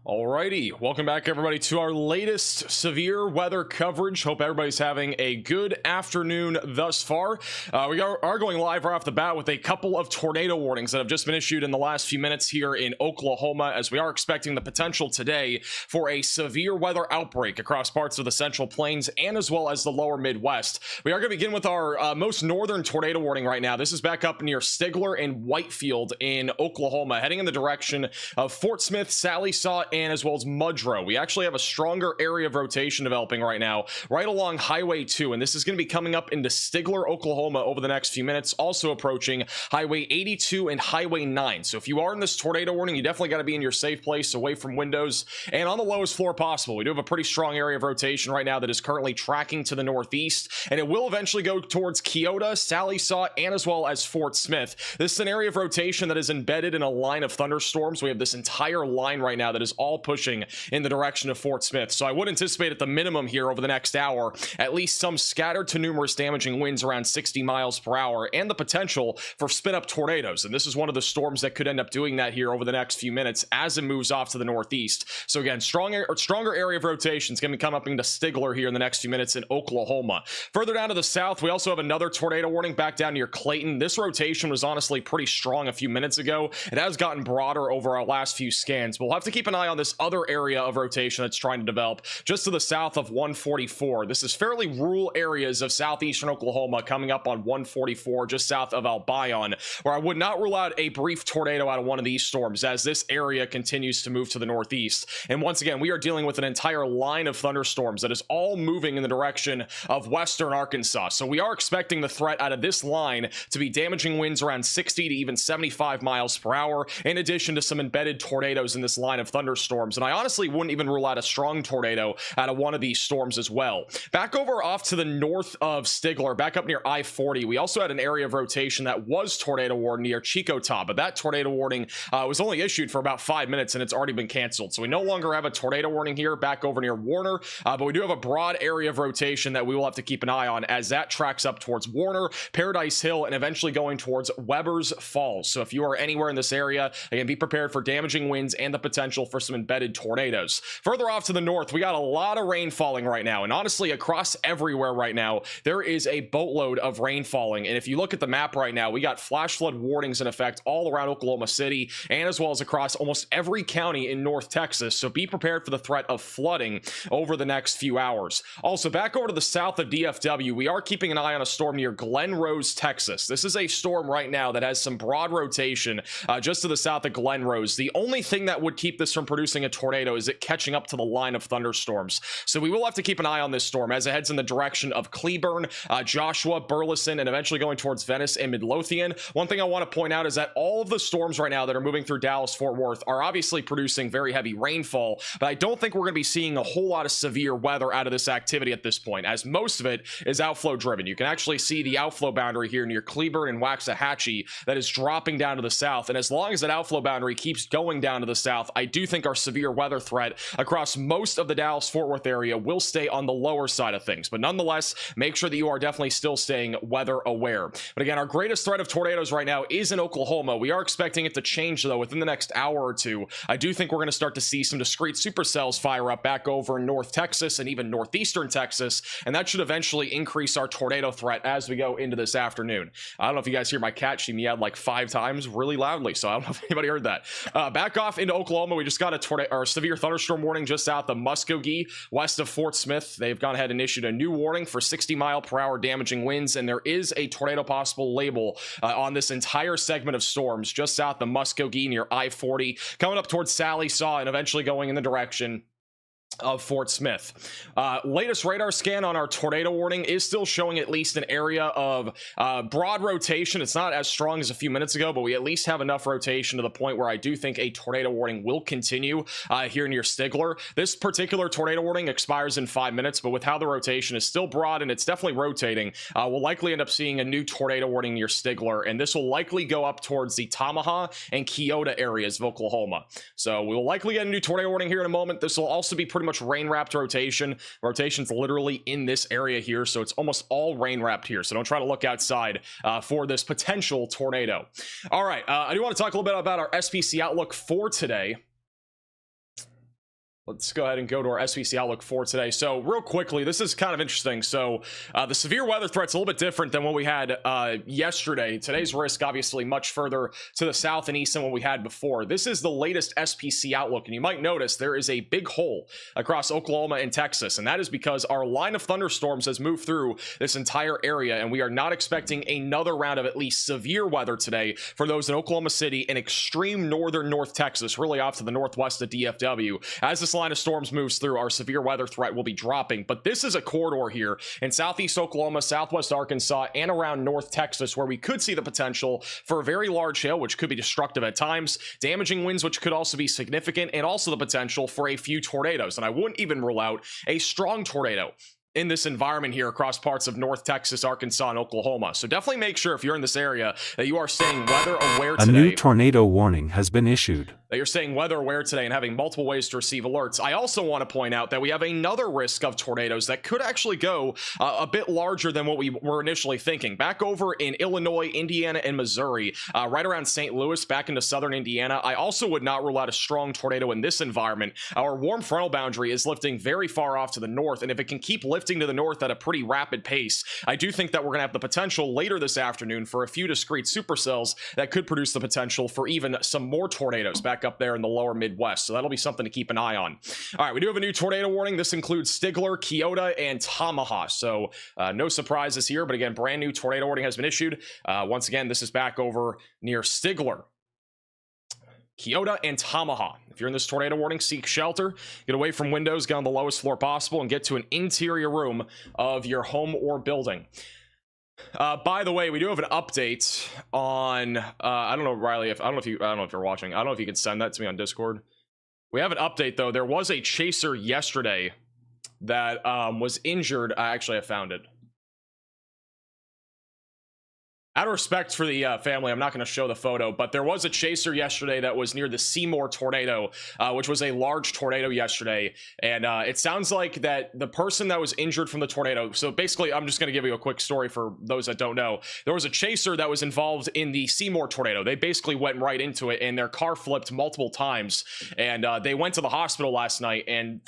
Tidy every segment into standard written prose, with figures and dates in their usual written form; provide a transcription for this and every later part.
Alrighty, welcome back everybody to our latest severe weather coverage. Hope everybody's having a good afternoon thus far. We are going live right off the bat with a couple of tornado warnings that have just been issued in the last few minutes here in Oklahoma, as we are expecting the potential today for a severe weather outbreak across parts of the Central Plains and as well as the lower Midwest. We are going to begin with our most northern tornado warning right now. This is back up near Stigler and Whitefield in Oklahoma, heading in the direction of Fort Smith, Sally Saw, and as well as Mudrow. We actually have a stronger area of rotation developing right now, right along Highway 2, and this is going to be coming up into Stigler, Oklahoma over the next few minutes, also approaching Highway 82 and Highway 9. So if you are in this tornado warning, you definitely got to be in your safe place, away from windows, and on the lowest floor possible. We do have a pretty strong area of rotation right now that is currently tracking to the northeast, and it will eventually go towards Keota, Sally Saw, and as well as Fort Smith. This is an area of rotation that is embedded in a line of thunderstorms. We have this entire line right now that is all pushing in the direction of Fort Smith. So I would anticipate at the minimum here over the next hour, at least some scattered to numerous damaging winds around 60 miles per hour and the potential for spin up tornadoes. And this is one of the storms that could end up doing that here over the next few minutes as it moves off to the northeast. So again, stronger area of rotation is going to come up into Stigler here in the next few minutes in Oklahoma. Further down to the south, we also have another tornado warning back down near Clayton. This rotation was honestly pretty strong a few minutes ago. It has gotten broader over our last few scans, but we'll have to keep an eye on this other area of rotation that's trying to develop just to the south of 144. This is fairly rural areas of southeastern Oklahoma coming up on 144 just south of Albion, where I would not rule out a brief tornado out of one of these storms as this area continues to move to the northeast. And once again, we are dealing with an entire line of thunderstorms that is all moving in the direction of western Arkansas. So we are expecting the threat out of this line to be damaging winds around 60 to even 75 miles per hour, in addition to some embedded tornadoes in this line of thunderstorms. And I honestly wouldn't even rule out a strong tornado out of one of these storms as well. Back over off to the north of Stigler, back up near I-40, we also had an area of rotation that was tornado warning near Chicotah, but that tornado warning was only issued for about 5 minutes and it's already been canceled. So we no longer have a tornado warning here back over near Warner, but we do have a broad area of rotation that we will have to keep an eye on as that tracks up towards Warner, Paradise Hill, and eventually going towards Weber's Falls. So if you are anywhere in this area, again, be prepared for damaging winds and the potential for some embedded tornadoes. Further off to the north, we got a lot of rain falling right now, and honestly across everywhere right now there is a boatload of rain falling. And if you look at the map right now, we got flash flood warnings in effect all around Oklahoma City and as well as across almost every county in North Texas. So be prepared for the threat of flooding over the next few hours. Also, back over to the south of DFW, we are keeping an eye on a storm near Glen Rose, Texas. This is a storm right now that has some broad rotation just to the south of Glen Rose. The only thing that would keep this from producing a tornado is it catching up to the line of thunderstorms. So we will have to keep an eye on this storm as it heads in the direction of Cleburne, Joshua, Burleson, and eventually going towards Venice and Midlothian. One thing I want to point out is that all of the storms right now that are moving through Dallas-Fort Worth are obviously producing very heavy rainfall, but I don't think we're going to be seeing a whole lot of severe weather out of this activity at this point, as most of it is outflow driven. You can actually see the outflow boundary here near Cleburne and Waxahachie that is dropping down to the south, and as long as that outflow boundary keeps going down to the south, I do think our severe weather threat across most of the Dallas-Fort Worth area will stay on the lower side of things. But nonetheless, make sure that you are definitely still staying weather aware. But again, our greatest threat of tornadoes right now is in Oklahoma. We are expecting it to change though within the next hour or two. I do think we're going to start to see some discrete supercells fire up back over in North Texas and even northeastern Texas, and that should eventually increase our tornado threat as we go into this afternoon. I don't know if you guys hear my cat. She meowed like 5 times really loudly, so I don't know if anybody heard that. Back off into Oklahoma, we just got a severe thunderstorm warning just south of Muskogee, west of Fort Smith. They've gone ahead and issued a new warning for 60-mile-per-hour damaging winds, and there is a tornado possible label on this entire segment of storms just south of Muskogee near I-40, coming up towards Sally Saw and eventually going in the direction of Fort Smith. Latest radar scan on our tornado warning is still showing at least an area of broad rotation. It's not as strong as a few minutes ago, but we at least have enough rotation to the point where I do think a tornado warning will continue here near Stigler. This particular tornado warning expires in 5 minutes, but with how the rotation is still broad and it's definitely rotating, we'll likely end up seeing a new tornado warning near Stigler, and this will likely go up towards the Tamaha and Keota areas of Oklahoma. So we will likely get a new tornado warning here in a moment. This will also be pretty much rain-wrapped rotation. Rotation's literally in this area here, so it's almost all rain-wrapped here, so don't try to look outside for this potential tornado. All right, I do want to talk a little bit about our SPC outlook for today. Let's go ahead and go to our SVC outlook for today. So real quickly, this is kind of interesting. So the severe weather threat's a little bit different than what we had yesterday. Today's risk obviously much further to the south and east than what we had before. This is the latest SPC outlook, and you might notice there is a big hole across Oklahoma and Texas, and that is because our line of thunderstorms has moved through this entire area, and we are not expecting another round of at least severe weather today for those in Oklahoma City and extreme northern North Texas, really off to the northwest of DFW. As this line of storms moves through, our severe weather threat will be dropping, but this is a corridor here in southeast Oklahoma, southwest Arkansas, and around North Texas where we could see the potential for a very large hail, which could be destructive at times, damaging winds, which could also be significant, and also the potential for a few tornadoes. And I wouldn't even rule out a strong tornado in this environment here across parts of North Texas, Arkansas, and Oklahoma. So definitely make sure if you're in this area that you are staying weather aware today. A new tornado warning has been issued. That you're staying weather aware today and having multiple ways to receive alerts. I also want to point out that we have another risk of tornadoes that could actually go a bit larger than what we were initially thinking. Back over in Illinois, Indiana, and Missouri, right around St. Louis, back into southern Indiana, I also would not rule out a strong tornado in this environment. Our warm frontal boundary is lifting very far off to the north, and if it can keep lifting to the north at a pretty rapid pace, I do think that we're going to have the potential later this afternoon for a few discrete supercells that could produce the potential for even some more tornadoes back up there in the lower Midwest. So that'll be something to keep an eye on. All right, we do have a new tornado warning. This includes Stigler, Keota, and Tamaha. So no surprises here, but again, brand new tornado warning has been issued. Once again, this is back over near Stigler, Keota, and Tamaha. If you're in this tornado warning, seek shelter, get away from windows, get on the lowest floor possible, and get to an interior room of your home or building. By the way, we do have an update on I don't know, Riley, I don't know if you're watching. I don't know if you can send that to me on Discord. We have an update though. There was a chaser yesterday that was injured. Actually, I found it. Out of respect for the family, I'm not going to show the photo, but there was a chaser yesterday that was near the Seymour tornado, which was a large tornado yesterday. And it sounds like that the person that was injured from the tornado, so basically, I'm just going to give you a quick story for those that don't know. There was a chaser that was involved in the Seymour tornado. They basically went right into it, and their car flipped multiple times. And they went to the hospital last night. And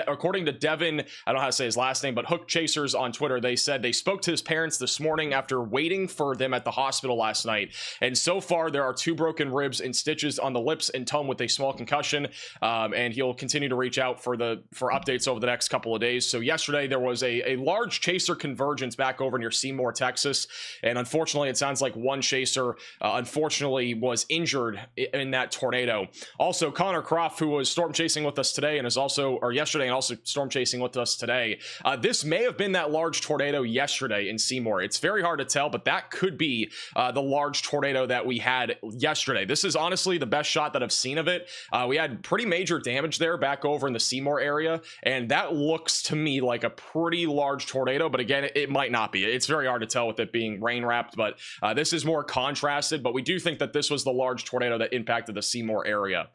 according to Devin, I don't know how to say his last name, but Hook Chasers on Twitter, they said they spoke to his parents this morning after waiting for them at the hospital last night, and so far there are 2 broken ribs and stitches on the lips and tongue with a small concussion, and he'll continue to reach out for updates over the next couple of days. So yesterday there was a large chaser convergence back over near Seymour, Texas, and unfortunately it sounds like one chaser unfortunately was injured in that tornado. Also, Connor Croft, who was storm chasing with us today and is also, or yesterday, and also storm chasing with us today, this may have been that large tornado yesterday in Seymour. It's very hard to tell, but that could be the large tornado that we had yesterday. This is honestly the best shot that I've seen of it. We had pretty major damage there back over in the Seymour area, and that looks to me like a pretty large tornado, but again, it might not be. It's very hard to tell with it being rain wrapped, but this is more contrasted, but we do think that this was the large tornado that impacted the Seymour area.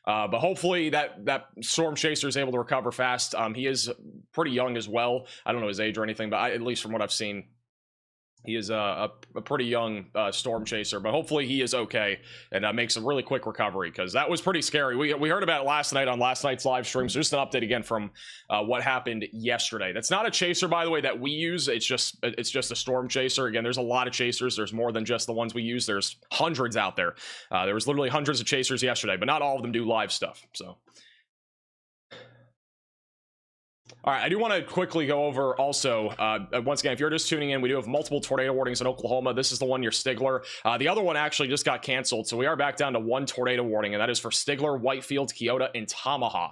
But hopefully that storm chaser is able to recover fast. He is pretty young as well. I don't know his age or anything, but at least from what I've seen, he is a pretty young storm chaser, but hopefully he is okay and makes a really quick recovery, because that was pretty scary. We heard about it last night on last night's live stream, so just an update again from what happened yesterday. That's not a chaser, by the way, that we use. It's just a storm chaser. Again, there's a lot of chasers. There's more than just the ones we use. There's hundreds out there. There was literally hundreds of chasers yesterday, but not all of them do live stuff. So. All right, I do want to quickly go over also, once again, if you're just tuning in, we do have multiple tornado warnings in Oklahoma. This is the one near Stigler. The other one actually just got canceled, so we are back down to 1 tornado warning, and that is for Stigler, Whitefield, Keota, and Tamaha.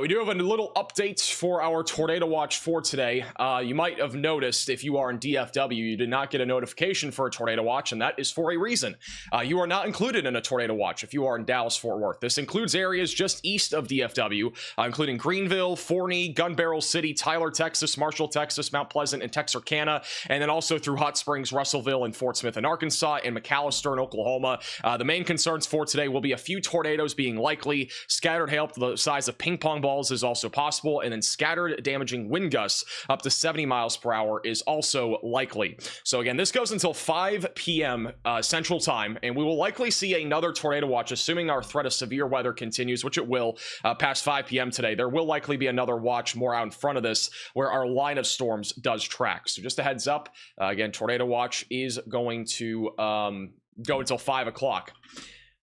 We do have a little update for our tornado watch for today. You might have noticed if you are in DFW, you did not get a notification for a tornado watch, and that is for a reason. You are not included in a tornado watch if you are in Dallas-Fort Worth. This includes areas just east of DFW, including Greenville, Forney, Gun Barrel City, Tyler, Texas, Marshall, Texas, Mount Pleasant, and Texarkana, and then also through Hot Springs, Russellville, and Fort Smith in Arkansas, and McAllister in Oklahoma. The main concerns for today will be a few tornadoes being likely, scattered hail up to the size of ping pong pong balls is also possible, and then scattered damaging wind gusts up to 70 miles per hour is also likely. So again, this goes until 5 p.m. Central Time, and we will likely see another tornado watch, assuming our threat of severe weather continues, which it will, past 5 p.m. today. There will likely be another watch more out in front of this where our line of storms does track. So just a heads up, again, tornado watch is going to go until 5 o'clock.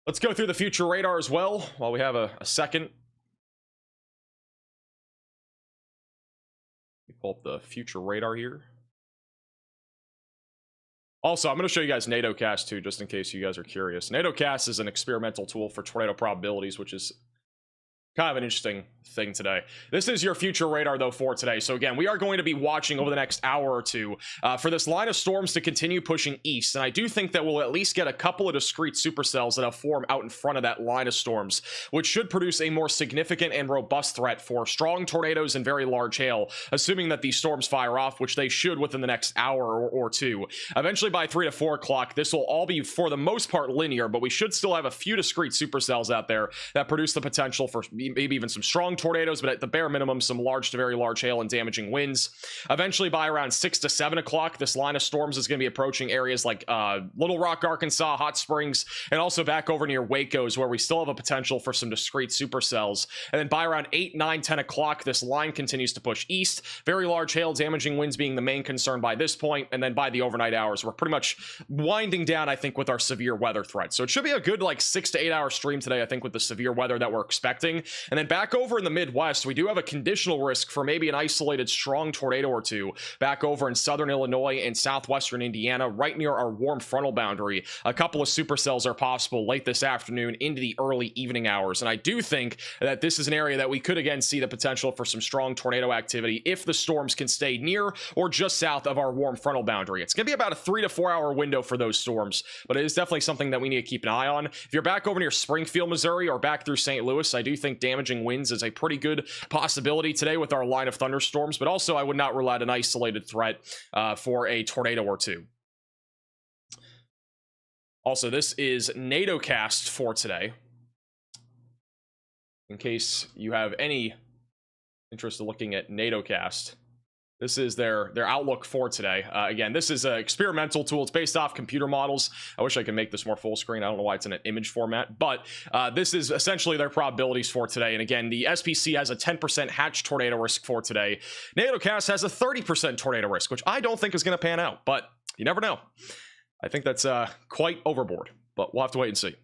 Let's go through the future radar as well while we have a second. Pull up the future radar here. Also, I'm going to show you guys NATOcast too, just in case you guys are curious. NATOcast is an experimental tool for tornado probabilities, which is kind of an interesting thing today. This is your future radar though for today. So again, we are going to be watching over the next hour or two for this line of storms to continue pushing east, and I do think that we'll at least get a couple of discrete supercells that have formed out in front of that line of storms, which should produce a more significant and robust threat for strong tornadoes and very large hail, assuming that these storms fire off, which they should within the next hour or two. Eventually by 3 to 4 o'clock, this will all be for the most part linear, but we should still have a few discrete supercells out there that produce the potential for maybe even some strong tornadoes, but at the bare minimum, some large to very large hail and damaging winds. Eventually, by around 6 to 7 o'clock, this line of storms is going to be approaching areas like Little Rock, Arkansas, Hot Springs, and also back over near Waco's, where we still have a potential for some discrete supercells. And then by around 8, 9, 10 o'clock, this line continues to push east. Very large hail, damaging winds being the main concern by this point. And then by the overnight hours, we're pretty much winding down, I think, with our severe weather threat. So it should be a good like 6 to 8 hour stream today, I think, with the severe weather that we're expecting. And then back over in the Midwest, we do have a conditional risk for maybe an isolated strong tornado or two back over in southern Illinois and southwestern Indiana, right near our warm frontal boundary. A couple of supercells are possible late this afternoon into the early evening hours. And I do think that this is an area that we could again see the potential for some strong tornado activity if the storms can stay near or just south of our warm frontal boundary. It's going to be about a 3 to 4 hour window for those storms, but it is definitely something that we need to keep an eye on. If you're back over near Springfield, Missouri, or back through St. Louis, I do think damaging winds is a pretty good possibility today with our line of thunderstorms, but also I would not rule out an isolated threat for a tornado or two. Also, this is NATOcast for today, in case you have any interest in looking at NATOcast. This is their outlook for today. Again, this is an experimental tool. It's based off computer models. I wish I could make this more full screen. I don't know why it's in an image format, but this is essentially their probabilities for today. And again, the SPC has a 10% hatch tornado risk for today. NATOcast has a 30% tornado risk, which I don't think is going to pan out, but you never know. I think that's quite overboard, but we'll have to wait and see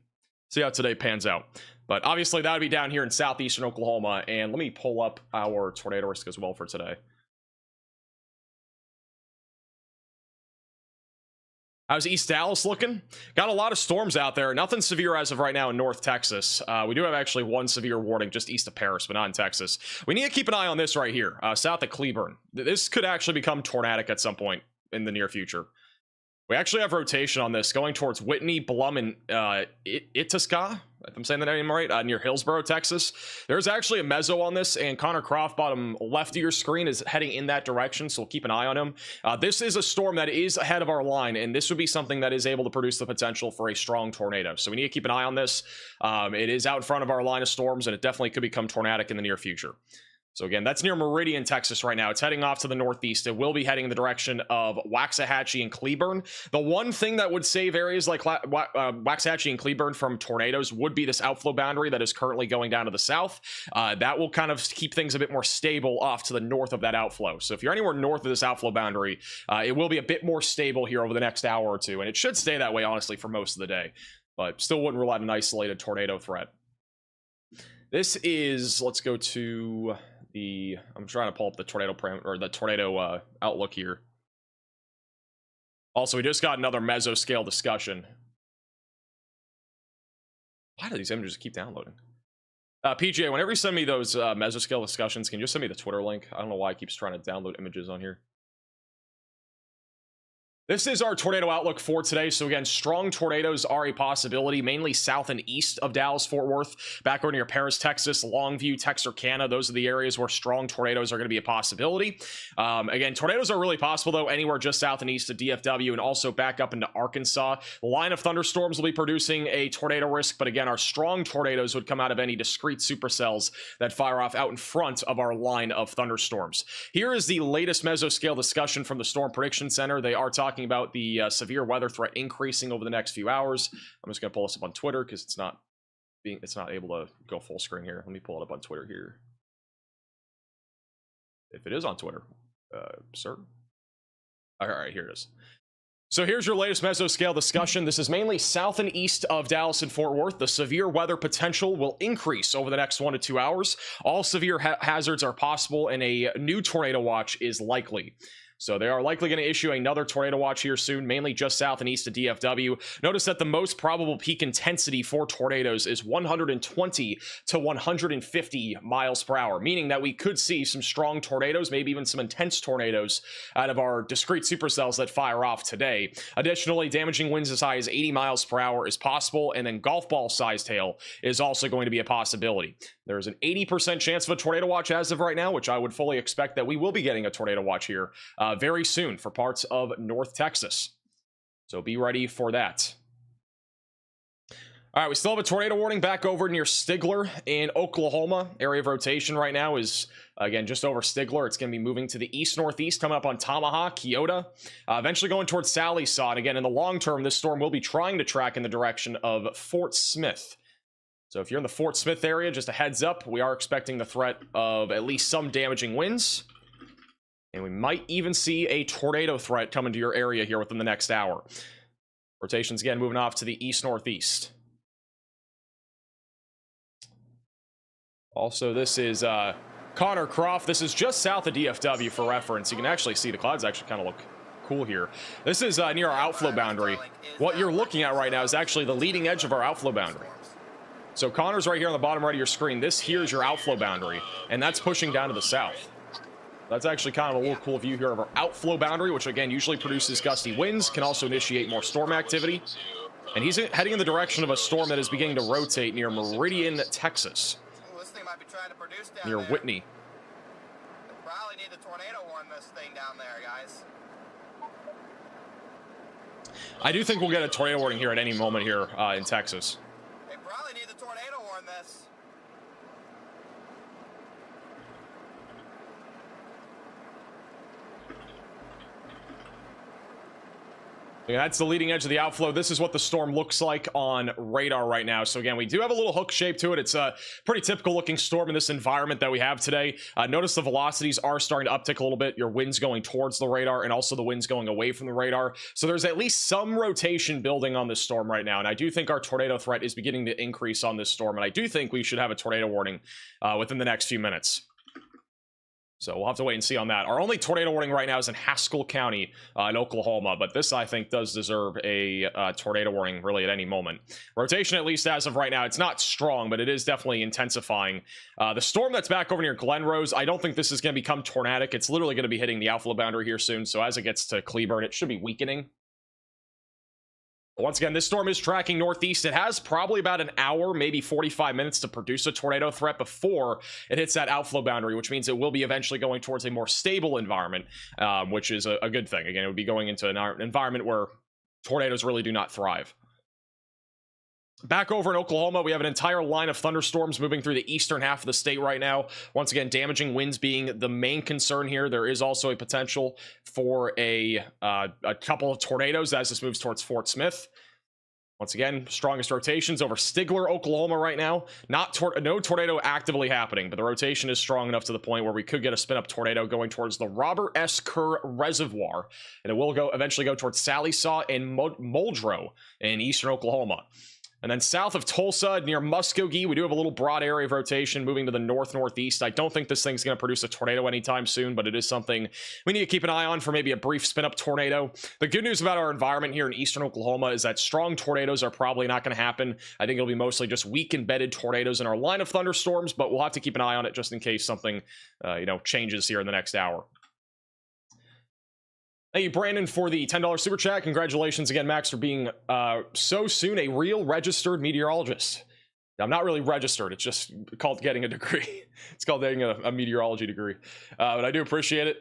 how today pans out. But obviously that would be down here in southeastern Oklahoma. And let me pull up our tornado risk as well for today. How's East Dallas looking? Got a lot of storms out there. Nothing severe as of right now in North Texas. We do have actually one severe warning just east of Paris, but not in Texas. We need to keep an eye on this right here, south of Cleburne. This could actually become tornadic at some point in the near future. We actually have rotation on this going towards Whitney, Blum, and Itasca, if I'm saying the name right, near Hillsboro, Texas. There's actually a mezzo on this, and Connor Croft, bottom left of your screen, is heading in that direction, so we'll keep an eye on him. This is a storm that is ahead of our line, and this would be something that is able to produce the potential for a strong tornado. So we need to keep an eye on this. It is out in front of our line of storms, and it definitely could become tornadic in the near future. So again, that's near Meridian, Texas right now. It's heading off to the northeast. It will be heading in the direction of Waxahachie and Cleburne. The one thing that would save areas like Waxahachie and Cleburne from tornadoes would be this outflow boundary that is currently going down to the south. That will kind of keep things a bit more stable off to the north of that outflow. So if you're anywhere north of this outflow boundary, it will be a bit more stable here over the next hour or two. And it should stay that way, honestly, for most of the day. But still wouldn't rule out an isolated tornado threat. This is, let's go to... I'm trying to pull up the tornado or the tornado outlook here. Also, we just got another mesoscale discussion. Why do these images keep downloading? PJ, whenever you send me those mesoscale discussions, can you just send me the Twitter link? I don't know why it keeps trying to download images on here. This is our tornado outlook for today. So again, strong tornadoes are a possibility, mainly south and east of Dallas-Fort Worth, back over near Paris, Texas, Longview, Texarkana. Those are the areas where strong tornadoes are going to be a possibility. Again, tornadoes are really possible, though, anywhere just south and east of DFW and also back up into Arkansas. The line of thunderstorms will be producing a tornado risk, but again, our strong tornadoes would come out of any discrete supercells that fire off out in front of our line of thunderstorms. Here is the latest mesoscale discussion from the Storm Prediction Center. They are talking about the severe weather threat increasing over the next few hours. I'm just going to pull this up on Twitter because it's not able to go full screen here. Let me pull it up on Twitter here. If it is on Twitter, sir. All right, here it is. So here's your latest mesoscale discussion. This is mainly south and east of Dallas and Fort Worth. The severe weather potential will increase over the next 1 to 2 hours. All severe hazards are possible, and a new tornado watch is likely. So they are likely going to issue another tornado watch here soon, mainly just south and east of DFW. Notice that the most probable peak intensity for tornadoes is 120 to 150 miles per hour, meaning that we could see some strong tornadoes, maybe even some intense tornadoes out of our discrete supercells that fire off today. Additionally, damaging winds as high as 80 miles per hour is possible, and then golf ball sized hail is also going to be a possibility. There's an 80% chance of a tornado watch as of right now, which I would fully expect that we will be getting a tornado watch here very soon for parts of North Texas. So be ready for that. All right, we still have a tornado warning back over near Stigler in Oklahoma. Area of rotation right now is, again, just over Stigler. It's going to be moving to the east-northeast, coming up on Tomahawk, Keota, eventually going towards Sallisaw. And again, in the long term, this storm will be trying to track in the direction of Fort Smith. So if you're in the Fort Smith area, just a heads up, we are expecting the threat of at least some damaging winds. And we might even see a tornado threat come into your area here within the next hour. Rotations again moving off to the east-northeast. Also, this is Connor Croft. This is just south of DFW for reference. You can actually see the clouds actually kind of look cool here. This is near our outflow boundary. What you're looking at right now is actually the leading edge of our outflow boundary. So Connor's right here on the bottom right of your screen. This here is your outflow boundary, and that's pushing down to the south. That's actually kind of a little cool view here of our outflow boundary, which again usually produces gusty winds, can also initiate more storm activity. And he's heading in the direction of a storm that is beginning to rotate near Meridian, Texas. Ooh, this thing might be trying to produce down Near there. Whitney. They probably need the tornado warn this thing down there, guys. I do think we'll get a tornado warning here at any moment here in Texas. They probably need the tornado warn this. Yeah, that's the leading edge of the outflow. This is what the storm looks like on radar right now. So again, we do have a little hook shape to it. It's a pretty typical looking storm in this environment that we have today. Notice the velocities are starting to uptick a little bit. Your wind's going towards the radar and also the wind's going away from the radar. So there's at least some rotation building on this storm right now. And I do think our tornado threat is beginning to increase on this storm. And I do think we should have a tornado warning within the next few minutes. So we'll have to wait and see on that. Our only tornado warning right now is in Haskell County in Oklahoma, but this, I think, does deserve a tornado warning really at any moment. Rotation, at least as of right now, it's not strong, but it is definitely intensifying. The storm that's back over near Glen Rose, I don't think this is going to become tornadic. It's literally going to be hitting the outflow boundary here soon, so as it gets to Cleburne, it should be weakening. Once again, this storm is tracking northeast. It has probably about an hour, maybe 45 minutes to produce a tornado threat before it hits that outflow boundary, which means it will be eventually going towards a more stable environment, which is a good thing. Again, it would be going into an environment where tornadoes really do not thrive. Back over in Oklahoma, we have an entire line of thunderstorms moving through the eastern half of the state right now. Once again, damaging winds being the main concern here. There is also a potential for a couple of tornadoes as this moves towards Fort Smith. Once again, strongest rotations over Stigler, Oklahoma right now. No tornado actively happening, but the rotation is strong enough to the point where we could get a spin-up tornado going towards the Robert S. Kerr Reservoir, and it will eventually go towards Sallisaw and Muldrow in eastern Oklahoma. And then south of Tulsa, near Muskogee, we do have a little broad area of rotation moving to the north-northeast. I don't think this thing's going to produce a tornado anytime soon, but it is something we need to keep an eye on for maybe a brief spin-up tornado. The good news about our environment here in eastern Oklahoma is that strong tornadoes are probably not going to happen. I think it'll be mostly just weak embedded tornadoes in our line of thunderstorms, but we'll have to keep an eye on it just in case something changes here in the next hour. Thank you, Brandon, for the $10 super chat. Congratulations again, Max, for being so soon a real registered meteorologist. I'm not really registered. It's just called getting a degree. It's called getting a meteorology degree. But I do appreciate it.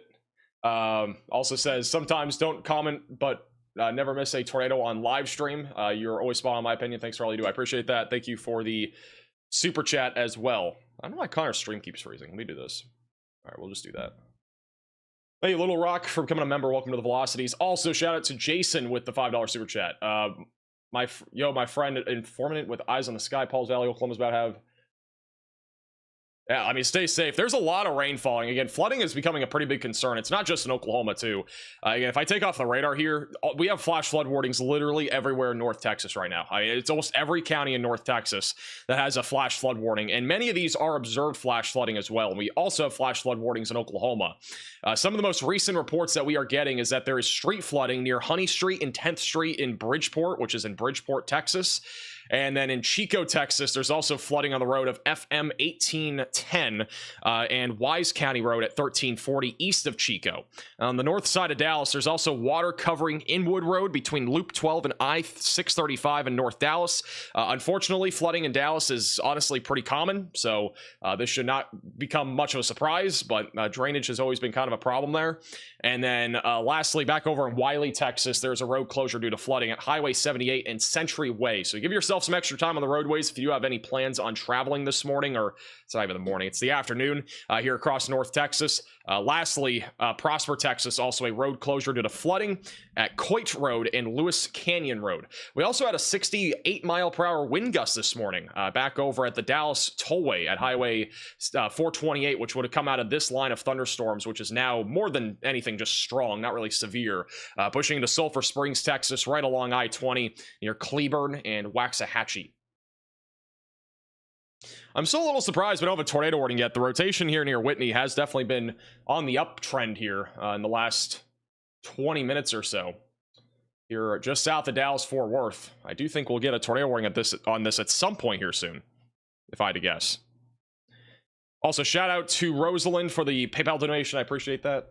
Also says, sometimes don't comment, but never miss a tornado on live stream. You're always spot on, my opinion. Thanks for all you do. I appreciate that. Thank you for the super chat as well. I don't know why Connor's stream keeps freezing. Let me do this. All right, we'll just do that. Hey, Little Rock, for becoming a member. Welcome to the Velocities. Also, shout out to Jason with the $5 super chat. My friend, informant with eyes on the sky. Paul's Valley, Oklahoma's about to have. Yeah, I mean, stay safe. There's a lot of rain falling. Again, flooding is becoming a pretty big concern. It's not just in Oklahoma, too. Again, if I take off the radar here, we have flash flood warnings literally everywhere in North Texas right now. I mean, it's almost every county in North Texas that has a flash flood warning, and many of these are observed flash flooding as well. And we also have flash flood warnings in Oklahoma. Some of the most recent reports that we are getting is that there is street flooding near Honey Street and 10th Street in Bridgeport, which is in Bridgeport, Texas. And then in Chico, Texas, there's also flooding on the road of FM 1810 and Wise County Road at 1340 east of Chico. On the north side of Dallas, there's also water covering Inwood Road between Loop 12 and I-635 in North Dallas. Unfortunately, flooding in Dallas is honestly pretty common, so this should not become much of a surprise, but drainage has always been kind of a problem there. And then lastly, back over in Wiley, Texas, there's a road closure due to flooding at Highway 78 and Century Way. So give yourself some extra time on the roadways if you do have any plans on traveling this morning, or it's not even the morning, it's the afternoon here across North Texas. Lastly, Prosper, Texas, also a road closure due to flooding at Coit Road and Lewis Canyon Road. We also had a 68-mile-per-hour wind gust this morning back over at the Dallas Tollway at Highway 428, which would have come out of this line of thunderstorms, which is now more than anything just strong, not really severe, pushing into Sulphur Springs, Texas, right along I-20 near Cleburne and Waxahachie. I'm still a little surprised we don't have a tornado warning yet. The rotation here near Whitney has definitely been on the uptrend here in the last 20 minutes or so. Here just south of Dallas-Fort Worth. I do think we'll get a tornado warning on this at some point here soon, if I had to guess. Also, shout out to Rosalind for the PayPal donation. I appreciate that.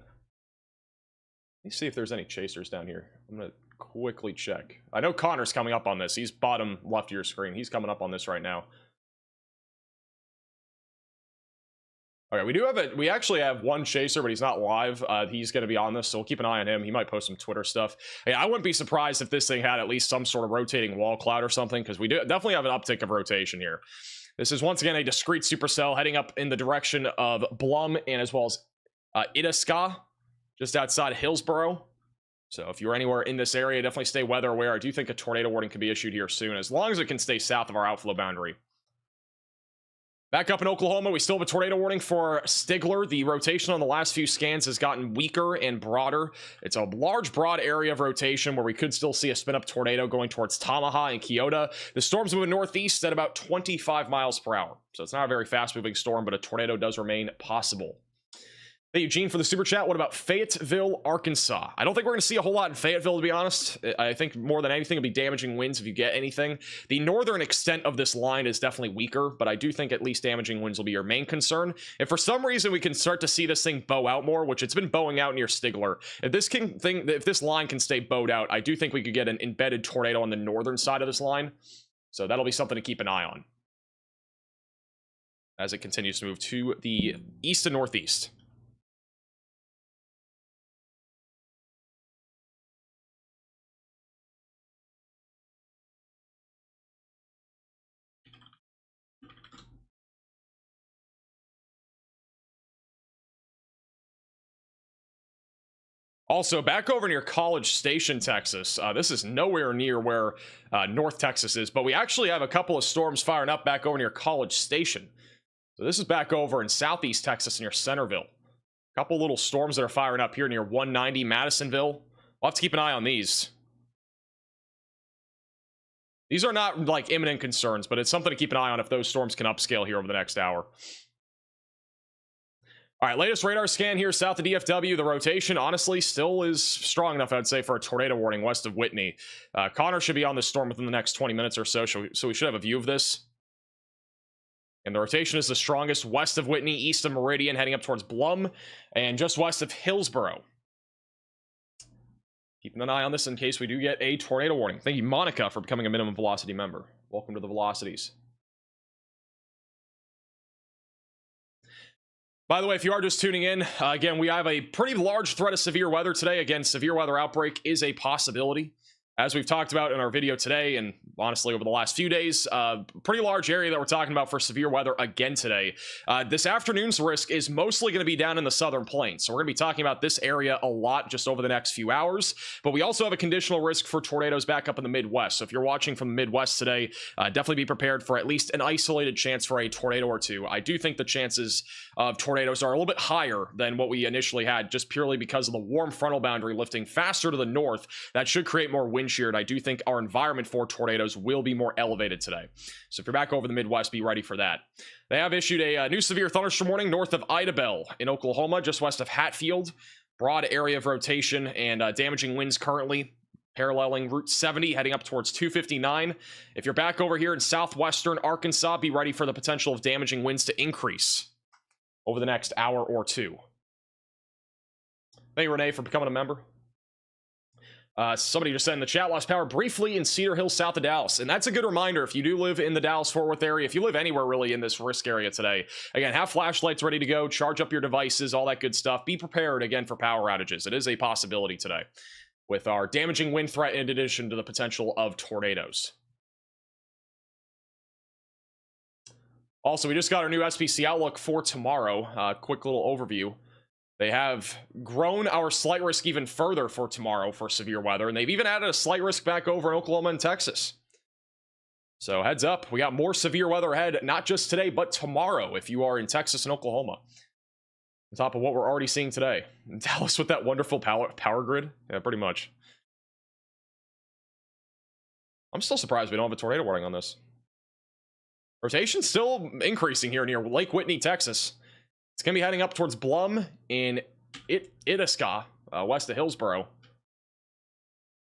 Let me see if there's any chasers down here. I'm going to quickly check. I know Connor's coming up on this. He's bottom left of your screen. He's coming up on this right now. Okay, we actually have one chaser, but he's not live. He's going to be on this, so we'll keep an eye on him. He might post some Twitter stuff. Hey, I wouldn't be surprised if this thing had at least some sort of rotating wall cloud or something, because we definitely have an uptick of rotation here. This is once again a discrete supercell heading up in the direction of Blum and as well as Itasca, just outside of Hillsboro. So if you're anywhere in this area, definitely stay weather aware. I do think a tornado warning could be issued here soon, as long as it can stay south of our outflow boundary. Back up in Oklahoma, we still have a tornado warning for Stigler. The rotation on the last few scans has gotten weaker and broader. It's a large, broad area of rotation where we could still see a spin-up tornado going towards Tamaha and Kyoto. The storm's moving northeast at about 25 miles per hour. So it's not a very fast-moving storm, but a tornado does remain possible. Hey, Eugene, for the super chat. What about Fayetteville, Arkansas? I don't think we're going to see a whole lot in Fayetteville, to be honest. I think more than anything, it'll be damaging winds if you get anything. The northern extent of this line is definitely weaker, but I do think at least damaging winds will be your main concern. If for some reason we can start to see this thing bow out more, which it's been bowing out near Stigler, if this line can stay bowed out, I do think we could get an embedded tornado on the northern side of this line. So that'll be something to keep an eye on as it continues to move to the east and northeast. Also, back over near College Station, Texas, this is nowhere near where North Texas is, but we actually have a couple of storms firing up back over near College Station. So this is back over in southeast Texas near Centerville. A couple little storms that are firing up here near 190 Madisonville. We'll have to keep an eye on these. These are not like imminent concerns, but it's something to keep an eye on if those storms can upscale here over the next hour. All right, latest radar scan here south of DFW. The rotation, honestly, still is strong enough, I'd say, for a tornado warning west of Whitney. Connor should be on this storm within the next 20 minutes or so, so we should have a view of this. And the rotation is the strongest west of Whitney, east of Meridian, heading up towards Blum, and just west of Hillsboro. keeping an eye on this in case we do get a tornado warning. Thank you, Monica, for becoming a minimum velocity member. Welcome to the Velocities. By the way, if you are just tuning in, again, we have a pretty large threat of severe weather today. Again, severe weather outbreak is a possibility. As we've talked about in our video today, and honestly over the last few days, pretty large area that we're talking about for severe weather again today. This afternoon's risk is mostly going to be down in the southern plains. So we're going to be talking about this area a lot just over the next few hours. But we also have a conditional risk for tornadoes back up in the Midwest. So if you're watching from the Midwest today, definitely be prepared for at least an isolated chance for a tornado or two. I do think the chances of tornadoes are a little bit higher than what we initially had, just purely because of the warm frontal boundary lifting faster to the north. That should create more wind shear, and I do think our environment for tornadoes will be more elevated today. So if you're back over the Midwest, be ready for that. They have issued a new severe thunderstorm warning north of Idabel in Oklahoma, just west of Hatfield. Broad area of rotation and damaging winds currently paralleling Route 70, heading up towards 259. If you're back over here in southwestern Arkansas, be ready for the potential of damaging winds to increase over the next hour or two. Thank you, Renee, for becoming a member. Somebody just said in the chat, lost power briefly in Cedar Hill, south of Dallas. And that's a good reminder if you do live in the Dallas-Fort Worth area, if you live anywhere really in this risk area today. Again, have flashlights ready to go, charge up your devices, all that good stuff. Be prepared, again, for power outages. It is a possibility today with our damaging wind threat in addition to the potential of tornadoes. Also, we just got our new SPC outlook for tomorrow. Quick little overview. They have grown our slight risk even further for tomorrow for severe weather, and they've even added a slight risk back over in Oklahoma and Texas. So heads up, we got more severe weather ahead, not just today, but tomorrow if you are in Texas and Oklahoma. On top of what we're already seeing today. Dallas with that wonderful power grid. Yeah, pretty much. I'm still surprised we don't have a tornado warning on this. Rotation's still increasing here near Lake Whitney, Texas. It's going to be heading up towards Blum in Itasca, west of Hillsboro.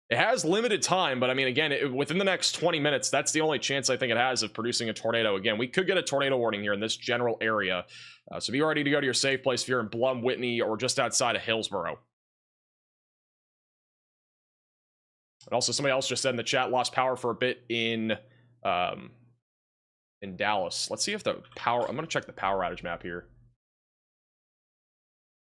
It has limited time, but I mean, again, within the next 20 minutes, that's the only chance I think it has of producing a tornado. Again, we could get a tornado warning here in this general area. So be ready to go to your safe place if you're in Blum, Whitney, or just outside of Hillsboro. And also, somebody else just said in the chat, lost power for a bit in Dallas. Let's see if the power... I'm going to check the power outage map here.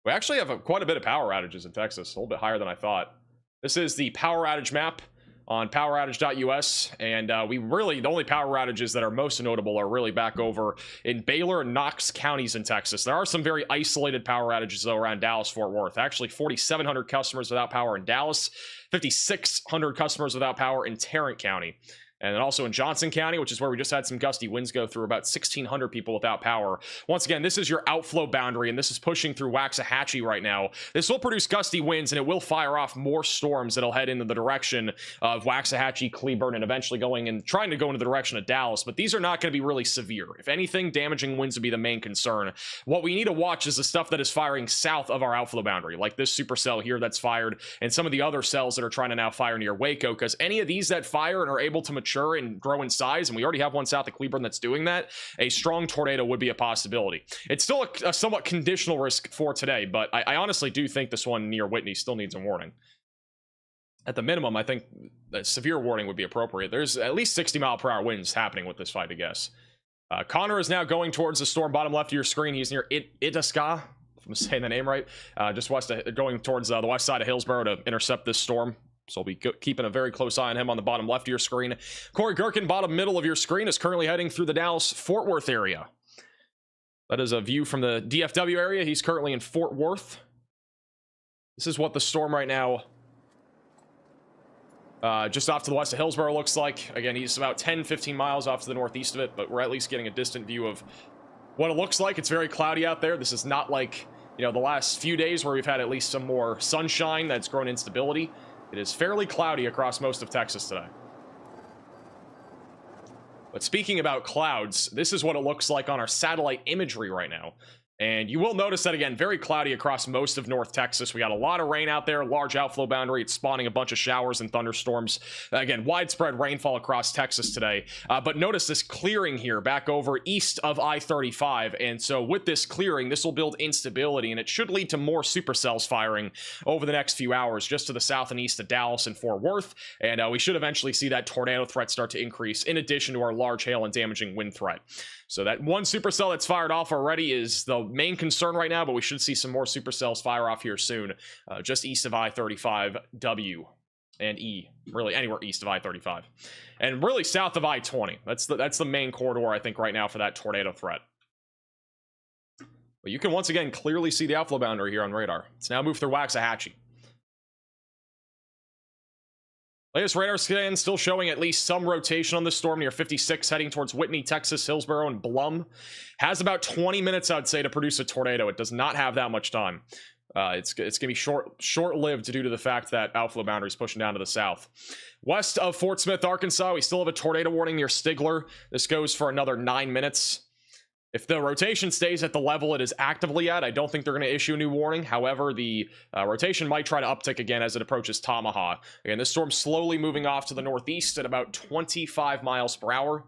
We actually have quite a bit of power outages in Texas, a little bit higher than I thought. This is the power outage map on poweroutage.us, and the only power outages that are most notable are really back over in Baylor and Knox counties in Texas. There are some very isolated power outages, though, around Dallas-Fort Worth. Actually, 4,700 customers without power in Dallas, 5,600 customers without power in Tarrant County. And then also in Johnson County, which is where we just had some gusty winds go through, about 1,600 people without power. Once again, this is your outflow boundary, and this is pushing through Waxahachie right now. This will produce gusty winds, and it will fire off more storms that'll head into the direction of Waxahachie, Cleburne, and eventually trying to go into the direction of Dallas. But these are not going to be really severe. If anything, damaging winds would be the main concern. What we need to watch is the stuff that is firing south of our outflow boundary, like this supercell here that's fired, and some of the other cells that are trying to now fire near Waco, because any of these that fire and are able to mature and grow in size, and we already have one south of Cleburne that's doing that, a strong tornado would be a possibility. It's still a somewhat conditional risk for today, but I honestly do think this one near Whitney still needs a warning. At the minimum, I think a severe warning would be appropriate. There's at least 60-mile-per-hour winds happening with this fight, I guess. Connor is now going towards the storm, bottom left of your screen. He's near Itasca, if I'm saying the name right, just west of, going towards the west side of Hillsboro to intercept this storm. So we'll be keeping a very close eye on him on the bottom left of your screen. Corey Gherkin, bottom middle of your screen, is currently heading through the Dallas-Fort Worth area. That is a view from the DFW area. He's currently in Fort Worth. This is what the storm right now, just off to the west of Hillsboro, looks like. Again, he's about 10-15 miles off to the northeast of it, but we're at least getting a distant view of what it looks like. It's very cloudy out there. This is not like, the last few days where we've had at least some more sunshine that's grown instability. It is fairly cloudy across most of Texas today. But speaking about clouds, this is what it looks like on our satellite imagery right now. And you will notice that, again, very cloudy across most of North Texas. We got a lot of rain out there, large outflow boundary. It's spawning a bunch of showers and thunderstorms. Again, widespread rainfall across Texas today. But notice this clearing here back over east of I-35. And so with this clearing, this will build instability, and it should lead to more supercells firing over the next few hours, just to the south and east of Dallas and Fort Worth. And we should eventually see that tornado threat start to increase, in addition to our large hail and damaging wind threat. So that one supercell that's fired off already is the main concern right now, but we should see some more supercells fire off here soon, just east of I-35 W and E, really anywhere east of I-35, and really south of I-20. That's the main corridor, I think, right now for that tornado threat. But you can once again clearly see the outflow boundary here on radar. It's now moved through Waxahachie. Latest radar scan still showing at least some rotation on the storm near 56, heading towards Whitney, Texas, Hillsborough, and Blum. Has about 20 minutes, I'd say, to produce a tornado. It does not have that much time. It's going to be short-lived due to the fact that outflow boundary is pushing down to the south. West of Fort Smith, Arkansas, we still have a tornado warning near Stigler. This goes for another 9 minutes. If the rotation stays at the level it is actively at, I don't think they're going to issue a new warning. However, the rotation might try to uptick again as it approaches Tamaha. Again, this storm's slowly moving off to the northeast at about 25 miles per hour,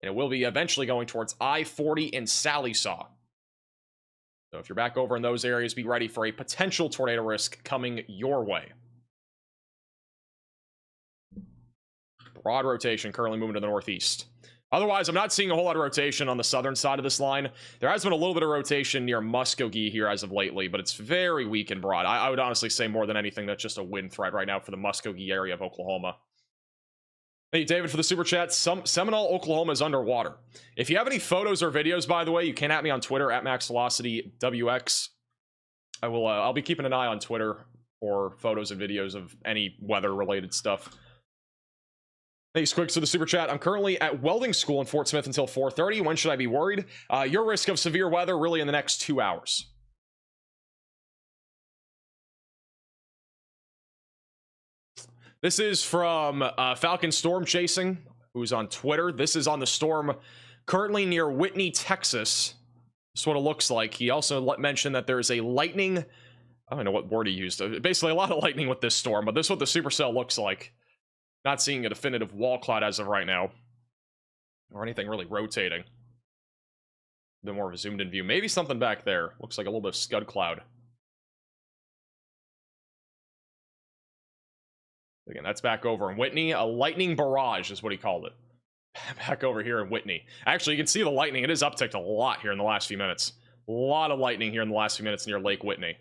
and it will be eventually going towards I-40 and Sallisaw. So if you're back over in those areas, be ready for a potential tornado risk coming your way. Broad rotation currently moving to the northeast. Otherwise, I'm not seeing a whole lot of rotation on the southern side of this line. There has been a little bit of rotation near Muskogee here as of lately, but it's very weak and broad. I would honestly say more than anything that's just a wind threat right now for the Muskogee area of Oklahoma. Thank you, David, for the super chat. Seminole, Oklahoma is underwater. If you have any photos or videos, by the way, you can at me on Twitter at MaxVelocityWX. I'll be keeping an eye on Twitter for photos and videos of any weather-related stuff. Thanks, Quicks, for the super chat. I'm currently at welding school in Fort Smith until 4:30. When should I be worried? Your risk of severe weather really in the next 2 hours. This is from Falcon Storm Chasing, who's on Twitter. This is on the storm currently near Whitney, Texas. That's what it looks like. He also mentioned that there's a lightning. I don't know what word he used. Basically, a lot of lightning with this storm, but this is what the supercell looks like. Not seeing a definitive wall cloud as of right now, or anything really rotating. A bit more of a zoomed in view. Maybe something back there. Looks like a little bit of scud cloud. Again, that's back over in Whitney. A lightning barrage is what he called it. Back over here in Whitney. Actually, you can see the lightning. It has upticked a lot here in the last few minutes. A lot of lightning here in the last few minutes near Lake Whitney.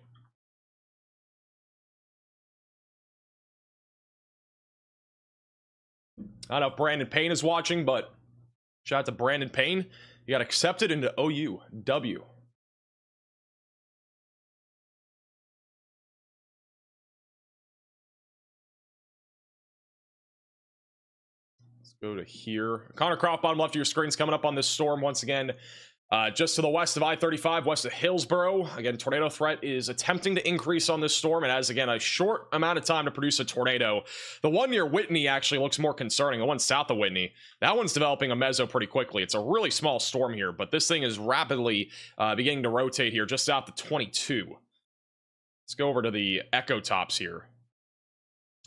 I don't know if Brandon Payne is watching, but shout out to Brandon Payne. He got accepted into OUW. Let's go to here. Connor Croft, bottom left of your screen, is coming up on this storm once again. Just to the west of I-35, west of Hillsborough. Again, tornado threat is attempting to increase on this storm. It has, again, a short amount of time to produce a tornado. The one near Whitney actually looks more concerning. The one south of Whitney, that one's developing a meso pretty quickly. It's a really small storm here, but this thing is rapidly beginning to rotate here just south of 22. Let's go over to the Echo Tops here.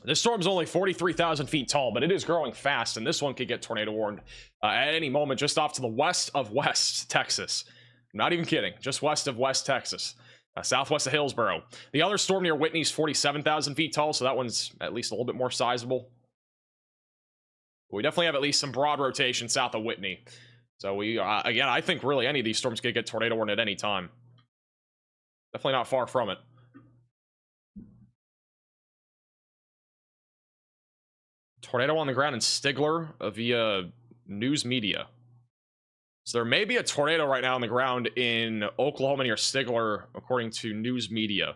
This storm's only 43,000 feet tall, but it is growing fast, and this one could get tornado warned at any moment just off to the west of West Texas. I'm not even kidding, just west of West Texas, southwest of Hillsborough. The other storm near Whitney is 47,000 feet tall, so that one's at least a little bit more sizable. We definitely have at least some broad rotation south of Whitney. So we, again, I think really any of these storms could get tornado warned at any time. Definitely not far from it. Tornado on the ground in Stigler via news media. So there may be a tornado right now on the ground in Oklahoma near Stigler, according to news media.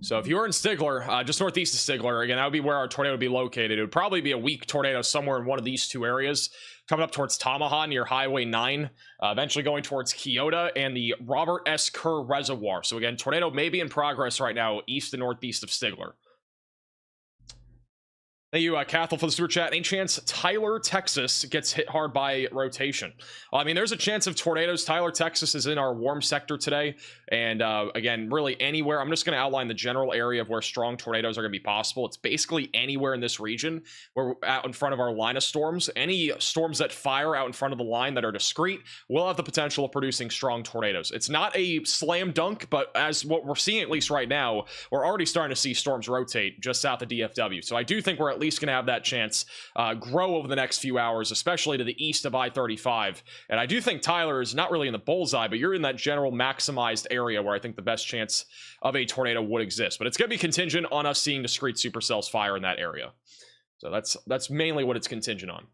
So if you were in Stigler, just northeast of Stigler, again, that would be where our tornado would be located. It would probably be a weak tornado somewhere in one of these two areas, coming up towards Tamaha near Highway 9, eventually going towards Keota and the Robert S. Kerr Reservoir. So again, tornado may be in progress right now east and northeast of Stigler. Thank you, Cathal, for the super chat. Any chance Tyler, Texas gets hit hard by rotation? Well, I mean, there's a chance of tornadoes. Tyler, Texas is in our warm sector today. And again, really anywhere. I'm just going to outline the general area of where strong tornadoes are going to be possible. It's basically anywhere in this region where we're out in front of our line of storms. Any storms that fire out in front of the line that are discrete will have the potential of producing strong tornadoes. It's not a slam dunk, but as what we're seeing, at least right now, we're already starting to see storms rotate just south of DFW. So I do think we're at least going to have that chance grow over the next few hours, especially to the east of I-35. And I do think Tyler is not really in the bullseye, but you're in that general maximized area where I think the best chance of a tornado would exist. But it's going to be contingent on us seeing discrete supercells fire in that area. So that's mainly what it's contingent on.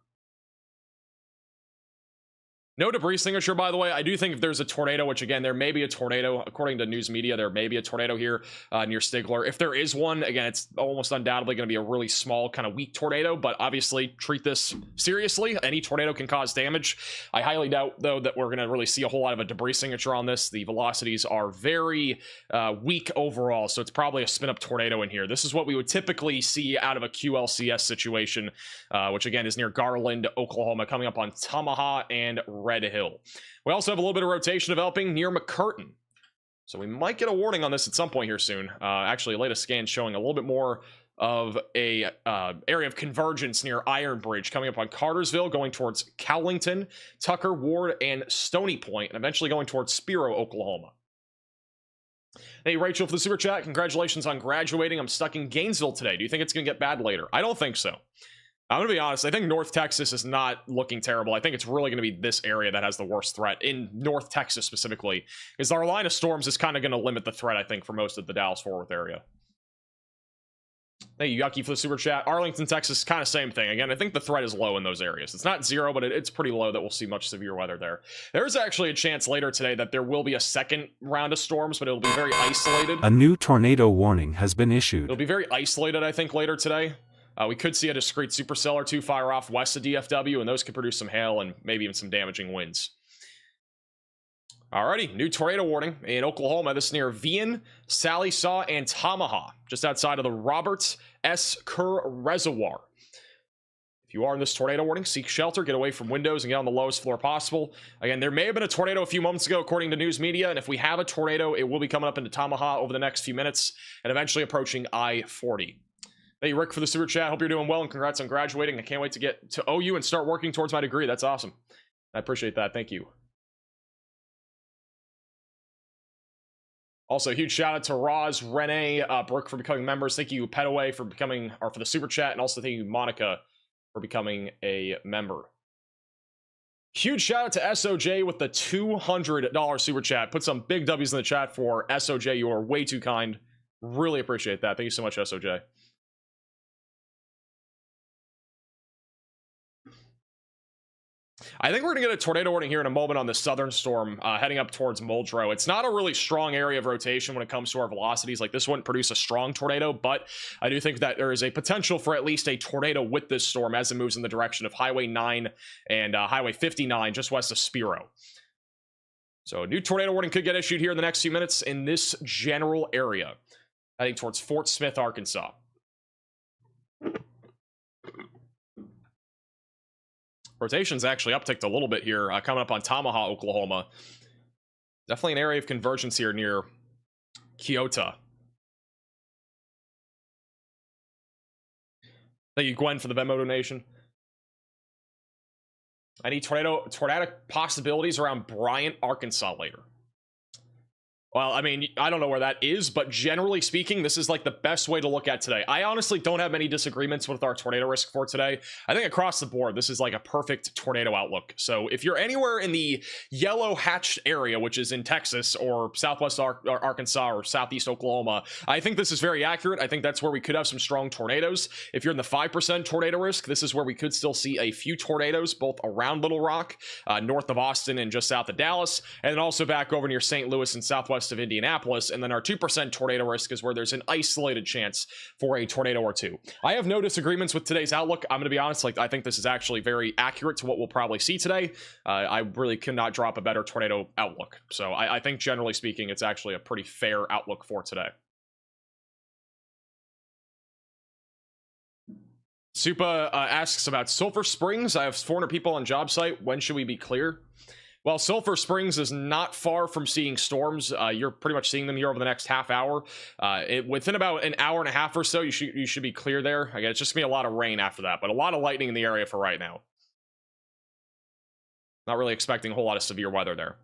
No debris signature, by the way. I do think if there's a tornado, which again, there may be a tornado, according to news media, there may be a tornado here near Stigler. If there is one, again, it's almost undoubtedly going to be a really small, kind of weak tornado, but obviously treat this seriously. Any tornado can cause damage. I highly doubt, though, that we're going to really see a whole lot of a debris signature on this. The velocities are very weak overall, so it's probably a spin-up tornado in here. This is what we would typically see out of a QLCS situation, which again is near Garland, Oklahoma, coming up on Tamaha and Red Hill. We also have a little bit of rotation developing near McCurtain, so we might get a warning on this at some point here soon. Actually, latest scan showing a little bit more of a area of convergence near Iron Bridge, coming up on Cartersville, going towards Cowlington, Tucker, Ward, and Stony Point, and eventually going towards Spiro, Oklahoma. Hey, Rachel, for the super chat, congratulations on graduating. I'm stuck in Gainesville today. Do you think it's going to get bad later? I don't think so. I'm going to be honest. I think North Texas is not looking terrible. I think it's really going to be this area that has the worst threat in North Texas specifically, because our line of storms is kind of going to limit the threat, I think, for most of the Dallas-Fort Worth area. Thank you, Yucky, for the super chat. Arlington, Texas, kind of same thing. Again, I think the threat is low in those areas. It's not zero, but it's pretty low that we'll see much severe weather there. There's actually a chance later today that there will be a second round of storms, but it'll be very isolated. A new tornado warning has been issued. It'll be very isolated, I think, later today. We could see a discrete supercell or two fire off west of DFW, and those could produce some hail and maybe even some damaging winds. Alrighty, new tornado warning in Oklahoma. This is near Vian, Sally Saw, and Tamaha, just outside of the Roberts S. Kerr Reservoir. If you are in this tornado warning, seek shelter, get away from windows, and get on the lowest floor possible. Again, there may have been a tornado a few moments ago, according to news media, and if we have a tornado, it will be coming up into Tamaha over the next few minutes and eventually approaching I-40. Thank you, Rick, for the super chat. Hope you're doing well, and congrats on graduating. I can't wait to get to OU and start working towards my degree. That's awesome. I appreciate that. Thank you. Also, huge shout out to Roz, Renee, Brooke for becoming members. Thank you, Petaway, for becoming, or for the super chat, and also thank you, Monica, for becoming a member. Huge shout out to SOJ with the $200 super chat. Put some big W's in the chat for SOJ. You are way too kind. Really appreciate that. Thank you so much, SOJ. I think we're going to get a tornado warning here in a moment on the southern storm heading up towards Muldrow. It's not a really strong area of rotation when it comes to our velocities. Like, this wouldn't produce a strong tornado, but I do think that there is a potential for at least a tornado with this storm as it moves in the direction of Highway 9 and Highway 59 just west of Spiro. So a new tornado warning could get issued here in the next few minutes in this general area heading towards Fort Smith, Arkansas. Rotation's actually upticked a little bit here, coming up on Tamaha, Oklahoma. Definitely an area of convergence here near Kyoto. Thank you, Gwen, for the Venmo donation. Any tornadic possibilities around Bryant, Arkansas later? Well, I mean, I don't know where that is, but generally speaking, this is like the best way to look at today. I honestly don't have many disagreements with our tornado risk for today. I think across the board, this is like a perfect tornado outlook. So if you're anywhere in the yellow hatched area, which is in Texas or southwest Arkansas or southeast Oklahoma, I think this is very accurate. I think that's where we could have some strong tornadoes. If you're in the 5% tornado risk, this is where we could still see a few tornadoes, both around Little Rock, north of Austin and just south of Dallas, and then also back over near St. Louis and southwest of Indianapolis. And then our 2% tornado risk is where there's an isolated chance for a tornado or two. I have no disagreements with today's outlook. I'm going to be honest, like, I think this is actually very accurate to what we'll probably see today. I really cannot drop a better tornado outlook. So I think generally speaking, it's actually a pretty fair outlook for today. Supa asks about Sulphur Springs. I have 400 people on job site. When should we be clear? Well, Sulphur Springs is not far from seeing storms. You're pretty much seeing them here over the next half hour. Within about an hour and a half or so, you should be clear there. Again, it's just gonna be a lot of rain after that, but a lot of lightning in the area for right now. Not really expecting a whole lot of severe weather there.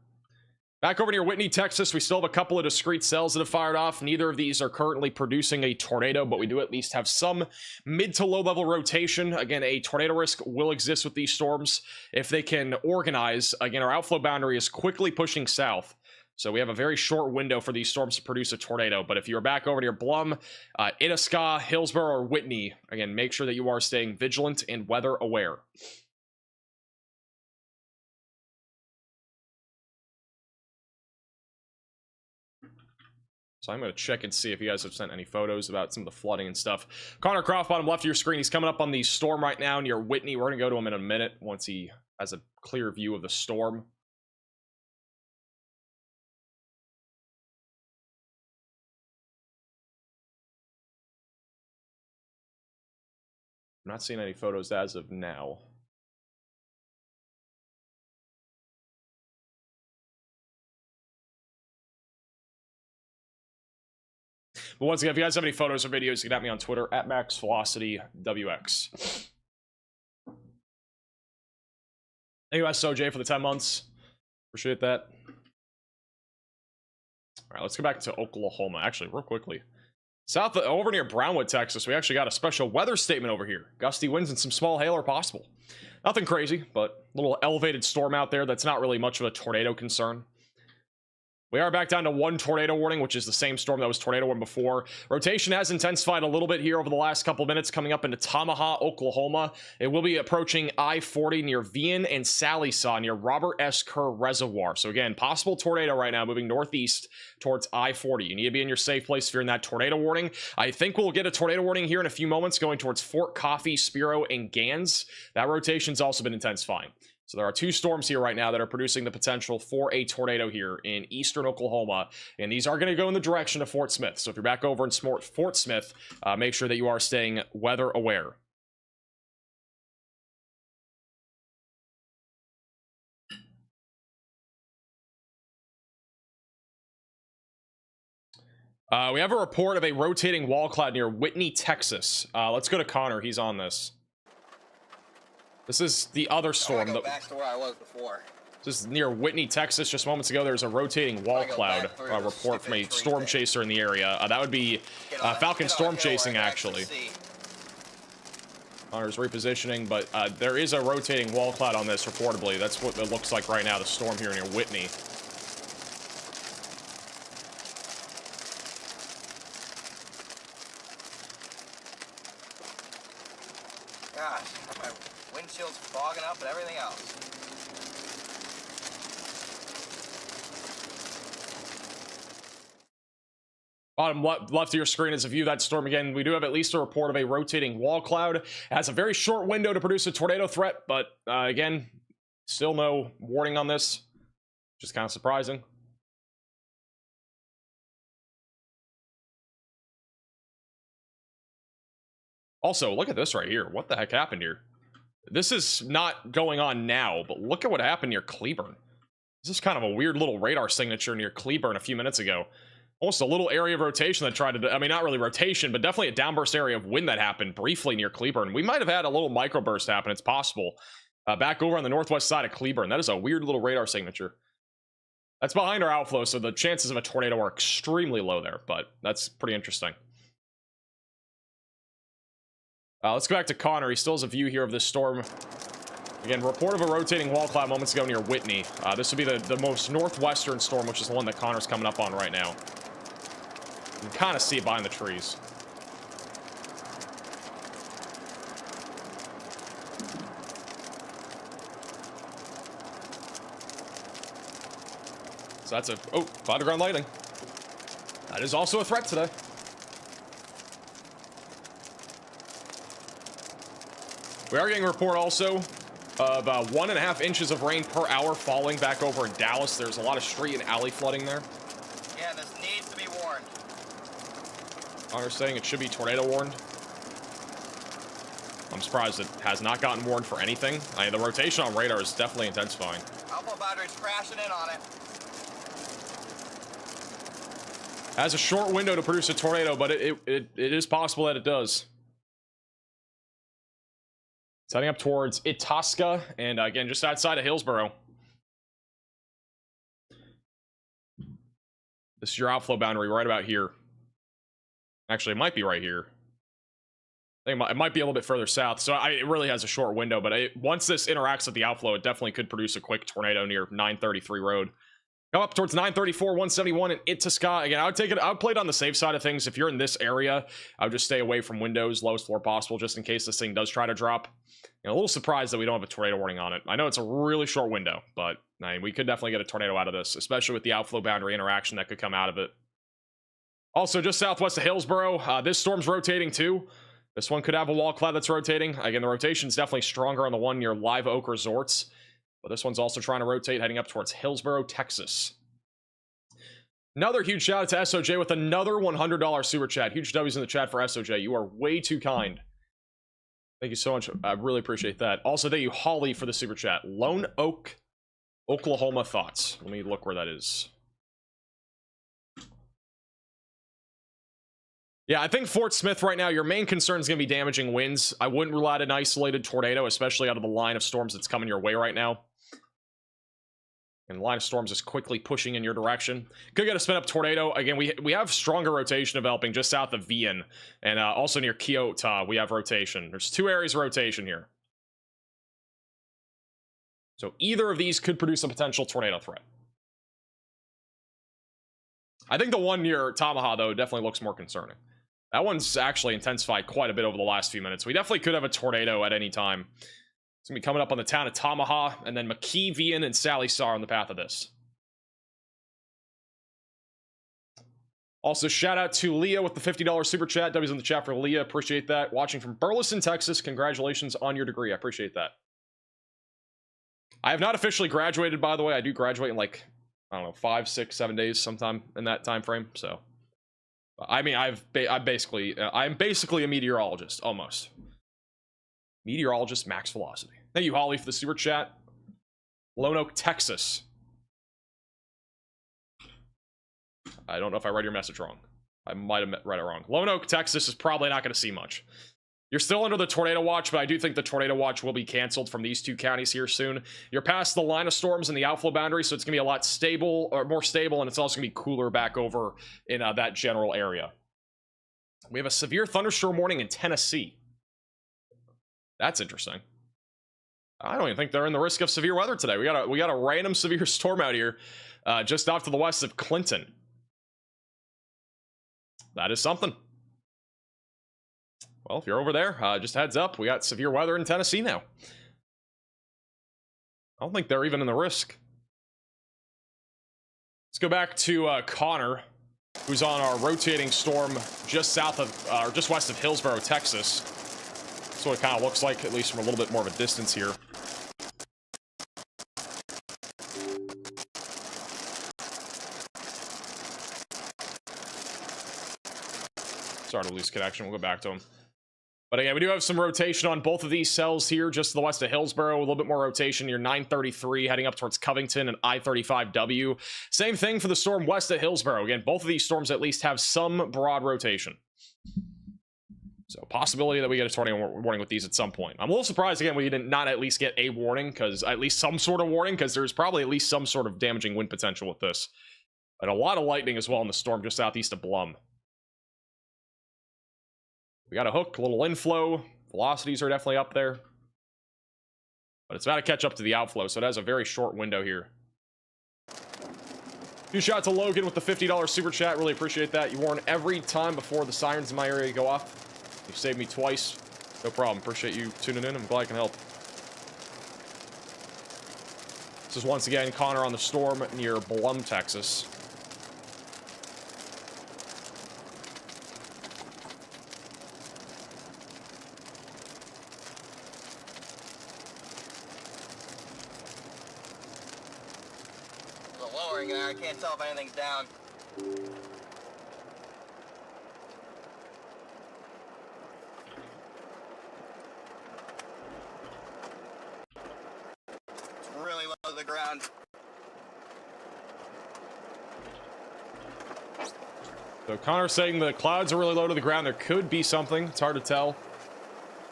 Back over near Whitney, Texas, we still have a couple of discrete cells that have fired off. Neither of these are currently producing a tornado, but we do at least have some mid to low level rotation. Again, a tornado risk will exist with these storms if they can organize. Again, our outflow boundary is quickly pushing south, so we have a very short window for these storms to produce a tornado. But if you're back over near Blum, Itasca, Hillsborough, or Whitney, again, make sure that you are staying vigilant and weather aware. So I'm going to check and see if you guys have sent any photos about some of the flooding and stuff. Connor Croft, bottom left of your screen. He's coming up on the storm right now near Whitney. We're going to go to him in a minute once he has a clear view of the storm. I'm not seeing any photos as of now. But once again, if you guys have any photos or videos, you can at me on Twitter at MaxVelocityWX. Thank you, SOJ, for the 10 months. Appreciate that. All right, let's go back to Oklahoma. Actually, real quickly. Over near Brownwood, Texas, we actually got a special weather statement over here. Gusty winds and some small hail are possible. Nothing crazy, but a little elevated storm out there that's not really much of a tornado concern. We are back down to 1 tornado warning, which is the same storm that was tornado warning before. Rotation has intensified a little bit here over the last couple of minutes, coming up into Tamaha, Oklahoma. It will be approaching I-40 near Vian and Sallisaw near Robert S. Kerr Reservoir. So again, possible tornado right now moving northeast towards I-40. You need to be in your safe place if you're in that tornado warning. I think we'll get a tornado warning here in a few moments going towards Fort Coffee, Spiro, and Gans. That rotation's also been intensifying. So there are 2 storms here right now that are producing the potential for a tornado here in eastern Oklahoma, and these are going to go in the direction of Fort Smith. So if you're back over in Fort Smith, make sure that you are staying weather aware. We have a report of a rotating wall cloud near Whitney, Texas. Let's go to Connor. He's on this. This is the other storm. Go back to where I was before. This is near Whitney, Texas. Just moments ago, there's a rotating wall cloud report from a storm chaser in the area. That would be Falcon storm chasing, actually. Connor's repositioning, but there is a rotating wall cloud on this, reportedly. That's what it looks like right now, the storm here near Whitney. Gosh, my windshield's fogging up and everything else. Bottom left of your screen is a view of that storm. Again, we do have at least a report of a rotating wall cloud. It has a very short window to produce a tornado threat, but again, still no warning on this. Just kind of surprising. Also, look at this right here. What the heck happened here? This is not going on now, but look at what happened near Cleburne. This is kind of a weird little radar signature near Cleburne a few minutes ago. Almost a little area of rotation that tried to, I mean, not really rotation, but definitely a downburst area of wind that happened briefly near Cleburne. We might have had a little microburst happen. It's possible. Back over on the northwest side of Cleburne. That is a weird little radar signature. That's behind our outflow, so the chances of a tornado are extremely low there, but that's pretty interesting. Let's go back to Connor. He still has a view here of this storm. Again, report of a rotating wall cloud moments ago near Whitney. This would be the most northwestern storm, which is the one that Connor's coming up on right now. You can kind of see it behind the trees. So that's a, oh, underground lighting. That is also a threat today. We are getting a report also of 1.5 inches of rain per hour falling back over in Dallas. There's a lot of street and alley flooding there. Yeah, this needs to be warned. Connor's saying it should be tornado warned. I'm surprised it has not gotten warned for anything. I mean, the rotation on radar is definitely intensifying. Outflow boundary's crashing in on it. Has a short window to produce a tornado, but it is possible that it does. It's heading up towards Itasca, and again, just outside of Hillsborough. This is your outflow boundary right about here. Actually, it might be right here. I think it might be a little bit further south, so it really has a short window, but once this interacts with the outflow, it definitely could produce a quick tornado near 933 Road. Come up towards 934, 171, and Itasca. Again, I would play it on the safe side of things. If you're in this area, I would just stay away from windows, lowest floor possible, just in case this thing does try to drop. You know, a little surprised that we don't have a tornado warning on it. I know it's a really short window, but I mean, we could definitely get a tornado out of this, especially with the outflow boundary interaction that could come out of it. Also, just southwest of Hillsborough, this storm's rotating too. This one could have a wall cloud that's rotating. Again, the rotation's definitely stronger on the one near Live Oak Resorts. But this one's also trying to rotate, heading up towards Hillsborough, Texas. Another huge shout out to SOJ with another $100 super chat. Huge W's in the chat for SOJ. You are way too kind. Thank you so much. I really appreciate that. Also, thank you, Holly, for the super chat. Lone Oak, Oklahoma thoughts. Let me look where that is. Yeah, I think Fort Smith right now, your main concern is going to be damaging winds. I wouldn't rule out an isolated tornado, especially out of the line of storms that's coming your way right now. And the line of storms is quickly pushing in your direction. Could get a spin-up tornado. Again, we have stronger rotation developing just south of Wien. And also near Kyoto, we have rotation. There's two areas of rotation here. So either of these could produce a potential tornado threat. I think the one near Tamaha, though, definitely looks more concerning. That one's actually intensified quite a bit over the last few minutes. We definitely could have a tornado at any time. It's going to be coming up on the town of Tamaha, and then McKee, Wien, and Sally Sar on the path of this. Also, shout out to Leah with the $50 super chat. W's in the chat for Leah. Appreciate that. Watching from Burleson, Texas. Congratulations on your degree. I appreciate that. I have not officially graduated, by the way. I do graduate in like, I don't know, 5, 6, 7 days sometime in that time frame. So, I mean, I'm basically a meteorologist, almost. Meteorologist, max velocity. Thank you, Holly, for the super chat. Lone Oak, Texas. I don't know if I read your message wrong. I might have read it wrong. Lone Oak, Texas is probably not going to see much. You're still under the tornado watch, but I do think the tornado watch will be canceled from these two counties here soon. You're past the line of storms and the outflow boundary, so it's going to be a lot stable, or more stable, and it's also going to be cooler back over in that general area. We have a severe thunderstorm warning in Tennessee. That's interesting. I don't even think they're in the risk of severe weather today. We got a random severe storm out here, just off to the west of Clinton. That is something. Well, if you're over there, just a heads up, we got severe weather in Tennessee now. I don't think they're even in the risk. Let's go back to Connor, who's on our rotating storm just south of, or just west of Hillsborough, Texas. That's what it kind of looks like, at least from a little bit more of a distance here. Sorry to lose connection. We'll go back to him. But again, we do have some rotation on both of these cells here, just to the west of Hillsborough. A little bit more rotation near 933, heading up towards Covington and I-35W. Same thing for the storm west of Hillsborough. Again, both of these storms at least have some broad rotation. So possibility that we get a tornado warning with these at some point. I'm a little surprised, again, we did not at least get a warning, because at least some sort of warning, because there's probably at least some sort of damaging wind potential with this. And a lot of lightning as well in the storm just southeast of Blum. We got a hook, a little inflow. Velocities are definitely up there. But it's about to catch up to the outflow, so it has a very short window here. Huge shout out to Logan with the $50 super chat. Really appreciate that. You warn every time before the sirens in my area go off. You've saved me twice. No problem. Appreciate you tuning in. I'm glad I can help. This is once again Connor on the storm near Blum, Texas. I can't tell if anything's down. So Connor's saying the clouds are really low to the ground. There could be something. It's hard to tell.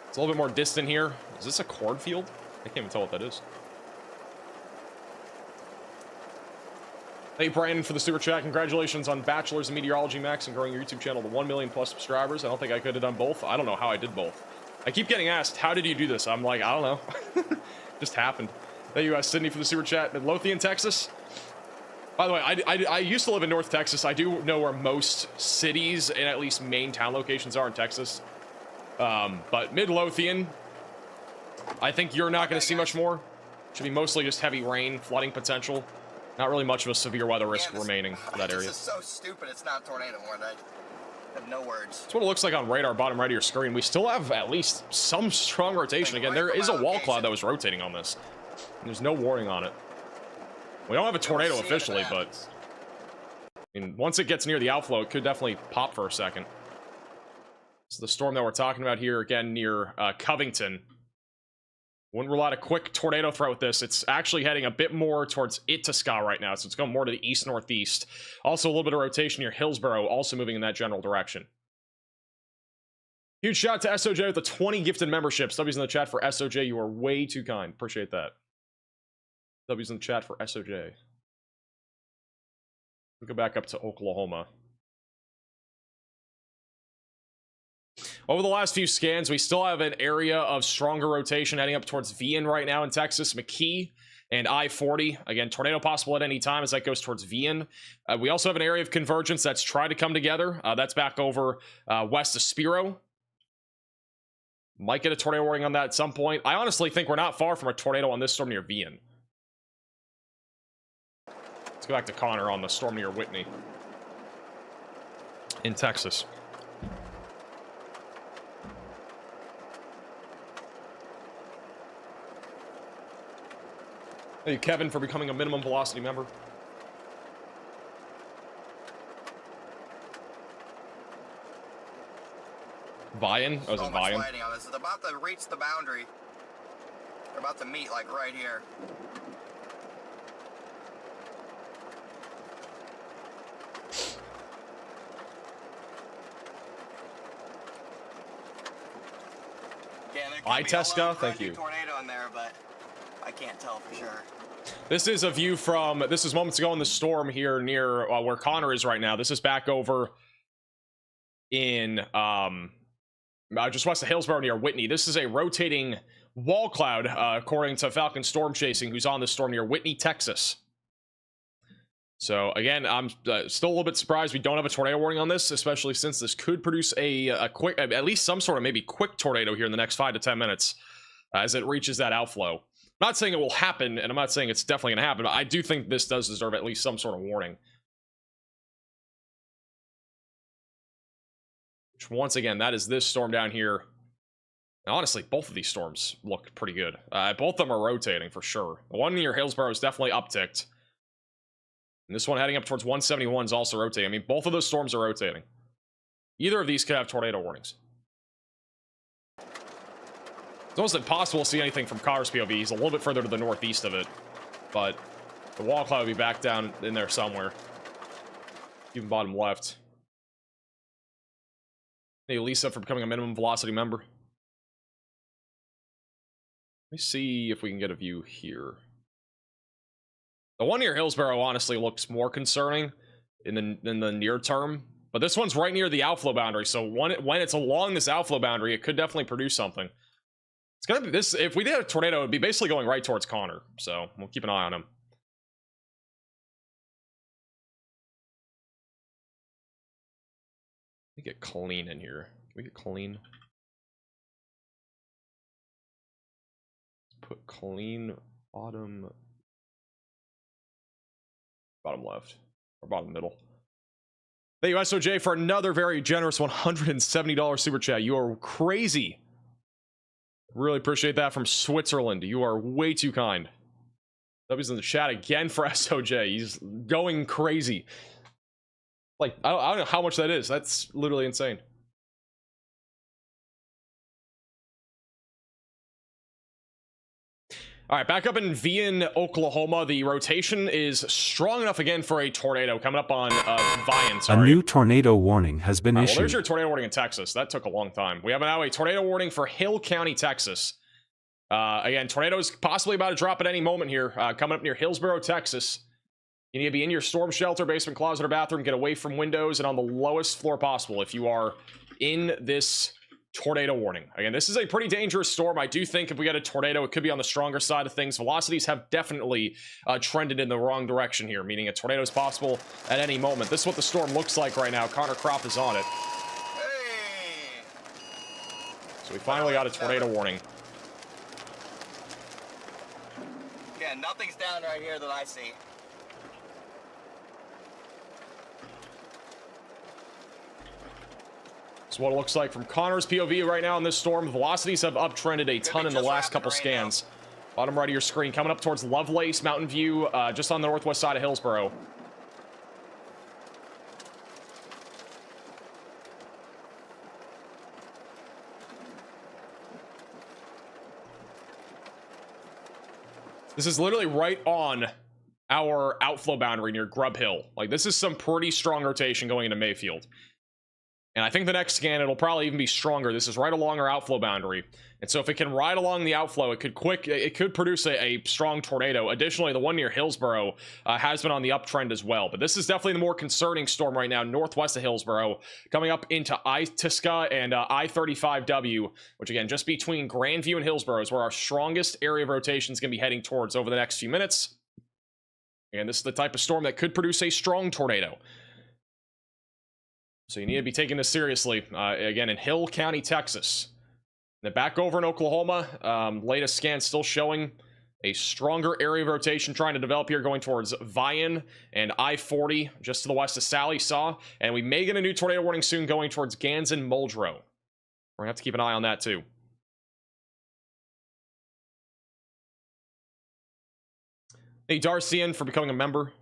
It's a little bit more distant here. Is this a cornfield? I can't even tell what that is. Hey, Brandon, for the super chat. Congratulations on Bachelor's in Meteorology, Max, and growing your YouTube channel to 1 million plus subscribers. I don't think I could have done both. I don't know how I did both. I keep getting asked, how did you do this? I'm like, I don't know. Just happened. Thank you, Sydney, for the super chat. Midlothian, Texas. By the way, I used to live in North Texas. I do know where most cities and at least main town locations are in Texas. But Midlothian, I think you're not going to see much more. Should be mostly just heavy rain, flooding potential. Not really much of a severe weather risk remaining for that area. This is so stupid. It's not tornado warned. I have no words. That's what it looks like on radar, bottom right of your screen. We still have at least some strong rotation. Again, there is a wall cloud that was rotating on this. And there's no warning on it. We don't have a tornado officially, but I mean, once it gets near the outflow, it could definitely pop for a second. So the storm that we're talking about here, again, near Covington. Wouldn't rule out a quick tornado threat with this. It's actually heading a bit more towards Itasca right now, so it's going more to the east-northeast. Also, a little bit of rotation near Hillsborough, also moving in that general direction. Huge shout out to SOJ with the 20 gifted memberships. W's in the chat for SOJ. You are way too kind. Appreciate that. W's in the chat for SOJ. We'll go back up to Oklahoma. Over the last few scans, we still have an area of stronger rotation heading up towards Vian right now in Texas, McKee, and I-40. Again, tornado possible at any time as that goes towards Vian. We also have an area of convergence that's trying to come together. That's back over west of Spiro. Might get a tornado warning on that at some point. I honestly think we're not far from a tornado on this storm near Vian. Let's go back to Connor on the storm near Whitney in Texas. Thank you, Kevin, for becoming a minimum velocity member. Vian? Oh, is it Vian? This is about to reach the boundary. We're about to meet, like, right here. Itasca, thank you. Tornado in there, but I can't tell for sure. This is a view from, this is moments ago in the storm here near where Connor is right now. This is back over in just west of Hillsborough near Whitney. This is a rotating wall cloud, according to Falcon Storm Chasing, who's on this storm near Whitney, Texas. So again, I'm still a little bit surprised we don't have a tornado warning on this, especially since this could produce a quick, at least some sort of maybe quick tornado here in the next 5 to 10 minutes as it reaches that outflow. I'm not saying it will happen, and I'm not saying it's definitely going to happen, but I do think this does deserve at least some sort of warning. Which, once again, that is this storm down here. And honestly, both of these storms look pretty good. Both of them are rotating for sure. The one near Hillsborough is definitely upticked. And this one heading up towards 171 is also rotating. I mean, both of those storms are rotating. Either of these could have tornado warnings. It's almost impossible to see anything from Connor's POV. He's a little bit further to the northeast of it. But the wall cloud will be back down in there somewhere. Even bottom left. Thank you, Lisa, for becoming a minimum velocity member. Let me see if we can get a view here. The one near Hillsborough honestly looks more concerning in the near term. But this one's right near the outflow boundary. So when it's along this outflow boundary, it could definitely produce something. It's gonna be this. If we did a tornado, it'd be basically going right towards Connor. So we'll keep an eye on him. Let me get clean in here. Can we get clean? Let's put clean bottom left or bottom middle. Thank you, SOJ, for another very generous $170 super chat. You are crazy. Really appreciate that from Switzerland. You are way too kind. W's in the chat again for SOJ. He's going crazy. Like, I don't know how much that is. That's literally insane. All right, back up in Vian, Oklahoma. The rotation is strong enough again for a tornado coming up on Vian. A new tornado warning has been issued. Well, there's your tornado warning in Texas. That took a long time. We have now a tornado warning for Hill County, Texas. Again, tornadoes possibly about to drop at any moment here. Coming up near Hillsboro, Texas. You need to be in your storm shelter, basement, closet, or bathroom. Get away from windows and on the lowest floor possible if you are in this tornado warning. Again, this is a pretty dangerous storm. I do think if we get a tornado, it could be on the stronger side of things. Velocities have definitely trended in the wrong direction here, meaning a tornado is possible at any moment. This is what the storm looks like right now. Connor Kropp is on it. Hey! So we finally got a tornado warning. Yeah, nothing's down right here that I see. This is what it looks like from Connor's POV right now in this storm. Velocities have uptrended a ton in the last couple scans. Bottom right of your screen, coming up towards Lovelace, Mountain View, just on the northwest side of Hillsboro. This is literally right on our outflow boundary near Grub Hill. Like, this is some pretty strong rotation going into Mayfield. And I think the next scan, it'll probably even be stronger. This is right along our outflow boundary. And so if it can ride along the outflow, it could produce a strong tornado. Additionally, the one near Hillsboro has been on the uptrend as well. But this is definitely the more concerning storm right now, northwest of Hillsboro, coming up into Itasca and I-35W, which again, just between Grandview and Hillsboro is where our strongest area of rotation is going to be heading towards over the next few minutes. And this is the type of storm that could produce a strong tornado. So you need to be taking this seriously. Again, in Hill County, Texas. Then back over in Oklahoma, latest scan still showing a stronger area of rotation trying to develop here going towards Vian and I-40 just to the west of Sally Saw. And we may get a new tornado warning soon going towards Gans and Muldrow. We're going to have to keep an eye on that too. Hey, Darcian for becoming a member.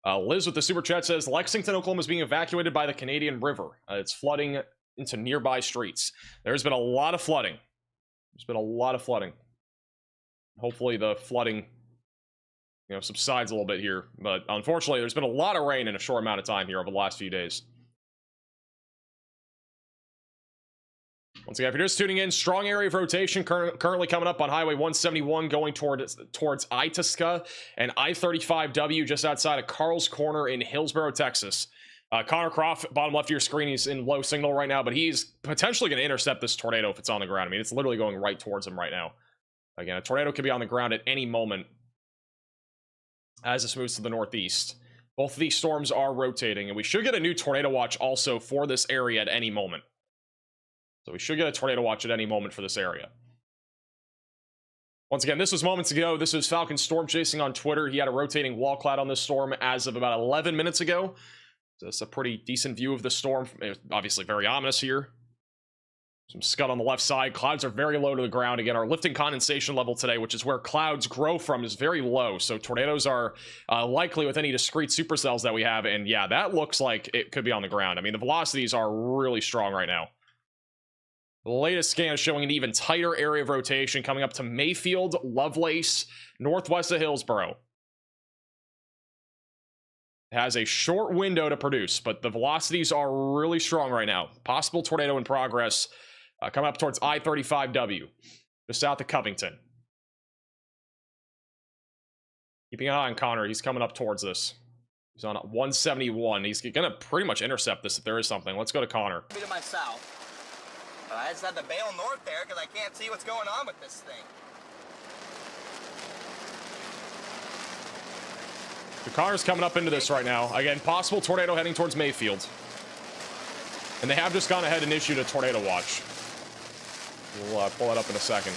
Liz with the super chat says Lexington, Oklahoma is being evacuated by the Canadian River. It's flooding into nearby streets. There's been a lot of flooding. Hopefully the flooding, subsides a little bit here. But unfortunately, there's been a lot of rain in a short amount of time here over the last few days. Once again, if you're just tuning in, strong area of rotation currently coming up on Highway 171 going towards Itasca and I-35W just outside of Carl's Corner in Hillsboro, Texas. Connor Kropp, bottom left of your screen, he's in low signal right now, but he's potentially going to intercept this tornado if it's on the ground. I mean, it's literally going right towards him right now. Again, a tornado could be on the ground at any moment as this moves to the northeast. Both of these storms are rotating, and we should get a new tornado watch also for this area at any moment. So we should get a tornado watch at any moment for this area. Once again, this was moments ago. This was Falcon Storm Chasing on Twitter. He had a rotating wall cloud on this storm as of about 11 minutes ago. So it's a pretty decent view of the storm. It's obviously very ominous here. Some scud on the left side. Clouds are very low to the ground. Again, our lifting condensation level today, which is where clouds grow from, is very low. So tornadoes are likely with any discrete supercells that we have. And yeah, that looks like it could be on the ground. I mean, the velocities are really strong right now. The latest scan is showing an even tighter area of rotation coming up to Mayfield, Lovelace, northwest of Hillsboro. It has a short window to produce, but the velocities are really strong right now. Possible tornado in progress coming up towards I-35W, just south of Covington. Keeping an eye on Connor. He's coming up towards this. He's on 171. He's going to pretty much intercept this if there is something. Let's go to Connor. To my south. I just had to bail north there because I can't see what's going on with this thing. The Connor's coming up into this right now. Again, possible tornado heading towards Mayfield. And they have just gone ahead and issued a tornado watch. We'll pull that up in a second.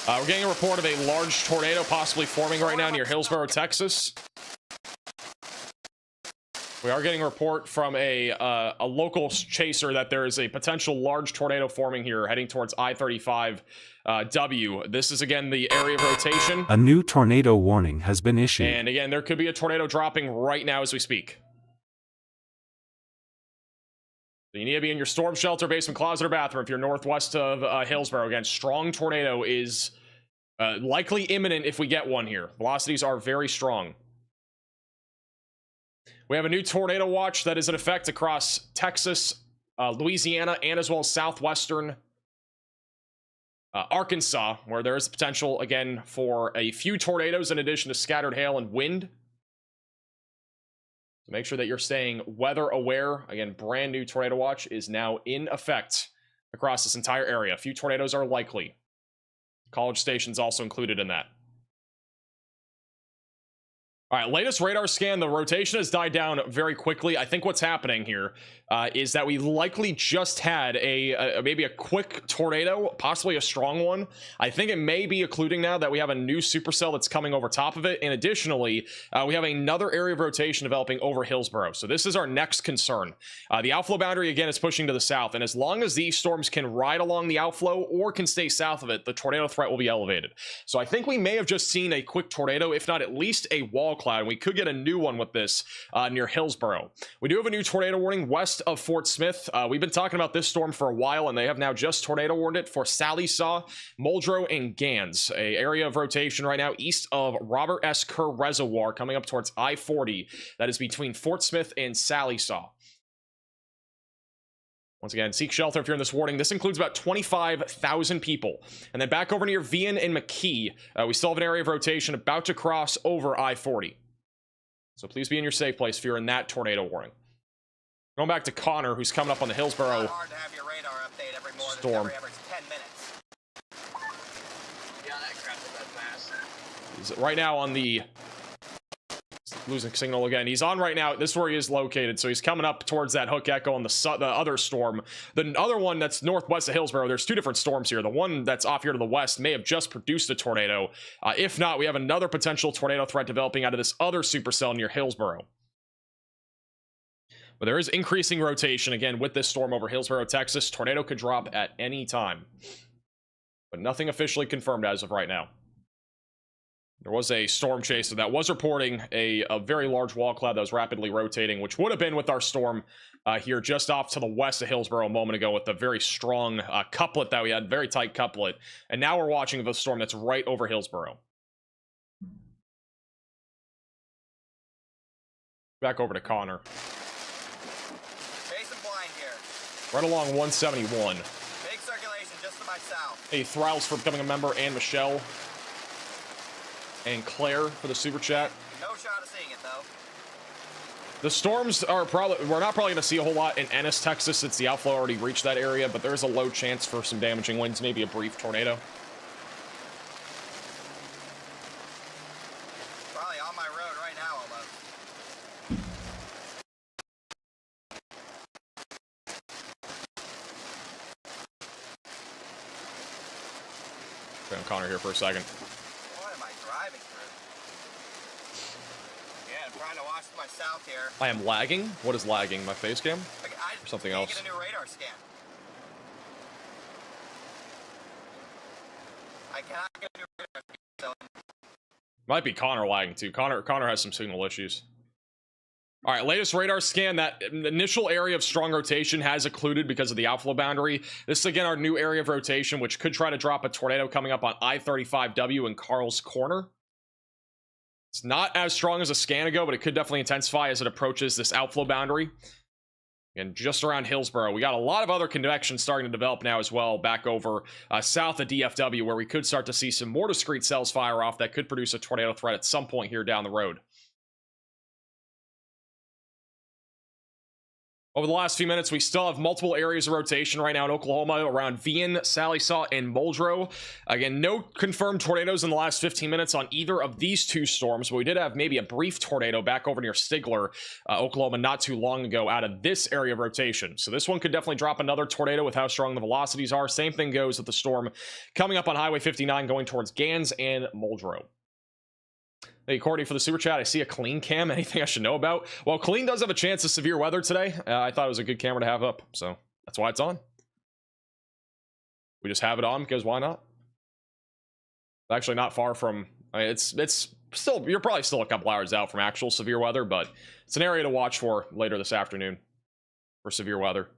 We're getting a report of a large tornado possibly forming right now near Hillsboro, Texas. We are getting a report from a local chaser that there is a potential large tornado forming here heading towards I-35W. This is, again, the area of rotation. A new tornado warning has been issued. And, again, there could be a tornado dropping right now as we speak. So you need to be in your storm shelter, basement, closet, or bathroom if you're northwest of Hillsborough. Again, strong tornado is likely imminent if we get one here. Velocities are very strong. We have a new tornado watch that is in effect across Texas, Louisiana, and as well as southwestern Arkansas, where there is potential, again, for a few tornadoes in addition to scattered hail and wind. So make sure that you're staying weather aware. Again, brand new tornado watch is now in effect across this entire area. A few tornadoes are likely. College Station's also included in that. All right, latest radar scan, the rotation has died down very quickly. I think what's happening here is that we likely just had maybe a quick tornado, possibly a strong one. I think it may be occluding now that we have a new supercell that's coming over top of it. And additionally, we have another area of rotation developing over Hillsborough. So this is our next concern. The outflow boundary, again, is pushing to the south. And as long as these storms can ride along the outflow or can stay south of it, the tornado threat will be elevated. So I think we may have just seen a quick tornado, if not at least a wall cloud. And we could get a new one with this near Hillsborough. We do have a new tornado warning west of Fort Smith. We've been talking about this storm for a while, and they have now just tornado warned it for Sallisaw, Muldrow, and Gans, a area of rotation right now east of Robert S. Kerr Reservoir, coming up towards I-40. That is between Fort Smith and Sallisaw. Once again, seek shelter if you're in this warning. This includes about 25,000 people. And then back over near Vian and McKee, we still have an area of rotation about to cross over I-40. So please be in your safe place if you're in that tornado warning. Going back to Connor, who's coming up on the Hillsborough hard to have your radar update every morning, storm. every 10 minutes. Yeah, that crap is that fast. He's right now on the... losing signal again. He's on right now. This is where he is located. So he's coming up towards that Hook Echo on the other storm. The other one that's northwest of Hillsborough, there's two different storms here. The one that's off here to the west may have just produced a tornado. If not, we have another potential tornado threat developing out of this other supercell near Hillsborough. But there is increasing rotation again with this storm over Hillsborough, Texas. Tornado could drop at any time. But nothing officially confirmed as of right now. There was a storm chaser that was reporting a very large wall cloud that was rapidly rotating, which would have been with our storm here just off to the west of Hillsborough a moment ago with the very strong couplet that we had, very tight couplet. And now we're watching the storm that's right over Hillsborough. Back over to Connor. Jason Blind here. Right along 171. Big circulation just to my south. Hey, Thralls for becoming a member, and Michelle. And Claire for the super chat. No shot of seeing it though. The storms are we're not probably going to see a whole lot in Ennis, Texas, since the outflow already reached that area, but there's a low chance for some damaging winds, maybe a brief tornado. Probably on my road right now almost. Okay, I'm Connor here for a second. What am I driving through? Yeah, I'm trying to watch to my south here. I am lagging? What is lagging? My face cam? Or something can't else? Get a new radar scan. I cannot get a new radar scan. So Might be Connor lagging too. Connor has some signal issues. All right, latest radar scan. That initial area of strong rotation has occluded because of the outflow boundary. This is again our new area of rotation, which could try to drop a tornado coming up on I-35W in Carl's Corner. It's not as strong as a scan ago, but it could definitely intensify as it approaches this outflow boundary. And just around Hillsborough, we got a lot of other convections starting to develop now as well, back over south of DFW, where we could start to see some more discrete cells fire off that could produce a tornado threat at some point here down the road. Over the last few minutes, we still have multiple areas of rotation right now in Oklahoma around Vian, Sallisaw, and Muldrow. Again, no confirmed tornadoes in the last 15 minutes on either of these two storms, but we did have maybe a brief tornado back over near Stigler, Oklahoma, not too long ago out of this area of rotation. So this one could definitely drop another tornado with how strong the velocities are. Same thing goes with the storm coming up on Highway 59 going towards Gans and Muldrow. Hey, Courtney for the super chat. I see a clean cam. Anything I should know about? Well, clean does have a chance of severe weather today. I thought it was a good camera to have up, so that's why it's on. We just have it on because why not? It's actually not far from. I mean, it's still, you're probably still a couple hours out from actual severe weather, but it's an area to watch for later this afternoon for severe weather.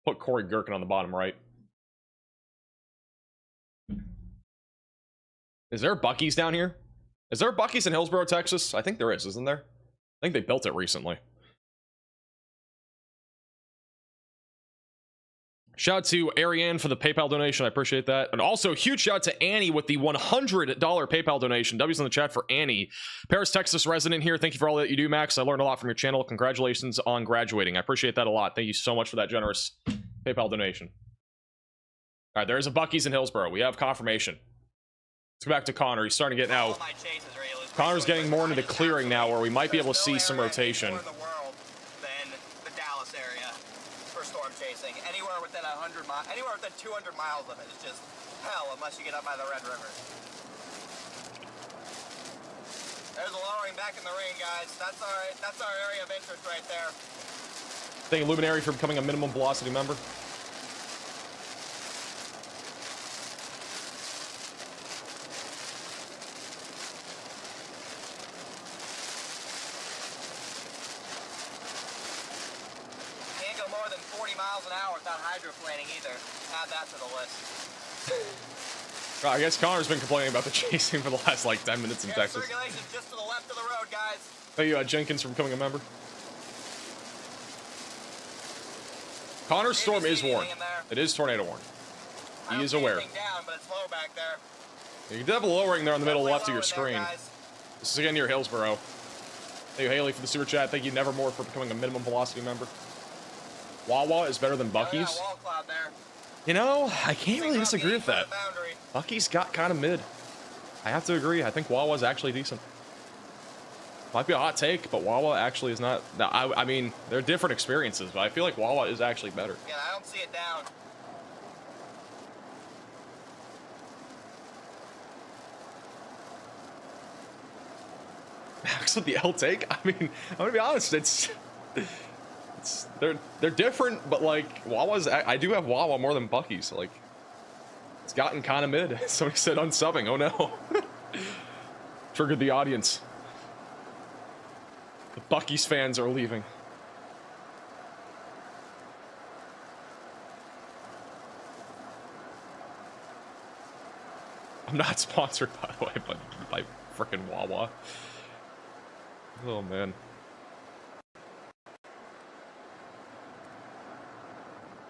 Put Corey Gherkin on the bottom right. Is there Buc-ee's down here? Is there a Buc-ee's in Hillsboro, Texas? I think there is, isn't there? I think they built it recently. Shout out to Ariane for the PayPal donation. I appreciate that. And also, huge shout out to Annie with the $100 PayPal donation. W's in the chat for Annie. Paris, Texas resident here. Thank you for all that you do, Max. I learned a lot from your channel. Congratulations on graduating. I appreciate that a lot. Thank you so much for that generous PayPal donation. All right, there's a Buc-ee's in Hillsboro. We have confirmation. Let's go back to Connor. He's starting to get now. Connor's getting more into the clearing now where we might be able to see some rotation. Anywhere within 200 miles of it is just hell unless you get up by the Red River. There's a lowering back in the rain, guys. That's our area of interest right there. Thank you, Luminary, for becoming a minimum velocity member. Hydroplaning either. Add that to the list. I guess Connor's been complaining about the chasing for the last like 10 minutes in Texas. Circulation just to the left of the road, guys. Thank you, Jenkins, for becoming a member. Connor's storm is warned. It is tornado warned. He is aware. Down, but it's low back there. You can have a lowering there on the middle left of your screen. This is again near Hillsboro. Thank you, Haley, for the super chat. Thank you, Nevermore, for becoming a minimum velocity member. Wawa is better than Buc-ee's. Wall cloud there. You know, I can't really disagree with that. Buc-ee's got kind of mid. I have to agree. I think Wawa's actually decent. Might be a hot take, but Wawa actually is not. I mean, they're different experiences, but I feel like Wawa is actually better. Yeah, I don't see it down. Max with the L take? I mean, I'm gonna be honest, they're different, but like Wawa's, I do have Wawa more than Buc-ee's. Like, it's gotten kind of mid. Somebody said unsubbing. Oh no. Triggered the audience. The Buc-ee's fans are leaving. I'm not sponsored, by the way, but by frickin' Wawa. Oh man.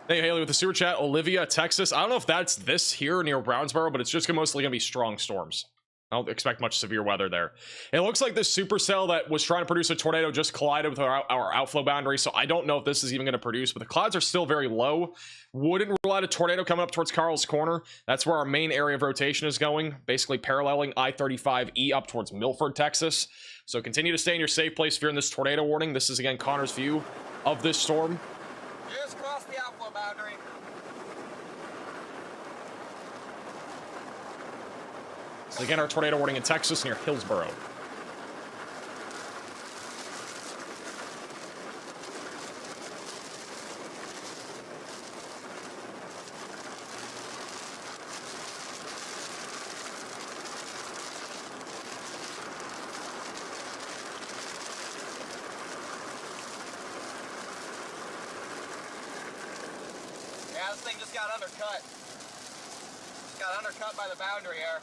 Hey, Haley with the sewer chat. Olivia, Texas. I don't know if that's this here near Brownsboro, but it's just mostly going to be strong storms. I don't expect much severe weather there. It looks like this supercell that was trying to produce a tornado just collided with our outflow boundary, so I don't know if this is even going to produce, but the clouds are still very low. Wouldn't rule out a tornado coming up towards Carl's Corner. That's where our main area of rotation is going, basically paralleling I-35E up towards Milford, Texas. So continue to stay in your safe place if you're in this tornado warning. This is, again, Connor's view of this storm. Just cross the outflow boundary. So again, our tornado warning in Texas near Hillsboro. Yeah, this thing just got undercut. Just got undercut by the boundary here.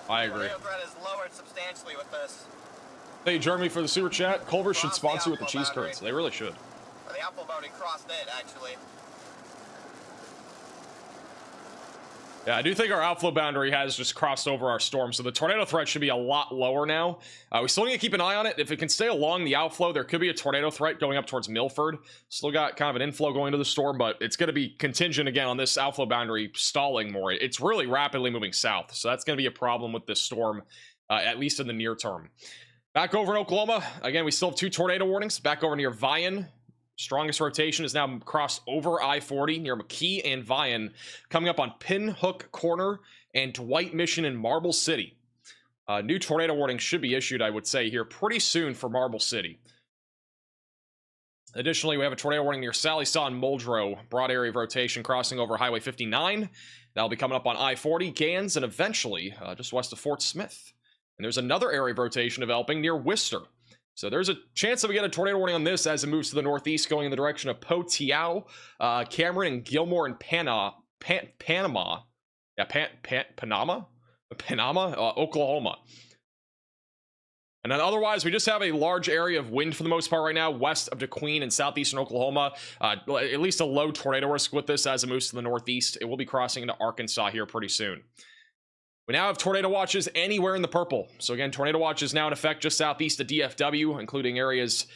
I agree. The threat is lowered substantially with this. Thank you, Jeremy, for the super chat. Culver should sponsor with the cheese boundary. curds. They really should. Or the outflow boundary crossed it, actually. Yeah, I do think our outflow boundary has just crossed over our storm, so the tornado threat should be a lot lower now. We still need to keep an eye on it. If it can stay along the outflow, there could be a tornado threat going up towards Milford. Still got kind of an inflow going to the storm, but it's going to be contingent again on this outflow boundary stalling more. It's really rapidly moving south, so that's going to be a problem with this storm, at least in the near term. Back over in Oklahoma, again, we still have 2 tornado warnings. Back over near Vian. Strongest rotation is now crossed over I-40 near McKee and Vian, coming up on Pinhook Corner and Dwight Mission in Marble City. New tornado warning should be issued, I would say, here pretty soon for Marble City. Additionally, we have a tornado warning near Sally Saw and Muldrow, broad area of rotation crossing over Highway 59. That'll be coming up on I-40, Gans, and eventually just west of Fort Smith. And there's another area of rotation developing near Worcester. So there's a chance that we get a tornado warning on this as it moves to the northeast, going in the direction of Potiao, Cameron, and Gilmore, and Panama. Yeah, Panama, Oklahoma. And then otherwise, we just have a large area of wind for the most part right now, west of DeQueen and southeastern Oklahoma. At least a low tornado risk with this as it moves to the northeast. It will be crossing into Arkansas here pretty soon. We now have tornado watches anywhere in the purple. So again, tornado watch is now in effect just southeast of DFW, including areas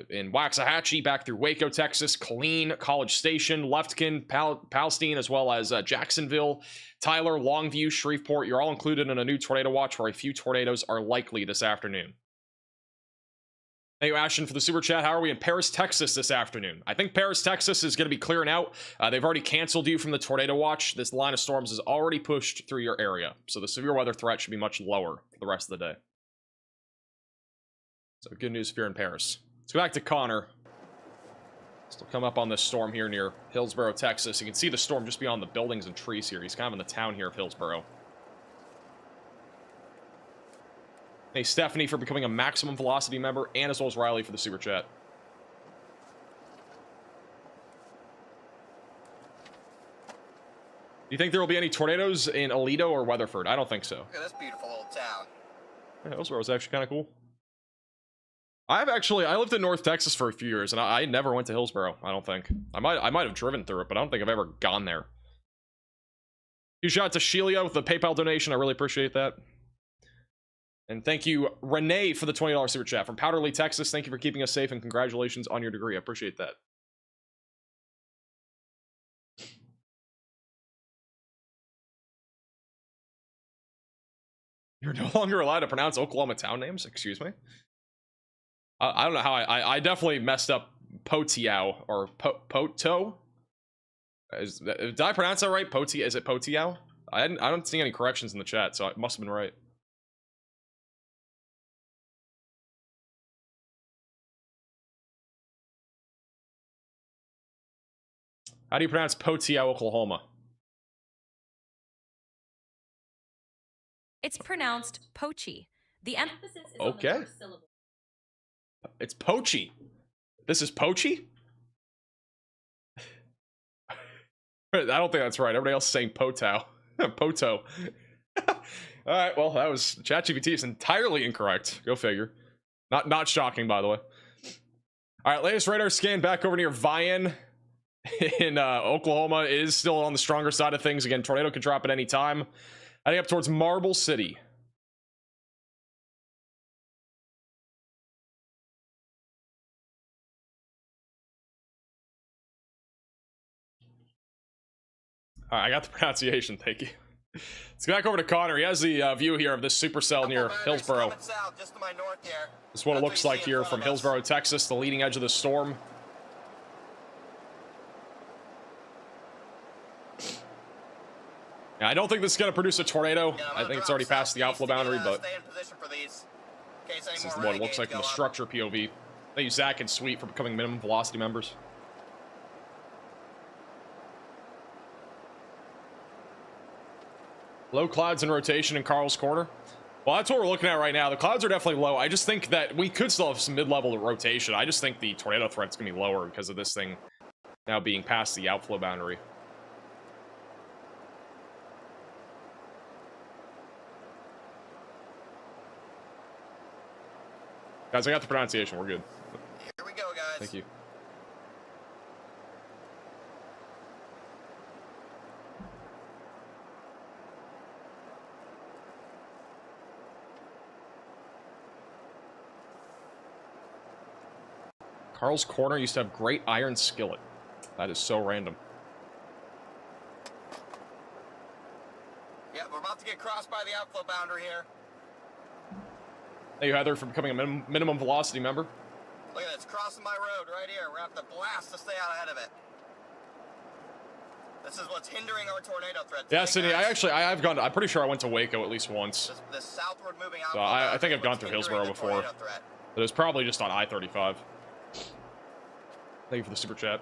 in Waxahachie, back through Waco, Texas, Killeen, College Station, Lufkin, Palestine, as well as Jacksonville, Tyler, Longview, Shreveport. You're all included in a new tornado watch where a few tornadoes are likely this afternoon. Thank you, Ashton, for the super chat. How are we in Paris, Texas this afternoon? I think Paris, Texas is going to be clearing out. They've already canceled you from the tornado watch. This line of storms is already pushed through your area. So the severe weather threat should be much lower for the rest of the day. So good news if you're in Paris. Let's go back to Connor. Still come up on this storm here near Hillsborough, Texas. You can see the storm just beyond the buildings and trees here. He's kind of in the town here of Hillsborough. Hey, Stephanie for becoming a maximum velocity member, and as well as Riley for the super chat. Do you think there will be any tornadoes in Aledo or Weatherford? I don't think so. Look at this beautiful little town. Yeah, Hillsborough was actually kind of cool. I lived in North Texas for a few years, and I never went to Hillsborough, I don't think. I might have driven through it, but I don't think I've ever gone there. Huge shout out to Shelia with the PayPal donation. I really appreciate that. And thank you, Renee, for the $20 super chat from Powderly, Texas. Thank you for keeping us safe, and congratulations on your degree. I appreciate that. You're no longer allowed to pronounce Oklahoma town names? Excuse me? I don't know how I definitely messed up Potiao or Poto. Did I pronounce that right? Is it Potiao? I don't see any corrections in the chat, so it must have been right. How do you pronounce Potiao, Oklahoma? It's pronounced Pochi. The emphasis is okay. on the first syllable. It's Pochi. This is Pochi? I don't think that's right. Everybody else is saying Potao. Poto. Alright, well, that was ChatGPT is entirely incorrect. Go figure. Not shocking, by the way. Alright, latest radar scan back over near Vian in Oklahoma is still on the stronger side of things. Again, tornado could drop at any time. Heading up towards Marble City. Alright, I got the pronunciation, thank you. Let's go back over to Connor. He has the view here of this supercell near Hillsborough. South, just to my north here. This is what it looks like here from Hillsborough, Texas, the leading edge of the storm. Yeah, I don't think this is going to produce a tornado. I think it's already past the outflow boundary, but this is what it looks like from the structure POV. Thank you, Zach and Sweet, for becoming minimum velocity members. Low clouds in rotation in Carl's Corner. Well, that's what we're looking at right now. The clouds are definitely low. I just think that we could still have some mid-level rotation. I just think the tornado threat's going to be lower because of this thing now being past the outflow boundary. Guys, I got the pronunciation. We're good. Here we go, guys. Thank you. Carl's Corner used to have great iron skillet. That is so random. Yeah, we're about to get crossed by the outflow boundary here. Thank you, Heather, for becoming a minimum velocity member. Look at it, it's crossing my road right here. We're gonna have to blast to stay out ahead of it. This is what's hindering our tornado threat. Yeah, Sydney, I've gone to, I'm pretty sure I went to Waco at least once. This southward moving So I think I've gone through Hillsborough before. But it was probably just on I-35. Thank you for the super chat.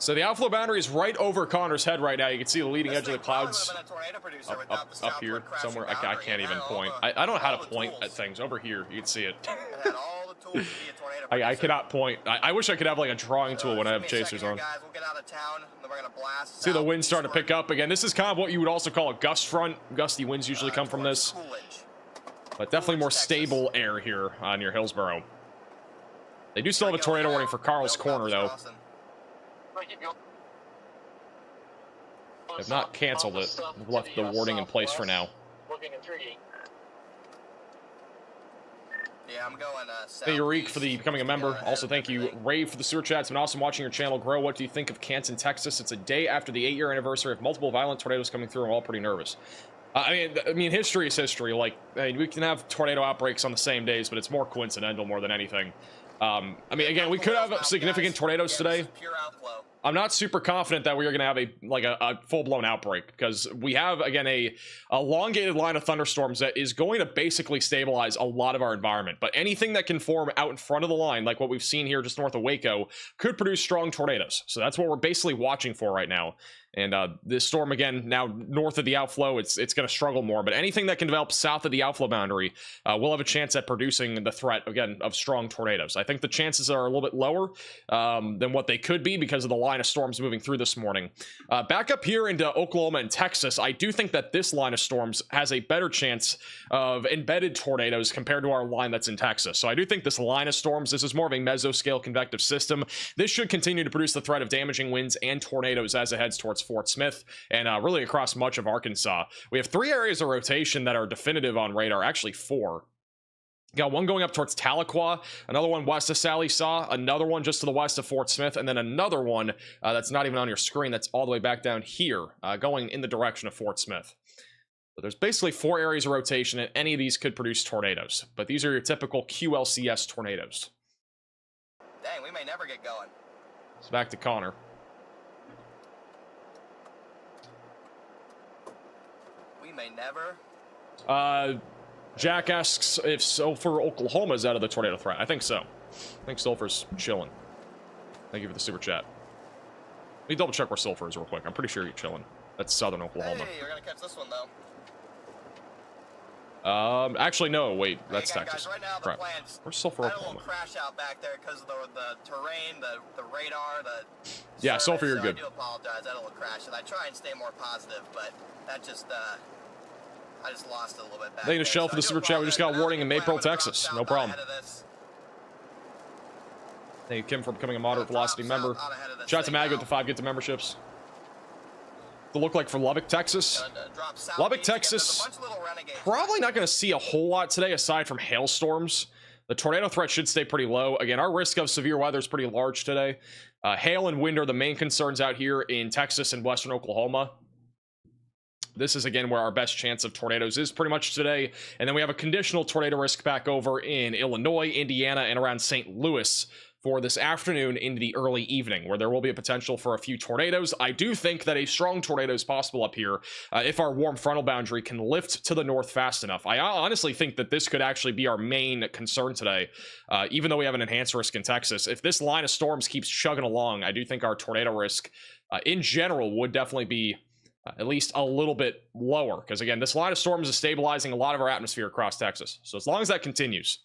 So the outflow boundary is right over Connor's head right now. You can see the leading edge of the clouds up here somewhere. I can't even point. I don't know how to point at things. Over here, you can see it. I cannot point. I wish I could have like a drawing tool when I have chasers on. See the wind starting to pick up again. This is kind of what you would also call a gust front. Gusty winds usually come from this. But definitely more stable air here near Hillsborough. They do still have a tornado warning for Carl's Corner, though. They've not canceled it. They've left the warning in place for now. Yeah, I'm going Hey, Eureka, for the becoming a member. Also, thank you, Ray, for the super chat. It's been awesome watching your channel grow. What do you think of Canton, Texas? It's a day after the 8-year anniversary of multiple violent tornadoes coming through. I'm all pretty nervous. I mean, history is history. Like, we can have tornado outbreaks on the same days, but it's more coincidental more than anything. I mean, again, we could have significant tornadoes today. I'm not super confident that we are going to have a full-blown outbreak, because we have, again, a elongated line of thunderstorms that is going to basically stabilize a lot of our environment. But anything that can form out in front of the line, like what we've seen here just north of Waco, could produce strong tornadoes. So that's what we're basically watching for right now. And this storm, again, now north of the outflow, it's going to struggle more. But anything that can develop south of the outflow boundary will have a chance at producing the threat, again, of strong tornadoes. I think the chances are a little bit lower than what they could be because of the line of storms moving through this morning. Back up here into Oklahoma and Texas, I do think that this line of storms has a better chance of embedded tornadoes compared to our line that's in Texas. So I do think this line of storms, this is more of a mesoscale convective system. This should continue to produce the threat of damaging winds and tornadoes as it heads towards Fort Smith and really across much of Arkansas. We have 3 areas of rotation that are definitive on radar, actually 4. Got one going up towards Tahlequah, another one west of Sally Saw, another one just to the west of Fort Smith, and then another one that's not even on your screen that's all the way back down here, going in the direction of Fort Smith. So there's basically 4 areas of rotation, and any of these could produce tornadoes. But these are your typical QLCS tornadoes. Dang, we may never get going. So back to Connor. We may never. Jack asks if Sulphur, Oklahoma is out of the tornado threat. I think so. I think Sulphur's chilling. Thank you for the super chat. Let me double check where Sulphur is real quick. I'm pretty sure you're chilling. That's southern Oklahoma. Hey, we're gonna catch this one though. Actually, no. Wait, that's again, Texas. guys, right now, Crap. Where's Sulphur, I had a Oklahoma? little crash out back there because of the terrain, the radar, the. Yeah, service, Sulphur, you're so good. I do apologize. I had a little crash, and I try and stay more positive, but that just I just lost it a little bit back. Thank you to Shell for the super chat. We just got a warning in Maypole, Texas. No problem. Thank you, Kim, for becoming a moderate velocity member. Shout out to Mag with the 5 gifted memberships. To look like for Lubbock, Texas. Lubbock, Texas, probably not going to see a whole lot today aside from hailstorms. The tornado threat should stay pretty low. Again, our risk of severe weather is pretty large today. Hail and wind are the main concerns out here in Texas and western Oklahoma. This is, again, where our best chance of tornadoes is pretty much today. And then we have a conditional tornado risk back over in Illinois, Indiana, and around St. Louis for this afternoon into the early evening, where there will be a potential for a few tornadoes. I do think that a strong tornado is possible up here if our warm frontal boundary can lift to the north fast enough. I honestly think that this could actually be our main concern today, even though we have an enhanced risk in Texas. If this line of storms keeps chugging along, I do think our tornado risk in general would definitely be at least a little bit lower, because again, this line of storms is stabilizing a lot of our atmosphere across Texas. So as long as that continues,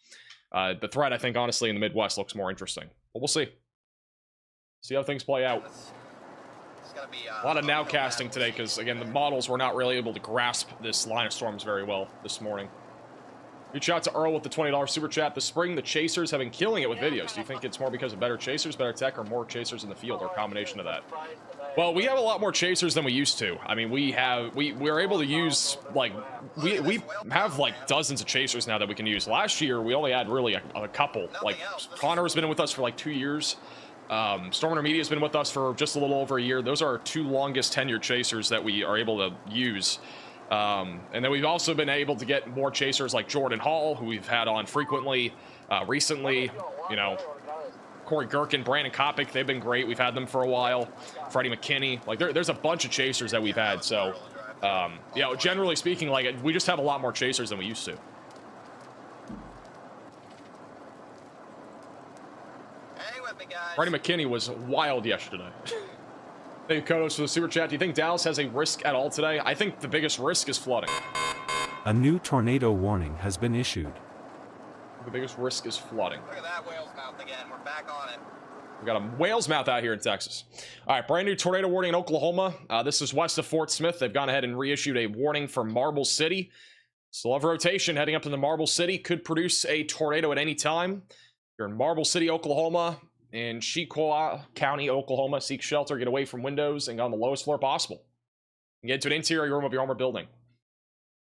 the threat, I think, honestly, in the Midwest looks more interesting. But we'll see. See how things play out. It's gonna be, a lot of nowcasting today, because again, the models were not really able to grasp this line of storms very well this morning. Good shout to Earl with the $20 super chat. This spring, the chasers have been killing it with videos. Do you think it's more because of better chasers, better tech, or more chasers in the field, or a combination of that? Well, we have a lot more chasers than we used to. I mean, we're able to use, like, we have like dozens of chasers now that we can use. Last year, we only had really a couple. Like, Connor's been with us for like 2 years. Storm Intermediate has been with us for just a little over a year. Those are our 2 longest tenured chasers that we are able to use. And then we've also been able to get more chasers like Jordan Hall, who we've had on frequently recently. You know, Corey Gherkin, Brandon Kopic, they've been great. We've had them for a while. Freddie McKinney, like there's a bunch of chasers that we've had. So, you know, generally speaking, like we just have a lot more chasers than we used to. Hang with me, guys. Freddie McKinney was wild yesterday. Thank you, Kodos, for the super chat. Do you think Dallas has a risk at all today? I think the biggest risk is flooding. A new tornado warning has been issued. The biggest risk is flooding. Look at that whale's mouth again. We're back on it. We got a whale's mouth out here in Texas. All right, brand new tornado warning in Oklahoma. This is west of Fort Smith. They've gone ahead and reissued a warning for Marble City. Still have rotation heading up to the Marble City. Could produce a tornado at any time. You're in Marble City, Oklahoma, in Chickasaw County, Oklahoma. Seek shelter, get away from windows, and get on the lowest floor possible. And get to an interior room of your home or building.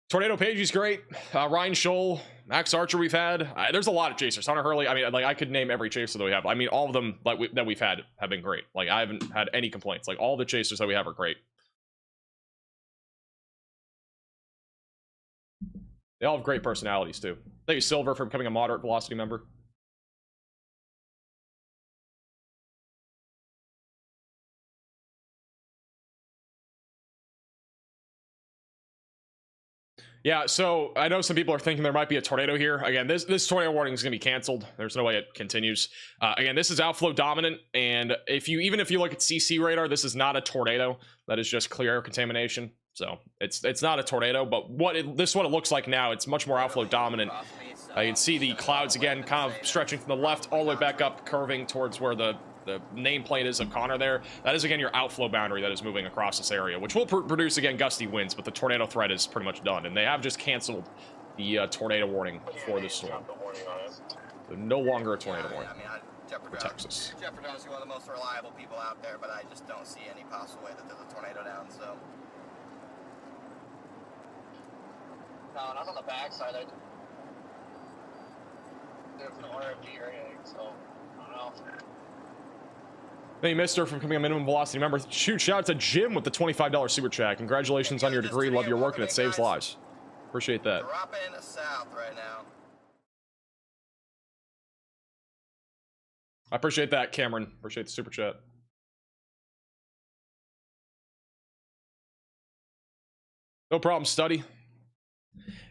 Tornado Page is great. Ryan Scholl, Max Archer we've had. There's a lot of chasers. Hunter Hurley, I mean, like, I could name every chaser that we have. I mean, all of them that we've had have been great. Like, I haven't had any complaints. Like, all the chasers that we have are great. They all have great personalities, too. Thank you, Silver, for becoming a moderate velocity member. Yeah, so I know some people are thinking there might be a tornado here. Again, this tornado warning is going to be canceled. There's no way it continues. Again, this is outflow dominant, and even if you look at CC radar, this is not a tornado. That is just clear air contamination. So it's not a tornado, but this is what it looks like now. It's much more outflow dominant. You can see the clouds again, kind of stretching from the left all the way back up, curving towards where the nameplate is of Connor there. That is, again, your outflow boundary that is moving across this area, which will produce, again, gusty winds, but the tornado threat is pretty much done, and they have just canceled the tornado warning for this storm. So no longer a tornado warning for Texas. Jeff Jones is one of the most reliable people out there, but I just don't see any possible way that there's a tornado down, so. No, not on the backside. There's no RFD or anything, so I don't know. Thank you, Mister, for becoming a minimum velocity member. Shout out to Jim with the $25 super chat. Congratulations on your degree. Love your work, and it saves lives. Appreciate that. Dropping south right now. I appreciate that, Cameron. Appreciate the super chat. No problem, study.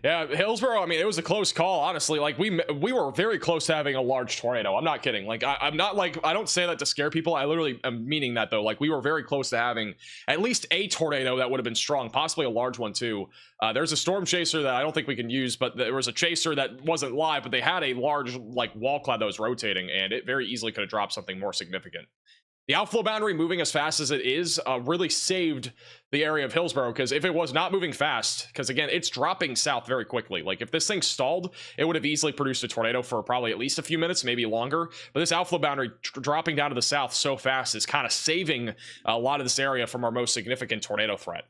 Yeah, Hillsborough, I mean, it was a close call, honestly. Like, we were very close to having a large tornado. I'm not kidding. Like, I'm not, like, I don't say that to scare people. I literally am meaning that, though. Like, we were very close to having at least a tornado that would have been strong, possibly a large one, too. There's a storm chaser that I don't think we can use, but there was a chaser that wasn't live, but they had a large, like, wall cloud that was rotating, and it very easily could have dropped something more significant. The outflow boundary moving as fast as it is really saved the area of Hillsborough, because if it was not moving fast, because again, it's dropping south very quickly. Like, if this thing stalled, it would have easily produced a tornado for probably at least a few minutes, maybe longer. But this outflow boundary dropping down to the south so fast is kind of saving a lot of this area from our most significant tornado threat.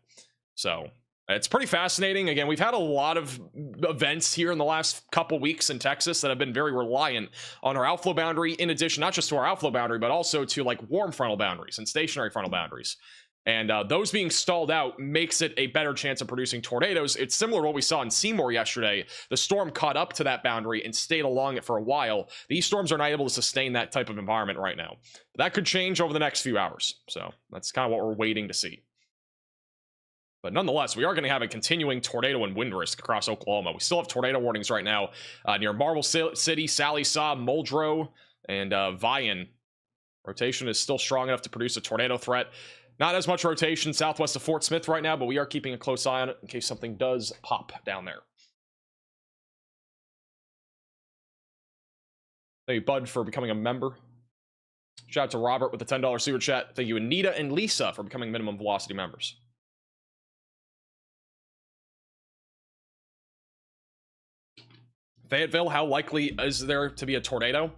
So it's pretty fascinating. Again, we've had a lot of events here in the last couple weeks in Texas that have been very reliant on our outflow boundary, in addition, not just to our outflow boundary, but also to like warm frontal boundaries and stationary frontal boundaries. And those being stalled out makes it a better chance of producing tornadoes. It's similar to what we saw in Seymour yesterday. The storm caught up to that boundary and stayed along it for a while. These storms are not able to sustain that type of environment right now. That could change over the next few hours. So that's kind of what we're waiting to see. But nonetheless, we are going to have a continuing tornado and wind risk across Oklahoma. We still have tornado warnings right now near Marble City, Sally Saw, Muldrow, and Vian. Rotation is still strong enough to produce a tornado threat. Not as much rotation southwest of Fort Smith right now, but we are keeping a close eye on it in case something does pop down there. Thank you, Bud, for becoming a member. Shout out to Robert with the $10 super chat. Thank you, Anita and Lisa, for becoming minimum velocity members. Fayetteville, how likely is there to be a tornado?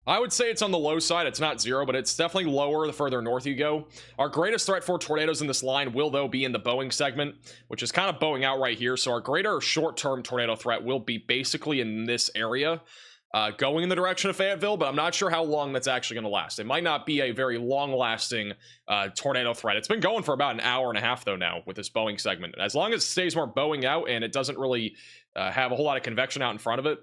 I would say it's on the low side. It's not zero, but it's definitely lower the further north you go. Our greatest threat for tornadoes in this line will, though, be in the Boeing segment, which is kind of bowing out right here. So our greater short-term tornado threat will be basically in this area, going in the direction of Fayetteville, but I'm not sure how long that's actually going to last. It might not be a very long-lasting tornado threat. It's been going for about an hour and a half, though, now with this Boeing segment. As long as it stays more bowing out and it doesn't really have a whole lot of convection out in front of it,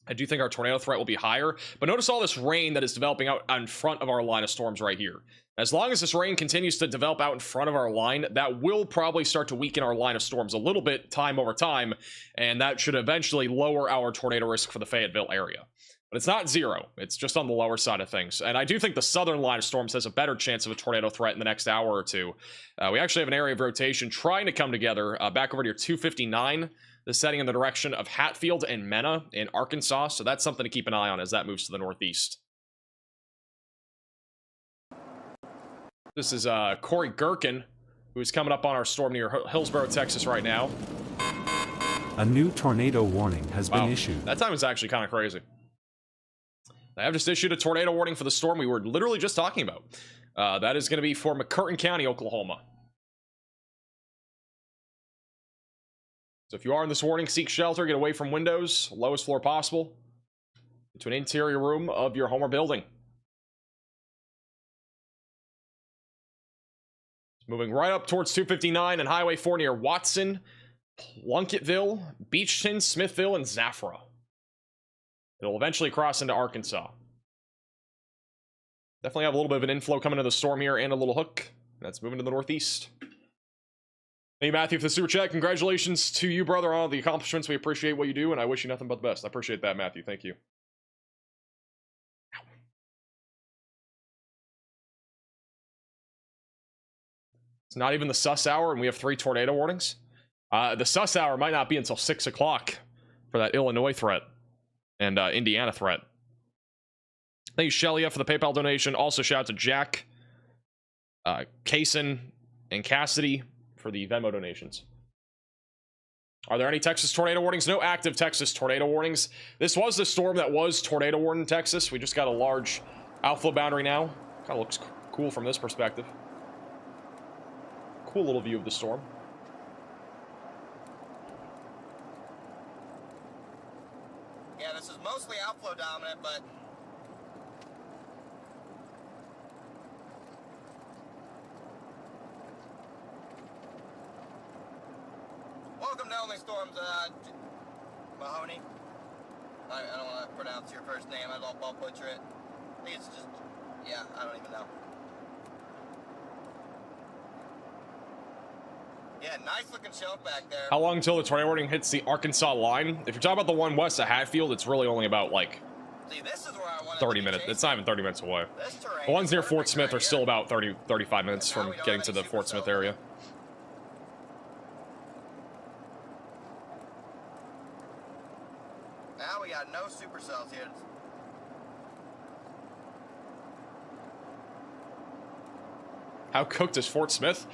I do think our tornado threat will be higher. But notice all this rain that is developing out in front of our line of storms right here. As long as this rain continues to develop out in front of our line, that will probably start to weaken our line of storms a little bit time over time, and that should eventually lower our tornado risk for the Fayetteville area. But it's not zero. It's just on the lower side of things. And I do think the southern line of storms has a better chance of a tornado threat in the next hour or two. We actually have an area of rotation trying to come together back over near 259. This setting in the direction of Hatfield and Mena in Arkansas. So that's something to keep an eye on as that moves to the northeast. This is Corey Gherkin, who is coming up on our storm near Hillsboro, Texas right now. A new tornado warning has been issued. That time is actually kind of crazy. They have just issued a tornado warning for the storm we were literally just talking about. That is going to be for McCurtain County, Oklahoma. So if you are in this warning, seek shelter, get away from windows, lowest floor possible, to an interior room of your home or building. Moving right up towards 259 and Highway 4 near Watson, Plunketville, Beachton, Smithville, and Zafra. It'll eventually cross into Arkansas. Definitely have a little bit of an inflow coming to the storm here and a little hook. That's moving to the northeast. Hey, Matthew, for the super chat. Congratulations to you, brother, on all the accomplishments. We appreciate what you do, and I wish you nothing but the best. I appreciate that, Matthew. Thank you. It's not even the sus hour, and we have 3 tornado warnings. The sus hour might not be until 6 o'clock for that Illinois threat and Indiana threat. Thank you, Shelia, for the PayPal donation. Also, shout out to Jack, Kaysen, and Cassidy for the Venmo donations. Are there any Texas tornado warnings? No active Texas tornado warnings. This was the storm that was tornado warned in Texas. We just got a large outflow boundary now. Kind of looks cool from this perspective. Cool little view of the storm. Yeah, this is mostly outflow dominant, but welcome to Only Storms, Mahoney. I don't want to pronounce your first name. I'll butcher it. I think it's just, yeah, I don't even know. Yeah, nice looking shelf back there. How long until the tornado warning hits the Arkansas line? If you're talking about the one west of Hatfield, it's really only about like See, this is where I 30 minutes. It's not even 30 minutes away. This terrain The ones near is Fort perfect Smith right are still here. about 35 minutes Now from we don't getting have to any the Fort Smith supercells. area. Now we got no supercells here. How cooked is Fort Smith?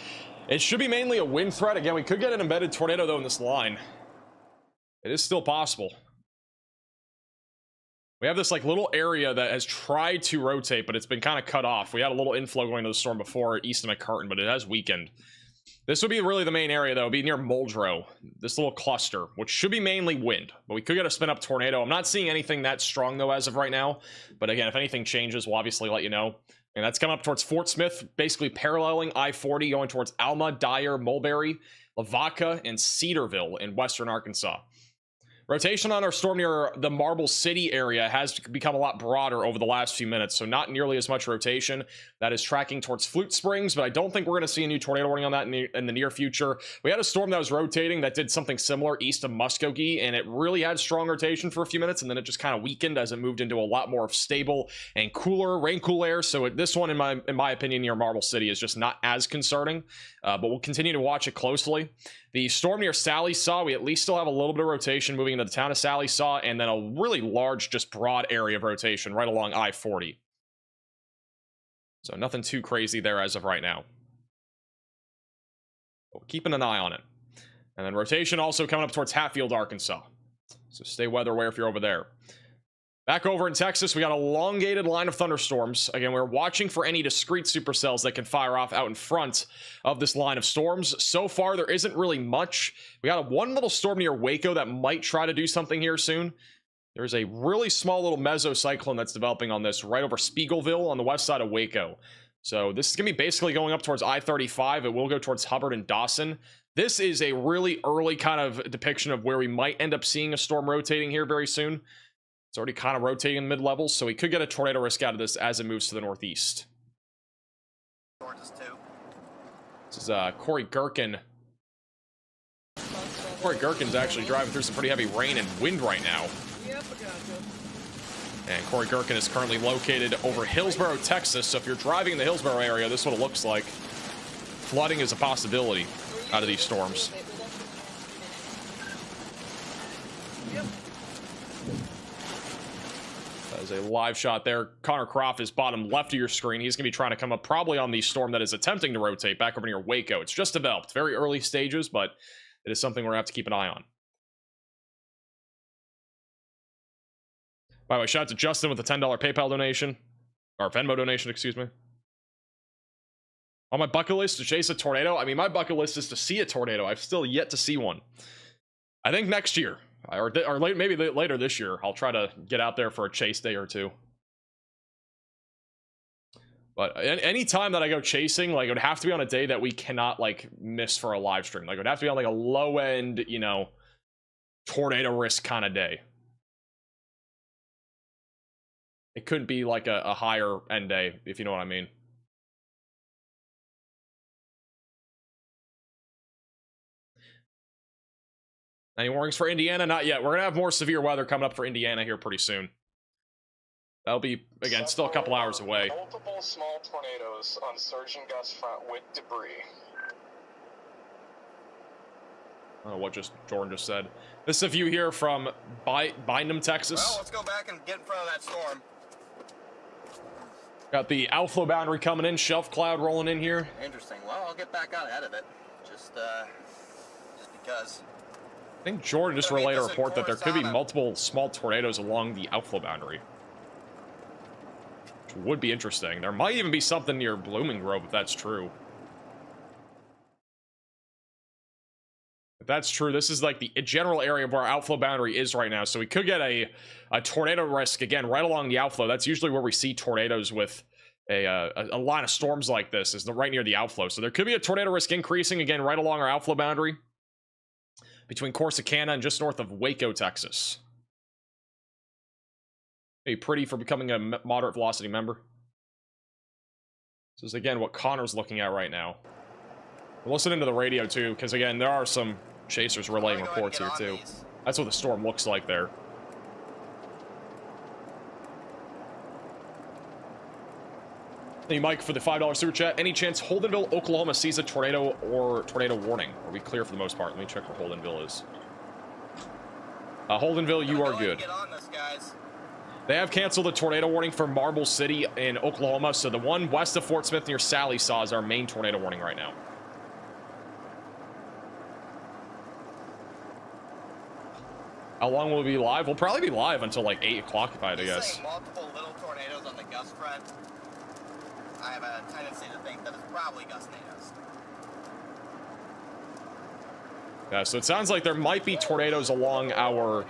It should be mainly a wind threat. Again, we could get an embedded tornado, though, in this line. It is still possible. We have this like little area that has tried to rotate, but it's been kind of cut off. We had a little inflow going to the storm before east of McCurtain, but it has weakened. This would be really the main area, though. It'd be near Muldrow, this little cluster, which should be mainly wind, but we could get a spin-up tornado. I'm not seeing anything that strong, though, as of right now. But again, if anything changes, we'll obviously let you know. And that's coming up towards Fort Smith, basically paralleling I-40, going towards Alma, Dyer, Mulberry, Lavaca, and Cedarville in western Arkansas. Rotation on our storm near the Marble City area has become a lot broader over the last few minutes, so not nearly as much rotation. That is tracking towards Flute Springs, but I don't think we're going to see a new tornado warning on that in the near future. We had a storm that was rotating that did something similar east of Muskogee, and it really had strong rotation for a few minutes, and then it just kind of weakened as it moved into a lot more stable and cooler, rain-cool air. So this one, in my opinion, near Marble City is just not as concerning, but we'll continue to watch it closely. The storm near Sally Saw, we at least still have a little bit of rotation moving into the town of Sally Saw, and then a really large, just broad area of rotation right along I-40. So nothing too crazy there as of right now. But we're keeping an eye on it. And then rotation also coming up towards Hatfield, Arkansas. So stay weather aware if you're over there. Back over in Texas, we got a elongated line of thunderstorms. Again, we're watching for any discrete supercells that can fire off out in front of this line of storms. So far, there isn't really much. We got one little storm near Waco that might try to do something here soon. There's a really small little mesocyclone that's developing on this right over Spiegelville on the west side of Waco. So this is going to be basically going up towards I-35. It will go towards Hubbard and Dawson. This is a really early kind of depiction of where we might end up seeing a storm rotating here very soon. It's already kind of rotating in mid-levels, so we could get a tornado risk out of this as it moves to the northeast. This is Corey Gherkin. Corey Gherkin's actually driving through some pretty heavy rain and wind right now. And Corey Gherkin is currently located over Hillsborough, Texas. So if you're driving in the Hillsborough area, this is what it looks like. Flooding is a possibility out of these storms. That is a live shot there. Connor Croft is bottom left of your screen. He's going to be trying to come up probably on the storm that is attempting to rotate back over near Waco. It's just developed. Very early stages, but it is something we're going to have to keep an eye on. By the way, shout out to Justin with a $10 PayPal donation. Or Venmo donation, excuse me. On my bucket list to chase a tornado. I mean, my bucket list is to see a tornado. I've still yet to see one. I think next year. Or maybe later this year, I'll try to get out there for a chase day or two. But any time that I go chasing, like, it would have to be on a day that we cannot, like, miss for a live stream. Like, it would have to be on, like, a low-end, you know, tornado risk kind of day. It couldn't be, like, a higher-end day, if you know what I mean. Any warnings for Indiana? Not yet. We're going to have more severe weather coming up for Indiana here pretty soon. That'll be, again, still a couple hours away. Multiple small tornadoes on surging gust front with debris. I don't know what Jordan just said. This is a view here from Bynum, Texas. Well, let's go back and get in front of that storm. Got the outflow boundary coming in, shelf cloud rolling in here. Interesting. Well, I'll get back out ahead of it. Just because. I think Jordan just relayed a report that there could be multiple small tornadoes along the outflow boundary. Which would be interesting. There might even be something near Blooming Grove if that's true. If that's true, this is like the general area of where our outflow boundary is right now. So we could get a tornado risk, again, right along the outflow. That's usually where we see tornadoes with a line of storms like this, is right near the outflow. So there could be a tornado risk increasing, again, right along our outflow boundary between Corsicana and just north of Waco, Texas. Hey, pretty for becoming a moderate velocity member. This is, again, what Connor's looking at right now. We're listening to the radio, too, because, again, there are some chasers relaying reports here, too. That's what the storm looks like there. Thank you, Mike, for the $5 super chat. Any chance Holdenville, Oklahoma sees a tornado or tornado warning? Are we clear for the most part? Let me check where Holdenville is. Holdenville, you are good. Get on this, guys. They have canceled the tornado warning for Marble City in Oklahoma, so the one west of Fort Smith near Sally Saw is our main tornado warning right now. How long will we be live? We'll probably be live until like 8 o'clock, I guess. Multiple little tornadoes on the gust front. I have a tendency to think that it's probably gustnados. Yeah, so it sounds like there might be tornadoes along our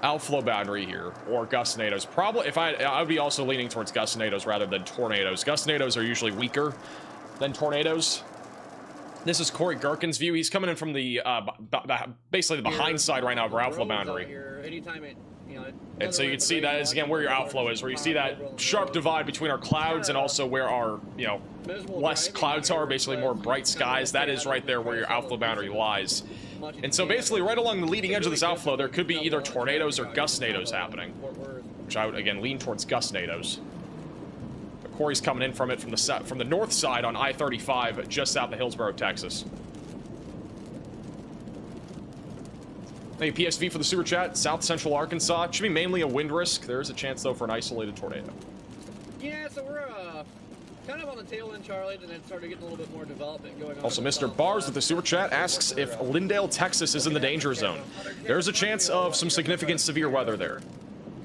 outflow boundary here, or gustnados. Probably, if I would be also leaning towards gustnados rather than tornadoes. Gustnados are usually weaker than tornadoes. This is Corey Gherkin's view. He's coming in from the basically the behind side right now of our outflow boundary. And so you can see that is, again, where your outflow is, where you see that sharp divide between our clouds and also where our, you know, less clouds are, basically more bright skies. That is right there where your outflow boundary lies. And so basically right along the leading edge of this outflow, there could be either tornadoes or gustnados happening, which I would, again, lean towards gustnados. But Corey's coming in from it from the north side on I-35, just south of Hillsborough, Texas. Thank you, PSV, for the super chat. South Central Arkansas. It should be mainly a wind risk. There is a chance, though, for an isolated tornado. Yeah, so we're kind of on the tail end, Charlie, and then started getting a little bit more development going on. Also, Mr. Bars with the super chat asks if Lindale, Texas is in the danger zone. There's a chance of some significant severe weather there.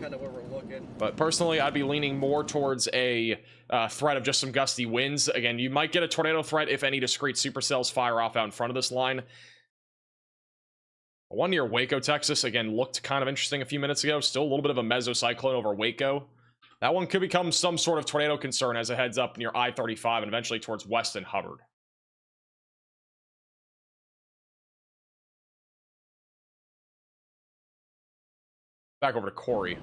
Kind of where we're looking. But personally, I'd be leaning more towards a threat of just some gusty winds. Again, you might get a tornado threat if any discrete supercells fire off out in front of this line. One near Waco, Texas, again, looked kind of interesting a few minutes ago. Still a little bit of a mesocyclone over Waco. That one could become some sort of tornado concern as it heads up near I-35 and eventually towards Weston Hubbard. Back over to Corey.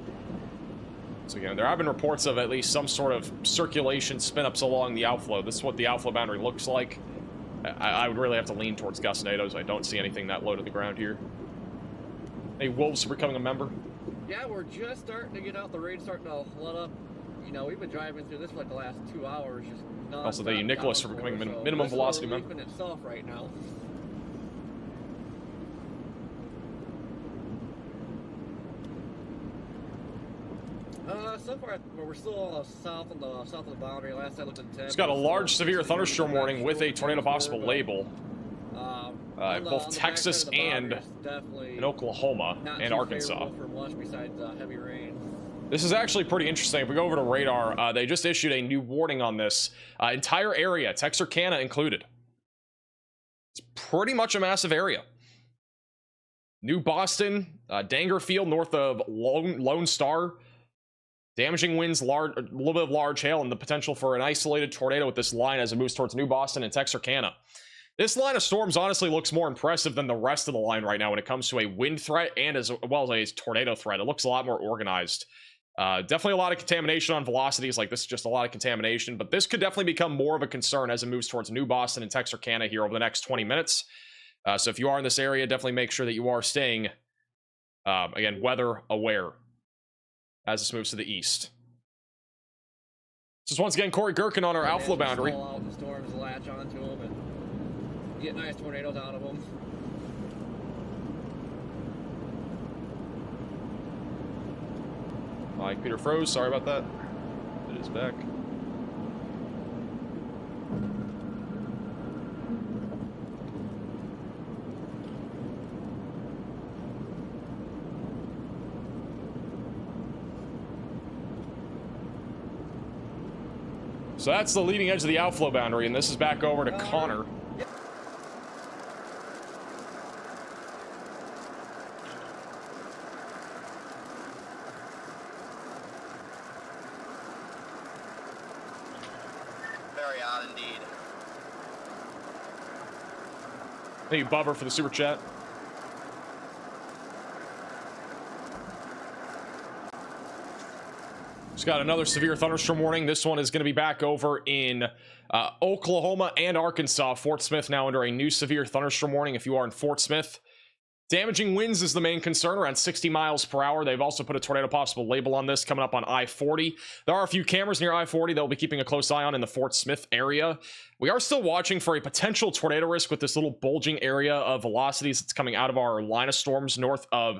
So again, there have been reports of at least some sort of circulation spin-ups along the outflow. This is what the outflow boundary looks like. I would really have to lean towards gustnados. I don't see anything that low to the ground here. Hey, Wolves for becoming a member. Yeah, we're just starting to get out. The rain's starting to let up. You know, we've been driving through this for like the last 2 hours. Just Also, thank you, Nicholas, for becoming minimum velocity member. In itself right now. So far, we're still south of the boundary. Last I looked at the tab, It's got a large severe thunderstorm warning with a tornado possible label. Both Texas and in Oklahoma and Arkansas. For much besides heavy rain. This is actually pretty interesting. If we go over to radar, they just issued a new warning on this entire area, Texarkana included. It's pretty much a massive area. New Boston, Dangerfield, north of Lone Star. Damaging winds, a little bit of large hail, and the potential for an isolated tornado with this line as it moves towards New Boston and Texarkana. This line of storms honestly looks more impressive than the rest of the line right now when it comes to a wind threat and as well as a tornado threat. It looks a lot more organized. Definitely a lot of contamination on velocities. Like, this is just a lot of contamination, but this could definitely become more of a concern as it moves towards New Boston and Texarkana here over the next 20 minutes. So if you are in this area, definitely make sure that you are staying, again, weather aware as this moves to the east. This is once again Corey Gherkin on our outflow boundary. Out the storms, latch onto them, and get nice tornadoes out of them. My computer froze. Sorry about that. It is back. So that's the leading edge of the outflow boundary, and this is back over to Connor. Very odd indeed. Thank you, Bubber, for the super chat. Just got another severe thunderstorm warning. This one is going to be back over in Oklahoma and Arkansas. Fort Smith now under a new severe thunderstorm warning if you are in Fort Smith. Damaging winds is the main concern, around 60 miles per hour. They've also put a tornado possible label on this coming up on I-40. There are a few cameras near I-40 that we'll be keeping a close eye on in the Fort Smith area. We are still watching for a potential tornado risk with this little bulging area of velocities that's coming out of our line of storms north of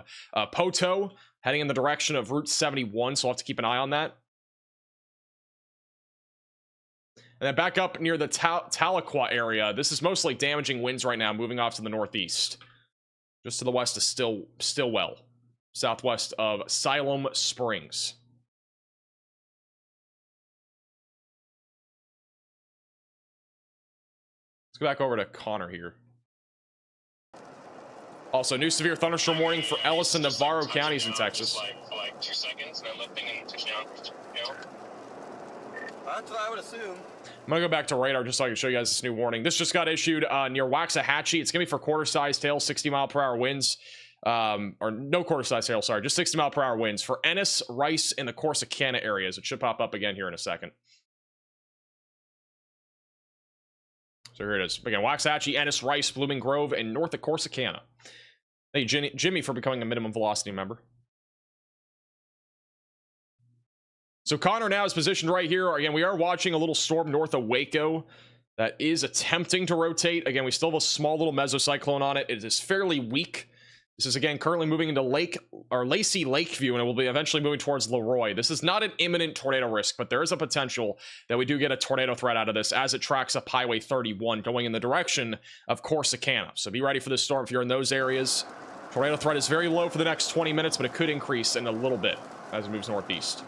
Poto, heading in the direction of Route 71, so we'll have to keep an eye on that. And then back up near the Tahlequah area, this is mostly damaging winds right now, moving off to the northeast. Just to the west is Stillwell, southwest of Siloam Springs. Let's go back over to Connor here. Also, new severe thunderstorm warning for Ellis and Navarro counties in Texas. Like 2 seconds, and then lifting and touching down. You know? That's what I would assume. I'm gonna go back to radar just so I can show you guys this new warning. This just got issued near Waxahachie. It's gonna be for quarter-sized hail, 60-mile-per-hour winds. Or no quarter-sized hail, sorry, just 60-mile-per-hour winds for Ennis, Rice, and the Corsicana areas. It should pop up again here in a second. So here it is. Again, Waxahachie, Ennis, Rice, Blooming Grove, and north of Corsicana. Thank you, Jimmy, for becoming a minimum velocity member. So Connor now is positioned right here. Again, we are watching a little storm north of Waco that is attempting to rotate. Again, we still have a small little mesocyclone on it. It is fairly weak. This is, again, currently moving into Lacey Lakeview, and it will be eventually moving towards Leroy. This is not an imminent tornado risk, but there is a potential that we do get a tornado threat out of this as it tracks up Highway 31 going in the direction of Corsicana. So be ready for this storm if you're in those areas. Tornado threat is very low for the next 20 minutes, but it could increase in a little bit as it moves northeast.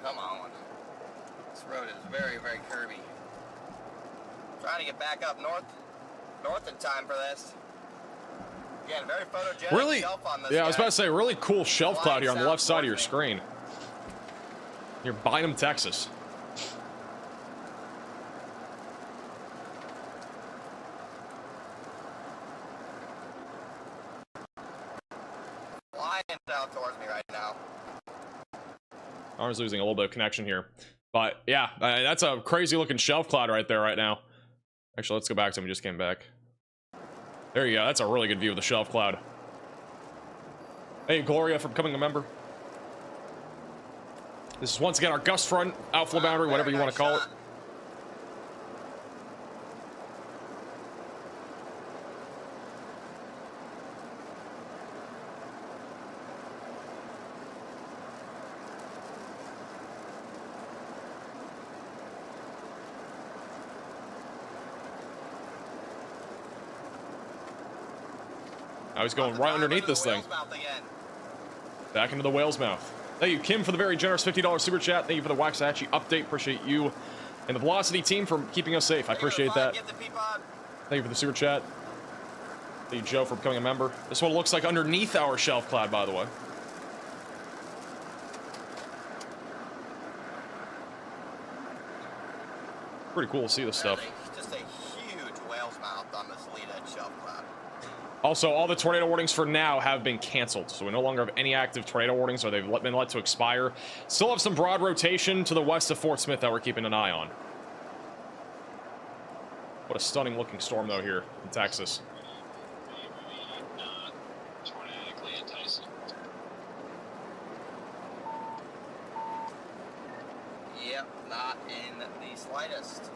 Come on. This road is very, very curvy. Trying to get back up north in time for this. Again, very photogenic Really, shelf on this yeah, I was guy. about to say, really cool shelf cloud here on the left side of your south screen. Near Bynum, Texas. towards me right now. I was losing a little bit of connection here, but yeah, that's a crazy looking shelf cloud right there right now. Actually, let's go back to him. He just came back. There you go. That's a really good view of the shelf cloud. Hey, Gloria, for becoming a member. This is once again our gust front, outflow boundary, whatever you want to call it. I was going right underneath this thing. Back into the whale's mouth. Thank you, Kim, for the very generous $50 super chat. Thank you for the Waxahachie update. Appreciate you and the Velocity team for keeping us safe. I appreciate that. Thank you for the super chat. Thank you, Joe, for becoming a member. This one looks like underneath our shelf cloud, by the way. Pretty cool to see this stuff. Just a huge whale's mouth on this lead edge shelf cloud. Also, all the tornado warnings for now have been canceled, so we no longer have any active tornado warnings, or they've been let to expire. Still have some broad rotation to the west of Fort Smith that we're keeping an eye on. What a stunning looking storm, though, here in Texas. Yep, not in the slightest.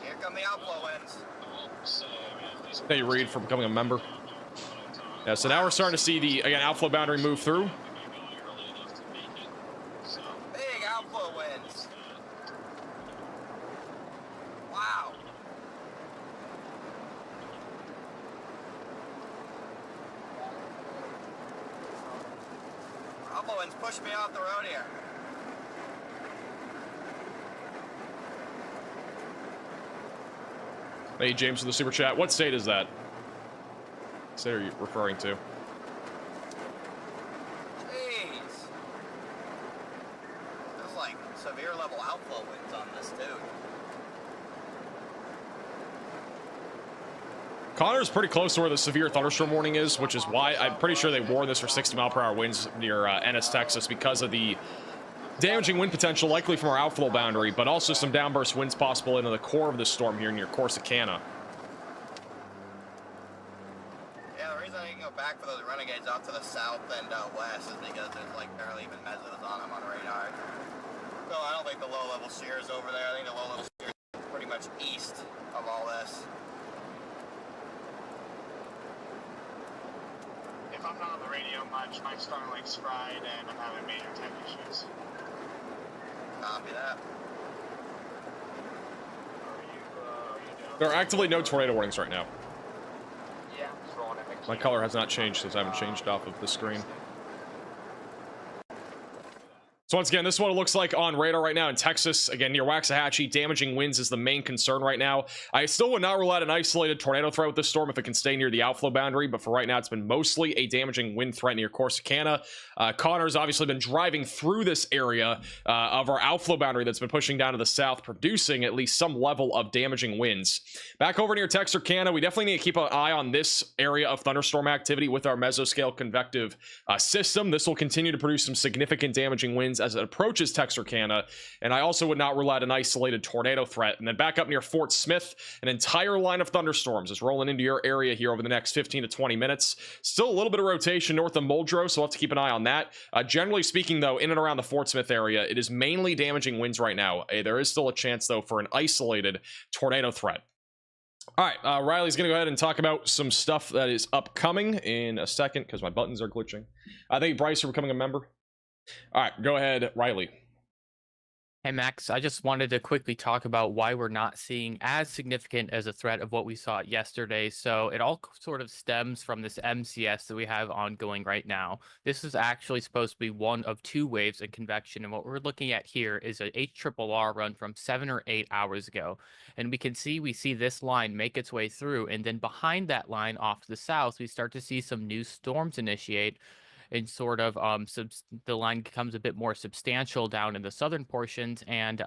Here come the outflow winds. Thank you, Reed, for becoming a member. Yeah, so now we're starting to see the, again, outflow boundary move through. Big outflow winds. Wow. Outflow winds push me off the road here. Hey, James, for the super chat. What state is that? What state are you referring to? Jeez. There's like severe level outflow winds on this too. Connor's pretty close to where the severe thunderstorm warning is, which is why I'm pretty sure they warned this for 60-mile-per-hour winds near Ennis, Texas, because of the damaging wind potential likely from our outflow boundary, but also some downburst winds possible into the core of the storm here near Corsicana. Yeah, the reason I can go back for those renegades out to the south and west is because there's like barely even mesos on them on radar. So I don't think the low-level shear is over there. I think the low-level shear is pretty much east of all this. If I'm not on the radio much, my Starlink's fried and I'm having major tech issues. Copy that. There are actively no tornado warnings right now. Yeah, just rolling it. My color has not changed since I haven't changed off of the screen. So once again, this is what it looks like on radar right now in Texas. Again, near Waxahachie, damaging winds is the main concern right now. I still would not rule out an isolated tornado threat with this storm if it can stay near the outflow boundary, but for right now, it's been mostly a damaging wind threat near Corsicana. Connor's obviously been driving through this area of our outflow boundary that's been pushing down to the south, producing at least some level of damaging winds. Back over near Texarkana, we definitely need to keep an eye on this area of thunderstorm activity with our mesoscale convective system. This will continue to produce some significant damaging winds as it approaches Texarkana, and I also would not rule out an isolated tornado threat. And then back up near Fort Smith, an entire line of thunderstorms is rolling into your area here over the next 15 to 20 minutes. Still a little bit of rotation north of Muldrow, so we'll have to keep an eye on that. Generally speaking, though, in and around the Fort Smith area, it is mainly damaging winds right now. There is still a chance, though, for an isolated tornado threat. All right, Riley's going to go ahead and talk about some stuff that is upcoming in a second because my buttons are glitching. Thank you, Bryce, for becoming a member. All right, go ahead, Riley. Hey, Max, I just wanted to quickly talk about why we're not seeing as significant as a threat of what we saw yesterday. So it all sort of stems from this MCS that we have ongoing right now. This is actually supposed to be one of two waves in convection. And what we're looking at here is a HRRR run from 7 or 8 hours ago. And we see this line make its way through. And then behind that line off to the south, we start to see some new storms initiate. And sort of the line becomes a bit more substantial down in the southern portions, and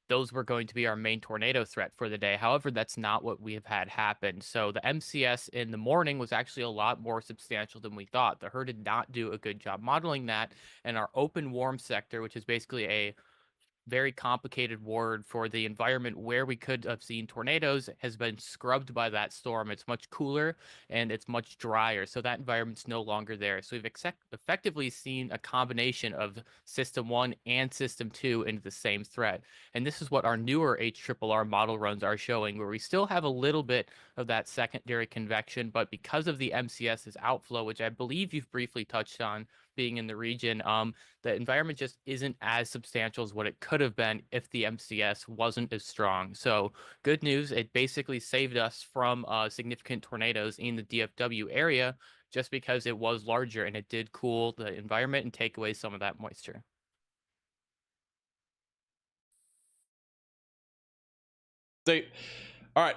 those were going to be our main tornado threat for the day. However, that's not what we have had happen. So the MCS in the morning was actually a lot more substantial than we thought. The HER did not do a good job modeling that, and our open warm sector, which is basically a very complicated word for the environment where we could have seen tornadoes, has been scrubbed by that storm. It's much cooler and it's much drier, so that environment's no longer there. So we've effectively seen a combination of system 1 and system 2 into the same threat, and this is what our newer HRRR model runs are showing, where we still have a little bit of that secondary convection, but because of the MCS's outflow, which I believe you've briefly touched on being in the region, the environment just isn't as substantial as what it could have been if the MCS wasn't as strong. So good news, it basically saved us from significant tornadoes in the DFW area just because it was larger and it did cool the environment and take away some of that moisture. All right,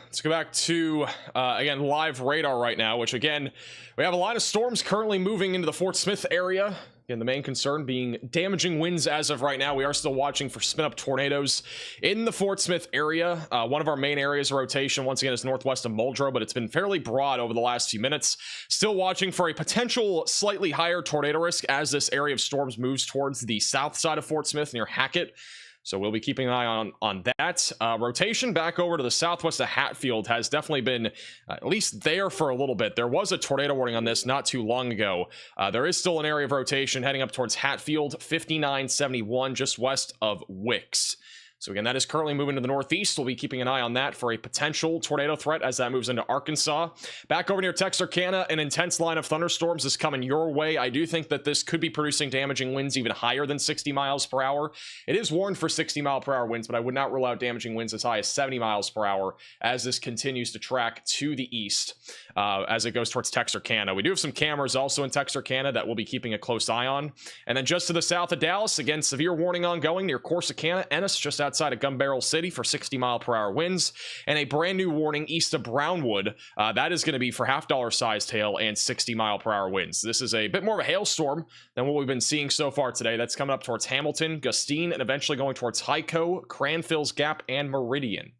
let's go back to, again, live radar right now, which, again, we have a lot of storms currently moving into the Fort Smith area. Again, the main concern being damaging winds as of right now. We are still watching for spin-up tornadoes in the Fort Smith area. One of our main areas of rotation, once again, is northwest of Muldrow, but it's been fairly broad over the last few minutes. Still watching for a potential slightly higher tornado risk as this area of storms moves towards the south side of Fort Smith near Hackett. So we'll be keeping an eye on that. Rotation back over to the southwest of Hatfield has definitely been at least there for a little bit. There was a tornado warning on this not too long ago. There is still an area of rotation heading up towards Hatfield, 5971, just west of Wicks. So again, that is currently moving to the northeast. We'll be keeping an eye on that for a potential tornado threat as that moves into Arkansas. Back over near Texarkana, an intense line of thunderstorms is coming your way. I do think that this could be producing damaging winds even higher than 60 miles per hour. It is warned for 60 mile per hour winds, but I would not rule out damaging winds as high as 70 miles per hour as this continues to track to the east as it goes towards Texarkana. We do have some cameras also in Texarkana that we'll be keeping a close eye on. And then just to the south of Dallas, again, severe warning ongoing near Corsicana, Ennis, just outside of Gun Barrel City for 60 mile per hour winds, and a brand new warning east of Brownwood. That is going to be for $half sized hail and 60 mile per hour winds. This is a bit more of a hailstorm than what we've been seeing so far today. That's coming up towards Hamilton, Gustine, and eventually going towards Hyco, Cranfills Gap, and Meridian.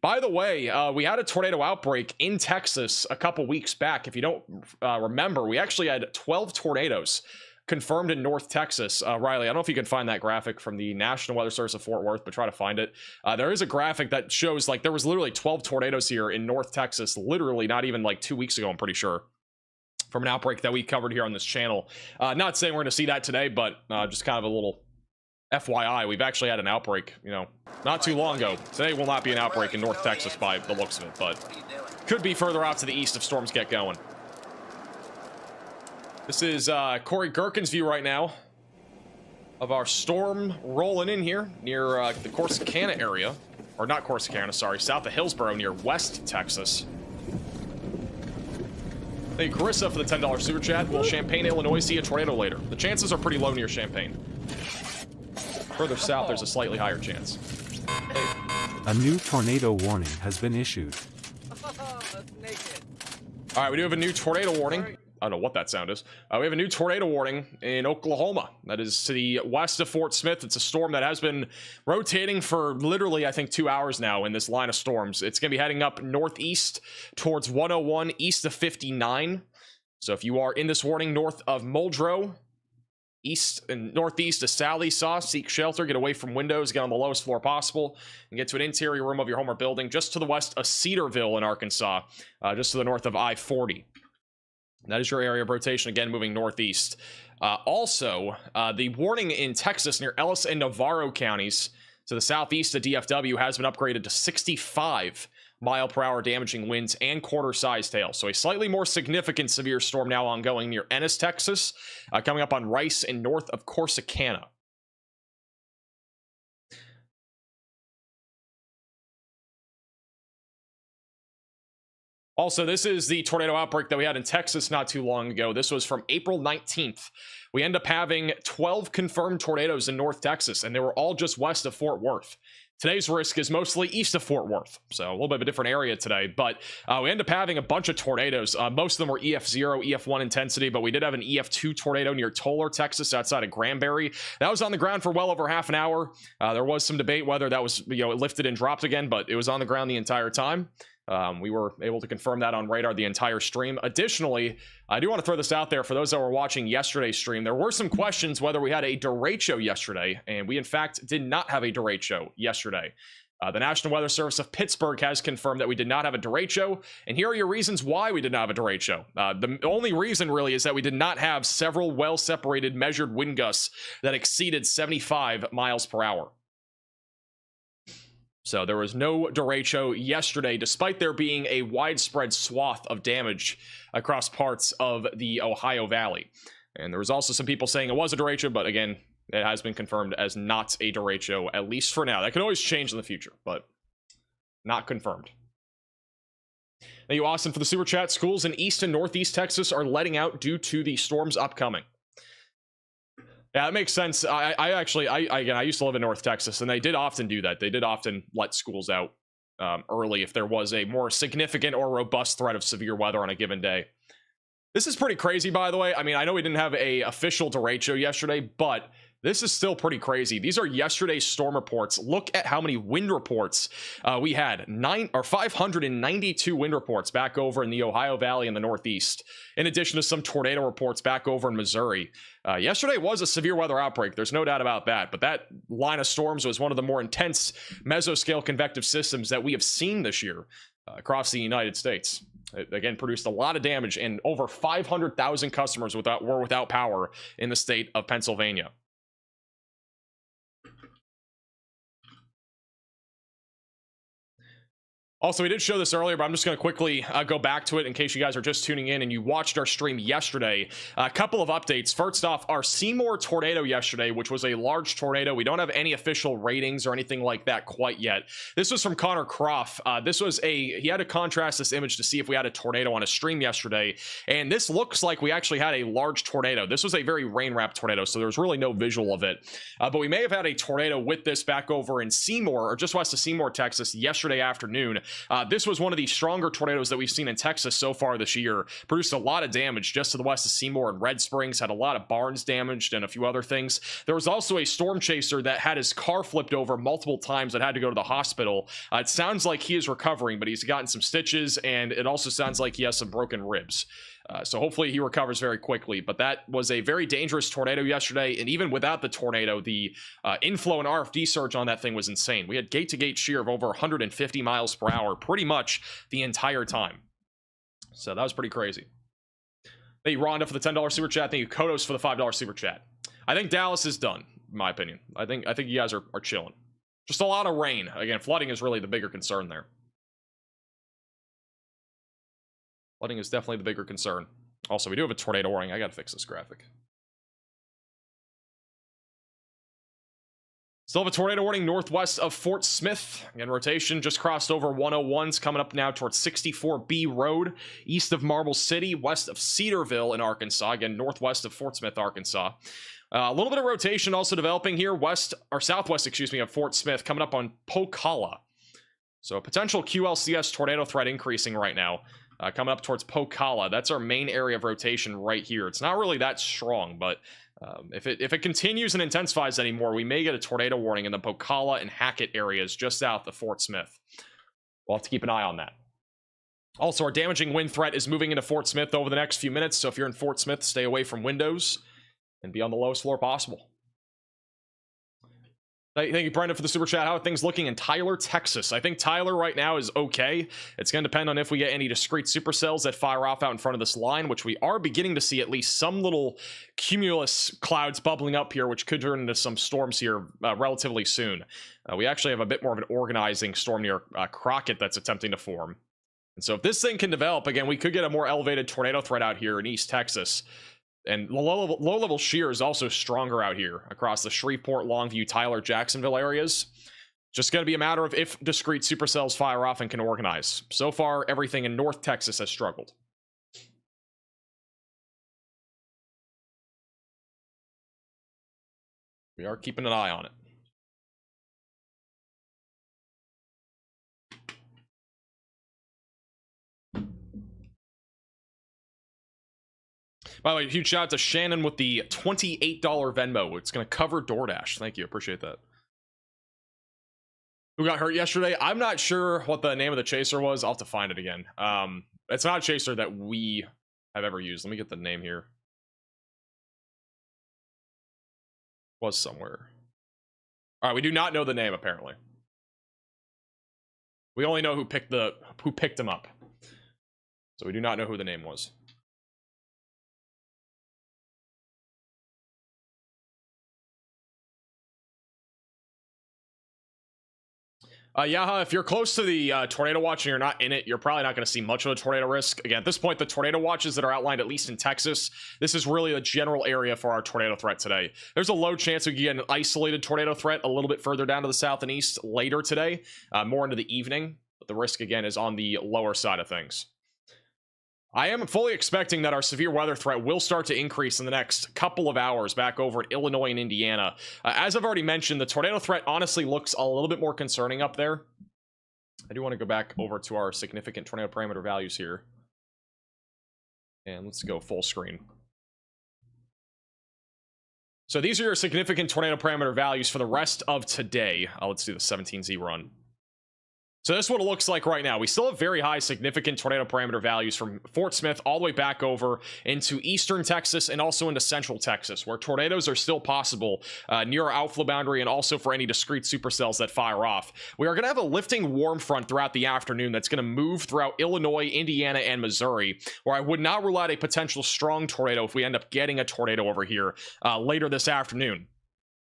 By the way, we had a tornado outbreak in Texas a couple weeks back. If you don't remember, we actually had 12 tornadoes confirmed in North Texas. Riley, I don't know if you can find that graphic from the National Weather Service of Fort Worth, but try to find it. There is a graphic that shows like there was literally 12 tornadoes here in North Texas, literally not even like 2 weeks ago, I'm pretty sure, from an outbreak that we covered here on this channel. Not saying we're going to see that today, but just kind of a little FYI, we've actually had an outbreak, you know, not too long ago. Today will not be an outbreak in North Texas by the looks of it, but could be further out to the east if storms get going. This is Corey Gherkin's view right now of our storm rolling in here near the Corsicana area. Or not Corsicana, sorry, south of Hillsborough near West Texas. Thank you, Carissa, for the $10 super chat. Will Champaign, Illinois see a tornado later? The chances are pretty low near Champaign. Further south, there's a slightly higher chance. A new tornado warning has been issued. All right, we do have a new tornado warning. I don't know what that sound is. We have a new tornado warning in Oklahoma. That is to the west of Fort Smith. It's a storm that has been rotating for literally, I think, 2 hours now in this line of storms. It's going to be heading up northeast towards 101, east of 59. So if you are in this warning north of Muldrow, east and northeast of Sally Saw, seek shelter, get away from windows, get on the lowest floor possible, and get to an interior room of your home or building just to the west of Cedarville in Arkansas, just to the north of I-40. That is your area of rotation, again, moving northeast. Also, the warning in Texas near Ellis and Navarro counties to the southeast of DFW has been upgraded to 65 mile per hour damaging winds and quarter-sized hail. So a slightly more significant severe storm now ongoing near Ennis, Texas, coming up on Rice and north of Corsicana. Also, this is the tornado outbreak that we had in Texas not too long ago. This was from April 19th. We end up having 12 confirmed tornadoes in North Texas, and they were all just west of Fort Worth. Today's risk is mostly east of Fort Worth, so a little bit of a different area today, but we end up having a bunch of tornadoes. Most of them were EF-0, EF-1 intensity, but we did have an EF-2 tornado near Tolar, Texas, outside of Granbury. That was on the ground for well over half an hour. There was some debate whether that was, it lifted and dropped again, but it was on the ground the entire time. We were able to confirm that on radar the entire stream. Additionally, I do want to throw this out there for those that were watching yesterday's stream. There were some questions whether we had a derecho yesterday, and we in fact did not have a derecho yesterday. The National Weather Service of Pittsburgh has confirmed that we did not have a derecho, and here are your reasons why we did not have a derecho. The only reason really is that we did not have several well-separated measured wind gusts that exceeded 75 miles per hour. So there was no derecho yesterday, despite there being a widespread swath of damage across parts of the Ohio Valley. And there was also some people saying it was a derecho, but again, it has been confirmed as not a derecho, at least for now. That could always change in the future, but not confirmed. Thank you, Austin, for the super chat. Schools in East and Northeast Texas are letting out due to the storms upcoming. Yeah, that makes sense. I used to live in North Texas, and they did often do that. They did often let schools out early if there was a more significant or robust threat of severe weather on a given day. This is pretty crazy, by the way. I mean, I know we didn't have a official derecho yesterday, but this is still pretty crazy. These are yesterday's storm reports. Look at how many wind reports we had. 592 wind reports back over in the Ohio Valley in the Northeast, in addition to some tornado reports back over in Missouri. Yesterday was a severe weather outbreak. There's no doubt about that. But that line of storms was one of the more intense mesoscale convective systems that we have seen this year across the United States. It, again, produced a lot of damage, and over 500,000 customers were without power in the state of Pennsylvania. Also, we did show this earlier, but I'm just going to quickly go back to it in case you guys are just tuning in and you watched our stream yesterday. A couple of updates. First off, our Seymour tornado yesterday, which was a large tornado. We don't have any official ratings or anything like that quite yet. This was from Connor Croft. He had to contrast this image to see if we had a tornado on a stream yesterday. And this looks like we actually had a large tornado. This was a very rain-wrapped tornado, so there's really no visual of it. But we may have had a tornado with this back over in Seymour, or just west of Seymour, Texas, yesterday afternoon. This was one of the stronger tornadoes that we've seen in Texas so far this year. Produced a lot of damage just to the west of Seymour and Red Springs, had a lot of barns damaged and a few other things. There was also a storm chaser that had his car flipped over multiple times that had to go to the hospital. It sounds like he is recovering, but he's gotten some stitches, and it also sounds like he has some broken ribs. So hopefully he recovers very quickly. But that was a very dangerous tornado yesterday, and even without the tornado, the inflow and RFD surge on that thing was insane. We had gate-to-gate shear of over 150 miles per hour pretty much the entire time. So that was pretty crazy. Thank you, Rhonda, for the $10 super chat. Thank you, Kodos, for the $5 super chat. I think Dallas is done, in my opinion. I think you guys are chilling. Just a lot of rain. Again, flooding is really the bigger concern there. Flooding is definitely the bigger concern. Also, we do have a tornado warning. I gotta fix this graphic. Still have a tornado warning northwest of Fort Smith. Again, rotation just crossed over 101s, coming up now towards 64B Road, east of Marble City, west of Cedarville in Arkansas. Again, northwest of Fort Smith, Arkansas. A little bit of rotation also developing here southwest, of Fort Smith, coming up on Pocalla. So a potential QLCS tornado threat increasing right now. Coming up towards Pocalla. That's our main area of rotation right here. It's not really that strong, but if it continues and intensifies anymore, we may get a tornado warning in the Pocalla and Hackett areas just south of Fort Smith. We'll have to keep an eye on that. Also, our damaging wind threat is moving into Fort Smith over the next few minutes, so if you're in Fort Smith, stay away from windows and be on the lowest floor possible. Thank you, Brenda, for the super chat. How are things looking in Tyler, Texas? I think Tyler right now is okay. It's going to depend on if we get any discrete supercells that fire off out in front of this line, which we are beginning to see at least some little cumulus clouds bubbling up here, which could turn into some storms here relatively soon. We actually have a bit more of an organizing storm near Crockett that's attempting to form. And so if this thing can develop, again, we could get a more elevated tornado threat out here in East Texas. And low-level shear is also stronger out here across the Shreveport, Longview, Tyler, Jacksonville areas. Just going to be a matter of if discrete supercells fire off and can organize. So far, everything in North Texas has struggled. We are keeping an eye on it. By the way, huge shout out to Shannon with the $28 Venmo. It's going to cover DoorDash. Thank you. Appreciate that. Who got hurt yesterday? I'm not sure what the name of the chaser was. I'll have to find it again. It's not a chaser that we have ever used. Let me get the name here. Was somewhere. All right, we do not know the name apparently. We only know who picked him up. So we do not know who the name was. Yaha, if you're close to the tornado watch and you're not in it, you're probably not going to see much of a tornado risk. Again, at this point, the tornado watches that are outlined, at least in Texas, this is really the general area for our tornado threat today. There's a low chance we could get an isolated tornado threat a little bit further down to the south and east later today, more into the evening. But the risk, again, is on the lower side of things. I am fully expecting that our severe weather threat will start to increase in the next couple of hours back over at Illinois and Indiana. As I've already mentioned, the tornado threat honestly looks a little bit more concerning up there. I do want to go back over to our significant tornado parameter values here. And let's go full screen. So these are your significant tornado parameter values for the rest of today. Let's do the 17Z run. So this is what it looks like right now. We still have very high significant tornado parameter values from Fort Smith all the way back over into eastern Texas and also into central Texas, where tornadoes are still possible near our outflow boundary and also for any discrete supercells that fire off. We are going to have a lifting warm front throughout the afternoon that's going to move throughout Illinois, Indiana, and Missouri, where I would not rule out a potential strong tornado if we end up getting a tornado over here later this afternoon.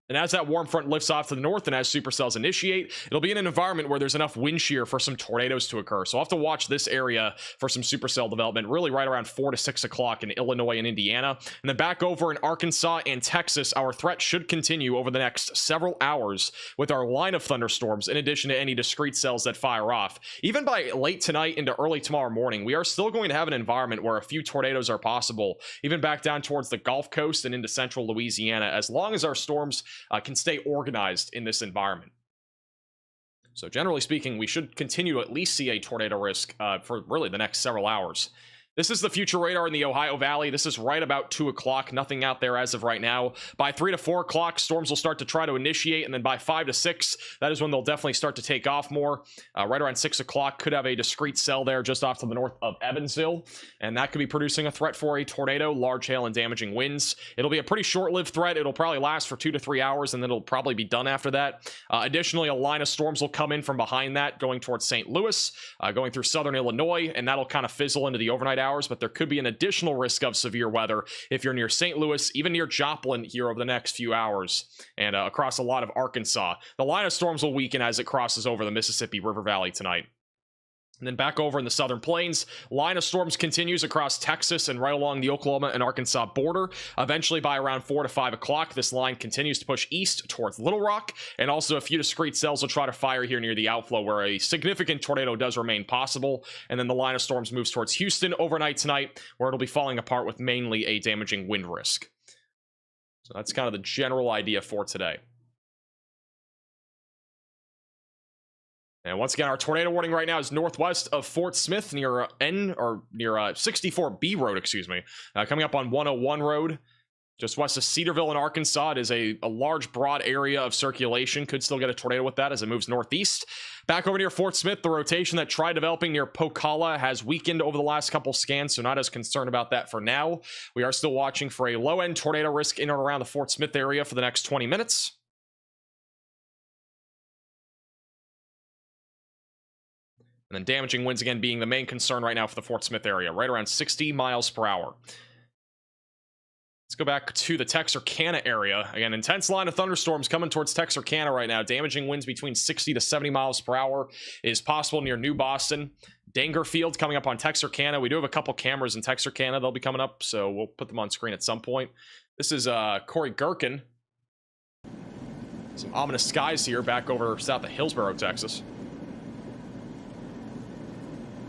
And as that warm front lifts off to the north and as supercells initiate, it'll be in an environment where there's enough wind shear for some tornadoes to occur. So I'll have to watch this area for some supercell development really right around 4 to 6 o'clock in Illinois and Indiana. And then back over in Arkansas and Texas, our threat should continue over the next several hours with our line of thunderstorms in addition to any discrete cells that fire off. Even by late tonight into early tomorrow morning, we are still going to have an environment where a few tornadoes are possible, even back down towards the Gulf Coast and into central Louisiana, as long as our storms can stay organized in this environment. So generally speaking, we should continue to at least see a tornado risk for really the next several hours. This is the future radar in the Ohio Valley. This is right about 2 o'clock. Nothing out there as of right now. By 3 to 4 o'clock, storms will start to try to initiate, and then by 5 to 6, that is when they'll definitely start to take off more. Right around 6 o'clock, could have a discrete cell there just off to the north of Evansville, and that could be producing a threat for a tornado, large hail, and damaging winds. It'll be a pretty short-lived threat. It'll probably last for 2 to 3 hours, and then it'll probably be done after that. Additionally, a line of storms will come in from behind that, going towards St. Louis, going through southern Illinois, and that'll kind of fizzle into the overnight hours, but there could be an additional risk of severe weather if you're near St. Louis, even near Joplin here over the next few hours, and across a lot of Arkansas. The line of storms will weaken as it crosses over the Mississippi River Valley tonight. And then back over in the southern plains, line of storms continues across Texas and right along the Oklahoma and Arkansas border. Eventually by around 4 to 5 o'clock, this line continues to push east towards Little Rock, and also a few discrete cells will try to fire here near the outflow where a significant tornado does remain possible. And then the line of storms moves towards Houston overnight tonight, where it'll be falling apart with mainly a damaging wind risk. So that's kind of the general idea for today. And once again, our tornado warning right now is northwest of Fort Smith near near 64B Road, excuse me, coming up on 101 Road, just west of Cedarville in Arkansas. It is a large, broad area of circulation. Could still get a tornado with that as it moves northeast. Back over near Fort Smith, the rotation that tried developing near Pocalla has weakened over the last couple scans, so not as concerned about that for now. We are still watching for a low-end tornado risk in and around the Fort Smith area for the next 20 minutes. And then damaging winds again being the main concern right now for the Fort Smith area, right around 60 miles per hour. Let's go back to the Texarkana area. Again, intense line of thunderstorms coming towards Texarkana right now. Damaging winds between 60 to 70 miles per hour is possible near New Boston. Dangerfield coming up on Texarkana. We do have a couple cameras in Texarkana. They'll be coming up, so we'll put them on screen at some point. This is Corey Gherkin. Some ominous skies here back over south of Hillsborough, Texas.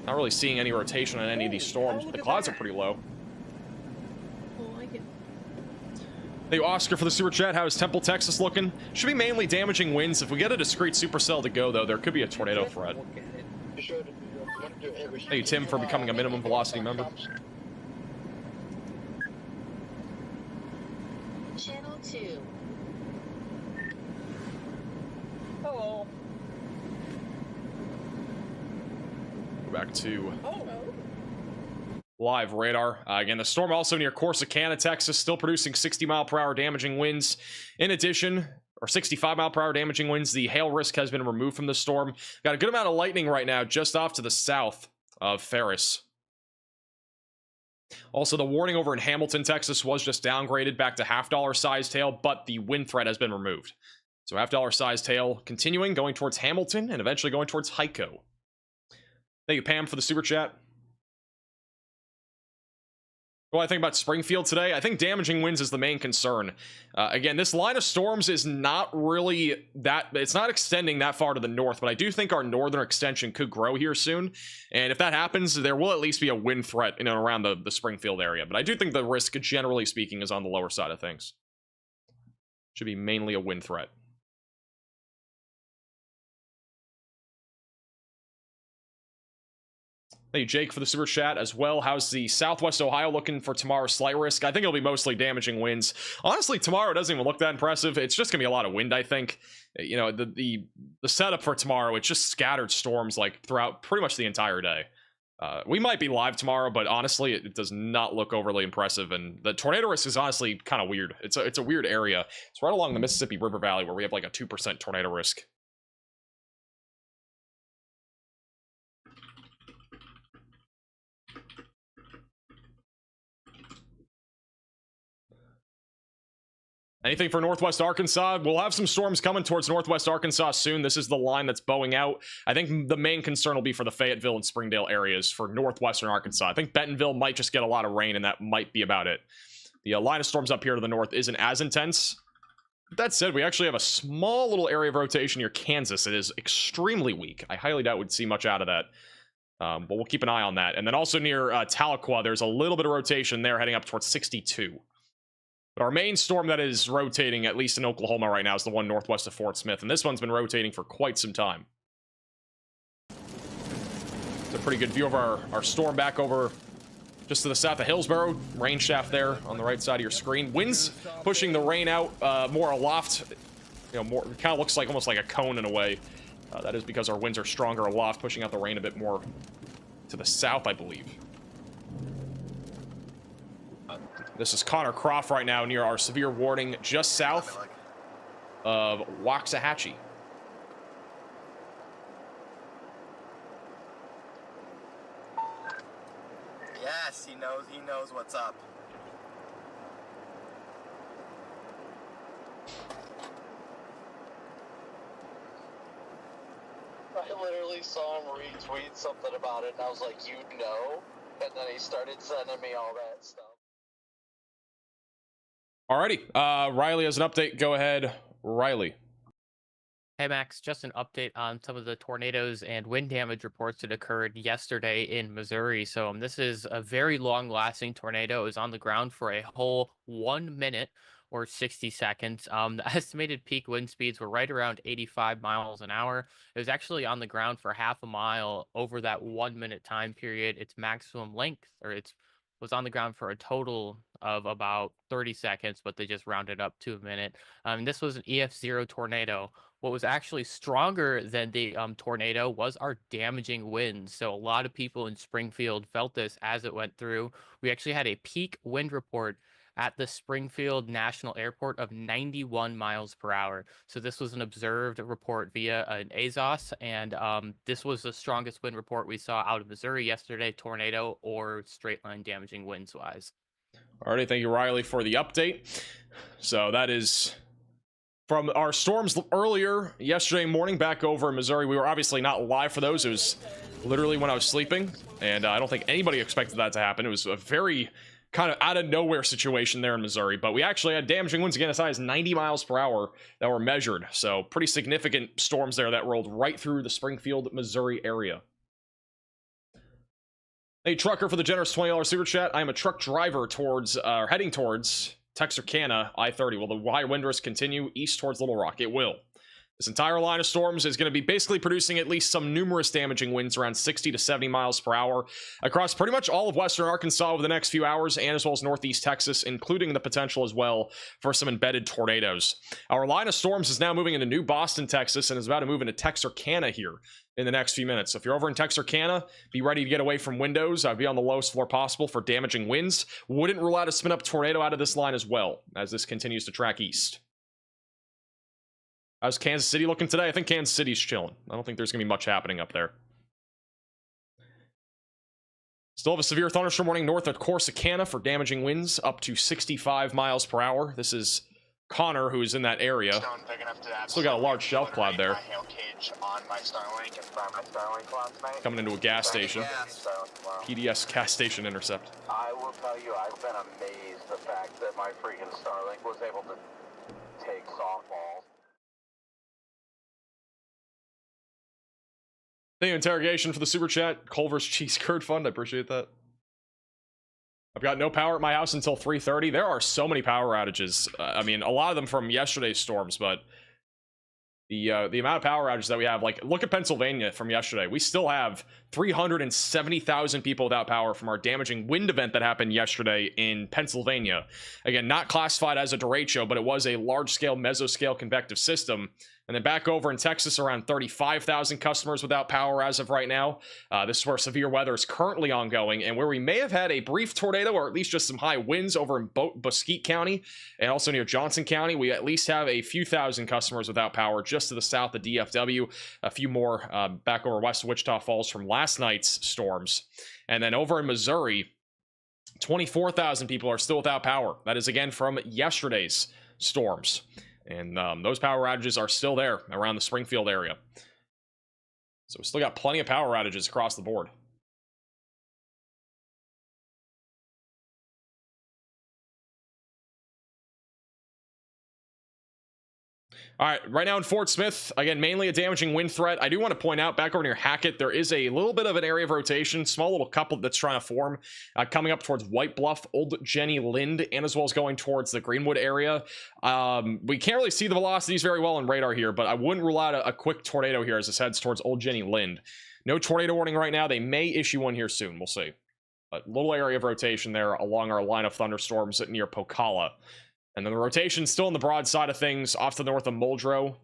Not really seeing any rotation on any of these storms, but the clouds are pretty low. I like it. Thank you, Oscar, for the super chat. How is Temple, Texas looking? Should be mainly damaging winds. If we get a discrete supercell to go, though, there could be a tornado threat. Thank you, Tim, for becoming a minimum velocity member. Channel 2. Hello. Go back to Oh. live radar. Again, the storm also near Corsicana, Texas, still producing 60-mile-per-hour damaging winds. In addition, or 65-mile-per-hour damaging winds, the hail risk has been removed from the storm. Got a good amount of lightning right now just off to the south of Ferris. Also, the warning over in Hamilton, Texas was just downgraded back to half-dollar sized hail, but the wind threat has been removed. So half-dollar sized hail continuing, going towards Hamilton, and eventually going towards Hyco. Thank you, Pam, for the super chat. What I think about Springfield today, I think damaging winds is the main concern. Again, this line of storms is not really that, it's not extending that far to the north, but I do think our northern extension could grow here soon. And if that happens, there will at least be a wind threat in and around the Springfield area. But I do think the risk, generally speaking, is on the lower side of things. Should be mainly a wind threat. Thank you, Jake, for the super chat as well. How's the Southwest Ohio looking for tomorrow's slight risk? I think it'll be mostly damaging winds. Honestly, tomorrow doesn't even look that impressive. It's just gonna be a lot of wind, I think. You know, the setup for tomorrow, it's just scattered storms like throughout pretty much the entire day. We might be live tomorrow, but honestly, it does not look overly impressive. And the tornado risk is honestly kind of weird. It's a weird area. It's right along the Mississippi River Valley where we have like a 2% tornado risk. Anything for Northwest Arkansas? We'll have some storms coming towards Northwest Arkansas soon. This is the line that's bowing out. I think the main concern will be for the Fayetteville and Springdale areas for Northwestern Arkansas. I think Bentonville might just get a lot of rain, and that might be about it. The line of storms up here to the north isn't as intense. That said, we actually have a small little area of rotation near Kansas. It is extremely weak. I highly doubt we'd see much out of that. But we'll keep an eye on that. And then also near Tahlequah, there's a little bit of rotation there heading up towards 62. But our main storm that is rotating, at least in Oklahoma right now, is the one northwest of Fort Smith. And this one's been rotating for quite some time. It's a pretty good view of our storm back over just to the south of Hillsboro. Rain shaft there on the right side of your screen. Winds pushing the rain out more aloft. You know, more, it kind of looks like almost like a cone in a way. That is because our winds are stronger aloft, pushing out the rain a bit more to the south, I believe. This is Connor Croft right now near our severe warning just south of Waxahachie. Yes, he knows what's up. I literally saw him retweet something about it, and I was like, you know? And then he started sending me all that stuff. Alrighty, Riley has an update. Go ahead, Riley. Hey Max, just an update on some of the tornadoes and wind damage reports that occurred yesterday in Missouri. So this is a very long-lasting tornado. It was on the ground for a whole 1 minute or 60 seconds. The estimated peak wind speeds were right around 85 miles an hour. It was actually on the ground for half a mile over that 1 minute time period. Its maximum length, or its was on the ground for a total of about 30 seconds, but they just rounded up to a minute. This was an EF-0 tornado. What was actually stronger than the tornado was our damaging winds. So a lot of people in Springfield felt this as it went through. We actually had a peak wind report at the Springfield National Airport of 91 miles per hour. So this was an observed report via an AZOS, and this was the strongest wind report we saw out of Missouri yesterday, tornado or straight line damaging winds wise. Alrighty, thank you, Riley, for the update. So that is from our storms earlier yesterday morning back over in Missouri. We were obviously not live for those. It was literally when I was sleeping, and I don't think anybody expected that to happen. It was a very kind of out of nowhere situation there in Missouri, but we actually had damaging winds again as high as 90 miles per hour that were measured. So pretty significant storms there that rolled right through the Springfield, Missouri area. Hey, Trucker, for the generous $20 super chat. I am a truck driver towards, heading towards Texarkana, I-30. Will the high wind risk continue east towards Little Rock? It will. This entire line of storms is going to be basically producing at least some numerous damaging winds around 60 to 70 miles per hour across pretty much all of western Arkansas over the next few hours, and as well as northeast Texas, including the potential as well for some embedded tornadoes. Our line of storms is now moving into New Boston, Texas, and is about to move into Texarkana here in the next few minutes. So if you're over in Texarkana, be ready to get away from windows. Be on the lowest floor possible for damaging winds. Wouldn't rule out a spin-up tornado out of this line as well, as this continues to track east. How's Kansas City looking today? I think Kansas City's chilling. I don't think there's going to be much happening up there. Still have a severe thunderstorm warning north of Corsicana for damaging winds up to 65 miles per hour. This is Connor, who is in that area. Still got a large shelf cloud there. Coming into a gas station. PDS gas station intercept. I will tell you, I've been amazed the fact that my freaking Starlink was able to take softballs. Thank you, interrogation, for the super chat. Culver's Cheese Curd Fund. I appreciate that. I've got no power at my house until 3:30. There are so many power outages. I mean, a lot of them from yesterday's storms, but the amount of power outages that we have, like, look at Pennsylvania from yesterday. We still have 370,000 people without power from our damaging wind event that happened yesterday in Pennsylvania. Again, not classified as a derecho, but it was a large-scale mesoscale convective system. And then back over in Texas, around 35,000 customers without power as of right now. This is where severe weather is currently ongoing, and where we may have had a brief tornado, or at least just some high winds over in Mesquite County, and also near Johnson County. We at least have a few thousand customers without power just to the south of DFW. A few more back over west of Wichita Falls from last night's storms. And then over in Missouri, 24,000 people are still without power. That is, again, from yesterday's storms. And those power outages are still there around the Springfield area. So we still got plenty of power outages across the board. All right, right now in Fort Smith, again, mainly a damaging wind threat. I do want to point out, back over near Hackett, there is a little bit of an area of rotation, small little couple that's trying to form, coming up towards White Bluff, Old Jenny Lind, and as well as going towards the Greenwood area. We can't really see the velocities very well on radar here, but I wouldn't rule out a quick tornado here as this heads towards Old Jenny Lind. No tornado warning right now. They may issue one here soon. We'll see. But little area of rotation there along our line of thunderstorms near Pocalla. And then the rotation's still on the broad side of things off to the north of Muldrow.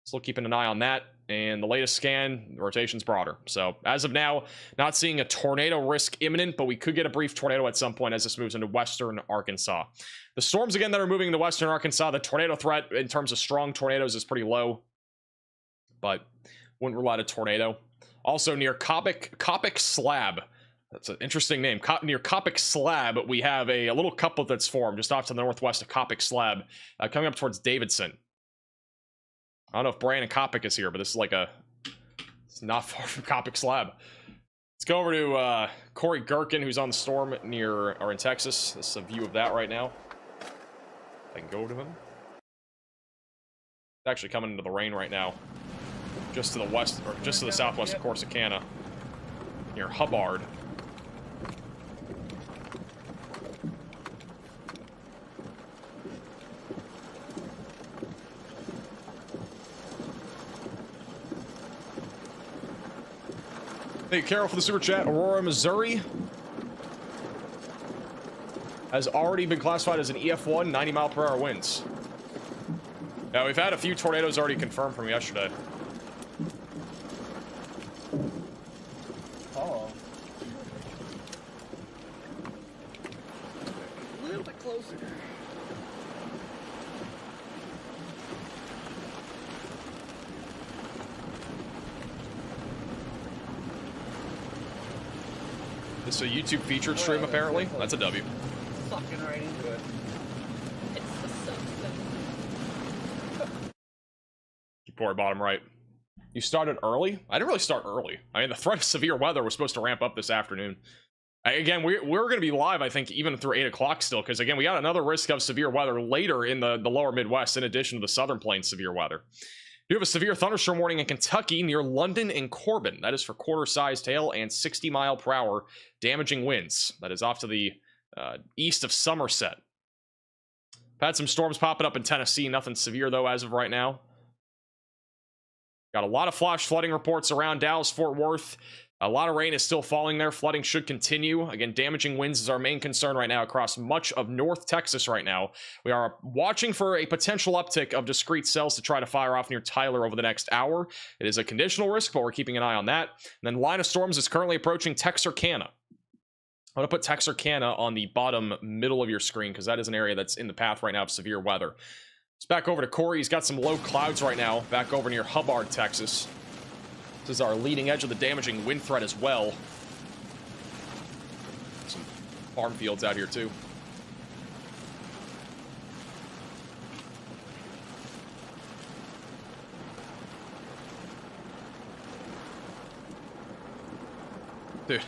Still keeping an eye on that. And the latest scan, the rotation's broader. So as of now, not seeing a tornado risk imminent, but we could get a brief tornado at some point as this moves into western Arkansas. The storms, again, that are moving into western Arkansas, the tornado threat in terms of strong tornadoes is pretty low. But wouldn't rule out a tornado. Also near Coppic Slab. That's an interesting name. Near Coppic Slab, we have a little couplet that's formed just off to the northwest of Coppic Slab, coming up towards Davidson. I don't know if Brandon Coppic is here, but this is like it's not far from Coppic Slab. Let's go over to Corey Gherkin, who's on the storm in Texas. This is a view of that right now. I can go to him. It's actually coming into the rain right now. Just to the west, or just to the southwest of Corsicana, near Hubbard. Thank you, Carol, for the super chat. Aurora, Missouri has already been classified as an EF-1, 90 mile per hour winds. Yeah, we've had a few tornadoes already confirmed from yesterday. Oh. A little bit closer. This is a YouTube featured stream, apparently. That's a W. Sucking right into it. Corey, bottom right. You started early? I didn't really start early. I mean, the threat of severe weather was supposed to ramp up this afternoon. Again, we're going to be live, I think, even through 8 o'clock still, because, again, we got another risk of severe weather later in the lower Midwest, in addition to the Southern Plains severe weather. You have a severe thunderstorm warning in Kentucky near London and Corbin. That is for quarter-sized hail and 60 mile per hour damaging winds. That is off to the east of Somerset. I've had some storms popping up in Tennessee. Nothing severe, though, as of right now. Got a lot of flash flooding reports around Dallas, Fort Worth. A lot of rain is still falling there. Flooding should continue. Again, damaging winds is our main concern right now across much of North Texas right now. We are watching for a potential uptick of discrete cells to try to fire off near Tyler over the next hour. It is a conditional risk, but we're keeping an eye on that. And then line of storms is currently approaching Texarkana. I'm going to put Texarkana on the bottom middle of your screen because that is an area that's in the path right now of severe weather. It's back over to Corey. He's got some low clouds right now back over near Hubbard, Texas. This is our leading edge of the damaging wind threat as well. Some farm fields out here too. Dude,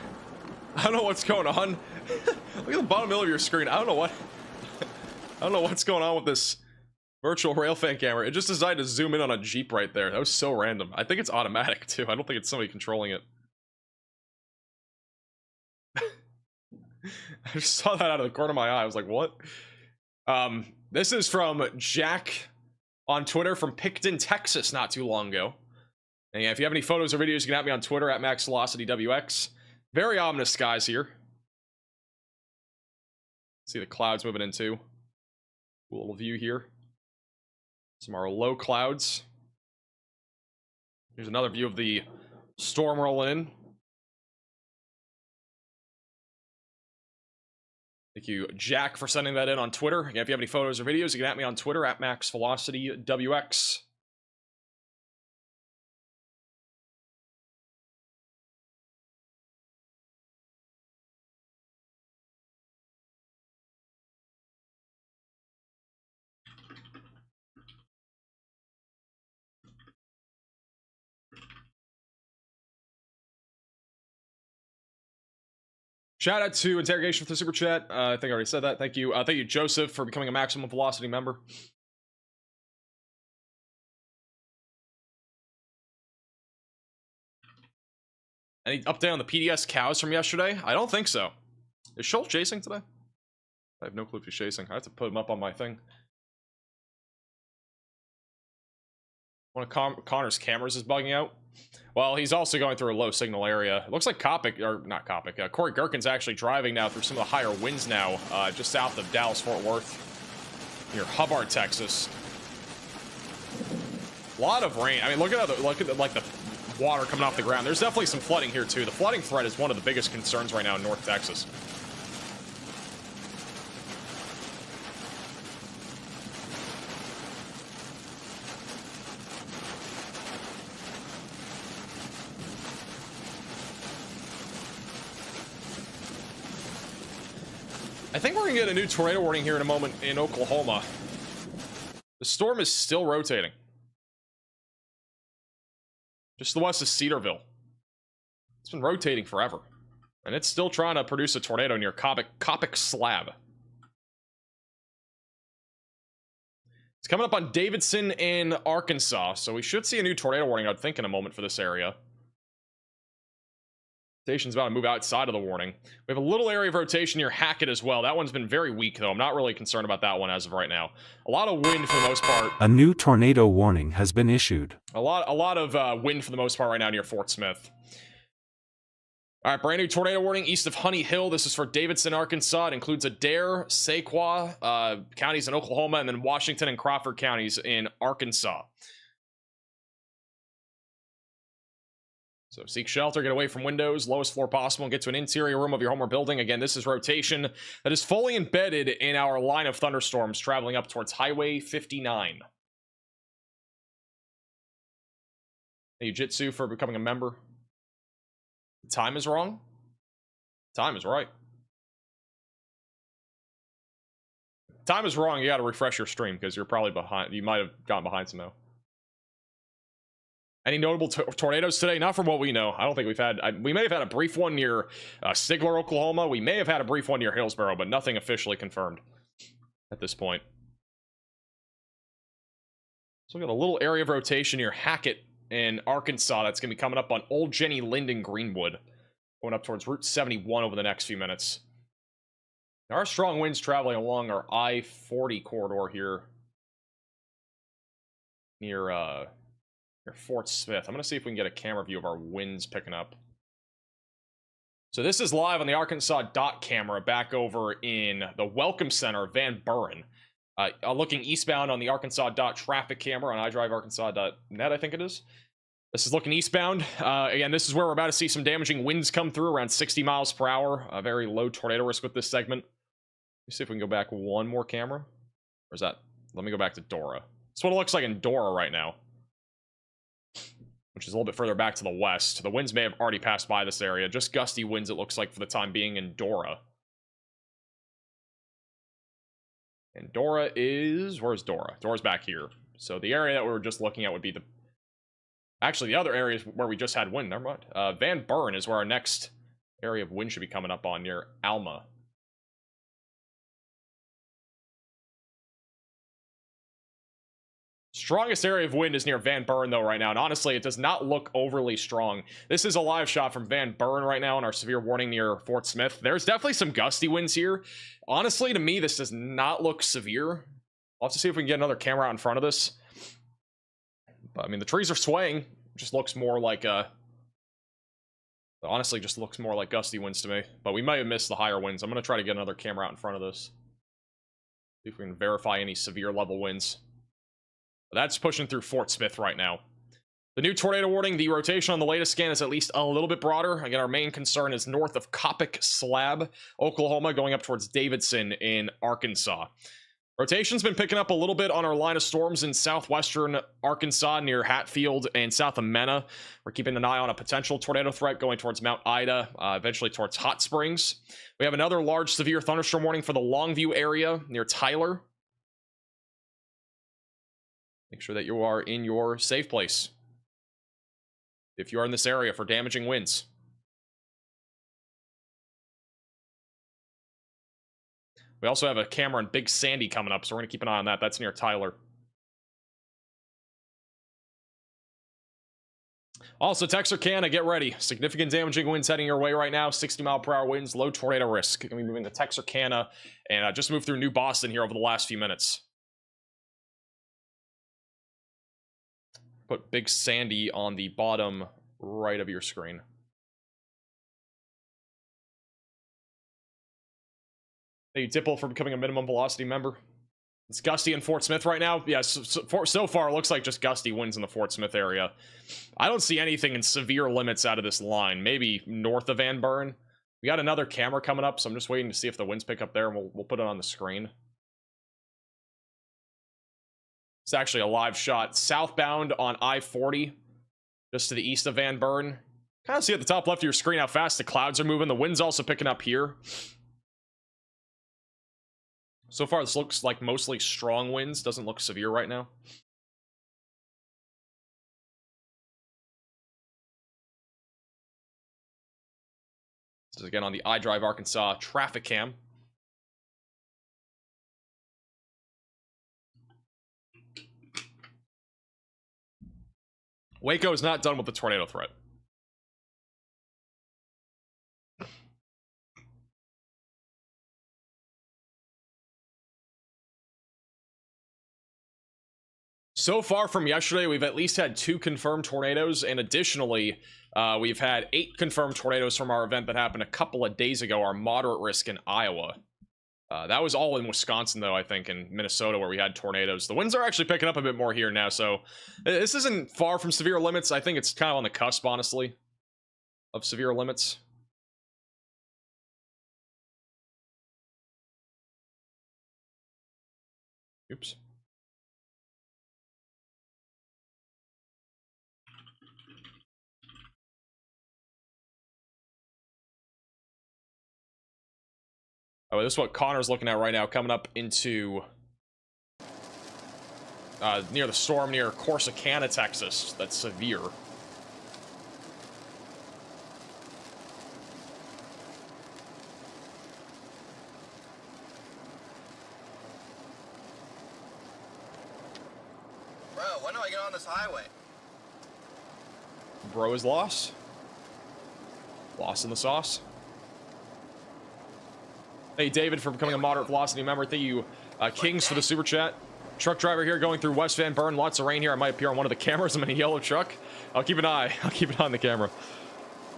I don't know what's going on. Look at the bottom middle of your screen. I don't know what's going on with this virtual railfan camera. It just decided to zoom in on a Jeep right there. That was so random. I think it's automatic too. I don't think it's somebody controlling it. I just saw that out of the corner of my eye. I was like, what? This is from Jack on Twitter from Picton, Texas, not too long ago. And yeah, if you have any photos or videos, you can at me on Twitter at MaxVelocityWX. Very ominous skies here. See the clouds moving in too. Cool little view here. Some of our low clouds. Here's another view of the storm rolling in. Thank you, Jack, for sending that in on Twitter. Again, if you have any photos or videos, you can at me on Twitter at MaxVelocityWX. Shout out to Interrogation for the super chat. I think I already said that. Thank you. Thank you, Joseph, for becoming a Maximum Velocity member. Any update on the PDS cows from yesterday? I don't think so. Is Schultz chasing today? I have no clue if he's chasing. I have to put him up on my thing. One of Connor's cameras is bugging out. Well, he's also going through a low signal area. It looks like Kopic, or not Kopic, Corey Gherkin's actually driving now through some of the higher winds now, just south of Dallas, Fort Worth, near Hubbard, Texas. A lot of rain. I mean, look at the water coming off the ground. There's definitely some flooding here too. The flooding threat is one of the biggest concerns right now in North Texas. I think we're gonna get a new tornado warning here in a moment in Oklahoma. The storm is still rotating. Just to the west of Cedarville. It's been rotating forever. And it's still trying to produce a tornado near Coppic Slab. It's coming up on Davidson in Arkansas, so we should see a new tornado warning, I would think, in a moment for this area. Station's about to move outside of the warning. We have a little area of rotation near Hackett as well. That one's been very weak, though. I'm not really concerned about that one as of right now. A lot of wind for the most part. A new tornado warning has been issued. A lot of wind for the most part right now near Fort Smith. All right, brand new tornado warning east of Honey Hill. This is for Davidson, Arkansas. It includes Adair, Sequoia counties in Oklahoma, and then Washington and Crawford counties in Arkansas. So seek shelter, get away from windows, lowest floor possible, and get to an interior room of your home or building. Again, this is rotation that is fully embedded in our line of thunderstorms traveling up towards Highway 59. Thank you, Jitsu, for becoming a member. Time is wrong. Time is right. Time is wrong. You got to refresh your stream because you're probably behind. You might have gotten behind somehow. Any notable tornadoes today? Not from what we know. I don't think we've had. We may have had a brief one near Stigler, Oklahoma. We may have had a brief one near Hillsboro, but nothing officially confirmed at this point. So we got a little area of rotation near Hackett in Arkansas that's going to be coming up on Old Jenny Linden Greenwood, going up towards Route 71 over the next few minutes. There are strong winds traveling along our I-40 corridor here near Fort Smith. I'm going to see if we can get a camera view of our winds picking up. So this is live on the Arkansas dot camera back over in the Welcome Center, Van Buren. Looking eastbound on the Arkansas dot traffic camera on iDriveArkansas.net, I think it is. This is looking eastbound. Again, this is where we're about to see some damaging winds come through around 60 miles per hour. A very low tornado risk with this segment. Let's see if we can go back one more camera. Or is that... Let me go back to Dora. That's what it looks like in Dora right now. Which is a little bit further back to the west. The winds may have already passed by this area. Just gusty winds, it looks like, for the time being in Dora. And Dora is... Where's Dora? Dora's back here. So the area that we were just looking at would be the... Actually, the other areas where we just had wind. Never mind. Van Buren is where our next area of wind should be coming up on, near Alma. Strongest area of wind is near Van Buren, though, right now. And honestly, it does not look overly strong. This is a live shot from Van Buren right now on our severe warning near Fort Smith. There's definitely some gusty winds here. Honestly, to me, this does not look severe. I'll have to see if we can get another camera out in front of this. But, I mean, the trees are swaying. Just looks more like honestly, just looks more like gusty winds to me. But we might have missed the higher winds. I'm going to try to get another camera out in front of this. See if we can verify any severe level winds. But that's pushing through Fort Smith right now. The new tornado warning, the rotation on the latest scan is at least a little bit broader. Again, our main concern is north of Coppock Slab, Oklahoma, going up towards Davidson in Arkansas. Rotation's been picking up a little bit on our line of storms in southwestern Arkansas near Hatfield and south of Mena. We're keeping an eye on a potential tornado threat going towards Mount Ida, eventually towards Hot Springs. We have another large severe thunderstorm warning for the Longview area near Tyler. Make sure that you are in your safe place if you are in this area for damaging winds. We also have a camera in Big Sandy coming up, so we're going to keep an eye on that. That's near Tyler. Also, Texarkana, get ready. Significant damaging winds heading your way right now. 60-mile-per-hour winds, low tornado risk. Going to be moving to Texarkana and just moved through New Boston here over the last few minutes. Put Big Sandy on the bottom right of your screen. Thank you, Dipple, for becoming a minimum velocity member. It's gusty in Fort Smith right now. Yeah, so far it looks like just gusty winds in the Fort Smith area. I don't see anything in severe limits out of this line. Maybe north of Van Buren. We got another camera coming up, so I'm just waiting to see if the winds pick up there, and we'll put it on the screen. It's actually a live shot. Southbound on I-40, just to the east of Van Buren. Kind of see at the top left of your screen how fast the clouds are moving. The wind's also picking up here. So far, this looks like mostly strong winds. Doesn't look severe right now. This is again on the iDrive Arkansas traffic cam. Waco is not done with the tornado threat. So far from yesterday, we've at least had 2 confirmed tornadoes, and additionally, we've had 8 confirmed tornadoes from our event that happened a couple of days ago, our moderate risk in Iowa. That was all in Wisconsin, though, I think, and Minnesota, where we had tornadoes. The winds are actually picking up a bit more here now, so this isn't far from severe limits. I think it's kind of on the cusp, honestly, of severe limits. Oops. Oh, this is what Connor's looking at right now, coming up into near the storm near Corsicana, Texas. That's severe. Bro, when do I get on this highway? Bro is lost. Lost in the sauce. Hey, David, for becoming a moderate velocity member. Thank you, Kings, for the super chat. Truck driver here going through West Van Buren. Lots of rain here. I might appear on one of the cameras. I'm in a yellow truck. I'll keep an eye. I'll keep an eye on the camera.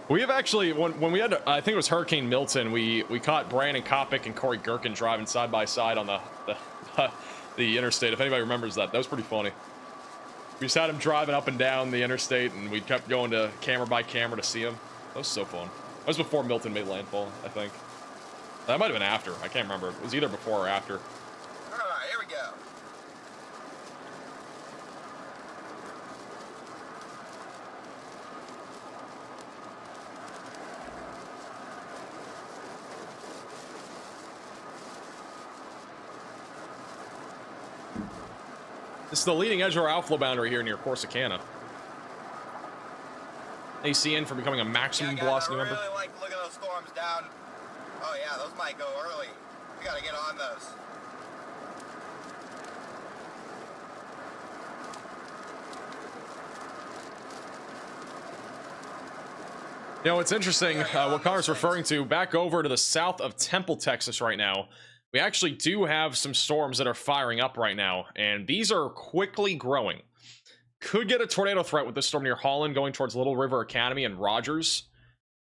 We have actually, when we had, I think it was Hurricane Milton, we caught Brandon Kopic and Corey Gherkin driving side by side on the interstate. If anybody remembers that, that was pretty funny. We just had him driving up and down the interstate, and we kept going to camera by camera to see him. That was so fun. That was before Milton made landfall, I think. That might have been after. I can't remember. It was either before or after. All right, here we go. This is the leading edge of our outflow boundary here near Corsicana. AC in for becoming a maximum velocity member. I really like looking at those storms down. Oh yeah, those might go early. We gotta get on those. You know, it's interesting what Connor's referring to. Back over to the south of Temple, Texas right now, we actually do have some storms that are firing up right now, and these are quickly growing. Could get a tornado threat with this storm near Holland going towards Little River Academy and Rogers.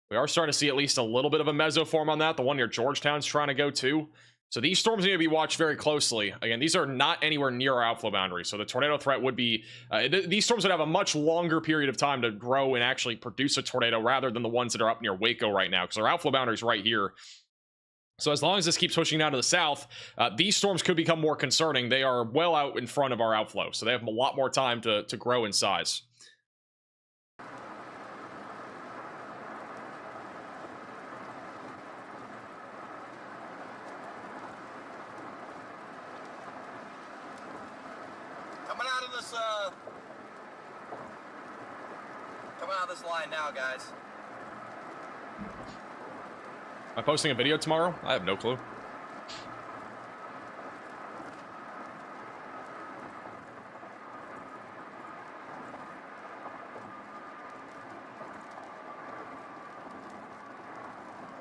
We are starting to see at least a little bit of a mesoform on that. The one near Georgetown's trying to go too. So these storms need to be watched very closely. Again, these are not anywhere near our outflow boundary. So the tornado threat would be, these storms would have a much longer period of time to grow and actually produce a tornado rather than the ones that are up near Waco right now, because our outflow boundary is right here. So as long as this keeps pushing down to the south, these storms could become more concerning. They are well out in front of our outflow, so they have a lot more time to grow in size. Coming out of this line now, guys. Am I posting a video tomorrow? I have no clue.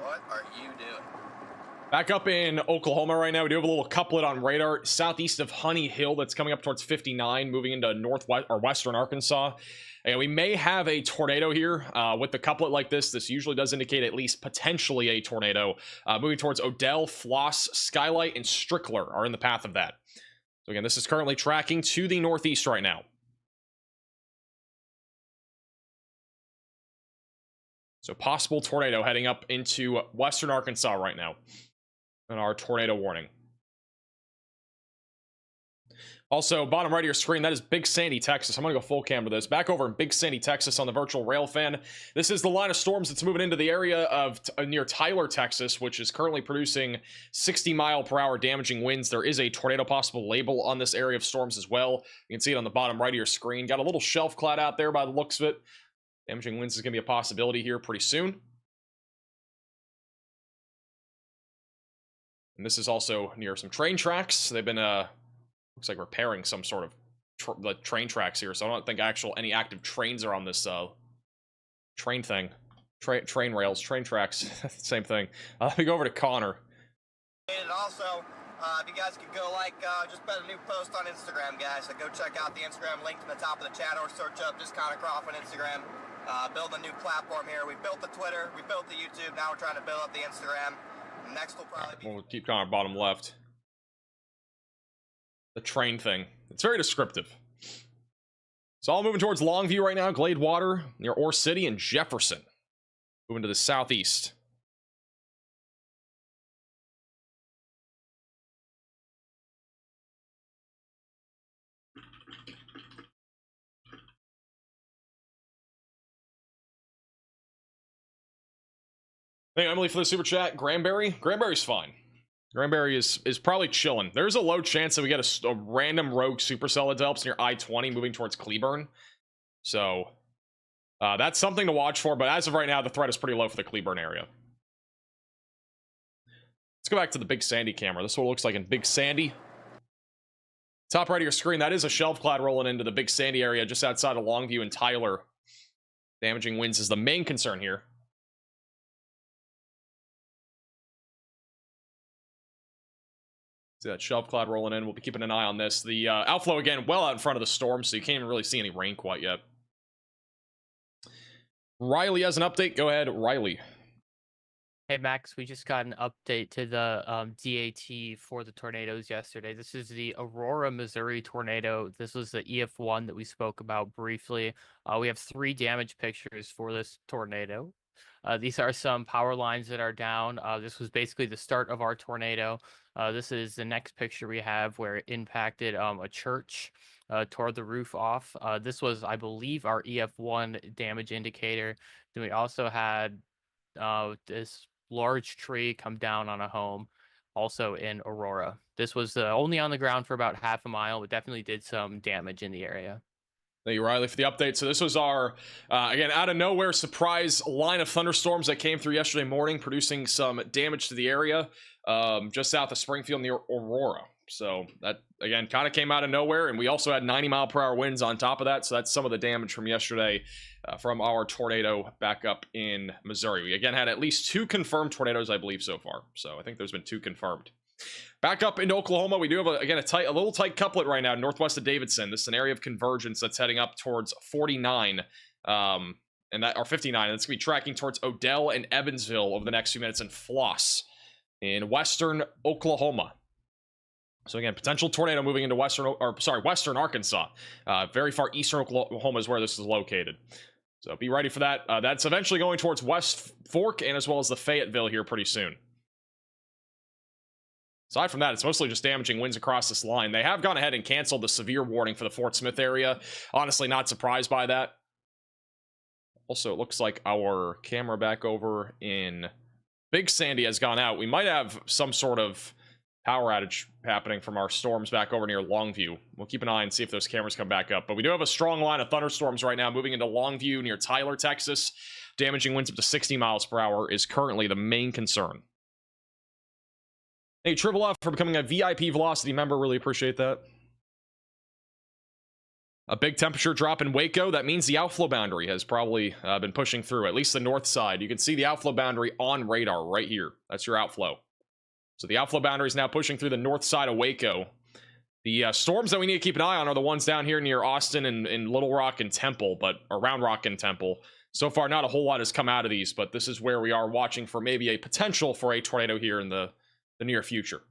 What are you doing? Back up in Oklahoma right now, we do have a little couplet on radar southeast of Honey Hill that's coming up towards 59, moving into northwest or western Arkansas. And we may have a tornado here with the couplet like this. This usually does indicate at least potentially a tornado. Moving towards Odell, Floss, Skylight, and Strickler are in the path of that. So again, this is currently tracking to the northeast right now. So possible tornado heading up into western Arkansas right now. And our tornado warning. Also, bottom right of your screen, that is Big Sandy, Texas. I'm going to go full cam to this. Back over in Big Sandy, Texas on the virtual rail fan. This is the line of storms that's moving into the area of near Tyler, Texas, which is currently producing 60-mile-per-hour damaging winds. There is a tornado possible label on this area of storms as well. You can see it on the bottom right of your screen. Got a little shelf cloud out there by the looks of it. Damaging winds is going to be a possibility here pretty soon. And this is also near some train tracks. They've been looks like repairing some sort of train tracks here, so I don't think any active trains are on this train thing. Train rails, train tracks, same thing. Let me go over to Connor. And also, if you guys could go just put a new post on Instagram, guys. So go check out the Instagram link to the top of the chat or search up just Connor Croft on Instagram. Build a new platform here. We built the Twitter, we built the YouTube. Now we're trying to build up the Instagram. Next will probably be. We'll keep Connor bottom left. The train thing. It's very descriptive. So all moving towards Longview right now. Glade Water near Ore City and Jefferson. Moving to the southeast. Thank you, Emily, for the super chat. Granberry? Granberry's fine. Granberry is probably chilling. There's a low chance that we get a random rogue supercell that develops near I-20 moving towards Cleburne. So that's something to watch for, but as of right now, the threat is pretty low for the Cleburne area. Let's go back to the Big Sandy camera. This is what it looks like in Big Sandy. Top right of your screen, that is a shelf cloud rolling into the Big Sandy area just outside of Longview and Tyler. Damaging winds is the main concern here. See that shelf cloud rolling in. We'll be keeping an eye on this. The outflow, again, well out in front of the storm, so you can't even really see any rain quite yet. Riley has an update. Go ahead, Riley. Hey Max, we just got an update to the DAT for the tornadoes yesterday. This is the Aurora, Missouri tornado. This was the EF-1 that we spoke about briefly. We have 3 damage pictures for this tornado. These are some power lines that are down. This was basically the start of our tornado. This is the next picture we have where it impacted a church, tore the roof off. This was, I believe, our EF-1 damage indicator. Then we also had this large tree come down on a home, also in Aurora. This was only on the ground for about half a mile, but definitely did some damage in the area. Thank you, Riley, for the update. So this was our, again, out of nowhere surprise line of thunderstorms that came through yesterday morning, producing some damage to the area just south of Springfield near Aurora. So that, again, kind of came out of nowhere, and we also had 90-mile-per-hour winds on top of that, so that's some of the damage from yesterday from our tornado back up in Missouri. We, again, had at least 2 confirmed tornadoes, I believe, so far. So I think there's been 2 confirmed. Back up into Oklahoma, we do have, again, a little tight couplet right now northwest of Davidson. This is an area of convergence that's heading up towards 49, and that, or 59, and it's going to be tracking towards Odell and Evansville over the next few minutes, and Floss in western Oklahoma. So again, potential tornado moving into western Arkansas. Very far eastern Oklahoma is where this is located. So be ready for that. That's eventually going towards West Fork and as well as the Fayetteville here pretty soon. Aside from that, it's mostly just damaging winds across this line. They have gone ahead and canceled the severe warning for the Fort Smith area. Honestly, not surprised by that. Also, it looks like our camera back over in Big Sandy has gone out. We might have some sort of power outage happening from our storms back over near Longview. We'll keep an eye and see if those cameras come back up. But we do have a strong line of thunderstorms right now moving into Longview near Tyler, Texas. Damaging winds up to 60 miles per hour is currently the main concern. Hey, Triple F for becoming a VIP Velocity member. Really appreciate that. A big temperature drop in Waco. That means the outflow boundary has probably been pushing through, at least the north side. You can see the outflow boundary on radar right here. That's your outflow. So the outflow boundary is now pushing through the north side of Waco. The storms that we need to keep an eye on are the ones down here near Austin and Little Rock and Temple, but around Rock and Temple. So far, not a whole lot has come out of these, but this is where we are watching for maybe a potential for a tornado here in the near future.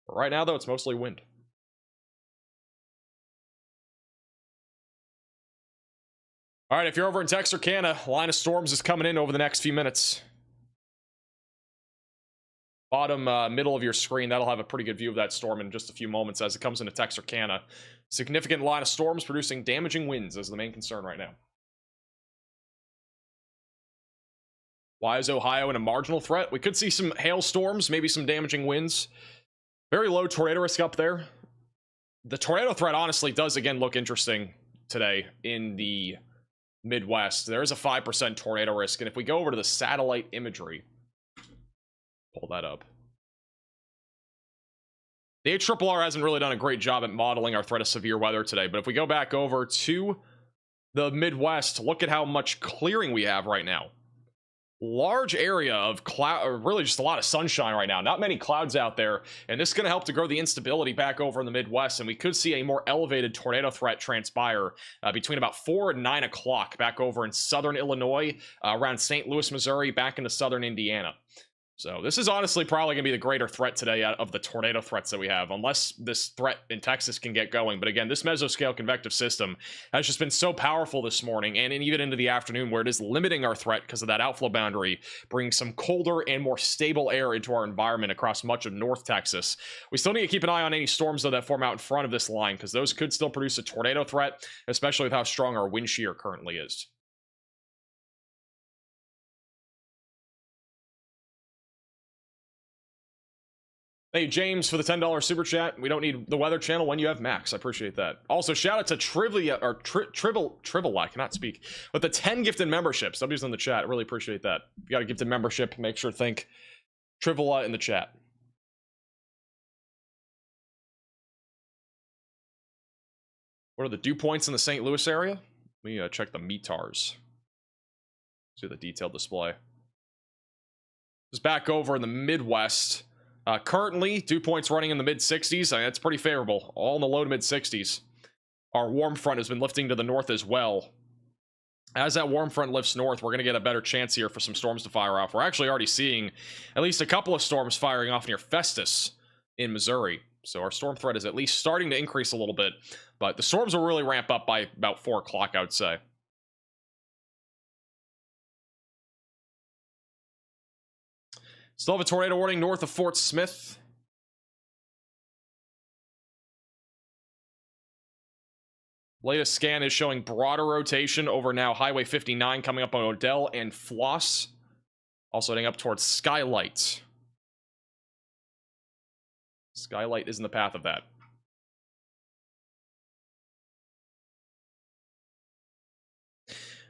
But right now, though, it's mostly wind. All right, if you're over in Texarkana, line of storms is coming in over the next few minutes. Bottom middle of your screen, that'll have a pretty good view of that storm in just a few moments as it comes into Texarkana. Significant line of storms producing damaging winds is the main concern right now. Why is Ohio in a marginal threat? We could see some hailstorms, maybe some damaging winds. Very low tornado risk up there. The tornado threat honestly does again look interesting today in the Midwest. There is a 5% tornado risk, and if we go over to the satellite imagery, pull that up. The ARRR hasn't really done a great job at modeling our threat of severe weather today, but if we go back over to the Midwest, look at how much clearing we have right now. Large area of cloud, or really just a lot of sunshine right now. Not many clouds out there, and this is going to help to grow the instability back over in the Midwest, and we could see a more elevated tornado threat transpire between about 4 and 9 o'clock back over in southern Illinois, around St. Louis, Missouri, back into southern Indiana. So this is honestly probably going to be the greater threat today out of the tornado threats that we have, unless this threat in Texas can get going. But again, this mesoscale convective system has just been so powerful this morning and even into the afternoon, where it is limiting our threat because of that outflow boundary, bringing some colder and more stable air into our environment across much of North Texas. We still need to keep an eye on any storms, though, that form out in front of this line, because those could still produce a tornado threat, especially with how strong our wind shear currently is. Hey, James, for the $10 super chat. We don't need the Weather Channel when you have Max. I appreciate that. Also, shout out to Trivia, or Tribble, I cannot speak, with the 10 gifted memberships. Somebody's in the chat. I really appreciate that. If you got a gifted membership, make sure to thank Trivia in the chat. What are the dew points in the St. Louis area? Let me check the METARs. See the detailed display. Just back over in the Midwest. Currently, dew points running in the mid-60s. I mean, that's pretty favorable. All in the low to mid-60s. Our warm front has been lifting to the north as well. As that warm front lifts north, we're going to get a better chance here for some storms to fire off. We're actually already seeing at least a couple of storms firing off near Festus in Missouri. So our storm threat is at least starting to increase a little bit. But the storms will really ramp up by about 4 o'clock, I would say. Still have a tornado warning north of Fort Smith. Latest scan is showing broader rotation over now Highway 59 coming up on Odell and Floss. Also heading up towards Skylight. Skylight is in the path of that.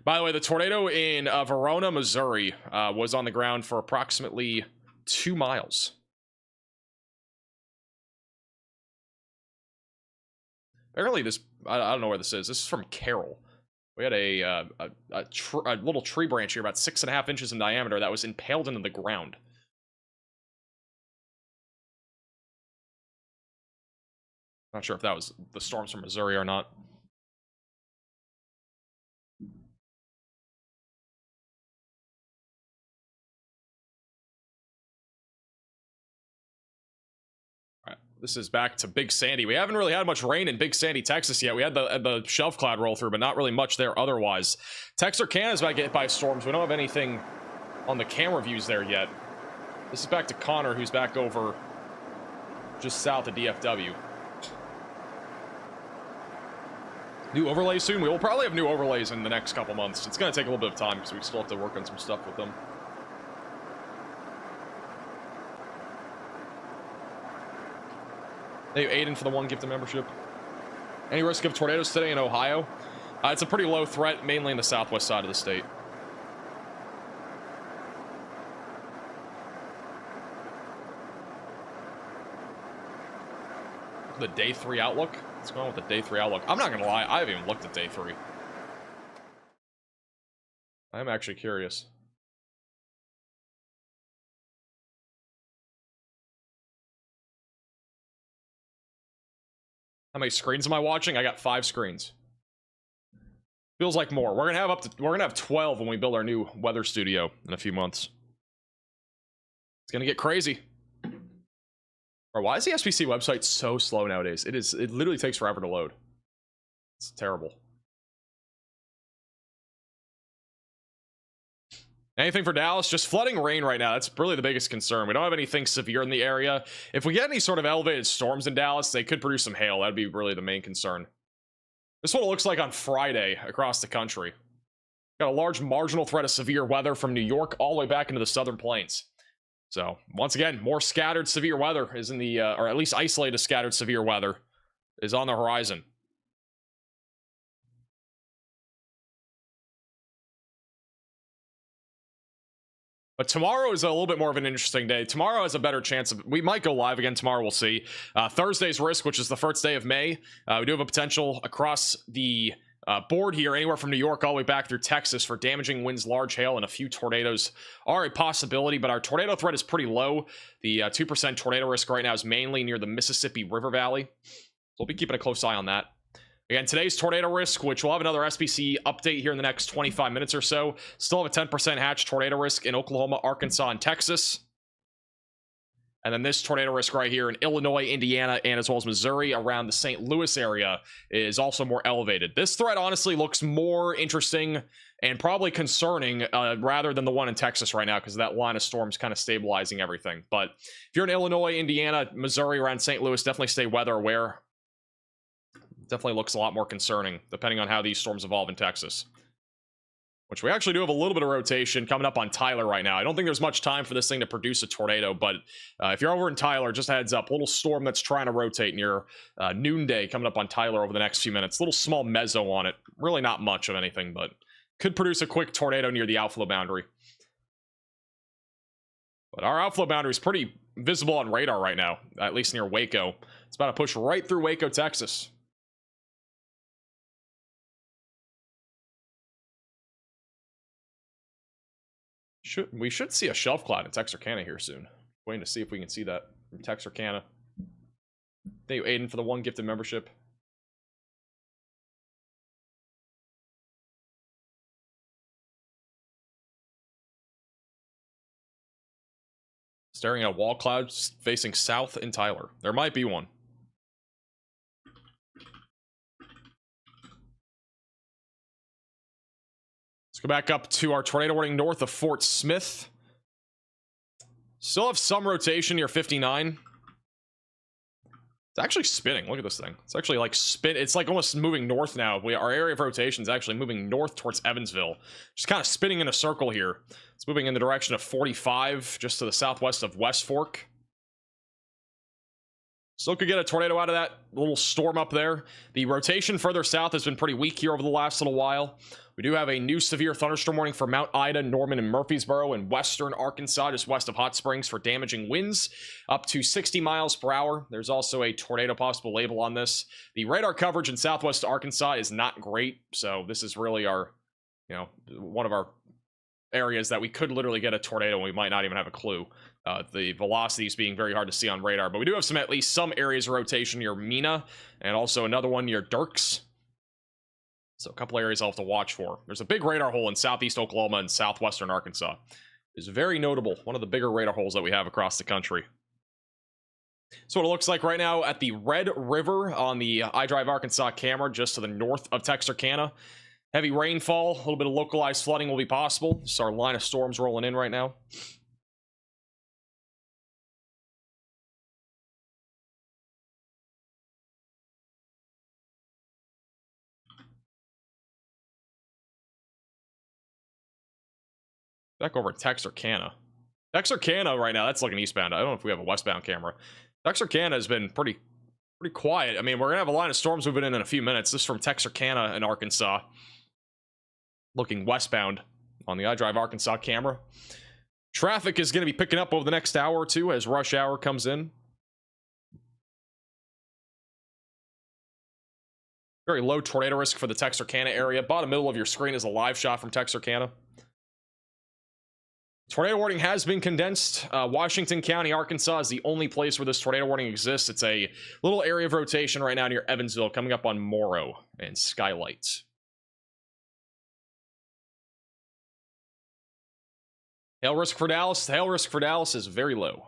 By the way, the tornado in Verona, Missouri was on the ground for approximately 2 miles. Apparently this, I don't know where this is. This is from Carroll. We had a little tree branch here about 6.5 inches in diameter that was impaled into the ground. Not sure if that was the storms from Missouri or not. This is back to Big Sandy. We haven't really had much rain in Big Sandy, Texas yet. We had the shelf cloud roll through, but not really much there otherwise. Texarkana is about to get hit by storms. We don't have anything on the camera views there yet. This is back to Connor, who's back over just south of DFW. New overlays soon? We will probably have new overlays in the next couple months. It's going to take a little bit of time because we still have to work on some stuff with them. Thank you, Aiden, for the 1 gift of membership. Any risk of tornadoes today in Ohio? It's a pretty low threat, mainly in the southwest side of the state. The day 3 outlook? What's going on with the day 3 outlook? I'm not going to lie, I haven't even looked at day 3. I'm actually curious. How many screens am I watching? I got 5 screens. Feels like more. We're gonna have 12 when we build our new weather studio in a few months. It's gonna get crazy. Or why is the SPC website so slow nowadays? It literally takes forever to load. It's terrible. Anything for Dallas? Just flooding rain right now. That's really the biggest concern. We don't have anything severe in the area. If we get any sort of elevated storms in Dallas, they could produce some hail. That'd be really the main concern. This is what it looks like on Friday across the country. Got a large marginal threat of severe weather from New York all the way back into the southern plains. So, once again, more scattered severe weather is in the, or at least isolated scattered severe weather is on the horizon. But tomorrow is a little bit more of an interesting day. Tomorrow has a better chance of... We might go live again tomorrow, we'll see. Thursday's risk, which is the first day of May. We do have a potential across the board here, anywhere from New York all the way back through Texas for damaging winds, large hail, and a few tornadoes are a possibility, but our tornado threat is pretty low. The 2% tornado risk right now is mainly near the Mississippi River Valley. We'll be keeping a close eye on that. Again, today's tornado risk, which we'll have another SPC update here in the next 25 minutes or so. Still have a 10% hatch tornado risk in Oklahoma, Arkansas, and Texas. And then this tornado risk right here in Illinois, Indiana, and as well as Missouri around the St. Louis area is also more elevated. This threat honestly looks more interesting and probably concerning rather than the one in Texas right now because that line of storms kind of stabilizing everything. But if you're in Illinois, Indiana, Missouri, around St. Louis, definitely stay weather aware. Definitely looks a lot more concerning depending on how these storms evolve in Texas. Which we actually do have a little bit of rotation coming up on Tyler right now. I don't think there's much time for this thing to produce a tornado, but if you're over in Tyler, just a heads up. A little storm that's trying to rotate near noonday coming up on Tyler over the next few minutes. A little small mezzo on it. Really not much of anything, but could produce a quick tornado near the outflow boundary. But our outflow boundary is pretty visible on radar right now, at least near Waco. It's about to push right through Waco, Texas. We should see a shelf cloud in Texarkana here soon. Waiting to see if we can see that from Texarkana. Thank you, Aiden, for the 1 gifted membership. Staring at a wall cloud facing south in Tyler. There might be one. Let's go back up to our tornado warning north of Fort Smith. Still have some rotation near 59. It's actually spinning. Look at this thing. It's actually like spin. It's like almost moving north now. Our area of rotation is actually moving north towards Evansville. Just kind of spinning in a circle here. It's moving in the direction of 45, just to the southwest of West Fork. Still could get a tornado out of that little storm up there. The rotation further south has been pretty weak here over the last little while. We do have a new severe thunderstorm warning for Mount Ida, Norman, and Murfreesboro in western Arkansas, just west of Hot Springs, for damaging winds up to 60 miles per hour. There's also a tornado possible label on this. The radar coverage in southwest Arkansas is not great, so this is really our, one of our areas that we could literally get a tornado and we might not even have a clue. The velocities being very hard to see on radar, but we do have at least some areas of rotation near Mina, and also another one near Dirks. So a couple areas I'll have to watch for. There's a big radar hole in southeast Oklahoma and southwestern Arkansas. It's very notable. One of the bigger radar holes that we have across the country. So what it looks like right now at the Red River on the iDrive Arkansas camera, just to the north of Texarkana. Heavy rainfall, a little bit of localized flooding will be possible. So our line of storms rolling in right now. Back over at Texarkana. Texarkana right now, that's looking eastbound. I don't know if we have a westbound camera. Texarkana has been pretty quiet. I mean, we're gonna have a line of storms moving in a few minutes. This is from Texarkana in Arkansas. Looking westbound on the iDrive Arkansas camera. Traffic is going to be picking up over the next hour or two as rush hour comes in. Very low tornado risk for the Texarkana area. Bottom middle of your screen is a live shot from Texarkana. Tornado warning has been condensed. Washington County, Arkansas is the only place where this tornado warning exists. It's a little area of rotation right now near Evansville, coming up on Morrow and Skylight. Hail risk for Dallas. The hail risk for Dallas is very low.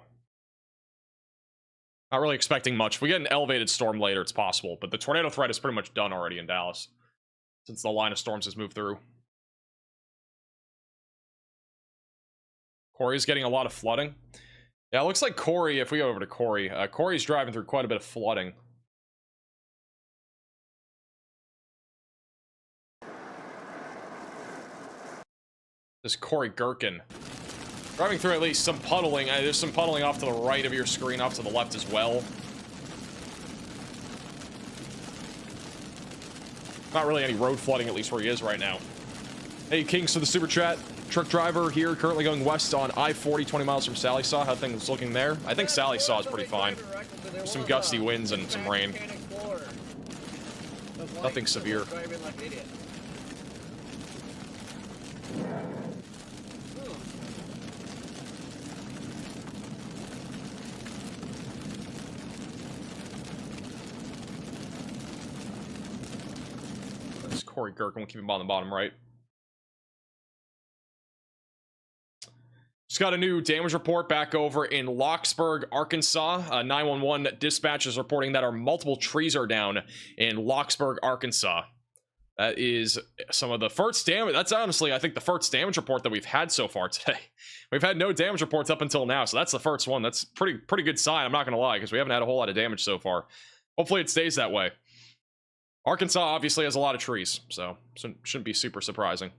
Not really expecting much. If we get an elevated storm later, it's possible, but the tornado threat is pretty much done already in Dallas, since the line of storms has moved through. Corey's getting a lot of flooding. Yeah, it looks like Corey, if we go over to Corey, Corey's driving through quite a bit of flooding. This Corey Gherkin. Driving through at least some puddling. There's some puddling off to the right of your screen, off to the left as well. Not really any road flooding, at least where he is right now. Hey, Kings to the super chat. Truck driver here, currently going west on I-40, 20 miles from Sally Saw. How things looking there? I think Sally Saw is pretty fine. Some gusty winds and some rain. Nothing severe. This Corey Gherkin, we'll keep him on the bottom right. Just got a new damage report back over in Locksburg, Arkansas. 911 dispatch is reporting that our multiple trees are down in Locksburg, Arkansas. That is some of the first damage. That's honestly, I think, the first damage report that we've had so far today. We've had no damage reports up until now, so that's the first one. That's pretty good sign, I'm not gonna lie, because we haven't had a whole lot of damage so far. Hopefully it stays that way. Arkansas obviously has a lot of trees, so shouldn't be super surprising.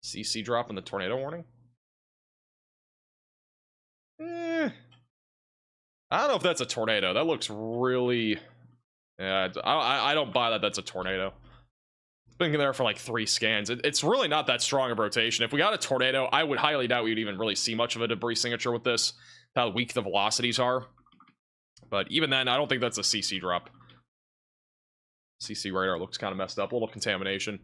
CC drop in the tornado warning? I don't know if that's a tornado. That looks really... Yeah, I don't buy that that's a tornado. It's been there for like 3 scans. It's really not that strong of rotation. If we got a tornado, I would highly doubt we would even really see much of a debris signature with this. How weak the velocities are. But even then, I don't think that's a CC drop. CC radar looks kind of messed up. A little contamination.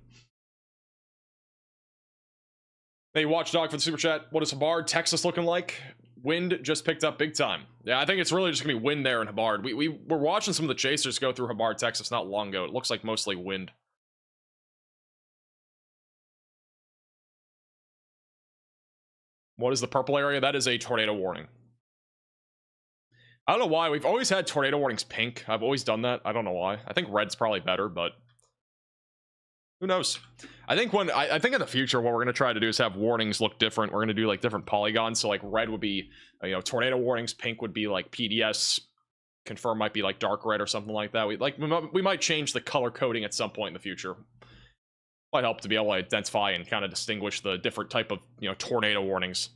Hey, Watchdog for the super chat. What is Hubbard, Texas looking like? Wind just picked up big time. Yeah, I think it's really just gonna be wind there in Hubbard. We were watching some of the chasers go through Hubbard, Texas not long ago. It looks like mostly wind. What is the purple area? That is a tornado warning. I don't know why. We've always had tornado warnings pink. I've always done that. I don't know why. I think red's probably better, but who knows? I think I think in the future what we're going to try to do is have warnings look different. We're going to do like different polygons. So like red would be, you know, tornado warnings, pink would be like PDS, confirm might be like dark red or something like that. We might change the color coding at some point in the future. Might help to be able to identify and kind of distinguish the different type of, you know, tornado warnings.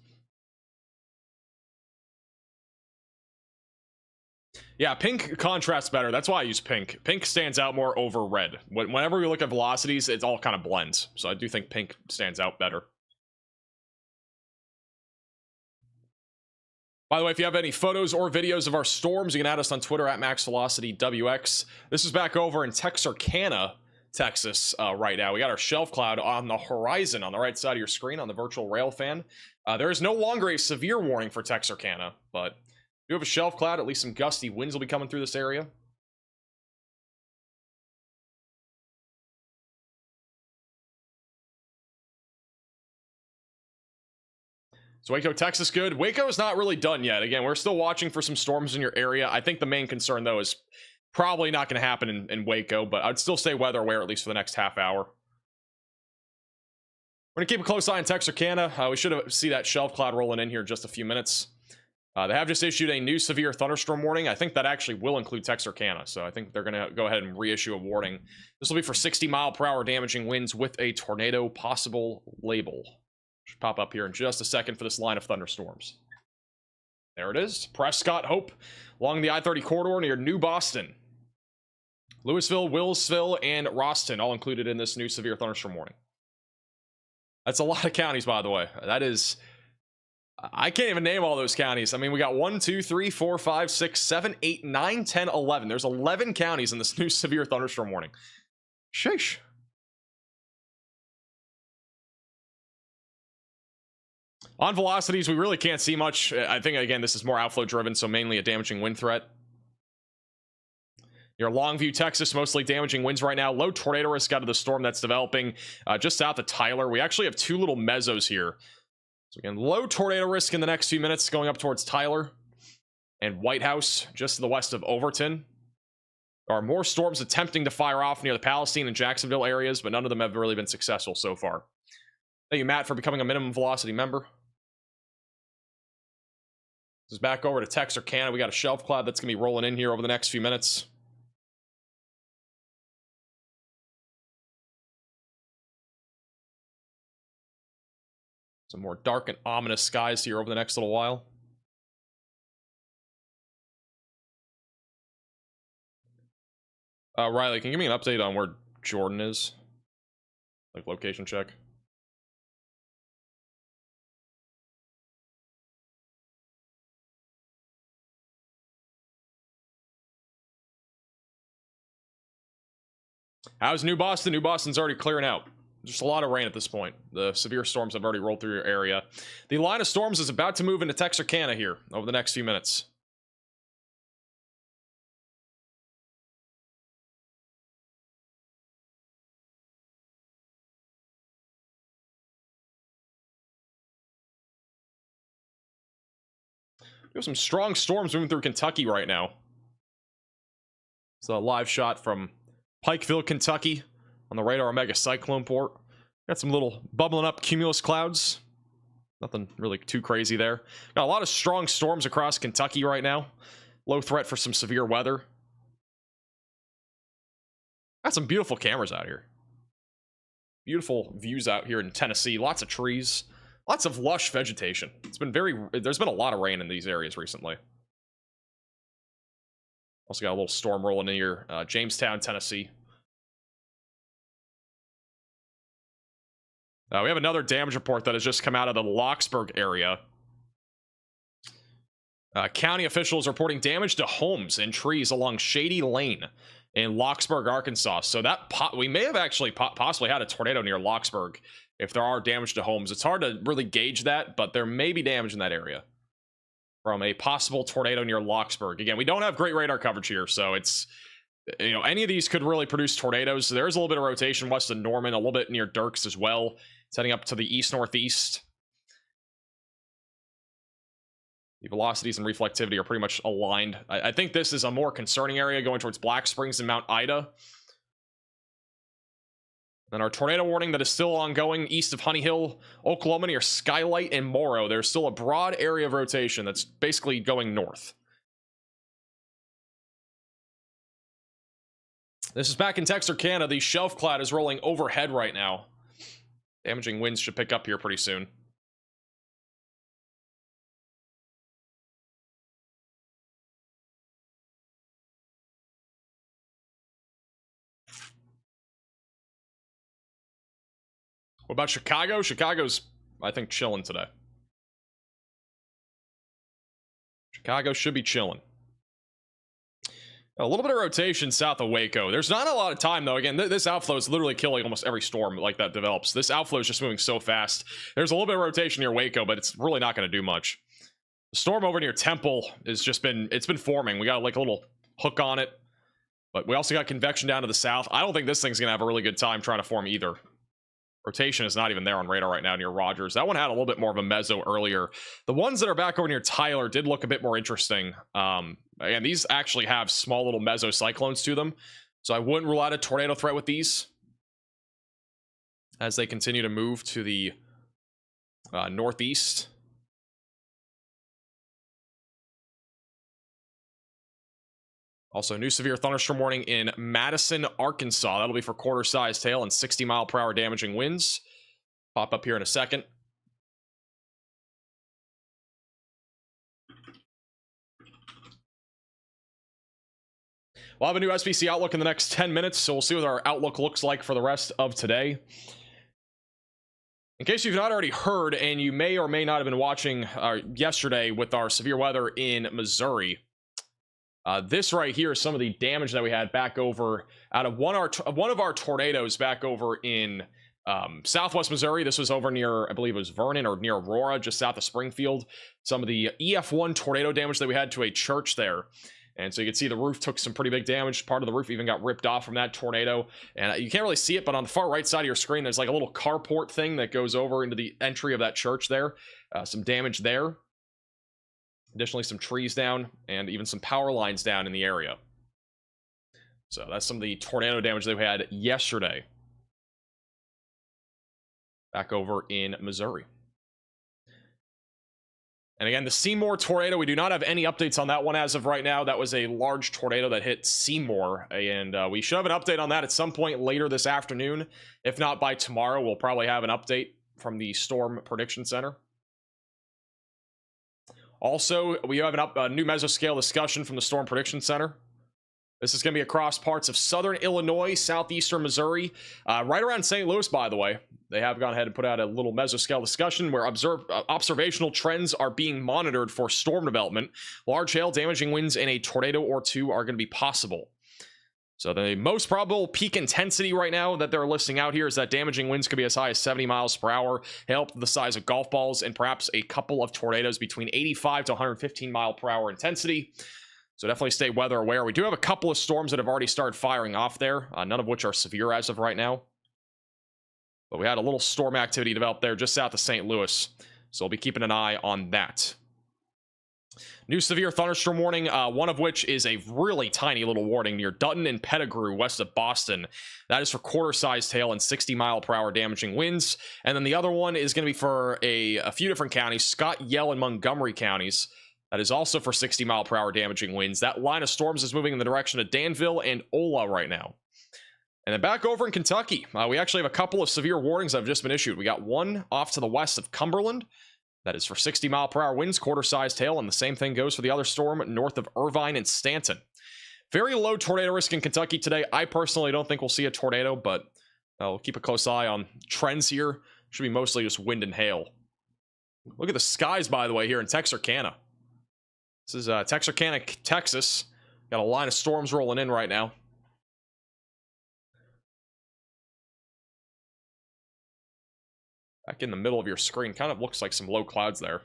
Yeah, pink contrasts better. That's why I use pink. Pink stands out more over red. Whenever we look at velocities, it all kind of blends. So I do think pink stands out better. By the way, if you have any photos or videos of our storms, you can add us on Twitter at MaxVelocityWX. This is back over in Texarkana, Texas right now. We got our shelf cloud on the horizon on the right side of your screen on the virtual rail fan. There is no longer a severe warning for Texarkana, but we have a shelf cloud. At least some gusty winds will be coming through this area. So Waco, Texas, good. Waco is not really done yet. Again, we're still watching for some storms in your area. I think the main concern, though, is probably not going to happen in Waco, but I'd still stay weather aware at least for the next half hour. We're going to keep a close eye on Texarkana. We should see that shelf cloud rolling in here in just a few minutes. They have just issued a new severe thunderstorm warning. I think that actually will include Texarkana, so I think they're going to go ahead and reissue a warning. This will be for 60-mile-per-hour damaging winds with a tornado possible label. Should pop up here in just a second for this line of thunderstorms. There it is. Prescott, Hope, along the I-30 corridor near New Boston. Louisville, Willsville, and Roston, all included in this new severe thunderstorm warning. That's a lot of counties, by the way. That is... I can't even name all those counties. I mean, we got 1, 2, 3, 4, 5, 6, 7, 8, 9, 10, 11. There's 11 counties in this new severe thunderstorm warning. Sheesh. On velocities, we really can't see much. I think, again, this is more outflow driven, so mainly a damaging wind threat. Your Longview, Texas, mostly damaging winds right now. Low tornado risk out of the storm that's developing just south of Tyler. We actually have two little mesos here. So again, low tornado risk in the next few minutes going up towards Tyler and White House, just to the west of Overton. There are more storms attempting to fire off near the Palestine and Jacksonville areas, but none of them have really been successful so far. Thank you, Matt, for becoming a minimum velocity member. This is back over to Texarkana. We got a shelf cloud that's going to be rolling in here over the next few minutes. Some more dark and ominous skies here over the next little while. Riley, can you give me an update on where Jordan is? Like location check. How's New Boston? New Boston's already clearing out. Just a lot of rain at this point. The severe storms have already rolled through your area. The line of storms is about to move into Texarkana here over the next few minutes. We have some strong storms moving through Kentucky right now. It's a live shot from Pikeville, Kentucky. On the radar, mega cyclone port. Got some little bubbling up cumulus clouds. Nothing really too crazy there. Got a lot of strong storms across Kentucky right now. Low threat for some severe weather. Got some beautiful cameras out here. Beautiful views out here in Tennessee. Lots of trees. Lots of lush vegetation. It's been there's been a lot of rain in these areas recently. Also got a little storm rolling in here. Jamestown, Tennessee. We have another damage report that has just come out of the Augsburg area. County officials reporting damage to homes and trees along Shady Lane. in Locksburg, Arkansas. So that we may have actually possibly had a tornado near Locksburg if there are damage to homes. It's hard to really gauge that, but there may be damage in that area from a possible tornado near Locksburg. Again, we don't have great radar coverage here, so it's, you know, any of these could really produce tornadoes. There is a little bit of rotation west of Norman, a little bit near Dirks as well, setting up to the east-northeast. The velocities and reflectivity are pretty much aligned. I think this is a more concerning area going towards Black Springs and Mount Ida. And our tornado warning that is still ongoing east of Honey Hill, Oklahoma, near Skylight and Morrow. There's still a broad area of rotation that's basically going north. This is back in Texarkana. The shelf cloud is rolling overhead right now. Damaging winds should pick up here pretty soon. What about Chicago? Chicago's, I think, chilling today. Chicago should be chilling. A little bit of rotation south of Waco. There's not a lot of time, though. Again, this outflow is literally killing almost every storm like that develops. This outflow is just moving so fast. There's a little bit of rotation near Waco, but it's really not going to do much. The storm over near Temple has just been, it's been forming. We got like a little hook on it, but we also got convection down to the south. I don't think this thing's going to have a really good time trying to form either. Rotation is not even there on radar right now near Rogers. That one had a little bit more of a mezzo earlier. The ones that are back over near Tyler did look a bit more interesting. And these actually have small little mesocyclones to them. So I wouldn't rule out a tornado threat with these as they continue to move to the northeast. Also, new severe thunderstorm warning in Madison, Arkansas. That'll be for quarter-sized hail and 60-mile-per-hour damaging winds. Pop up here in a second. We'll have a new SPC outlook in the next 10 minutes, so we'll see what our outlook looks like for the rest of today. In case you've not already heard, and you may or may not have been watching yesterday with our severe weather in Missouri, this right here is some of the damage that we had back over out of one of our tornadoes back over in southwest Missouri. This was over near, I believe it was Vernon or near Aurora, just south of Springfield. Some of the EF-1 tornado damage that we had to a church there. And so you can see the roof took some pretty big damage. Part of the roof even got ripped off from that tornado. And you can't really see it, but on the far right side of your screen, there's like a little carport thing that goes over into the entry of that church there. Some damage there. Additionally, some trees down and even some power lines down in the area. So that's some of the tornado damage that we had yesterday back over in Missouri. And again, the Seymour tornado, we do not have any updates on that one as of right now. That was a large tornado that hit Seymour, and we should have an update on that at some point later this afternoon. If not by tomorrow, we'll probably have an update from the Storm Prediction Center. Also, we have a new mesoscale discussion from the Storm Prediction Center. This is going to be across parts of southern Illinois, southeastern Missouri, right around St. Louis, by the way. They have gone ahead and put out a little mesoscale discussion where observational trends are being monitored for storm development. Large hail, damaging winds, and a tornado or two are going to be possible. So the most probable peak intensity right now that they're listing out here is that damaging winds could be as high as 70 miles per hour, hail up to the size of golf balls, and perhaps a couple of tornadoes between 85 to 115 mile per hour intensity. So definitely stay weather aware. We do have a couple of storms that have already started firing off there, none of which are severe as of right now. But we had a little storm activity develop there just south of St. Louis. So we'll be keeping an eye on that. New severe thunderstorm warning, one of which is a really tiny little warning near Dutton and Pettigrew west of Boston. That is for quarter-sized hail and 60 mile per hour damaging winds. And then the other one is going to be for a few different counties, Scott, Yell, and Montgomery counties. That is also for 60 mile per hour damaging winds. That line of storms is moving in the direction of Danville and Ola right now. And then back over in Kentucky, we actually have a couple of severe warnings that have just been issued. We got one off to the west of Cumberland. That is for 60 mile per hour winds, quarter-sized hail, and the same thing goes for the other storm north of Irvine and Stanton. Very low tornado risk in Kentucky today. I personally don't think we'll see a tornado, but we'll keep a close eye on trends here. Should be mostly just wind and hail. Look at the skies, by the way, here in Texarkana. This is Texarkana, Texas. Got a line of storms rolling in right now. Back in the middle of your screen, kind of looks like some low clouds there.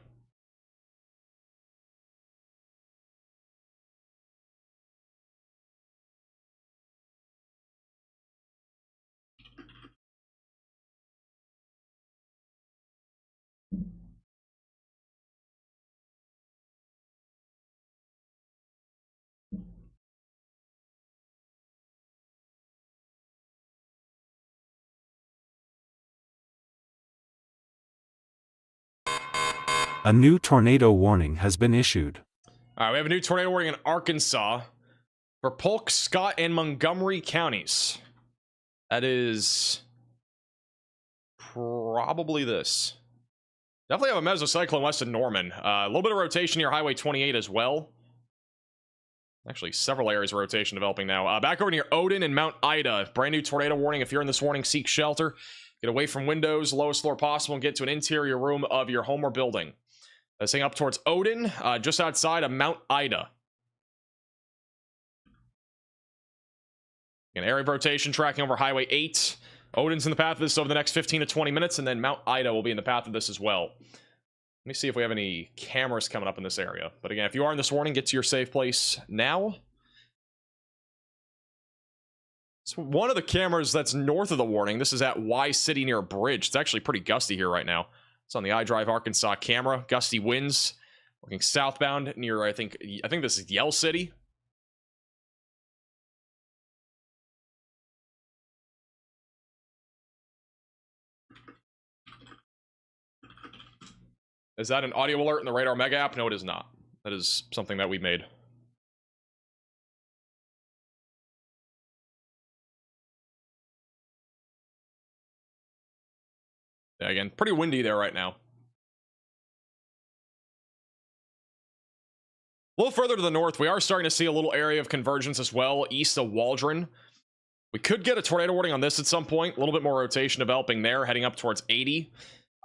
A new tornado warning has been issued. All right, we have a new tornado warning in Arkansas for Polk, Scott, and Montgomery counties. That is probably this. Definitely have a mesocyclone west of Norman. A little bit of rotation near Highway 28 as well. Actually, several areas of rotation developing now. Back over near Odin and Mount Ida. Brand new tornado warning. If you're in this warning, seek shelter. Get away from windows, lowest floor possible, and get to an interior room of your home or building. This thing up towards Odin, just outside of Mount Ida. An area of rotation tracking over Highway 8. Odin's in the path of this over the next 15 to 20 minutes, and then Mount Ida will be in the path of this as well. Let me see if we have any cameras coming up in this area. But again, if you are in this warning, get to your safe place now. It's one of the cameras that's north of the warning. This is at Y City near a bridge. It's actually pretty gusty here right now. It's on the iDrive Arkansas camera. Gusty winds. Looking southbound near, I think this is Yell City. Is that an audio alert in the Radar Mega app? No, it is not. That is something that we made. Yeah, again, pretty windy there right now. A little further to the north, we are starting to see a little area of convergence as well, east of Waldron. We could get a tornado warning on this at some point. A little bit more rotation developing there, heading up towards 80.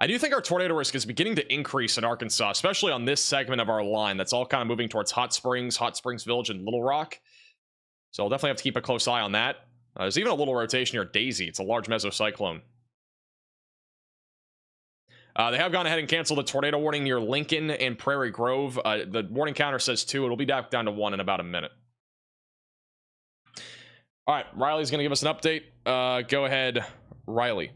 I do think our tornado risk is beginning to increase in Arkansas, especially on this segment of our line. That's all kind of moving towards Hot Springs Village, and Little Rock. So I'll definitely have to keep a close eye on that. There's even a little rotation near Daisy. It's a large mesocyclone. They have gone ahead and canceled the tornado warning near Lincoln and Prairie Grove. The warning counter says 2. It'll be back down to 1 in about a minute. All right, Riley's going to give us an update. Go ahead, Riley.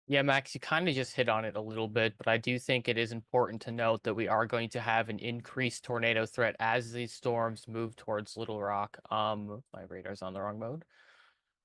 Yeah, Max, you kind of just hit on it a little bit, but I do think it is important to note that we are going to have an increased tornado threat as these storms move towards Little Rock. My radar's on the wrong mode.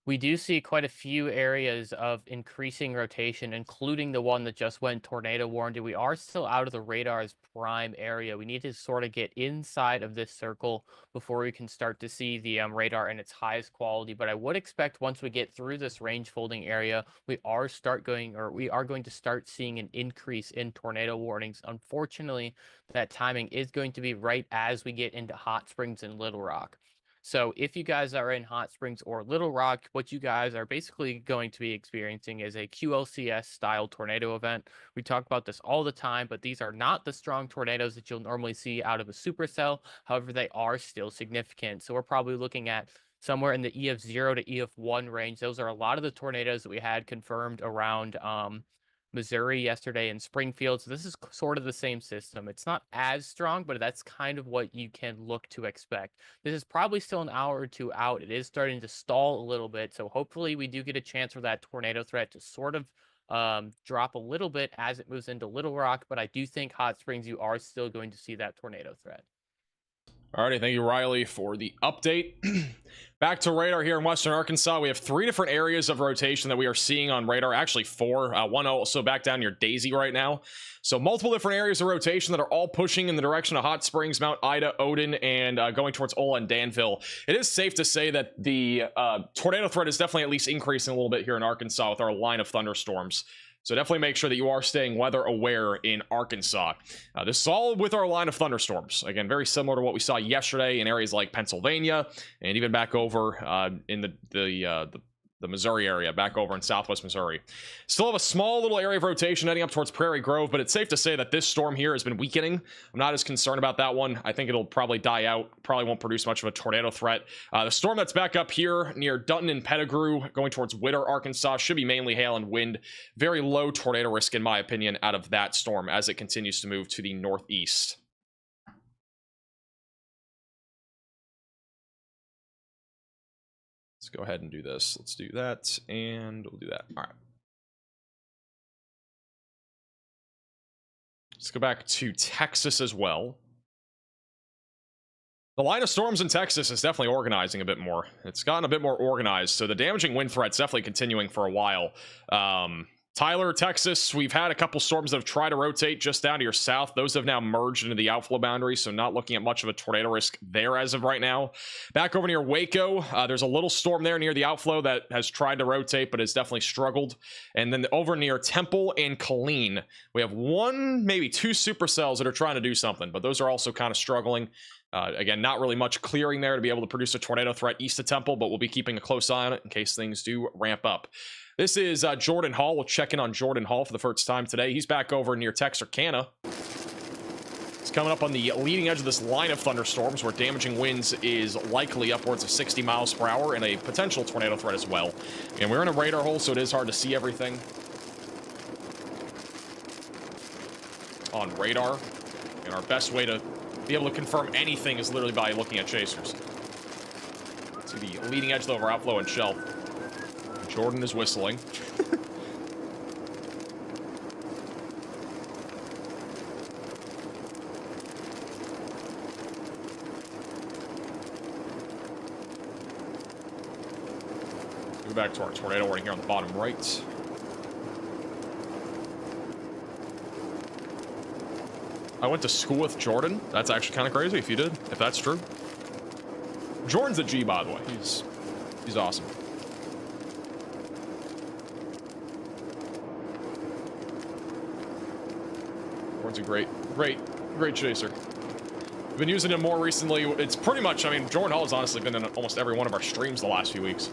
We do see quite a few areas of increasing rotation, including the one that just went tornado warned. We are still out of the radar's prime area. We need to sort of get inside of this circle before we can start to see the radar in its highest quality. But I would expect once we get through this range folding area, we are going to start seeing an increase in tornado warnings. Unfortunately, that timing is going to be right as we get into Hot Springs and Little Rock. So if you guys are in Hot Springs or Little Rock, what you guys are basically going to be experiencing is a QLCS style tornado event. We talk about this all the time, but these are not the strong tornadoes that you'll normally see out of a supercell. However, they are still significant. So we're probably looking at somewhere in the EF-0 to EF-1 range. Those are a lot of the tornadoes that we had confirmed around Missouri yesterday in Springfield. So this is sort of the same system. It's not as strong, but that's kind of what you can look to expect. This is probably still an hour or two out. It is starting to stall a little bit. So hopefully we do get a chance for that tornado threat to sort of drop a little bit as it moves into Little Rock. But I do think Hot Springs, you are still going to see that tornado threat. Alrighty, thank you, Riley, for the update. Back to radar here in Western Arkansas. We have 3 different areas of rotation that we are seeing on radar. Actually, 4. One also back down near Daisy right now. So multiple different areas of rotation that are all pushing in the direction of Hot Springs, Mount Ida, Odin, and going towards Ola and Danville. It is safe to say that the tornado threat is definitely at least increasing a little bit here in Arkansas with our line of thunderstorms. So definitely make sure that you are staying weather aware in Arkansas. This is all with our line of thunderstorms. Again, very similar to what we saw yesterday in areas like Pennsylvania and even back over in the the Missouri area, back over in southwest Missouri. Still have a small little area of rotation heading up towards Prairie Grove, but it's safe to say that this storm here has been weakening. I'm not as concerned about that one. I think it'll probably die out, probably won't produce much of a tornado threat. The storm that's back up here near Dutton and Pettigrew, going towards Witter, Arkansas, should be mainly hail and wind. Very low tornado risk, in my opinion, out of that storm as it continues to move to the northeast. Let's go ahead and do this. Let's do that, and we'll do that. All right. Let's go back to Texas as well. The line of storms in Texas is definitely organizing a bit more. It's gotten a bit more organized, so the damaging wind threat's definitely continuing for a while. Tyler, Texas, we've had a couple storms that have tried to rotate just down to your south. Those have now merged into the outflow boundary, so not looking at much of a tornado risk there as of right now. Back over near Waco, there's a little storm there near the outflow that has tried to rotate, but has definitely struggled. And then over near Temple and Killeen, we have one, maybe two supercells that are trying to do something, but those are also kind of struggling. Again, not really much clearing there to be able to produce a tornado threat east of Temple, but we'll be keeping a close eye on it in case things do ramp up. This is Jordan Hall. We'll check in on Jordan Hall for the first time today. He's back over near Texarkana. He's coming up on the leading edge of this line of thunderstorms where damaging winds is likely upwards of 60 miles per hour and a potential tornado threat as well. And we're in a radar hole, so it is hard to see everything on radar. And our best way to be able to confirm anything is literally by looking at chasers. See the leading edge of our outflow and shelf. Jordan is whistling. Go back to our tornado warning here on the bottom right. I went to school with Jordan. That's actually kind of crazy if you did, if that's true. Jordan's a G, by the way. He's awesome. Jordan's a great chaser. We've been using him more recently. It's pretty much, I mean, Jordan Hall has honestly been in almost every one of our streams the last few weeks.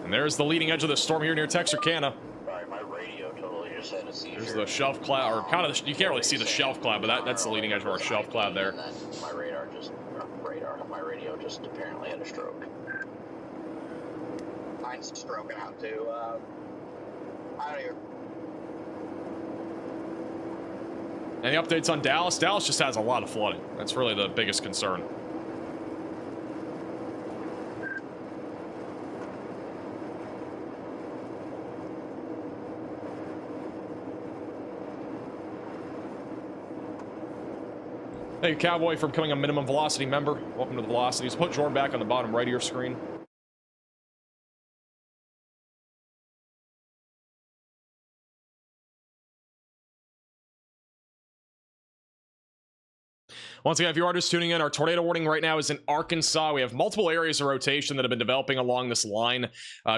And there's the leading edge of the storm here near Texarkana. Sorry, my radio totally just had a seizure. There's the shelf cloud, or kind of, you can't really see the shelf cloud, but that's the leading edge of our shelf cloud there. And then my radio just apparently had a stroke. Mine's stroking out too. I don't hear. Any updates on Dallas? Dallas just has a lot of flooding. That's really the biggest concern. Thank you, Cowboy, for becoming a minimum velocity member. Welcome to the velocities. Put Jordan back on the bottom right of your screen. Once again, if you are just tuning in, our tornado warning right now is in Arkansas. We have multiple areas of rotation that have been developing along this line.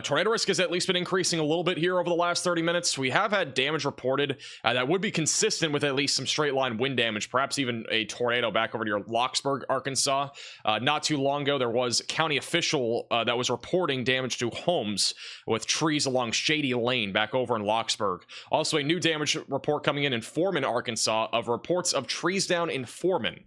Tornado risk has at least been increasing a little bit here over the last 30 minutes. We have had damage reported that would be consistent with at least some straight line wind damage, perhaps even a tornado back over near Augsburg, Arkansas. Not too long ago, there was a county official that was reporting damage to homes with trees along Shady Lane back over in Augsburg. Also, a new damage report coming in Foreman, Arkansas, of reports of trees down in Foreman.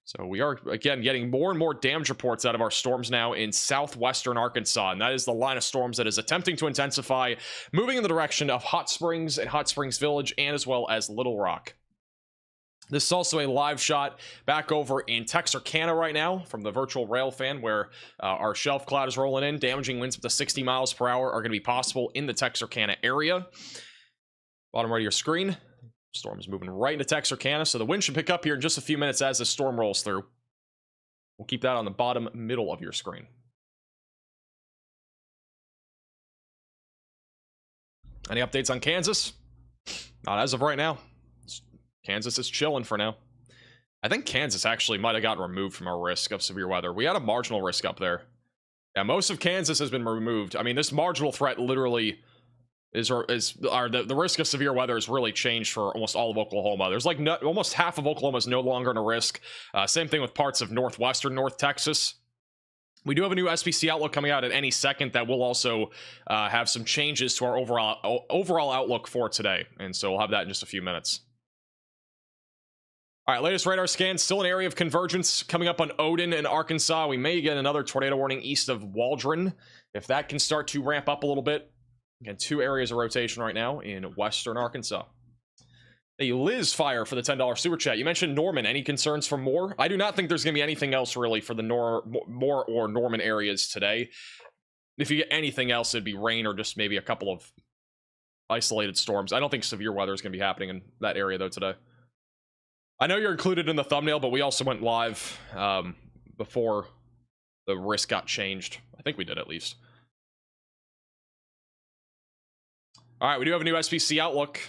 So we are, again, getting more and more damage reports out of our storms now in southwestern Arkansas, and that is the line of storms that is attempting to intensify, moving in the direction of Hot Springs and Hot Springs Village, and as well as Little Rock. This is also a live shot back over in Texarkana right now from the virtual rail fan, where our shelf cloud is rolling in. Damaging winds up to 60 miles per hour are going to be possible in the Texarkana area. Bottom right of your screen. Storm is moving right into Texarkana, so the wind should pick up here in just a few minutes as the storm rolls through. We'll keep that on the bottom middle of your screen. Any updates on Kansas? Not as of right now. Kansas is chilling for now. I think Kansas actually might have gotten removed from our risk of severe weather. We had a marginal risk up there. Yeah, most of Kansas has been removed. I mean, this marginal threat literally the risk of severe weather has really changed for almost all of Oklahoma. There's like almost half of Oklahoma is no longer in a risk. Same thing with parts of northwestern North Texas. We do have a new SPC outlook coming out at any second that will also have some changes to our overall outlook for today, and so we'll have that in just a few minutes. All right, latest radar scan, still an area of convergence coming up on Odin and Arkansas. We may get another tornado warning east of Waldron if that can start to ramp up a little bit. Again, 2 areas of rotation right now in western Arkansas. A Liz Fire for the $10 super chat. You mentioned Norman. Any concerns for Moore? I do not think there's going to be anything else really for the Moore or Norman areas today. If you get anything else, it'd be rain or just maybe a couple of isolated storms. I don't think severe weather is going to be happening in that area though today. I know you're included in the thumbnail, but we also went live before the risk got changed. I think we did at least. All right, we do have a new SPC outlook.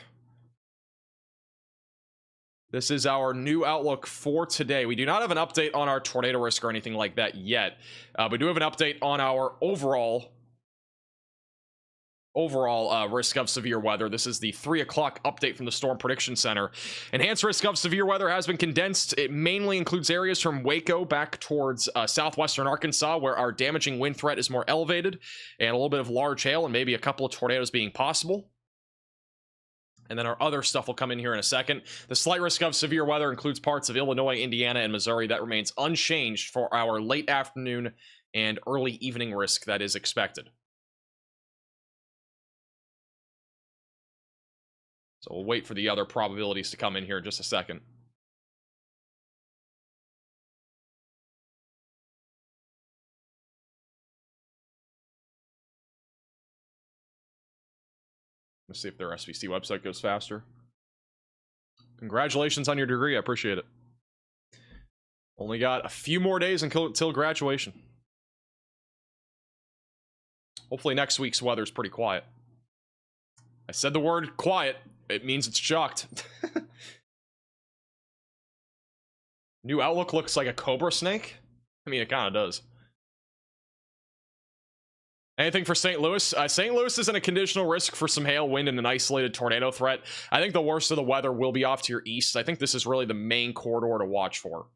This is our new outlook for today. We do not have an update on our tornado risk or anything like that yet. We do have an update on our overall risk of severe weather. This is the 3 o'clock update from the Storm Prediction Center. Enhanced risk of severe weather has been condensed. It mainly includes areas from Waco back towards southwestern Arkansas, where our damaging wind threat is more elevated, and a little bit of large hail and maybe a couple of tornadoes being possible. And then our other stuff will come in here in a second. The slight risk of severe weather includes parts of Illinois, Indiana, and Missouri. That remains unchanged for our late afternoon and early evening risk that is expected. So we'll wait for the other probabilities to come in here in just a second. Let's see if their SVC website goes faster. Congratulations on your degree. I appreciate it. Only got a few more days until graduation. Hopefully next week's weather's pretty quiet. I said the word quiet. It means it's shocked. New outlook looks like a cobra snake. I mean, it kind of does. Anything for St. Louis? St. Louis is in a conditional risk for some hail, wind, and an isolated tornado threat. I think the worst of the weather will be off to your east. I think this is really the main corridor to watch for.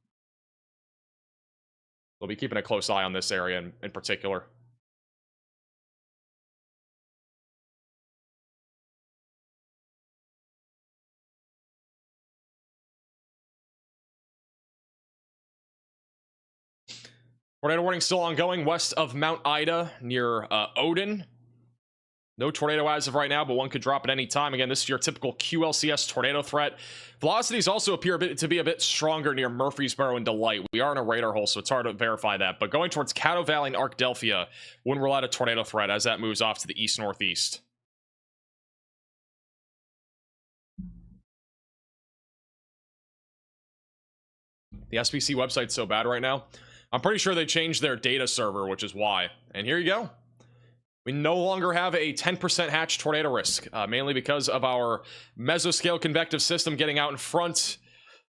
We'll be keeping a close eye on this area in particular. Tornado warning still ongoing west of Mount Ida near Odin. No tornado as of right now, but one could drop at any time. Again, this is your typical QLCS tornado threat. Velocities also appear to be a bit stronger near Murfreesboro and Delight. We are in a radar hole, so it's hard to verify that. But going towards Caddo Valley and Arkadelphia wouldn't rule out a tornado threat as that moves off to the east-northeast. The SPC website's so bad right now. I'm pretty sure they changed their data server, which is why. And here you go. We no longer have a 10% hatch tornado risk, mainly because of our mesoscale convective system getting out in front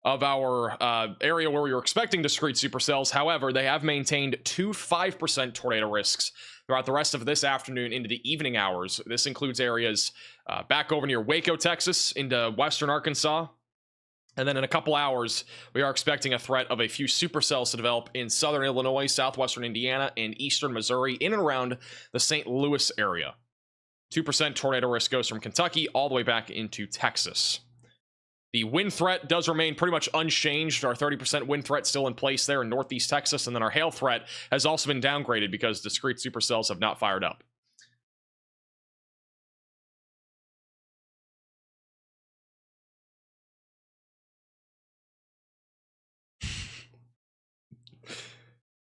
of our area where we were expecting discrete supercells. However, they have maintained 2 5% tornado risks throughout the rest of this afternoon into the evening hours. This includes areas back over near Waco, Texas, into western Arkansas. And then in a couple hours, we are expecting a threat of a few supercells to develop in southern Illinois, southwestern Indiana, and eastern Missouri, in and around the St. Louis area. 2% tornado risk goes from Kentucky all the way back into Texas. The wind threat does remain pretty much unchanged. Our 30% wind threat still in place there in northeast Texas, and then our hail threat has also been downgraded because discrete supercells have not fired up.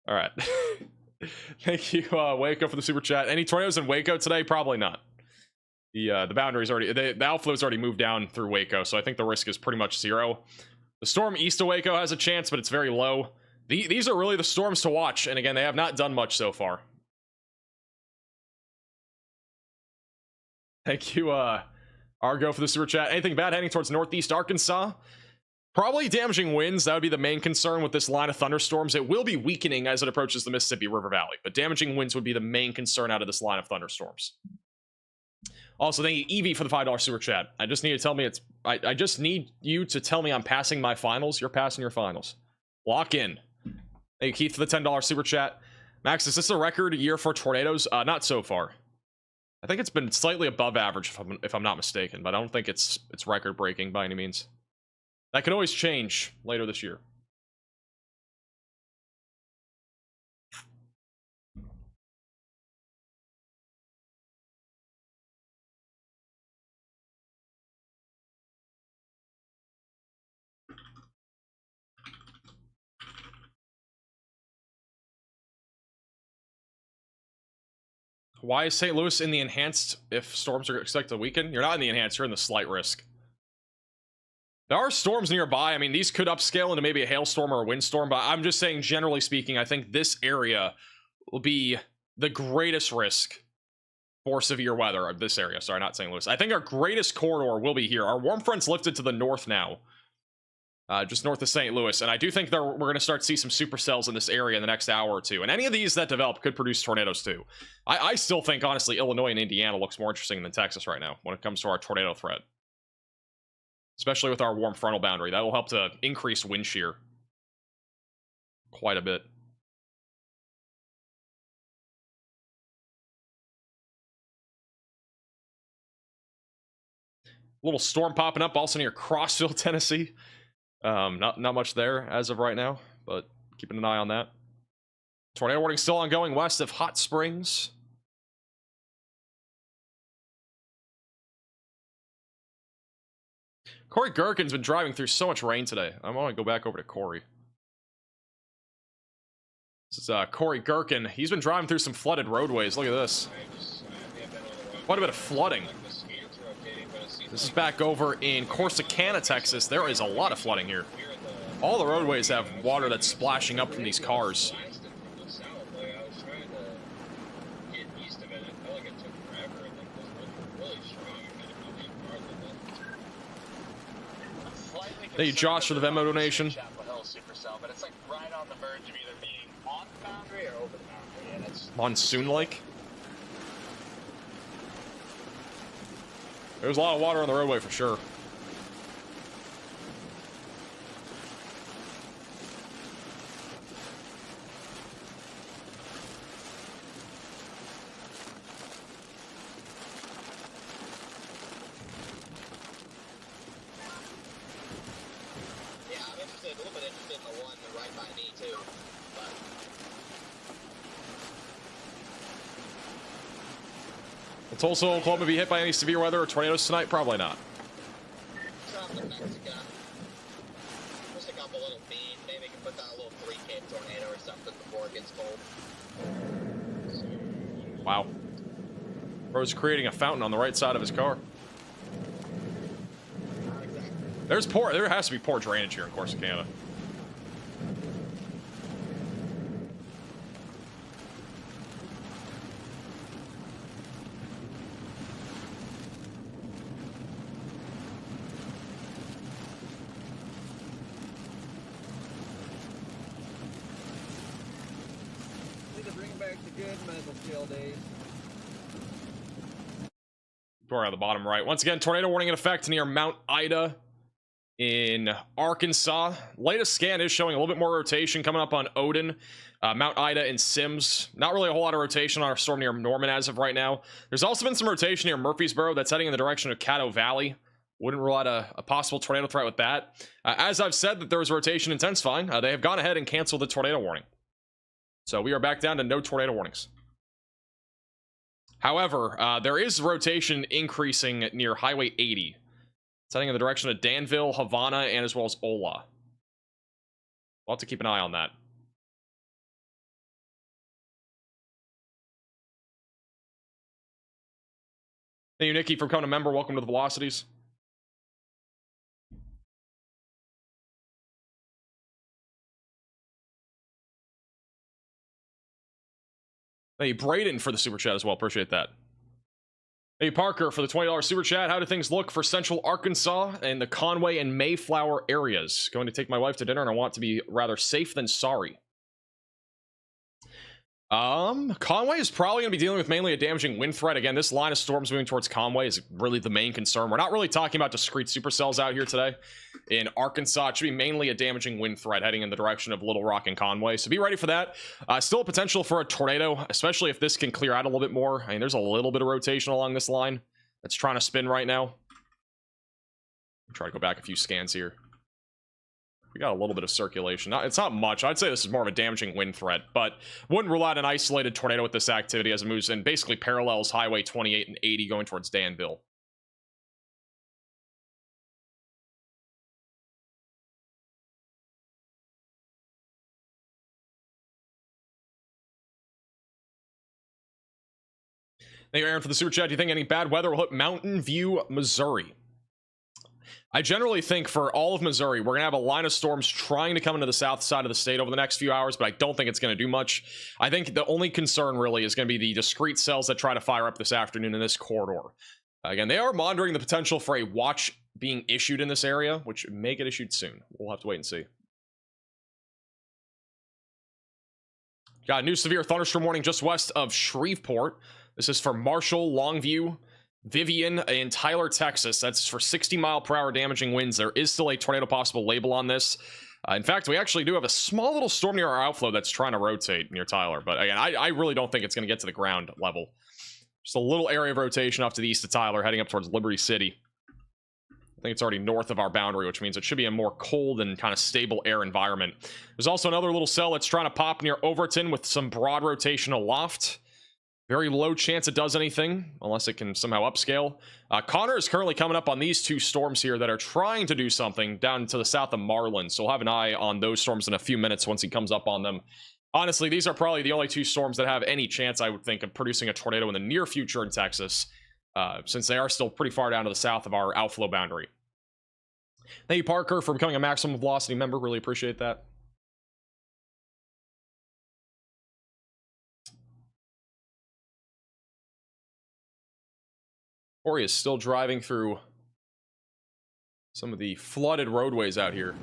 All right. Thank you, Waco, for the super chat. Any tornadoes in Waco today? Probably not. The boundary's already, the outflow's already moved down through Waco, so I think the risk is pretty much 0. The storm east of Waco has a chance, but it's very low. These are really the storms to watch, and again, they have not done much so far. Thank you, Argo, for the super chat. Anything bad heading towards northeast Arkansas? Probably damaging winds. That would be the main concern with this line of thunderstorms. It will be weakening as it approaches the Mississippi River Valley, but damaging winds would be the main concern out of this line of thunderstorms. Also, thank you, Evie, for the $5 super chat. I just need to tell me it's... I just need you to tell me I'm passing my finals. You're passing your finals. Lock in. Thank you, Keith, for the $10 super chat. Max, is this a record year for tornadoes? Not so far. I think it's been slightly above average, if I'm not mistaken, but I don't think it's record-breaking by any means. That could always change later this year. Why is St. Louis in the enhanced if storms are expected to weaken? You're not in the enhanced, you're in the slight risk. There are storms nearby. I mean, these could upscale into maybe a hailstorm or a windstorm, but I'm just saying, generally speaking, I think this area will be the greatest risk for severe weather of this area. Sorry, not St. Louis. I think our greatest corridor will be here. Our warm front's lifted to the north now. Just north of St. Louis, and I do think we're going to start to see some supercells in this area in the next hour or two, and any of these that develop could produce tornadoes too. I still think, honestly, Illinois and Indiana looks more interesting than Texas right now when it comes to our tornado threat. Especially with our warm frontal boundary. That will help to increase wind shear quite a bit. Little storm popping up also near Crossville, Tennessee. Not much there as of right now, but keeping an eye on that. Tornado warning still ongoing west of Hot Springs. Corey Gherkin's been driving through so much rain today. I want to go back over to Corey. This is Corey Gherkin. He's been driving through some flooded roadways. Look at this. Quite a bit of flooding. This is back over in Corsicana, Texas. There is a lot of flooding here. All the roadways have water that's splashing up from these cars. Thank you, Josh, for the Venmo donation. Monsoon-like? There's a lot of water on the roadway for sure. Yeah, I'm interested, a little bit interested in the one right by me too. But... Will Tulsa, Oklahoma be hit by any severe weather or tornadoes tonight? Probably not. South of Mexico. Just a couple little beads. Maybe we can put down a little 3K tornado or something before it gets cold. Wow. Bro's creating a fountain on the right side of his car. Not exactly. There has to be poor drainage here in Corsicana. We're on the bottom right. Once again, tornado warning in effect near Mount Ida in Arkansas. Latest scan is showing a little bit more rotation coming up on Odin, Mount Ida, and Sims. Not really a whole lot of rotation on our storm near Norman as of right now. There's also been some rotation near Murfreesboro that's heading in the direction of Caddo Valley. Wouldn't rule out a possible tornado threat with that. As I've said that there was rotation intensifying, they have gone ahead and canceled the tornado warning. So we are back down to no tornado warnings. However, there is rotation increasing near Highway 80. It's heading in the direction of Danville, Havana, and as well as Ola. We'll have to keep an eye on that. Thank you, Nikki, for becoming a member. Welcome to the Velocities. Thank you, Braden, for the super chat as well. Appreciate that. Hey, Parker, for the $20 super chat. How do things look for central Arkansas and the Conway and Mayflower areas? Going to take my wife to dinner, and I want to be rather safe than sorry. Conway is probably going to be dealing with mainly a damaging wind threat. Again, this line of storms moving towards Conway is really the main concern. We're not really talking about discrete supercells out here today. In Arkansas, it should be mainly a damaging wind threat heading in the direction of Little Rock and Conway. So be ready for that. Still a potential for a tornado, especially if this can clear out a little bit more. I mean, there's a little bit of rotation along this line that's trying to spin right now. Try to go back a few scans here. We got a little bit of circulation. It's not much. I'd say this is more of a damaging wind threat, but wouldn't rule out an isolated tornado with this activity as it moves in. Basically parallels Highway 28 and 80 going towards Danville. Thank you, Aaron, for the super chat. Do you think any bad weather will hit Mountain View, Missouri? I generally think for all of Missouri, we're going to have a line of storms trying to come into the south side of the state over the next few hours, but I don't think it's going to do much. I think the only concern really is going to be the discrete cells that try to fire up this afternoon in this corridor. Again, they are monitoring the potential for a watch being issued in this area, which may get issued soon. We'll have to wait and see. Got a new severe thunderstorm warning just west of Shreveport. This is for Marshall, Longview, Vivian, and Tyler, Texas. That's for 60-mile-per-hour damaging winds. There is still a tornado possible label on this. In fact, we actually do have a small little storm near our outflow that's trying to rotate near Tyler. But again, I really don't think it's going to get to the ground level. Just a little area of rotation off to the east of Tyler, heading up towards Liberty City. I think it's already north of our boundary, which means it should be a more cold and kind of stable air environment. There's also another little cell that's trying to pop near Overton with some broad rotation aloft. Very low chance it does anything, unless it can somehow upscale. Connor is currently coming up on these two storms here that are trying to do something down to the south of Marlin, so we'll have an eye on those storms in a few minutes once he comes up on them. Honestly, these are probably the only two storms that have any chance, I would think, of producing a tornado in the near future in Texas, since they are still pretty far down to the south of our outflow boundary. Thank you, Parker, for becoming a maximum velocity member. Really appreciate that. Corey is still driving through some of the flooded roadways out here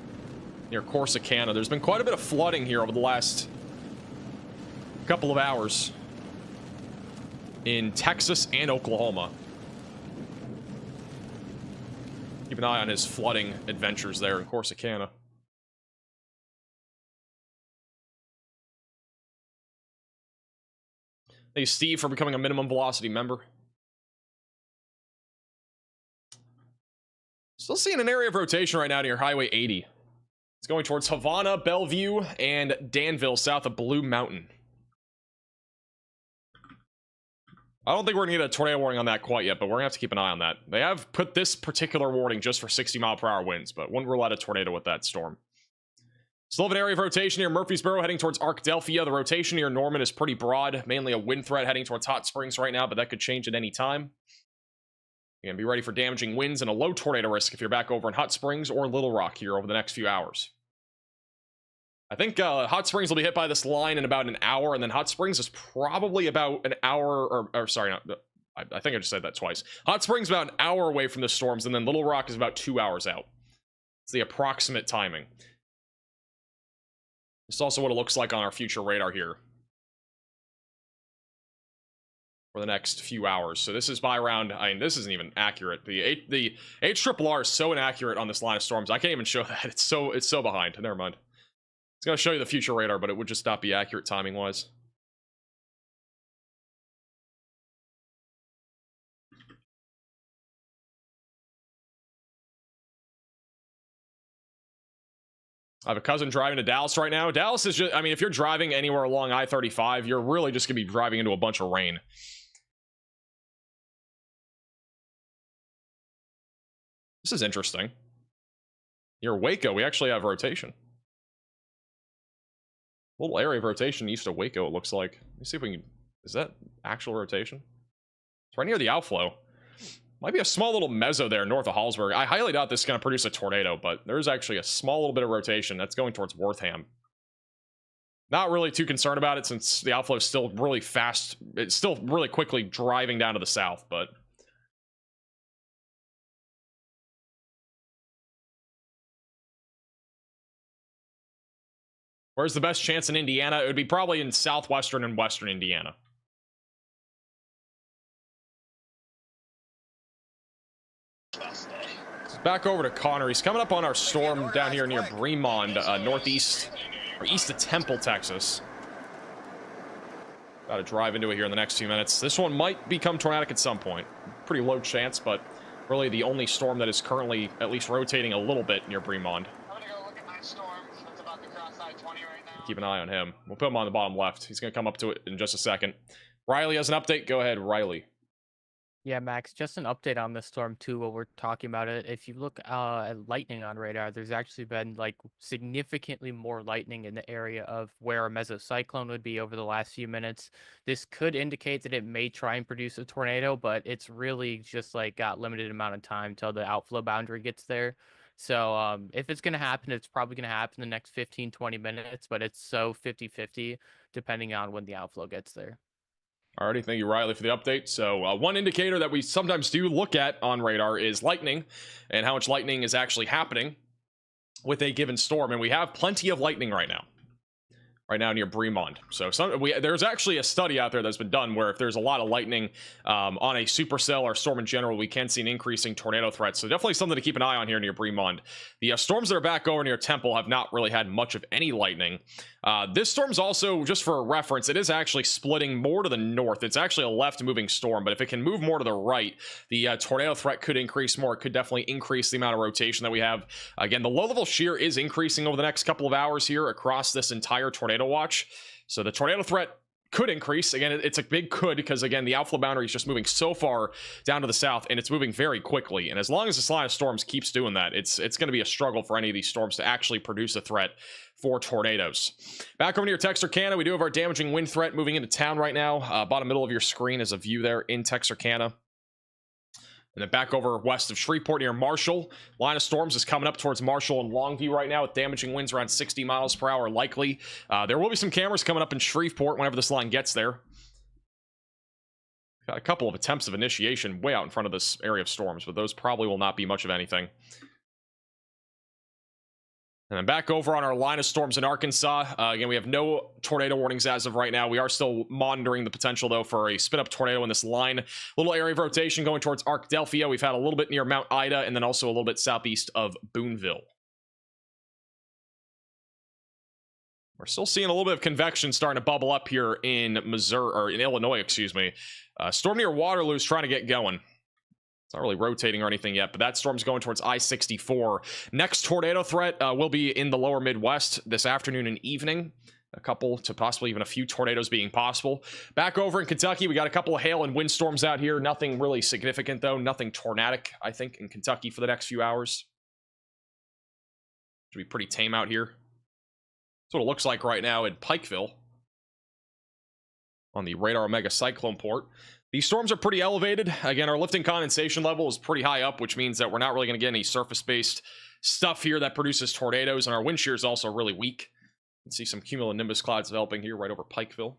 near Corsicana. There's been quite a bit of flooding here over the last couple of hours in Texas and Oklahoma. Keep an eye on his flooding adventures there in Corsicana. Thank you, Steve, for becoming a minimum velocity member. Still seeing an area of rotation right now near Highway 80. It's going towards Havana, Bellevue, and Danville, south of Blue Mountain. I don't think we're going to get a tornado warning on that quite yet, but we're going to have to keep an eye on that. They have put this particular warning just for 60-mile-per-hour winds, but wouldn't rule out a tornado with that storm. Still have an area of rotation near Murfreesboro heading towards Arkadelphia. The rotation near Norman is pretty broad, mainly a wind threat heading towards Hot Springs right now, but that could change at any time. Again, be ready for damaging winds and a low tornado risk if you're back over in Hot Springs or Little Rock here over the next few hours. I think Hot Springs will be hit by this line in about an hour, and then Hot Springs is probably about an hour, or sorry, no, I think I just said that twice. Hot Springs about an hour away from the storms, and then Little Rock is about 2 hours out. It's the approximate timing. It's also what it looks like on our future radar here for the next few hours. So this is by around, I mean, this isn't even accurate. The HRRR is so inaccurate on this line of storms. I can't even show that. It's so behind. Never mind. It's going to show you the future radar, but it would just not be accurate timing wise. I have a cousin driving to Dallas right now. Dallas is just, I mean, if you're driving anywhere along I-35, you're really just going to be driving into a bunch of rain. This is interesting. Near Waco, we actually have rotation. Little area of rotation east of Waco, it looks like. Let me see if we can... Is that actual rotation? It's right near the outflow. Might be a small little mezzo there north of Augsburg. I highly doubt this is going to produce a tornado, but there's actually a small little bit of rotation that's going towards Wortham. Not really too concerned about it since the outflow is still really fast. It's still really quickly driving down to the south, but... Where's the best chance in Indiana? It would be probably in southwestern and western Indiana. Best day. Back over to Connor. He's coming up on our storm down here near Bremond, northeast, or east of Temple, Texas. Got to drive into it here in the next few minutes. This one might become tornadic at some point. Pretty low chance, but really the only storm that is currently at least rotating a little bit near Bremond. I'm gonna go look at my storm. It's about to cross I-20 right now. Keep an eye on him. We'll put him on the bottom left. He's going to come up to it in just a second. Riley has an update. Go ahead, Riley. Yeah, Max, just an update on this storm too, while we're talking about it. If you look at lightning on radar, there's actually been like significantly more lightning in the area of where a mesocyclone would be over the last few minutes. This could indicate that it may try and produce a tornado, but it's really just like got limited amount of time till the outflow boundary gets there. So if it's going to happen, it's probably going to happen in the next 15-20 minutes, but it's so 50-50 depending on when the outflow gets there. Alrighty, thank you, Riley, for the update. So one indicator that we sometimes do look at on radar is lightning and how much lightning is actually happening with a given storm. And we have plenty of lightning right now near Bremond. So there's actually a study out there that's been done where if there's a lot of lightning on a supercell or storm in general, we can see an increasing tornado threat. So definitely something to keep an eye on here near Bremond. The storms that are back over near Temple have not really had much of any lightning. This storm's also, just for reference, it is actually splitting more to the north. It's actually a left moving storm, but if it can move more to the right, the tornado threat could increase more. It could definitely increase the amount of rotation that we have. Again, the low level shear is increasing over the next couple of hours here across this entire tornado watch. So the tornado threat could increase. Again, it's a big could, because again, the outflow boundary is just moving so far down to the south, and it's moving very quickly. And as long as this line of storms keeps doing that, it's going to be a struggle for any of these storms to actually produce a threat for tornadoes. Back over near Texarkana, we do have our damaging wind threat moving into town right now. Bottom middle of your screen is a view there in Texarkana. And then back over west of Shreveport near Marshall. Line of storms is coming up towards Marshall and Longview right now with damaging winds around 60 miles per hour likely. There will be some cameras coming up in Shreveport whenever this line gets there. Got a couple of attempts of initiation way out in front of this area of storms, but those probably will not be much of anything. And then back over on our line of storms in Arkansas. Again, we have no tornado warnings as of right now. We are still monitoring the potential, though, for a spin-up tornado in this line. Little area of rotation going towards Arkadelphia. We've had a little bit near Mount Ida, and then also a little bit southeast of Boonville. We're still seeing a little bit of convection starting to bubble up here in Missouri, or in Illinois, excuse me. Storm near Waterloo is trying to get going. It's not really rotating or anything yet, but that storm's going towards I-64. Next tornado threat will be in the lower Midwest this afternoon and evening. A couple to possibly even a few tornadoes being possible. Back over in Kentucky, we got a couple of hail and windstorms out here. Nothing really significant, though. Nothing tornadic, I think, in Kentucky for the next few hours. Should be pretty tame out here. That's what it looks like right now in Pikeville on the radar Omega Cyclone port. These storms are pretty elevated. Again, our lifting condensation level is pretty high up, which means that we're not really going to get any surface-based stuff here that produces tornadoes, and our wind shear is also really weak. You can see some cumulonimbus clouds developing here right over Pikeville.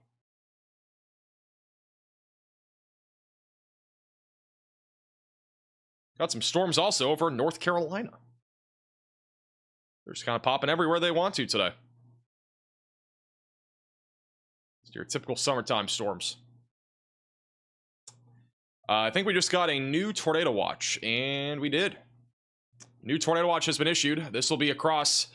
Got some storms also over North Carolina. They're just kind of popping everywhere they want to today. It's your typical summertime storms. I think we just got a new tornado watch, and we did. New tornado watch has been issued. This will be across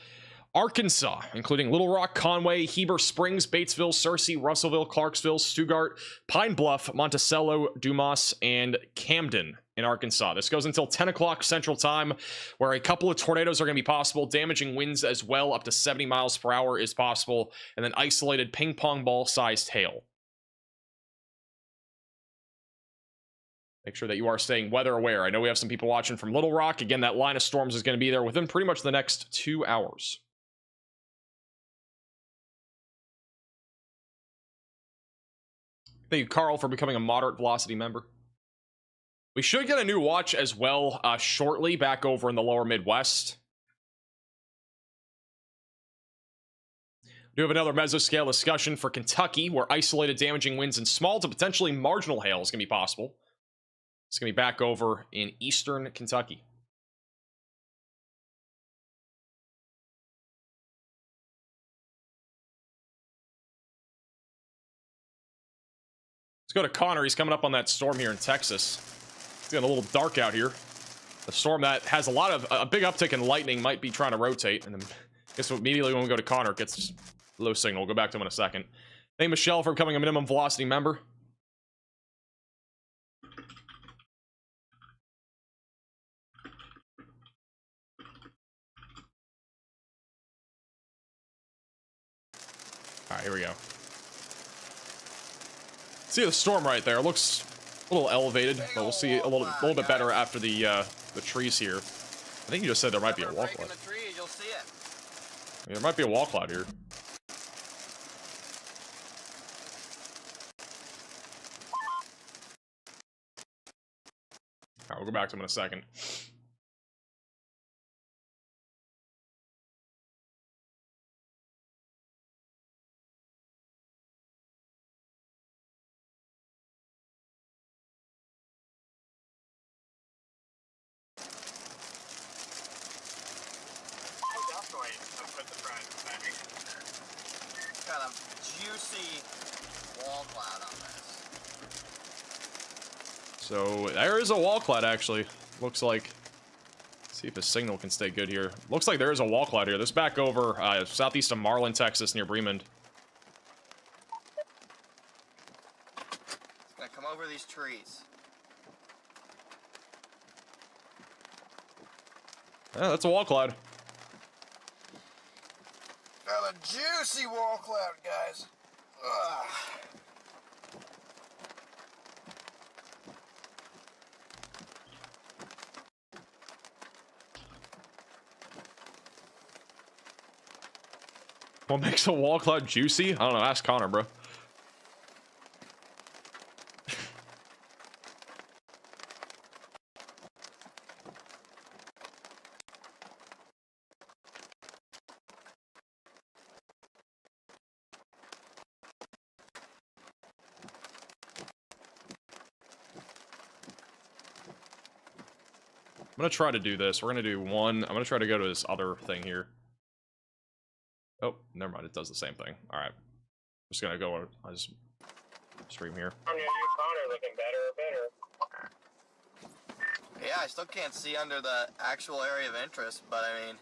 Arkansas, including Little Rock, Conway, Heber Springs, Batesville, Searcy, Russellville, Clarksville, Stuttgart, Pine Bluff, Monticello, Dumas, and Camden in Arkansas. This goes until 10 o'clock Central Time, where a couple of tornadoes are going to be possible. Damaging winds as well, up to 70 miles per hour is possible, and then isolated ping pong ball sized hail. Make sure that you are staying weather aware. I know we have some people watching from Little Rock. Again, that line of storms is going to be there within pretty much the next 2 hours. Thank you, Carl, for becoming a moderate velocity member. We should get a new watch as well shortly back over in the lower Midwest. We do have another mesoscale discussion for Kentucky, where isolated damaging winds and small to potentially marginal hail is going to be possible. It's going to be back over in eastern Kentucky. Let's go to Connor. He's coming up on that storm here in Texas. It's getting a little dark out here. The storm that has a big uptick in lightning might be trying to rotate, and then I guess immediately when we go to Connor, it gets low signal. We'll go back to him in a second. Thank Michelle for becoming a minimum velocity member. All right, here we go. See the storm right there. It looks a little elevated, but we'll see a little bit better after the trees here. I think you just said there might be a wall cloud. There might be a wall cloud here. All right, we'll go back to him in a second. Got a juicy wall cloud on this. So there is a wall cloud actually. Looks like. See if his signal can stay good here. Looks like there is a wall cloud here. This back over southeast of Marlin, Texas, near Bremen. It's gonna come over these trees. Yeah, that's a wall cloud. Got a juicy wall cloud, guys. Ugh. What makes a wall cloud juicy? I don't know. Ask Connor, bro. I'm gonna try to do this. We're gonna do one. I'm gonna try to go to this other thing here. Oh, never mind. It does the same thing. All right. I'm just gonna go on this stream here. I'm gonna do Connor looking better and better. Yeah, I still can't see under the actual area of interest, but I mean,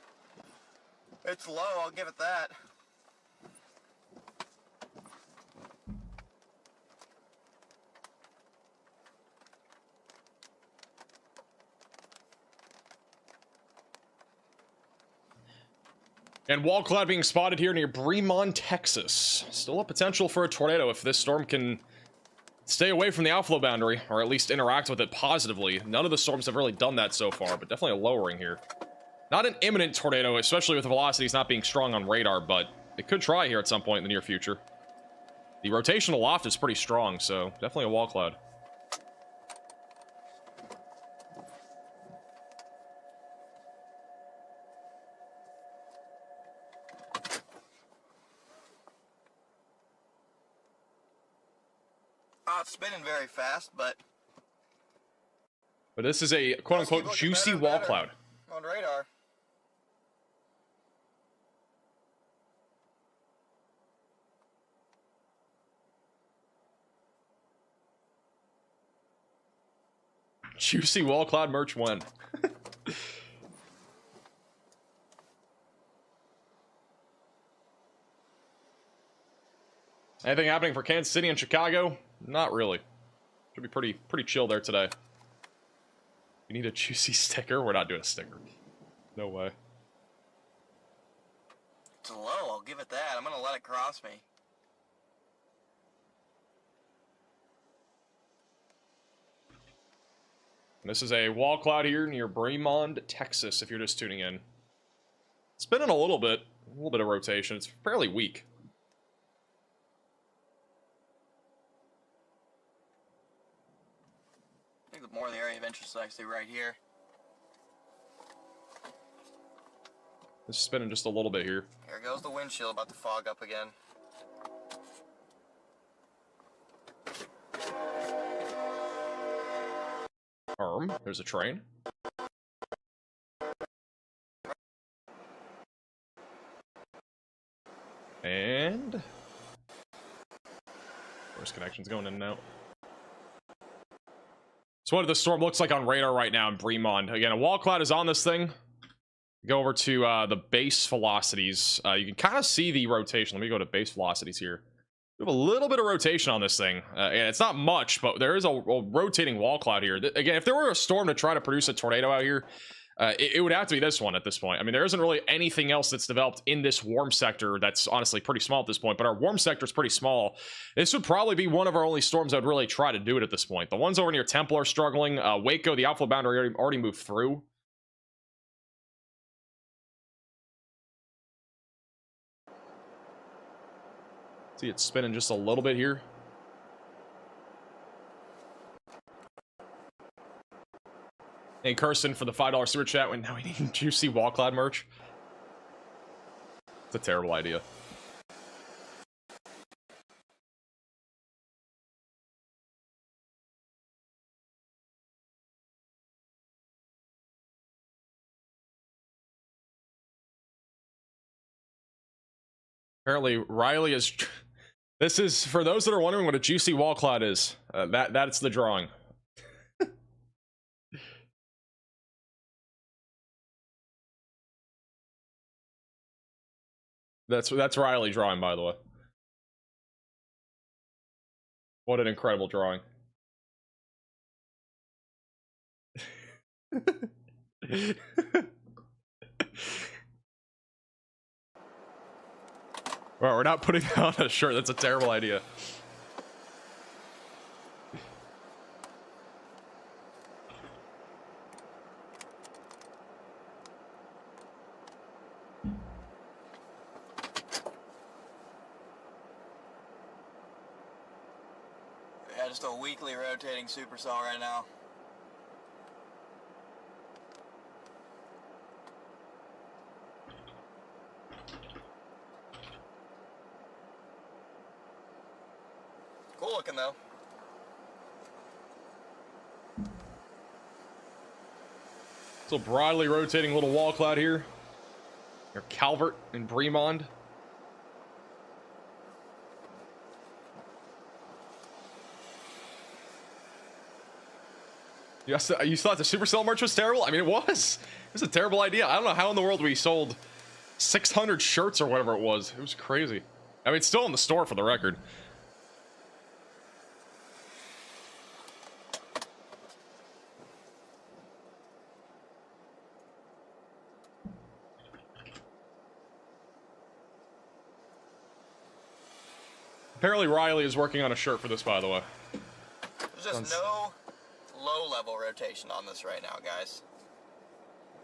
it's low, I'll give it that. And wall cloud being spotted here near Bremen, Texas. Still a potential for a tornado if this storm can stay away from the outflow boundary, or at least interact with it positively. None of the storms have really done that so far, but definitely a lowering here. Not an imminent tornado, especially with the velocities not being strong on radar, but it could try here at some point in the near future. The rotational loft is pretty strong, so definitely a wall cloud. Oh, it's spinning very fast, but this is a quote-unquote juicy wall cloud. on radar. Juicy wall cloud merch when? Anything happening for Kansas City and Chicago? Not really. Should be pretty chill there today. You need a juicy sticker? We're not doing a sticker. No way. It's low, I'll give it that. I'm gonna let it cross me. This is a wall cloud here near Bremen, Texas, if you're just tuning in. It's been in a little bit of rotation. It's fairly weak. I think the more the area of interest is actually right here. It's spinning just a little bit here. Here goes the windshield, about to fog up again. There's a train. And... Where's connections going in and out? So what the storm looks like on radar right now in Bremond. Again, a wall cloud is on this thing. Go over to the base velocities. You can kind of see the rotation. Let me go to base velocities here. We have a little bit of rotation on this thing. And it's not much, but there is a rotating wall cloud here. Again, if there were a storm to try to produce a tornado out here, it would have to be this one at this point. I mean, there isn't really anything else that's developed in this warm sector that's honestly pretty small at this point, but our warm sector is pretty small. This would probably be one of our only storms that would really try to do it at this point. The ones over near Temple are struggling. Waco, the outflow boundary already moved through. See it spinning just a little bit here. Hey, Kirsten for the $5 super chat. When now we need juicy wall cloud merch. It's a terrible idea. Apparently, Riley is. This is for those that are wondering what a juicy wall cloud is. That's the drawing. That's Riley drawing, by the way. What an incredible drawing. Well, we're not putting on a shirt. That's a terrible idea. Yeah, just a weakly rotating supercell right now. Cool looking though. So broadly rotating little wall cloud here. Near Calvert and Bremond. Yes, you thought the supercell merch was terrible? I mean, it was. It was a terrible idea. I don't know how in the world we sold 600 shirts or whatever it was. It was crazy. I mean, it's still in the store for the record. Apparently Riley is working on a shirt for this, by the way. There's just no low-level rotation on this right now, guys.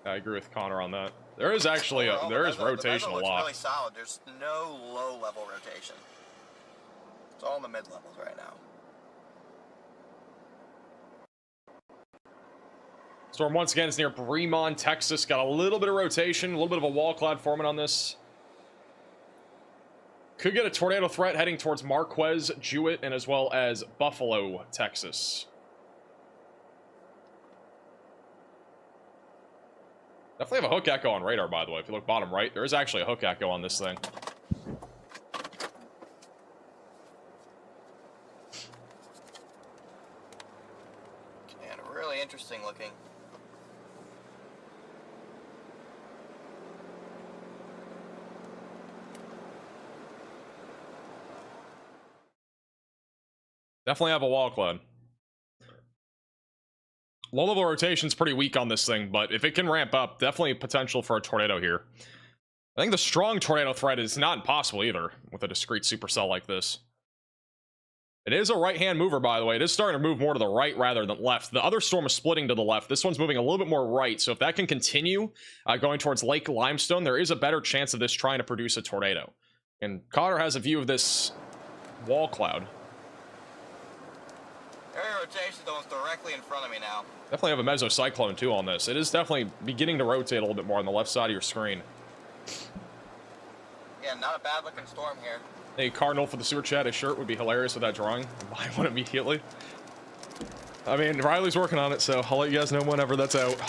I agree with Connor on that. There is actually there is rotation a lot. Really solid. There's no low-level rotation. It's all in the mid-levels right now. Storm once again is near Bremond, Texas. Got a little bit of rotation, a little bit of a wall cloud forming on this. Could get a tornado threat heading towards Marquez, Jewett, and as well as Buffalo, Texas. Definitely have a hook echo on radar, by the way. If you look bottom right, there is actually a hook echo on this thing. And really interesting looking. Definitely have a wall cloud. Low level rotation's pretty weak on this thing, but if it can ramp up, definitely potential for a tornado here. I think the strong tornado threat is not impossible either with a discrete supercell like this. It is a right-hand mover, by the way. It is starting to move more to the right rather than left. The other storm is splitting to the left. This one's moving a little bit more right, so if that can continue going towards Lake Limestone, there is a better chance of this trying to produce a tornado. And Cotter has a view of this wall cloud. Area rotation is almost directly in front of me now. Definitely have a mesocyclone too on this. It is definitely beginning to rotate a little bit more on the left side of your screen. Yeah, not a bad looking storm here. Hey, Cardinal for the super chat. A shirt would be hilarious with that drawing. Buy one immediately. I mean, Riley's working on it, so I'll let you guys know whenever that's out.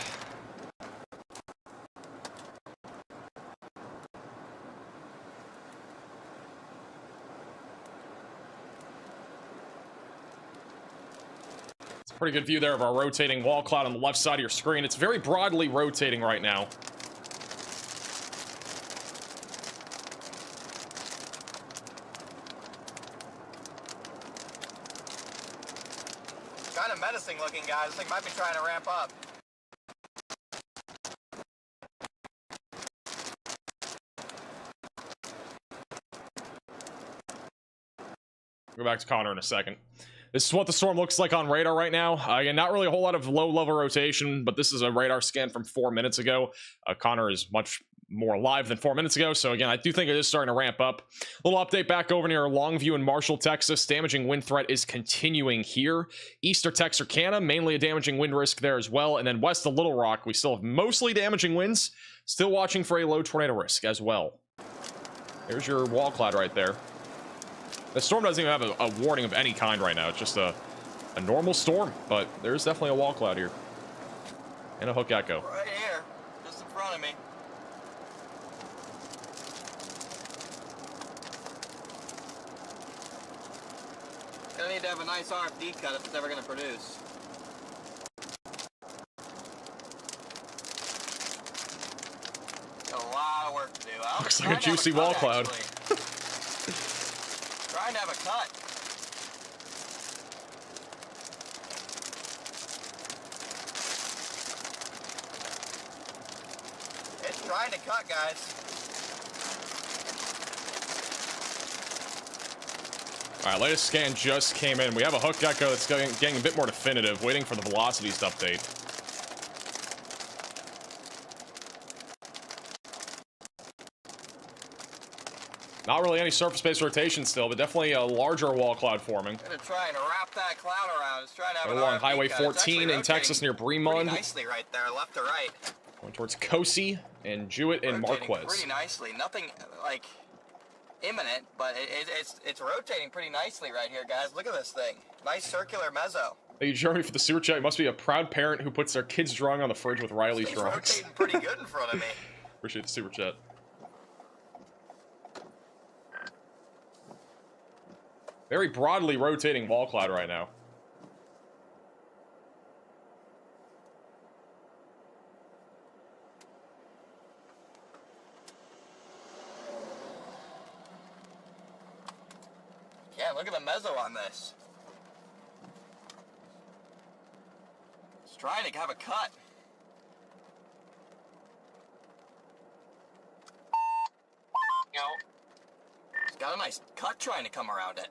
Pretty good view there of our rotating wall cloud on the left side of your screen. It's very broadly rotating right now. Kind of menacing looking, guys. This thing might be trying to ramp up. Go back to Connor in a second. This is what the storm looks like on radar right now. Again, not really a whole lot of low-level rotation, but this is a radar scan from 4 minutes ago. Connor is much more live than 4 minutes ago, so again, I do think it is starting to ramp up. Little update back over near Longview in Marshall, Texas. Damaging wind threat is continuing here. East or Texarkana, mainly a damaging wind risk there as well. And then west of Little Rock, we still have mostly damaging winds. Still watching for a low tornado risk as well. There's your wall cloud right there. The storm doesn't even have a warning of any kind right now. It's just a normal storm, but there's definitely a wall cloud here. And a hook echo. Right here, just in front of me. Gonna need to have a nice RFD cut if it's ever gonna produce. Got a lot of work to do. Looks like a juicy wall cloud. Trying to have a cut. It's trying to cut, guys. All right, latest scan just came in. We have a hook echo that's getting a bit more definitive, waiting for the velocities to update. Not really any surface-based rotation still, but definitely a larger wall cloud forming. Gonna try and wrap that cloud around. It's trying to have Along Highway 14 in Texas near Bremond. Pretty nicely right there, left to right. Going towards Cosi and Jewett and Rotating Marquez. pretty nicely. Nothing like imminent, but it's rotating pretty nicely right here, guys. Look at this thing. Nice circular mezzo. Thank you, Jeremy, for the super chat. You must be a proud parent who puts their kids' drawing on the fridge with Riley's It's drawings. rotating pretty good in front of me. Appreciate the super chat. Very broadly rotating wall cloud right now. Yeah, look at the mezzo on this. It's trying to have a cut. You know, It's got a nice cut trying to come around it.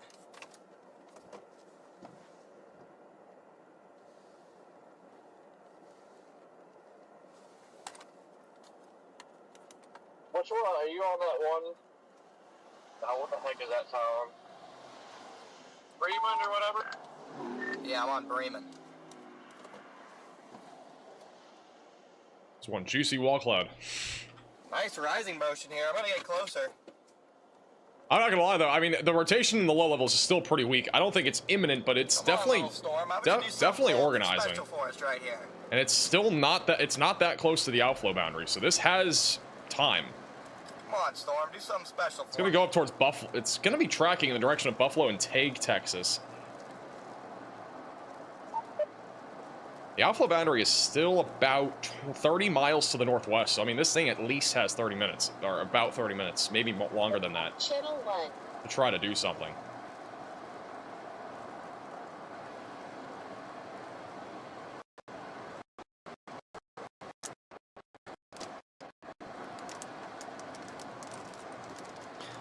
Which one? Are you on that one? What the heck is that town? Bremen or whatever? Yeah, I'm on Bremen. It's one juicy wall cloud. Nice rising motion here. I'm gonna get closer. I'm not gonna lie though. I mean, the rotation in the low levels is still pretty weak. I don't think it's imminent, but it's Come on, definitely, little storm. I'm gonna do some definitely full organizing. Special force right here. And it's still not that. It's not that close to the outflow boundary. So this has time. Come on, storm. Do something special. It's gonna go up towards Buffalo. It's gonna be tracking in the direction of Buffalo and Tague, Texas. The outflow boundary is still about 30 miles to the northwest. So, I mean, this thing at least has 30 minutes, or about 30 minutes, maybe longer than that, Channel 1. to try to do something.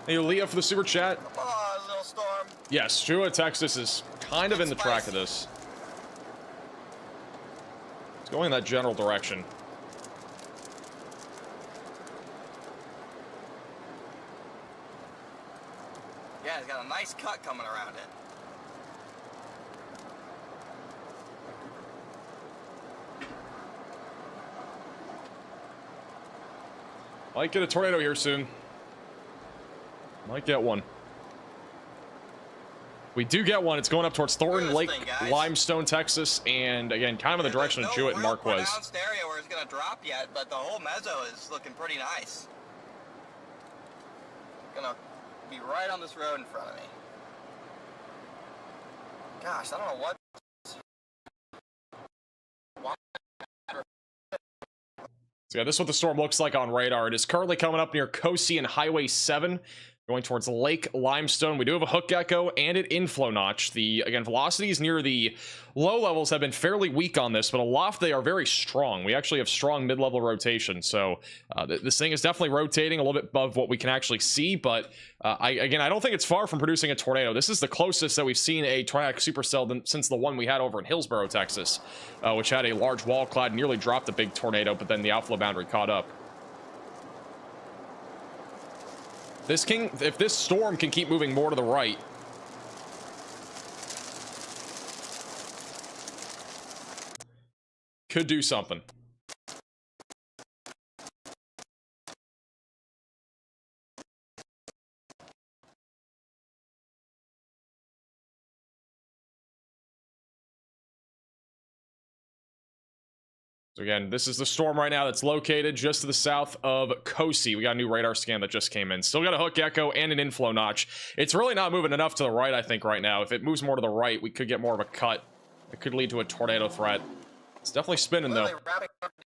Hey, Leah for the super chat. Come on, little storm. Yes, Jewett, Texas is kind of in the track of this. It's going in that general direction. Yeah, it's got a nice cut coming around it. Might get a tornado here soon. Might get one. We do get one. It's going up towards Thornton Lake, Limestone, Texas, and again, kind of in the direction of Jewett and Marquez. There's no pronounced area where it's going to drop yet, but the whole mezzo is looking pretty nice. Gonna be right on this road in front of me. Gosh, I don't know what. So yeah, this is what the storm looks like on radar. It is currently coming up near Cosi and Highway 7, going towards Lake Limestone. We do have a hook echo and an inflow notch. Again, velocities near the low levels have been fairly weak on this, but aloft they are very strong. We actually have strong mid-level rotation, so this thing is definitely rotating a little bit above what we can actually see, but I don't think it's far from producing a tornado. This is the closest that we've seen a tornadic supercell since the one we had over in Hillsborough, Texas, which had a large wall cloud, nearly dropped a big tornado, but then the outflow boundary caught up. If this storm can keep moving more to the right, could do something. So again, this is the storm right now that's located just to the south of Cosi. We got a new radar scan that just came in. Still got a hook echo and an inflow notch. It's really not moving enough to the right, I think, right now. If it moves more to the right, we could get more of a cut. It could lead to a tornado threat. It's definitely spinning, though.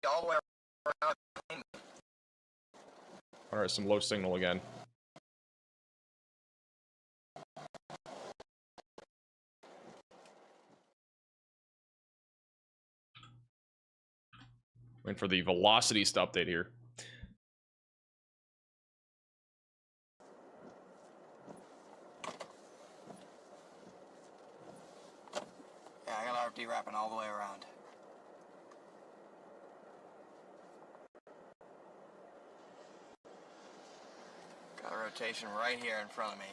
All the way around. All right, some low signal again. Waiting for the velocities to update here. Yeah, I got RFD wrapping all the way around. Got a rotation right here in front of me.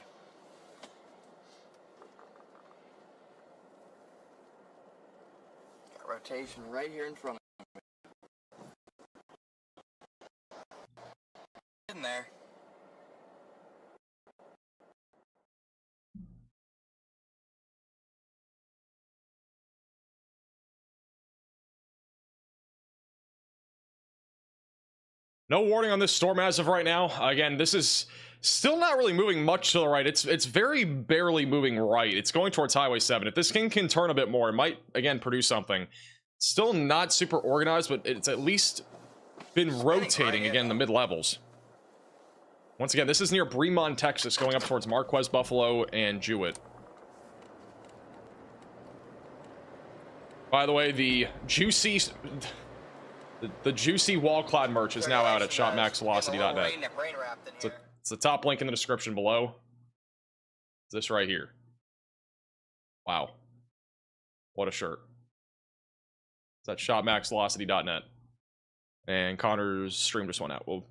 Got rotation right here in front of me. In there. No warning on this storm as of right now. Again, this is still not really moving much to the right. It's very barely moving right. It's going towards Highway 7. If this can turn a bit more, it might, again, produce something. Still not super organized, but it's at least been rotating, again, the mid-levels. Once again, this is near Bremont, Texas, going up towards Marquez, Buffalo, and Jewett. By the way, the juicy wall cloud merch is now out at shopmaxvelocity.net. It's the top link in the description below. It's this right here. Wow. What a shirt. It's at shopmaxvelocity.net. And Connor's stream just went out. We'll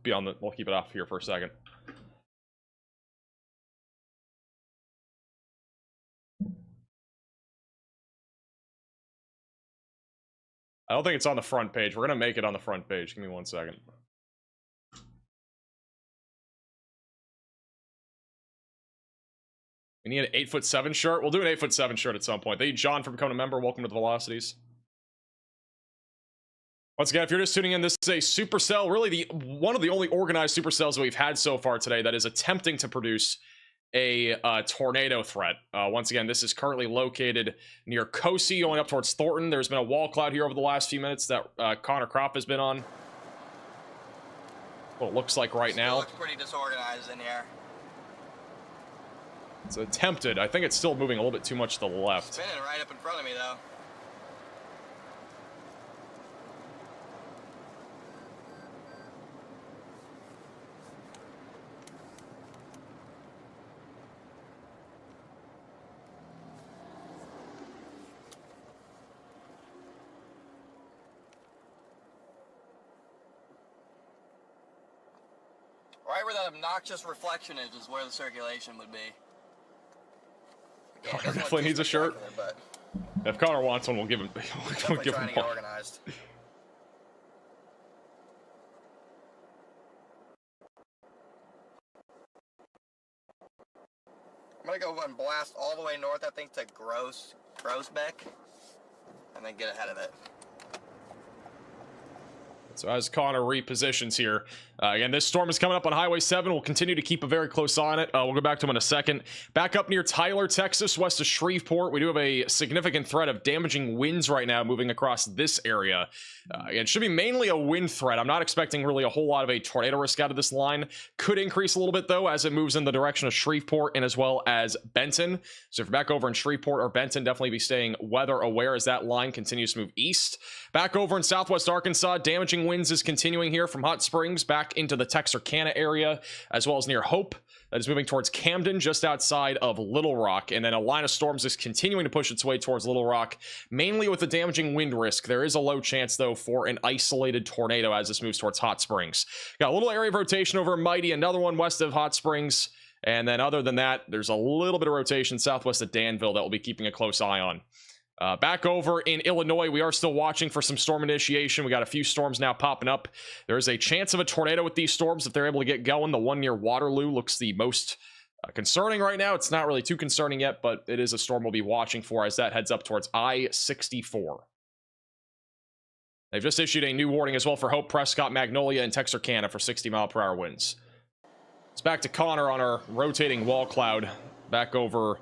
keep it off here for a second. I don't think it's on the front page. We're gonna make it on the front page. Give me 1 second. We need an 8'7" shirt. We'll do an 8'7" shirt at some point. Thank you, John, for becoming a member. Welcome to the Velocities. Once again, if you're just tuning in, this is a supercell, really one of the only organized supercells that we've had so far today that is attempting to produce a tornado threat. Once again, this is currently located near Cosi, going up towards Thornton. There's been a wall cloud here over the last few minutes that Connor Kropp has been on. What it looks like right now. It looks pretty disorganized in here. It's attempted. I think it's still moving a little bit too much to the left. Spinning right up in front of me, though. Right where that obnoxious reflection is where the circulation would be. Yeah, Connor definitely needs a shirt. But if Connor wants one, we'll give him. We'll give him trying to get one. organized. I'm gonna go and blast all the way north. I think to Grossbeck, and then get ahead of it. So as Connor repositions here, again, this storm is coming up on Highway 7. We'll continue to keep a very close eye on it. We'll go back to him in a second. Back up near Tyler, Texas, west of Shreveport, we do have a significant threat of damaging winds right now moving across this area. It should be mainly a wind threat. I'm not expecting really a whole lot of a tornado risk out of this line. Could increase a little bit, though, as it moves in the direction of Shreveport and as well as Benton. So if you're back over in Shreveport or Benton, definitely be staying weather aware as that line continues to move east. Back over in southwest Arkansas, damaging winds is continuing here from Hot Springs back into the Texarkana area, as well as near Hope. That is moving towards Camden, just outside of Little Rock. And then a line of storms is continuing to push its way towards Little Rock, mainly with the damaging wind risk. There is a low chance, though, for an isolated tornado as this moves towards Hot Springs. Got a little area of rotation over Mighty, another one west of Hot Springs. And then other than that, there's a little bit of rotation southwest of Danville that we'll be keeping a close eye on. Back over in Illinois, we are still watching for some storm initiation. We got a few storms now popping up. There is a chance of a tornado with these storms if they're able to get going. The one near Waterloo looks the most concerning right now. It's not really too concerning yet, but it is a storm we'll be watching for as that heads up towards I-64. They've just issued a new warning as well for Hope, Prescott, Magnolia, and Texarkana for 60-mile-per-hour winds. It's back to Connor on our rotating wall cloud back over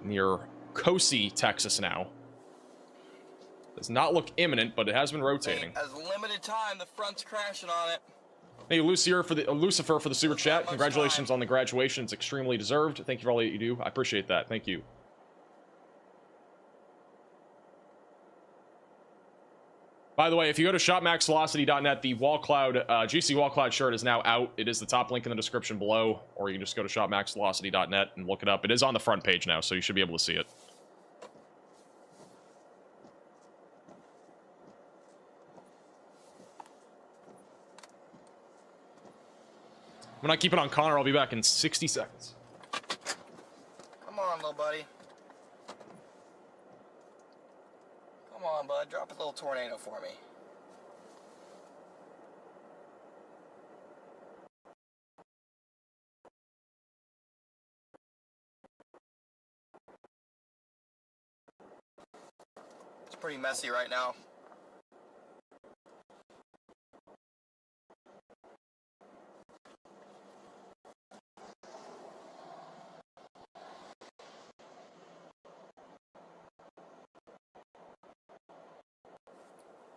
near Cosi, Texas now. Does not look imminent, but it has been rotating. As limited time, the front's crashing on it. Thank you, Lucifer, for the super chat. Congratulations on the graduation. It's extremely deserved. Thank you for all that you do. I appreciate that. Thank you. By the way, if you go to shopmaxvelocity.net, the wall cloud, GC wall cloud shirt is now out. It is the top link in the description below, or you can just go to shopmaxvelocity.net and look it up. It is on the front page now, so you should be able to see it. When I keep it on Connor, I'll be back in 60 seconds. Come on, little buddy. Come on, bud. Drop a little tornado for me. It's pretty messy right now.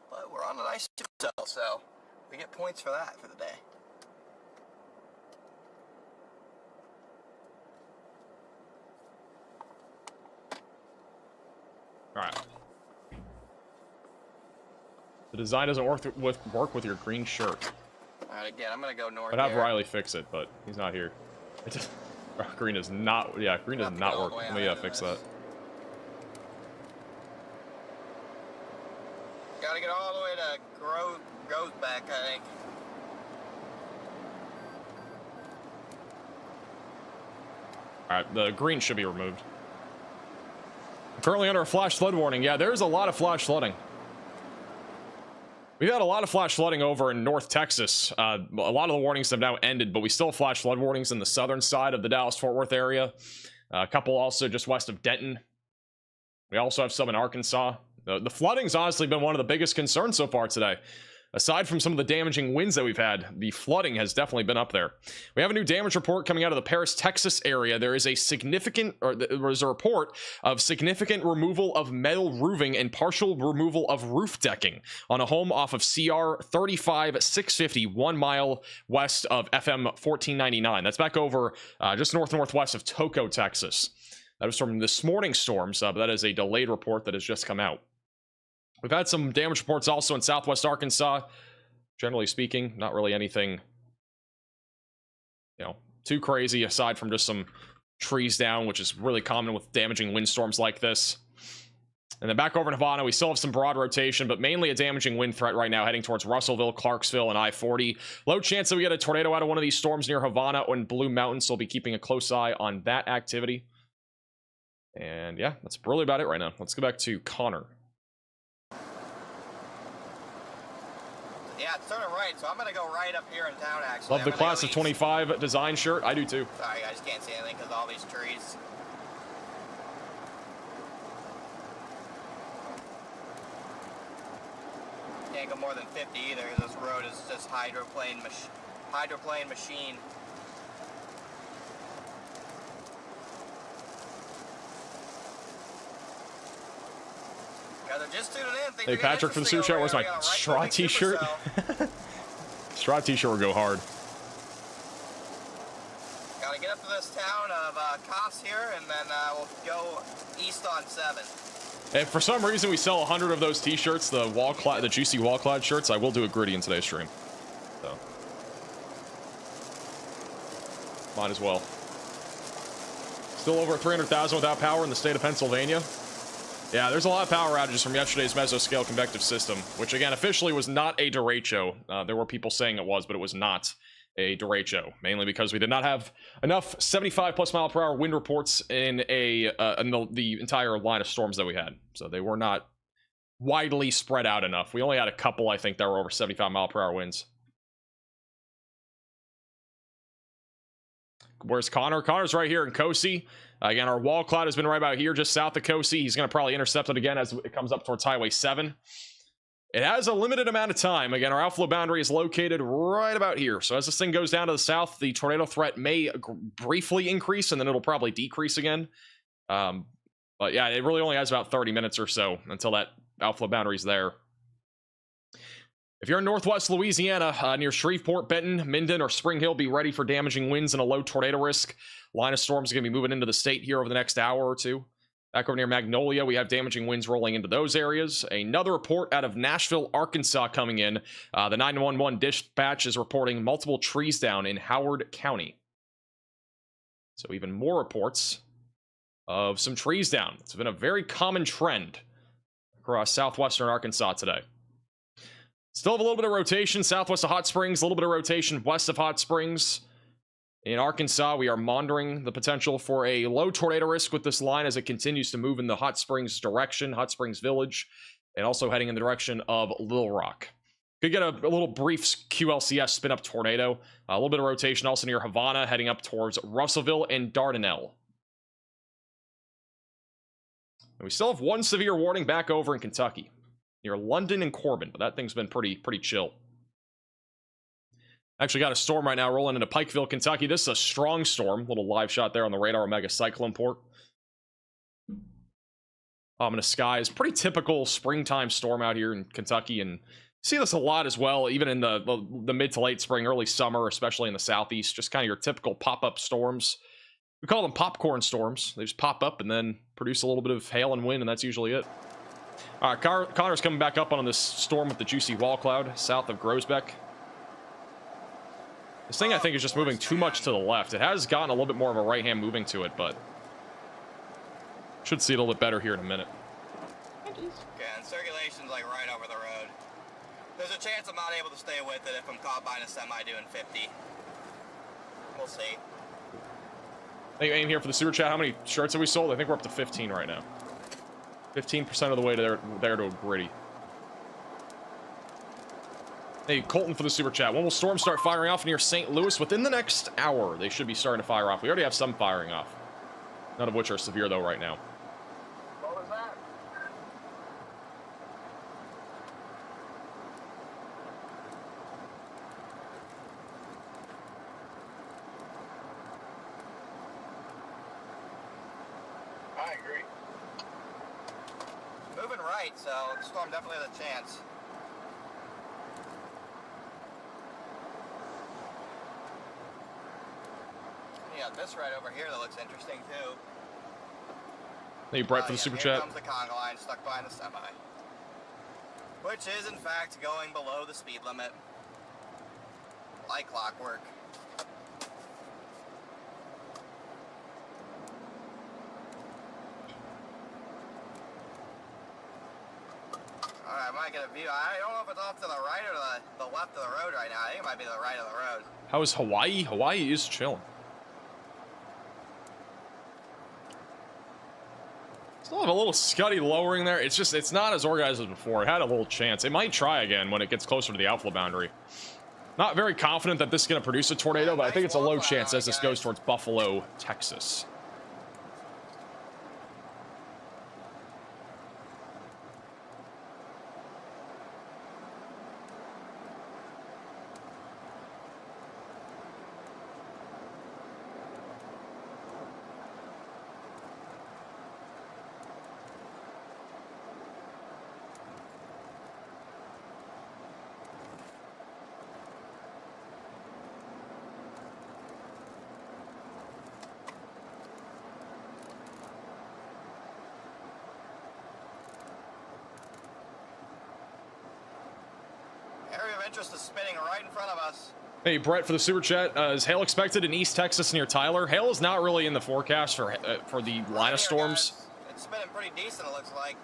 But we're on a nice cell, so we get points for that for the day. All right. The design doesn't work with your green shirt. All right, again, I'm gonna go north. I'd have here. Riley fix it, but he's not here. It just, green does not. Yeah, green does not work. Let me fix that. Gotta get all the way to Groves back, I think. All right, the green should be removed. Currently under a flash flood warning. Yeah, there's a lot of flash flooding. We've had a lot of flash flooding over in North Texas. A lot of the warnings have now ended, but we still have flash flood warnings in the southern side of the Dallas-Fort Worth area. A couple also just west of Denton. We also have some in Arkansas. The flooding's honestly been one of the biggest concerns so far today. Aside from some of the damaging winds that we've had, the flooding has definitely been up there. We have a new damage report coming out of the Paris, Texas area. There is a report of significant removal of metal roofing and partial removal of roof decking on a home off of CR 35-650, 1 mile west of FM 1499. That's back over just northwest of Toco, Texas. That was from this morning's storms, but that is a delayed report that has just come out. We've had some damage reports also in southwest Arkansas. Generally speaking, not really anything, too crazy aside from just some trees down, which is really common with damaging windstorms like this. And then back over in Havana, we still have some broad rotation, but mainly a damaging wind threat right now heading towards Russellville, Clarksville, and I-40. Low chance that we get a tornado out of one of these storms near Havana and Blue Mountain, so we'll be keeping a close eye on that activity. And yeah, that's really about it right now. Let's go back to Connor. Yeah, it's turning right, so I'm gonna go right up here in town, actually. Love the class of 25 design shirt. I do too. Sorry, I just can't see anything because of all these trees. Can't go more than 50 either, because this road is just hydroplane machine. Guys are just tuning in. Hey, Patrick from the super chat, where's my straw t-shirt? Straw t-shirt will go hard. Gotta get up to this town of Koss here, and then we'll go east on 7. If for some reason we sell 100 of those t-shirts, the juicy wall clad shirts, I will do a gritty in today's stream. So might as well. Still over 300,000 without power in the state of Pennsylvania. Yeah, there's a lot of power outages from yesterday's mesoscale convective system, which again officially was not a derecho. There were people saying it was, but it was not a derecho, mainly because we did not have enough 75 plus mile per hour wind reports in the entire line of storms that we had. So they were not widely spread out enough. We only had a couple, I think, that were over 75 mile per hour winds. Where's Connor? Connor's right here in Kosi. Again, our wall cloud has been right about here, just south of Kosi. He's going to probably intercept it again as it comes up towards Highway 7. It has a limited amount of time. Again, our outflow boundary is located right about here. So as this thing goes down to the south, the tornado threat may briefly increase, and then it'll probably decrease again. But yeah, it really only has about 30 minutes or so until that outflow boundary is there. If you're in northwest Louisiana, near Shreveport, Benton, Minden, or Spring Hill, be ready for damaging winds and a low tornado risk. Line of storms is going to be moving into the state here over the next hour or two. Back over near Magnolia, we have damaging winds rolling into those areas. Another report out of Nashville, Arkansas coming in. The 911 dispatch is reporting multiple trees down in Howard County. So even more reports of some trees down. It's been a very common trend across southwestern Arkansas today. Still have a little bit of rotation southwest of Hot Springs, a little bit of rotation west of Hot Springs. In Arkansas, we are monitoring the potential for a low tornado risk with this line as it continues to move in the Hot Springs direction, Hot Springs Village, and also heading in the direction of Little Rock. Could get a little brief QLCS spin-up tornado. A little bit of rotation also near Havana, heading up towards Russellville and Dardanelle. And we still have one severe warning back over in Kentucky, near London and Corbin, but that thing's been pretty chill. Actually got a storm right now rolling into Pikeville, Kentucky. This is a strong storm. Little live shot there on the radar, Omega Cyclone Port. Ominous skies. Pretty typical springtime storm out here in Kentucky, and see this a lot as well, even in the mid to late spring, early summer, especially in the southeast. Just kind of your typical pop-up storms. We call them popcorn storms. They just pop up and then produce a little bit of hail and wind, and that's usually it. All right, Connor's coming back up on this storm with the juicy wall cloud south of Grosbeck. This thing, I think, is just moving too much to the left. It has gotten a little bit more of a right-hand moving to it, but should see it a little bit better here in a minute. Okay, and circulation's like right over the road. There's a chance I'm not able to stay with it if I'm caught by a semi doing 50. We'll see. Hey, aim here for the super chat. How many shirts have we sold? I think we're up to 15 right now. 15% of the way to there to a gritty. Hey, Colton for the super chat. When will storms start firing off near St. Louis? Within the next hour, they should be starting to fire off. We already have some firing off. None of which are severe, though, right now. What was that? I agree. Moving right, so the storm definitely has a chance. Yeah, this right over here that looks interesting too. Hey, Brett for the super here chat. Comes the conga line stuck behind the semi, which is in fact going below the speed limit, like clockwork. Alright, I might get a view. I don't know if it's off to the right or the left of the road right now. I think it might be the right of the road. How is Hawaii? Hawaii is chilling. Still have a little scuddy lowering there. It's not as organized as before. It had a little chance. It might try again when it gets closer to the outflow boundary. Not very confident that this is going to produce a tornado, but I think it's a low chance as this goes towards Buffalo, Texas. of interest is spinning right in front of us. Hey, Brett, for the super chat, is hail expected in East Texas near Tyler? Hail is not really in the forecast for the line of storms. It's spinning pretty decent, it looks like.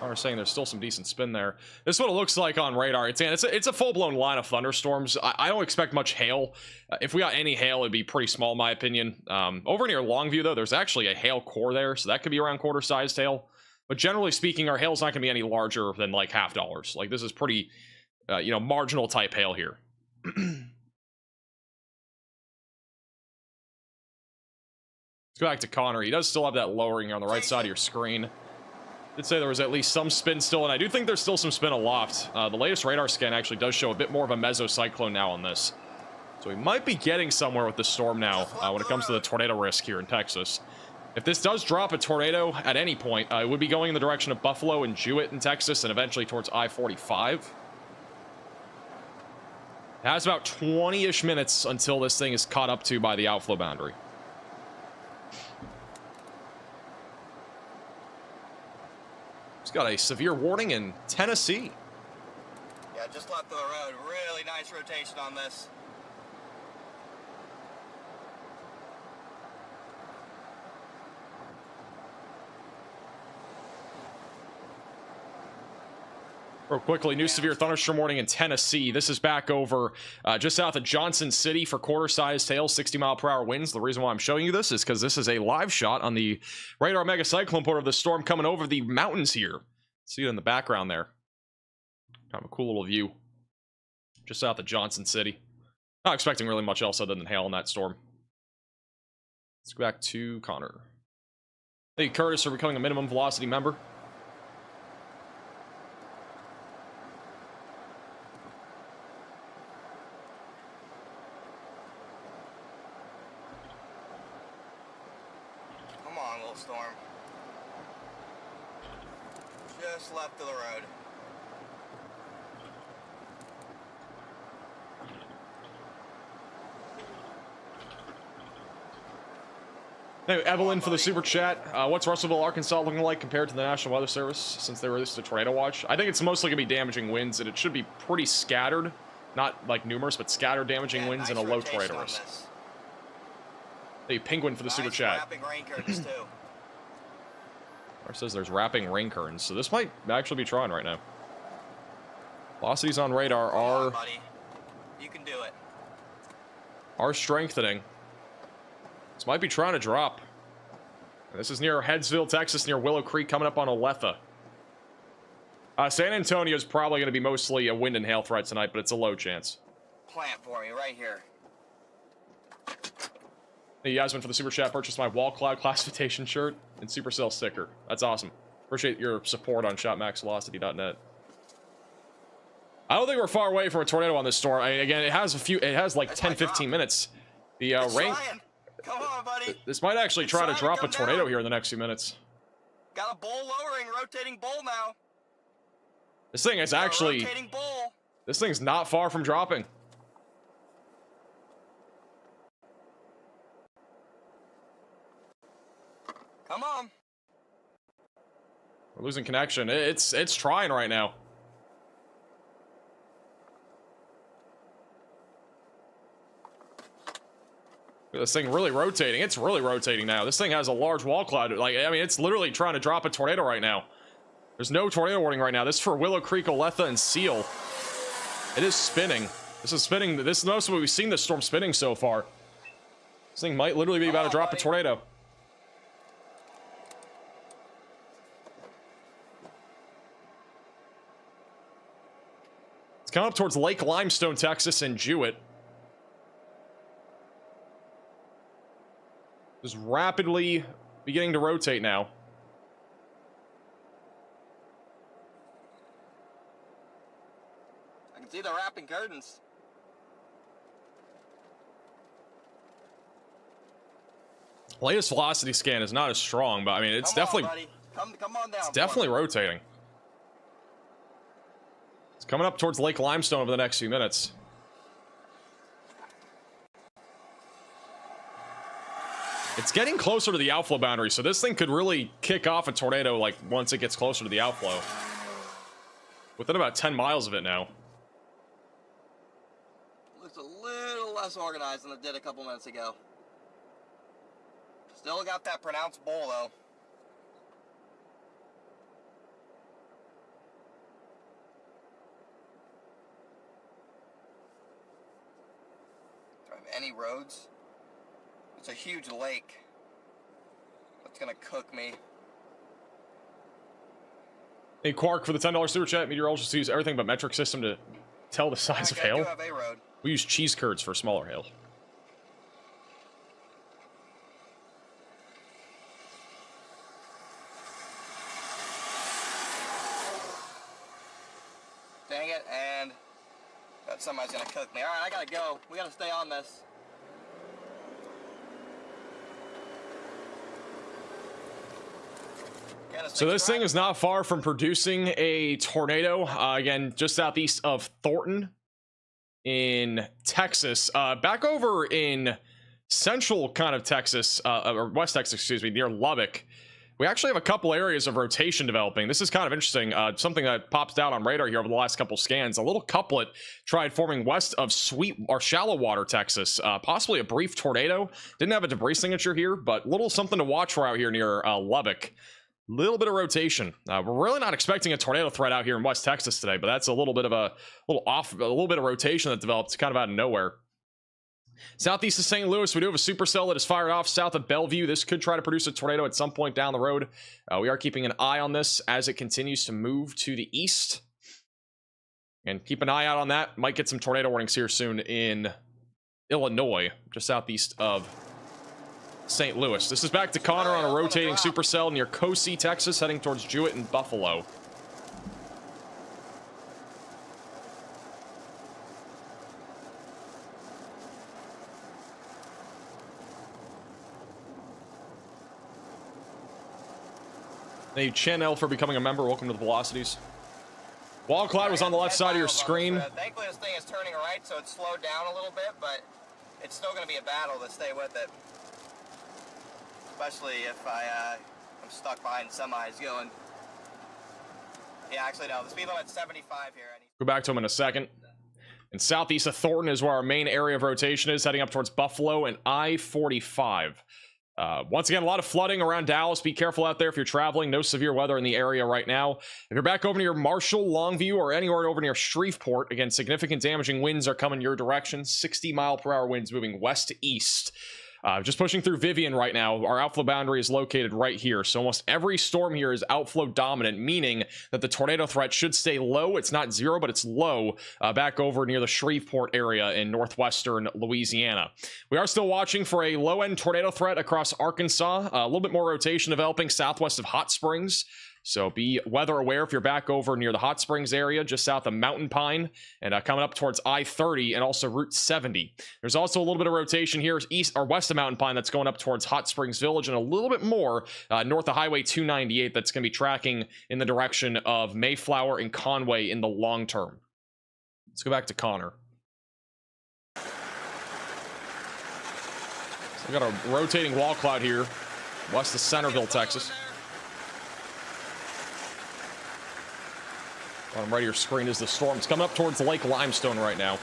I was saying there's still some decent spin there. This is what it looks like on radar. It's a full-blown line of thunderstorms. I don't expect much hail. If we got any hail, it'd be pretty small, in my opinion. Over near Longview, though, there's actually a hail core there, so that could be around quarter-sized hail. But generally speaking, our hail's not going to be any larger than like $half. Like, this is pretty, marginal type hail here. Let's go back to Connor. He does still have that lowering on the right side of your screen. Did say there was at least some spin still, and I do think there's still some spin aloft. The latest radar scan actually does show a bit more of a mesocyclone now on this. So we might be getting somewhere with the storm now when it comes to the tornado risk here in Texas. If this does drop a tornado at any point, it would be going in the direction of Buffalo and Jewett in Texas and eventually towards I-45. It has about 20-ish minutes until this thing is caught up to by the outflow boundary. It's got a severe warning in Tennessee. Yeah, just left of the road. Really nice rotation on this. Real quickly, new severe thunderstorm warning in Tennessee. This is back over just south of Johnson City for quarter-sized hail, 60-mile-per-hour winds. The reason why I'm showing you this is because this is a live shot on the radar megacyclone port of the storm coming over the mountains here. See it in the background there. Kind of a cool little view. Just south of Johnson City. Not expecting really much else other than hail in that storm. Let's go back to Connor. Thank you, Curtis, for becoming a minimum velocity member. Storm. Just left of the road. Hey, Evelyn for the super chat. What's Russellville, Arkansas looking like compared to the National Weather Service since they released a tornado watch? I think it's mostly going to be damaging winds, and it should be pretty scattered. Not like numerous, but scattered damaging winds and a low tornado risk. Hey, Penguin for the super chat. Wrapping rain curtains too. Or says there's wrapping rain curtains, so this might actually be trying right now. Velocities on radar are... buddy. You can do it. Are strengthening. This might be trying to drop. This is near Headsville, Texas, near Willow Creek, coming up on Oletha. San Antonio is probably going to be mostly a wind and hail threat tonight, but it's a low chance. Plant for me right here. Hey, Yasmin for the super chat, purchased my wall cloud classification shirt and Supercell sticker. That's awesome. Appreciate your support on shopmaxvelocity.net. I don't think we're far away from a tornado on this storm. I mean, again, it has like 10-15 minutes. The rain. Come on, buddy. This might actually try to drop a tornado here in the next few minutes. Got a bowl lowering, rotating bowl now. This thing is actually. Rotating bowl. This thing's not far from dropping. Come on. We're losing connection. It's trying right now. This thing really rotating. It's really rotating now. This thing has a large wall cloud. Like, I mean, it's literally trying to drop a tornado right now. There's no tornado warning right now. This is for Willow Creek, Oletha, and Seal. It is spinning. This is spinning. This is most of what we've seen this storm spinning so far. This thing might literally be about to drop a tornado. It's coming up towards Lake Limestone, Texas, and Jewett. Just rapidly beginning to rotate now. I can see the wrapping curtains. Latest velocity scan is not as strong, but I mean, it's definitely come on down. It's definitely rotating. It's coming up towards Lake Limestone over the next few minutes. It's getting closer to the outflow boundary, so this thing could really kick off a tornado like once it gets closer to the outflow. Within about 10 miles of it now. less organized than it did a couple minutes ago. Still got that pronounced bowl, though. Do I have any roads? It's a huge lake. That's gonna cook me. Hey, Quark, for the $10 super chat, meteorologists use everything but metric system to tell the size of I hail. do have a road. We use cheese curds for smaller hail. Dang it, and that somebody's gonna cook me. Alright, I gotta go. We gotta stay on this. So this thing is not far from producing a tornado. Again, just southeast of Thornton in Texas. Back over in central kind of Texas, or West Texas, excuse me, near Lubbock. We actually have a couple areas of rotation developing. This is kind of interesting. Something that pops out on radar here over the last couple scans. A little couplet tried forming west of shallow water Texas. Possibly a brief tornado. Didn't have a debris signature here, but little something to watch for out here near Lubbock. Little bit of rotation. We're really not expecting a tornado threat out here in West Texas today, but that's a little bit of a little bit of rotation that developed kind of out of nowhere. Southeast of St. Louis, we do have a supercell that is fired off south of Bellevue. This could try to produce a tornado at some point down the road. We are keeping an eye on this as it continues to move to the east. And keep an eye out on that. Might get some tornado warnings here soon in Illinois, just southeast of St. Louis. This is back to Connor on a rotating supercell near Cosi, Texas, heading towards Jewett and Buffalo. Thank you, Chanel, for becoming a member. Welcome to the Velocities. Wall cloud was on the left side of your screen. Thankfully, this thing is turning right, so it's slowed down a little bit, but it's still going to be a battle to stay with it. Especially if I'm stuck behind semis going. Yeah, actually, no. The speed limit's 75 here. Go back to him in a second. And southeast of Thornton is where our main area of rotation is, heading up towards Buffalo and I-45. Once again, a lot of flooding around Dallas. Be careful out there if you're traveling. No severe weather in the area right now. If you're back over near Marshall, Longview, or anywhere over near Shreveport, again, significant damaging winds are coming your direction. 60-mile-per-hour winds moving west to east. Just pushing through Vivian right now. Our outflow boundary is located right here. So almost every storm here is outflow dominant, meaning that the tornado threat should stay low. It's not zero, but it's low back over near the Shreveport area in northwestern Louisiana. We are still watching for a low-end tornado threat across Arkansas. A little bit more rotation developing southwest of Hot Springs. So be weather aware if you're back over near the Hot Springs area, just south of Mountain Pine, and coming up towards I-30 and also Route 70. There's also a little bit of rotation here east or west of Mountain Pine that's going up towards Hot Springs Village, and a little bit more north of Highway 298 that's going to be tracking in the direction of Mayflower and Conway in the long term. Let's go back to Connor. So we got a rotating wall cloud here west of Centerville, Texas. On right of your screen is the storm. It's coming up towards Lake Limestone right now.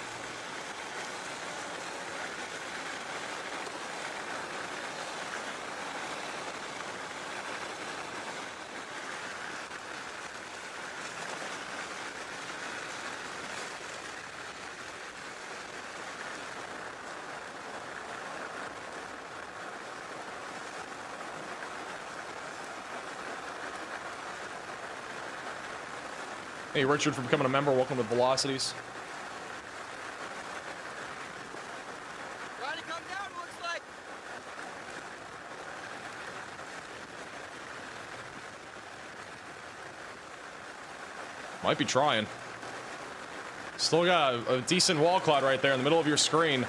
Hey, Richard, for becoming a member. Welcome to Velocities. Trying to come down, looks like. Might be trying. Still got a decent wall cloud right there in the middle of your screen.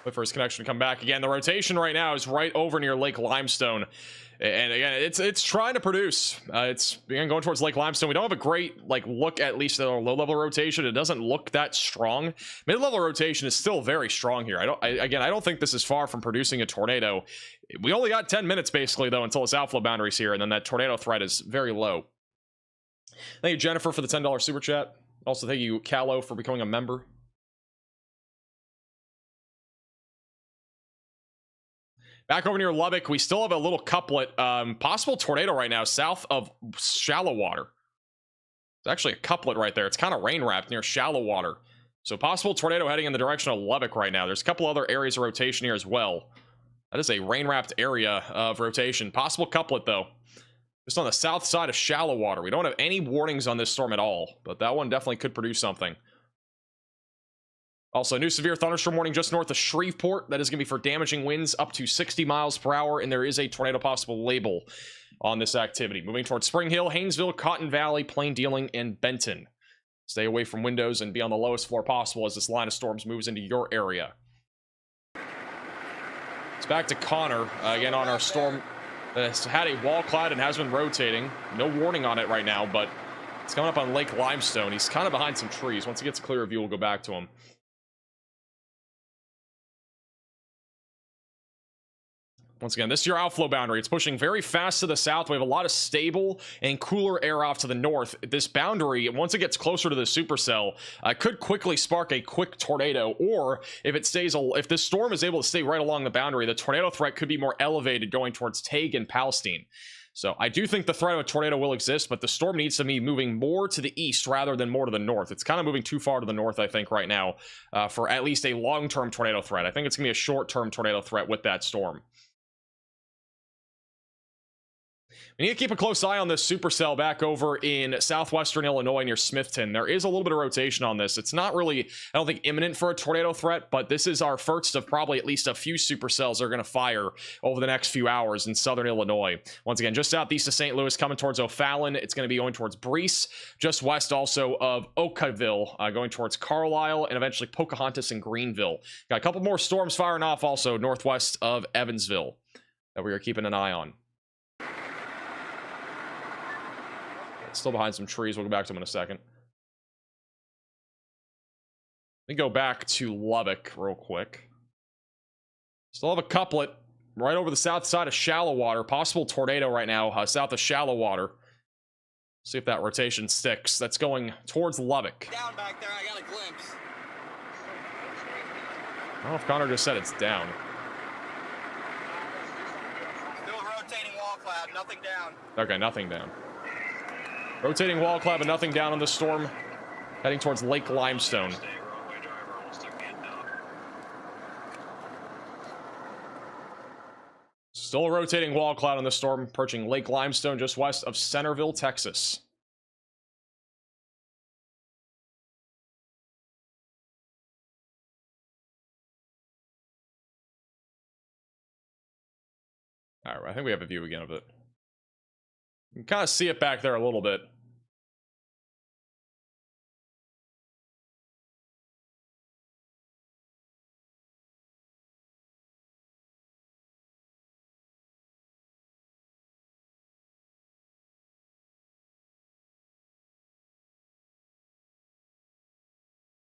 Wait for his connection to come back again. The rotation right now is right over near Lake Limestone, and again, it's trying to produce. It's again going towards Lake Limestone. We don't have a great look, at least at our low-level rotation. It doesn't look that strong. Mid-level rotation is still very strong here. I don't think this is far from producing a tornado. We only got 10 minutes basically though until this outflow boundary's here, and then that tornado threat is very low. Thank you, Jennifer, for the $10 super chat. Also, thank you, Callow, for becoming a member. Back over near Lubbock, we still have a little couplet. Possible tornado right now south of Shallow Water. It's actually a couplet right there. It's kind of rain wrapped near Shallow Water. So possible tornado heading in the direction of Lubbock right now. There's a couple other areas of rotation here as well. That is a rain wrapped area of rotation. Possible couplet though. Just on the south side of Shallow Water. We don't have any warnings on this storm at all, but that one definitely could produce something. Also, new severe thunderstorm warning just north of Shreveport. That is going to be for damaging winds up to 60 miles per hour, and there is a tornado possible label on this activity. Moving towards Spring Hill, Haynesville, Cotton Valley, Plain Dealing, and Benton. Stay away from windows and be on the lowest floor possible as this line of storms moves into your area. It's back to Connor, again on our storm that's had a wall cloud and has been rotating. No warning on it right now, but it's coming up on Lake Limestone. He's kind of behind some trees. Once he gets a clearer view, we'll go back to him. Once again, this is your outflow boundary. It's pushing very fast to the south. We have a lot of stable and cooler air off to the north. This boundary, once it gets closer to the supercell, could quickly spark a quick tornado, or if this storm is able to stay right along the boundary, the tornado threat could be more elevated going towards Tague and Palestine. So I do think the threat of a tornado will exist, but the storm needs to be moving more to the east rather than more to the north. It's kind of moving too far to the north, I think, right now, for at least a long-term tornado threat. I think it's going to be a short-term tornado threat with that storm. We need to keep a close eye on this supercell back over in southwestern Illinois near Smithton. There is a little bit of rotation on this. It's not really, I don't think, imminent for a tornado threat, but this is our first of probably at least a few supercells that are going to fire over the next few hours in southern Illinois. Once again, just southeast of St. Louis, coming towards O'Fallon. It's going to be going towards Breese, just west also of Oakville, going towards Carlisle, and eventually Pocahontas and Greenville. Got a couple more storms firing off also northwest of Evansville that we are keeping an eye on. Still behind some trees. We'll go back to them in a second. Let me go back to Lubbock real quick. Still have a couplet right over the south side of Shallow Water. Possible tornado right now south of Shallow Water. See if that rotation sticks. That's going towards Lubbock. Down back there, I got a glimpse. I don't know if Connor just said it's down. Still rotating wall cloud, nothing down. Okay, nothing down. Rotating wall cloud, but nothing down on the storm. Heading towards Lake Limestone. Still a rotating wall cloud on the storm, approaching Lake Limestone just west of Centerville, Texas. All right, I think we have a view again of it. You can kind of see it back there a little bit.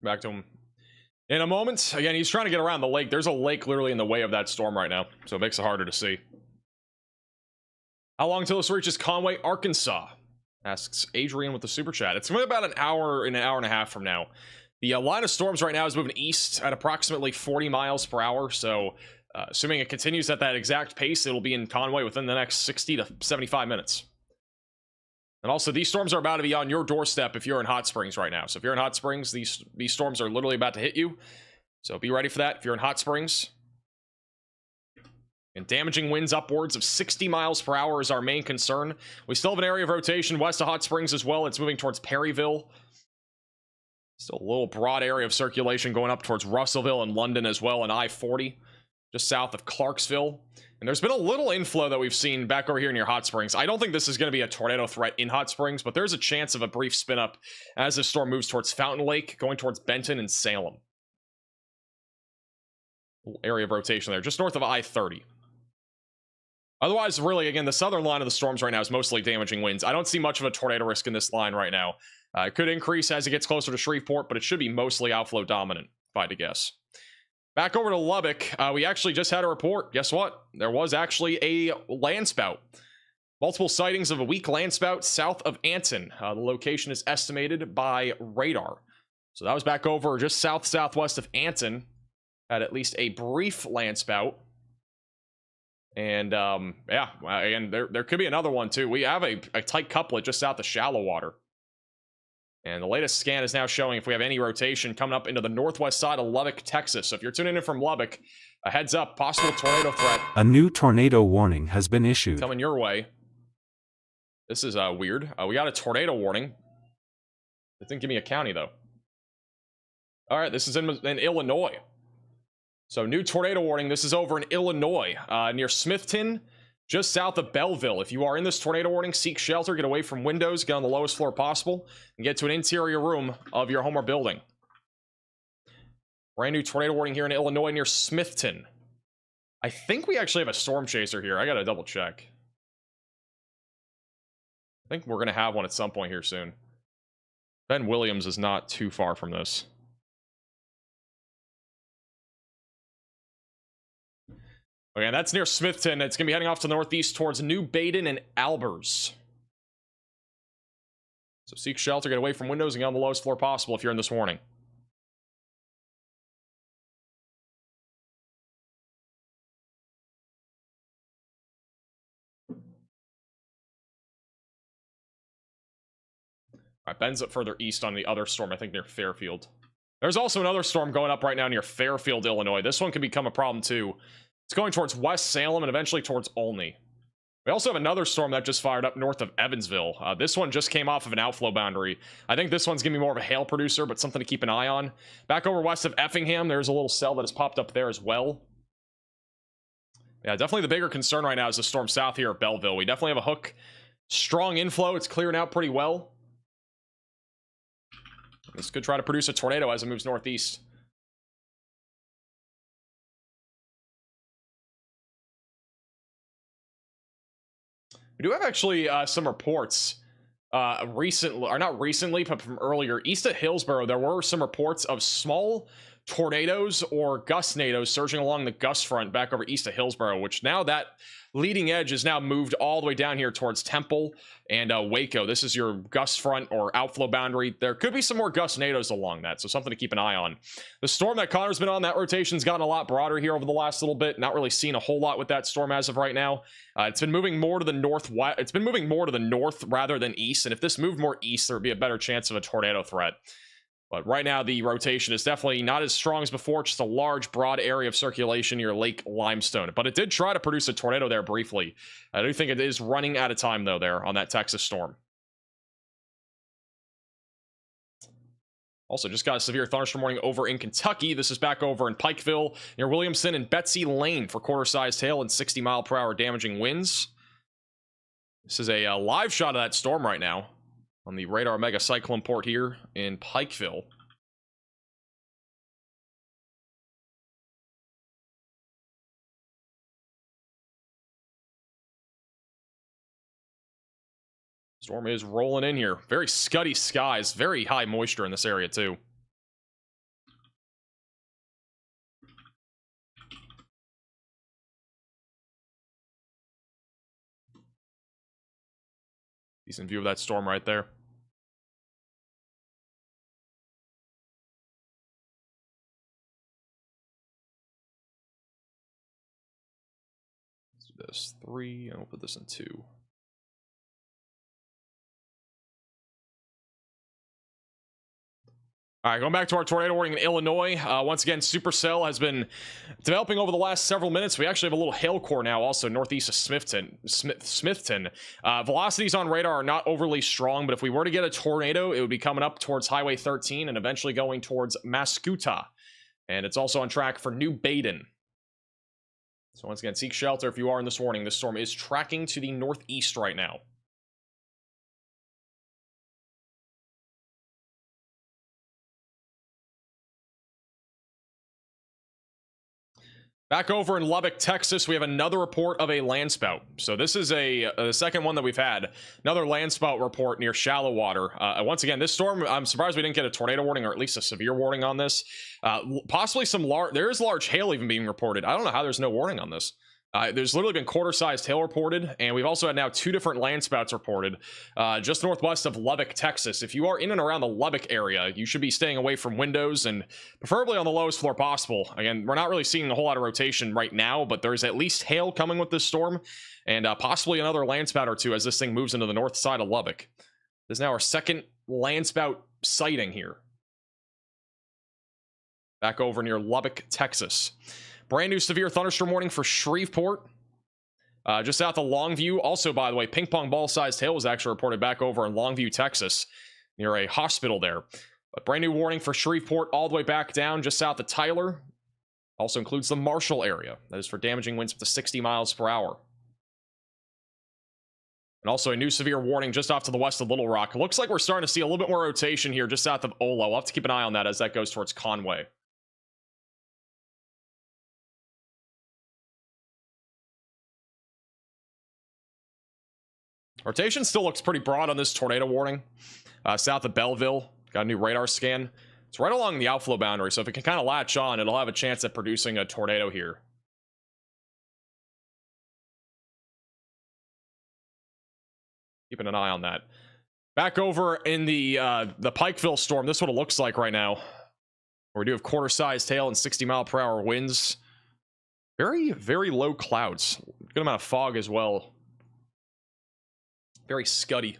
Back to him in a moment. Again, he's trying to get around the lake. There's a lake literally in the way of that storm right now, so it makes it harder to see. How long till this reaches Conway, Arkansas? Asks Adrian with the super chat. It's about an hour and a half from now. The line of storms right now is moving east at approximately 40 miles per hour. So assuming it continues at that exact pace, it'll be in Conway within the next 60 to 75 minutes. And also, these storms are about to be on your doorstep if you're in Hot Springs right now. So if you're in Hot Springs, these storms are literally about to hit you. So be ready for that if you're in Hot Springs. And damaging winds upwards of 60 miles per hour is our main concern. We still have an area of rotation west of Hot Springs as well. It's moving towards Perryville. Still a little broad area of circulation going up towards Russellville and London as well, and I-40, just south of Clarksville. And there's been a little inflow that we've seen back over here near Hot Springs. I don't think this is going to be a tornado threat in Hot Springs, but there's a chance of a brief spin up as this storm moves towards Fountain Lake, going towards Benton and Salem. Little area of rotation there, just north of I-30. Otherwise, really, again, the southern line of the storms right now is mostly damaging winds. I don't see much of a tornado risk in this line right now. It could increase as it gets closer to Shreveport, but it should be mostly outflow dominant, if I had to guess. Back over to Lubbock, we actually just had a report. Guess what? There was actually a land spout. Multiple sightings of a weak landspout south of Anson. The location is estimated by radar. So that was back over just southwest of Anson. Had at least a brief landspout. And yeah, and there could be another one too. We have a tight couplet just south of shallow water. And the latest scan is now showing if we have any rotation coming up into the northwest side of Lubbock, Texas. So if you're tuning in from Lubbock, a heads up, possible tornado threat. A new tornado warning has been issued. Coming your way. This is weird. We got a tornado warning. It didn't give me a county though. All right, this is in Illinois. So new tornado warning. This is over in Illinois, near Smithton, just south of Belleville. If you are in this tornado warning, seek shelter, get away from windows, get on the lowest floor possible, and get to an interior room of your home or building. Brand new tornado warning here in Illinois near Smithton. I think we actually have a storm chaser here. I gotta double check. I think we're gonna have one at some point here soon. Ben Williams is not too far from this. Okay, and that's near Smithton. It's going to be heading off to the northeast towards New Baden and Albers. So seek shelter, get away from windows, and get on the lowest floor possible if you're in this warning. All right, Ben's up further east on the other storm, I think near Fairfield. There's also another storm going up right now near Fairfield, Illinois. This one could become a problem too. It's going towards West Salem and eventually towards Olney. We also have another storm that just fired up north of Evansville. This one just came off of an outflow boundary. I think this one's going to be more of a hail producer, but something to keep an eye on. Back over west of Effingham, there's a little cell that has popped up there as well. Yeah, definitely the bigger concern right now is the storm south here at Belleville. We definitely have a hook. Strong inflow. It's clearing out pretty well. This could try to produce a tornado as it moves northeast. We do have actually some reports recently, or not recently, but from earlier. East of Hillsborough, there were some reports of small tornadoes or gustnadoes surging along the gust front back over east of Hillsborough, which now that leading edge is now moved all the way down here towards Temple and Waco. This is your gust front or outflow boundary. There could be some more gustnadoes along that, so something to keep an eye on. The storm that Connor's been on, that rotation's gotten a lot broader here over the last little bit. Not really seeing a whole lot with that storm as of right now. It's been moving more to the northwest. It's been moving more to the north rather than east, and if this moved more east, there would be a better chance of a tornado threat. But right now, the rotation is definitely not as strong as before. Just a large, broad area of circulation near Lake Limestone. But it did try to produce a tornado there briefly. I do think it is running out of time, though, there on that Texas storm. Also, just got a severe thunderstorm warning over in Kentucky. This is back over in Pikeville near Williamson and Betsy Lane for quarter-sized hail and 60-mile-per-hour damaging winds. This is a live shot of that storm right now on the radar mega cyclone port here in Pikeville. Storm is rolling in here. Very scuddy skies, very high moisture in this area too. Decent view of that storm right there. Let's do this 3, and we'll put this in 2. All right, going back to our tornado warning in Illinois. Once again, supercell has been developing over the last several minutes. We actually have a little hail core now also northeast of Smithton. Velocities on radar are not overly strong, but if we were to get a tornado, it would be coming up towards Highway 13 and eventually going towards Mascoutah. And it's also on track for New Baden. So once again, seek shelter if you are in this warning. This storm is tracking to the northeast right now. Back over in Lubbock, Texas, we have another report of a landspout. So this is the second one that we've had. Another landspout report near shallow water. Once again, this storm, I'm surprised we didn't get a tornado warning or at least a severe warning on this. Possibly some large, there is large hail even being reported. I don't know how there's no warning on this. There's literally been quarter-sized hail reported, and we've also had now 2 different landspouts reported just northwest of Lubbock, Texas. If you are in and around the Lubbock area, you should be staying away from windows and preferably on the lowest floor possible. Again, we're not really seeing a whole lot of rotation right now, but there's at least hail coming with this storm, and possibly another landspout or 2 as this thing moves into the north side of Lubbock. This is now our second landspout sighting here. Back over near Lubbock, Texas. Brand new severe thunderstorm warning for Shreveport. Just south of Longview. Also, by the way, ping pong ball-sized hail was actually reported back over in Longview, Texas, near a hospital there. But brand new warning for Shreveport all the way back down just south of Tyler. Also includes the Marshall area. That is for damaging winds up to 60 miles per hour. And also a new severe warning just off to the west of Little Rock. It looks like we're starting to see a little bit more rotation here just south of Olo. We'll have to keep an eye on that as that goes towards Conway. Rotation still looks pretty broad on this tornado warning. South of Belleville, got a new radar scan. It's right along the outflow boundary, so if it can kind of latch on, it'll have a chance at producing a tornado here. Keeping an eye on that. Back over in the Pikeville storm, this is what it looks like right now. Where we do have quarter-sized hail and 60-mile-per-hour winds. Very, very low clouds. Good amount of fog as well. Very scuddy.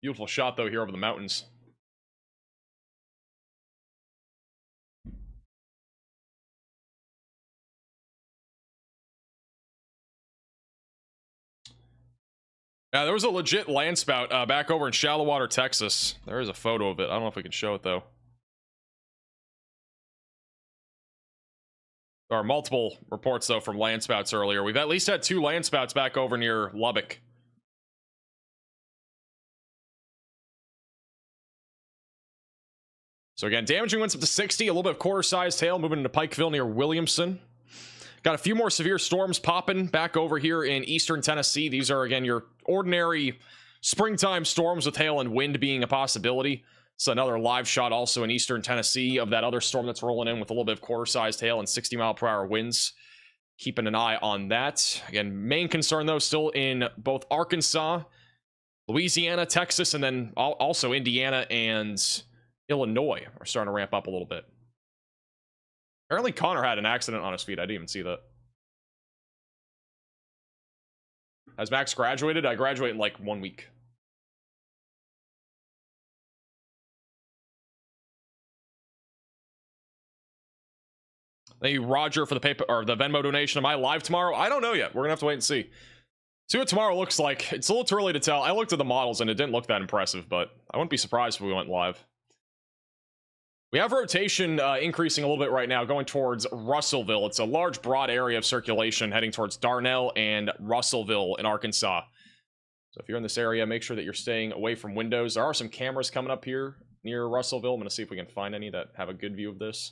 Beautiful shot, though, here over the mountains. Yeah, there was a legit landspout back over in Shallow Water, Texas. There is a photo of it. I don't know if we can show it, though. There are multiple reports, though, from landspouts earlier. We've at least had 2 landspouts back over near Lubbock. So again, damaging winds up to 60, a little bit of quarter-sized hail moving into Pikeville near Williamson. Got a few more severe storms popping back over here in eastern Tennessee. These are, again, your ordinary springtime storms with hail and wind being a possibility. So another live shot also in eastern Tennessee of that other storm that's rolling in with a little bit of quarter-sized hail and 60-mile-per-hour winds. Keeping an eye on that. Again, main concern, though, still in both Arkansas, Louisiana, Texas, and then also Indiana and Illinois are starting to ramp up a little bit. Apparently Connor had an accident on his feet. I didn't even see that. Has Max graduated? I graduate in like 1 week. Thank you, Roger, for the paper or the Venmo donation. Am I live tomorrow? I don't know yet. We're gonna have to wait and see. See what tomorrow looks like. It's a little too early to tell. I looked at the models and it didn't look that impressive, but I wouldn't be surprised if we went live. We have rotation increasing a little bit right now, going towards Russellville. It's a large, broad area of circulation heading towards Darnell and Russellville in Arkansas. So if you're in this area, make sure that you're staying away from windows. There are some cameras coming up here near Russellville. I'm going to see if we can find any that have a good view of this.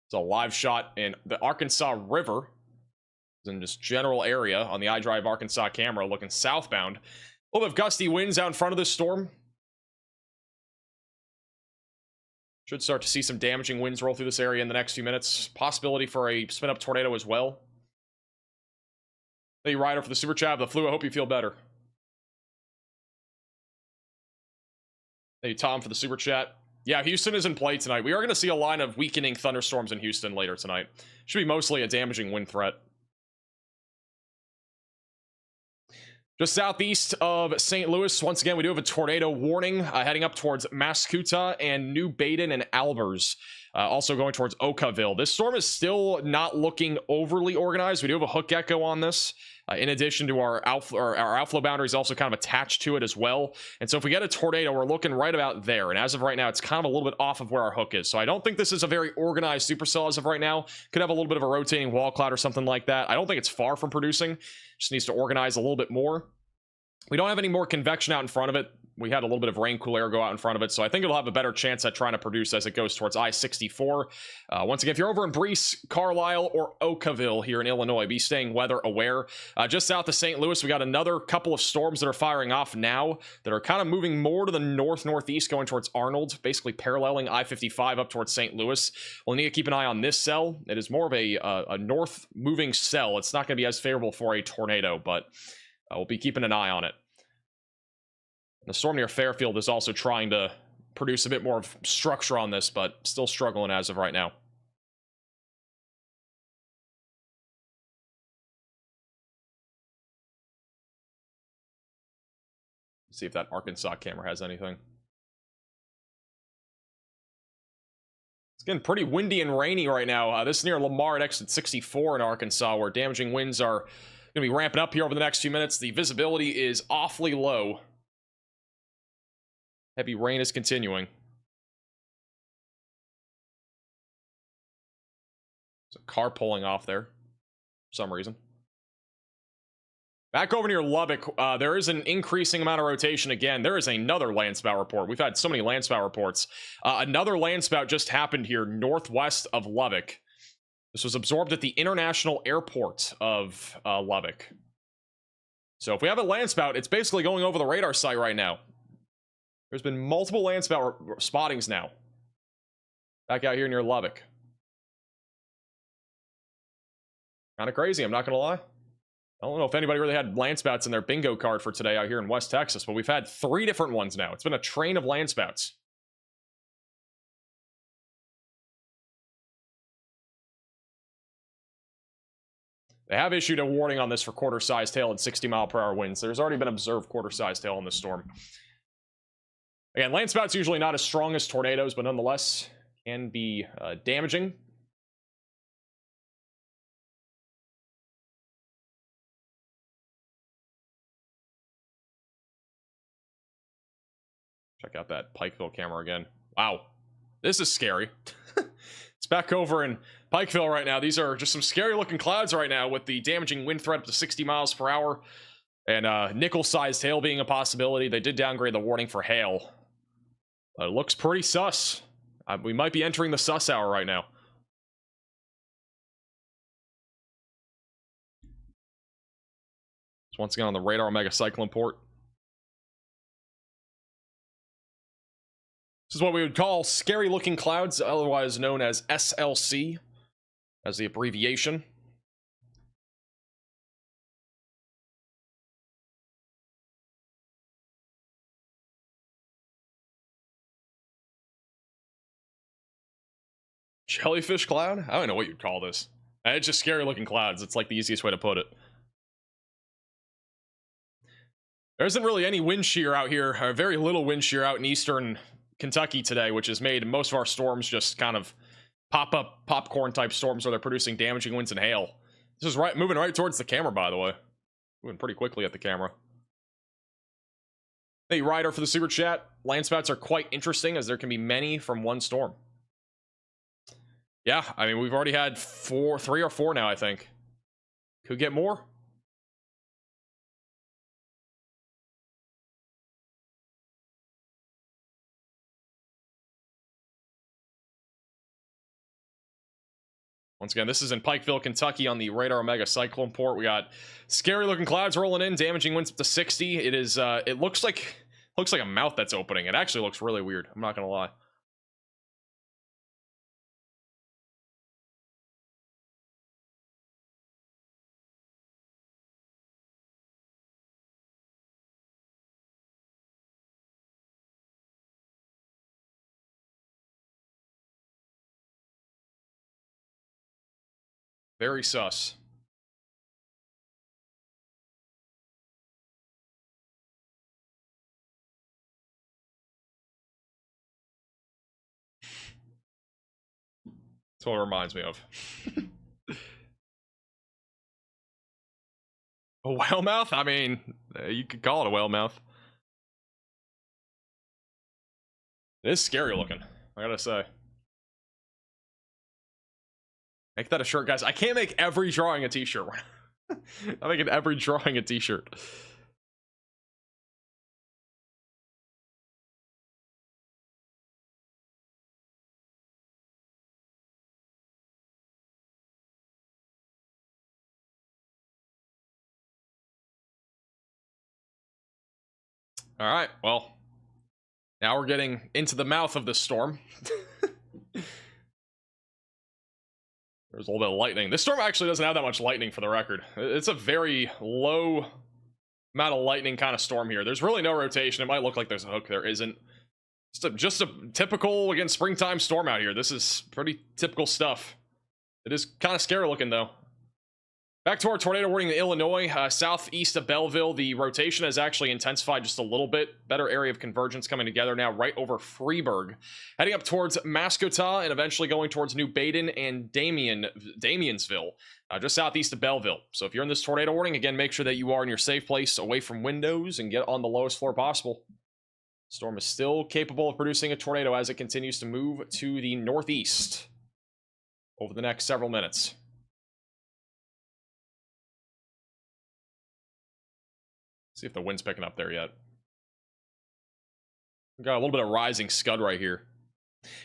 It's a live shot in the Arkansas River. In this general area on the iDrive Arkansas camera looking southbound. A little bit of gusty winds out in front of this storm. Should start to see some damaging winds roll through this area in the next few minutes. Possibility for a spin up tornado as well. Thank you, Ryder, for the super chat. The flu, I hope you feel better. Thank you, Tom, for the super chat. Yeah, Houston is in play tonight. We are going to see a line of weakening thunderstorms in Houston later tonight. Should be mostly a damaging wind threat. Just southeast of St. Louis, once again, we do have a tornado warning heading up towards Mascoutah and New Baden and Albers. Also going towards Okaville. This storm is still not looking overly organized. We do have a hook echo on this. In addition to our outflow boundaries also kind of attached to it as well. And so if we get a tornado, we're looking right about there. And as of right now, it's kind of a little bit off of where our hook is. So I don't think this is a very organized supercell as of right now. Could have a little bit of a rotating wall cloud or something like that. I don't think it's far from producing. Just needs to organize a little bit more. We don't have any more convection out in front of it. we had a little bit of rain cool air go out in front of it, so I think it'll have a better chance at trying to produce as it goes towards I-64. Once again, if you're over in Breese, Carlisle, or Oakville here in Illinois, be staying weather aware. Just south of St. Louis, we got another couple of storms that are firing off now that are kind of moving more to the north-northeast, going towards Arnold, basically paralleling I-55 up towards St. Louis. We'll need to keep an eye on this cell. It is more of a north-moving cell. It's not going to be as favorable for a tornado, but we'll be keeping an eye on it. The storm near Fairfield is also trying to produce a bit more of structure on this, but still struggling as of right now. Let's see if that Arkansas camera has anything. It's getting pretty windy and rainy right now. This is near Lamar at exit 64 in Arkansas, where damaging winds are going to be ramping up here over the next few minutes. The visibility is awfully low. Heavy rain is continuing. There's a car pulling off there for some reason. Back over near Lubbock, there is an increasing amount of rotation again. There is another landspout report. We've had so many landspout reports. Another landspout just happened here northwest of Lubbock. This was absorbed at the International Airport of Lubbock. So if we have a landspout, it's basically going over the radar site right now. There's been multiple landspout spottings now. Back out here near Lubbock. Kind of crazy, I'm not going to lie. I don't know if anybody really had landspouts in their bingo card for today out here in West Texas, but we've had 3 different ones now. It's been a train of landspouts. They have issued a warning on this for quarter-sized hail and 60-mile-per-hour winds. There's already been observed quarter-sized hail in this storm. Again, landspouts usually not as strong as tornadoes, but nonetheless can be damaging. Check out that Pikeville camera again. Wow, this is scary. It's back over in Pikeville right now. These are just some scary looking clouds right now with the damaging wind threat up to 60 miles per hour and nickel-sized hail being a possibility. They did downgrade the warning for hail. It looks pretty sus. We might be entering the sus hour right now. So once again on the radar Omega Cyclone port. This is what we would call scary looking clouds, otherwise known as SLC, as the abbreviation. Jellyfish cloud? I don't know what you'd call this. It's just scary looking clouds. It's like the easiest way to put it. There isn't really any wind shear out here, or very little wind shear out in eastern Kentucky today, which has made most of our storms just kind of pop-up popcorn type storms where they're producing damaging winds and hail. This is moving right towards the camera, by the way. Moving pretty quickly at the camera. Hey, Ryder, for the super chat. Landspouts are quite interesting as there can be many from one storm. Yeah, I mean, we've already had 3 or 4 now, I think. Could get more. Once again, this is in Pikeville, Kentucky on the Radar Omega Cyclone port. We got scary looking clouds rolling in, damaging winds up to 60. It is it looks like a mouth that's opening. It actually looks really weird. I'm not gonna lie. Very sus. That's what it reminds me of. A whale mouth? I mean, you could call it a whale mouth. It is scary looking, I gotta say. Make that a shirt, guys. I can't make every drawing a t-shirt. I'm making every drawing a t-shirt. All right, well, now we're getting into the mouth of this storm. There's a little bit of lightning. This storm actually doesn't have that much lightning, for the record. It's a very low amount of lightning kind of storm here. There's really no rotation. It might look like there's a hook. There isn't. Just a typical, again, springtime storm out here. This is pretty typical stuff. It is kind of scary looking, though. Back to our tornado warning in Illinois, southeast of Belleville. The rotation has actually intensified just a little bit. Better area of convergence coming together now right over Freeburg. Heading up towards Mascota and eventually going towards New Baden and Damiensville, just southeast of Belleville. So if you're in this tornado warning, again, make sure that you are in your safe place away from windows and get on the lowest floor possible. Storm is still capable of producing a tornado as it continues to move to the northeast over the next several minutes. See if the wind's picking up there yet. Got a little bit of rising scud right here.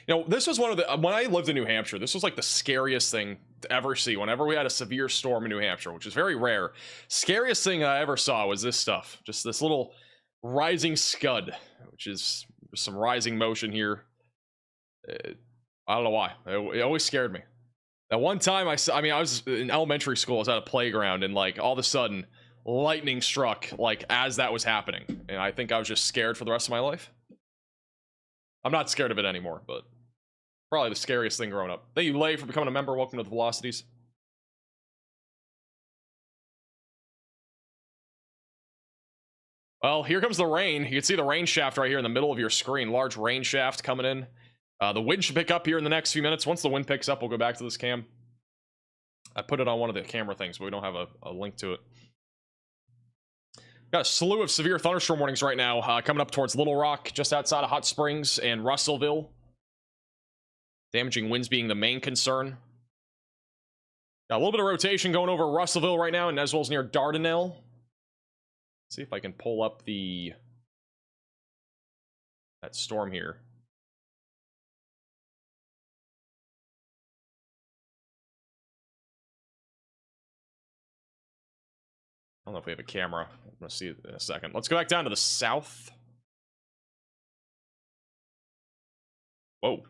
You know, this was one of the, when I lived in New Hampshire, this was like the scariest thing to ever see whenever we had a severe storm in New Hampshire, which is very rare. Scariest thing I ever saw was this stuff. Just this little rising scud, which is some rising motion here. I don't know why. It always scared me. That one time I was in elementary school, I was at a playground, and like all of a sudden, lightning struck like as that was happening, and I think I was just scared for the rest of my life. I'm not scared of it anymore, but probably the scariest thing growing up. Thank you, Lay, for becoming a member. Welcome to the Velocities. Well, here comes the rain. You can see the rain shaft right here in the middle of your screen. Large rain shaft coming in. The wind should pick up here in the next few minutes. Once the wind picks up, we'll go back to this cam. I put it on one of the camera things, but we don't have a link to it. Got a slew of severe thunderstorm warnings right now coming up towards Little Rock, just outside of Hot Springs and Russellville. Damaging winds being the main concern. Got a little bit of rotation going over Russellville right now, and as well as near Dardanelle. Let's see if I can pull up that storm here. I don't know if we have a camera. I'm going to see it in a second. Let's go back down to the south. Whoa.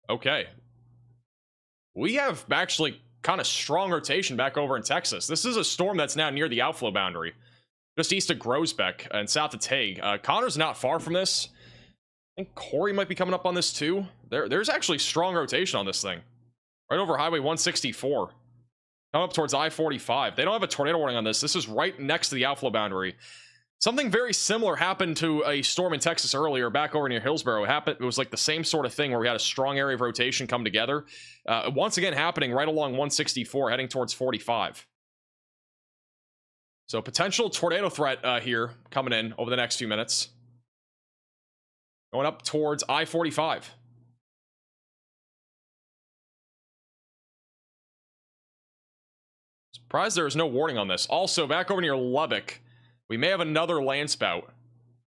Okay. We have actually kind of strong rotation back over in Texas. This is a storm that's now near the outflow boundary, just east of Grosbeck and south of Tague. Connor's not far from this. I think Corey might be coming up on this too. There's actually strong rotation on this thing. Right over Highway 164. Up towards I-45. They don't have a tornado warning on this. This is right next to the outflow boundary. Something very similar happened to a storm in Texas earlier, back over near Hillsborough. It was like the same sort of thing where we had a strong area of rotation come together. Once again happening right along 164, heading towards 45. So potential tornado threat here coming in over the next few minutes. Going up towards I-45. Surprised there is no warning on this. Also, back over near Lubbock, we may have another land spout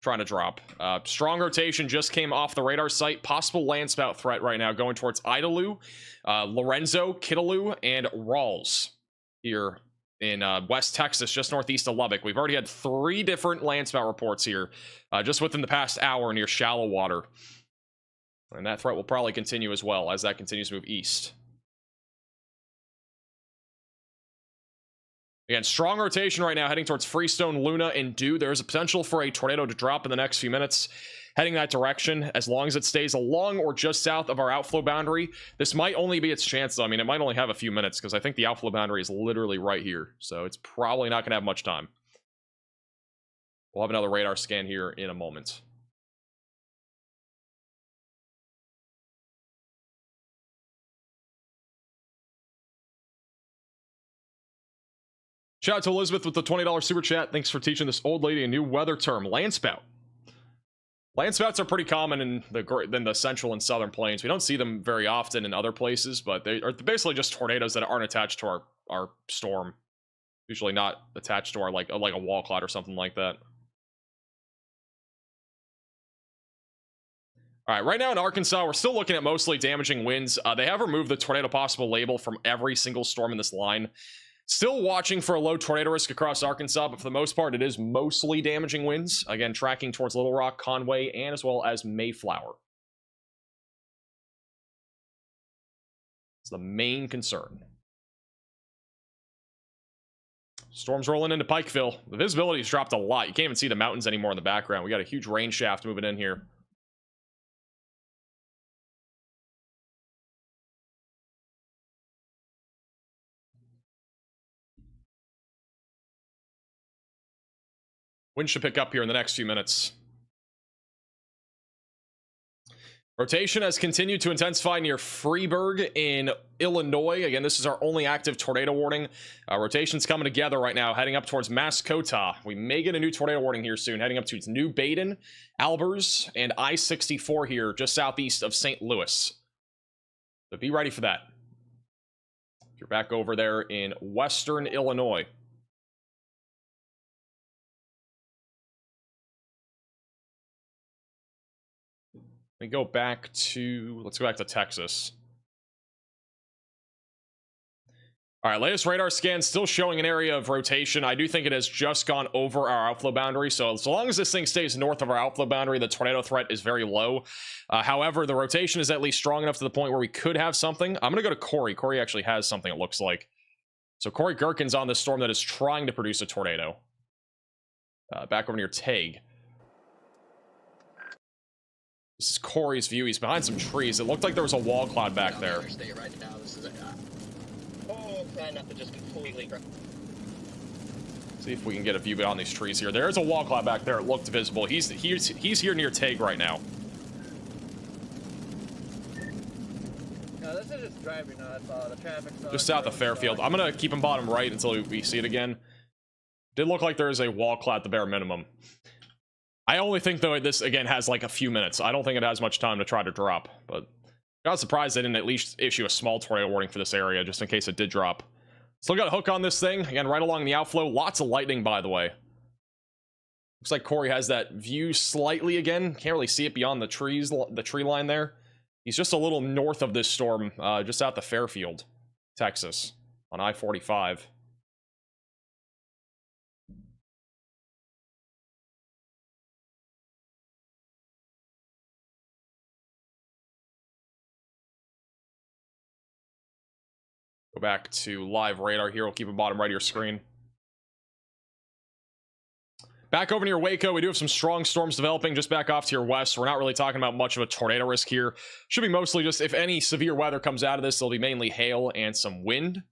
trying to drop. Strong rotation just came off the radar site. Possible land spout threat right now going towards Idalou, Lorenzo, Kittaloo, and Rawls here in West Texas, just northeast of Lubbock. We've already had 3 different land spout reports here just within the past hour near shallow water. And that threat will probably continue as well as that continues to move east. Again, strong rotation right now heading towards Freestone, Luna, and Dew. There's a potential for a tornado to drop in the next few minutes heading that direction, as long as it stays along or just south of our outflow boundary. This might only be its chance, though. I mean, it might only have a few minutes because I think the outflow boundary is literally right here. So it's probably not going to have much time. We'll have another radar scan here in a moment. Shout out to Elizabeth with the $20 super chat. Thanks for teaching this old lady a new weather term, landspout. Landspouts are pretty common in the central and southern plains. We don't see them very often in other places, but they are basically just tornadoes that aren't attached to our storm. Usually not attached to our like a wall cloud or something like that. All right, right now in Arkansas, we're still looking at mostly damaging winds. They have removed the tornado possible label from every single storm in this line. Still watching for a low tornado risk across Arkansas, but for the most part, it is mostly damaging winds. Again, tracking towards Little Rock, Conway, and as well as Mayflower. It's the main concern. Storms rolling into Pikeville. The visibility has dropped a lot. You can't even see the mountains anymore in the background. We got a huge rain shaft moving in here. Wind should pick up here in the next few minutes. Rotation has continued to intensify near Freeburg in Illinois. Again, this is our only active tornado warning. Rotation's coming together right now, heading up towards Mascota. We may get a new tornado warning here soon, heading up to New Baden, Albers, and I-64 here, just southeast of St. Louis. So be ready for that. If you're back over there in western Illinois. Let's go back to Texas. All right, latest radar scan still showing an area of rotation. I do think it has just gone over our outflow boundary. So long as this thing stays north of our outflow boundary, the tornado threat is very low. However, the rotation is at least strong enough to the point where we could have something. I'm going to go to Corey. Corey actually has something, it looks like. So Corey Gherkin's on this storm that is trying to produce a tornado. Back over near Tague. This is Corey's view. He's behind some trees. It looked like there was a wall cloud back there. Right now, this is a try not to just completely. See if we can get a view beyond these trees here. There's a wall cloud back there. It looked visible. He's here near Tague right now. No, this is just driving nuts. The traffic. Just south of Fairfield. I'm gonna keep him bottom right until we see it again. Did look like there is a wall cloud at the bare minimum. I only think, though, this, again, has like a few minutes. I don't think it has much time to try to drop, but got surprised they didn't at least issue a small tornado warning for this area, just in case it did drop. Still got a hook on this thing. Again, right along the outflow. Lots of lightning, by the way. Looks like Corey has that view slightly again. Can't really see it beyond the trees, the tree line there. He's just a little north of this storm, just out the Fairfield, Texas, on I-45. Go back to live radar here. We'll keep it bottom right of your screen. Back over near Waco, we do have some strong storms developing just back off to your west. We're not really talking about much of a tornado risk here. Should be mostly just, if any severe weather comes out of this, it'll be mainly hail and some wind.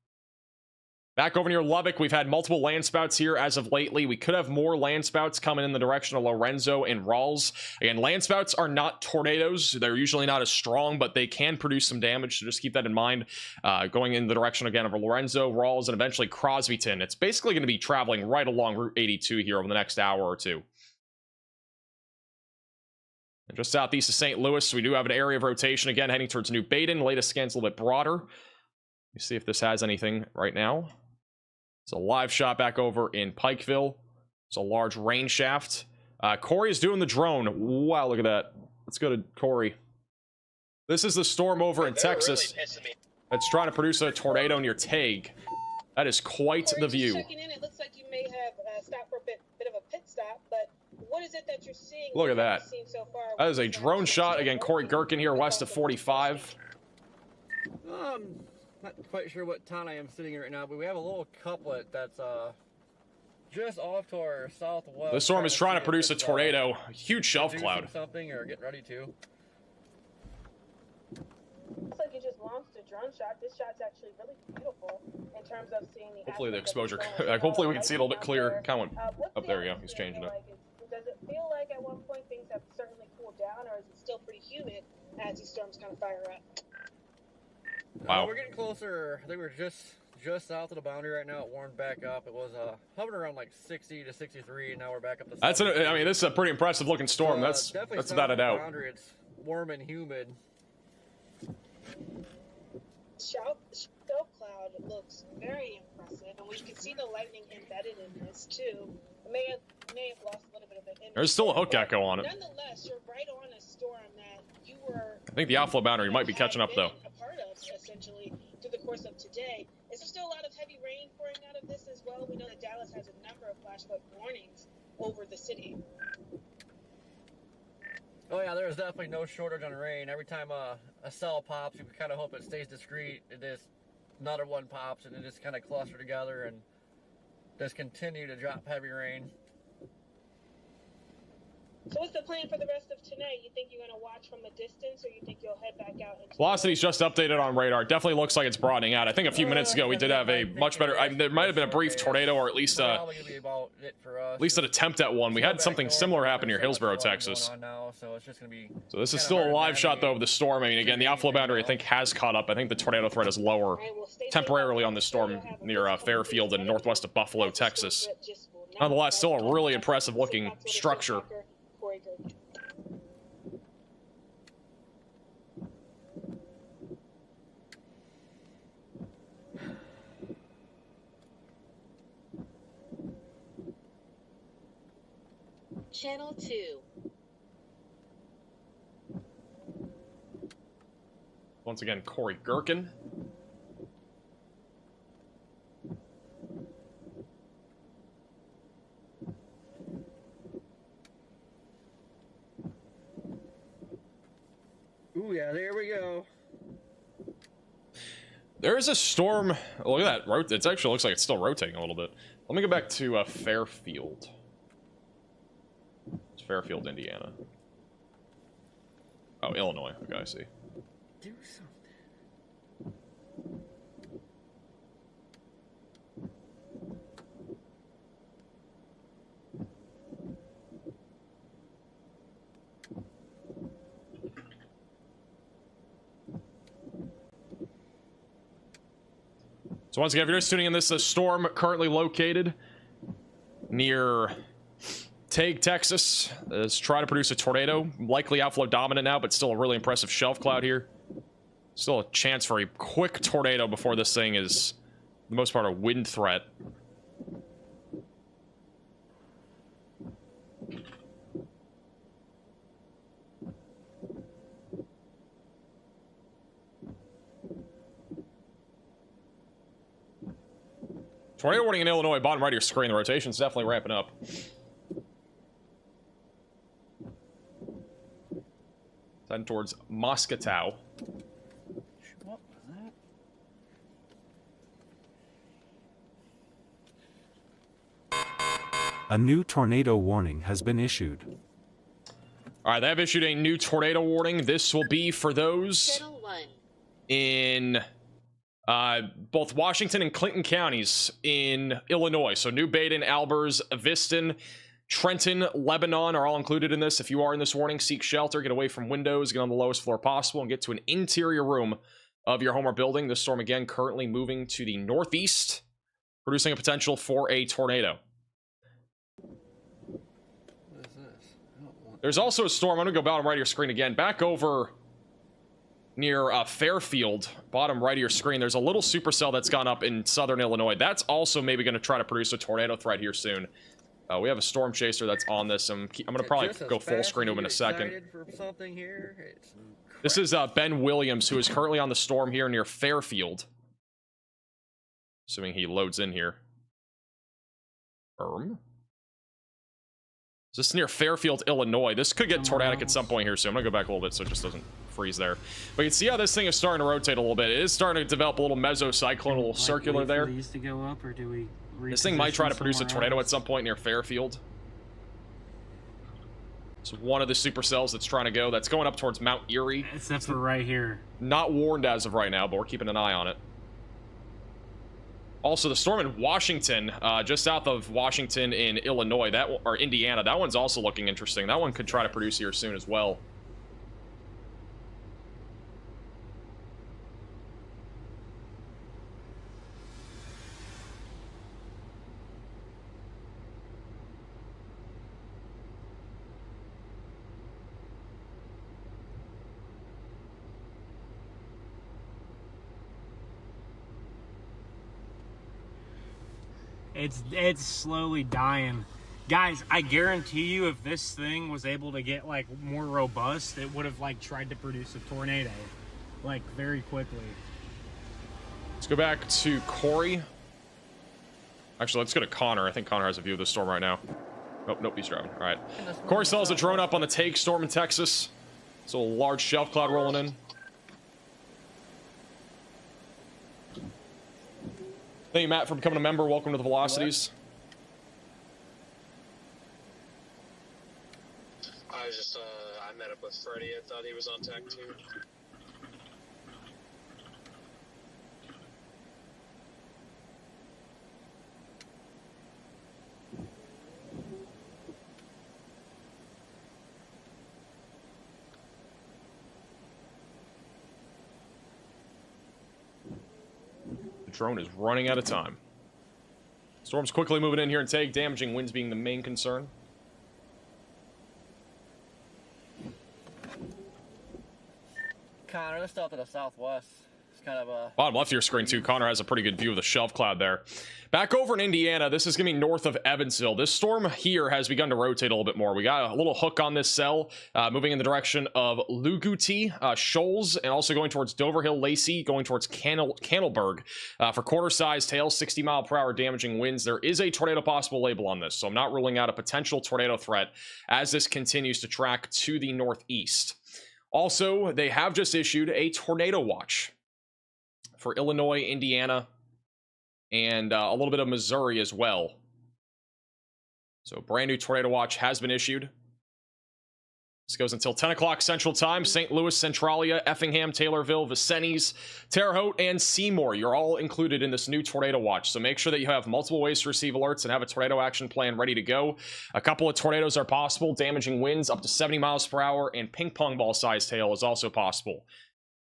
Back over near Lubbock, we've had multiple landspouts here as of lately. We could have more landspouts coming in the direction of Lorenzo and Rawls. Again, landspouts are not tornadoes. They're usually not as strong, but they can produce some damage, so just keep that in mind. Going in the direction, again, of Lorenzo, Rawls, and eventually Crosbyton. It's basically going to be traveling right along Route 82 here over the next hour or two. And just southeast of St. Louis, we do have an area of rotation, again, heading towards New Baden. Latest scan's a little bit broader. Let me see if this has anything right now. It's a live shot back over in Pikeville. It's a large rain shaft. Corey is doing the drone. Wow, look at that. Let's go to Corey. This is the storm over in Texas. Really It's trying to produce a tornado near Tague. That is quite the view. Checking in, it looks like you may have stopped for a bit of a pit stop, but what is it that you're seeing? Look at that. So far? That is a drone shot. Again, Corey Gherkin here west of 45. Not quite sure what town I am sitting in right now, but we have a little couplet that's just off to our southwest. This storm is trying to produce a tornado. Huge shelf cloud. Something or getting ready to. Looks like you just launched a drone shot. This shot's actually really beautiful in terms of seeing the. Hopefully the exposure. Hopefully we can see it a little bit clear. Kind of went up. There we go. He's changing it. Does it feel like at one point things have certainly cooled down, or is it still pretty humid as these storms kind of fire up? Wow. We're getting closer. I think we're just south of the boundary right now. It warmed back up. It was hovering around like 60 to 63, and now we're back up to 70. I mean, this is a pretty impressive looking storm. That's without a doubt. Boundary, it's warm and humid. Shelf cloud looks very impressive, and we can see the lightning embedded in this too. It may have lost a little bit of it. There's still a hook echo on it. Nonetheless, you're right on a storm that you were. I think the outflow boundary might be catching up though. A part of essentially through the course of today. Is there still a lot of heavy rain for suffering out of this as well? We know that Dallas has a number of flash flood warnings over the city. Oh yeah, there's definitely no shortage on rain. Every time a cell pops, you kind of hope it stays discreet. It just another one pops, and it just kind of cluster together and just continue to drop heavy rain. So what's the plan for the rest of tonight? You think you're going to watch from a distance, or you think you'll head back out? Velocity's just updated on radar. Definitely looks like it's broadening out. I think a few minutes ago we did have a much better. There might have been a brief tornado, or at least an attempt at one. We had something similar happen near Hillsborough, Texas. So this is still a live shot though of the storm. I mean, again, the outflow boundary I think has caught up. I think the tornado threat is lower temporarily on the storm near Fairfield and northwest of Buffalo, Texas. Nonetheless, still a really impressive looking structure. Channel 2. Once again, Corey Gherkin. Ooh, yeah, there we go. There is a storm. Look at that. It actually looks like it's still rotating a little bit. Let me go back to Fairfield. It's Fairfield, Indiana. Oh, Illinois. Okay, I see. Do something. So once again, if you're just tuning in, this is a storm currently located near Tague, Texas. It's trying to produce a tornado. Likely outflow dominant now, but still a really impressive shelf cloud here. Still a chance for a quick tornado before this thing is, for the most part, a wind threat. Tornado warning in Illinois, bottom right of your screen. The rotation's definitely ramping up. Heading towards Moscow. What was that? A new tornado warning has been issued. All right, they have issued a new tornado warning. This will be for those in both Washington and Clinton counties in Illinois. So New Baden, Albers, Evanston, Trenton, Lebanon are all included in this. If you are in this warning, seek shelter, get away from windows, get on the lowest floor possible, and get to an interior room of your home or building. This storm, again, currently moving to the northeast, producing a potential for a tornado. What is this? There's also a storm. I'm going to go bottom right of your screen again. Back over near Fairfield, bottom right of your screen, there's a little supercell that's gone up in southern Illinois. That's also maybe going to try to produce a tornado threat here soon. We have a storm chaser that's on this. I'm going to probably go full screen to him in a second. This is Ben Williams, who is currently on the storm here near Fairfield. Assuming he loads in here. Is this near Fairfield, Illinois? This could get tornadic at some point here soon. I'm going to go back a little bit so it just doesn't freeze there. But you can see how this thing is starting to rotate a little bit. It is starting to develop a little mesocyclone, a little circular there. These to go up, or do we this thing might try to produce a tornado at some point near Fairfield. It's one of the supercells that's trying to go. That's going up towards Mount Erie. Except for right here. Not warned as of right now, but we're keeping an eye on it. Also, the storm in Washington, just south of Washington in Illinois, or Indiana, that one's also looking interesting. That one could try to produce here soon as well. It's slowly dying. Guys, I guarantee you if this thing was able to get like more robust, it would have like tried to produce a tornado like very quickly. Let's go back to Corey. Actually, let's go to Connor. I think Connor has a view of the storm right now. Nope, nope, he's driving. All right. Corey still has a drone up on the take storm in Texas. So a large shelf cloud rolling in. Thank you, Matt, for becoming a member. Welcome to the Velocities. I was just, I met up with Freddie. I thought he was on tech too. Drone is running out of time. Storm's quickly moving in here and take, damaging winds being the main concern. Connor, let's stop to the southwest. It's kind of a... Bottom left of your screen, too. Connor has a pretty good view of the shelf cloud there. Back over in Indiana, this is going to be north of Evansville. This storm here has begun to rotate a little bit more. We got a little hook on this cell, moving in the direction of Luguti, Shoals, and also going towards Dover Hill, Lacey, going towards Cannelberg. For quarter-sized hail, 60-mile-per-hour damaging winds. There is a tornado possible label on this, so I'm not ruling out a potential tornado threat as this continues to track to the northeast. Also, they have just issued a tornado watch for Illinois, Indiana, and a little bit of Missouri as well. So brand new tornado watch has been issued. This goes until 10 o'clock Central Time. St. Louis, Centralia, Effingham, Taylorville, Vincennes, Terre Haute, and Seymour. You're all included in this new tornado watch. So make sure that you have multiple ways to receive alerts and have a tornado action plan ready to go. A couple of tornadoes are possible. Damaging winds up to 70 miles per hour, and ping pong ball sized hail is also possible.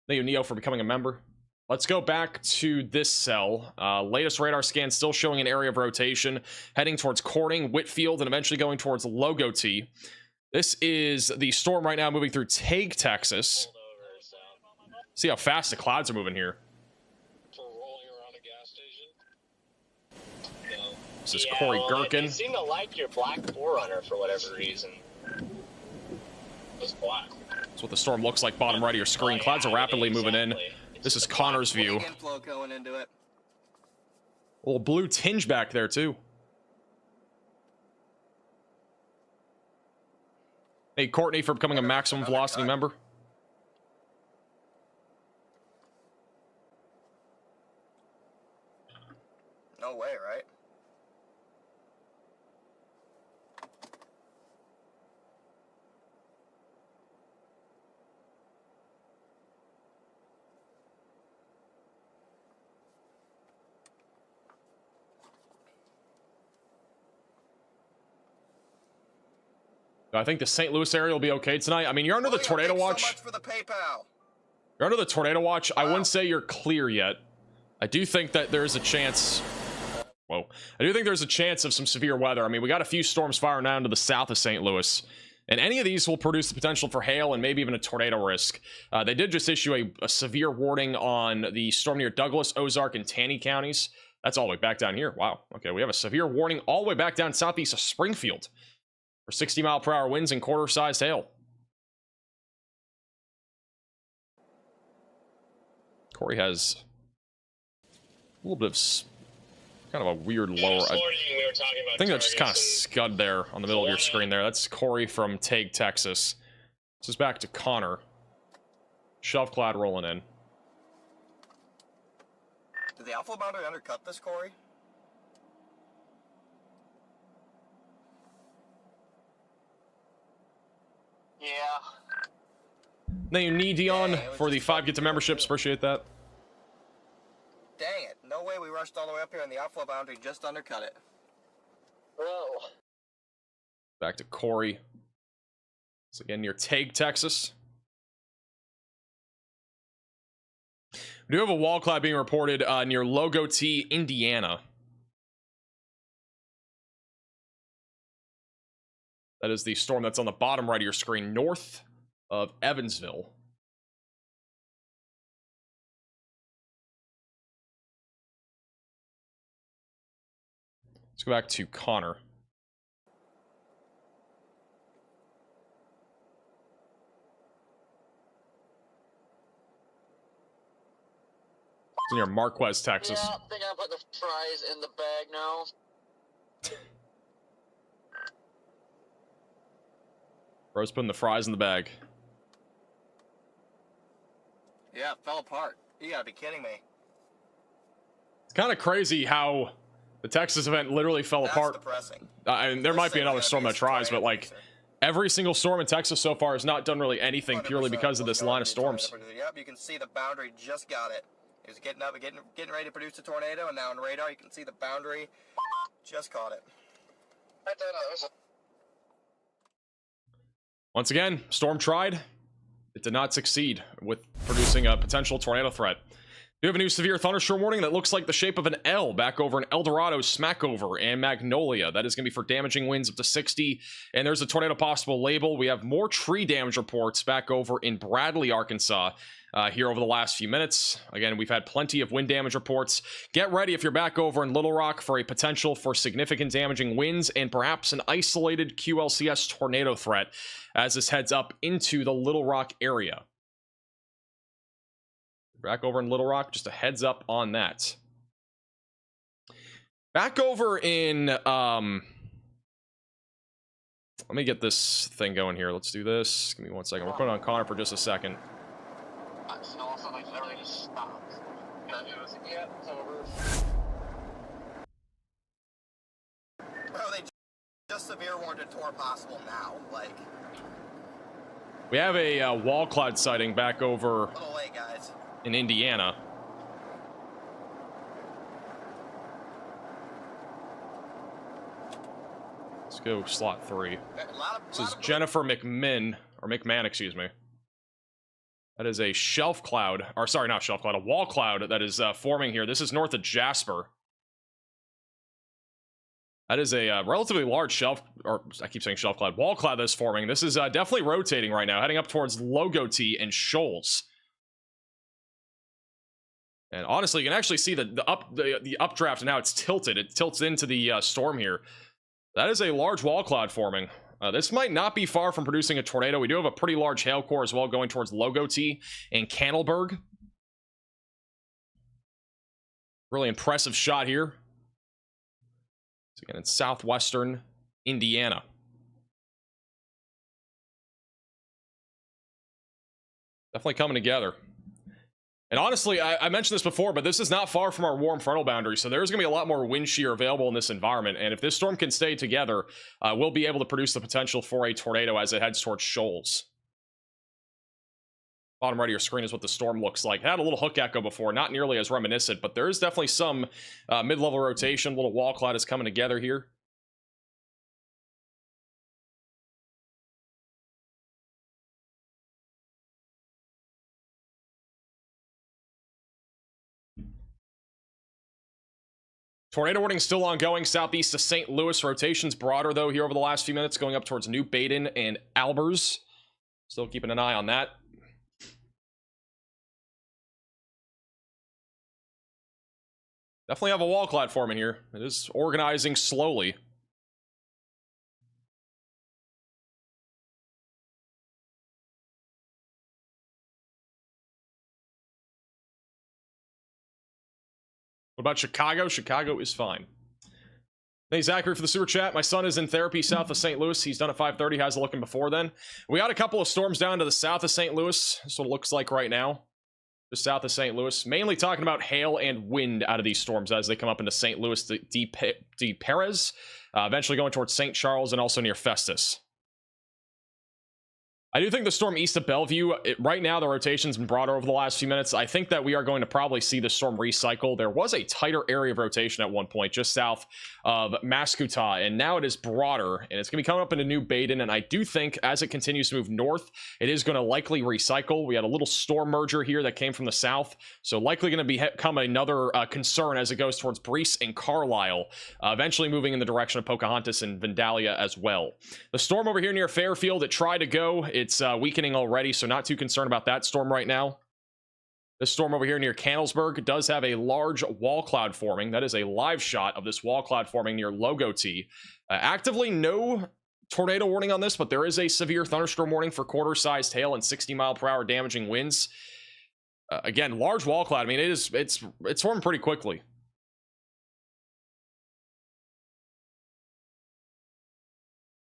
Thank you, Neo, for becoming a member. Let's go back to this cell. Latest radar scan still showing an area of rotation, heading towards Corning, Whitfield, and eventually going towards Logotee. This is the storm right now moving through Tague, Texas. See how fast the clouds are moving here. This is Corey Gherkin. They seem to like your black 4Runner for whatever reason. It's black. That's what the storm looks like bottom right of your screen. Clouds are rapidly moving in. This is Connor's view. Inflow going into it. A little blue tinge back there, too. Hey, Courtney, for becoming a Maximum Velocity member. No way, right? I think the St. Louis area will be okay tonight. I mean, you're under the tornado watch. So much for the PayPal. You're under the tornado watch. Wow. I wouldn't say you're clear yet. I do think that there's a chance. Whoa. I do think there's a chance of some severe weather. I mean, we got a few storms firing down to the south of St. Louis, and any of these will produce the potential for hail and maybe even a tornado risk. They did just issue a severe warning on the storm near Douglas, Ozark, and Taney counties. That's all the way back down here. Wow. Okay, we have a severe warning all the way back down southeast of Springfield for 60-mile-per-hour winds and quarter-sized hail. Corey has a little bit of kind of a weird lower. I think that's just kind of scud there on the middle of your screen there. That's Corey from Tague, Texas. This is back to Connor. Shelf cloud rolling in. Did the Outflow boundary undercut this, Corey? Yeah. Thank you, Knee Dion, for the 5 get to memberships. Appreciate that. Dang it. No way we rushed all the way up here and the Outflow boundary just undercut it. Bro. Back to Corey. So again, near Tague, Texas. We do have a wall cloud being reported near Logotee, Indiana. That is the storm that's on the bottom right of your screen, north of Evansville. Let's go back to Connor. It's near Marquez, Texas. Yeah, I think I put the fries in the bag now. Bro's putting the fries in the bag. Yeah, it fell apart. You gotta be kidding me. It's kind of crazy how the Texas event literally fell apart. Depressing. And there might be another storm that tries, but like every single storm in Texas so far has not done really anything purely because of this line of storms. Yep, you can see the boundary just got it. It was getting up, getting ready to produce a tornado, and now on radar you can see the boundary just caught it. Once again, storm tried. It did not succeed with producing a potential tornado threat. We have a new severe thunderstorm warning that looks like the shape of an L back over in El Dorado, Smackover, and Magnolia. That is going to be for damaging winds up to 60. And there's a tornado possible label. We have more tree damage reports back over in Bradley, Arkansas, here over the last few minutes. Again, we've had plenty of wind damage reports. Get ready if you're back over in Little Rock for a potential for significant damaging winds and perhaps an isolated QLCS tornado threat as this heads up into the Little Rock area. Back over in Little Rock, just a heads up on that. Back over in, let me get this thing going here. Let's do this. Give me 1 second. We'll put it on Connor for just a second. Everything just stopped. Yeah, it's over. Bro, they just severe warned a tour possible now. Like, we have a wall cloud sighting back over a little late, guys. In Indiana. Let's go slot 3. This is Jennifer McMahon, or McMahon, excuse me. That is a shelf cloud, or sorry, not shelf cloud, a wall cloud that is forming here. This is north of Jasper. That is a relatively large shelf, or I keep saying shelf cloud, wall cloud that's forming. This is definitely rotating right now, heading up towards Logotee and Shoals. And honestly, you can actually see the updraft, and now it's tilted. It tilts into the storm here. That is a large wall cloud forming. This might not be far from producing a tornado. We do have a pretty large hail core as well going towards Logotee and Cannelberg. Really impressive shot here. So again, in southwestern Indiana. Definitely coming together. And honestly, I mentioned this before, but this is not far from our warm frontal boundary, so there's going to be a lot more wind shear available in this environment, and if this storm can stay together, we'll be able to produce the potential for a tornado as it heads towards Shoals. Bottom right of your screen is what the storm looks like. It had a little hook echo before, not nearly as reminiscent, but there is definitely some mid-level rotation. Little wall cloud is coming together here. Tornado warning still ongoing southeast of St. Louis. Rotations broader, though, here over the last few minutes, going up towards New Baden and Albers. Still keeping an eye on that. Definitely have a wall cloud forming here. It is organizing slowly. What about Chicago? Chicago is fine. Thanks, Zachary, for the super chat. My son is in therapy south of St. Louis. He's done at 5:30. How's it looking before then? We got a couple of storms down to the south of St. Louis. That's what it looks like right now. Just south of St. Louis. Mainly talking about hail and wind out of these storms as they come up into St. Louis de Perez. Eventually going towards St. Charles and also near Festus. I do think the storm east of Bellevue, right now the rotation's been broader over the last few minutes. I think that we are going to probably see the storm recycle. There was a tighter area of rotation at one point just south of Mascouta, and now it is broader, and it's going to be coming up into New Baden, and I do think as it continues to move north, it is going to likely recycle. We had a little storm merger here that came from the south, so likely going to become another concern as it goes towards Breese and Carlisle, eventually moving in the direction of Pocahontas and Vandalia as well. The storm over here near Fairfield, it tried to go. It's weakening already, so not too concerned about that storm right now. This storm over here near Cannelsburg does have a large wall cloud forming. That is a live shot of this wall cloud forming near Logotee. Actively no tornado warning on this, but there is a severe thunderstorm warning for quarter-sized hail and 60-mile-per-hour damaging winds. Again, large wall cloud. I mean, it's forming pretty quickly.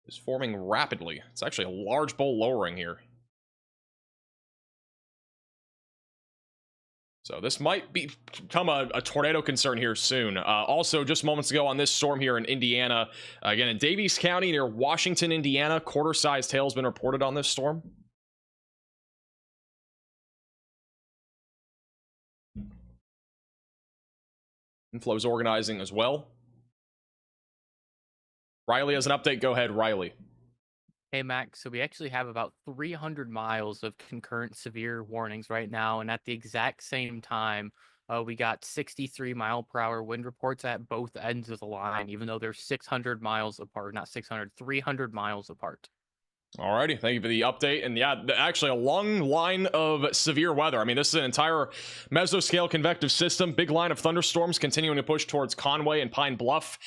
It's forming rapidly. It's actually a large bowl lowering here. So this might become a tornado concern here soon. Also, just moments ago on this storm here in Indiana, again in Davies County near Washington, Indiana, quarter-sized hail has been reported on this storm. Inflow's organizing as well. Riley has an update. Go ahead, Riley. Hey, Max. So we actually have about 300 miles of concurrent severe warnings right now. And at the exact same time, we got 63-mile-per-hour wind reports at both ends of the line, even though they're 600 miles apart. Not 600, 300 miles apart. Alrighty, thank you for the update. And yeah, actually a long line of severe weather. I mean, this is an entire mesoscale convective system. Big line of thunderstorms continuing to push towards Conway and Pine Bluff,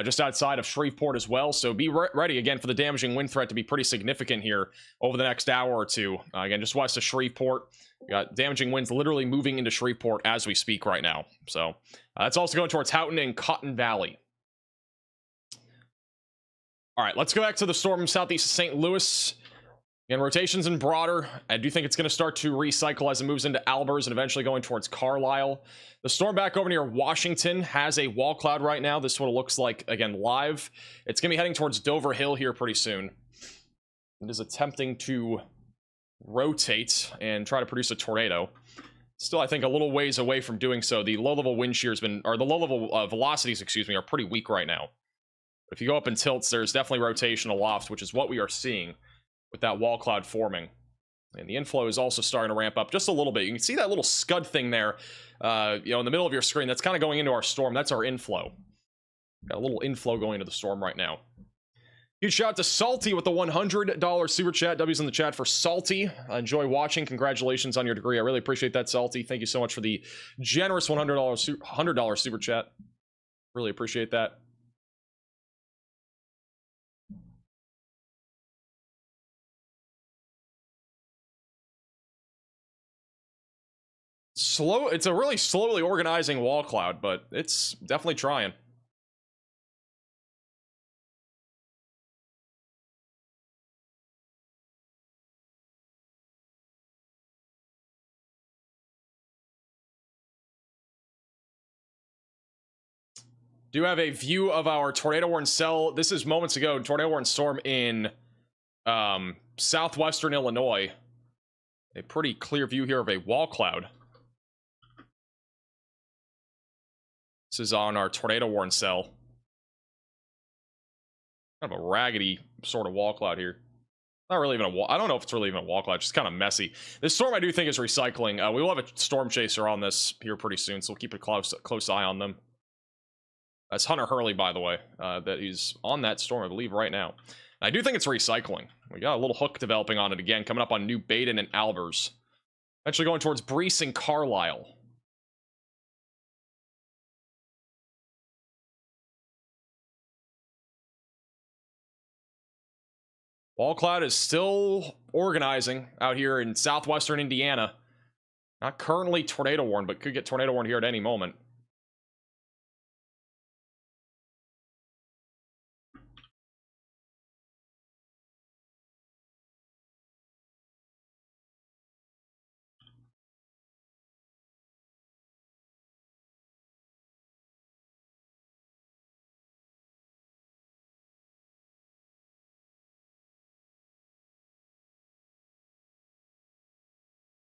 just outside of Shreveport as well. So be ready again for the damaging wind threat to be pretty significant here over the next hour or two. Again, just west of Shreveport. We got damaging winds literally moving into Shreveport as we speak right now. So that's also going towards Houghton and Cotton Valley. All right, let's go back to the storm southeast of St. Louis. Again, rotations and broader. I do think it's going to start to recycle as it moves into Albers and eventually going towards Carlisle. The storm back over near Washington has a wall cloud right now. This is what it looks like, again, live. It's going to be heading towards Dover Hill here pretty soon. It is attempting to rotate and try to produce a tornado. Still, I think a little ways away from doing so. The low-level wind shear has been, or the low-level velocities, excuse me, are pretty weak right now. If you go up in tilts, there's definitely rotation aloft, which is what we are seeing with that wall cloud forming. And the inflow is also starting to ramp up just a little bit. You can see that little scud thing there, in the middle of your screen. That's kind of going into our storm. That's our inflow. Got a little inflow going into the storm right now. Huge shout out to Salty with the $100 super chat. W's in the chat for Salty. Enjoy watching. Congratulations on your degree. I really appreciate that, Salty. Thank you so much for the generous $100 super chat. Really appreciate that. It's a really slowly organizing wall cloud, but it's definitely trying. Do have a view of our tornado warning cell. This is moments ago, tornado warning storm in southwestern Illinois. A pretty clear view here of a wall cloud. This is on our tornado warning cell. Kind of a raggedy sort of wall cloud here. Not really even a wall. I don't know if it's really even a wall cloud. It's just kind of messy. This storm I do think is recycling. We will have a storm chaser on this here pretty soon, so we'll keep a close eye on them. That's Hunter Hurley, by the way. That he's on that storm, I believe, right now. I do think it's recycling. We got a little hook developing on it again, coming up on New Baden and Albers. Actually going towards Breese and Carlisle. Wall cloud is still organizing out here in southwestern Indiana. Not currently tornado warned, but could get tornado warned here at any moment.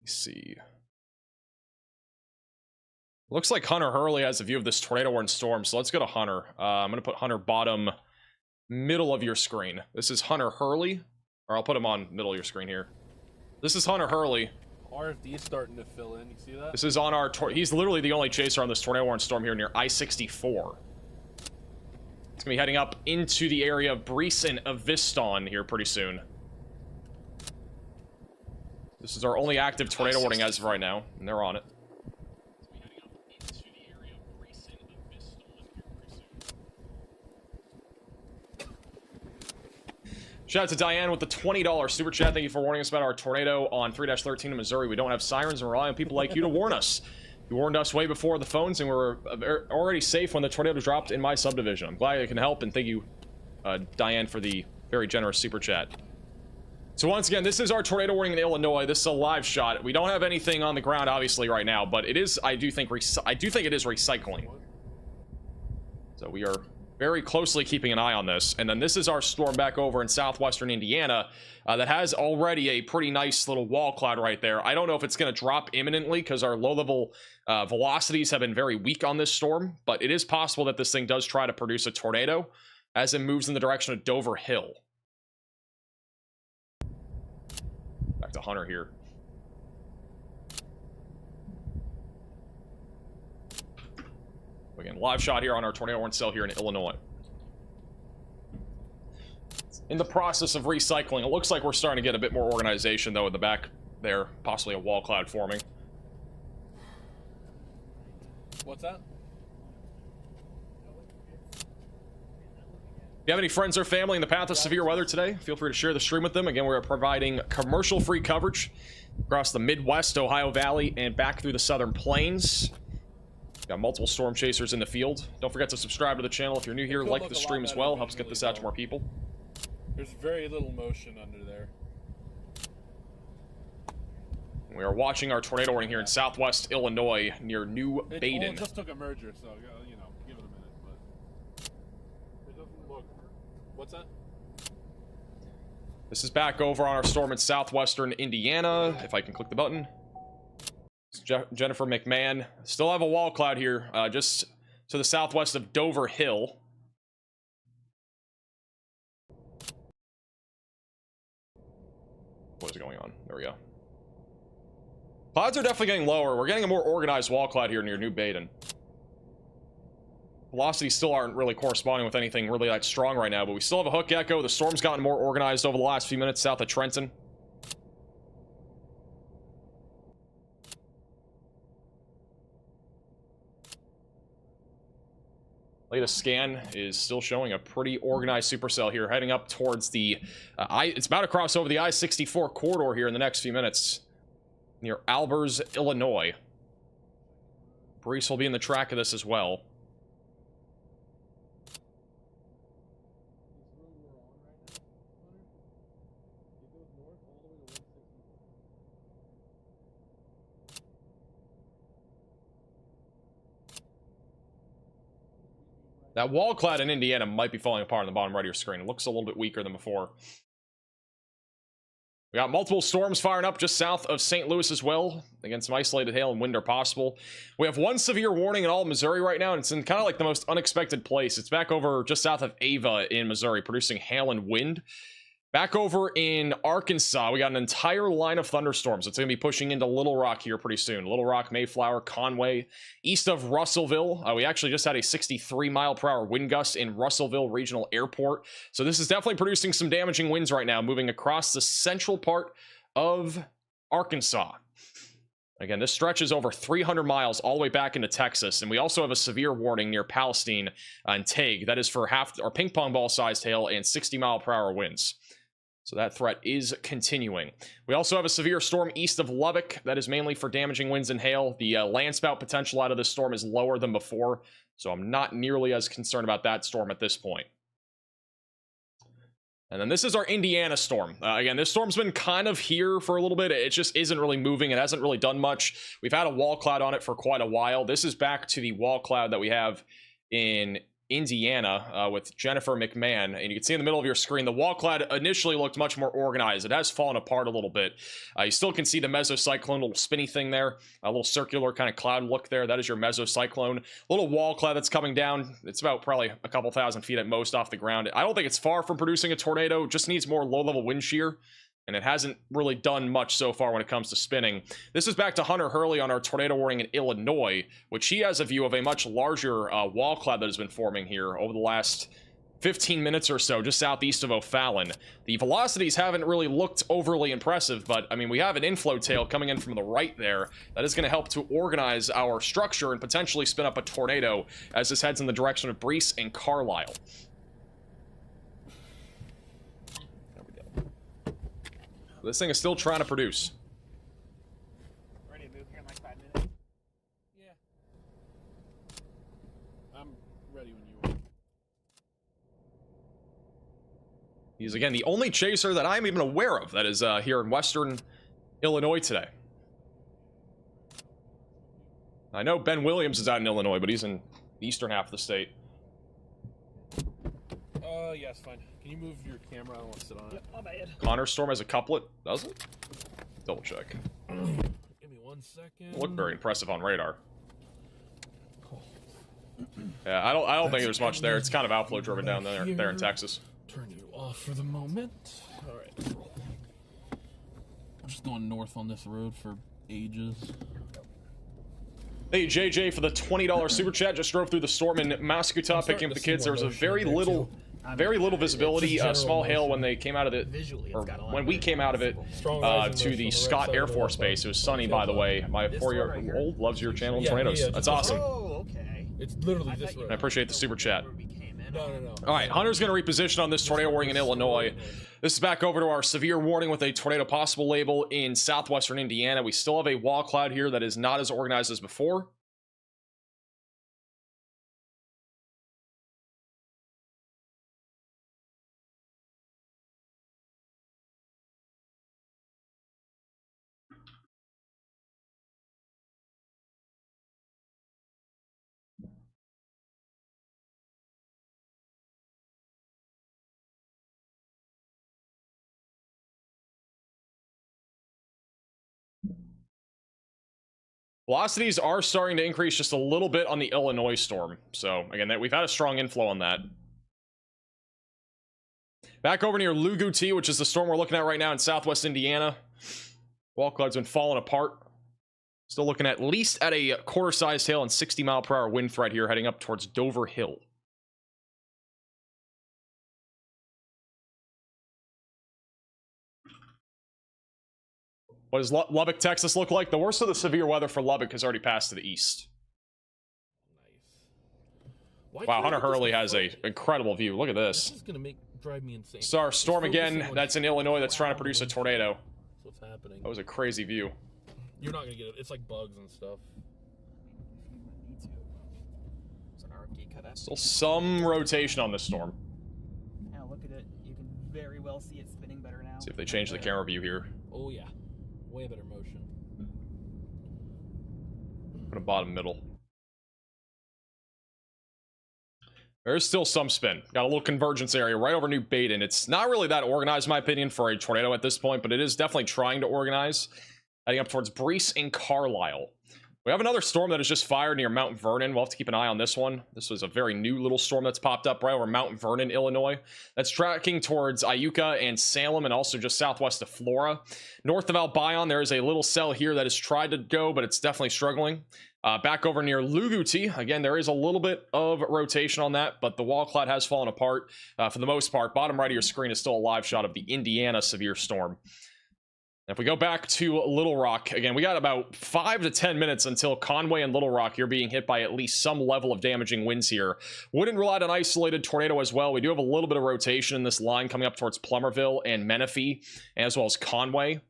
Let's see. Looks like Hunter Hurley has a view of this tornado warned storm, so let's go to Hunter. I'm going to put Hunter bottom middle of your screen. This is Hunter Hurley, or I'll put him on middle of your screen here. This is Hunter Hurley. RFD is starting to fill in. You see that? This is on our he's literally the only chaser on this tornado warned storm here near I-64. It's going to be heading up into the area of Breese and Aviston here pretty soon. This is our only active tornado warning as of right now, and they're on it. Shout out to Diane with the $20 super chat. Thank you for warning us about our tornado on 3-13 in Missouri. We don't have sirens and rely on people like you to warn us. You warned us way before the phones, and we were already safe when the tornado dropped in my subdivision. I'm glad I can help, and thank you, Diane, for the very generous super chat. So once again, this is our tornado warning in Illinois. This is a live shot. We don't have anything on the ground, obviously, right now, but it is. I do think it is recycling. So we are very closely keeping an eye on this. And then this is our storm back over in southwestern Indiana that has already a pretty nice little wall cloud right there. I don't know if it's going to drop imminently because our low-level velocities have been very weak on this storm, but it is possible that this thing does try to produce a tornado as it moves in the direction of Dover Hill. Back to Hunter here. Again, live shot here on our tornado warning cell here in Illinois. In the process of recycling, it looks like we're starting to get a bit more organization, though, in the back there. Possibly a wall cloud forming. What's that? If you have any friends or family in the path of severe weather today, feel free to share the stream with them. Again, we're providing commercial-free coverage across the Midwest, Ohio Valley, and back through the Southern Plains. Got multiple storm chasers in the field. Don't forget to subscribe to the channel if you're new here. Like the stream as well. Helps get this out to more people. There's very little motion under there. We are watching our tornado warning here in southwest Illinois near New Baden. It just took a merger, so, you know, give it a minute, but it doesn't look... What's that? This is back over on our storm in southwestern Indiana. If I can click the button. Jennifer McMahon. Still have a wall cloud here, just to the southwest of Dover Hill. What is going on? There we go. Clouds are definitely getting lower. We're getting a more organized wall cloud here near New Baden. Velocities still aren't really corresponding with anything really that strong right now, but we still have a hook echo. The storm's gotten more organized over the last few minutes south of Trenton. Latest scan is still showing a pretty organized supercell here, heading up towards the it's about to cross over the I-64 corridor here in the next few minutes near Albers, Illinois. Brees will be in the track of this as well. That wall cloud in Indiana might be falling apart on the bottom right of your screen. It looks a little bit weaker than before. We got multiple storms firing up just south of St. Louis as well. Again, some isolated hail and wind are possible. We have one severe warning in all of Missouri right now, and it's in kind of like the most unexpected place. It's back over just south of Ava in Missouri, producing hail and wind. Back over in Arkansas, we got an entire line of thunderstorms. It's going to be pushing into Little Rock here pretty soon. Little Rock, Mayflower, Conway. East of Russellville, we actually just had a 63-mile-per-hour wind gust in Russellville Regional Airport. So this is definitely producing some damaging winds right now, moving across the central part of Arkansas. Again, this stretches over 300 miles all the way back into Texas, and we also have a severe warning near Palestine and Tague. That is for half or ping pong ball-sized hail and 60-mile-per-hour winds. So that threat is continuing. We also have a severe storm east of Lubbock. That is mainly for damaging winds and hail. The land spout potential out of this storm is lower than before, so I'm not nearly as concerned about that storm at this point. And then this is our Indiana storm. Again, this storm's been kind of here for a little bit. It just isn't really moving. It hasn't really done much. We've had a wall cloud on it for quite a while. This is back to the wall cloud that we have in Indiana with Jennifer McMahon, and you can see in the middle of your screen the wall cloud initially looked much more organized. It has fallen apart a little bit. You still can see the mesocyclone, little spinny thing there, a little circular kind of cloud look there. That is your mesocyclone. Little wall cloud that's coming down. It's about probably a couple thousand feet at most off the ground. I don't think it's far from producing a tornado. Just needs more low-level wind shear, and it hasn't really done much so far when it comes to spinning. This is back to Hunter Hurley on our tornado warning in Illinois, which he has a view of a much larger wall cloud that has been forming here over the last 15 minutes or so, just southeast of O'Fallon. The velocities haven't really looked overly impressive, but I mean, we have an inflow tail coming in from the right there that is going to help to organize our structure and potentially spin up a tornado as this heads in the direction of Brees and Carlisle. This thing is still trying to produce. Ready to move here in like 5 minutes? Yeah. I'm ready when you are. He's, again, the only chaser that I'm even aware of that is here in western Illinois today. I know Ben Williams is out in Illinois, but he's in the eastern half of the state. Yes, fine. Can you move your camera? I don't want to sit on it. Yep, my bad. Connor Storm has a couplet, does it? Double check. Give me 1 second. Look very impressive on radar. Yeah, I don't think there's much there. It's kind of outflow driven down there in Texas. Turn you off for the moment. All right. I'm just going north on this road for ages. Hey JJ for the $20 super chat. Just drove through the storm in Mascouta picking up the kids. There was a very little visibility, small hail when they came out of it, or when we came out of it to the Scott Air Force Base. It was sunny, by the way. My 4-year-old loves your channel and tornadoes. That's awesome. Oh, okay. It's literally this road. I appreciate the super chat. No. All right, Hunter's going to reposition on this tornado warning in Illinois. This is back over to our severe warning with a tornado possible label in southwestern Indiana. We still have a wall cloud here that is not as organized as before. Velocities are starting to increase just a little bit on the Illinois storm. So, again, we've had a strong inflow on that. Back over near Luguti, which is the storm we're looking at right now in southwest Indiana. Wall cloud's been falling apart. Still looking at least at a quarter-sized hail and 60-mile-per-hour wind threat here heading up towards Dover Hill. What does Lubbock, Texas look like? The worst of the severe weather for Lubbock has already passed to the east. Nice. Wow, Hunter Hurley has an incredible view. Look at this. This is gonna drive me insane. So our storm again, that's in Illinois, that's trying to produce a tornado. That's what's happening. That was a crazy view. You're not gonna get it. It's like bugs and stuff. Still some rotation on this storm. Now look at it. You can very well see it spinning better now. See if they change the camera view here. Oh yeah. Way better motion. Put a bottom middle. There's still some spin. Got a little convergence area right over New Baden. It's not really that organized, in my opinion, for a tornado at this point, but it is definitely trying to organize. Heading up towards Breese and Carlisle. We have another storm that has just fired near Mount Vernon. We'll have to keep an eye on this one. This was a very new little storm that's popped up right over Mount Vernon, Illinois. That's tracking towards Iuka and Salem and also just southwest of Flora. North of Albion, there is a little cell here that has tried to go, but it's definitely struggling. Back over near Luguti, again, there is a little bit of rotation on that, but the wall cloud has fallen apart for the most part. Bottom right of your screen is still a live shot of the Indiana severe storm. If we go back to Little Rock, again, we got about 5 to 10 minutes until Conway and Little Rock, you're being hit by at least some level of damaging winds here. Wouldn't rule out an isolated tornado as well. We do have a little bit of rotation in this line coming up towards Plumerville and Menifee, as well as Conway.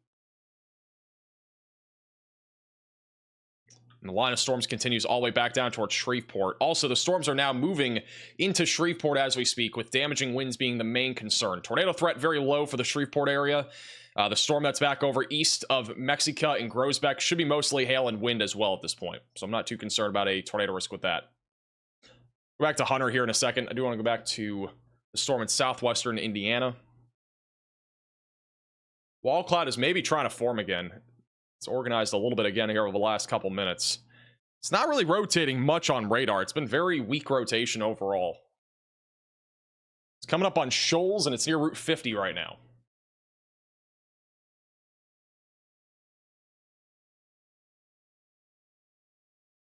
And the line of storms continues all the way back down towards Shreveport. Also, the storms are now moving into Shreveport as we speak, with damaging winds being the main concern. Tornado threat very low for the Shreveport area. The storm that's back over east of Mexica and Groesbeck should be mostly hail and wind as well at this point. So I'm not too concerned about a tornado risk with that. Go back to Hunter here in a second. I do want to go back to the storm in southwestern Indiana. Wall cloud is maybe trying to form again. It's organized a little bit again here over the last couple minutes. It's not really rotating much on radar. It's been very weak rotation overall. It's coming up on Shoals and it's near Route 50 right now.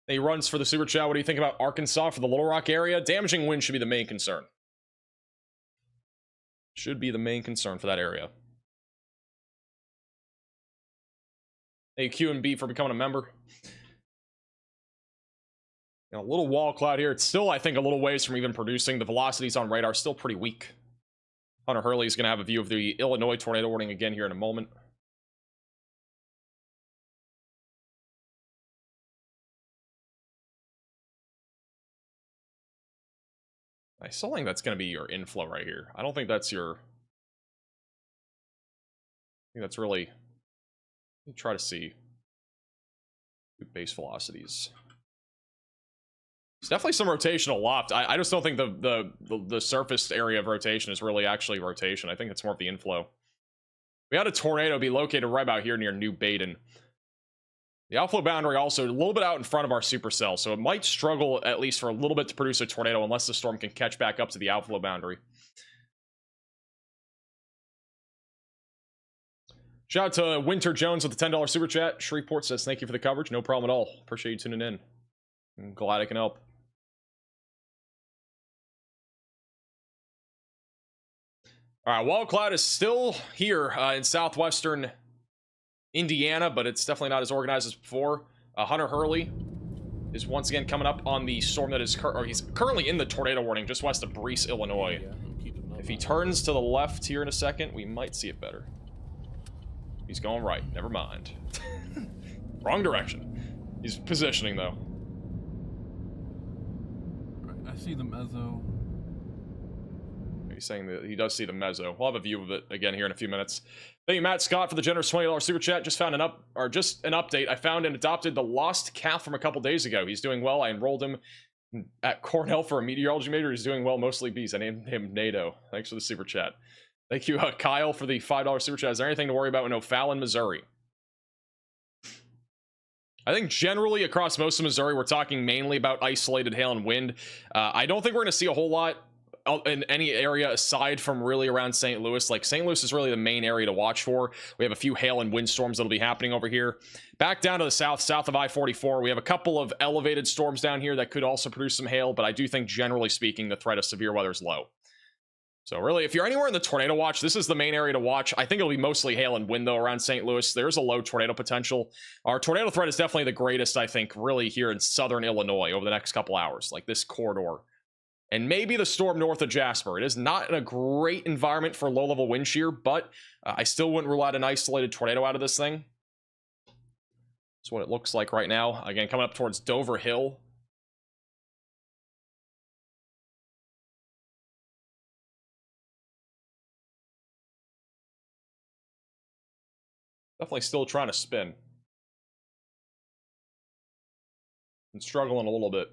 He runs for the super chat. What do you think about Arkansas for the Little Rock area? Damaging wind should be the main concern. Should be the main concern for that area. Hey, Q and B for becoming a member. A little wall cloud here. It's still, I think, a little ways from even producing. The velocities on radar are still pretty weak. Hunter Hurley is going to have a view of the Illinois tornado warning again here in a moment. I still think that's going to be your inflow right here. I don't think that's your... I think that's really... Let me try to see base velocities. It's definitely some rotational loft. I just don't think the surface area of rotation is really actually rotation. I think it's more of the inflow. We had a tornado be located right about here near New Baden. The outflow boundary also a little bit out in front of our supercell, so it might struggle at least for a little bit to produce a tornado unless the storm can catch back up to the outflow boundary. Shout out to Winter Jones with the $10 super chat. Shreveport says thank you for the coverage. No problem at all. Appreciate you tuning in. I'm glad I can help. All right, wall cloud is still here in southwestern Indiana, but it's definitely not as organized as before. Hunter Hurley is once again coming up on the storm that is he's currently in the tornado warning just west of Breese, Illinois. If he turns to the left here in a second, we might see it better. He's going right. Never mind. Wrong direction. He's positioning though. Right, I see the mezzo. He's saying that he does see the mezzo. We'll have a view of it again here in a few minutes. Thank you, Matt Scott, for the generous $20 super chat. Just found an update. I found and adopted the lost calf from a couple days ago. He's doing well. I enrolled him at Cornell for a meteorology major. He's doing well, mostly bees. I named him NATO. Thanks for the super chat. Thank you, Kyle, for the $5 super chat. Is there anything to worry about in O'Fallon, Missouri? I think generally across most of Missouri, we're talking mainly about isolated hail and wind. I don't think we're going to see a whole lot in any area aside from really around St. Louis. Like St. Louis is really the main area to watch for. We have a few hail and wind storms that'll be happening over here. Back down to the south of I-44, we have a couple of elevated storms down here that could also produce some hail, but I do think generally speaking, the threat of severe weather is low. So really, if you're anywhere in the tornado watch, this is the main area to watch. I think it'll be mostly hail and wind though around St. Louis. There's a low tornado potential. Our tornado threat is definitely the greatest, I think, really here in southern Illinois over the next couple hours, like this corridor. And maybe the storm north of Jasper. It is not in a great environment for low-level wind shear, but I still wouldn't rule out an isolated tornado out of this thing. That's what it looks like right now. Again, coming up towards Dover Hill. Definitely still trying to spin. And struggling a little bit.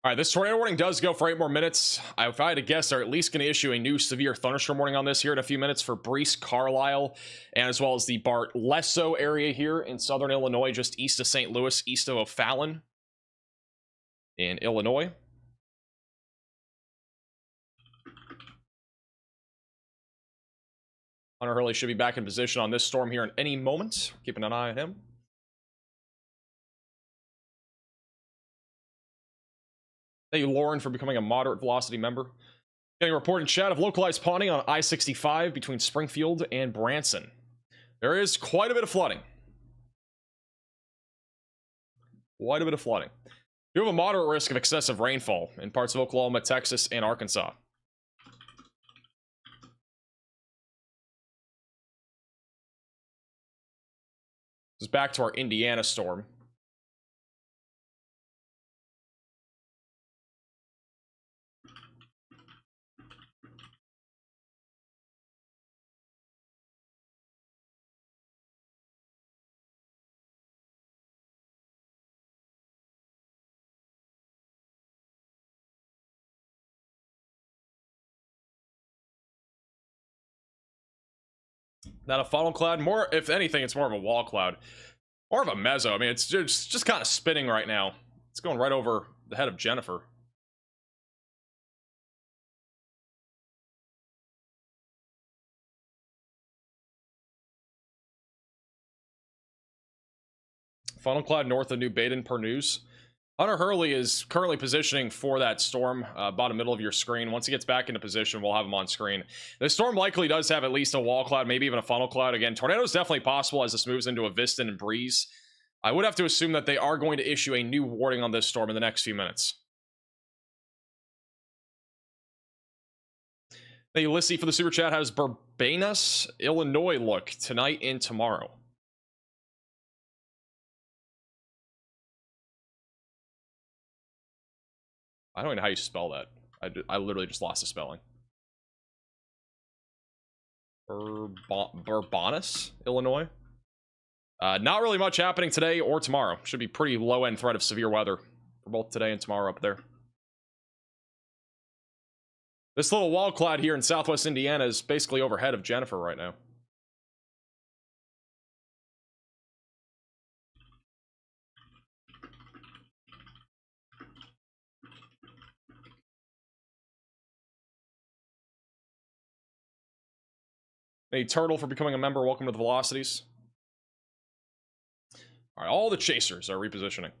All right, this tornado warning does go for 8 more minutes. If I had to guess, they're at least going to issue a new severe thunderstorm warning on this here in a few minutes for Breese, Carlisle, and as well as the Bart Lesso area here in southern Illinois, just east of St. Louis, east of O'Fallon in Illinois. Hunter Hurley should be back in position on this storm here in any moment. Keeping an eye on him. Thank you, Lauren, for becoming a moderate velocity member. Getting a report in chat of localized pawning on I-65 between Springfield and Branson. There is quite a bit of flooding. Quite a bit of flooding. You have a moderate risk of excessive rainfall in parts of Oklahoma, Texas, and Arkansas. This is back to our Indiana storm. Not a funnel cloud, more, if anything, it's more of a wall cloud. More of a mezzo. I mean, it's just kind of spinning right now. It's going right over the head of Jennifer. Funnel cloud north of New Baden per news. Hunter Hurley is currently positioning for that storm, bottom middle of your screen. Once he gets back into position, we'll have him on screen. The storm likely does have at least a wall cloud, maybe even a funnel cloud. Again, tornadoes definitely possible as this moves into a Viston and Breeze. I would have to assume that they are going to issue a new warning on this storm in the next few minutes. Hey, Ulysses for the super chat. Has Burbanus, Illinois look tonight and tomorrow? I don't even know how you spell that. I literally just lost the spelling. Burbanus, Illinois. Not really much happening today or tomorrow. Should be pretty low-end threat of severe weather for both today and tomorrow up there. This little wall cloud here in southwest Indiana is basically overhead of Jennifer right now. Hey, Turtle, for becoming a member. Welcome to the Velocities. All right, all the chasers are repositioning.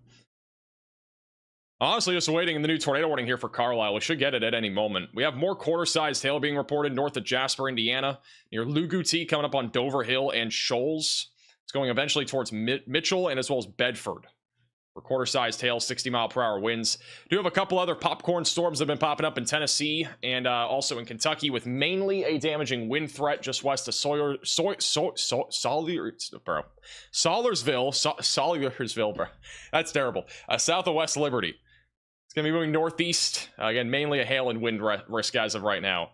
Honestly, just waiting in the new tornado warning here for Carlisle. We should get it at any moment. We have more quarter-sized hail being reported north of Jasper, Indiana, near Luguti, coming up on Dover Hill and Shoals. It's going eventually towards Mitchell and as well as Bedford. For quarter-sized hail, 60-mile-per-hour winds. Do have a couple other popcorn storms that have been popping up in Tennessee and also in Kentucky, with mainly a damaging wind threat just west of Sawyersville, bro. That's terrible. South of West Liberty. It's going to be moving northeast. Again, mainly a hail and wind risk as of right now.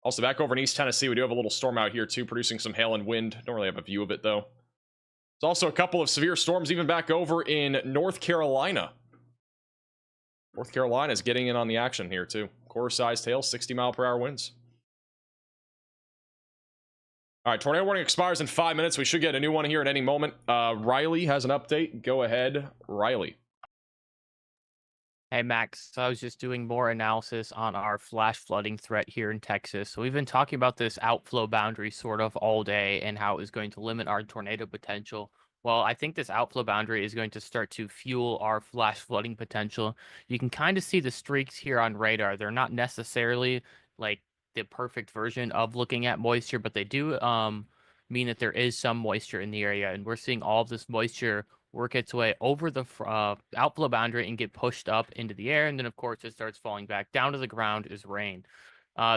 Also, back over in East Tennessee, we do have a little storm out here too, producing some hail and wind. Don't really have a view of it though. There's also a couple of severe storms even back over in North Carolina. North Carolina is getting in on the action here too. Quarter-sized hail, 60-mile-per-hour winds. All right, tornado warning expires in 5 minutes. We should get a new one here at any moment. Riley has an update. Go ahead, Riley. Hey Max, so I was just doing more analysis on our flash flooding threat here in Texas. So we've been talking about this outflow boundary sort of all day and how it was going to limit our tornado potential. Well, I think this outflow boundary is going to start to fuel our flash flooding potential. You can kind of see the streaks here on radar. They're not necessarily like the perfect version of looking at moisture, but they do mean that there is some moisture in the area, and we're seeing all of this moisture work its way over the outflow boundary and get pushed up into the air, and then of course it starts falling back down to the ground as rain.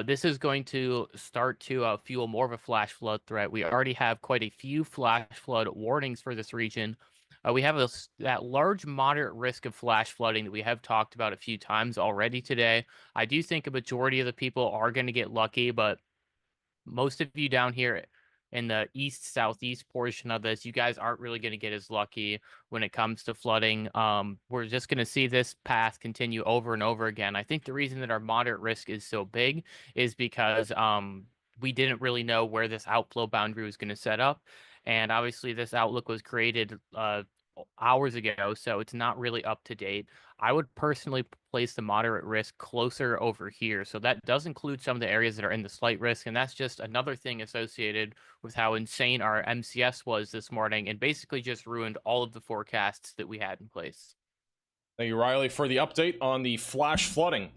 This is going to start to fuel more of a flash flood threat. We already have quite a few flash flood warnings for this region. We have that large moderate risk of flash flooding that we have talked about a few times already today. I do think a majority of the people are going to get lucky, but most of you down here in the east southeast portion of this, you guys aren't really going to get as lucky when it comes to flooding. We're just going to see this path continue over and over again. I think the reason that our moderate risk is so big is because we didn't really know where this outflow boundary was going to set up, and obviously this outlook was created hours ago, so it's not really up to date. I would personally place the moderate risk closer over here. So that does include some of the areas that are in the slight risk, and that's just another thing associated with how insane our MCS was this morning and basically just ruined all of the forecasts that we had in place. Thank you, Riley, for the update on the flash flooding.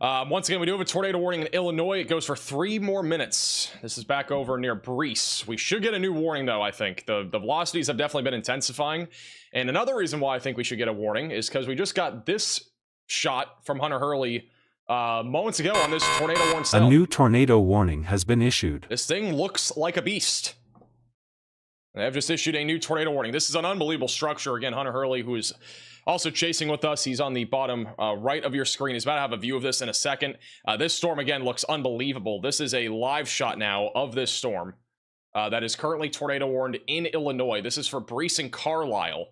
Once again, we do have a tornado warning in Illinois. It goes for 3 more minutes. This is back over near Breese. We should get a new warning, though, I think. The velocities have definitely been intensifying. And another reason why I think we should get a warning is because we just got this shot from Hunter Hurley moments ago on this tornado warning cell. A new tornado warning has been issued. This thing looks like a beast. They have just issued a new tornado warning. This is an unbelievable structure. Again, Hunter Hurley, who is also chasing with us. He's on the bottom right of your screen. He's about to have a view of this in a second. This storm, again, looks unbelievable. This is a live shot now of this storm that is currently tornado warned in Illinois. This is for Breese and Carlisle.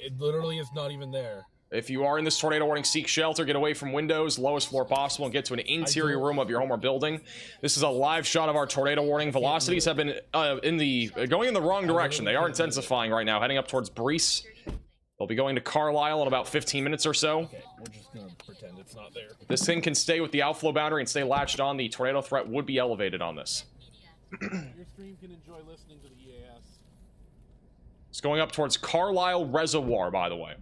It literally is not even there. If you are in this tornado warning, seek shelter, get away from windows, lowest floor possible, and get to an interior room of your home or building. This is a live shot of our tornado warning. Velocities have been going in the wrong direction. They are intensifying right now, heading up towards Breese. They'll be going to Carlisle in about 15 minutes or so. Okay, we're just gonna pretend it's not there. This thing can stay with the outflow boundary and stay latched on. The tornado threat would be elevated on this. Your stream can enjoy listening to the EAS. It's going up towards Carlisle Reservoir, by the way.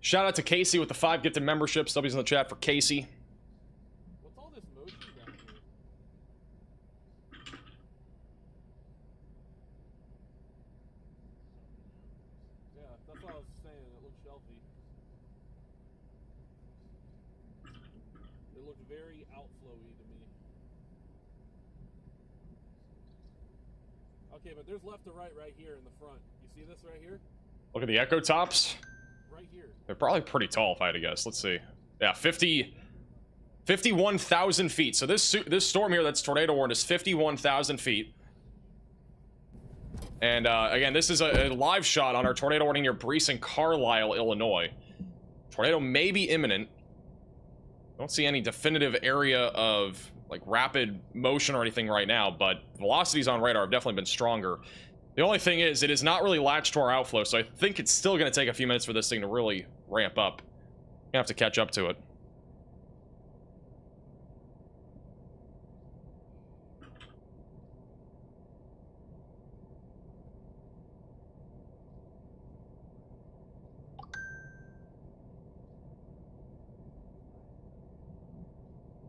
Shout out to Casey with the 5 gifted memberships. W's in the chat for Casey. What's all this motion down here? very outflowy to me. Okay, but there's left to right here in the front. You see this right here? Look at the echo tops. Right here. They're probably pretty tall if I had to guess. Let's see. Yeah, 51,000 feet. So this storm here that's tornado warned is 51,000 feet. And again, this is a live shot on our tornado warning near Breese and Carlisle, Illinois. Tornado may be imminent. Don't see any definitive area of like rapid motion or anything right now, but velocities on radar have definitely been stronger. The only thing is, it is not really latched to our outflow, so I think it's still going to take a few minutes for this thing to really ramp up. You have to catch up to it.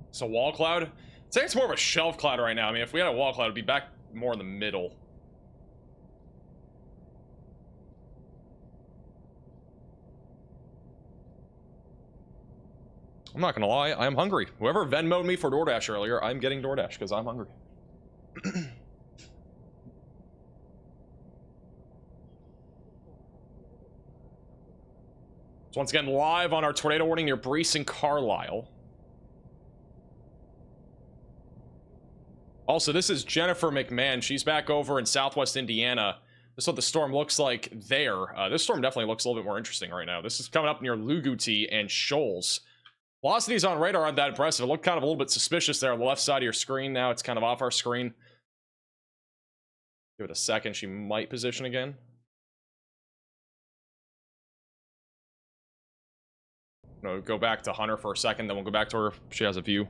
It's a wall cloud. I'd say it's more of a shelf cloud right now. I mean, if we had a wall cloud, it'd be back more in the middle. I'm not gonna lie, I am hungry. Whoever Venmo'd me for DoorDash earlier, I'm getting DoorDash because I'm hungry. So once again, live on our tornado warning near Breese and Carlisle. Also, this is Jennifer McMahon. She's back over in Southwest Indiana. This is what the storm looks like there. This storm definitely looks a little bit more interesting right now. This is coming up near Luguti and Shoals. Velocities on radar aren't that impressive. It looked kind of a little bit suspicious there on the left side of your screen. Now it's kind of off our screen. Give it a second. She might position again. No, go back to Hunter for a second, then we'll go back to her if she has a view.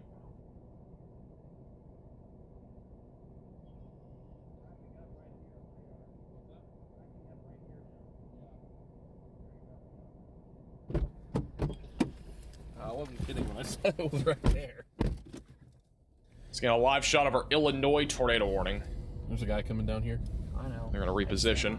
I wasn't kidding when I said it was right there. Let's get a live shot of our Illinois tornado warning. There's a guy coming down here. I know. They're going to reposition.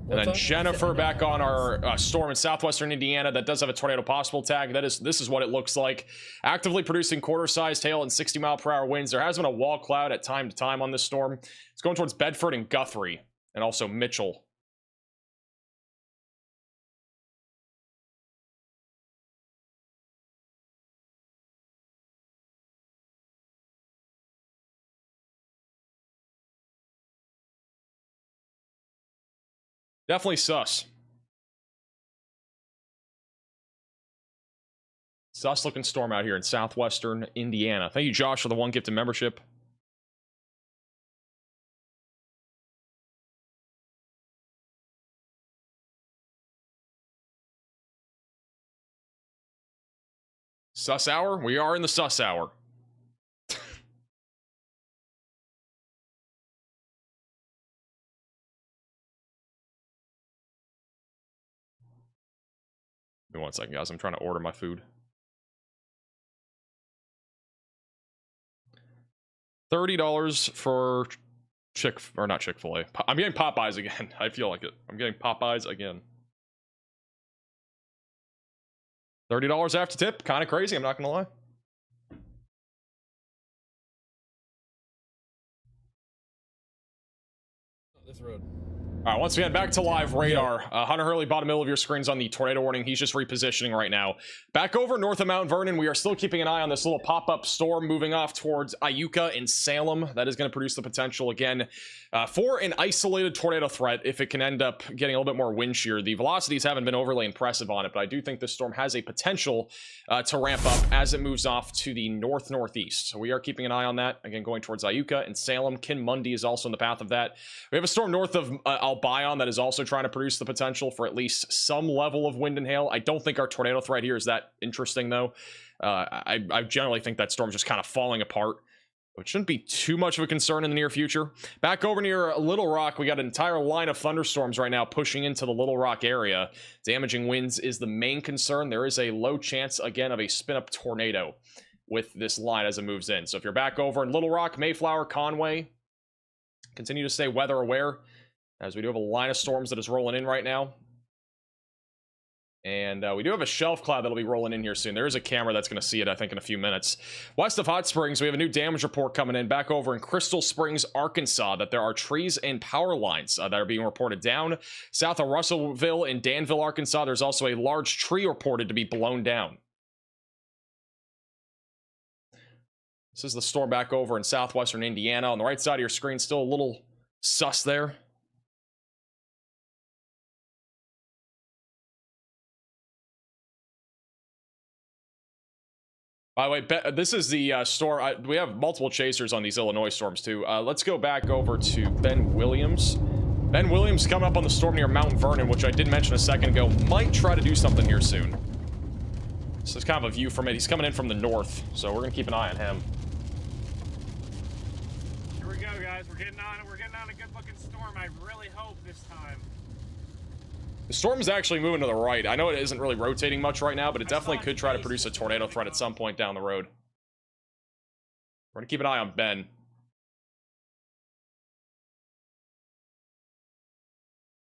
And then Jennifer back on our storm in southwestern Indiana that does have a tornado possible tag. This is what it looks like. Actively producing quarter-sized hail and 60-mile-per-hour winds. There has been a wall cloud at time to time on this storm. It's going towards Bedford and Guthrie, and also Mitchell. Definitely sus. Sus looking storm out here in southwestern Indiana. Thank you, Josh, for the 1 gifted membership. Sus hour? We are in the sus hour. Give me 1 second, guys. I'm trying to order my food. $30 for not Chick-fil-A. I'm getting Popeyes again. I feel like it. I'm getting Popeyes again. $30 after tip. Kind of crazy, I'm not gonna lie. This road. All right, once again, back to live radar. Hunter Hurley, bottom middle of your screens on the tornado warning. He's just repositioning right now. Back over north of Mount Vernon, we are still keeping an eye on this little pop-up storm moving off towards Iuka and Salem. That is going to produce the potential again for an isolated tornado threat if it can end up getting a little bit more wind shear. The velocities haven't been overly impressive on it, but I do think this storm has a potential to ramp up as it moves off to the north-northeast. So we are keeping an eye on that. Again, going towards Iuka and Salem. Kinmundy is also in the path of that. We have a storm north of Albion that is also trying to produce the potential for at least some level of wind and hail. I don't think our tornado threat here is that interesting, though. I generally think that storm's just kind of falling apart. It shouldn't be too much of a concern in the near future. Back over near Little Rock, we got an entire line of thunderstorms right now pushing into the Little Rock area. Damaging winds is the main concern. There is a low chance, again, of a spin-up tornado with this line as it moves in. So if you're back over in Little Rock, Mayflower, Conway, continue to stay weather aware, as we do have a line of storms that is rolling in right now. And we do have a shelf cloud that'll be rolling in here soon. There is a camera that's going to see it, I think, in a few minutes. West of Hot Springs, we have a new damage report coming in back over in Crystal Springs, Arkansas, that there are trees and power lines that are being reported down. South of Russellville in Danville, Arkansas, there's also a large tree reported to be blown down. This is the storm back over in southwestern Indiana. On the right side of your screen, still a little sus there. By the way, this is the storm. We have multiple chasers on these Illinois storms, too. Let's go back over to Ben Williams. Ben Williams coming up on the storm near Mount Vernon, which I did mention a second ago. Might try to do something here soon. This is kind of a view from it. He's coming in from the north, so we're going to keep an eye on him. Here we go, guys. We're getting on it. We're getting on a good-looking storm. I really hope this time. The storm is actually moving to the right. I know it isn't really rotating much right now, but it definitely could try to produce a tornado threat at some point down the road. We're going to keep an eye on Ben.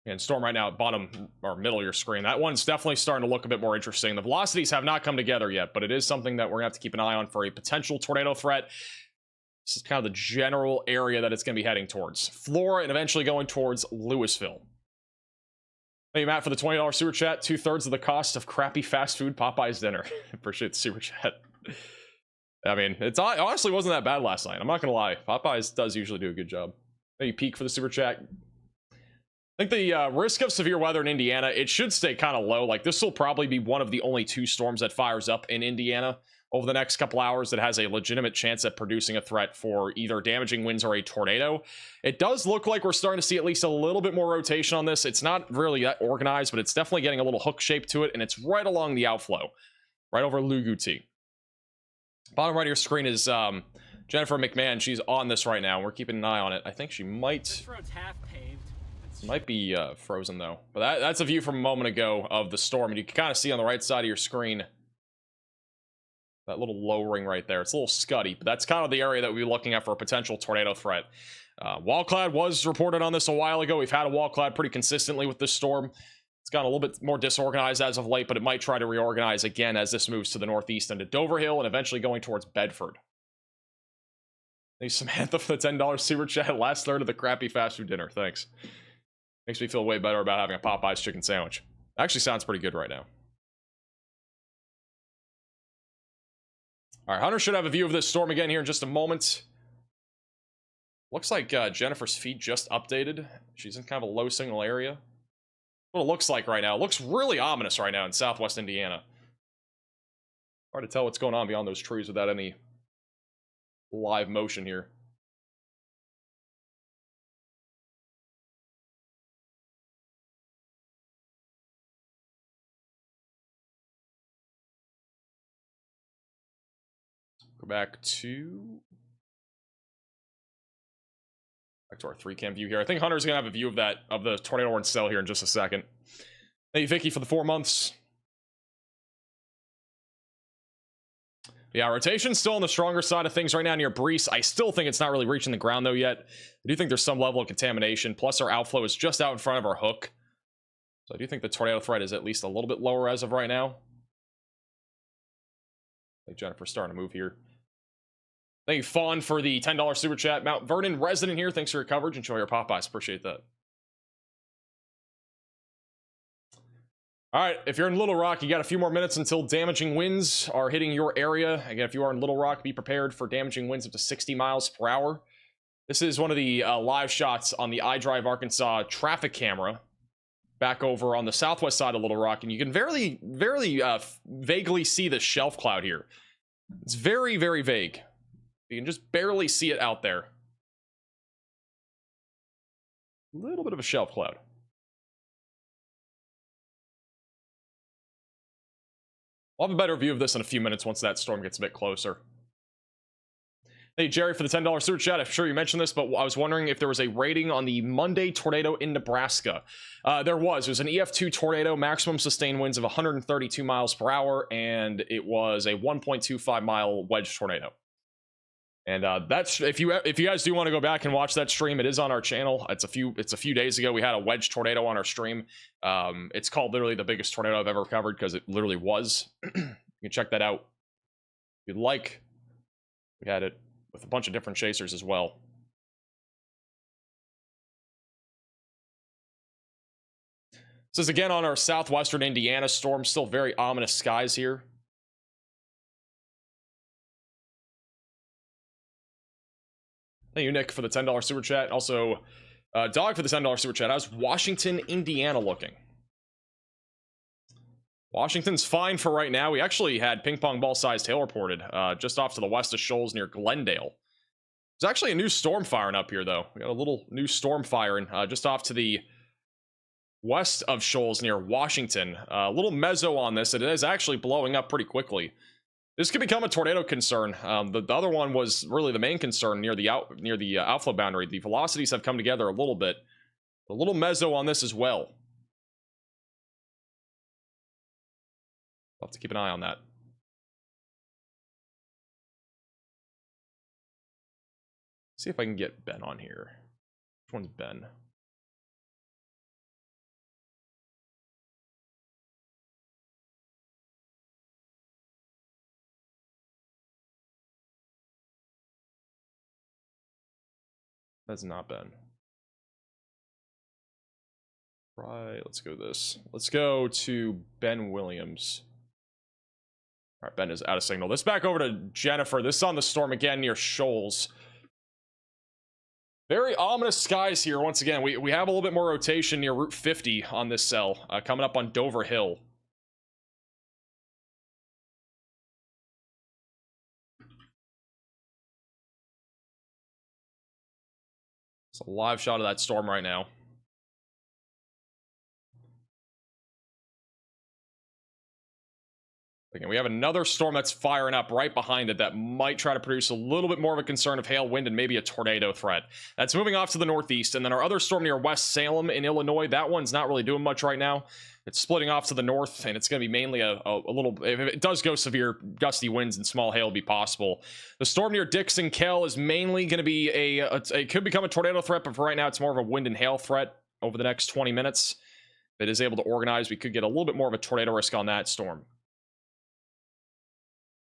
And storm right now at bottom or middle of your screen. That one's definitely starting to look a bit more interesting. The velocities have not come together yet, but it is something that we're going to have to keep an eye on for a potential tornado threat. This is kind of the general area that it's going to be heading towards. Flora and eventually going towards Louisville. Thank you, Matt, for the $20 super chat. 2/3 of the cost of crappy fast food Popeyes dinner. Appreciate the super chat. I mean, it honestly wasn't that bad last night. I'm not going to lie. Popeyes does usually do a good job. Thank you, Peak, for the super chat. I think the risk of severe weather in Indiana, it should stay kind of low. Like, this will probably be one of the only 2 storms that fires up in Indiana over the next couple hours that has a legitimate chance at producing a threat for either damaging winds or a tornado. It does look like we're starting to see at least a little bit more rotation on this. It's not really that organized, but it's definitely getting a little hook shape to it, and it's right along the outflow, right over Luguti. Bottom right of your screen is Jennifer McMahon. She's on this right now. We're keeping an eye on it. I think she might... This road's half paved. Might be frozen, though. But that's a view from a moment ago of the storm, and you can kind of see on the right side of your screen that little low ring right there. It's a little scuddy, but that's kind of the area that we'll be looking at for a potential tornado threat. Wall cloud was reported on this a while ago. We've had a wall cloud pretty consistently with this storm. It's gotten a little bit more disorganized as of late, but it might try to reorganize again as this moves to the northeast into Dover Hill and eventually going towards Bedford. Thanks, Samantha, for the $10 super chat. Last third of the crappy fast food dinner. Thanks. Makes me feel way better about having a Popeyes chicken sandwich. Actually sounds pretty good right now. All right, Hunter should have a view of this storm again here in just a moment. Looks like Jennifer's feed just updated. She's in kind of a low signal area. What it looks like right now. It looks really ominous right now in southwest Indiana. Hard to tell what's going on beyond those trees without any live motion here. Go back to our 3-cam view here. I think Hunter's gonna have a view of that, of the tornado warning cell here in just a second. Thank you, Vicky, for the 4 months. Yeah, rotation's still on the stronger side of things right now near Breese. I still think it's not really reaching the ground though yet. I do think there's some level of contamination. Plus our outflow is just out in front of our hook. So I do think the tornado threat is at least a little bit lower as of right now. I think Jennifer's starting to move here. Thank you, Fawn, for the $10 super chat. Mount Vernon resident here. Thanks for your coverage. Enjoy your Popeyes. Appreciate that. All right, if you're in Little Rock, you got a few more minutes until damaging winds are hitting your area. Again, if you are in Little Rock, be prepared for damaging winds up to 60 miles per hour. This is one of the live shots on the iDrive Arkansas traffic camera back over on the southwest side of Little Rock, and you can very vaguely see the shelf cloud here. It's very, very vague. You can just barely see it out there. A little bit of a shelf cloud. I'll have a better view of this in a few minutes once that storm gets a bit closer. Hey, Jerry, for the $10 super chat. I'm sure you mentioned this, but I was wondering if there was a rating on the Monday tornado in Nebraska. There was. It was an EF-2 tornado, maximum sustained winds of 132 miles per hour, and it was a 1.25 mile wedge tornado. And that's if you guys do want to go back and watch that stream, it is on our channel. It's a few days ago. We had a wedge tornado on our stream. It's called literally the biggest tornado I've ever covered because it literally was. You can check that out if you'd like. We had it with a bunch of different chasers as well. This is again on our southwestern Indiana storm. Still very ominous skies here. Thank you, Nick, for the $10 super chat. Also, Dog for the $10 super chat. How's Washington, Indiana looking? Washington's fine for right now. We actually had ping pong ball sized hail reported just off to the west of Shoals near Glendale. There's actually a new storm firing up here, though. We got a little new storm firing just off to the west of Shoals near Washington. A little mezzo on this. It is actually blowing up pretty quickly. This could become a tornado concern. The other one was really the main concern near the outflow boundary. The velocities have come together a little bit. A little mezzo on this as well. I'll have to keep an eye on that. See if I can get Ben on here. Which one's Ben? That's not Ben. Right, let's go this. Let's go to Ben Williams. All right, Ben is out of signal. Let's back over to Jennifer. This is on the storm again near Shoals. Very ominous skies here once again. We have a little bit more rotation near Route 50 on this cell, coming up on Dover Hill. It's a live shot of that storm right now. Again, we have another storm that's firing up right behind it that might try to produce a little bit more of a concern of hail, wind, and maybe a tornado threat. That's moving off to the northeast. And then our other storm near West Salem in Illinois, that one's not really doing much right now. It's splitting off to the north, and it's going to be mainly a little... If it does go severe, gusty winds and small hail will be possible. The storm near Dixon Kell is mainly going to be it could become a tornado threat, but for right now, it's more of a wind and hail threat over the next 20 minutes. If it is able to organize, we could get a little bit more of a tornado risk on that storm.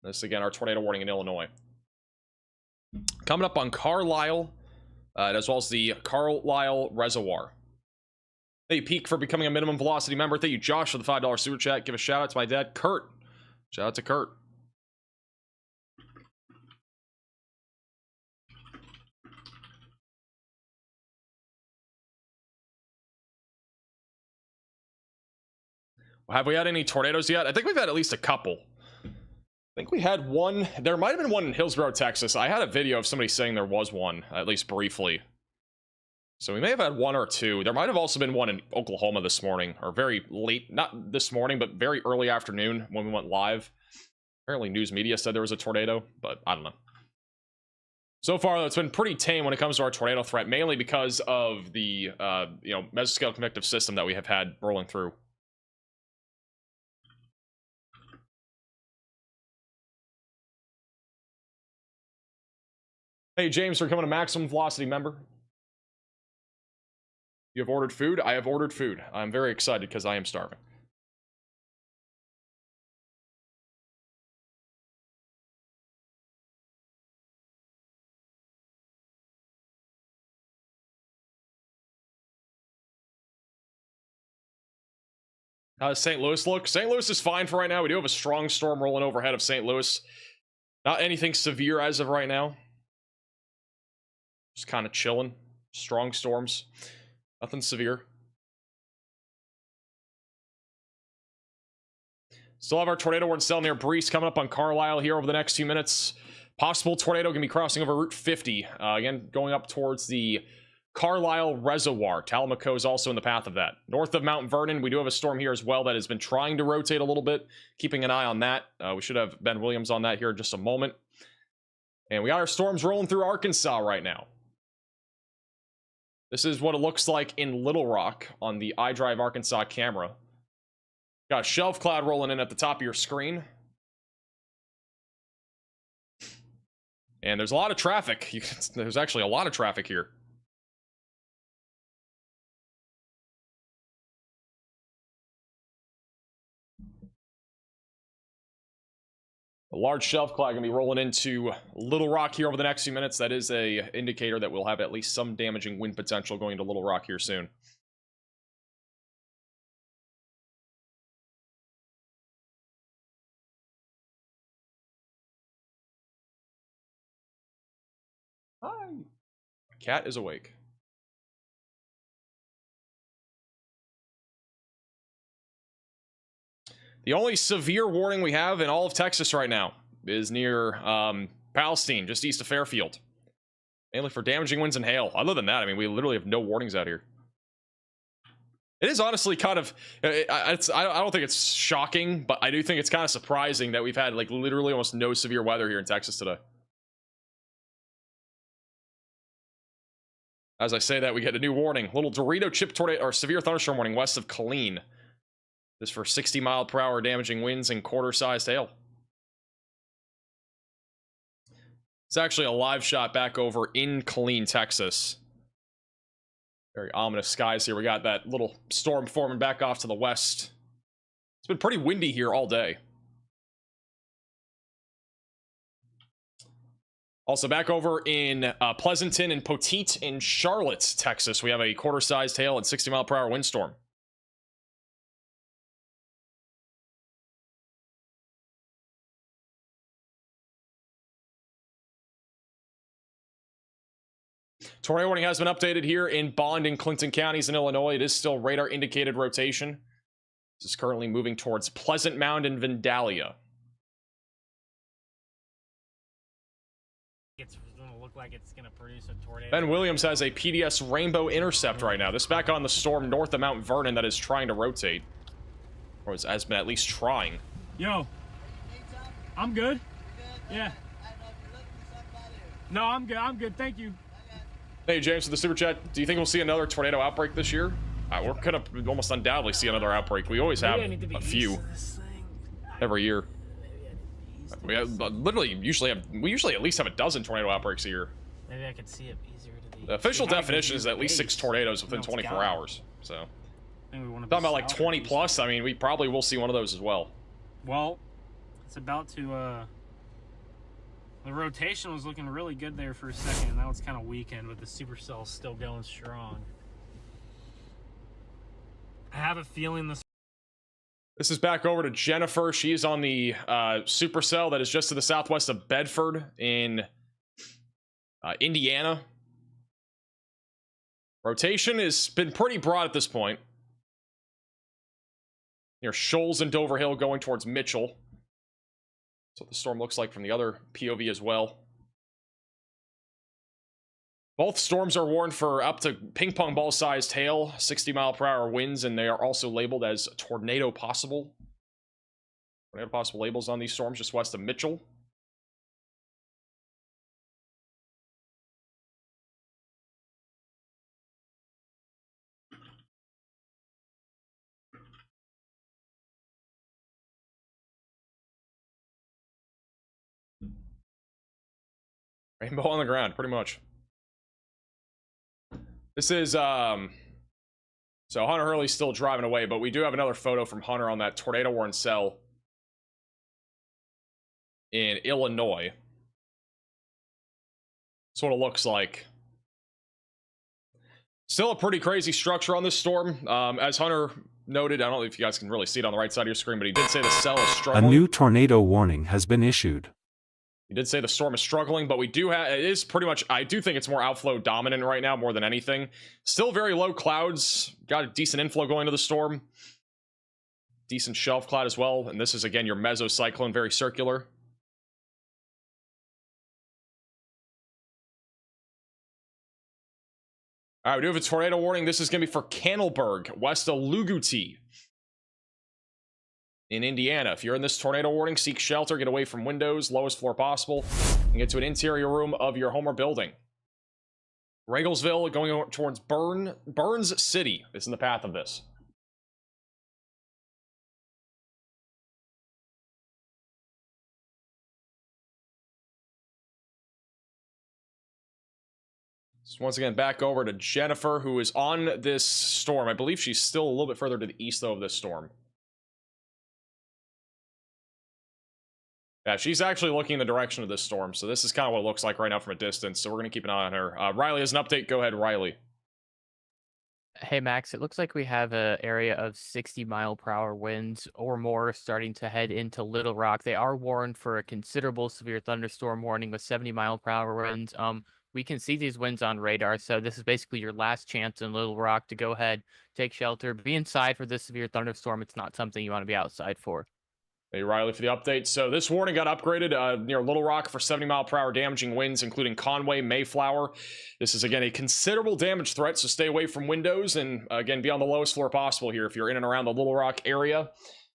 This, again, our tornado warning in Illinois. Coming up on Carlisle, as well as the Carlisle Reservoir. Thank you, Peak, for becoming a minimum velocity member. Thank you, Josh, for the $5 super chat. Give a shout out to my dad, Kurt. Shout out to Kurt. Have we had any tornadoes yet? I think we've had at least a couple. I think we had one. There might have been one in Hillsborough, Texas. I had a video of somebody saying there was one, at least briefly. So we may have had one or two. There might have also been one in Oklahoma this morning, or very late, not this morning, but very early afternoon when we went live. Apparently news media said there was a tornado, but I don't know. So far, though, it's been pretty tame when it comes to our tornado threat, mainly because of the mesoscale convective system that we have had rolling through. Hey, James, for becoming a maximum velocity member. You have ordered food? I have ordered food. I'm very excited because I am starving. How does St. Louis look? St. Louis is fine for right now. We do have a strong storm rolling overhead of St. Louis. Not anything severe as of right now. Just kind of chilling. Strong storms. Nothing severe. Still have our tornado warning cell near Breese coming up on Carlisle here over the next few minutes. Possible tornado can be crossing over Route 50. Again, going up towards the Carlisle Reservoir. Talamaco is also in the path of that. North of Mount Vernon, we do have a storm here as well that has been trying to rotate a little bit. Keeping an eye on that. We should have Ben Williams on that here in just a moment. And we got our storms rolling through Arkansas right now. This is what it looks like in Little Rock on the iDrive Arkansas camera. Got a shelf cloud rolling in at the top of your screen. And there's a lot of traffic. There's actually a lot of traffic here. A large shelf cloud going to be rolling into Little Rock here over the next few minutes. That is a indicator that we'll have at least some damaging wind potential going to Little Rock here soon. Hi. My cat is awake. The only severe warning we have in all of Texas right now is near Palestine, just east of Fairfield. Mainly for damaging winds and hail. Other than that, I mean, we literally have no warnings out here. It is honestly kind of, I don't think it's shocking, but I do think it's kind of surprising that we've had like literally almost no severe weather here in Texas today. As I say that, we get a new warning. Little Dorito chip tornado or severe thunderstorm warning west of Killeen. This for 60-mile-per-hour damaging winds and quarter-sized hail. It's actually a live shot back over in Killeen, Texas. Very ominous skies here. We got that little storm forming back off to the west. It's been pretty windy here all day. Also back over in Pleasanton and Poteet in Charlotte, Texas. We have a quarter-sized hail and 60-mile-per-hour windstorm. Tornado warning has been updated here in Bond and Clinton counties in Illinois. It is still radar indicated rotation. This is currently moving towards Pleasant Mound and Vandalia. It's going to look like it's going to produce a tornado. Ben Williams has a PDS Rainbow Intercept right now. This back on the storm north of Mount Vernon that is trying to rotate. Or has been at least trying. Yo. I'm good. Yeah. No, I'm good. I'm good. Thank you. Hey, James, with the super chat, do you think we'll see another tornado outbreak this year? We're gonna almost undoubtedly see another outbreak. We always have a few every year. We have, literally usually at least have a dozen tornado outbreaks a year. Maybe I could see it easier to the. The official definition is at least 6 tornadoes within 24 hours. So, talking about like 20 plus. I mean, we probably will see one of those as well. Well, it's about to. The rotation was looking really good there for a second, and now it's kind of weakened, but the supercell's still going strong. I have a feeling This is back over to Jennifer. She's on the supercell that is just to the southwest of Bedford in Indiana. Rotation has been pretty broad at this point. Near Shoals and Dover Hill going towards Mitchell. That's what the storm looks like from the other POV as well. Both storms are warned for up to ping pong ball sized hail, 60-mile-per-hour winds, and they are also labeled as tornado possible. Tornado possible labels on these storms just west of Mitchell. Rainbow on the ground, pretty much. This is, so Hunter Hurley's still driving away, but we do have another photo from Hunter on that tornado-worn cell in Illinois. That's what it looks like. Still a pretty crazy structure on this storm. As Hunter noted, I don't know if you guys can really see it on the right side of your screen, but he did say the cell is A struggling. new tornado warning has been issued. He did say the storm is struggling, but we do have, it is pretty much, I do think it's more outflow dominant right now more than anything. Still very low clouds, got a decent inflow going to the storm. Decent shelf cloud as well, and this is again your mesocyclone, very circular. All right, we do have a tornado warning. This is going to be for Cannelberg, west of Luguti in Indiana. If you're in this tornado warning, seek shelter, get away from windows, lowest floor possible, and get to an interior room of your home or building. Regalsville going towards Burns City is in the path of this. So once again, back over to Jennifer, who is on this storm. I believe she's still a little bit further to the east, though, of this storm. Yeah, she's actually looking in the direction of this storm, so this is kind of what it looks like right now from a distance, so we're going to keep an eye on her. Riley has an update. Go ahead, Riley. Hey, Max, it looks like we have an area of 60-mile-per-hour winds or more starting to head into Little Rock. They are warned for a considerable severe thunderstorm warning with 70-mile-per-hour winds. We can see these winds on radar, so this is basically your last chance in Little Rock to go ahead, take shelter, be inside for this severe thunderstorm. It's not something you want to be outside for. Hey, Riley, for the update. So this warning got upgraded near Little Rock for 70-mile-per-hour damaging winds, including Conway, Mayflower. This is, again, a considerable damage threat, so stay away from windows and, again, be on the lowest floor possible here if you're in and around the Little Rock area.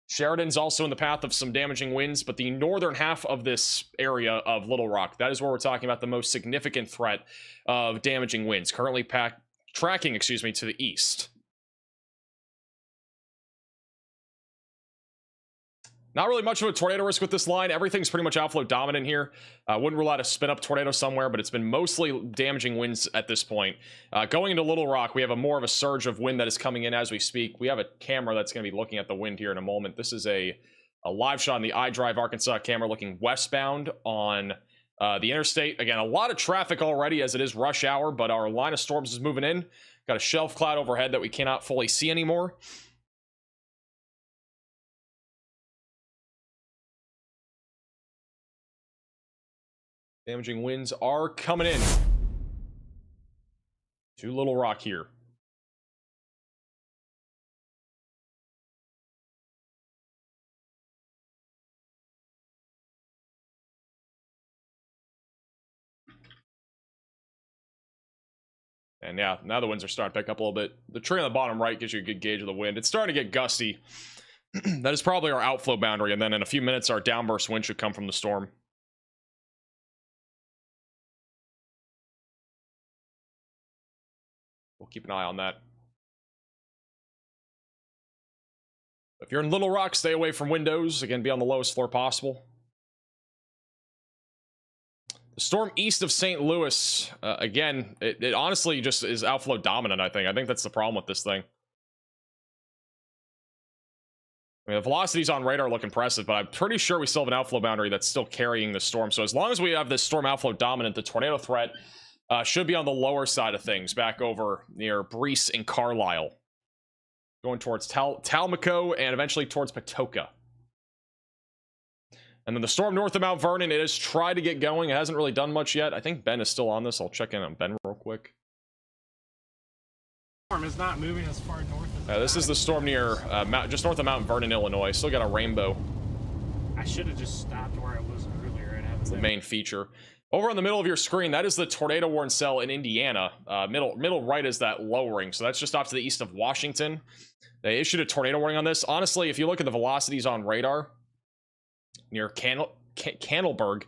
Sheridan's also in the path of some damaging winds, but the northern half of this area of Little Rock, that is where we're talking about the most significant threat of damaging winds, currently tracking, to the east. Not really much of a tornado risk with this line. Everything's pretty much outflow dominant here. Wouldn't rule out a spin-up tornado somewhere, but it's been mostly damaging winds at this point. Going into Little Rock, we have more of a surge of wind that is coming in as we speak. We have a camera that's going to be looking at the wind here in a moment. This is a live shot on the iDrive Arkansas camera looking westbound on the interstate. Again, a lot of traffic already as it is rush hour, but our line of storms is moving in. Got a shelf cloud overhead that we cannot fully see anymore. Damaging winds are coming in to Little Rock here. And yeah, now the winds are starting to pick up a little bit. The tree on the bottom right gives you a good gauge of the wind. It's starting to get gusty. That is probably our outflow boundary, and then in a few minutes our downburst wind should come from the storm. We'll keep an eye on that. If you're in Little Rock, stay away from windows. Again, be on the lowest floor possible. The storm east of St. Louis, again, it honestly just is outflow dominant, I think. I think that's the problem with this thing. I mean, the velocities on radar look impressive, but I'm pretty sure we still have an outflow boundary that's still carrying the storm. So as long as we have this storm outflow dominant, the tornado threat should be on the lower side of things, back over near Breese and Carlisle. Going towards Talmaco and eventually towards Patoka. And then the storm north of Mount Vernon, it has tried to get going. It hasn't really done much yet. I think Ben is still on this. I'll check in on Ben real quick. The storm is not moving as far north as this is the storm near, just north of Mount Vernon, Illinois. Still got a rainbow. I should have just stopped where I was earlier. It's the main feature. Over on the middle of your screen, that is the tornado warning cell in Indiana. Middle right is that lowering, so that's just off to the east of Washington. They issued a tornado warning on this. Honestly, if you look at the velocities on radar near Cannelberg,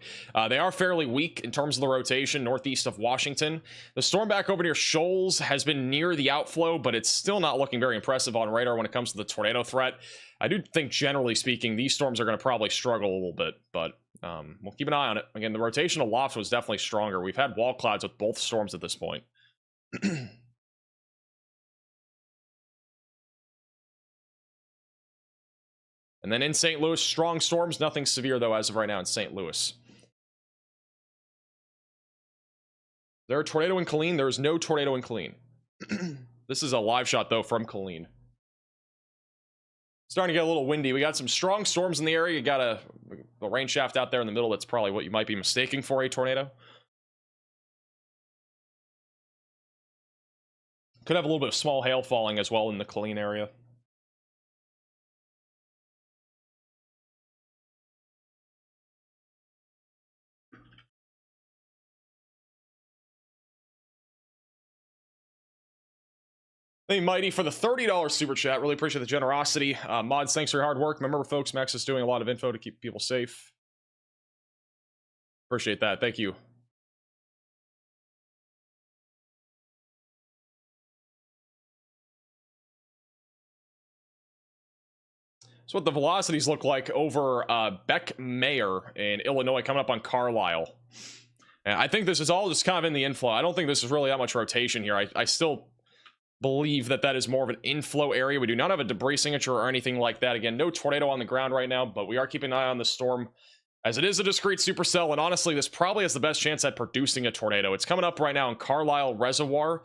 they are fairly weak in terms of the rotation northeast of Washington. The storm back over near Shoals has been near the outflow, but it's still not looking very impressive on radar when it comes to the tornado threat. I do think, generally speaking, these storms are going to probably struggle a little bit, but we'll keep an eye on it. Again, the rotational loft was definitely stronger. We've had wall clouds with both storms at this point. And then in St. Louis, strong storms. Nothing severe, though, as of right now in St. Louis. There are tornado in Killeen. There is no tornado in Killeen. This is a live shot, though, from Killeen. Starting to get a little windy. We got some strong storms in the area. You got a rain shaft out there in the middle. That's probably what you might be mistaking for a tornado. Could have a little bit of small hail falling as well in the Killeen area. Thank you, Mighty, for the $30 super chat. Really appreciate the generosity. Mods, thanks for your hard work. Remember, folks, Max is doing a lot of info to keep people safe. Appreciate that. Thank you. So what the velocities look like over Beck Mayor in Illinois, coming up on Carlisle. And I think this is all just kind of in the inflow. I don't think this is really that much rotation here. I still believe that that is more of an inflow area. We do not have a debris signature or anything like that. Again, no tornado on the ground right now, but we are keeping an eye on the storm as it is a discrete supercell. And honestly, this probably has the best chance at producing a tornado. It's coming up right now in Carlisle Reservoir,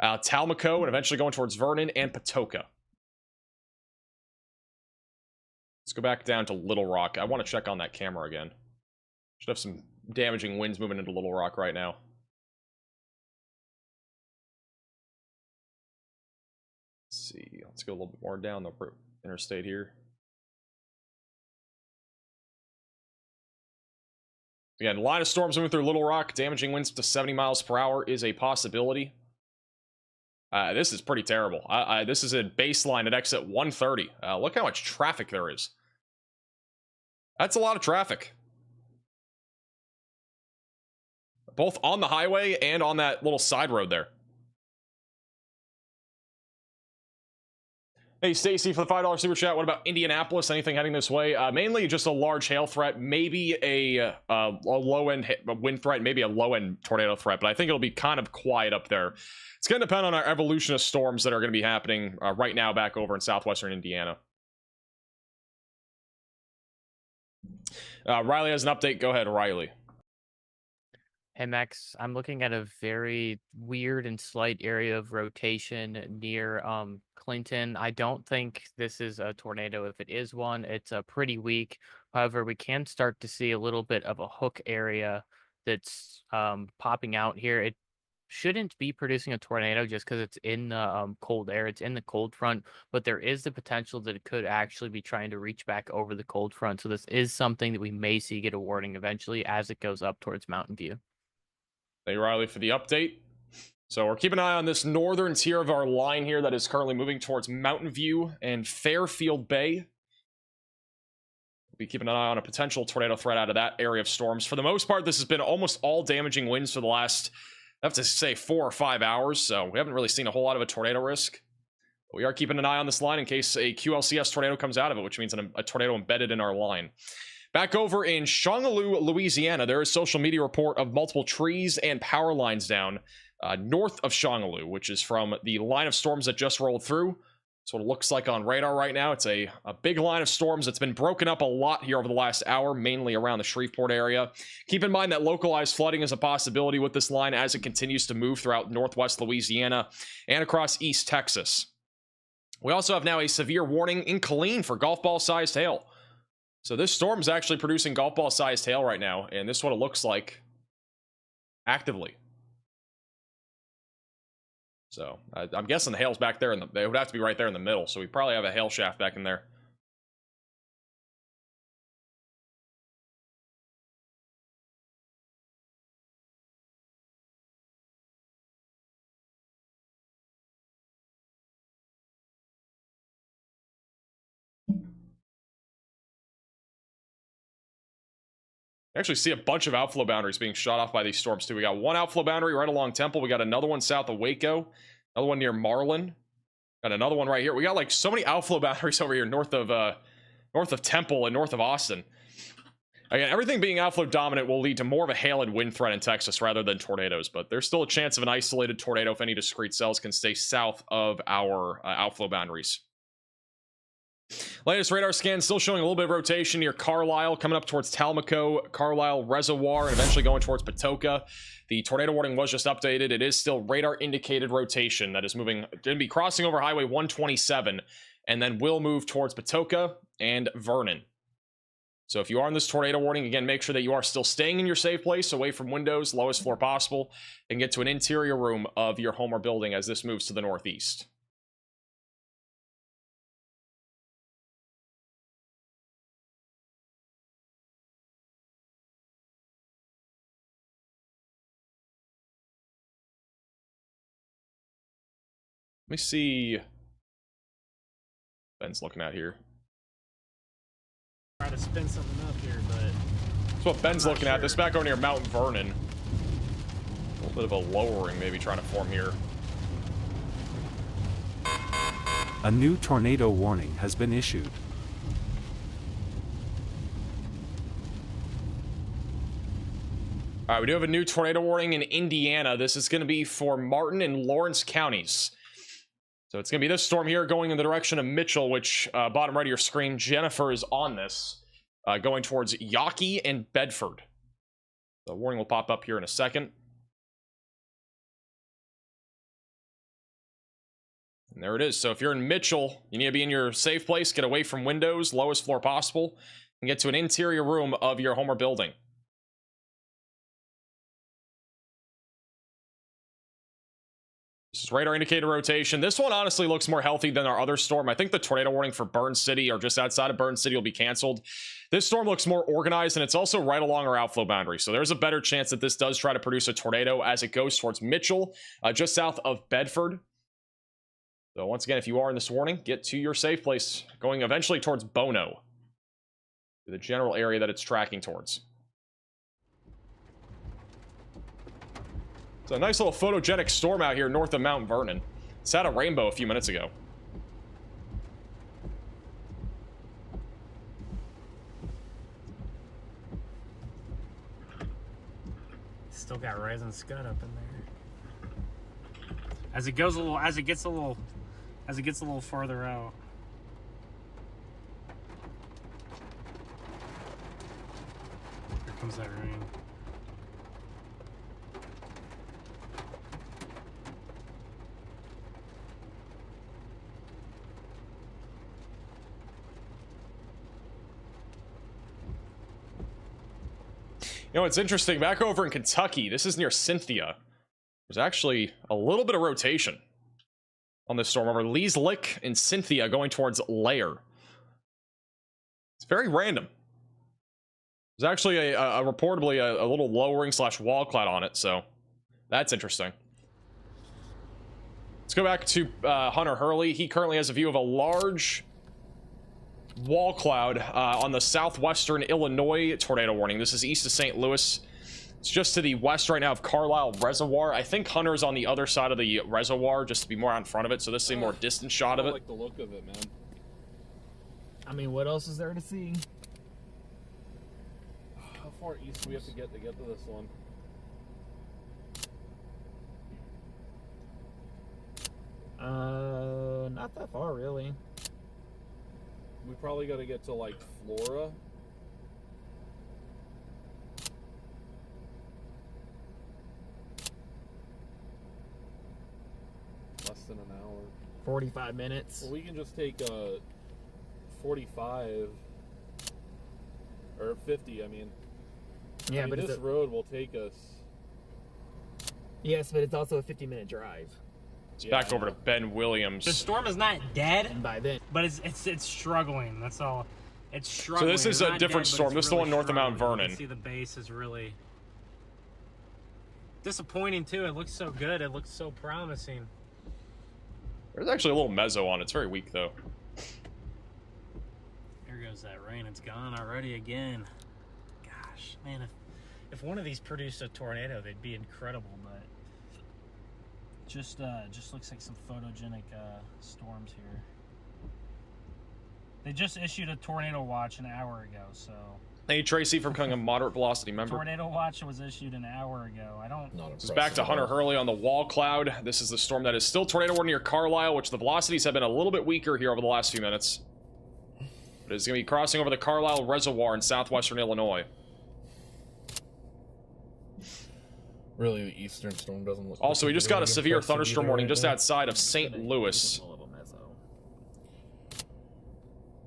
Talmaco, and eventually going towards Vernon and Patoka. Let's go back down to Little Rock. I want to check on that camera again. Should have some damaging winds moving into Little Rock right now. Let's see. Let's go a little bit more down the interstate here. Again, line of storms moving through Little Rock. Damaging winds to 70 miles per hour is a possibility. This is pretty terrible. This is a baseline at exit 130. Look how much traffic there is. That's a lot of traffic. Both on the highway and on that little side road there. Hey, Stacy, for the $5 super chat. What about Indianapolis? Anything heading this way? Mainly just a large hail threat, maybe a low-end wind threat, maybe a low-end tornado threat, but I think it'll be kind of quiet up there. It's going to depend on our evolution of storms that are going to be happening right now back over in southwestern Indiana. Riley has an update. Go ahead, Riley. Hey Max, I'm looking at a very weird and slight area of rotation near Clinton. I don't think this is a tornado. If it is one, it's pretty weak. However, we can start to see a little bit of a hook area that's popping out here. It shouldn't be producing a tornado just because it's in the cold air. It's in the cold front, but there is the potential that it could actually be trying to reach back over the cold front. So this is something that we may see get a warning eventually as it goes up towards Mountain View. Thank you, Riley, for the update. So we're keeping an eye on this northern tier of our line here that is currently moving towards Mountain View and Fairfield Bay. We'll be keeping an eye on a potential tornado threat out of that area of storms. For the most part, this has been almost all damaging winds for the last, I have to say, 4 or 5 hours. So we haven't really seen a whole lot of a tornado risk. But we are keeping an eye on this line in case a QLCS tornado comes out of it, which means a tornado embedded in our line. Back over in Shongaloo, Louisiana, there is social media report of multiple trees and power lines down north of Shongaloo, which is from the line of storms that just rolled through. That's what it looks like on radar right now. It's a big line of storms that's been broken up a lot here over the last hour, mainly around the Shreveport area. Keep in mind that localized flooding is a possibility with this line as it continues to move throughout northwest Louisiana and across East Texas. We also have now a severe warning in Killeen for golf ball-sized hail. So this storm is actually producing golf ball-sized hail right now, and this is what it looks like actively. So I'm guessing the hail's back there, they would have to be right there in the middle, so we probably have a hail shaft back in there. Actually see a bunch of outflow boundaries being shot off by these storms too. We got one outflow boundary right along Temple. We got another one south of Waco. Another one near Marlin. Got another one right here. We got like so many outflow boundaries over here north of Temple and north of Austin. Again, everything being outflow dominant will lead to more of a hail and wind threat in Texas rather than tornadoes, but there's still a chance of an isolated tornado if any discrete cells can stay south of our outflow boundaries. Latest radar scan still showing a little bit of rotation near Carlisle, coming up towards Talmaco, Carlisle Reservoir, and eventually going towards Patoka. The tornado warning was just updated. It is still radar indicated rotation that is moving, going to be crossing over Highway 127, and then will move towards Patoka and Vernon. So if you are in this tornado warning, again, make sure that you are still staying in your safe place, away from windows, lowest floor possible, and get to an interior room of your home or building as this moves to the northeast. Let me see. Ben's looking at here. Try to spin something up here, but that's what Ben's looking at. This back over near Mount Vernon. A little bit of a lowering maybe trying to form here. A new tornado warning has been issued. All right, we do have a new tornado warning in Indiana. This is going to be for Martin and Lawrence counties. So it's going to be this storm here going in the direction of Mitchell, which bottom right of your screen, Jennifer is on this, going towards Yawkey and Bedford. The warning will pop up here in a second. And there it is. So if you're in Mitchell, you need to be in your safe place, get away from windows, lowest floor possible, and get to an interior room of your home or building. This is radar indicator rotation. This one honestly looks more healthy than our other storm. I think the tornado warning for Burn City or just outside of Burn City will be canceled. This storm looks more organized, and it's also right along our outflow boundary. So there's a better chance that this does try to produce a tornado as it goes towards Mitchell, just south of Bedford. So once again, if you are in this warning, get to your safe place, going eventually towards Bono, the general area that it's tracking towards. It's a nice little photogenic storm out here north of Mount Vernon. It's had a rainbow a few minutes ago. Still got Rising Scud up in there. As it goes a little, as it gets a little farther out. Here comes that rain. You know, it's interesting. Back over in Kentucky, this is near Cynthia. There's actually a little bit of rotation on this storm over Lee's Lick and Cynthia going towards Lair. It's very random. There's actually reportedly a little lowering / wall cloud on it, so that's interesting. Let's go back to Hunter Hurley. He currently has a view of a large wall cloud on the southwestern Illinois tornado warning. This is east of St. Louis. It's just to the west right now of Carlisle Reservoir. I think Hunter's on the other side of the reservoir, just to be more out in front of it, so this is a more distant shot of it. I like the look of it, man. I mean, what else is there to see? How far east do we have to get to this one? Not that far, really. We probably got to get to, like, Flora. Less than an hour. 45 minutes. Well, we can just take 45 or 50. I mean, yeah, but this road will take us. Yes, but it's also a 50-minute drive. It's back over to Ben Williams. The storm is not dead, and by then, but it's struggling. That's all. It's struggling. So this is a different storm. This is the one north of Mount Vernon. You can see the base is really disappointing too. It looks so good. It looks so promising. There's actually a little mezzo on it. It's very weak though. There goes that rain. It's gone already again. Gosh, man, if one of these produced a tornado, they'd be incredible, but just looks like some photogenic storms here. They just issued a tornado watch an hour ago, so. Hey Tracy from coming a moderate velocity member. Tornado watch was issued an hour ago. I don't. This is back to Hunter Hurley on the wall cloud. This is the storm that is still tornado warning near Carlisle, which the velocities have been a little bit weaker here over the last few minutes. But it's going to be crossing over the Carlisle Reservoir in southwestern Illinois. Really, the eastern storm doesn't look. Also, we just got a severe thunderstorm warning just outside of St. Louis.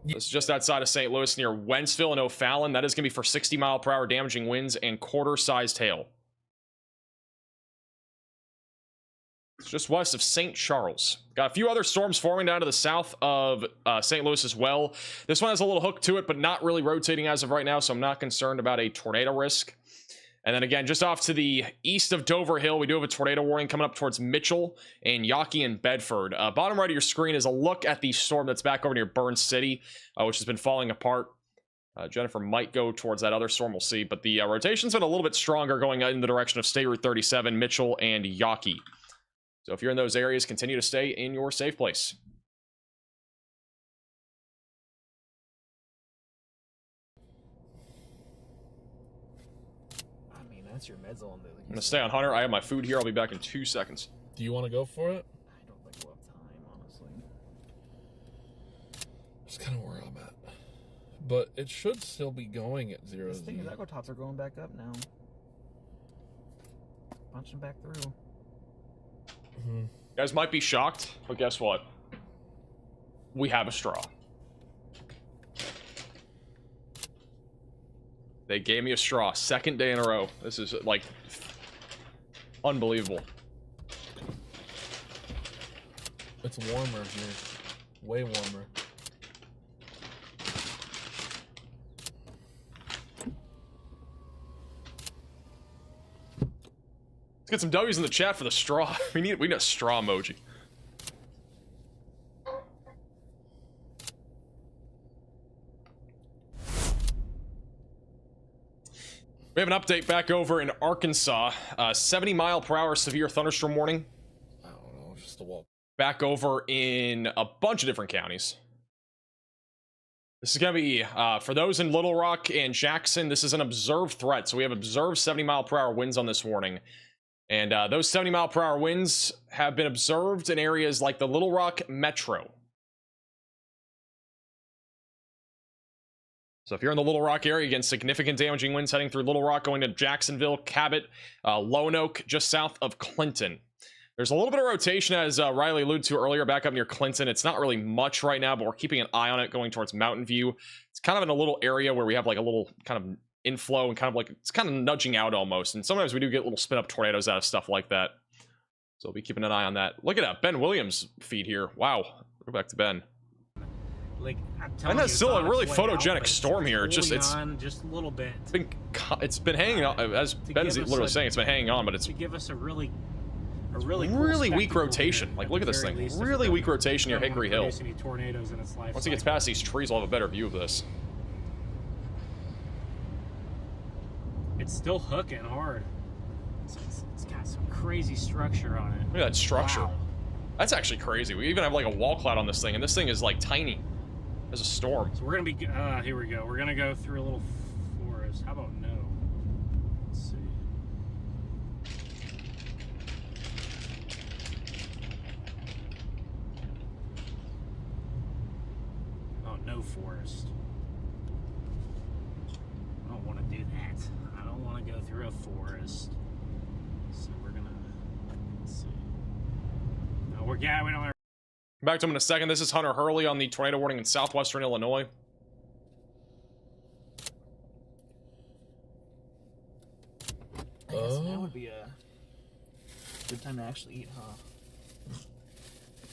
This is just outside of St. Louis near Wentzville and O'Fallon. That is going to be for 60-mile-per-hour damaging winds and quarter-sized hail. It's just west of St. Charles. Got a few other storms forming down to the south of St. Louis as well. This one has a little hook to it, but not really rotating as of right now, so I'm not concerned about a tornado risk. And then again, just off to the east of Dover Hill, we do have a tornado warning coming up towards Mitchell and Yawkey and Bedford. Bottom right of your screen is a look at the storm that's back over near Burn City, which has been falling apart. Jennifer might go towards that other storm, we'll see. But the rotation's been a little bit stronger going in the direction of State Route 37, Mitchell, and Yawkey. So if you're in those areas, continue to stay in your safe place. That's your mezzo on the. I'm gonna stay on Hunter. I have my food here. I'll be back in 2 seconds. Do you want to go for it? I don't think we'll have time, honestly. That's kind of where I'm at. But it should still be going at 0 This thing is, echo tots are going back up now. Punching back through. You guys might be shocked, but guess what? We have a straw. They gave me a straw. 2nd day in a row. This is like unbelievable. It's warmer here. Way warmer. Let's get some W's in the chat for the straw. We need a straw emoji. We have an update back over in Arkansas. 70-mile-per-hour severe thunderstorm warning. I don't know, just a wall. Back over in a bunch of different counties. This is going to be, for those in Little Rock and Jackson, this is an observed threat. So we have observed 70-mile-per-hour winds on this warning. And those 70-mile-per-hour winds have been observed in areas like the Little Rock Metro. So if you're in the Little Rock area, again, significant damaging winds heading through Little Rock, going to Jacksonville, Cabot, Lone Oak, just south of Clinton. There's a little bit of rotation, as Riley alluded to earlier, back up near Clinton. It's not really much right now, but we're keeping an eye on it going towards Mountain View. It's kind of in a little area where we have like a little kind of inflow and kind of like, it's kind of nudging out almost. And sometimes we do get little spin up tornadoes out of stuff like that. So we'll be keeping an eye on that. Look at that Ben Williams feed here. Wow. Go back to Ben. Like, I'm telling And that's you, still it's a really on its way photogenic out, but storm here. It's Just it's on just a little bit. it's been hanging on, as Ben's literally saying, it's been hanging on, but it's to give us a really weak rotation. Like, look at this thing. Really weak rotation near Hickory Hill. Any tornadoes in its life Once it gets past these trees, we'll have a better view of this. It's still hooking hard. It's got some crazy structure on it. Look at that structure. Wow. That's actually crazy. We even have like a wall cloud on this thing, and this thing is like tiny. There's a storm. So we're gonna be, here we go. We're gonna go through a little forest. How about no? Let's see. Oh, no forest. I don't want to do that. I don't want to go through a forest. So we're gonna, let's see. No, we don't. Back to him in a second. This is Hunter Hurley on the tornado warning in southwestern Illinois. I guess now would be a good time to actually eat, huh?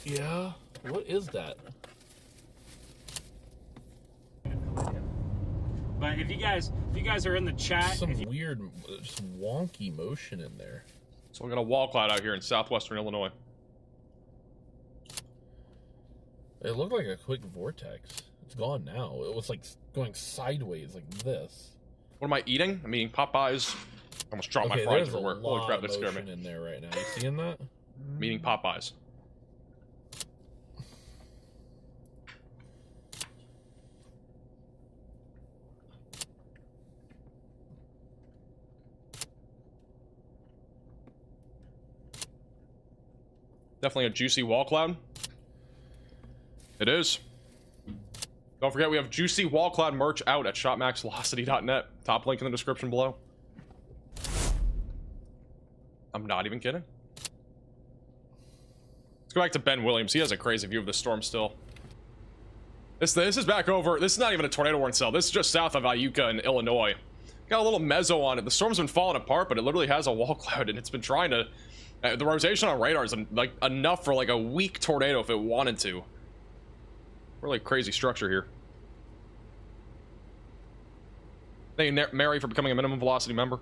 Yeah. What is that? But if you guys are in the chat, Some weird, just wonky motion in there. So we got a wall cloud out here in southwestern Illinois. It looked like a quick vortex. It's gone now. It was like going sideways like this. What am I eating? I'm eating Popeyes. I almost dropped my fries there's everywhere. a Holy lot crap, of that scared me. motion in there right now. You seeing that? I'm eating Popeyes. Definitely a juicy wall cloud. It is. Don't forget, we have juicy wall cloud merch out at shopmaxvelocity.net. Top link in the description below. I'm not even kidding. Let's go back to Ben Williams. He has a crazy view of the storm still. This is back over. This is not even a tornado warning cell. This is just south of Iuka in Illinois. Got a little mezzo on it. The storm's been falling apart, but it literally has a wall cloud, and it's been trying to... the rotation on radar is like enough for like a weak tornado if it wanted to. Really crazy structure here. Thank you, Mary, for becoming a minimum velocity member.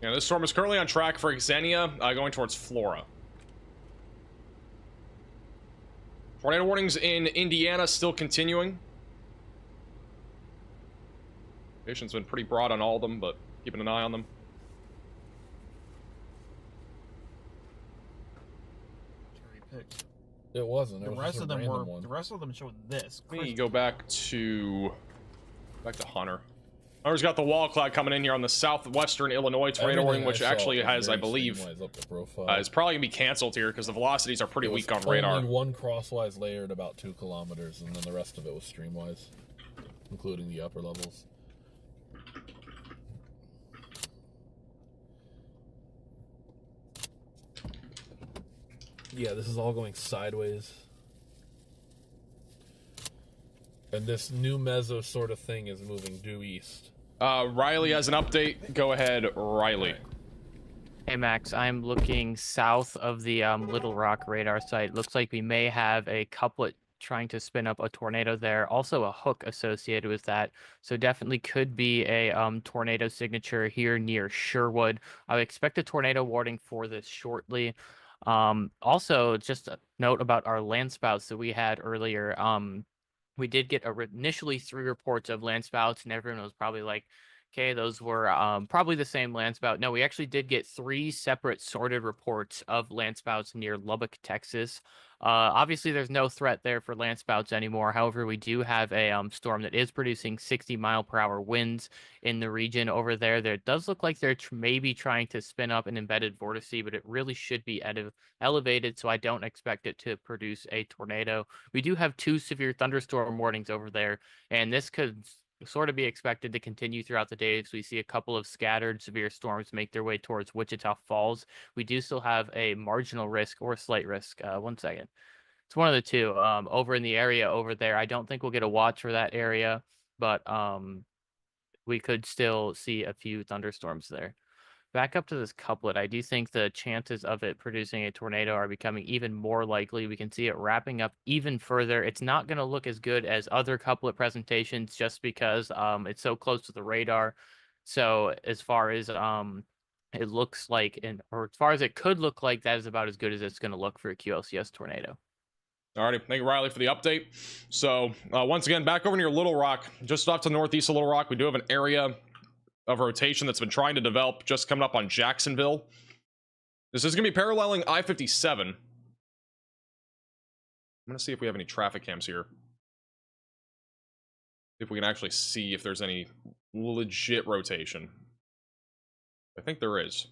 Yeah, this storm is currently on track for Xenia, going towards Flora. Tornado warnings in Indiana still continuing. Patient's been pretty broad on all of them, but keeping an eye on them. It wasn't. The rest of them were. The rest of them showed this. Let me go back to Hunter. Hunter's got the wall cloud coming in here on the southwestern Illinois tornado warning, which actually has, I believe, is probably gonna be canceled here because the velocities are pretty weak on radar. Only one crosswise layered about 2 kilometers, and then the rest of it was streamwise, including the upper levels. Yeah, this is all going sideways. And this new meso sort of thing is moving due east. Riley has an update. Go ahead, Riley. Hey Max, I'm looking south of the Little Rock radar site. Looks like we may have a couplet trying to spin up a tornado there. Also a hook associated with that. So definitely could be a tornado signature here near Sherwood. I would expect a tornado warning for this shortly. Also, just a note about our land spouts that we had earlier. We did get initially 3 reports of land spouts, and everyone was probably like, okay, those were probably the same land spout. No, we actually did get 3 separate sorted reports of land spouts near Lubbock, Texas. Obviously, there's no threat there for land spouts anymore. However, we do have a storm that is producing 60-mile-per-hour winds in the region over there. There does look like they're maybe trying to spin up an embedded vortice, but it really should be elevated, so I don't expect it to produce a tornado. We do have 2 severe thunderstorm warnings over there, and this could sort of be expected to continue throughout the day as we see a couple of scattered severe storms make their way towards Wichita Falls. We do still have a marginal risk or slight risk. One second. It's one of the two over in the area over there. I don't think we'll get a watch for that area, but we could still see a few thunderstorms there. Back up to this couplet, I do think the chances of it producing a tornado are becoming even more likely. We can see it wrapping up even further. It's not going to look as good as other couplet presentations just because it's so close to the radar. So as far as it looks like, or as far as it could look like, that is about as good as it's going to look for a QLCS tornado. Alrighty, thank you, Riley, for the update. So once again, back over near Little Rock, just off to the northeast of Little Rock, we do have an area of rotation that's been trying to develop, just coming up on Jacksonville. This is going to be paralleling I-57. I'm going to see if we have any traffic cams here. If we can actually see if there's any legit rotation. I think there is.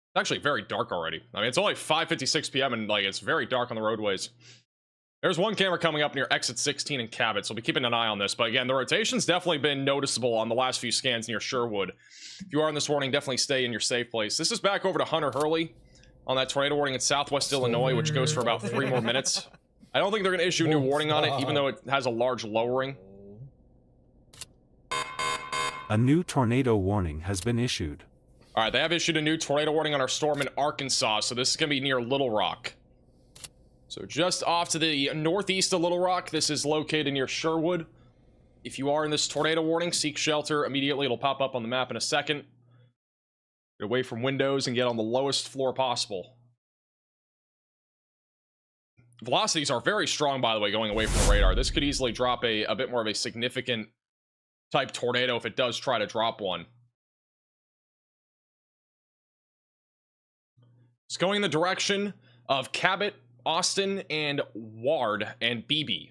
It's actually very dark already. I mean, it's only 5:56 p.m. and like it's very dark on the roadways. There's one camera coming up near exit 16 in Cabot, so we'll be keeping an eye on this. But again, the rotation's definitely been noticeable on the last few scans near Sherwood. If you are in this warning, definitely stay in your safe place. This is back over to Hunter Hurley on that tornado warning in southwest Illinois, which goes for about 3 more minutes. I don't think they're going to issue a new warning on it, even though it has a large lowering. A new tornado warning has been issued. All right, they have issued a new tornado warning on our storm in Arkansas, so this is going to be near Little Rock. So just off to the northeast of Little Rock, this is located near Sherwood. If you are in this tornado warning, seek shelter immediately. It'll pop up on the map in a second. Get away from windows and get on the lowest floor possible. Velocities are very strong, by the way, going away from the radar. This could easily drop a bit more of a significant type tornado if it does try to drop one. It's going in the direction of Cabot, Austin, and Ward, and BB.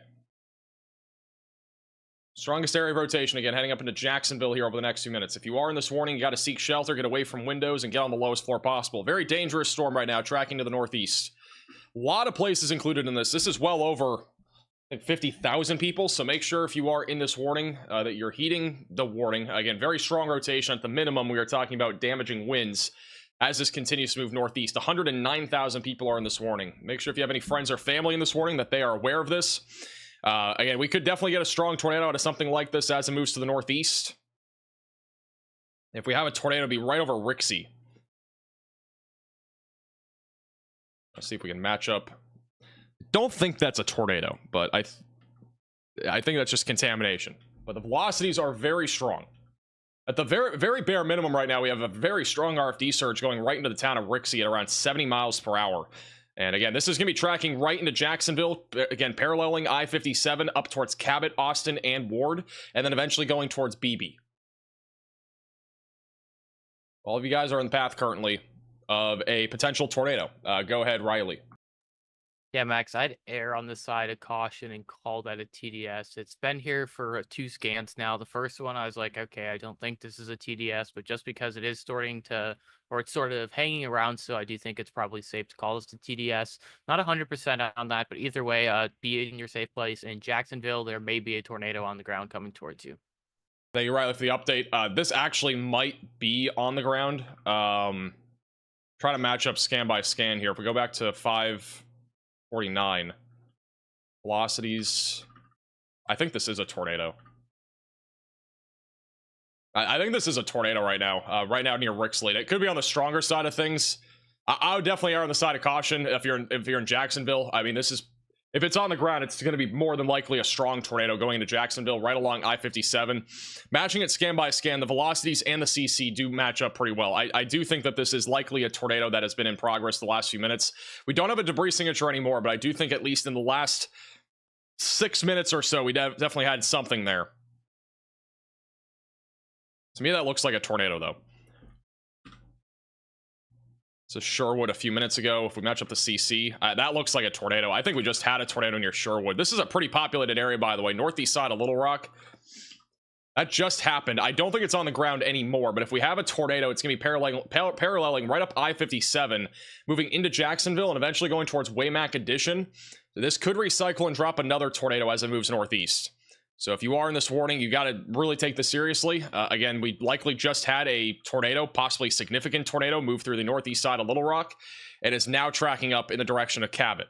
Strongest area of rotation, again, heading up into Jacksonville here over the next few minutes. If you are in this warning, you got to seek shelter, get away from windows, and get on the lowest floor possible. Very dangerous storm right now, tracking to the northeast. A lot of places included in this. This is well over, I think, 50,000 people, so make sure if you are in this warning that you're heeding the warning. Again, very strong rotation. At the minimum, we are talking about damaging winds as this continues to move northeast. 109,000 people are in this warning. Make sure if you have any friends or family in this warning that they are aware of this. Again, we could definitely get a strong tornado out of something like this as it moves to the northeast. If we have a tornado, it'll be right over Rixey. Let's see if we can match up. Don't think that's a tornado, but I think that's just contamination. But the velocities are very strong. At the very bare minimum right now, we have a very strong RFD surge going right into the town of Rixey at around 70 miles per hour. And again, this is going to be tracking right into Jacksonville, again, paralleling I-57 up towards Cabot, Austin, and Ward, and then eventually going towards Beebe. All of you guys are on the path currently of a potential tornado. Go ahead, Riley. Yeah, Max, I'd err on the side of caution and call that a TDS. It's been here for 2 scans now. The first one, I was like, okay, I don't think this is a TDS, but just because it is starting to, or it's sort of hanging around, so I do think it's probably safe to call this a TDS. Not 100% on that, but either way, be in your safe place. In Jacksonville, there may be a tornado on the ground coming towards you. Thank you, Riley, for the update. This actually might be on the ground. Trying to match up scan by scan here. If we go back to 549 velocities, I think this is a tornado. I think this is a tornado right now. Right now near Rixley. It could be on the stronger side of things. I would definitely err on the side of caution if you're in Jacksonville. I mean, this is, if it's on the ground, it's going to be more than likely a strong tornado going into Jacksonville right along I-57. Matching it scan by scan, the velocities and the CC do match up pretty well. I do think that this is likely a tornado that has been in progress the last few minutes. We don't have a debris signature anymore, but I do think at least in the last 6 minutes or so, we definitely had something there. To me, that looks like a tornado, though. So Sherwood a few minutes ago. If we match up the CC, that looks like a tornado. I think we just had a tornado near Sherwood. This is a pretty populated area, by the way. Northeast side of Little Rock. That just happened. I don't think it's on the ground anymore, but if we have a tornado, it's going to be paralleling right up I-57, moving into Jacksonville and eventually going towards Waymack Addition. So this could recycle and drop another tornado as it moves northeast. So if you are in this warning, you got to really take this seriously. Again, we likely just had a tornado, possibly significant tornado, move through the northeast side of Little Rock, and is now tracking up in the direction of Cabot.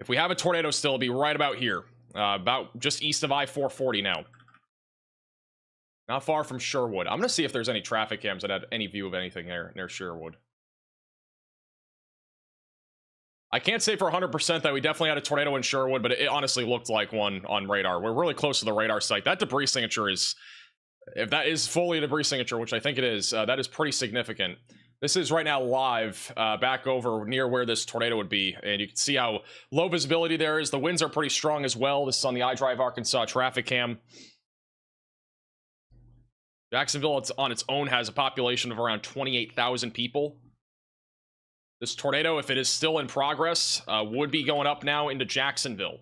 If we have a tornado still, it'll be right about here, about just east of I-440 now. Not far from Sherwood. I'm going to see if there's any traffic cams that have any view of anything there near Sherwood. I can't say for 100% that we definitely had a tornado in Sherwood, but it honestly looked like one on radar. We're really close to the radar site. That debris signature is, if that is fully a debris signature, which I think it is, that is pretty significant. This is right now live back over near where this tornado would be, and you can see how low visibility there is. The winds are pretty strong as well. This is on the iDrive Arkansas traffic cam. Jacksonville, on its own, has a population of around 28,000 people. This tornado, if it is still in progress, would be going up now into Jacksonville.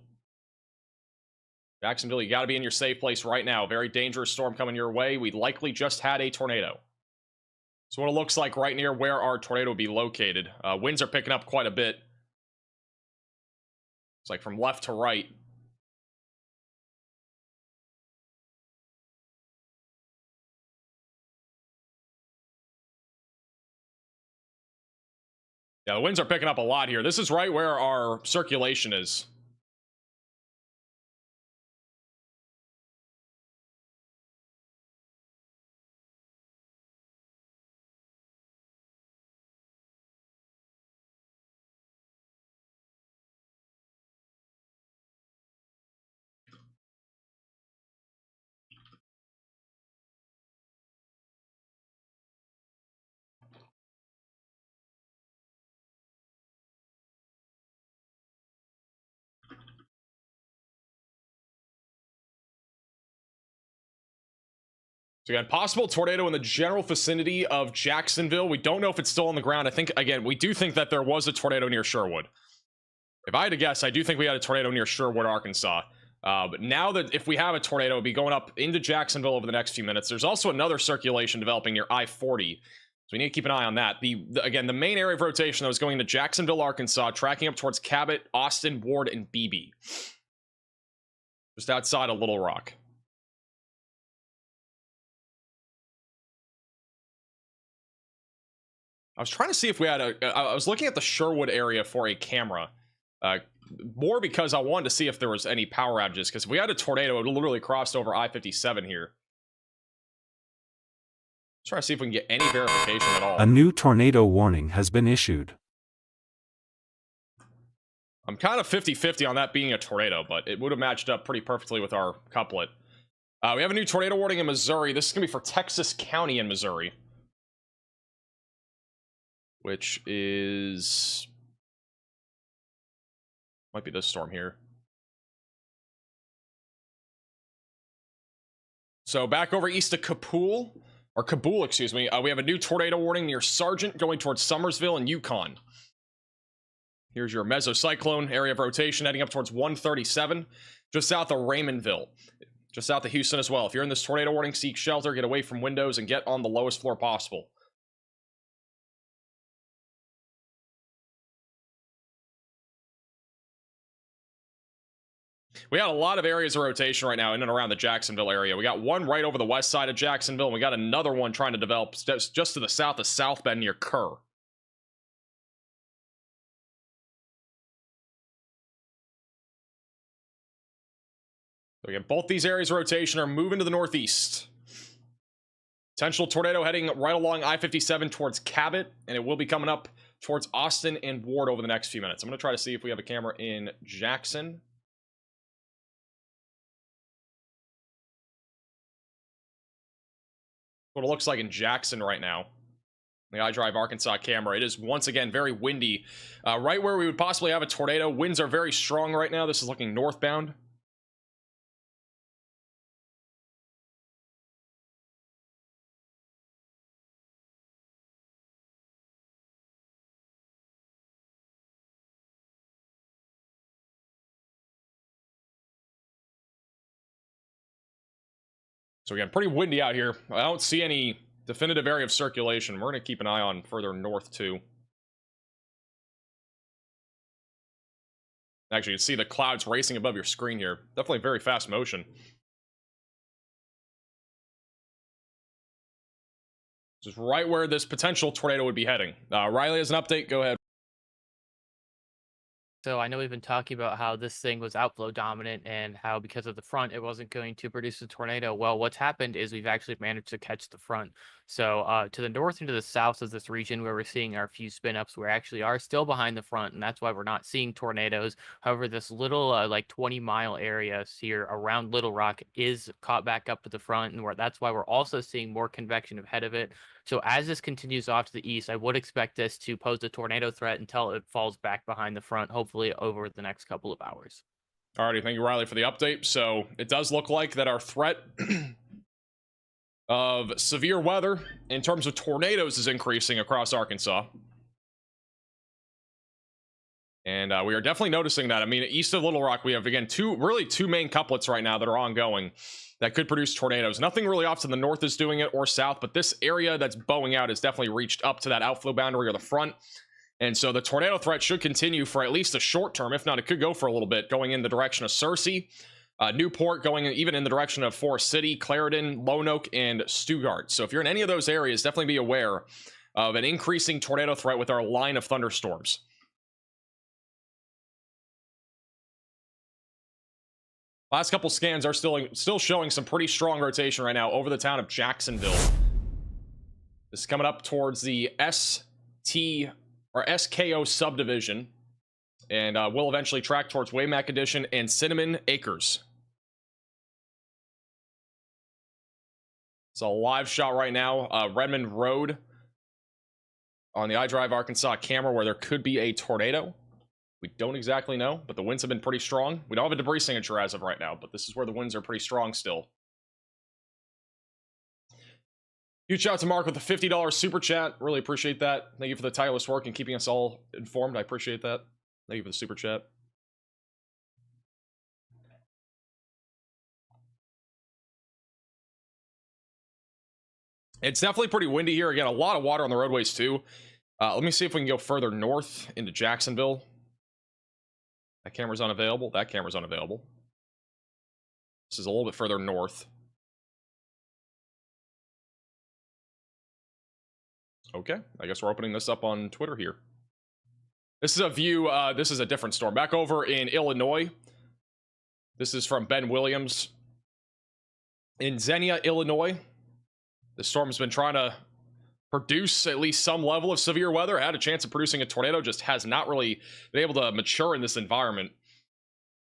Jacksonville, you got to be in your safe place right now. Very dangerous storm coming your way. We likely just had a tornado. So what it looks like right near where our tornado would be located. Winds are picking up quite a bit. It's like from left to right. Yeah, the winds are picking up a lot here. This is right where our circulation is. So again, possible tornado in the general vicinity of Jacksonville. We don't know if it's still on the ground. I think, again, we do think that there was a tornado near Sherwood. If I had to guess, I do think we had a tornado near Sherwood, Arkansas. But now that if we have a tornado, it'll be going up into Jacksonville over the next few minutes. There's also another circulation developing near I-40. So we need to keep an eye on that. Again, the main area of rotation that was going to Jacksonville, Arkansas, tracking up towards Cabot, Austin, Ward, and Beebe. Just outside of Little Rock. I was trying to see if we had I was looking at the Sherwood area for a camera. More because I wanted to see if there was any power outages, because if we had a tornado, it literally crossed over I-57 here. Let's try to see if we can get any verification at all. A new tornado warning has been issued. I'm kind of 50-50 on that being a tornado, but it would have matched up pretty perfectly with our couplet. We have a new tornado warning in Missouri. This is going to be for Texas County in Missouri, which is... might be this storm here. So back over east of Kabul, excuse me, we have a new tornado warning near Sargent going towards Summersville and Yukon. Here's your mesocyclone area of rotation heading up towards 137, just south of Raymondville, just south of Houston as well. If you're in this tornado warning, seek shelter, get away from windows, and get on the lowest floor possible. We got a lot of areas of rotation right now in and around the Jacksonville area. We got one right over the west side of Jacksonville, and we got another one trying to develop just to the south of South Bend near Kerr. So again, both these areas of rotation are moving to the northeast. Potential tornado heading right along I-57 towards Cabot, and it will be coming up towards Austin and Ward over the next few minutes. I'm going to try to see if we have a camera in Jackson. What it looks like in Jackson right now. The iDrive Arkansas camera. It is once again very windy. Right where we would possibly have a tornado. Winds are very strong right now. This is looking northbound. So again, pretty windy out here. I don't see any definitive area of circulation. We're going to keep an eye on further north too. Actually, you can see the clouds racing above your screen here. Definitely very fast motion. This is right where this potential tornado would be heading. Riley has an update. Go ahead. So I know we've been talking about how this thing was outflow dominant and how because of the front, it wasn't going to produce a tornado. Well, what's happened is we've actually managed to catch the front. So to the north and to the south of this region where we're seeing our few spin ups, we actually are still behind the front. And that's why we're not seeing tornadoes. However, this little like 20-mile area here around Little Rock is caught back up to the front. And that's why we're also seeing more convection ahead of it. So as this continues off to the east, I would expect this to pose a tornado threat until it falls back behind the front, hopefully over the next couple of hours. Alrighty, thank you, Riley, for the update. So it does look like that our threat of severe weather in terms of tornadoes is increasing across Arkansas. And we are definitely noticing that. I mean, east of Little Rock, we have, again, two main couplets right now that are ongoing that could produce tornadoes. Nothing really off to the north is doing it or south, but this area that's bowing out has definitely reached up to that outflow boundary or the front. And so the tornado threat should continue for at least a short term. If not, it could go for a little bit, going in the direction of Searcy, Newport, going even in the direction of Forest City, Clarendon, Lonoke, and Stuttgart. So if you're in any of those areas, definitely be aware of an increasing tornado threat with our line of thunderstorms. Last couple scans are still showing some pretty strong rotation right now over the town of Jacksonville. This is coming up towards the SKO subdivision, and we'll eventually track towards Waymack Addition and Cinnamon Acres. It's a live shot right now, Redmond Road on the iDrive Arkansas camera where there could be a tornado. We don't exactly know, but the winds have been pretty strong. We don't have a debris signature as of right now, but this is where the winds are pretty strong still. Huge shout out to Mark with the $50 super chat. Really appreciate that. Thank you for the tireless work and keeping us all informed. I appreciate that. Thank you for the super chat. It's definitely pretty windy here. Again, a lot of water on the roadways too. Let me see if we can go further north into Jacksonville. That camera's unavailable. That camera's unavailable. This is a little bit further north. Okay, I guess we're opening this up on Twitter here. This is a view, this is a different storm. Back over in Illinois. This is from Ben Williams. In Xenia, Illinois. The storm's been trying to produce at least some level of severe weather, had a chance of producing a tornado, just has not really been able to mature in this environment.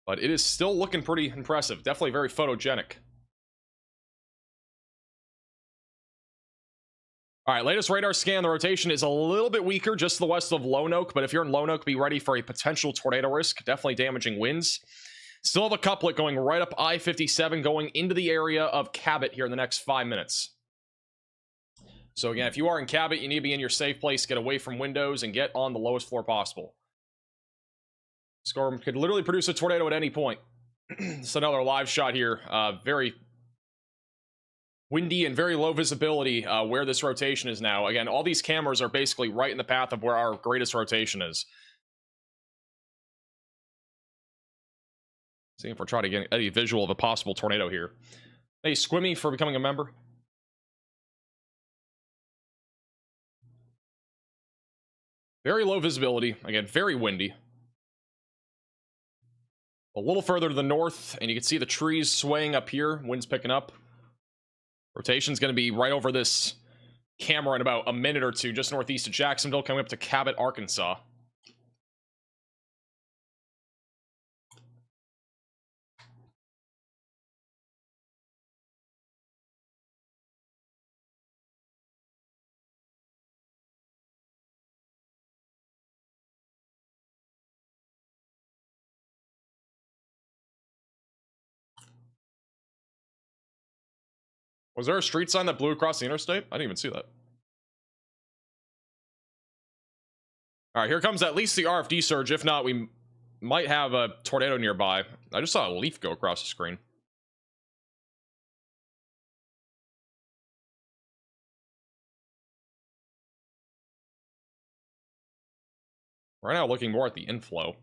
But it is still looking pretty impressive. Definitely very photogenic. All right, latest radar scan. The rotation is a little bit weaker, just to the west of Lone Oak. But if you're in Lone Oak, be ready for a potential tornado risk. Definitely damaging winds. Still have a couplet going right up I-57, going into the area of Cabot here in the next 5 minutes. So again, if you are in Cabot, you need to be in your safe place, get away from windows, and get on the lowest floor possible. Storm could literally produce a tornado at any point. It's another live shot here. Very windy and very low visibility where this rotation is now. Again, all these cameras are basically right in the path of where our greatest rotation is. See if we're trying to get any visual of a possible tornado here. Hey, Squimmy, for becoming a member. Very low visibility. Again, very windy. A little further to the north, and you can see the trees swaying up here. Wind's picking up. Rotation's going to be right over this camera in about a minute or two, just northeast of Jacksonville, coming up to Cabot, Arkansas. Was there a street sign that blew across the interstate? I didn't even see that. All right, here comes at least the RFD surge. If not, we might have a tornado nearby. I just saw a leaf go across the screen. Right now, looking more at the inflow.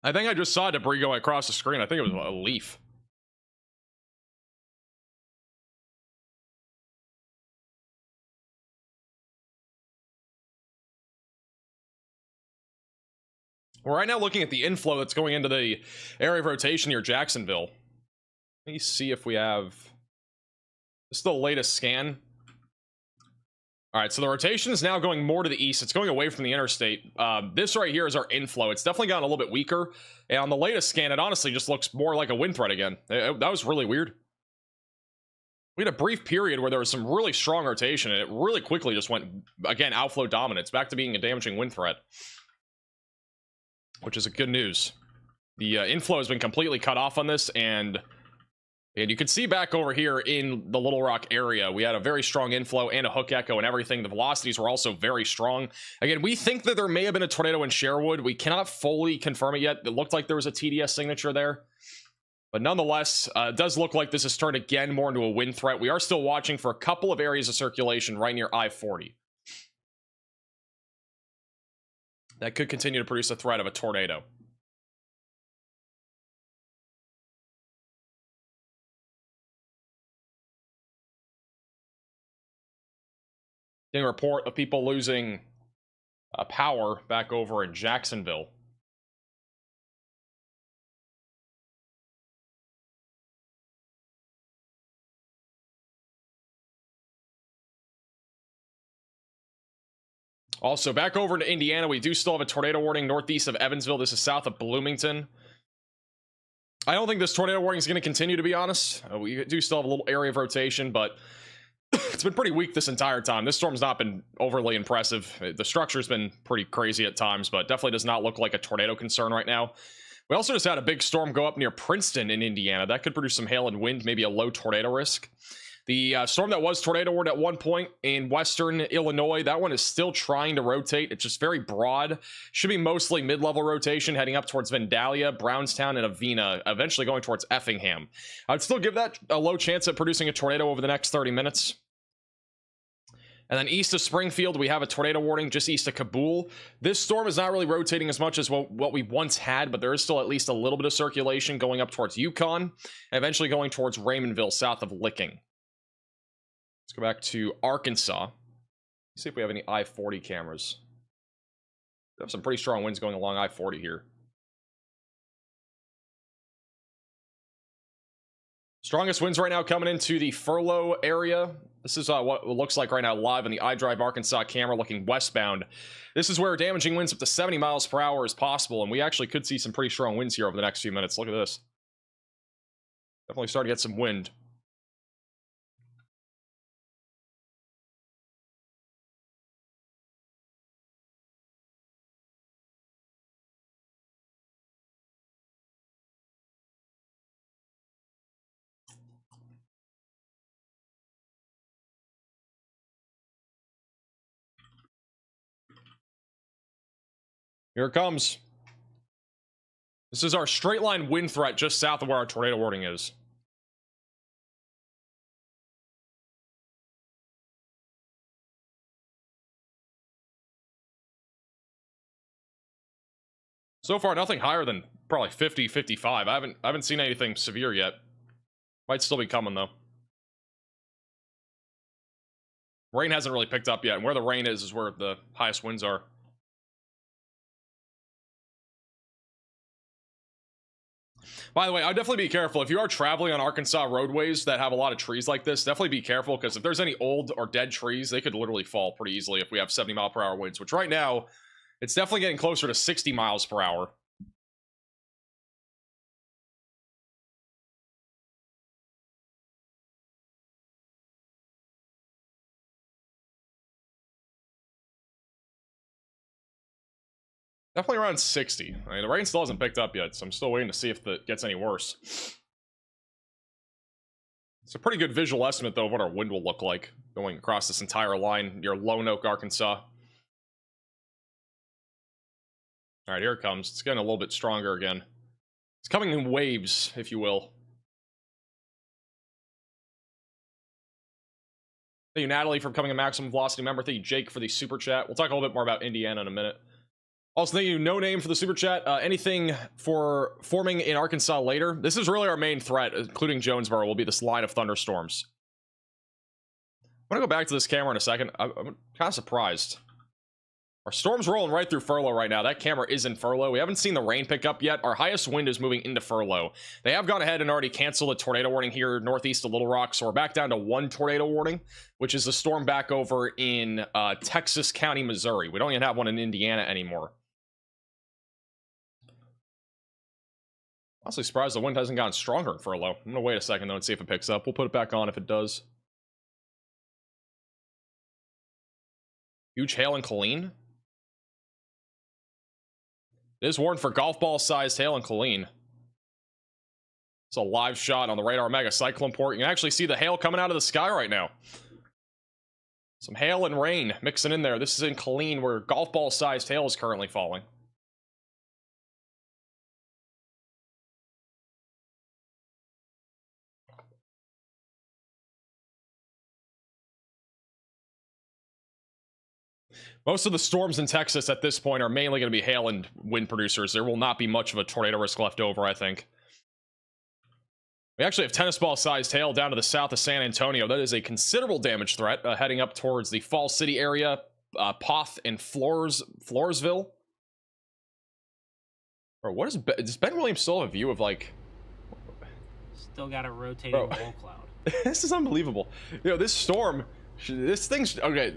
I think I just saw debris go across the screen. I think it was a leaf. We're right now looking at the inflow that's going into the area of rotation near Jacksonville. Let me see if we have... This is the latest scan. All right, so the rotation is now going more to the east. It's going away from the interstate. This right here is our inflow. It's definitely gotten a little bit weaker. And on the latest scan, it honestly just looks more like a wind threat again. That was really weird. We had a brief period where there was some really strong rotation, and it really quickly just went, again, outflow dominance, back to being a damaging wind threat. Which is a good news. The inflow has been completely cut off on this, and you can see back over here in the Little Rock area, we had a very strong inflow and a hook echo and everything. The velocities were also very strong. Again, we think that there may have been a tornado in Sherwood. We cannot fully confirm it yet. It looked like there was a TDS signature there. But nonetheless, it does look like this has turned again more into a wind threat. We are still watching for a couple of areas of circulation right near I-40. That could continue to produce a threat of a tornado. Getting a report of people losing power back over in Jacksonville. Also, back over to Indiana, we do still have a tornado warning northeast of Evansville. This is south of Bloomington. I don't think this tornado warning is going to continue, to be honest. We do still have a little area of rotation, but it's been pretty weak this entire time. This storm's not been overly impressive. The structure's been pretty crazy at times, but definitely does not look like a tornado concern right now. We also just had a big storm go up near Princeton in Indiana. That could produce some hail and wind, maybe a low tornado risk. The storm that was tornado warned at one point in western Illinois, that one is still trying to rotate. It's just very broad. Should be mostly mid-level rotation heading up towards Vandalia, Brownstown, and Avena, eventually going towards Effingham. I'd still give that a low chance at producing a tornado over the next 30 minutes. And then east of Springfield, we have a tornado warning just east of Kabul. This storm is not really rotating as much as what we once had, but there is still at least a little bit of circulation going up towards Yukon, and eventually going towards Raymondville, south of Licking. Let's go back to Arkansas. See if we have any I-40 cameras. We have some pretty strong winds going along I-40 here. Strongest winds right now coming into the furlough area. This is what it looks like right now live on the iDrive Arkansas camera looking westbound. This is where damaging winds up to 70 miles per hour is possible, and we actually could see some pretty strong winds here over the next few minutes. Look at this. Definitely starting to get some wind. Here it comes. This is our straight line wind threat just south of where our tornado warning is. So far, nothing higher than probably 50, 55. I haven't seen anything severe yet. Might still be coming though. Rain hasn't really picked up yet, and where the rain is where the highest winds are. By the way, I'd definitely be careful. If you are traveling on Arkansas roadways that have a lot of trees like this, definitely be careful, because if there's any old or dead trees, they could literally fall pretty easily if we have 70 mile per hour winds, which right now, it's definitely getting closer to 60 miles per hour. Definitely around 60. I mean, the rain still hasn't picked up yet, so I'm still waiting to see if it gets any worse. It's a pretty good visual estimate, though, of what our wind will look like going across this entire line near Lone Oak, Arkansas. Alright, here it comes. It's getting a little bit stronger again. It's coming in waves, if you will. Thank you, Natalie, for becoming a Maximum Velocity member. Thank you, Jake, for the super chat. We'll talk a little bit more about Indiana in a minute. Also, thank you, No Name, for the super chat. Anything for forming in Arkansas later? This is really our main threat, including Jonesboro, will be this line of thunderstorms. I'm gonna go back to this camera in a second. I'm kind of surprised. Our storm's rolling right through furlough right now. That camera is in furlough. We haven't seen the rain pick up yet. Our highest wind is moving into furlough. They have gone ahead and already canceled a tornado warning here northeast of Little Rock, so we're back down to one tornado warning, which is the storm back over in Texas County, Missouri. We don't even have one in Indiana anymore. Honestly surprised the wind hasn't gotten stronger in furlough. I'm gonna wait a second though and see if it picks up. We'll put it back on if it does. Huge hail in Killeen. It is warned for golf ball sized hail in Killeen. It's a live shot on the radar mega cyclone port. You can actually see the hail coming out of the sky right now. Some hail and rain mixing in there. This is in Killeen, where golf ball sized hail is currently falling. Most of the storms in Texas at this point are mainly going to be hail and wind producers. There will not be much of a tornado risk left over, I think. We actually have tennis ball sized hail down to the south of San Antonio. That is a considerable damage threat heading up towards the Fall City area, Poth and Floresville. Or what is does Ben Williams still have a view of like? Still got a rotating roll cloud. This is unbelievable. You know, this storm, this thing's okay.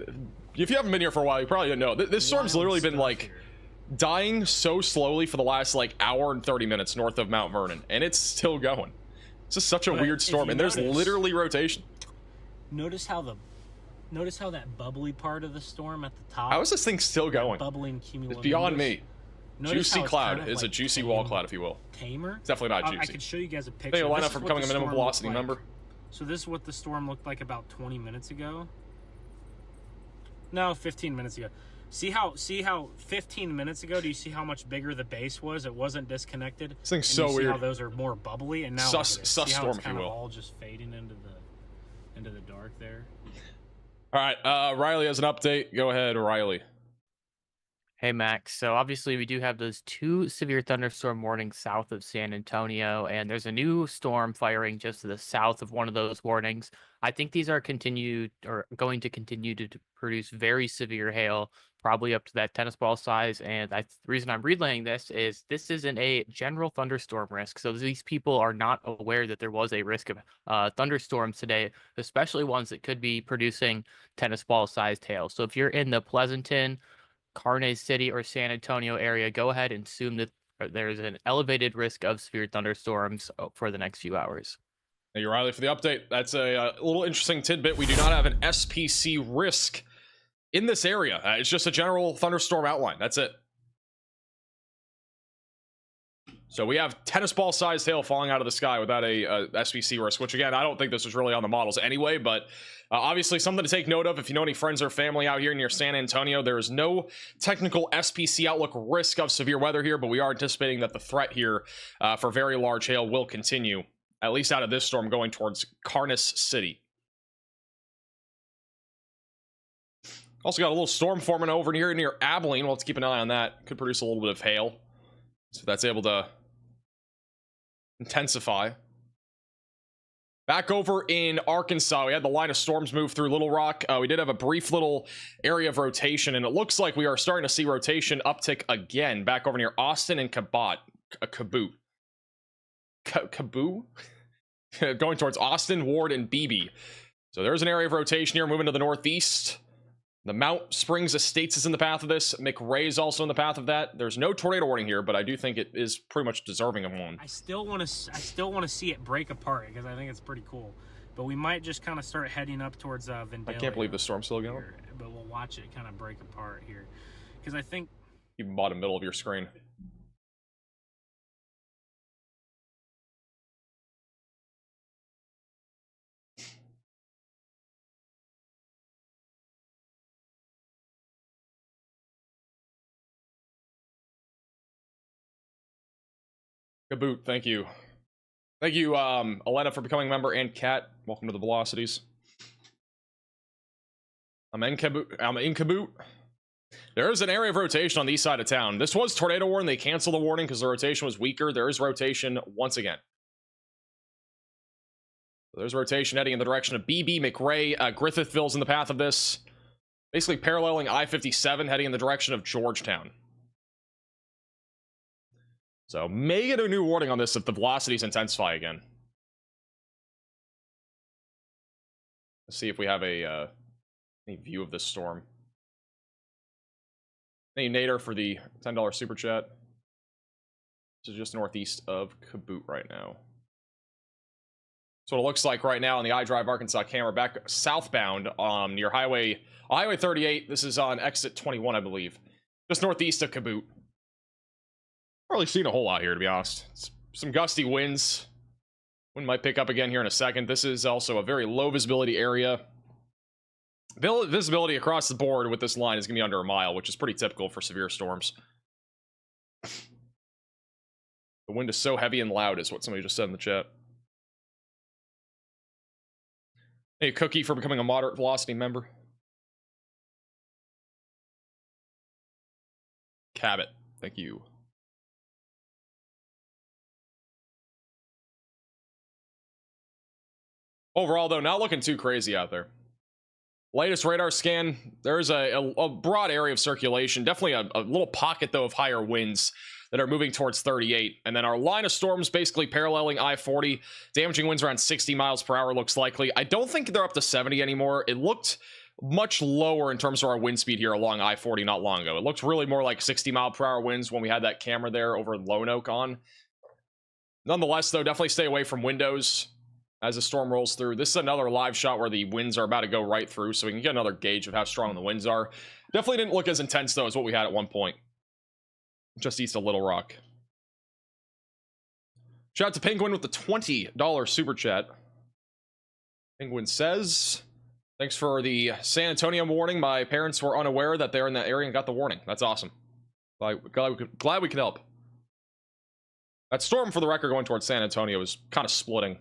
If you haven't been here for a while, you probably didn't know. This storm's literally been like dying so slowly for the last like hour and 30 minutes north of Mount Vernon, and it's still going. It's just such a weird storm, and there's literally rotation. Notice how that bubbly part of the storm at the top. How is this thing still going? Bubbling cumulonimbus. It's beyond me. Juicy cloud kind of is like a juicy wall cloud, if you will. Tamer. It's definitely not juicy. I could show you guys a picture. Hey, line up for becoming a minimum velocity member. So this is what the storm looked like about 20 minutes ago. No, 15 minutes ago. See how 15 minutes ago, do you see how much bigger the base was? It wasn't disconnected. This thing's so weird. How those are more bubbly, and now sus storm, it's kind if you of will. all just fading into the dark there. All right, Riley has an update. Go ahead, Riley. Hey Max, so obviously we do have those two severe thunderstorm warnings south of San Antonio, and there's a new storm firing just to the south of one of those warnings. I think these are continued or going to continue to produce very severe hail, probably up to that tennis ball size. And the reason I'm relaying this isn't a general thunderstorm risk. So these people are not aware that there was a risk of thunderstorms today, especially ones that could be producing tennis ball sized hail. So if you're in the Pleasanton, Carne City, or San Antonio area, go ahead and assume that there's an elevated risk of severe thunderstorms for the next few hours. Thank you, Riley, for the update. That's a little interesting tidbit. We do not have an SPC risk in this area. It's just a general thunderstorm outline. That's it. So we have tennis ball sized hail falling out of the sky without a SPC risk, which again, I don't think this was really on the models anyway, but obviously something to take note of. If you know any friends or family out here near San Antonio, there is no technical SPC outlook risk of severe weather here, but we are anticipating that the threat here for very large hail will continue, at least out of this storm going towards Carnes City. Also got a little storm forming over here near Abilene. Well, let's keep an eye on that. Could produce a little bit of hail. So that's able to intensify. Back over in Arkansas, we had the line of storms move through Little Rock. We did have a brief little area of rotation, and it looks like we are starting to see rotation uptick again back over near Austin and Cabot. Cabot. Going towards Austin, Ward, and Beebe. So there's an area of rotation here moving to the northeast. The Mount Springs Estates is in the path of this. McRae is also in the path of that. There's no tornado warning here, but I do think it is pretty much deserving of one. I still want to see it break apart because I think it's pretty cool. But we might just kind of start heading up towards Vandalia. I can't believe the storm's still going. But we'll watch it kind of break apart here because I think you bottom middle of your screen. Kaboot, thank you. Thank you, Elena, for becoming a member, and Kat. Welcome to the Velocities. I'm in Kaboot. There is an area of rotation on the east side of town. This was tornado warning. They canceled the warning because the rotation was weaker. There is rotation once again. There's rotation heading in the direction of BB, McRae. Griffithville's in the path of this. Basically paralleling I-57, heading in the direction of Georgetown. So may get a new warning on this if the velocities intensify again. Let's see if we have a any view of this storm. Thank you, Nader, for the $10 super chat. This is just northeast of Kaboot right now. So what it looks like right now on the iDrive Arkansas camera, back southbound near Highway 38. This is on exit 21, I believe. Just northeast of Kaboot. Not really seen a whole lot here, to be honest. It's some gusty winds. Wind might pick up again here in a second. This is also a very low visibility area. Visibility across the board with this line is going to be under a mile, which is pretty typical for severe storms. The wind is so heavy and loud, is what somebody just said in the chat. Hey, Cookie, for becoming a moderate velocity member. Cabot, thank you. Overall, though, not looking too crazy out there. Latest radar scan, there's a broad area of circulation. Definitely a little pocket, though, of higher winds that are moving towards 38. And then our line of storms basically paralleling I-40. Damaging winds around 60 miles per hour looks likely. I don't think they're up to 70 anymore. It looked much lower in terms of our wind speed here along I-40 not long ago. It looked really more like 60 mile per hour winds when we had that camera there over in Lone Oak on. Nonetheless, though, definitely stay away from windows as the storm rolls through. This is another live shot where the winds are about to go right through, so we can get another gauge of how strong the winds are. Definitely didn't look as intense, though, as what we had at one point. Just east of Little Rock. Shout out to Penguin with the $20 super chat. Penguin says, thanks for the San Antonio warning. My parents were unaware that they're in that area and got the warning. That's awesome. Glad we could help. That storm, for the record, going towards San Antonio is kind of splitting.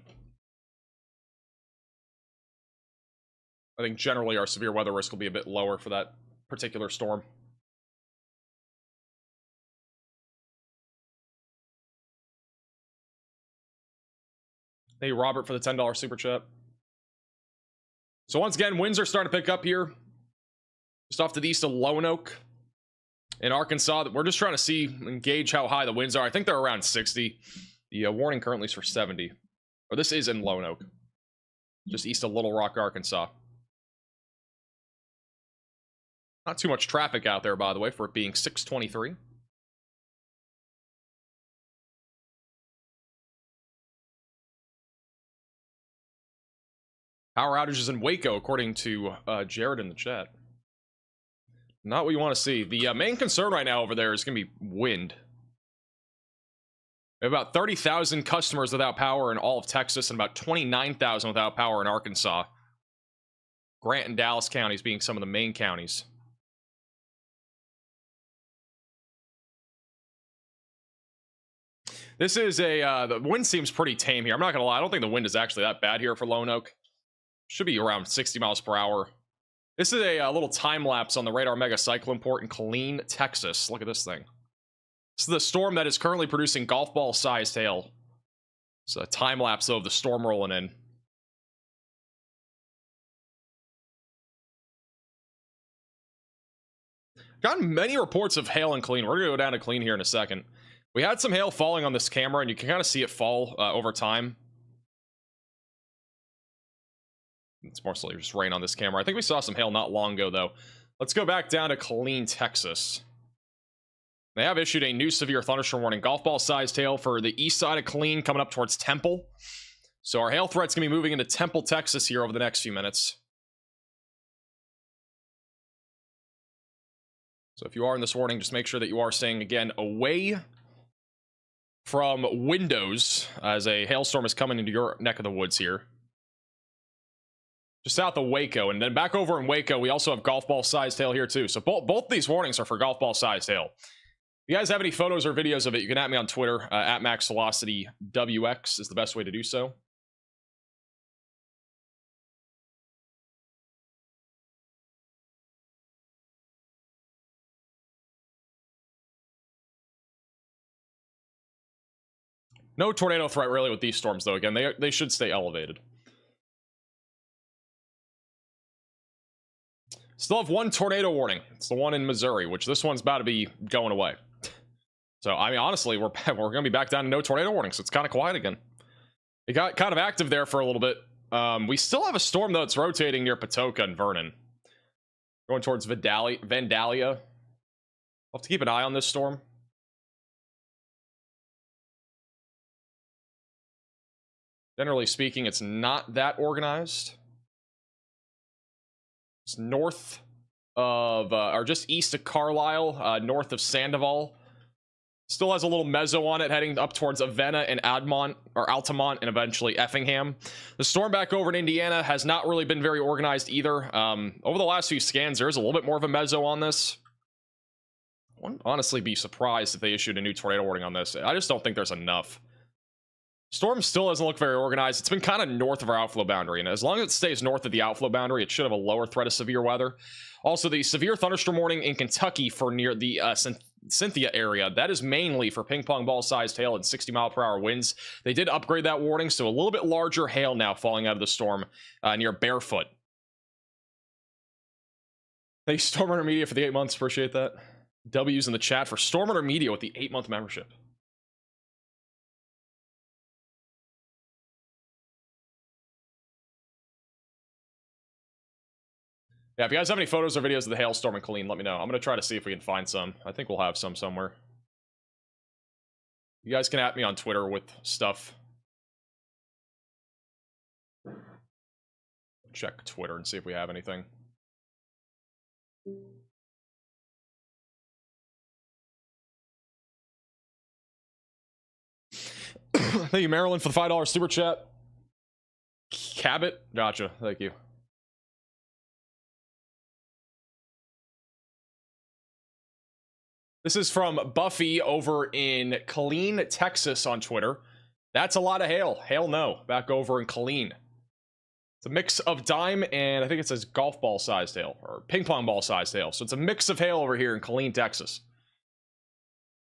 I think generally our severe weather risk will be a bit lower for that particular storm. Hey, Robert, for the $10 super chat. So once again, winds are starting to pick up here. Just off to the east of Lone Oak in Arkansas. We're just trying to see and gauge how high the winds are. I think they're around 60. The warning currently is for 70. Or this is in Lone Oak. Just east of Little Rock, Arkansas. Not too much traffic out there, by the way, for it being 6:23. Power outages in Waco, according to Jared in the chat. Not what you want to see. The main concern right now over there is going to be wind. We have about 30,000 customers without power in all of Texas and about 29,000 without power in Arkansas. Grant and Dallas counties being some of the main counties. This is the wind seems pretty tame here. I'm not going to lie. I don't think the wind is actually that bad here for Lone Oak. Should be around 60 miles per hour. This is a little time lapse on the radar mega cyclone port in Killeen, Texas. Look at this thing. This is the storm that is currently producing golf ball sized hail. It's a time lapse of the storm rolling in. Gotten many reports of hail in Killeen. We're gonna go down to Killeen here in a second. We had some hail falling on this camera, and you can kind of see it fall over time. It's mostly just rain on this camera. I think we saw some hail not long ago, though. Let's go back down to Killeen, Texas. They have issued a new severe thunderstorm warning. Golf ball sized hail for the east side of Killeen coming up towards Temple. So our hail threat's going to be moving into Temple, Texas here over the next few minutes. So if you are in this warning, just make sure that you are staying, again, away from windows as a hailstorm is coming into your neck of the woods here. Just south of Waco, and then back over in Waco, we also have golf ball sized hail here too. So both these warnings are for golf ball sized hail. If you guys have any photos or videos of it, you can at me on Twitter. At MaxVelocityWX is the best way to do so. No tornado threat really with these storms, though. Again, they should stay elevated. Still have one tornado warning. It's the one in Missouri, which this one's about to be going away. So, I mean, honestly, we're going to be back down to no tornado warnings. It's kind of quiet again. It got kind of active there for a little bit. We still have a storm, though, that's rotating near Patoka and Vernon. Going towards Vandalia. We'll have to keep an eye on this storm. Generally speaking, it's not that organized. It's north of, or just east of Carlisle, north of Sandoval. Still has a little mezzo on it heading up towards Avena and Altamont, and eventually Effingham. The storm back over in Indiana has not really been very organized either. Over the last few scans, there's a little bit more of a mezzo on this. I wouldn't honestly be surprised if they issued a new tornado warning on this. I just don't think there's enough. Storm still doesn't look very organized. It's been kind of north of our outflow boundary, and as long as it stays north of the outflow boundary, it should have a lower threat of severe weather. Also, the severe thunderstorm warning in Kentucky for near the Cynthia area, that is mainly for ping pong ball sized hail and 60-mile-per-hour winds. They did upgrade that warning, so a little bit larger hail now falling out of the storm near Barefoot. Thanks, Storm Runner Media, for the 8 months. Appreciate that. W's in the chat for Storm Runner Media with the 8-month membership. Yeah, if you guys have any photos or videos of the hailstorm in Killeen, let me know. I'm going to try to see if we can find some. I think we'll have some somewhere. You guys can at me on Twitter with stuff. Check Twitter and see if we have anything. Thank you, Marilyn, for the $5 super chat. Cabot, gotcha. Thank you. This is from Buffy over in Killeen, Texas on Twitter. That's a lot of hail. Hail no. Back over in Killeen. It's a mix of dime and I think it says golf ball sized hail or ping pong ball sized hail. So it's a mix of hail over here in Killeen, Texas.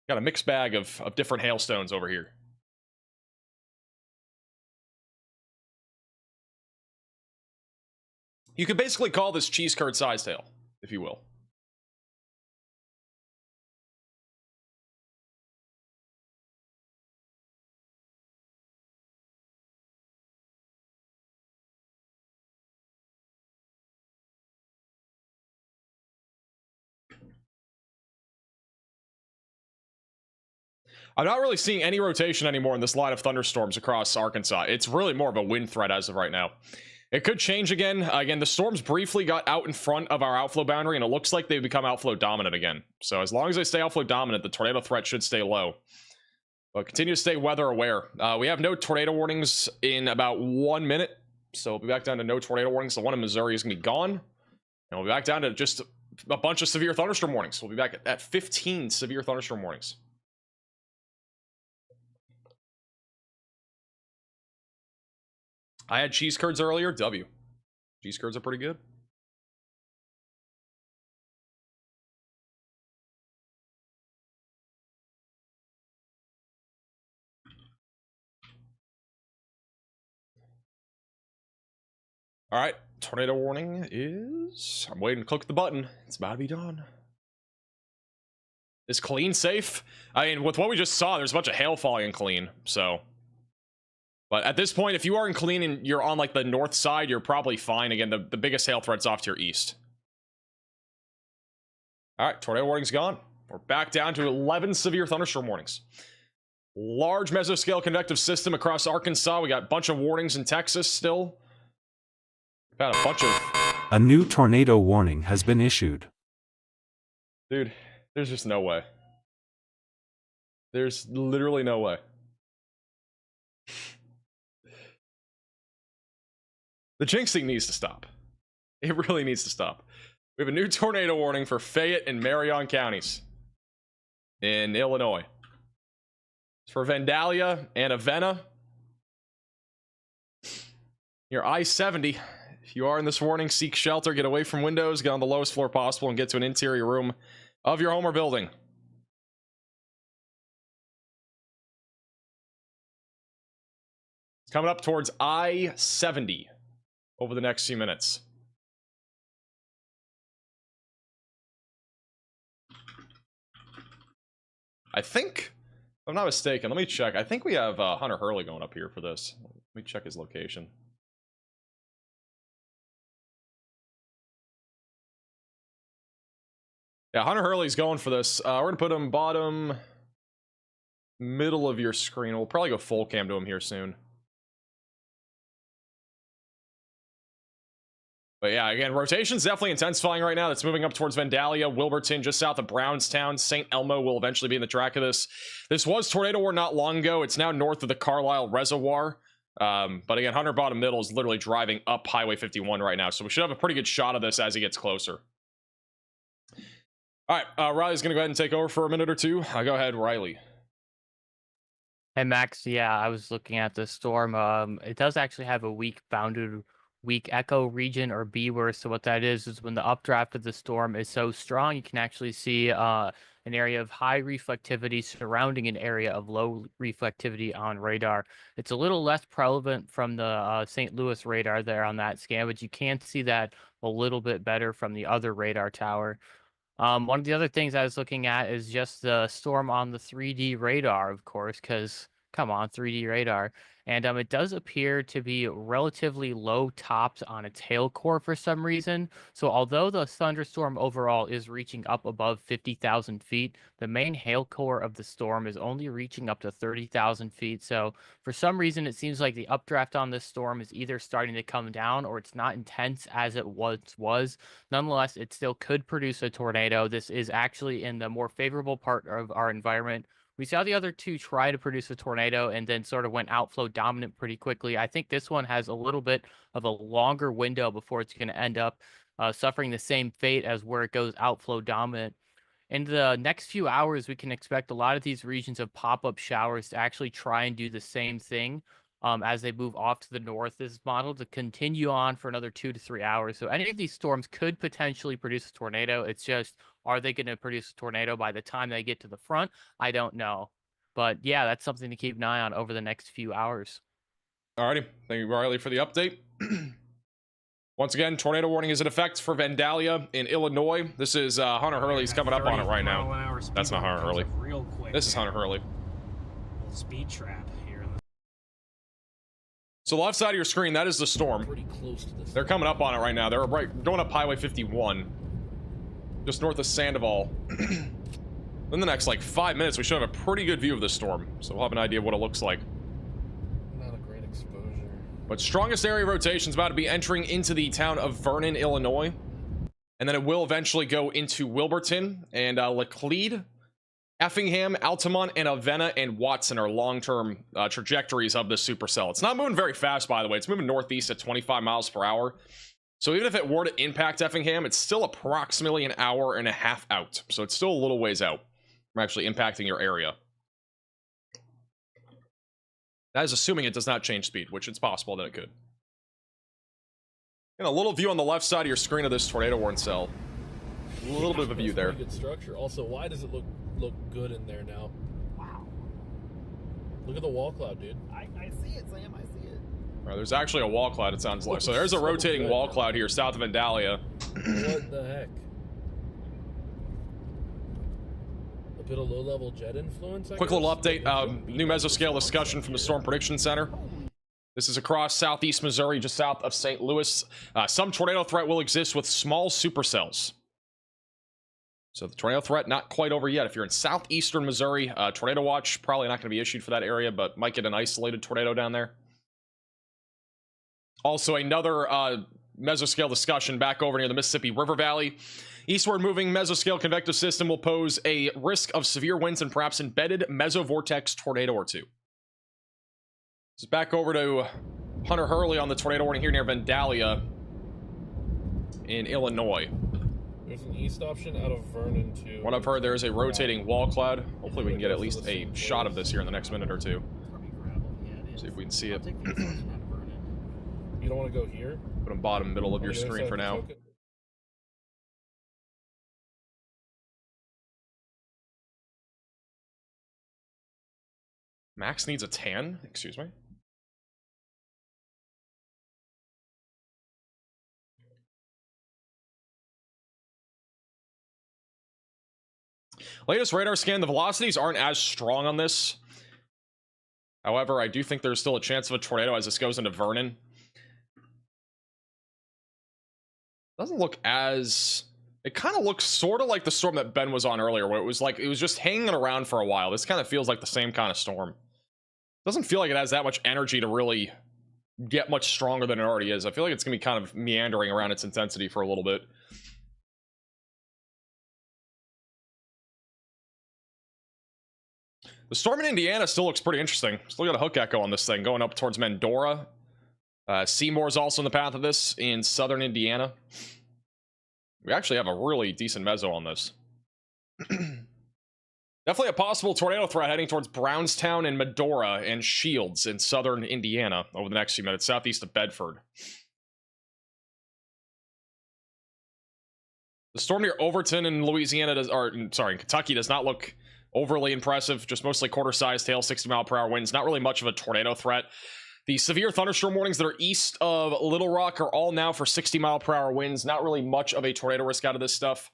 Got a mixed bag of different hailstones over here. You could basically call this cheese curd sized hail, if you will. I'm not really seeing any rotation anymore in this line of thunderstorms across Arkansas. It's really more of a wind threat as of right now. It could change again. Again, the storms briefly got out in front of our outflow boundary, and it looks like they've become outflow dominant again. So as long as they stay outflow dominant, the tornado threat should stay low. But continue to stay weather aware. We have no tornado warnings in about 1 minute. So we'll be back down to no tornado warnings. The one in Missouri is going to be gone. And we'll be back down to just a bunch of severe thunderstorm warnings. We'll be back at 15 severe thunderstorm warnings. I had cheese curds earlier. W. Cheese curds are pretty good. All right. Tornado warning is... I'm waiting to click the button. It's about to be done. Is Killeen safe? I mean, with what we just saw, there's a bunch of hail falling in Killeen, so... But at this point, if you are in Killeen and you're on like the north side, you're probably fine. Again, the biggest hail threat's off to your east. All right, tornado warning's gone. We're back down to 11 severe thunderstorm warnings. Large mesoscale convective system across Arkansas. We got a bunch of warnings in Texas still. We've got a bunch of... A new tornado warning has been issued. Dude, there's just no way. There's literally no way. The jinxing needs to stop. It really needs to stop. We have a new tornado warning for Fayette and Marion counties in Illinois. It's for Vandalia and Avena. Your I-70. If you are in this warning, seek shelter, get away from windows, get on the lowest floor possible, and get to an interior room of your home or building. It's coming up towards I-70 over the next few minutes. I think, if I'm not mistaken, let me check. I think we have Hunter Hurley going up here for this. Let me check his location. Yeah, Hunter Hurley's going for this. We're going to put him bottom middle of your screen. We'll probably go full cam to him here soon. But yeah, again, rotation's definitely intensifying right now. That's moving up towards Vandalia, Wilburton, just south of Brownstown. St. Elmo will eventually be in the track of this. This was tornado warning not long ago. It's now north of the Carlisle Reservoir. But again, Hunter bottom middle is literally driving up Highway 51 right now. So we should have a pretty good shot of this as he gets closer. All right, Riley's going to go ahead and take over for a minute or two. Go ahead, Riley. Hey, Max. Yeah, I was looking at the storm. It does actually have a weak echo region or B worst. So what that is when the updraft of the storm is so strong, you can actually see an area of high reflectivity surrounding an area of low reflectivity on radar. It's a little less prevalent from the St. Louis radar there on that scan, but you can see that a little bit better from the other radar tower. One of the other things I was looking at is just the storm on the 3D radar, of course, because come on, 3D radar. And it does appear to be relatively low tops on its hail core for some reason. So although the thunderstorm overall is reaching up above 50,000 feet, the main hail core of the storm is only reaching up to 30,000 feet. So for some reason, it seems like the updraft on this storm is either starting to come down or it's not intense as it once was. Nonetheless, it still could produce a tornado. This is actually in the more favorable part of our environment. We saw the other two try to produce a tornado and then sort of went outflow dominant pretty quickly. I think this one has a little bit of a longer window before it's going to end up suffering the same fate as where it goes outflow dominant. In the next few hours, we can expect a lot of these regions of pop-up showers to actually try and do the same thing as they move off to the north. This model to continue on for another 2 to 3 hours. So any of these storms could potentially produce a tornado. It's just, are they going to produce a tornado by the time they get to the front? I don't know. But yeah, that's something to keep an eye on over the next few hours. Alrighty. Thank you, Riley, for the update. Once again, tornado warning is in effect for Vandalia in Illinois. This is Hunter Hurley's coming up on it right now. That's not Hunter Hurley. Real quick. This is Hunter Hurley. Little speed trap here. So the left side of your screen, that is the storm. Pretty close to this. They're coming up on it right now. They're right going up Highway 51, just north of Sandoval. In the next like 5 minutes, we should have a pretty good view of this storm, so we'll have an idea of what it looks like. Not a great exposure. But strongest area rotation is about to be entering into the town of Vernon, Illinois, and then it will eventually go into Wilburton and Laclede. Effingham, Altamont, and Avena and Watson are long-term trajectories of this supercell. It's not moving very fast, by the way. It's moving northeast at 25 miles per hour. So even if it were to impact Effingham, it's still approximately an hour and a half out. So it's still a little ways out from actually impacting your area. That is assuming it does not change speed, which it's possible that it could. And a little view on the left side of your screen of this tornado warning cell. A little bit of a view there. Good structure. Also, why does it look good in there now? Wow. Look at the wall cloud, dude. I see it, Sam. I see it. All right, there's actually a wall cloud, it sounds like. So there's a rotating wall cloud here south of Vandalia. What the heck? A bit of low-level jet influence, I Quick guess? little update, new mesoscale discussion from the Storm Prediction Center. This is across southeast Missouri, just south of St. Louis. Some tornado threat will exist with small supercells. So the tornado threat not quite over yet. If you're in southeastern Missouri, tornado watch probably not going to be issued for that area, but might get an isolated tornado down there. Also, another mesoscale discussion back over near the Mississippi River Valley. Eastward moving mesoscale convective system will pose a risk of severe winds and perhaps embedded mesovortex tornado or two. So back over to Hunter Hurley on the tornado warning here near Vandalia in Illinois. There's an east option out of Vernon too. What I've heard, there is a rotating wall cloud. Hopefully we can get at least a shot of this here in the next minute or two. See if we can see it. You don't want to go here? Put them bottom middle of your screen for now. Max needs a tan? Excuse me? Latest radar scan, the velocities aren't as strong on this. However, I do think there's still a chance of a tornado as this goes into Vernon. Doesn't look as... It kind of looks sort of like the storm that Ben was on earlier, where it was like, it was just hanging around for a while. This kind of feels like the same kind of storm. Doesn't feel like it has that much energy to really get much stronger than it already is. I feel like it's going to be kind of meandering around its intensity for a little bit. The storm in Indiana still looks pretty interesting. Still got a hook echo on this thing going up towards Mendora. Seymour's also in the path of this in southern Indiana. We actually have a really decent meso on this. Definitely a possible tornado threat heading towards Brownstown and Medora and Shields in southern Indiana over the next few minutes, southeast of Bedford. The storm near Overton in Louisiana in Kentucky does not look overly impressive. Just mostly quarter-sized hail, 60-mile-per-hour winds. Not really much of a tornado threat. The severe thunderstorm warnings that are east of Little Rock are all now for 60-mile-per-hour winds. Not really much of a tornado risk out of this stuff.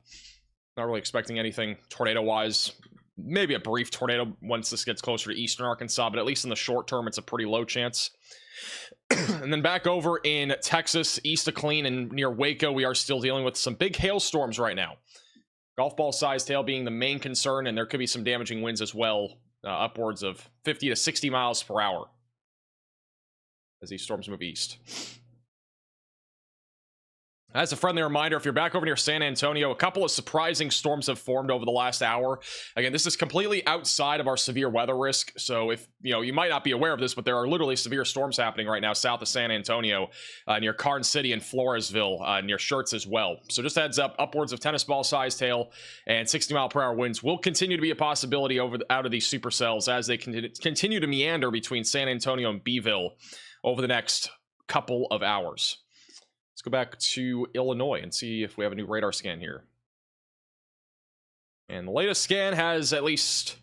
Not really expecting anything tornado-wise. Maybe a brief tornado once this gets closer to eastern Arkansas, but at least in the short term, it's a pretty low chance. And then back over in Texas, east of Killeen and near Waco, we are still dealing with some big hailstorms right now. Golf ball-sized hail being the main concern, and there could be some damaging winds as well, upwards of 50 to 60 miles per hour as these storms move east. As a friendly reminder, if you're back over near San Antonio, a couple of surprising storms have formed over the last hour. Again, this is completely outside of our severe weather risk. So if, you might not be aware of this, but there are literally severe storms happening right now south of San Antonio, near Carn City and Floresville, near Schertz as well. So just heads up, upwards of tennis ball sized hail and 60-mile-per-hour winds will continue to be a possibility out of these supercells as they continue to meander between San Antonio and Beeville over the next couple of hours. Let's go back to Illinois and see if we have a new radar scan here. And the latest scan has at least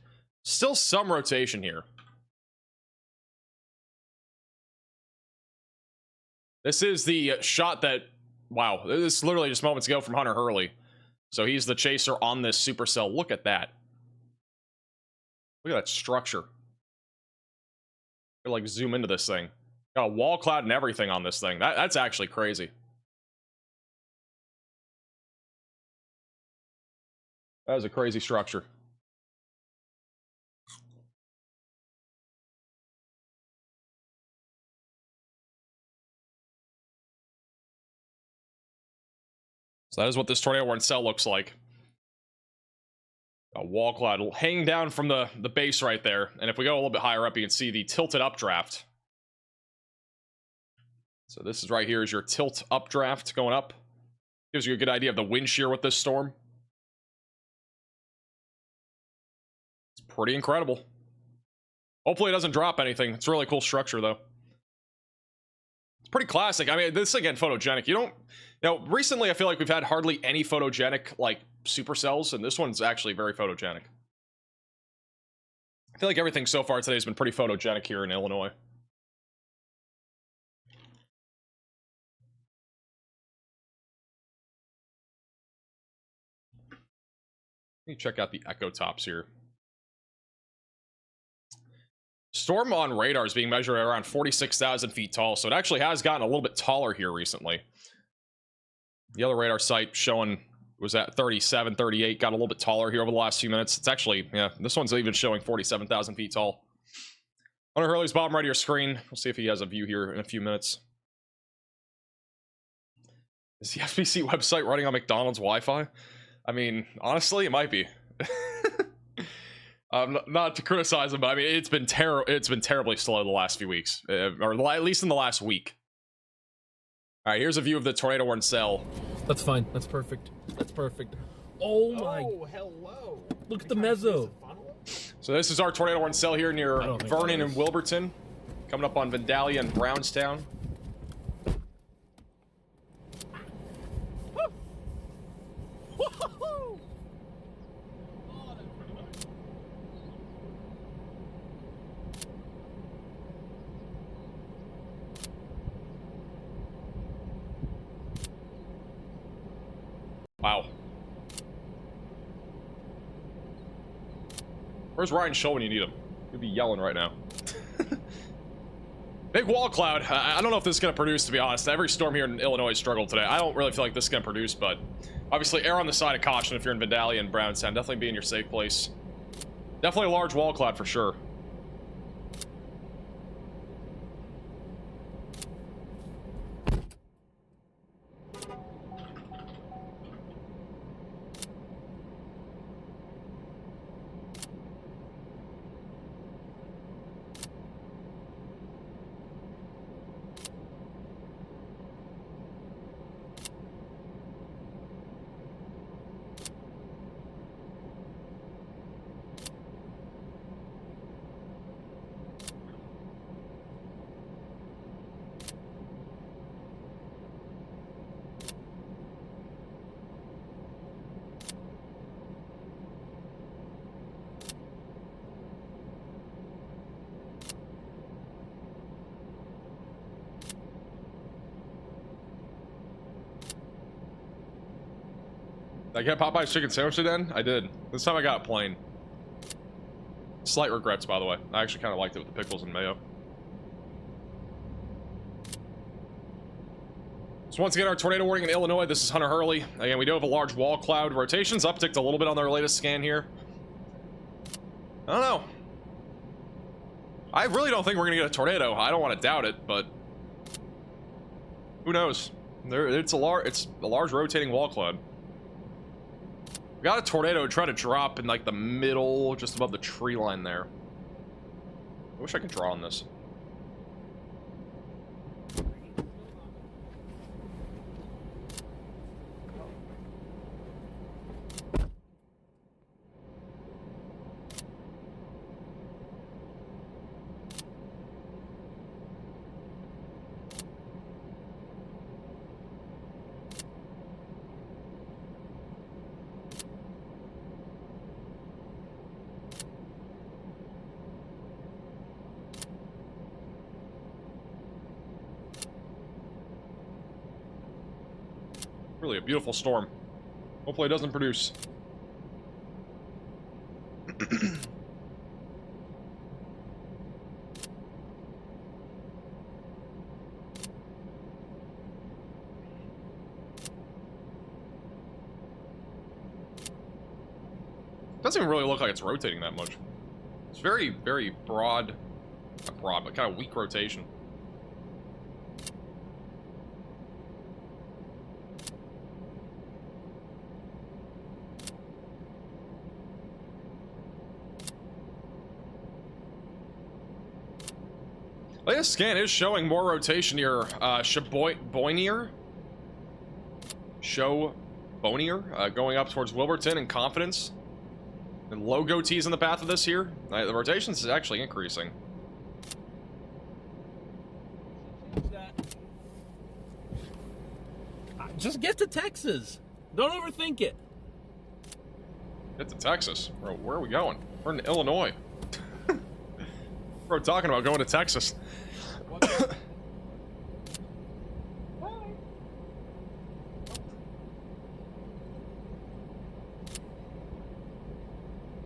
still some rotation here. This is the shot that wow, this is literally just moments ago from Hunter Hurley. So he's the chaser on this supercell. Look at that. Look at that structure. Like zoom into this thing. Got a wall cloud and everything on this thing. That's actually crazy. That is a crazy structure. So that is what this tornado warning cell looks like. A wall cloud hanging down from the base right there. And if we go a little bit higher up, you can see the tilted updraft. So this is right here is your tilt updraft going up. Gives you a good idea of the wind shear with this storm. It's pretty incredible. Hopefully it doesn't drop anything. It's a really cool structure though. It's pretty classic. I mean, this again, photogenic. You know, recently I feel like we've had hardly any photogenic like supercells, and this one's actually very photogenic. I feel like everything so far today has been pretty photogenic here in Illinois. Let me check out the echo tops here. Storm on radar is being measured at around 46,000 feet tall, so it actually has gotten a little bit taller here recently. The other radar site showing was at 37, 38, got a little bit taller here over the last few minutes. It's actually, yeah, this one's even showing 47,000 feet tall. Hunter Hurley's bottom right of your screen. We'll see if he has a view here in a few minutes. Is the FBC website running on McDonald's Wi-Fi? I mean, honestly, it might be. Not to criticize them, but I mean, it's been terribly slow the last few weeks, or at least in the last week. All right, here's a view of the tornado warning cell. That's fine. That's perfect. That's perfect. Oh my! Oh, hello! Look at the mezzo. So this is our tornado warning cell here near Vernon and Wilburton, coming up on Vandalia and Brownstown. Wow. Where's Ryan Shull when you need him? He'd be yelling right now. Big wall cloud. I don't know if this is going to produce, to be honest. Every storm here in Illinois struggled today. I don't really feel like this is going to produce, but obviously err on the side of caution if you're in Vandalia and Brownstown. Definitely be in your safe place. Definitely a large wall cloud for sure. I get Popeye's chicken sandwich again? I did. This time I got plain. Slight regrets, by the way. I actually kind of liked it with the pickles and mayo. So once again, our tornado warning in Illinois. This is Hunter Hurley. Again, we do have a large wall cloud. Rotations upticked a little bit on their latest scan here. I don't know. I really don't think we're going to get a tornado. I don't want to doubt it, but who knows? It's a large rotating wall cloud. We got a tornado try to drop in like the middle, just above the tree line there. I wish I could draw on this. Really a beautiful storm. Hopefully it doesn't produce. Doesn't even really look like it's rotating that much. It's very, very broad. Not broad, but kind of weak rotation. Latest scan is showing more rotation near Sheboynier. Going up towards Wilburton and Confidence. And logo T's in the path of this here. The rotation is actually increasing. Just get to Texas. Don't overthink it. Get to Texas. Bro, where are we going? We're in Illinois. We're talking about going to Texas.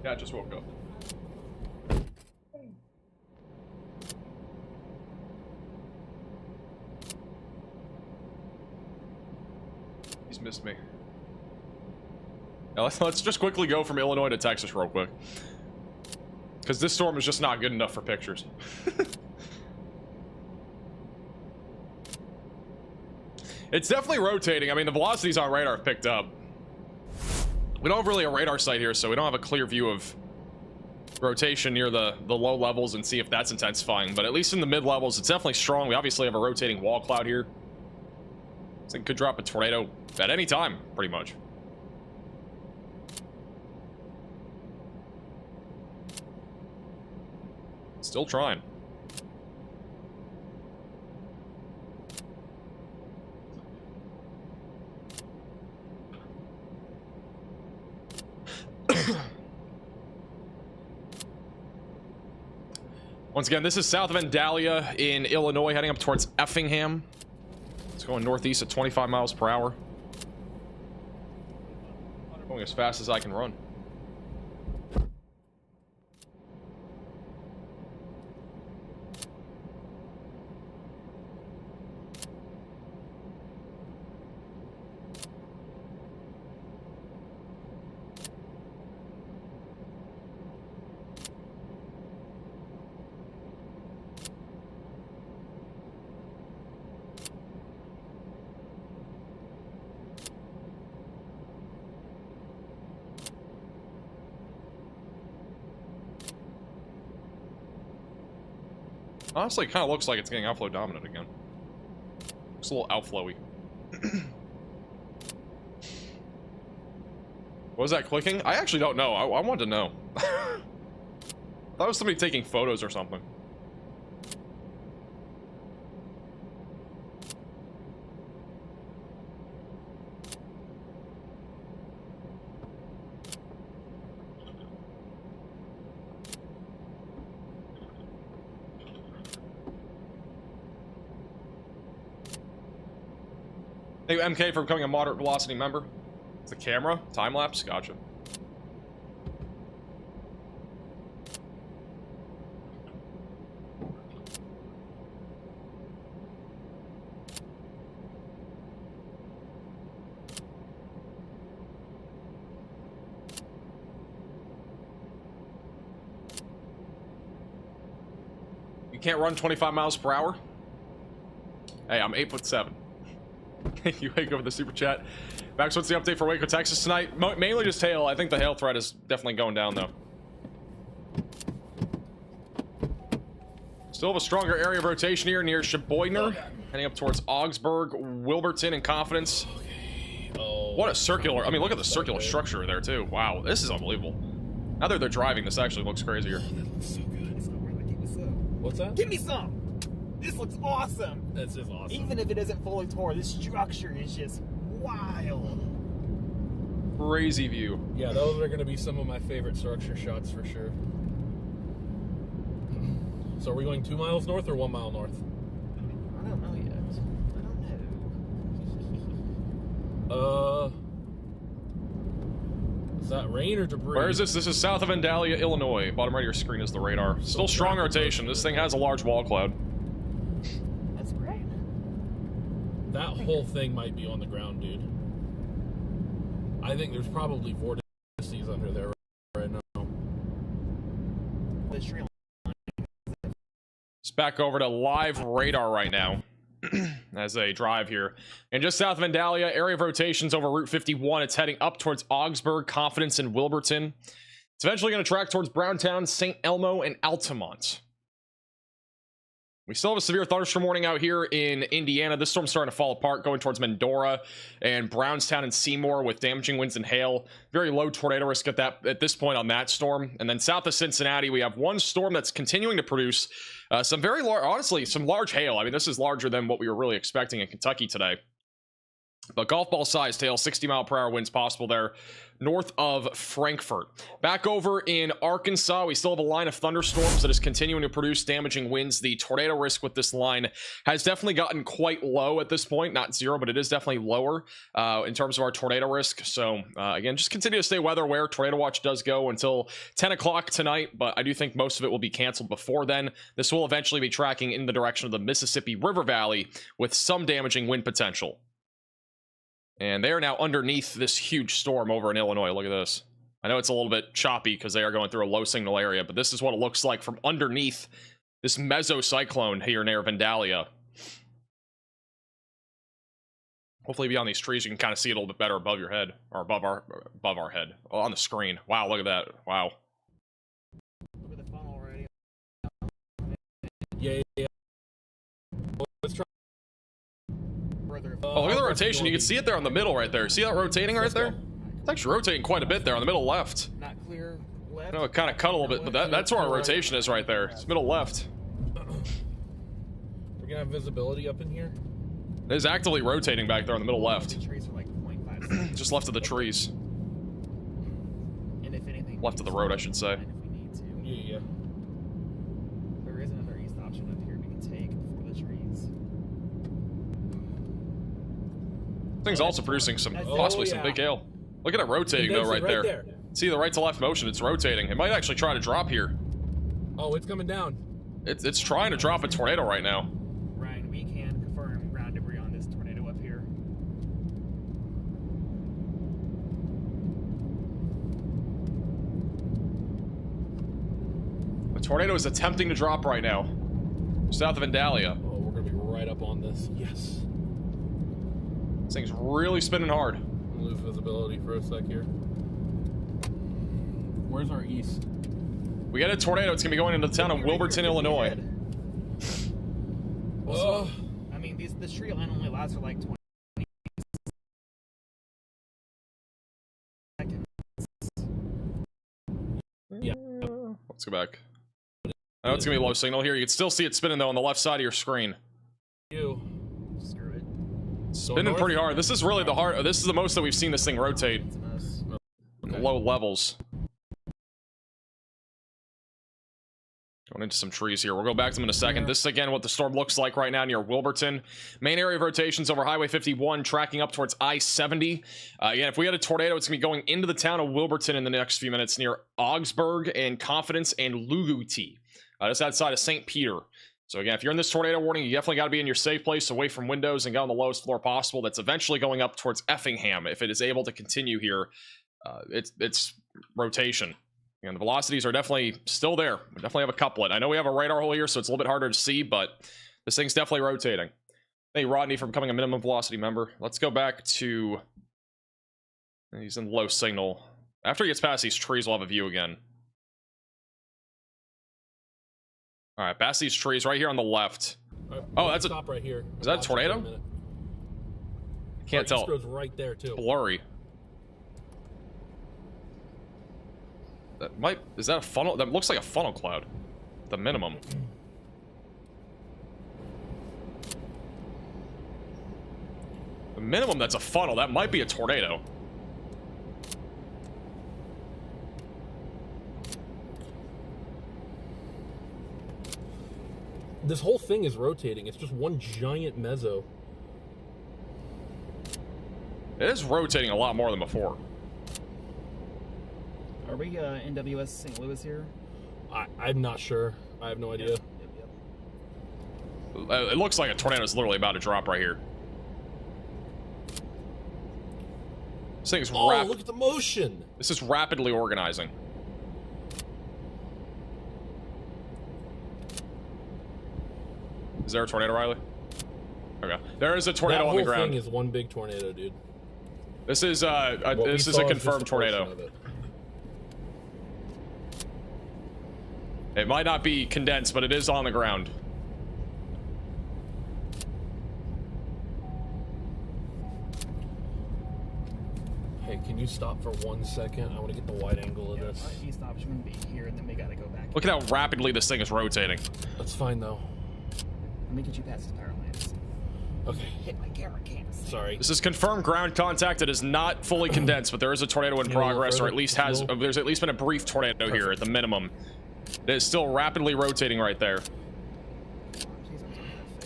Yeah, I just woke up. He's missed me. Now let's just quickly go from Illinois to Texas real quick. Because this storm is just not good enough for pictures. It's definitely rotating. I mean, the velocities on radar have picked up. We don't have really a radar site here, so we don't have a clear view of rotation near the low levels and see if that's intensifying. But at least in the mid levels, it's definitely strong. We obviously have a rotating wall cloud here. So it could drop a tornado at any time, pretty much. Still trying. Once again, this is south of Vandalia in Illinois, heading up towards Effingham. It's going northeast at 25 miles per hour. Going as fast as I can run. Honestly, it kind of looks like it's getting outflow dominant again. Looks a little outflowy. What was that clicking? I actually don't know. I wanted to know. That was somebody taking photos or something. Thank you, MK, for becoming a moderate velocity member. It's a camera, time lapse, gotcha. You can't run 25 miles per hour? Hey, I'm 8'7". Thank you, Waco, for the super chat. Max, what's the update for Waco, Texas tonight? Mainly just hail. I think the hail threat is definitely going down, though. Still have a stronger area of rotation here near Sheboynier. Heading up towards Augsburg, Wilburton, and Confidence. Oh, what a circular... I mean, look at the circular structure there, too. Wow, this is unbelievable. Now that they're driving, this actually looks crazier. That looks so good. What's that? Give me some! This looks awesome! This is awesome. Even if it isn't fully tore, this structure is just wild. Crazy view. Yeah, those are going to be some of my favorite structure shots for sure. So are we going 2 miles north or 1 mile north? I don't know yet. I don't Is that rain or debris? Where is this? This is south of Vandalia, Illinois. Bottom right of your screen is the radar. Still strong rotation. This thing has a large wall cloud. That's great. That whole thing might be on the ground, dude. I think there's probably vortices under there right now. It's back over to live radar right now as they drive here. And just south of Vandalia, area of rotations over Route 51. It's heading up towards Augsburg, Confidence, and Wilburton. It's eventually going to track towards Browntown, St. Elmo, and Altamont. We still have a severe thunderstorm warning out here in Indiana. This storm's starting to fall apart, going towards Medora and Brownstown and Seymour with damaging winds and hail. Very low tornado risk at this point on that storm. And then south of Cincinnati, we have one storm that's continuing to produce some very large, honestly, some large hail. I mean, this is larger than what we were really expecting in Kentucky today. But golf ball sized hail, 60-mile-per-hour winds possible there north of Frankfurt. Back over in Arkansas, we still have a line of thunderstorms that is continuing to produce damaging winds. The tornado risk with this line has definitely gotten quite low at this point. Not zero, but it is definitely lower in terms of our tornado risk. So again, just continue to stay weather aware. Tornado watch does go until 10 o'clock tonight, but I do think most of it will be canceled before then. This will eventually be tracking in the direction of the Mississippi River Valley with some damaging wind potential. And they are now underneath this huge storm over in Illinois. Look at this. I know it's a little bit choppy because they are going through a low signal area, but this is what it looks like from underneath this mesocyclone here near Vandalia. Hopefully beyond these trees you can kind of see it a little bit better above your head, or above our head. Oh, on the screen. Wow, look at that. Wow. Look at the funnel already. Yeah. Let's try. Oh, look at the rotation. You can see it there on the middle right there. See that rotating right there? It's actually rotating quite a bit there on the middle left. Not clear left. I know it kind of cut a little bit, but that's where our rotation is right there. It's middle left. We're gonna have visibility up in here. It is actively rotating back there on the middle left. The trees are like 0.5 seconds. Just left of the trees. And if anything, Left of the road, I should say. if we need to. Yeah. There is another east option up here we can take before the trees. This thing's also producing some, possibly some big hail. Look at it rotating though right there. See the right to left motion, it's rotating. It might actually try to drop here. Oh, it's coming down. It's trying to drop a tornado right now. Ryan, we can confirm ground debris on this tornado up here. The tornado is attempting to drop right now. South of Vandalia. Oh, we're gonna be right up on this. Yes. This thing's really spinning hard. Lose visibility for a sec here. Where's our east? We got a tornado. It's gonna be going into the town of Wilburton, Illinois. Oh. I mean, this tree line only lasts for like 20 seconds. Yeah. Let's go back. I know it's gonna be low signal here. You can still see it spinning though on the left side of your screen. Screw it. Spinning pretty hard. This is really the hard. This is the most that we've seen this thing rotate. Okay. Low levels. Going into some trees here. We'll go back to them in a second. This is again what the storm looks like right now near Wilburton. Main area of rotations over Highway 51, tracking up towards I-70. Again, if we had a tornado, it's gonna be going into the town of Wilburton in the next few minutes near Augsburg and Confidence and Luguti. Just outside of St. Peter. So again, if you're in this tornado warning, you definitely got to be in your safe place, away from windows, and get on the lowest floor possible. That's eventually going up towards Effingham if it is able to continue here. It's rotation. And the velocities are definitely still there. We definitely have a couplet. I know we have a radar hole here, so it's a little bit harder to see, but this thing's definitely rotating. Thank you, Rodney, for becoming a minimum velocity member. Let's go back to... He's in low signal. After he gets past these trees, we'll have a view again. All right, past these trees right here on the left. Oh, that's a stop right here. Is that a tornado? Can't tell. Goes right there too. Blurry. That might, is that a funnel? That looks like a funnel cloud. The minimum. The minimum, that's a funnel. That might be a tornado. This whole thing is rotating. It's just one giant meso. It is rotating a lot more than before. Are we NWS St. Louis here? I'm not sure. I have no idea. It looks like a tornado is literally about to drop right here. This thing's look at the motion. This is rapidly organizing. Is there a tornado, Riley? Okay, there is a tornado on the ground. That whole thing is one big tornado, dude. This is this is a confirmed tornado. It might not be condensed, but it is on the ground. Hey, can you stop for 1 second? I want to get the wide angle of this. He stops. You're gonna be here, and then we gotta go back. Look at how rapidly this thing is rotating. That's fine though. Let me get you past his power lines. Okay. Hit my camera cam. Sorry. This is confirmed ground contact. It is not fully condensed, but there is a tornado in progress, or at least has. There's at least been a brief tornado here at the minimum. It is still rapidly rotating right there.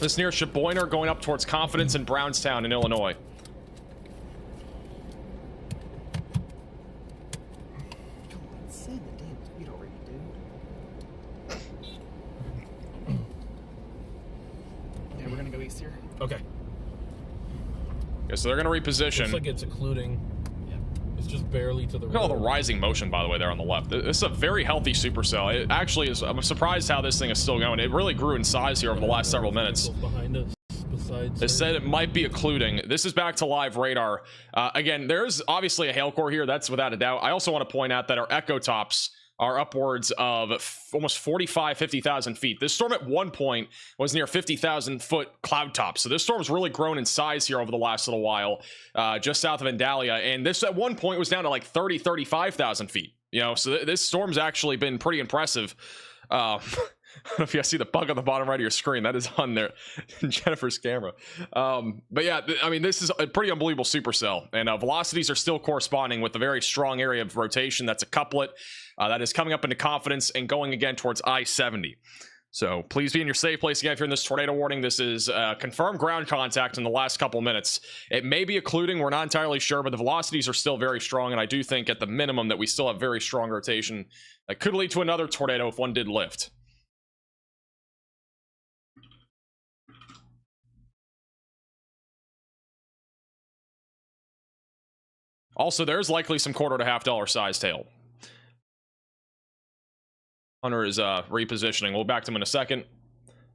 This near Sheboyner, going up towards Confidence in Brownstown in Illinois. Come on, send the damn tweet already, dude. Yeah, we're gonna go east here. Okay. Okay, so they're gonna reposition. Looks like it's occluding. It's just barely to the Look at all the rising motion, by the way, there on the left. This is a very healthy supercell. It actually is. I'm surprised how this thing is still going. It really grew in size here over the last several minutes. Behind us, besides. It said it might be occluding. This is back to live radar. Again, there's obviously a hail core here. That's without a doubt. I also want to point out that our echo tops are upwards of almost 50,000 feet. This storm at one point was near 50,000 foot cloud top. So this storm's really grown in size here over the last little while, just south of Vandalia. And this at one point was down to like 35,000 feet. You know, so this storm's actually been pretty impressive. I don't know if you guys see the bug on the bottom right of your screen. That is on there, Jennifer's camera. But yeah, I mean, this is a pretty unbelievable supercell, and velocities are still corresponding with the very strong area of rotation. That's a couplet that is coming up into Confidence and going again towards I-70. So please be in your safe place again if you're in this tornado warning. This is confirmed ground contact in the last couple minutes. It may be occluding, we're not entirely sure, but the velocities are still very strong, and I do think at the minimum that we still have very strong rotation that could lead to another tornado if one did lift. Also, there's likely some $1.50 size tail. Hunter is repositioning. We'll back to him in a second.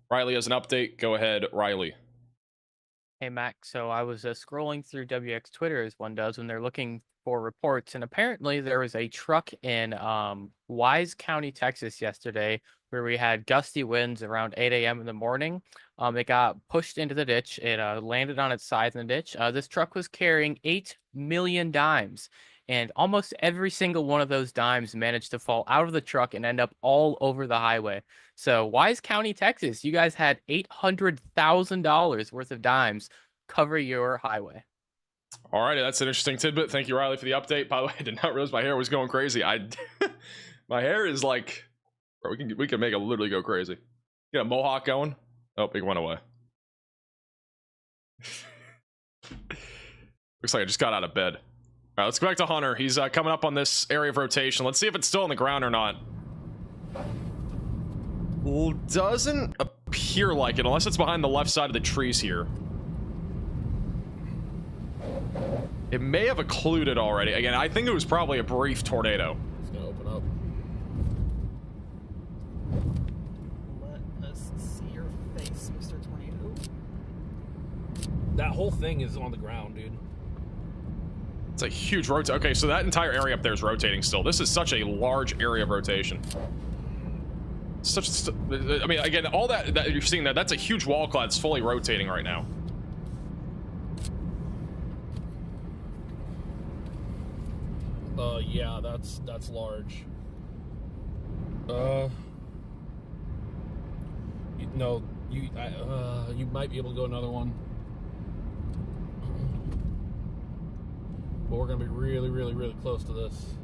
Riley has an update. Go ahead, Riley. Hey, Mac. So I was scrolling through WX Twitter, as one does when they're looking for reports, and apparently there was a truck in Wise County, Texas yesterday where we had gusty winds around 8 a.m. in the morning. It got pushed into the ditch. It landed on its side in the ditch. This truck was carrying 8 million dimes, and almost every single one of those dimes managed to fall out of the truck and end up all over the highway. So Wise County, Texas, you guys had $800,000 worth of dimes cover your highway. All right, that's an interesting tidbit. Thank you, Riley, for the update. By the way, I did not realize my hair was going crazy. My hair is like, bro, we can make it literally go crazy. Get a mohawk going. Oh, it went away. Looks like I just got out of bed. All right, let's go back to Hunter. He's coming up on this area of rotation. Let's see if it's still on the ground or not. Well, doesn't appear like it, unless it's behind the left side of the trees here. It may have occluded already. Again, I think it was probably a brief tornado. It's gonna open up. Let us see your face, Mr. Tornado. That whole thing is on the ground, dude. It's a huge rotation. Okay, so that entire area up there is rotating still. This is such a large area of rotation. I mean, again, all that you're seeing that's a huge wall cloud. It's fully rotating right now. Yeah, that's large. No, you might be able to go another one. But we're gonna be really, really, really close to this.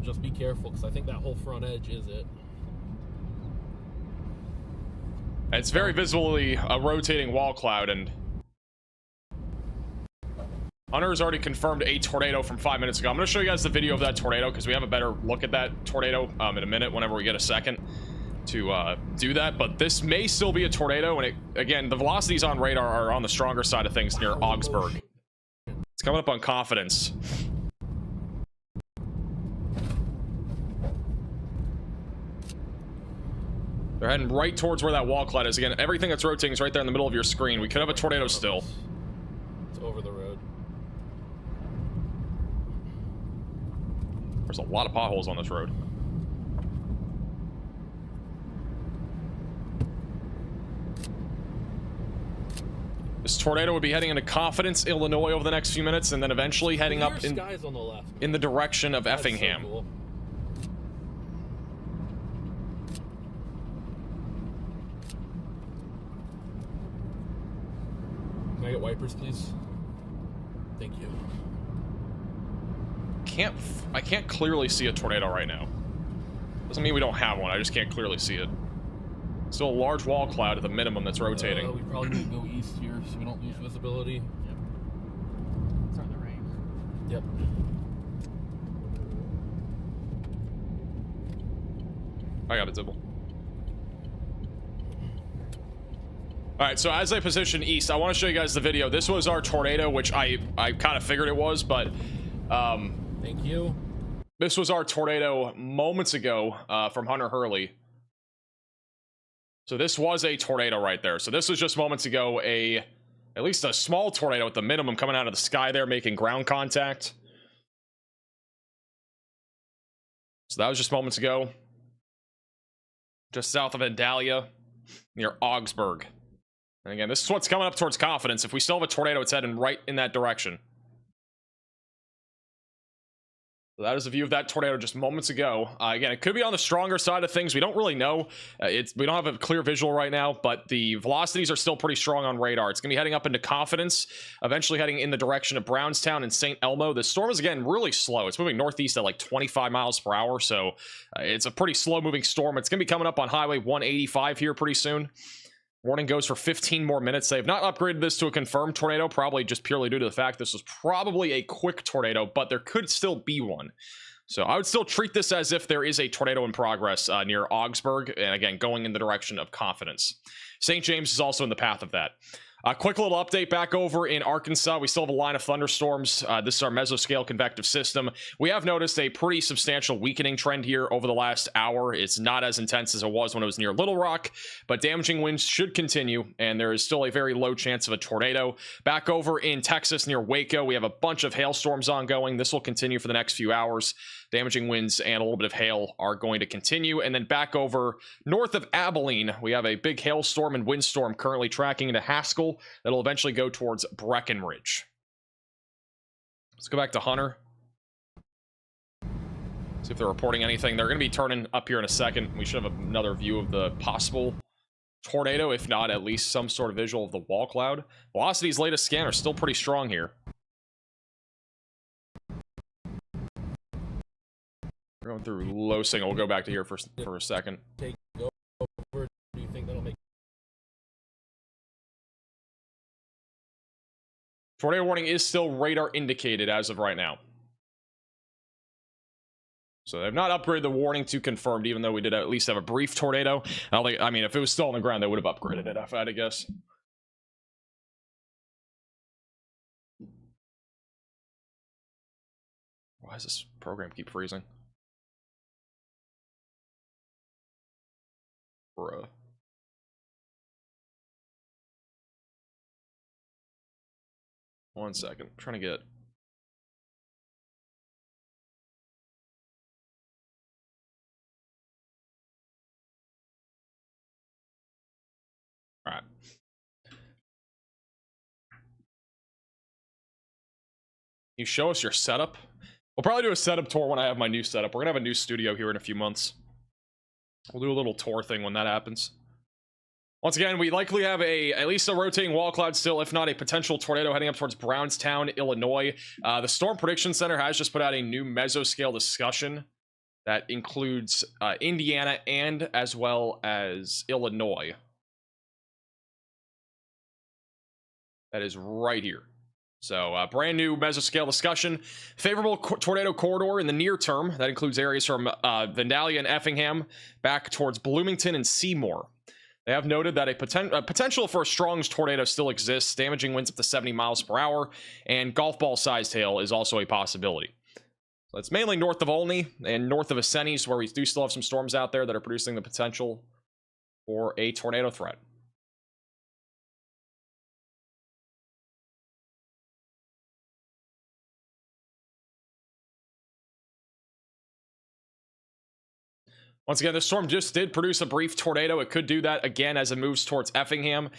Just be careful, because I think that whole front edge is it. It's very visibly a rotating wall cloud, and Hunter's already confirmed a tornado from 5 minutes ago. I'm going to show you guys the video of that tornado because we have a better look at that tornado in a minute whenever we get a second to do that. But this may still be a tornado, and again, the velocities on radar are on the stronger side of things near Augsburg. It's coming up on Confidence. They're heading right towards where that wall cloud is. Again, everything that's rotating is right there in the middle of your screen. We could have a tornado still. It's over the road. There's a lot of potholes on this road. This tornado would be heading into Confidence, Illinois over the next few minutes, and then eventually heading up in the direction of Effingham. So cool. Can I get wipers, please? Thank you. I can't clearly see a tornado right now. Doesn't mean we don't have one. I just can't clearly see it. Still a large wall cloud at the minimum that's rotating. We probably need to go east here so we don't lose visibility. Yep. Start the rain. Yep. I got it, Dibble. Alright, so as I position east, I want to show you guys the video. This was our tornado, which I kind of figured it was, but thank you. This was our tornado moments ago from Hunter Hurley. So this was a tornado right there. So this was just moments ago at least a small tornado at the minimum coming out of the sky there, making ground contact. So that was just moments ago. Just south of Vandalia, near Augsburg. And again, this is what's coming up towards Confidence. If we still have a tornado, it's heading right in that direction. So that is a view of that tornado just moments ago. Again, it could be on the stronger side of things. We don't really know. We don't have a clear visual right now, but the velocities are still pretty strong on radar. It's going to be heading up into Confidence, eventually heading in the direction of Brownstown and St. Elmo. The storm is, again, really slow. It's moving northeast at like 25 miles per hour, so it's a pretty slow-moving storm. It's going to be coming up on Highway 185 here pretty soon. Warning goes for 15 more minutes. They have not upgraded this to a confirmed tornado, probably just purely due to the fact this was probably a quick tornado, but there could still be one. So I would still treat this as if there is a tornado in progress near Augsburg, and again, going in the direction of Confidence. St. James is also in the path of that. A quick little update back over in Arkansas. We still have a line of thunderstorms. This is our mesoscale convective system. We have noticed a pretty substantial weakening trend here over the last hour. It's not as intense as it was when it was near Little Rock, but damaging winds should continue, and there is still a very low chance of a tornado. Back over in Texas near Waco, we have a bunch of hailstorms ongoing. This will continue for the next few hours. Damaging winds and a little bit of hail are going to continue. And then back over north of Abilene, we have a big hailstorm and windstorm currently tracking into Haskell that'll eventually go towards Breckenridge. Let's go back to Hunter. See if they're reporting anything. They're going to be turning up here in a second. We should have another view of the possible tornado, if not at least some sort of visual of the wall cloud. Velocity's latest scan are still pretty strong here. Going through low signal. We'll go back to here for a second. Take over. Do you think that'll make? Tornado warning is still radar indicated as of right now. So they've not upgraded the warning to confirmed, even though we did at least have a brief tornado. I mean, if it was still on the ground, they would have upgraded it, if I had to guess. Why does this program keep freezing? Bruh. One second. I'm trying to get... Alright. You show us your setup? We'll probably do a setup tour when I have my new setup. We're gonna have a new studio here in a few months. We'll do a little tour thing when that happens. Once again, we likely have at least a rotating wall cloud still, if not a potential tornado heading up towards Brownstown, Illinois. The Storm Prediction Center has just put out a new mesoscale discussion that includes Indiana and as well as Illinois. That is right here. So brand new mesoscale discussion. Favorable tornado corridor in the near term. That includes areas from Vandalia and Effingham back towards Bloomington and Seymour. They have noted that a potential for a strong tornado still exists, damaging winds up to 70 miles per hour, and golf ball sized hail is also a possibility. So it's mainly north of Olney and north of Ascenis, where we do still have some storms out there that are producing the potential for a tornado threat. Once again, this storm just did produce a brief tornado. It could do that again as it moves towards Effingham.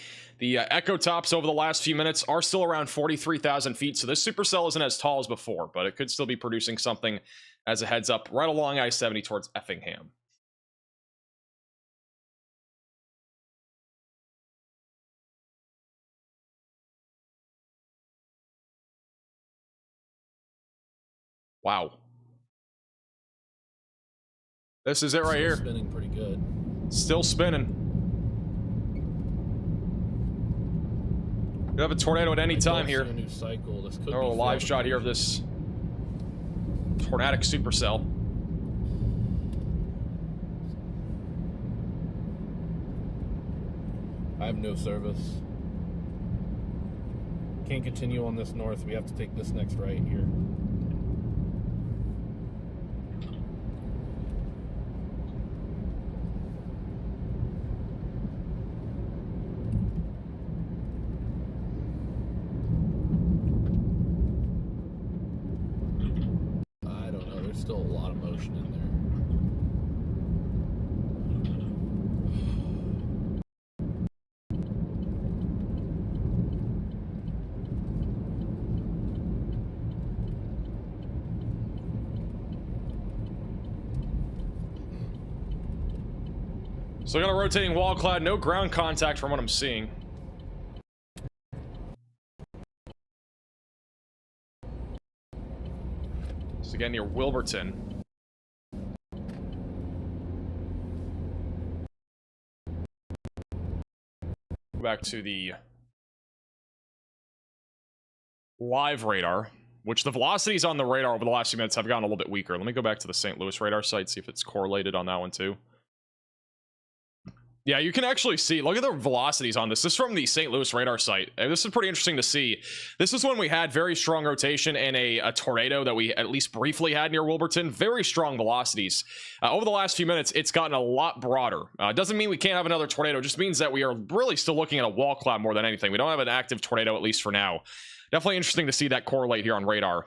The echo tops over the last few minutes are still around 43,000 feet, so this supercell isn't as tall as before, but it could still be producing something as a heads up right along I-70 towards Effingham. Wow. This is it right here. Spinning pretty good. Still spinning. You have a tornado at any time here. A new cycle. This could a live shot here of this tornadic supercell. I have no service. Can't continue on this north. We have to take this next right here. Still a lot of motion in there. So we got a rotating wall cloud, no ground contact from what I'm seeing. Again near Wilburton. Go back to the live radar, which the velocities on the radar over the last few minutes have gotten a little bit weaker. Let me go back to the St. Louis radar site, see if it's correlated on that one too. Yeah, you can actually see, look at the velocities on this. This is from the St. Louis radar site. This is pretty interesting to see. This is when we had very strong rotation and a tornado that we at least briefly had near Wilburton. Very strong velocities. Over the last few minutes, it's gotten a lot broader. Doesn't mean we can't have another tornado. It just means that we are really still looking at a wall cloud more than anything. We don't have an active tornado, at least for now. Definitely interesting to see that correlate here on radar.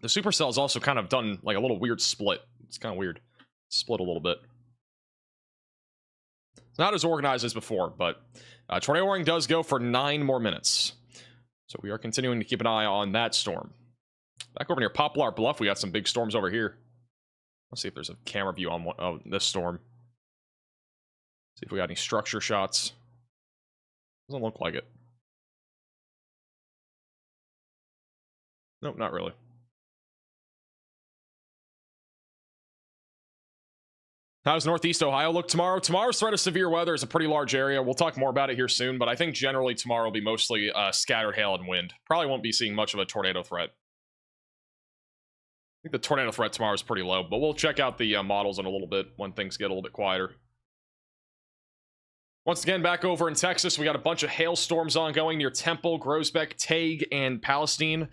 The supercell is also kind of done like a little weird split. It's kind of weird. Split a little bit. Not as organized as before, but tornado warning does go for 9 more minutes. So we are continuing to keep an eye on that storm. Back over near Poplar Bluff, we got some big storms over here. Let's see if there's a camera view on this storm. See if we got any structure shots. Doesn't look like it. Nope, not really. How's Northeast Ohio look tomorrow? Tomorrow's threat of severe weather is a pretty large area. We'll talk more about it here soon, but I think generally tomorrow will be mostly scattered hail and wind. Probably won't be seeing much of a tornado threat. I think the tornado threat tomorrow is pretty low, but we'll check out the models in a little bit when things get a little bit quieter. Once again, back over in Texas, we got a bunch of hailstorms ongoing near Temple, Groesbeck, Tague, and Palestine.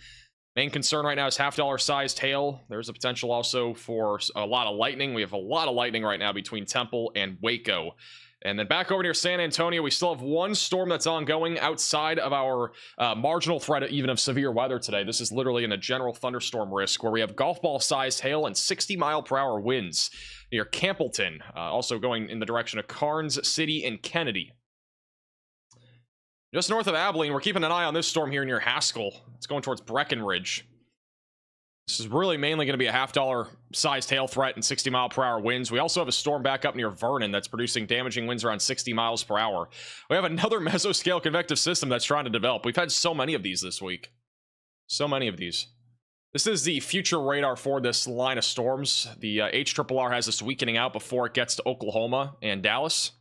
Main concern right now is $half sized hail. There's a potential also for a lot of lightning. We have a lot of lightning right now between Temple and Waco. And then back over near San Antonio, we still have one storm that's ongoing outside of our marginal threat even of severe weather today. This is literally in a general thunderstorm risk where we have golf ball sized hail and 60-mile-per-hour winds near Campbellton, also going in the direction of Carnes City and Kennedy. Just north of Abilene, we're keeping an eye on this storm here near Haskell. It's going towards Breckenridge. This is really mainly going to be a $half sized hail threat and 60-mile-per-hour winds. We also have a storm back up near Vernon that's producing damaging winds around 60 miles per hour. We have another mesoscale convective system that's trying to develop. We've had so many of these this week. So many of these. This is the future radar for this line of storms. The HRRR has this weakening out before it gets to Oklahoma and Dallas.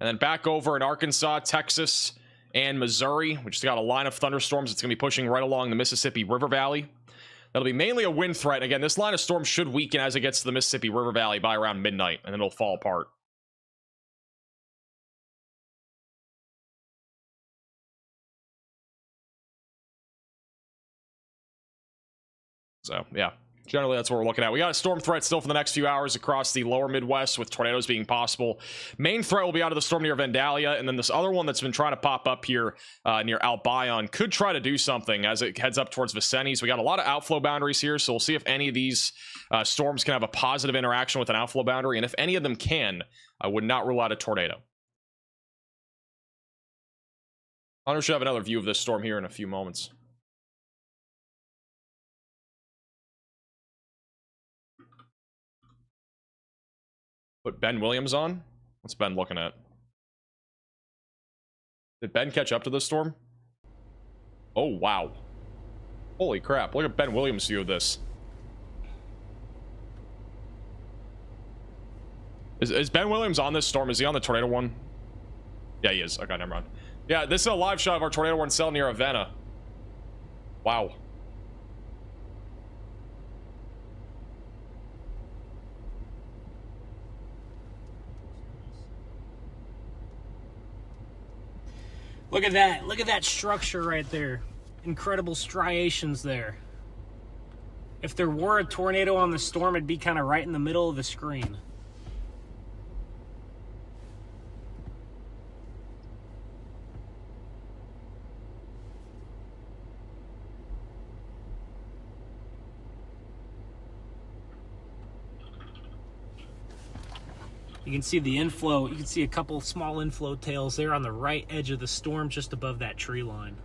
And then back over in Arkansas, Texas, and Missouri. We just got a line of thunderstorms. It's going to be pushing right along the Mississippi River Valley. That'll be mainly a wind threat. Again, this line of storms should weaken as it gets to the Mississippi River Valley by around midnight, and then it'll fall apart. So, yeah. Generally, that's what we're looking at. We got a storm threat still for the next few hours across the lower Midwest, with tornadoes being possible. Main threat will be out of the storm near Vandalia, and then this other one that's been trying to pop up here near Albion could try to do something as it heads up towards Vicentes. We got a lot of outflow boundaries here, so we'll see if any of these storms can have a positive interaction with an outflow boundary, and if any of them can, I would not rule out a tornado. Hunter should have another view of this storm here in a few moments. Put Ben Williams on? What's Ben looking at? Did Ben catch up to this storm? Oh, wow. Holy crap. Look at Ben Williams' view of this. Is Ben Williams on this storm? Is he on the tornado one? Yeah, he is. Okay, never mind. Yeah, this is a live shot of our tornado one cell near Avena. Wow. Look at that. Look at that structure right there. Incredible striations there. If there were a tornado on the storm, it'd be kind of right in the middle of the screen. You can see the inflow. You can see a couple small inflow tails there on the right edge of the storm, just above that tree line.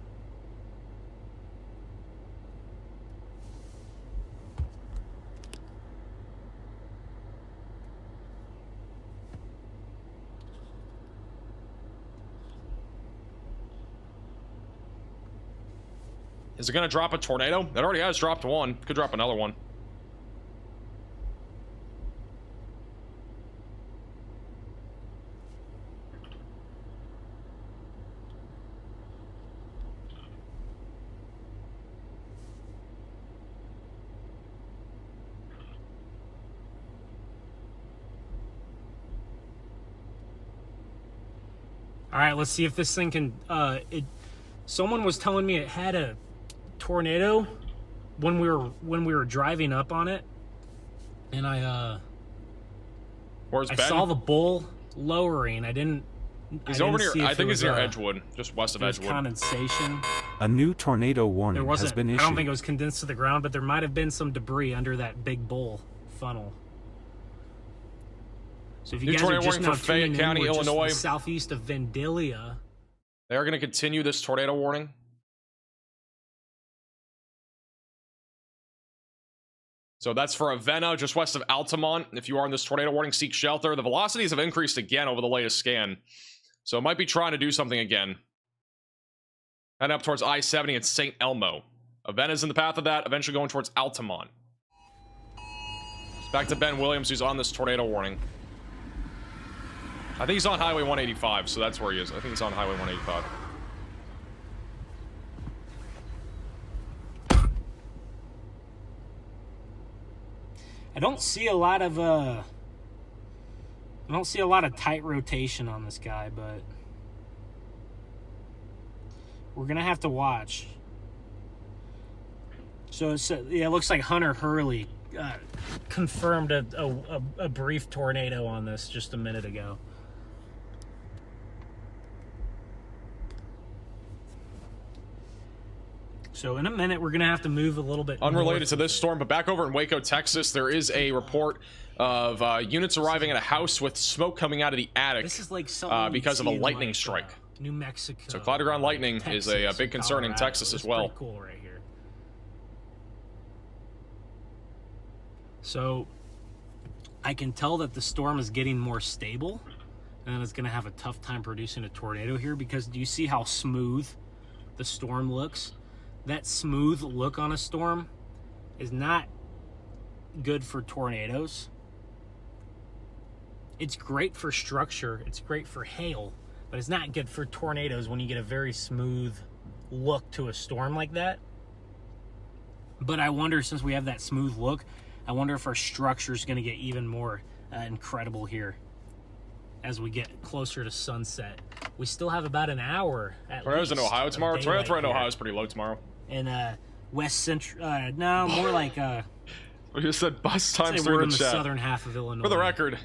Is it going to drop a tornado? It already has dropped one. Could drop another one. All right, let's see if this thing can. Someone was telling me it had a tornado when we were driving up on it, and I saw the bull lowering. I didn't. He's over near. I think he's near Edgewood, just west of Edgewood. Condensation. A new tornado warning has been issued. I don't think it was condensed to the ground, but there might have been some debris under that big bull funnel. So if you guys are just now tuning in, County, we're just Illinois, southeast of Vandalia. They are going to continue this tornado warning. So that's for Avena, just west of Altamont. If you are in this tornado warning, seek shelter. The velocities have increased again over the latest scan, so it might be trying to do something again. Head up towards I-70 and St. Elmo. Avena's in the path of that, eventually going towards Altamont. Back to Ben Williams, who's on this tornado warning. I think he's on Highway 185, so that's where he is. I think he's on Highway 185. I don't see a lot of tight rotation on this guy, but we're gonna have to watch. So it looks like Hunter Hurley confirmed a brief tornado on this just a minute ago. So in a minute, we're going to have to move a little bit. Unrelated to this storm, but back over in Waco, Texas, there is a report of units arriving at a house with smoke coming out of the attic. This is like because of a lightning strike. New Mexico. So cloud to ground lightning Texas, is a big concern Colorado. in Texas as well. Pretty cool right here. So I can tell that the storm is getting more stable, and it's going to have a tough time producing a tornado here, because do you see how smooth the storm looks? That smooth look on a storm is not good for tornadoes. It's great for structure, it's great for hail, but it's not good for tornadoes when you get a very smooth look to a storm like that. But I wonder, since we have that smooth look, I wonder if our structure is going to get even more incredible here as we get closer to sunset. We still have about an hour at Tornadoes in Ohio tomorrow? Tornado threat in Ohio is pretty low tomorrow. And west central, no, more like we just said bus times we're through in the the chat. southern half of Illinois. For the record,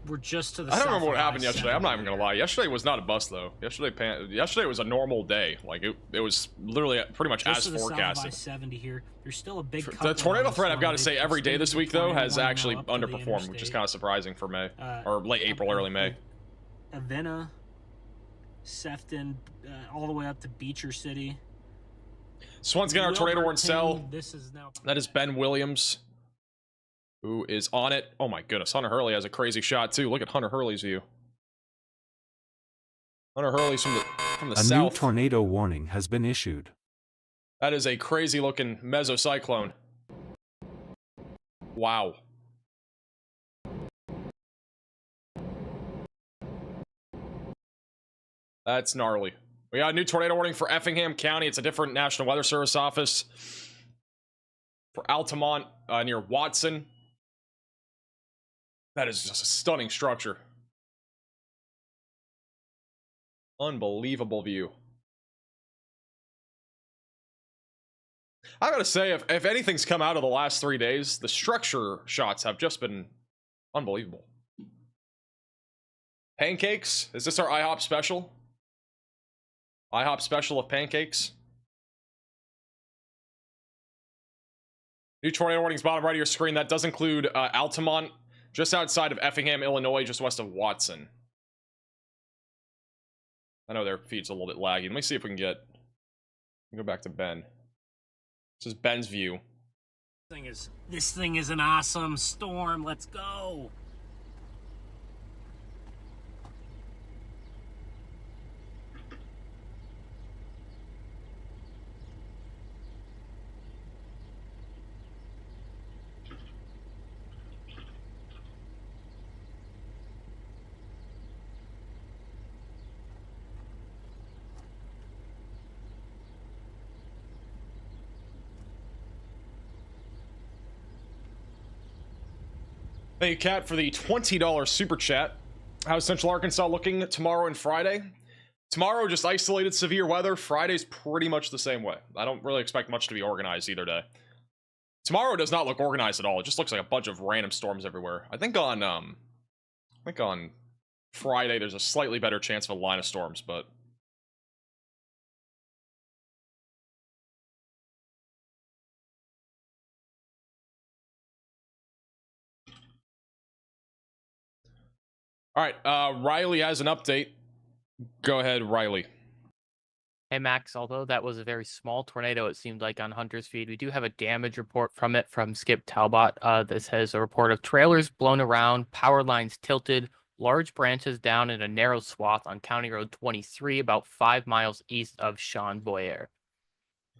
we're just to the I don't south remember what of happened yesterday. I'm not even gonna here. lie. Yesterday was not a bust though. Yesterday was a normal day. Like it was literally pretty much Just as to the south of forecasted. I-70 here. There's still a big The tornado threat, I've got to say, every day this week though has actually up to the underperformed, which is interstate. kind of surprising for May or late April, early May. Avena, Sefton, all the way up to Beecher City. So once again, our tornado warning cell. This is now. That is Ben Williams, who is on it. Oh my goodness, Hunter Hurley has a crazy shot too. Look at Hunter Hurley's view. Hunter Hurley's from the A south. new tornado warning has been issued. That is a crazy looking mesocyclone. Wow. That's gnarly. We got a new tornado warning for Effingham County. It's a different National Weather Service office. For Altamont, near Watson. That is just a stunning structure. Unbelievable view. I gotta say, if anything's come out of the last 3 days, the structure shots have just been unbelievable. Pancakes? Is this our IHOP special? IHOP special of pancakes? New tornado warnings, bottom right of your screen. That does include Altamont, just outside of Effingham, Illinois, just west of Watson. I know their feed's a little bit laggy. Let me see if we can go back to Ben. This is Ben's view. This thing is an awesome storm. Let's go. Thank you, Kat, for the $20 super chat. How's Central Arkansas looking tomorrow and Friday? Tomorrow, just isolated severe weather. Friday's pretty much the same way. I don't really expect much to be organized either day. Tomorrow does not look organized at all. It just looks like a bunch of random storms everywhere. I think on Friday there's a slightly better chance of a line of storms, but all right, Riley has an update. Go ahead, Riley. Hey, Max, although that was a very small tornado, it seemed like on Hunter's feed, we do have a damage report from it from Skip Talbot. This has a report of trailers blown around, power lines tilted, large branches down in a narrow swath on County Road 23, about 5 miles east of Sean Boyer.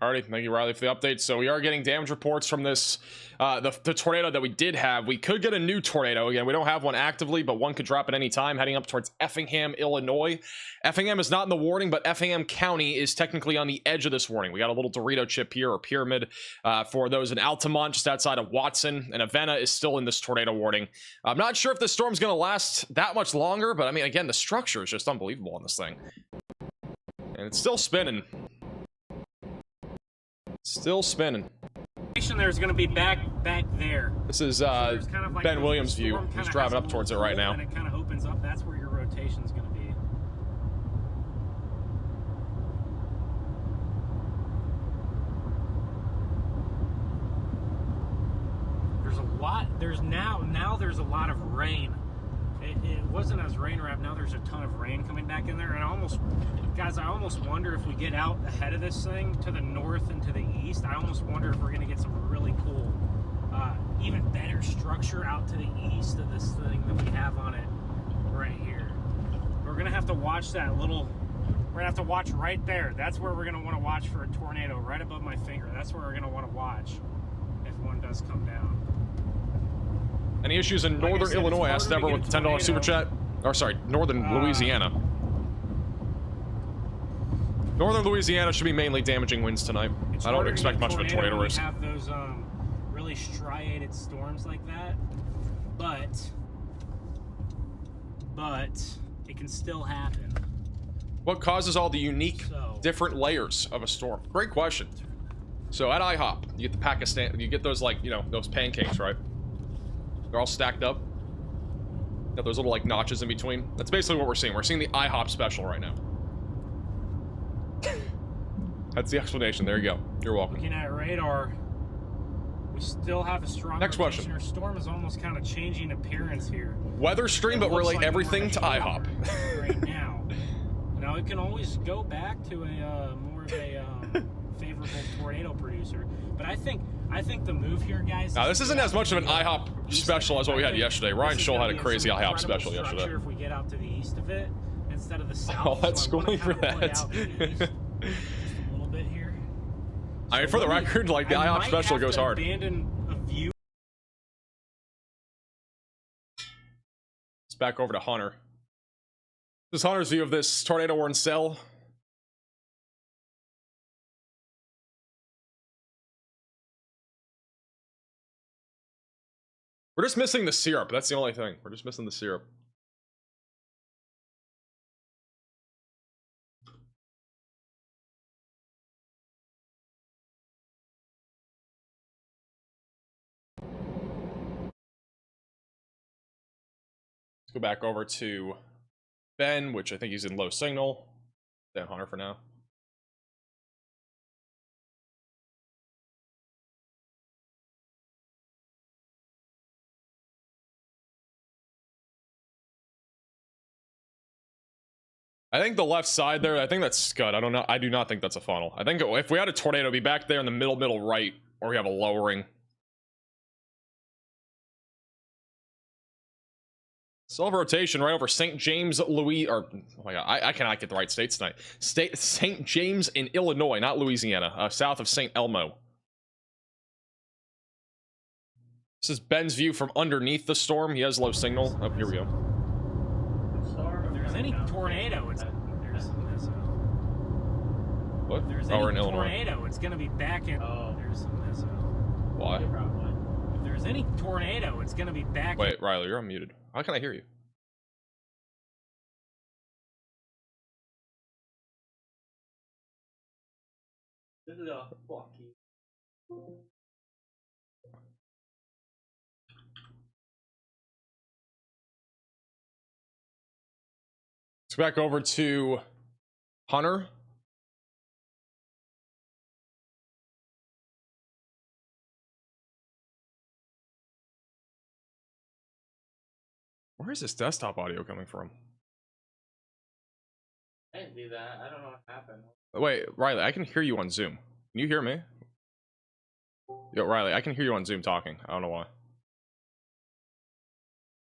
Alrighty, thank you, Riley, for the update. So we are getting damage reports from this, the tornado that we did have. We could get a new tornado. Again, we don't have one actively, but one could drop at any time, heading up towards Effingham, Illinois. Effingham is not in the warning, but Effingham County is technically on the edge of this warning. We got a little Dorito chip here, or pyramid, for those in Altamont, just outside of Watson. And Avena is still in this tornado warning. I'm not sure if this storm's going to last that much longer, but I mean, again, the structure is just unbelievable on this thing. And it's still spinning. Still spinning. There's going to be back there. This is Kind of like Ben the Williams' view. storm He's kinda driving has up a towards it little right hole now. And it kind of opens up. That's where your rotation's going to be. There's a lot. There's now there's a lot of rain. It wasn't as rain wrapped. Now there's a ton of rain coming back in there, and I almost wonder if we get out ahead of this thing to the north and to the east. I almost wonder if we're going to get some really cool, even better structure out to the east of this thing that we have on it right here. We're going to have to watch that little. We're going to have to watch right there. That's where we're going to want to watch for a tornado, right above my finger. That's where we're going to want to watch if one does come down. Any issues in northern Illinois? Asked Deborah with the $10 super chat. Or sorry, northern Louisiana. Northern Louisiana should be mainly damaging winds tonight. I don't expect much of a tornado risk. Have those really striated storms like that, but it can still happen. What causes all the unique, different layers of a storm? Great question. So at IHOP, you get the Pakistan, you get those, like, you know, those pancakes, right? They're all stacked up. Got those little, like, notches in between. That's basically what we're seeing. We're seeing the IHOP special right now. That's the explanation. There you go. You're welcome. Looking at radar, we still have a strong Next question. Our storm is almost kind of changing appearance here. Weather stream, but relate everything to IHOP. Right now. Now it can always go back to a more of a favorable tornado producer, but I think the move here, guys. Now this isn't as much of an IHOP special as what we had yesterday. Ryan Scholl had a crazy IHOP special yesterday. If we get out to the east of it instead of the south. Oh, that's schooling for that. I mean, for the record, like, the IHOP special goes hard. It's back over to Hunter. This is Hunter's view of this tornado-worn cell. We're just missing the syrup. That's the only thing. We're just missing the syrup. Go back over to Ben, which I think he's in low signal. Then Hunter for now. I think the left side there, I think that's Scud. I don't know. I do not think that's a funnel. I think if we had a tornado, it'd be back there in the middle right, or we have a lowering. Still have rotation right over St. James, Louis, or oh my god, I cannot get the right states tonight. St. James in Illinois, not Louisiana, south of St. Elmo. This is Ben's view from underneath the storm. He has low signal. Oh, here we go. If there's any tornado, What? If there's any tornado, it's gonna be back in. There's Why? If there's any tornado, it's gonna be back. Wait, Riley, you're unmuted. How can I hear you? This is a fucking. Let's go back over to Hunter. Where is this desktop audio coming from? I didn't do that. I don't know what happened. Wait, Riley, I can hear you on Zoom. Can you hear me? Yo, Riley, I can hear you on Zoom talking. I don't know why.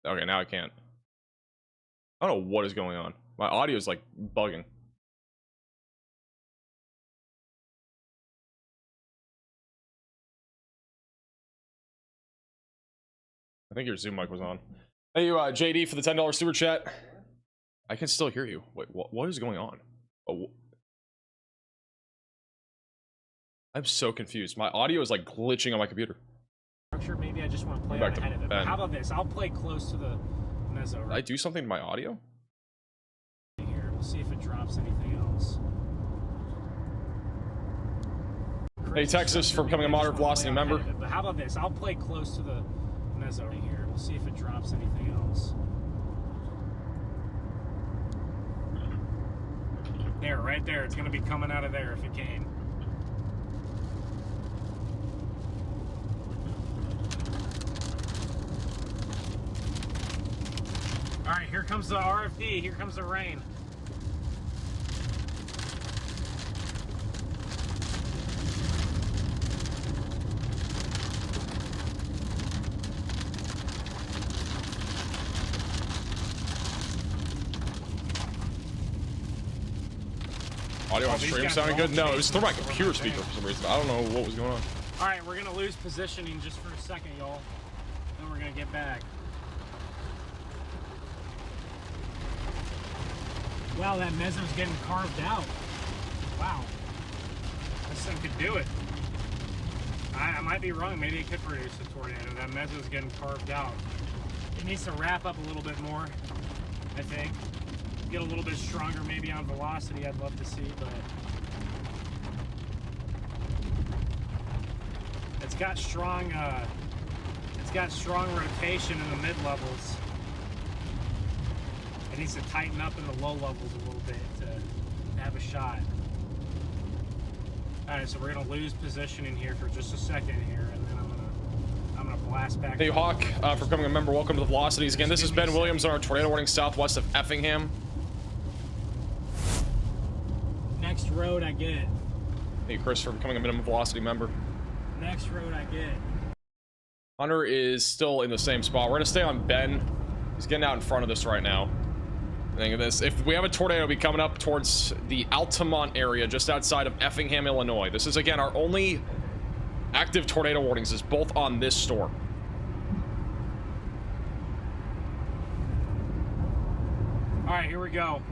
Okay, now I can't. I don't know what is going on. My audio is like bugging. I think your Zoom mic was on. Thank you, JD, for the $10 super chat. I can still hear you. Wait, what is going on? Oh, I'm so confused. My audio is like glitching on my computer. Maybe I just want to play out ahead of it. But how about this? I'll play close to the mezzo. Did I do something to my audio? Here, we'll see if it drops anything else. Hey, Texas, for becoming a moderate velocity member. But how about this? I'll play close to the mezzo here. We'll see if it drops anything else. There, right there. It's going to be coming out of there if it came. All right, here comes the RFD. Here comes the rain. Audio on stream sounding good? No, it was through my computer speaker for some reason. I don't know what was going on. All right, we're going to lose positioning just for a second, y'all. Then we're going to get back. Wow, that mezzo's getting carved out. Wow. This thing could do it. I might be wrong. Maybe it could produce a tornado. That meso's getting carved out. It needs to wrap up a little bit more, I think. Get a little bit stronger maybe on velocity. I'd love to see, but it's got strong rotation in the mid levels. It needs to tighten up in the low levels a little bit to have a shot. All right, so we're gonna lose positioning here for just a second here, and then I'm gonna blast back. Hey Hawk, for becoming a member, welcome to the Velocities again. This is Ben Williams on our tornado warning southwest of Effingham. Next road I get. Hey Chris, for becoming a minimum velocity member. Next road I get. Hunter is still in the same spot. We're gonna stay on Ben. He's getting out in front of this right now. Think of this. If we have a tornado be coming up towards the Altamont area just outside of Effingham, Illinois. This is again our only active tornado warnings is both on this storm. All right, here we go.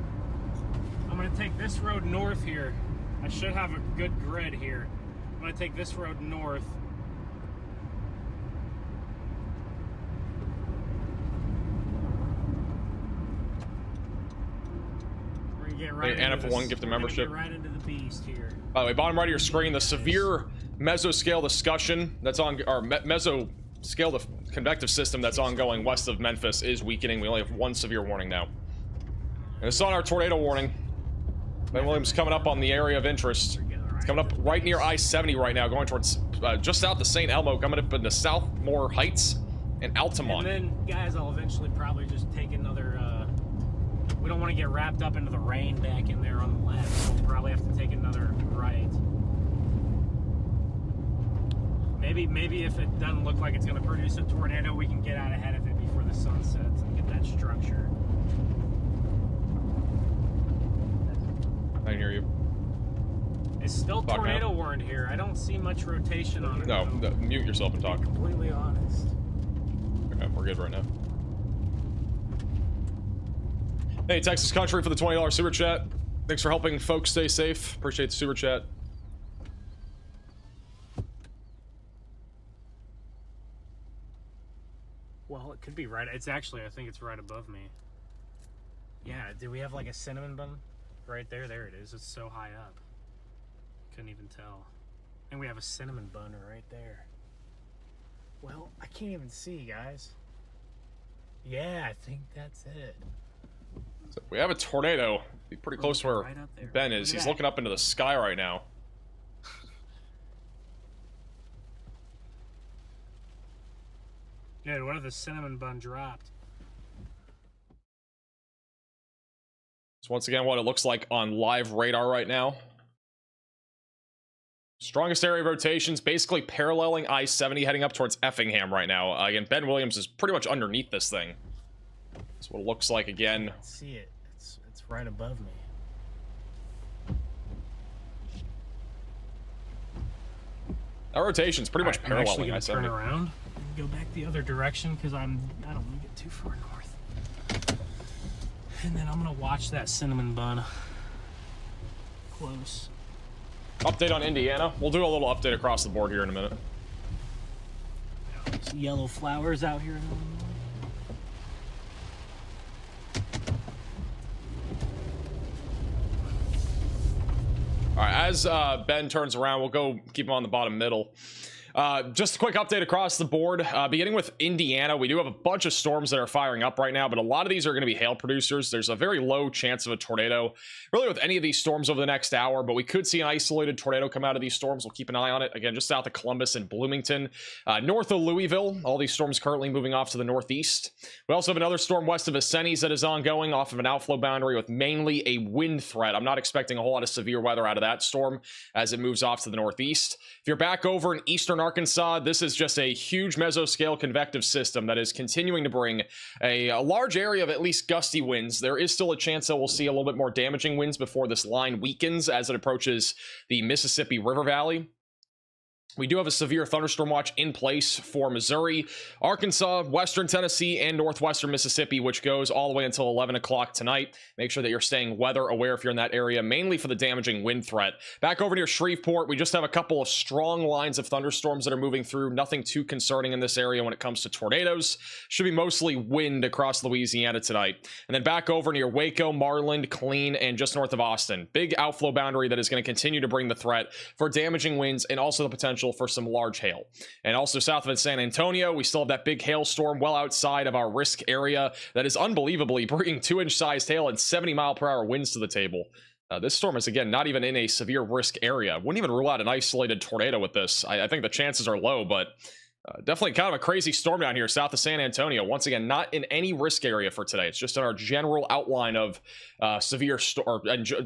I'm gonna take this road north here. I should have a good grid here. I'm gonna take this road north. Right, Anna for one gift of membership. Right into the beast here. By the way, bottom right of your screen, the severe mesoscale discussion that's on, or mesoscale, the convective system that's ongoing west of Memphis is weakening. We only have one severe warning now. And it's on our tornado warning. Ben Williams coming up on the area of interest. It's coming up right near I-70 right now, going towards just south of St. Elmo, coming up into Southmore Heights and Altamont. And then, guys, I'll eventually probably just take another. We don't want to get wrapped up into the rain back in there on the left, so we'll probably have to take another right. Maybe if it doesn't look like it's going to produce a tornado, we can get out ahead of it before the sun sets and get that structure. I can hear you. It's still talk tornado now. warned here. I don't see much rotation on it. No, mute yourself and talk. Completely honest. Okay, we're good right now. Hey, Texas Country for the $20 super chat. Thanks for helping folks stay safe. Appreciate the super chat. Well, it could be right. It's actually, I think it's right above me. Yeah, do we have like a cinnamon bun? Right there, there it is. It's so high up. Couldn't even tell. And we have a cinnamon bun right there. Well, I can't even see, guys. Yeah, I think that's it. So if we have a tornado, be pretty close to where right up there. Ben is. He's looking up into the sky right now. Dude, what if the cinnamon bun dropped? So once again, what it looks like on live radar right now. Strongest area of rotations, basically paralleling I-70 heading up towards Effingham right now. Again, Ben Williams is pretty much underneath this thing. That's what it looks like again. I can't see it. It's right above me. That rotation's pretty much paralleling I-70. Turn I-70. around and go back the other direction because I don't want to get too far north. And then I'm gonna watch that cinnamon bun close. Update on Indiana. We'll do a little update across the board here in a minute. Some yellow flowers out here in Illinois. All right, as Ben turns around, we'll go keep him on the bottom middle. Just a quick update across the board. Beginning with Indiana, we do have a bunch of storms that are firing up right now, but a lot of these are going to be hail producers. There's a very low chance of a tornado, really with any of these storms over the next hour, but we could see an isolated tornado come out of these storms. We'll keep an eye on it. Again, just south of Columbus and Bloomington. North of Louisville, all these storms currently moving off to the northeast. We also have another storm west of Vincennes that is ongoing off of an outflow boundary with mainly a wind threat. I'm not expecting a whole lot of severe weather out of that storm as it moves off to the northeast. If you're back over in eastern Arkansas, this is just a huge mesoscale convective system that is continuing to bring a large area of at least gusty winds. There is still a chance that we'll see a little bit more damaging winds before this line weakens as it approaches the Mississippi River Valley. We do have a severe thunderstorm watch in place for Missouri, Arkansas, Western Tennessee, and Northwestern Mississippi, which goes all the way until 11 o'clock tonight. Make sure that you're staying weather aware if you're in that area, mainly for the damaging wind threat. Back over near Shreveport, we just have a couple of strong lines of thunderstorms that are moving through. Nothing too concerning in this area when it comes to tornadoes. Should be mostly wind across Louisiana tonight. And then back over near Waco, Marland, Killeen, and just north of Austin. Big outflow boundary that is going to continue to bring the threat for damaging winds and also the potential for some large hail. And also south of San Antonio, we still have that big hailstorm well outside of our risk area that is unbelievably bringing 2-inch sized hail and 70-mile-per-hour winds to the table. This storm is, again, not even in a severe risk area. Wouldn't even rule out an isolated tornado with this. I think the chances are low, but definitely kind of a crazy storm down here south of San Antonio. Once again, not in any risk area for today. It's just in our general outline of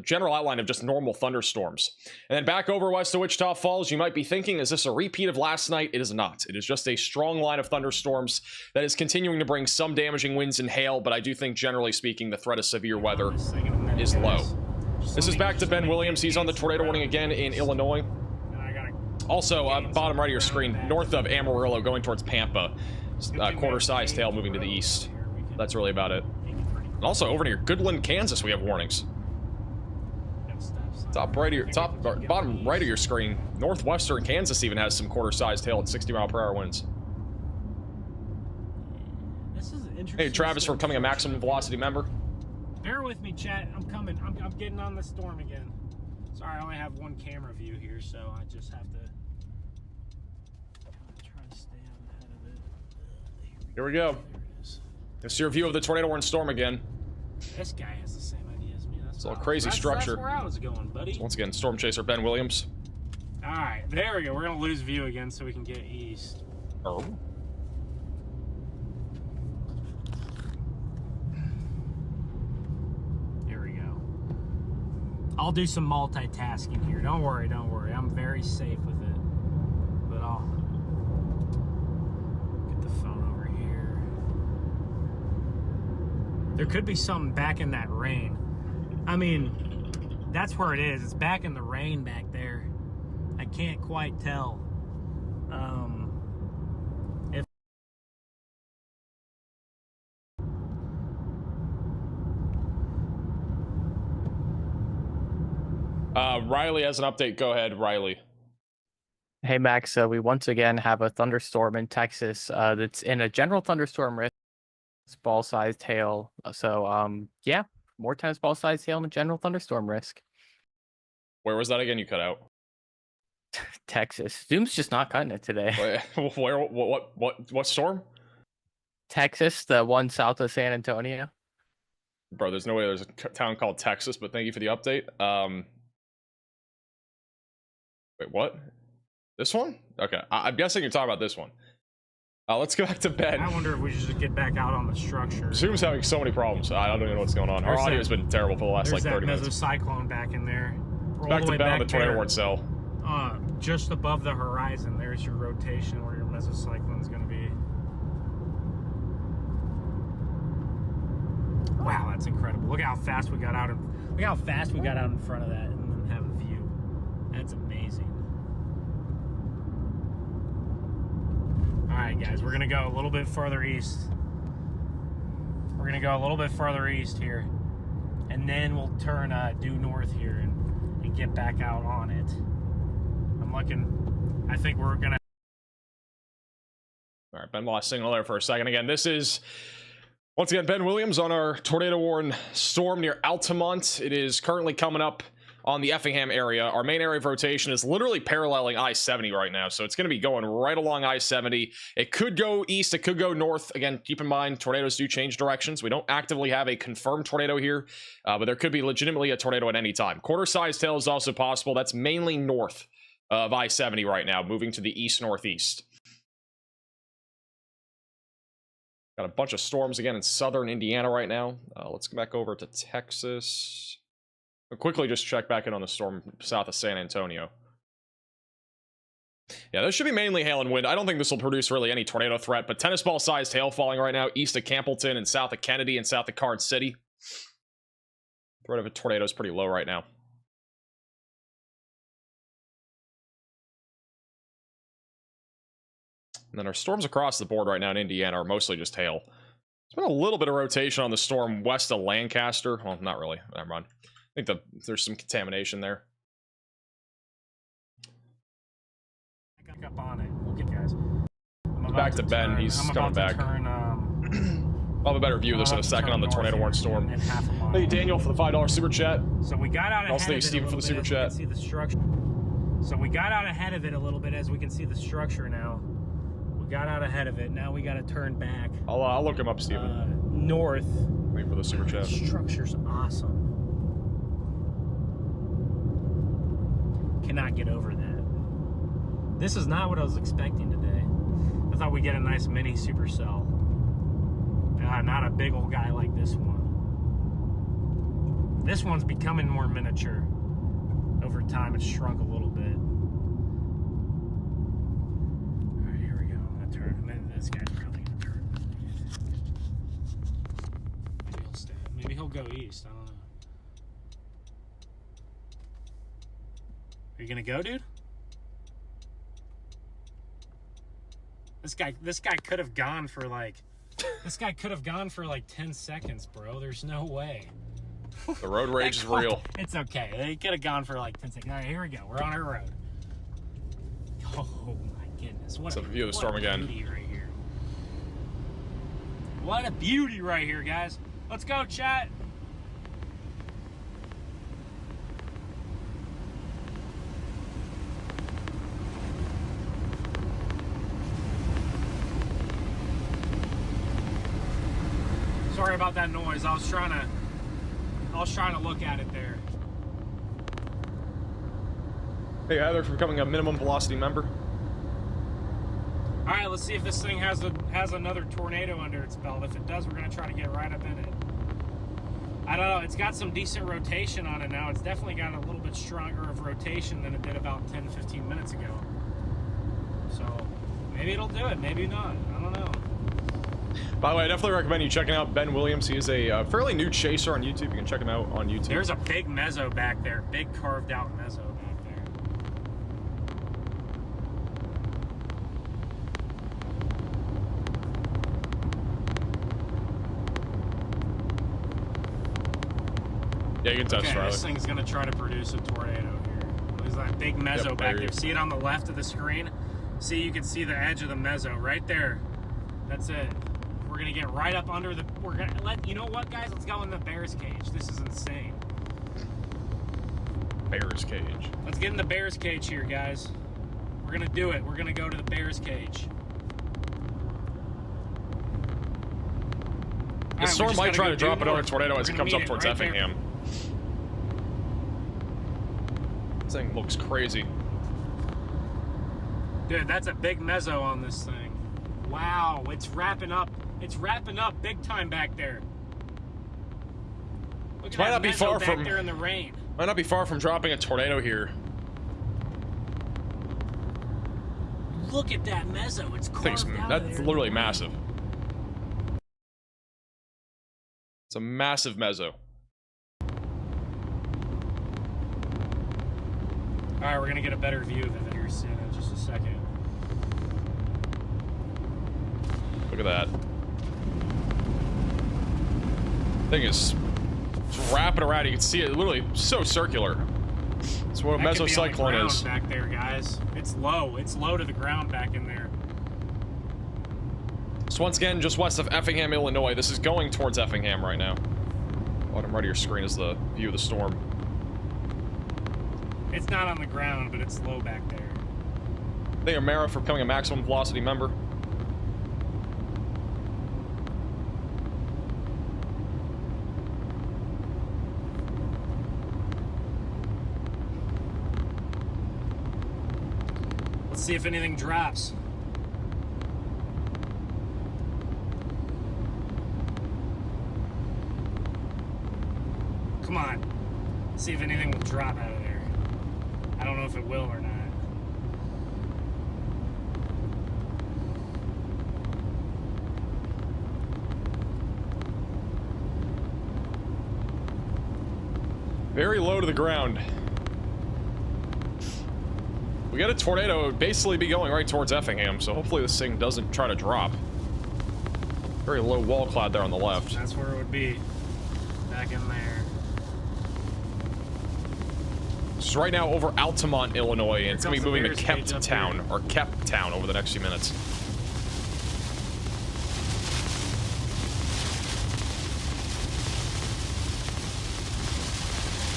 general outline of just normal thunderstorms. And then back over west of Wichita Falls, you might be thinking, is this a repeat of last night? It is not. It is just a strong line of thunderstorms that is continuing to bring some damaging winds and hail, but I do think, generally speaking, the threat of severe weather is low. This is back to Ben Williams. He's on the tornado warning again in Illinois. Also, bottom right of your screen, north of Amarillo, going towards Pampa. Quarter-sized hail moving to the east. That's really about it. And also, over near Goodland, Kansas, we have warnings. Bottom right of your screen, northwestern Kansas even has some quarter-sized hail at 60-mile-per-hour winds. Hey, Travis, for becoming a maximum velocity member. Bear with me, chat. I'm coming. I'm getting on the storm again. Sorry, I only have one camera view here, so I just have to try to stay out ahead of it. Here we go. This is your view of the tornado warning storm again. This guy has the same idea as me. It's a crazy structure. That's where I was going, buddy. So once again, storm chaser Ben Williams. All right, there we go. We're gonna lose view again, so we can get east. Oh. I'll do some multitasking here. Don't worry, don't worry. I'm very safe with it. But I'll get the phone over here. There could be something back in that rain. I mean, that's where it is. It's back in the rain back there. I can't quite tell. If Riley has an update. Go ahead, Riley. Hey, Max, we once again have a thunderstorm in Texas that's in a general thunderstorm risk. It's ball-sized hail. Yeah, more times ball-sized hail and a general thunderstorm risk. Where was that again? You cut out. Texas. Zoom's just not cutting it today. Wait, where? What storm? Texas, the one south of San Antonio. Bro, there's no way there's a town called Texas, but thank you for the update. Wait, what? This one? Okay, I'm guessing you're talking about this one. Let's go back to Ben. I wonder if we should just get back out on the structure. Zoom's having so many problems. I don't even know what's going on. Our audio has been terrible for the last like 30 minutes. There's a mesocyclone back in there. Back to Ben on the tornado warning cell. Just above the horizon, there's your rotation where your mesocyclone's going to be. Wow, that's incredible. Look how fast we got out in front of that and then have a view. That's amazing. All right, guys, we're going to go a little bit further east. We're going to go a little bit further east here. And then we'll turn due north here and get back out on it. I'm looking, I think we're going to. All right, Ben lost signal there for a second. Again, this is, once again, Ben Williams on our tornado warning storm near Altamont. It is currently coming up on the Effingham area. Our main area of rotation is literally paralleling I-70 right now, so it's going to be going right along I-70. It could go east, it could go north. Again, keep in mind, tornadoes do change directions. We don't actively have a confirmed tornado here, but there could be legitimately a tornado at any time. Quarter-sized hail is also possible. That's mainly north of I-70 right now, moving to the east-northeast. Got a bunch of storms again in southern Indiana right now. Let's go back over to Texas. I'll quickly just check back in on the storm south of San Antonio. Yeah, this should be mainly hail and wind. I don't think this will produce really any tornado threat, but tennis ball sized hail falling right now east of Campbellton and south of Kennedy and south of Card City. Threat of a tornado is pretty low right now. And then our storms across the board right now in Indiana are mostly just hail. There's been a little bit of rotation on the storm west of Lancaster. Well, not really. Never mind. I think there's some contamination there. Back up on it. Look at guys. Back to Ben. He's coming back. I'll have a better view of this in a second on the tornado warning storm. Thank you, Daniel, for the $5 super chat. So we got out ahead Also, of it Steven for the super chat. See the structure. So we got out ahead of it a little bit as we can see the structure now. We got out ahead of it. Now we got to turn back. I'll look him up, Steven. North. Wait for the super chat. The structure's awesome. Cannot get over that. This is not what I was expecting today. I thought we'd get a nice mini supercell. Not a big old guy like this one. This one's becoming more miniature. Over time, it's shrunk a little bit. Alright, here we go. I'm gonna turn. Maybe this guy's probably gonna turn. Maybe he'll stay. Maybe he'll go east. I don't know. Are you gonna go, dude? This guy could have gone for like. This guy could have gone for like 10 seconds, bro. There's no way. The road rage is real. It's okay. He could have gone for like 10 seconds. All right, here we go. We're on our road. Oh my goodness. What a view of the storm again. Beauty right here. What a beauty right here, guys. Let's go, chat. Sorry about that noise. I was trying to look at it there. Hey, Heather, for becoming a minimum velocity member. All right, let's see if this thing has another tornado under its belt. If it does, we're gonna try to get right up in it. I don't know. It's got some decent rotation on it now. It's definitely got a little bit stronger of rotation than it did about 10-15 minutes ago. So maybe it'll do it. Maybe not. I don't know. By the way, I definitely recommend you checking out Ben Williams. He is a fairly new chaser on YouTube. You can check him out on YouTube. There's a big mezzo back there. Big carved out mezzo back there. Yeah, you can touch Riley. This thing's gonna try to produce a tornado here. There's that big mezzo back there. See it on the left of the screen? See, you can see the edge of the mezzo right there. That's it. We're gonna get right up under the. We're gonna let you know what, guys. Let's go in the bear's cage. This is insane. Bear's cage. Let's get in the bear's cage here, guys. We're gonna do it. We're gonna go to the bear's cage. The storm might try to drop another tornado as it comes up towards Effingham. This thing looks crazy. Dude, that's a big mezzo on this thing. Wow, it's wrapping up. It's wrapping up big time back there. Look at might that not be mezzo far back from there in the rain. Might not be far from dropping a tornado here. Look at that mezzo. It's carved out That's there. literally massive. It's a massive mezzo. All right, we're gonna get a better view of it here soon in just a second. Look at that. Thing is wrapping around. You can see it literally so circular. It's what a mesocyclone is. Back there, guys. It's low. It's low to the ground back in there. So once again, just west of Effingham, Illinois. This is going towards Effingham right now. Bottom right of your screen is the view of the storm. It's not on the ground, but it's low back there. Thank you, Mara, for becoming a maximum velocity member. Let's see if anything drops. Come on. See if anything will drop out of there. I don't know if it will or not. Very low to the ground. we got a tornado, it would basically be going right towards Effingham, so hopefully this thing doesn't try to drop. Very low wall cloud there on the left. That's where it would be. Back in there. This is right now over Altamont, Illinois, and it's going to be moving to Kempt Town, or Kempt Town, over the next few minutes.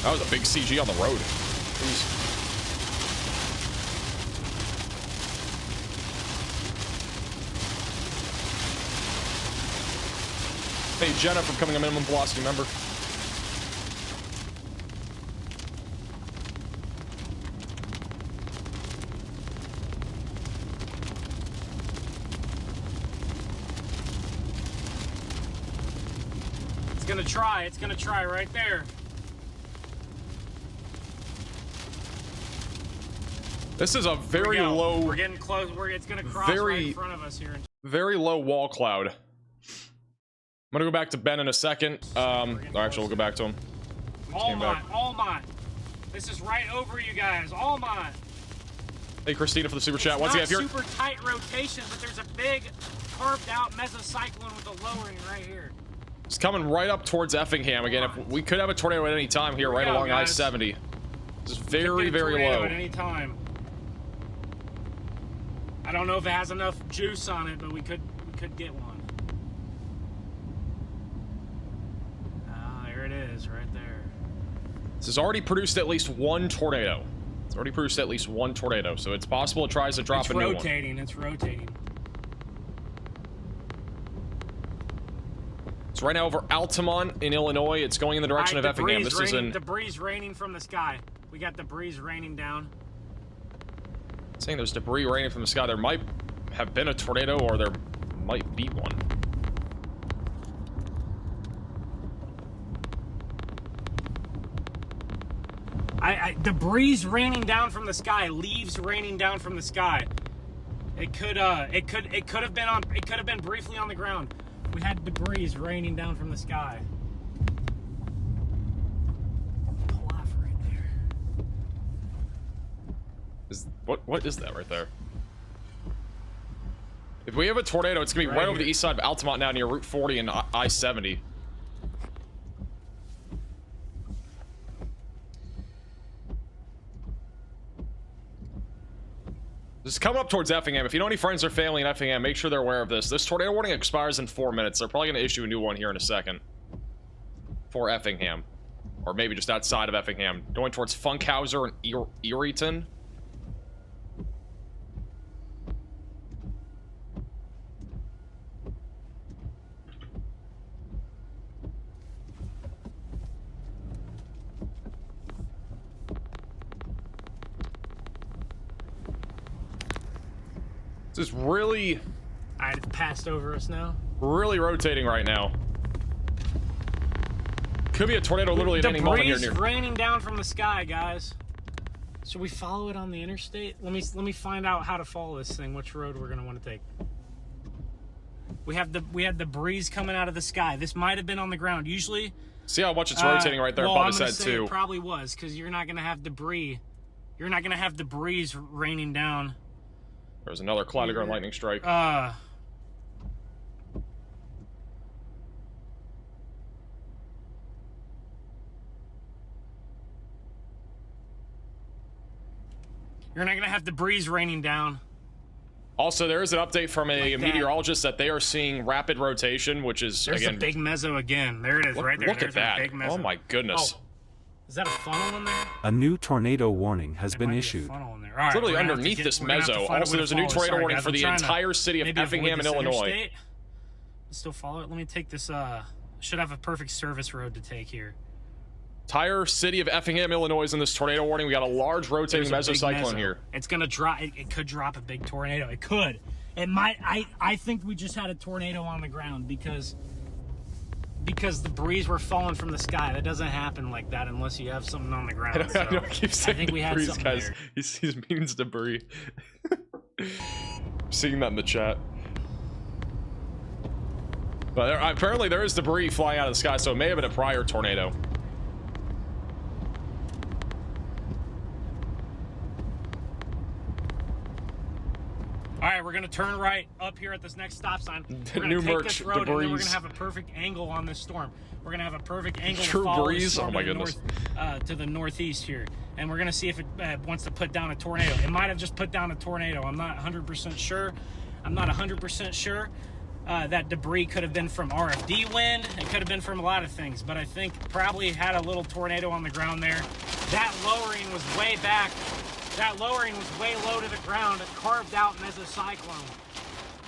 That was a big CG on the road. Jeez. Hey, Jenna, for becoming a minimum velocity member. It's gonna try right there. This is a very low. We're getting close. It's gonna cross right in front of us here. Very low wall cloud. I'm gonna go back to Ben in a second. Actually, we'll go back to him. Almont. This is right over you guys. Almont. Hey, Christina, for the super chat. Once again, if you're super tight rotation, but there's a big carved out mesocyclone with a lowering right here. it's coming right up towards Effingham again. If we could have a tornado at any time here, right along I-70. This is very, very low. At any time. I don't know if it has enough juice on it, but we could get one. Ah, there it is, right there. This has already produced at least one tornado. It's already produced at least one tornado, so it's possible it tries to drop a new one. It's rotating. It's right now over Altamont in Illinois. It's going in the direction of Effingham. This is in debris raining from the sky. We got debris raining down. saying there's debris raining from the sky. There might have been a tornado, or there might be one. Debris raining down from the sky. Leaves raining down from the sky. It could have been briefly on the ground. We had debris raining down from the sky. Pull off right there. What is that right there? If we have a tornado, it's gonna be right over the east side of Altamont now, near Route 40 and I-70. This is coming up towards Effingham. If you know any friends or family in Effingham, make sure they're aware of this. This tornado warning expires in 4 minutes. They're probably going to issue a new one here in a second. For Effingham. Or maybe just outside of Effingham. Going towards Funkhauser and Erieton. This is really... It passed over us now. Really rotating right now. Could be a tornado literally at any moment here. Debris raining down from the sky, guys. Should we follow it on the interstate? Let me find out how to follow this thing. Which road we're gonna want to take. We had the breeze coming out of the sky. This might have been on the ground. Usually. See how much it's rotating right there above his head too. It probably was, because you're not gonna have debris. You're not gonna have debris raining down. There's another Cloudegard lightning strike. You're not gonna have debris raining down. Also, there is an update from a meteorologist that they are seeing rapid rotation, which is There's again a big meso again. There it is, right there. Look at that! Oh my goodness! Oh. Is that a funnel in there? A new tornado warning has been issued. It's literally underneath this meso. Also, there's a new tornado warning for the entire city of Effingham in Illinois. Still follow it. Let me take this. Should have a perfect service road to take here. Entire city of Effingham, Illinois is in this tornado warning. We got a large rotating mesocyclone here. It's gonna drop. It could drop a big tornado. It could. It might. I think we just had a tornado on the ground because the breeze were falling from the sky. That doesn't happen like that unless you have something on the ground. So I keep saying I think we had debris, something guys. there. He means debris. Seeing that in the chat. But apparently there is debris flying out of the sky, so it may have been a prior tornado. right, we're gonna turn right up here at this next stop sign. We're gonna New take merch this road, and then we're debris. gonna have a perfect angle on this storm. We're gonna have a perfect angle True to follow this breeze? storm Oh my to the goodness. to the northeast here, and we're gonna see if it wants to put down a tornado. It might have just put down a tornado. I'm not 100% sure. I'm not 100% sure. That debris could have been from RFD wind. It could have been from a lot of things, but I think probably had a little tornado on the ground there. That lowering was way back. That lowering was way low to the ground, a carved out mesocyclone.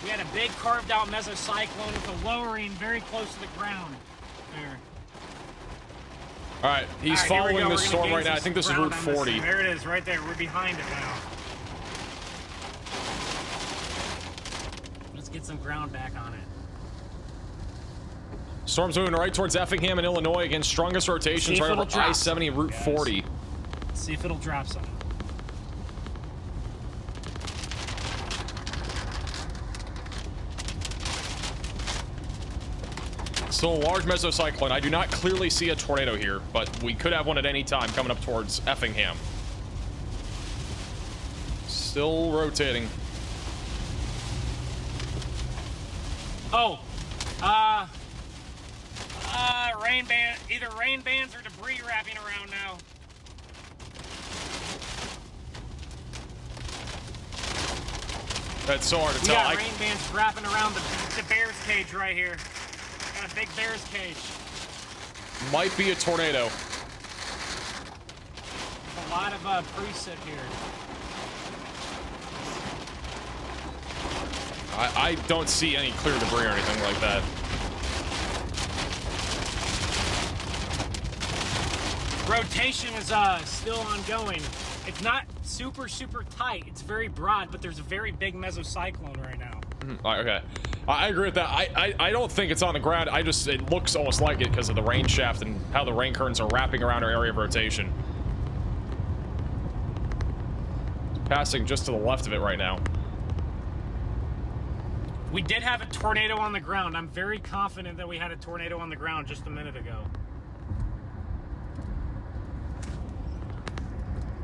We had a big carved out mesocyclone with a lowering very close to the ground there. All right, he's All right, here we following go. the We're storm gonna right gain now. I some think this is ground Route on this. 40. There it is, right there. We're behind it now. Let's get some ground back on it. Storm's moving right towards Effingham in Illinois. Again, strongest rotations right over I-70 and Route 40. Let's see if it'll drop some. Still a large mesocyclone. I do not clearly see a tornado here, but we could have one at any time coming up towards Effingham. Still rotating. Oh, rain band, either rain bands or debris wrapping around now. That's so hard to We tell. got rain bands wrapping around the bear's cage right here. Got a big bear's cage. Might be a tornado. A lot of preset here. I don't see any clear debris or anything like that. Rotation is still ongoing. It's not super tight. It's very broad, but there's a very big mesocyclone right now. All right, okay, I agree with that. I don't think it's on the ground. It looks almost like it because of the rain shaft and how the rain currents are wrapping around our area of rotation. It's passing just to the left of it right now. We did have a tornado on the ground. I'm very confident that we had a tornado on the ground just a minute ago.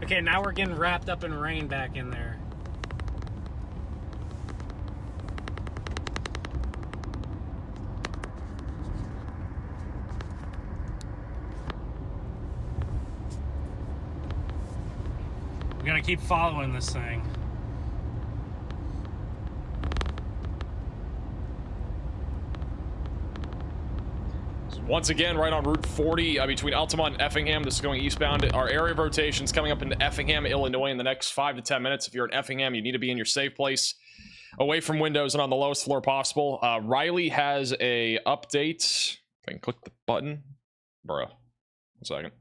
Okay, now we're getting wrapped up in rain back in there. We're gonna keep following this thing. Once again, right on Route 40 between Altamont and Effingham. This is going eastbound. Our area of rotation is coming up into Effingham, Illinois in the next 5 to 10 minutes. If you're in Effingham, you need to be in your safe place, away from windows and on the lowest floor possible. Riley has a update. If I can click the button. Bruh. 1 second.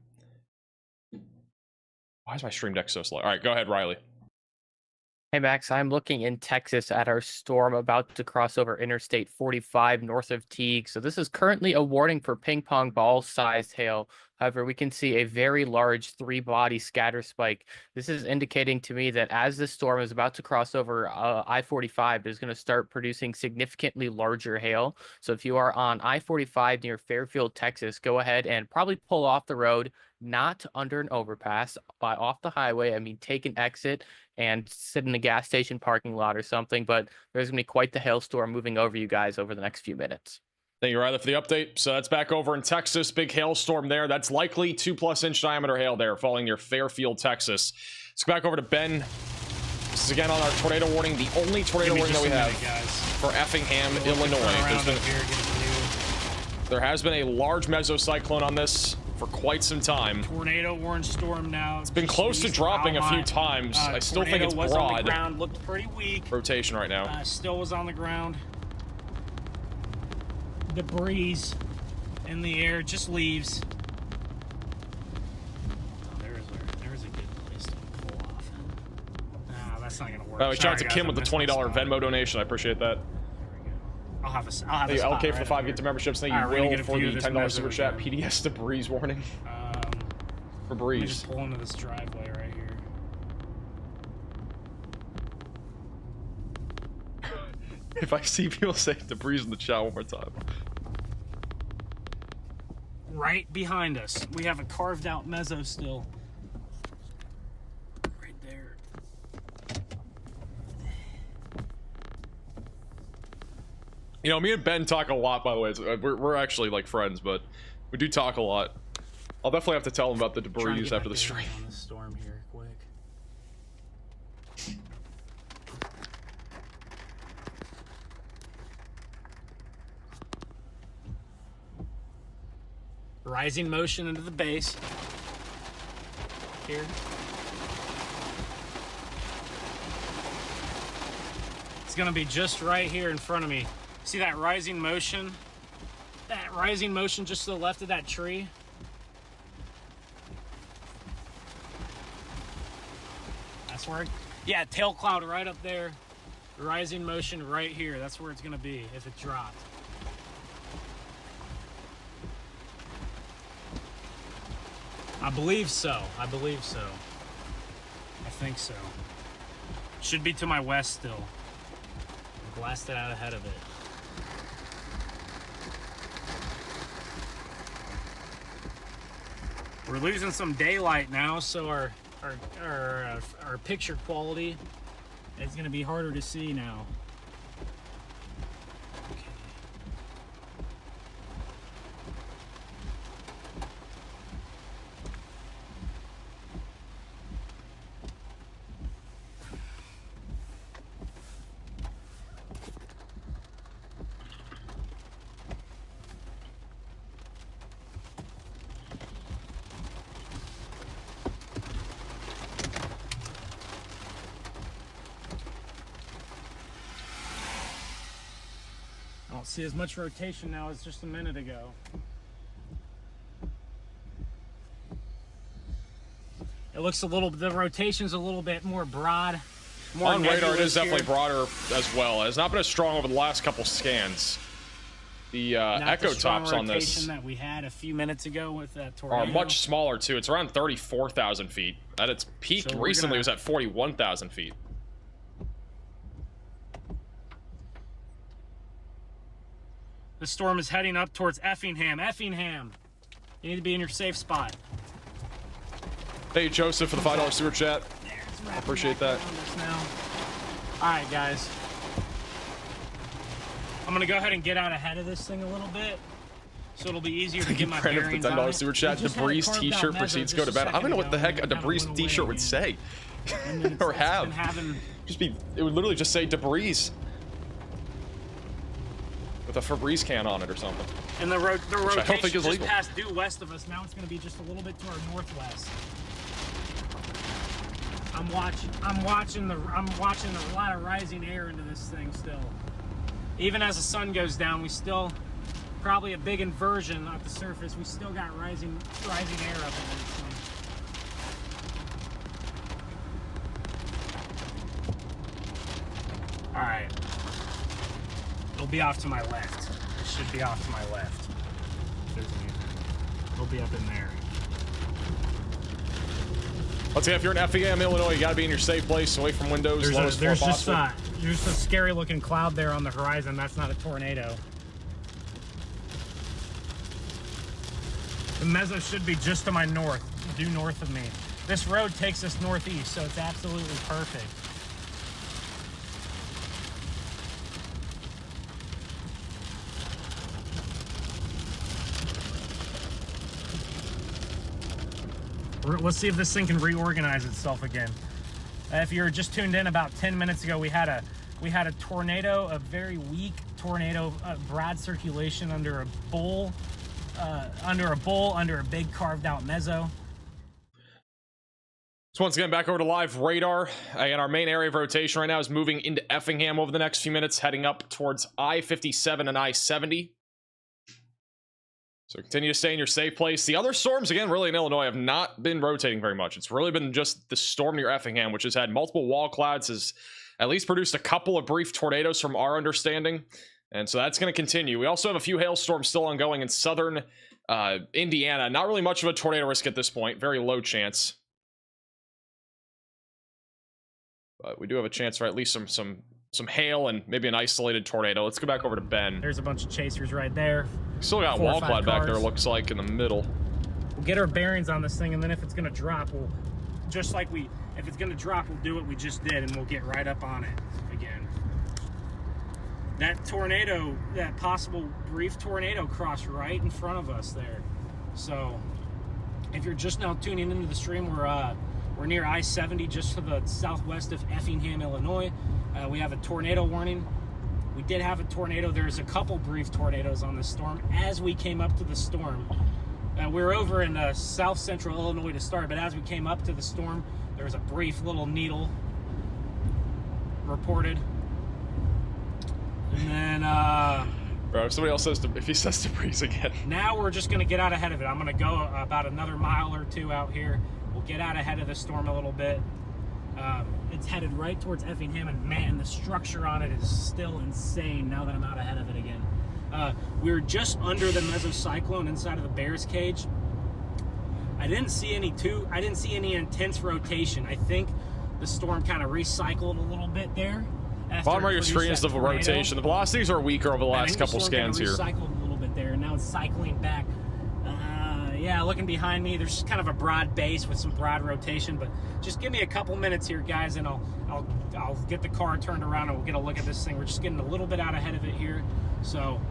Why is my stream deck so slow? All right, go ahead, Riley. Hey Max, I'm looking in Texas at our storm about to cross over Interstate 45 north of Teague. So this is currently a warning for ping pong ball sized hail. However, we can see a very large 3-body scatter spike. This is indicating to me that as this storm is about to cross over I-45, it's going to start producing significantly larger hail. So if you are on I-45 near Fairfield, Texas, go ahead and probably pull off the road, not under an overpass, off the highway. I mean, take an exit and sit in a gas station parking lot or something. But there's going to be quite the hailstorm moving over you guys over the next few minutes. Thank you, Riley, for the update. So that's back over in Texas. Big hailstorm there. That's likely 2+ inch diameter hail there falling near Fairfield, Texas. Let's go back over to Ben. This is again on our tornado warning. The only tornado warning that we have for Effingham, Illinois. There has been a large mesocyclone on this for quite some time. Tornado warning storm now. It's been close to dropping a few times. I still think it's was on the broad ground, looked pretty weak. rotation right now. Still was on the ground. The breeze in the air just leaves. Oh, there's a good place to pull off. Nah, that's not gonna work. Shout out to Kim with the $20 Venmo donation. I appreciate that. I'll have a Thank you, spot LK for the right 5 gift memberships. Thank you, Will, for the $10 super chat. PDS to breeze warning. For Let me breeze. just pull into this driveway right here. If I see people say the breeze in the chat one more time. Right behind us, we have a carved out mezzo still. Right there. You know, me and Ben talk a lot, by the way. We're actually like friends, but we do talk a lot. I'll definitely have to tell him about the debris after the stream. On the storm here, quick. Rising motion into the base. Here. It's gonna be just right here in front of me. See that rising motion? That rising motion just to the left of that tree? That's where, yeah, tail cloud right up there. Rising motion right here. That's where it's gonna be if it dropped. I believe so. I believe so. I think so. Should be to my west still. Blasted out ahead of it. We're losing some daylight now, so our picture quality is going to be harder to see now. I don't see as much rotation now as just a minute ago. It looks a little, the rotation's a little bit more broad. More on radar, it is here. definitely broader as well. It has not been as strong over the last couple scans. The echo tops on this that we had a few minutes ago with that tornado are much smaller too. It's around 34,000 feet. At its peak recently, it was at 41,000 feet. The storm is heading up towards Effingham. Effingham, you need to be in your safe spot. Hey, Joseph, for the $5 super chat. I appreciate that. All right, guys. I'm gonna go ahead and get out ahead of this thing a little bit, so it'll be easier to get my bearings on it. $10 super chat. Debris t-shirt proceeds go to bed. I don't know what the heck a Debris t-shirt would say or have. It would literally just say Debris with a Febreze can on it or something. And the rotation I don't think is just legal. passed due west of us. Now it's going to be just a little bit to our northwest. I'm watching a lot of rising air into this thing still. Even as the sun goes down, we still probably a big inversion at the surface. We still got rising air up into this thing. All right. It'll be off to my left. It should be off to my left. It'll be up in there. Once again, if you're in Effingham, Illinois, you gotta be in your safe place, away from windows. There's just a scary looking cloud there on the horizon. That's not a tornado. The meso should be just to my north, due north of me. This road takes us northeast, so it's absolutely perfect. Let's see if this thing can reorganize itself again. If you're just tuned in, about 10 minutes ago, we had a tornado, a very weak tornado, broad circulation under a bowl, under a big carved out meso. So once again, back over to live radar. And our main area of rotation right now is moving into Effingham over the next few minutes, heading up towards I-57 and I-70. So continue to stay in your safe place. The other storms, again, really in Illinois, have not been rotating very much. It's really been just the storm near Effingham, which has had multiple wall clouds, has at least produced a couple of brief tornadoes from our understanding. And so that's going to continue. We also have a few hailstorms still ongoing in southern Indiana. Not really much of a tornado risk at this point. Very low chance. But we do have a chance for at least some hail and maybe an isolated tornado. Let's go back over to Ben. There's a bunch of chasers right there. Still got wall cloud back there, looks like, in the middle. We'll get our bearings on this thing, and then if it's gonna drop, we'll if it's gonna drop, we'll do what we just did, and we'll get right up on it again. that tornado, that possible brief tornado crossed right in front of us there. So if you're just now tuning into the stream, we're near I-70 just to the southwest of Effingham, Illinois. We have a tornado warning. We did have a tornado. There's a couple brief tornadoes on this storm. As we came up to the storm, we were over in south central Illinois to start, but as we came up to the storm, there was a brief little needle reported. And then, bro, if somebody else says, if he says to breeze again. Now we're just going to get out ahead of it. I'm going to go about another mile or two out here. We'll get out ahead of the storm a little bit. It's headed right towards Effingham, and man, the structure on it is still insane now that I'm out ahead of it again. We were just under the mesocyclone inside of the Bears cage. I didn't see any intense rotation. I think the storm kind of recycled a little bit there. Bottom right of your screen is the rotation. The velocities are weaker over the last couple scans here. Recycled a little bit there, and now it's cycling back. Yeah, looking behind me, there's kind of a broad base with some broad rotation, but just give me a couple minutes here, guys, and I'll get the car turned around and we'll get a look at this thing. We're just getting a little bit out ahead of it here, so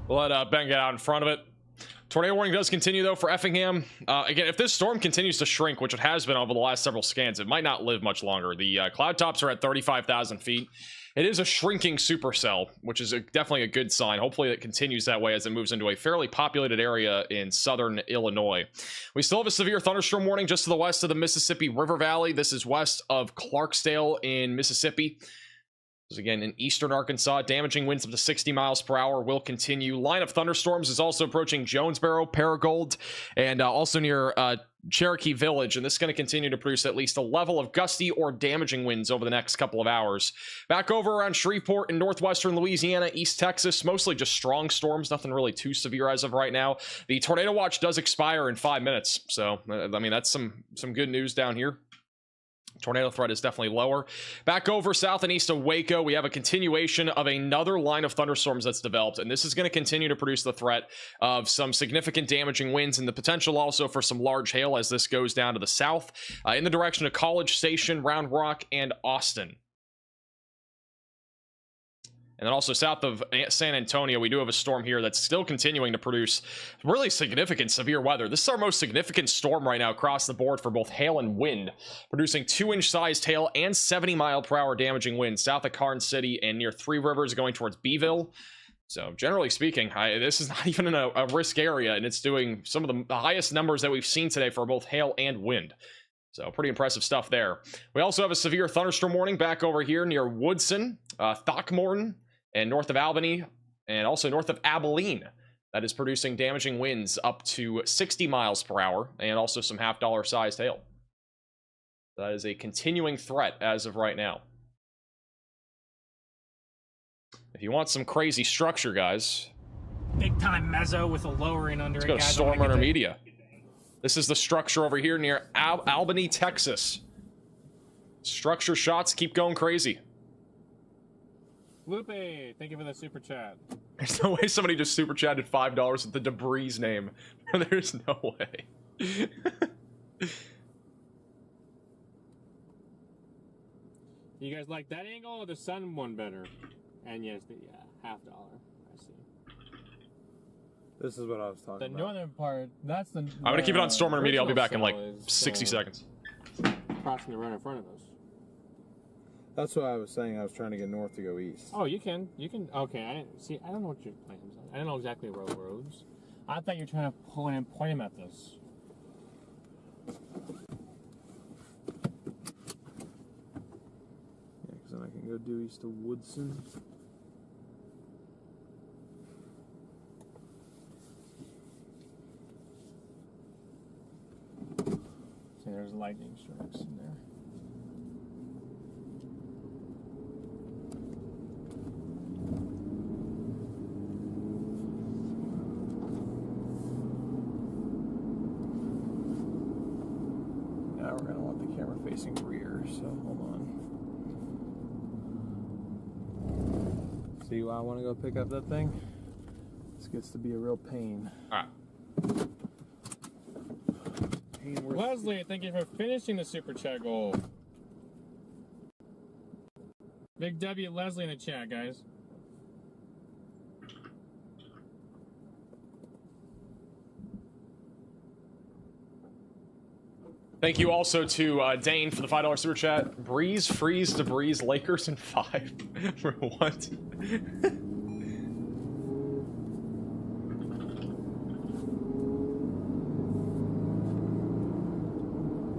we'll let Ben get out in front of it. Tornado warning does continue though for Effingham. Again, if this storm continues to shrink, which it has been over the last several scans, it might not live much longer. The cloud tops are at 35,000 feet. It is a shrinking supercell, which is definitely a good sign. Hopefully it continues that way as it moves into a fairly populated area in southern Illinois. We still have a severe thunderstorm warning just to the west of the Mississippi River Valley. This is west of Clarksdale in Mississippi. This is again in eastern Arkansas. Damaging winds up to 60 miles per hour will continue. Line of thunderstorms is also approaching Jonesboro, Paragould, and also near Cherokee Village, and this is going to continue to produce at least a level of gusty or damaging winds over the next couple of hours. Back over around Shreveport in northwestern Louisiana, East Texas, mostly just strong storms, nothing really too severe as of right now. The tornado watch does expire in 5 minutes, so I mean that's some good news down here. Tornado threat is definitely lower. Back over south and east of Waco, we have a continuation of another line of thunderstorms that's developed, and this is going to continue to produce the threat of some significant damaging winds and the potential also for some large hail as this goes down to the south in the direction of College Station, Round Rock, and Austin. And then also south of San Antonio, we do have a storm here that's still continuing to produce really significant severe weather. This is our most significant storm right now across the board for both hail and wind, producing 2-inch sized hail and 70-mile-per-hour damaging winds south of Karnes City and near Three Rivers going towards Beeville. So generally speaking, this is not even in a risk area, and it's doing some of the highest numbers that we've seen today for both hail and wind. So pretty impressive stuff there. We also have a severe thunderstorm warning back over here near Woodson, Throckmorton, and north of Albany, and also north of Abilene. That is producing damaging winds up to 60 miles per hour, and also some half-dollar sized hail. That is a continuing threat as of right now. If you want some crazy structure, guys, big time mezzo with a lowering under let's it, go to guys. Storm Runner Media. This is the structure over here near Albany, Texas. Structure shots keep going crazy. Lupe, thank you for the super chat. There's no way somebody just super chatted $5 with the Debris name. There's no way. You guys like that angle or the sun one better? And yes, the $50. I see. This is what I was talking about. The northern part, that's the. I'm gonna keep it on Storm Runner Media. I'll be back in like 60 seconds. Crossing the run in front of us. That's what I was saying. I was trying to get north to go east. Oh, you can. Okay, I didn't see. I don't know what your plans are. I don't know exactly roads. I thought you were trying to pull in and point him at this. Yeah, because then I can go due east to Woodson. See, there's lightning strikes in there. Now we're going to want the camera facing rear, so hold on. See why I want to go pick up that thing? This gets to be a real pain. Alright. Leslie, thank you for finishing the super chat goal. Big W Leslie in the chat, guys. Thank you also to Dane for the $5 super chat. Breeze, freeze, debris, Lakers in 5. For what?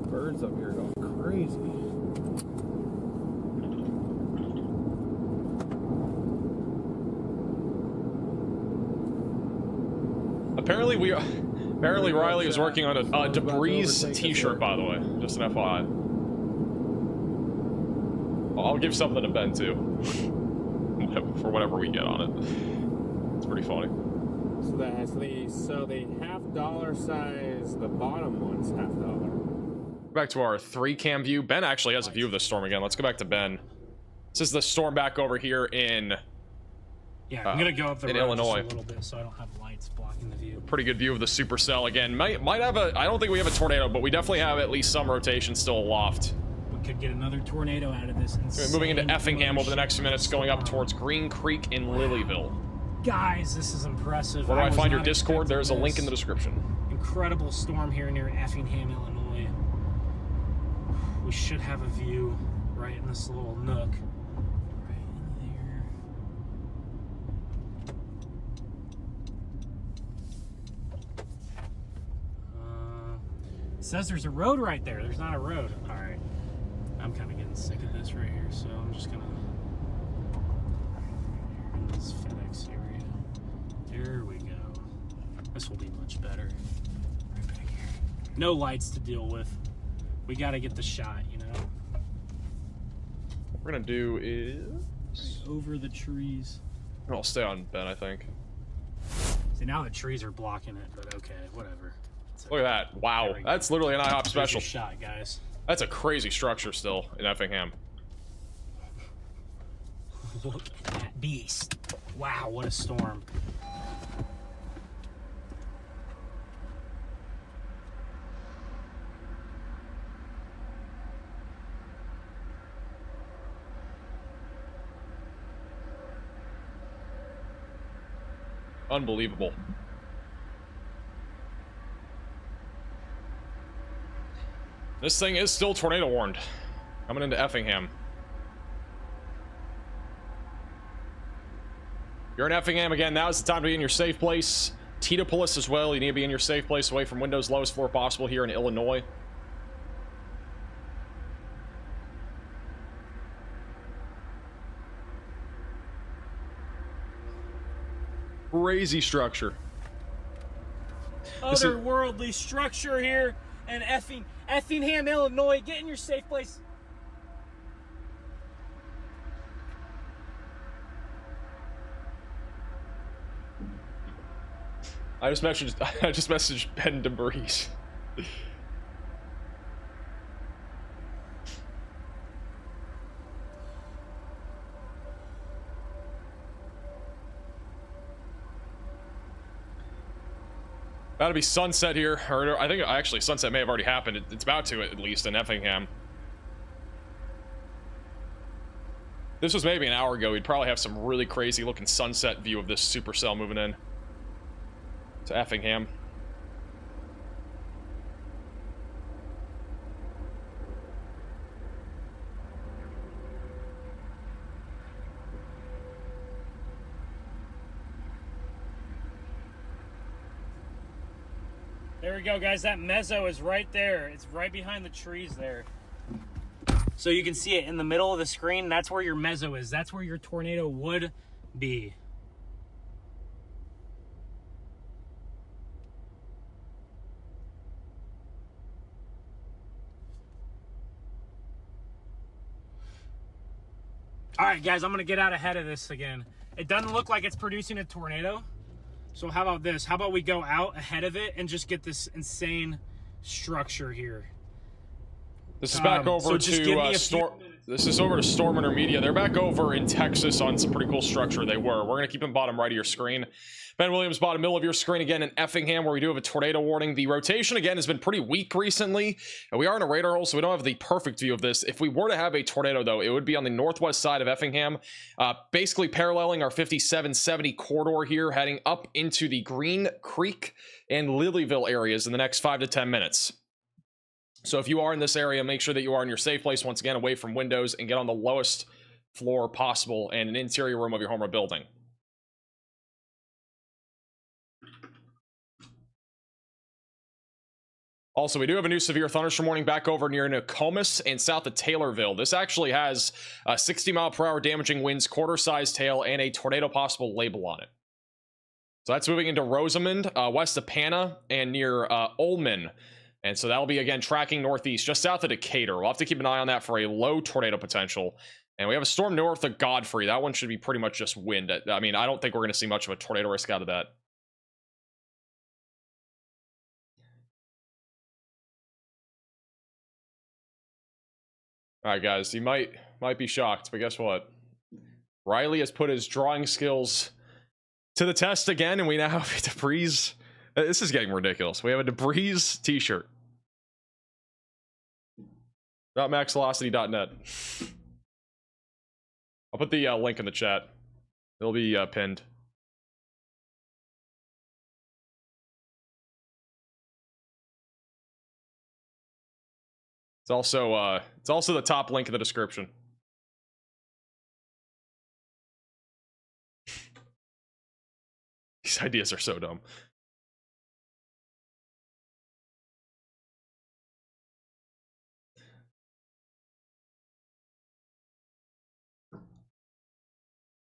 Birds up here going crazy. Apparently Riley is working on a debris t-shirt, by the way. Just an FYI. I'll give something to Ben too. For whatever we get on it. It's pretty funny. So the $half size, the bottom one's $half. Back to our 3-cam view. Ben actually has a view of the storm again. Let's go back to Ben. This is the storm back over here in Yeah, I'm gonna go up the road Illinois. just a little bit so I don't have lights blocking the view. Pretty good view of the supercell again. Might have a, I don't think we have a tornado, but we definitely have at least some rotation still aloft. We could get another tornado out of this. Moving into Effingham over the next few minutes, going up towards Green Creek in Lilyville. Guys, this is impressive. Where do I was find your not Discord? expecting There's a link this. in the description. Incredible storm here near Effingham, Illinois. We should have a view right in this little nook. Right in there. It says there's a road right there. There's not a road. All right. I'm kind of getting sick of this right here, so I'm just gonna in this FedEx area. There we go. This will be much better. Right back here. No lights to deal with. We got to get the shot, you know. What we're gonna do is right over the trees. I'll stay on Ben, I think. See, now the trees are blocking it, but okay, whatever. Look at that! Wow, that's literally an IHOP special. There's your shot, guys. That's a crazy structure still in Effingham. Look at that beast! Wow, what a storm! Unbelievable. This thing is still tornado warned. Coming into Effingham. You're in Effingham again. Now is the time to be in your safe place. Titopolis as well. You need to be in your safe place away from windows lowest floor possible here in Illinois. Crazy structure. Otherworldly structure here in Effingham, Illinois. Get in your safe place. I just messaged Ben Debris. About to be sunset here, or I think actually sunset may have already happened. It's about to, at least in Effingham. This was maybe an hour ago. We'd probably have some really crazy looking sunset view of this supercell moving in to Effingham. There we go, guys. That mezzo is right there. It's right behind the trees there. So you can see it in the middle of the screen. That's where your mezzo is. That's where your tornado would be. All right, guys, I'm going to get out ahead of this again. It doesn't look like it's producing a tornado. So how about this? How about we go out ahead of it and just get this insane structure here? This is back over to Storm. This is over to Storm Intermedia. They're back over in Texas on some pretty cool structure. They were. We're gonna keep them bottom right of your screen. Ben Williams, bottom middle of your screen again in Effingham, where we do have a tornado warning. The rotation again has been pretty weak recently. And we are in a radar hole, so we don't have the perfect view of this. If we were to have a tornado, though, it would be on the northwest side of Effingham, basically paralleling our 5770 corridor here, heading up into the Green Creek and Lilyville areas in the next 5 to 10 minutes. So if you are in this area, make sure that you are in your safe place, once again, away from windows, and get on the lowest floor possible and an interior room of your home or building. Also, we do have a new severe thunderstorm warning back over near Nokomis and south of Taylorville. This actually has 60-mile-per-hour damaging winds, quarter-sized hail, and a tornado possible label on it. So that's moving into Rosamond, west of Pana, and near Ullman. And so that'll be, again, tracking northeast, just south of Decatur. We'll have to keep an eye on that for a low tornado potential. And we have a storm north of Godfrey. That one should be pretty much just wind. I mean, I don't think we're going to see much of a tornado risk out of that. All right, guys, you might be shocked, but guess what? Riley has put his drawing skills to the test again, and we now have a Debris. This is getting ridiculous. We have a Debris t-shirt. .maxvelocity.net. I'll put the link in the chat. It'll be pinned. It's also the top link in the description. These ideas are so dumb.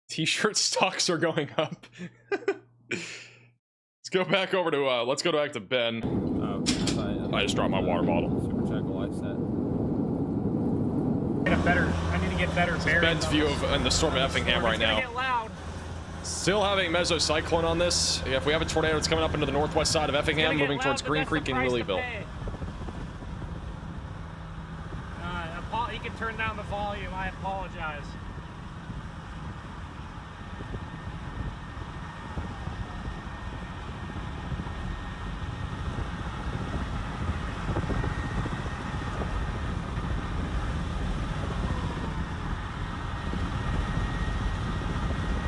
T-shirt stocks are going up. Let's go back over to let's go back to Ben. I just dropped my water bottle. Super Jackal life set. I need to get better bearings. Ben's view of in the storm of Effingham right now. Get loud. Still having mesocyclone on this. If we have a tornado that's coming up into the northwest side of Effingham, moving towards Green Creek and Wheelerville. You can turn down the volume. I apologize.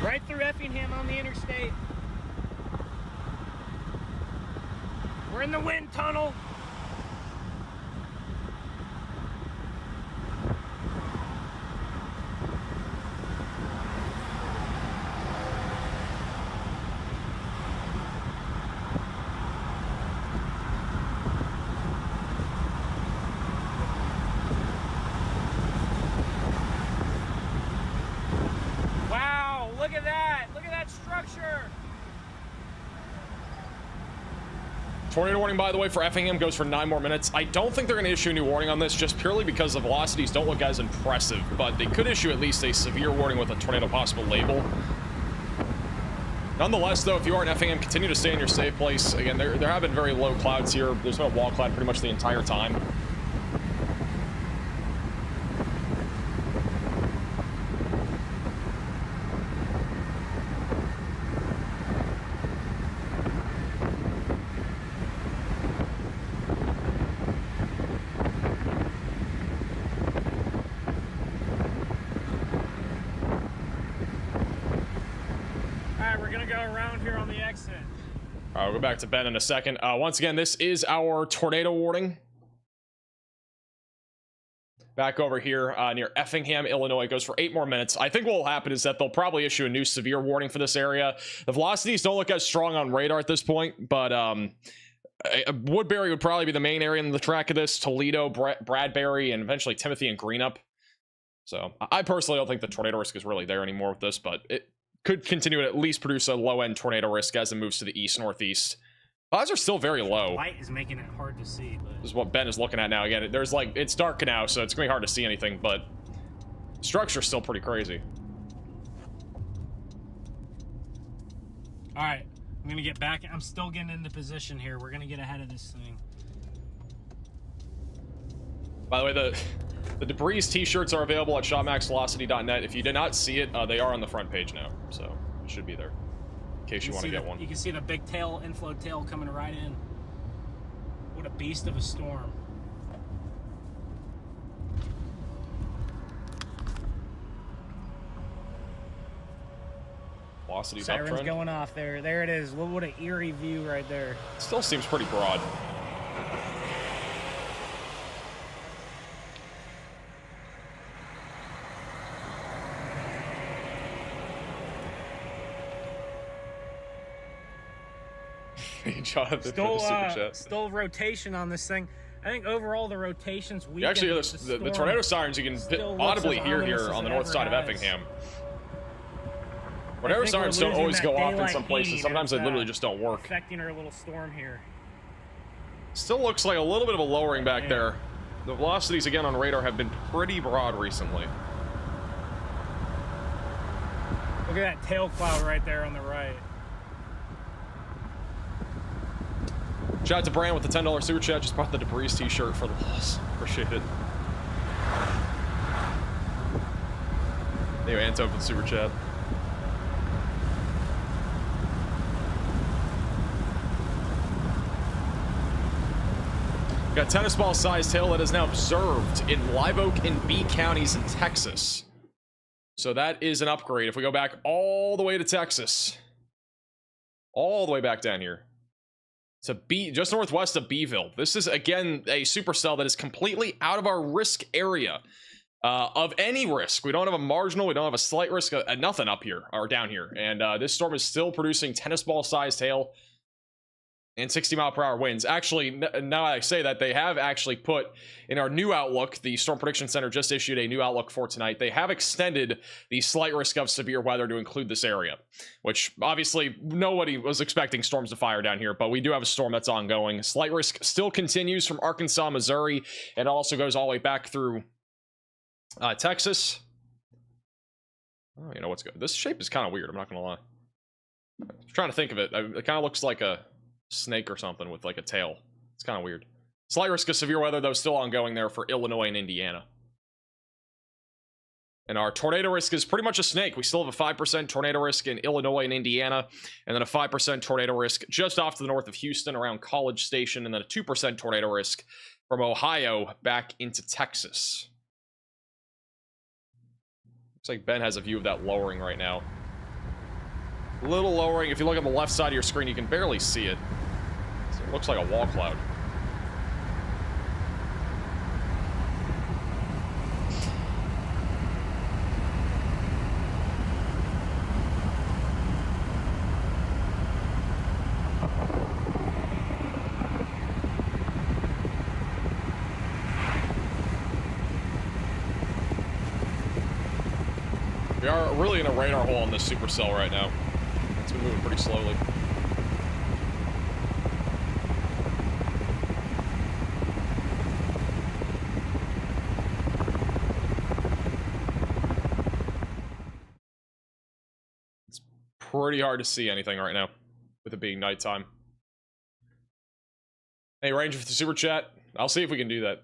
Right through Effingham on the interstate. We're in the wind tunnel. Tornado warning, by the way, for Effingham goes for 9 more minutes. I don't think they're going to issue a new warning on this, just purely because the velocities don't look as impressive, but they could issue at least a severe warning with a tornado possible label. Nonetheless, though, if you are in Effingham, continue to stay in your safe place. Again, there have been very low clouds here. There's been a wall cloud pretty much the entire time. We'll go back to Ben in a second. Once again, this is our tornado warning. Back over here near Effingham, Illinois. It goes for 8 more minutes. I think what will happen is that they'll probably issue a new severe warning for this area. The velocities don't look as strong on radar at this point, but Woodbury would probably be the main area in the track of this. Toledo, Bradbury, and eventually Timothy and Greenup. So I personally don't think the tornado risk is really there anymore with this, but it could continue to at least produce a low-end tornado risk as it moves to the east-northeast. Odds are still very low. Light is making it hard to see. But this is what Ben is looking at now. Again, there's like, it's dark now, so it's gonna be hard to see anything, but structure's still pretty crazy. All right, I'm gonna get back. I'm still getting into position here. We're gonna get ahead of this thing. By the way, the Debris t-shirts are available at shopmaxvelocity.net. If you did not see it, they are on the front page now, so it should be there in case you want to get one. You can see the big tail, inflow tail coming right in. What a beast of a storm. Velocity's Sirens uptrend. going off there. There it is. What an eerie view right there. Still seems pretty broad. Jonathan for the super chat. Still rotation on this thing. I think overall the rotations we Actually, the tornado sirens you can audibly hear here on the north side of Effingham. Tornado sirens don't always go off in some places. Sometimes they literally just don't work. Affecting our little storm here. Still looks like a little bit of a lowering back there. The velocities again on radar have been pretty broad recently. Look at that tail cloud right there on the right. Shout out to Brand with the $10 super chat. Just bought the Debris t-shirt for the loss. Appreciate it. Anyway, Anto for the super chat. Got tennis ball sized hail that is now observed in Live Oak and B counties in Texas. So that is an upgrade. If we go back all the way to Texas, all the way back down here to just northwest of Beeville. This is again a supercell that is completely out of our risk area of any risk. We don't have a marginal, we don't have a slight risk, nothing up here or down here. And this storm is still producing tennis ball sized hail and 60-mile-per-hour winds. Actually, now I say that, they have actually put in our new outlook, the Storm Prediction Center just issued a new outlook for tonight. They have extended the slight risk of severe weather to include this area, which obviously nobody was expecting storms to fire down here, but we do have a storm that's ongoing. Slight risk still continues from Arkansas, Missouri, and also goes all the way back through Texas. Oh, you know what's good? This shape is kind of weird, I'm not gonna lie. I'm trying to think of it. It kind of looks like a snake or something with like a tail. It's kind of weird. Slight risk of severe weather though still ongoing there for Illinois and Indiana. And our tornado risk is pretty much a snake. We still have a 5% tornado risk in Illinois and Indiana, and then a 5% tornado risk just off to the north of Houston around College Station, and then a 2% tornado risk from Ohio back into Texas. Looks like Ben has a view of that lowering right now. A little lowering. If you look on the left side of your screen, you can barely see it. So it looks like a wall cloud. We are really in a radar hole on this supercell right now. It's been moving pretty slowly. It's pretty hard to see anything right now with it being nighttime. Hey, Ranger for the super chat. I'll see if we can do that.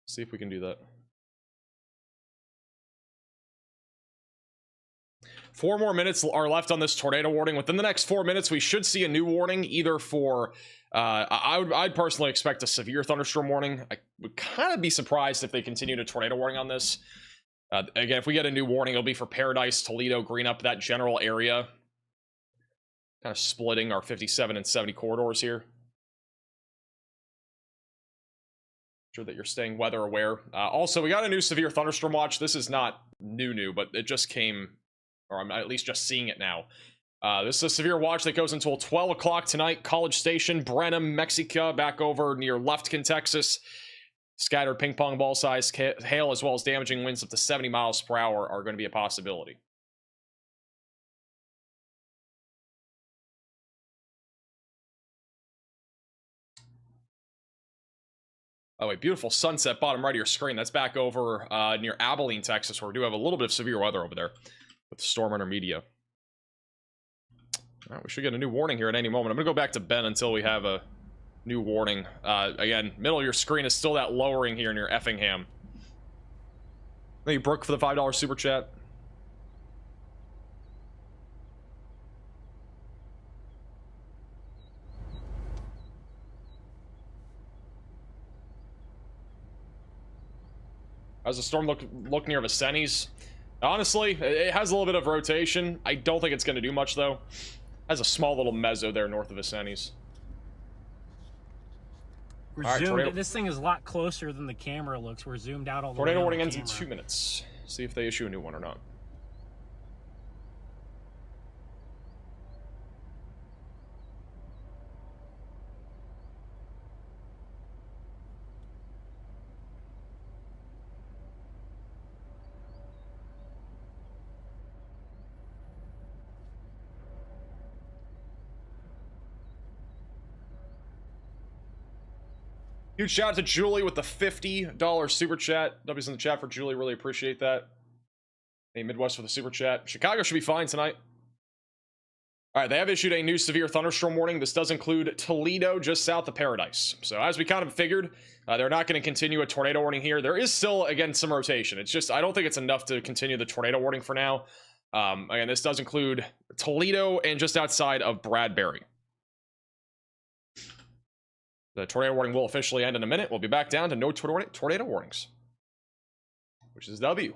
See if we can do that. 4 more minutes are left on this tornado warning. Within the next 4 minutes, we should see a new warning, either for, I'd personally expect a severe thunderstorm warning. I would kind of be surprised if they continued a tornado warning on this. Again, if we get a new warning, it'll be for Paradise, Toledo, Green Up, that general area. Kind of splitting our 57 and 70 corridors here. Sure that you're staying weather aware. Also, we got a new severe thunderstorm watch. This is not new, but it just came, or I'm at least just seeing it now. This is a severe watch that goes until 12 o'clock tonight. College Station, Brenham, Mexico, back over near Lufkin, Texas. Scattered ping pong ball size hail as well as damaging winds up to 70 miles per hour are going to be a possibility. Oh, a beautiful sunset bottom right of your screen. That's back over near Abilene, Texas, where we do have a little bit of severe weather over there with the storm under media. All right, we should get a new warning here at any moment. I'm going to go back to Ben until we have a new warning. Again, middle of your screen is still that lowering here near Effingham. Thank you, Brooke, for the $5 super chat. How's the storm look near Vincennes? Honestly, it has a little bit of rotation. I don't think it's going to do much, though. Has a small little mezzo there north of Vincennes. We're zoomed. This thing is a lot closer than the camera looks. We're zoomed out all the way. Tornado warning ends in 2 minutes. See if they issue a new one or not. Huge shout out to Julie with the $50 super chat. W's in the chat for Julie. Really appreciate that. Hey, Midwest with a super chat. Chicago should be fine tonight. All right, they have issued a new severe thunderstorm warning. This does include Toledo, just south of Paradise. So as we kind of figured, they're not going to continue a tornado warning here. There is still, again, some rotation. It's just, I don't think it's enough to continue the tornado warning for now. Again, this does include Toledo and just outside of Bradbury. The tornado warning will officially end in a minute. We'll be back down to no tornado warnings, which is W.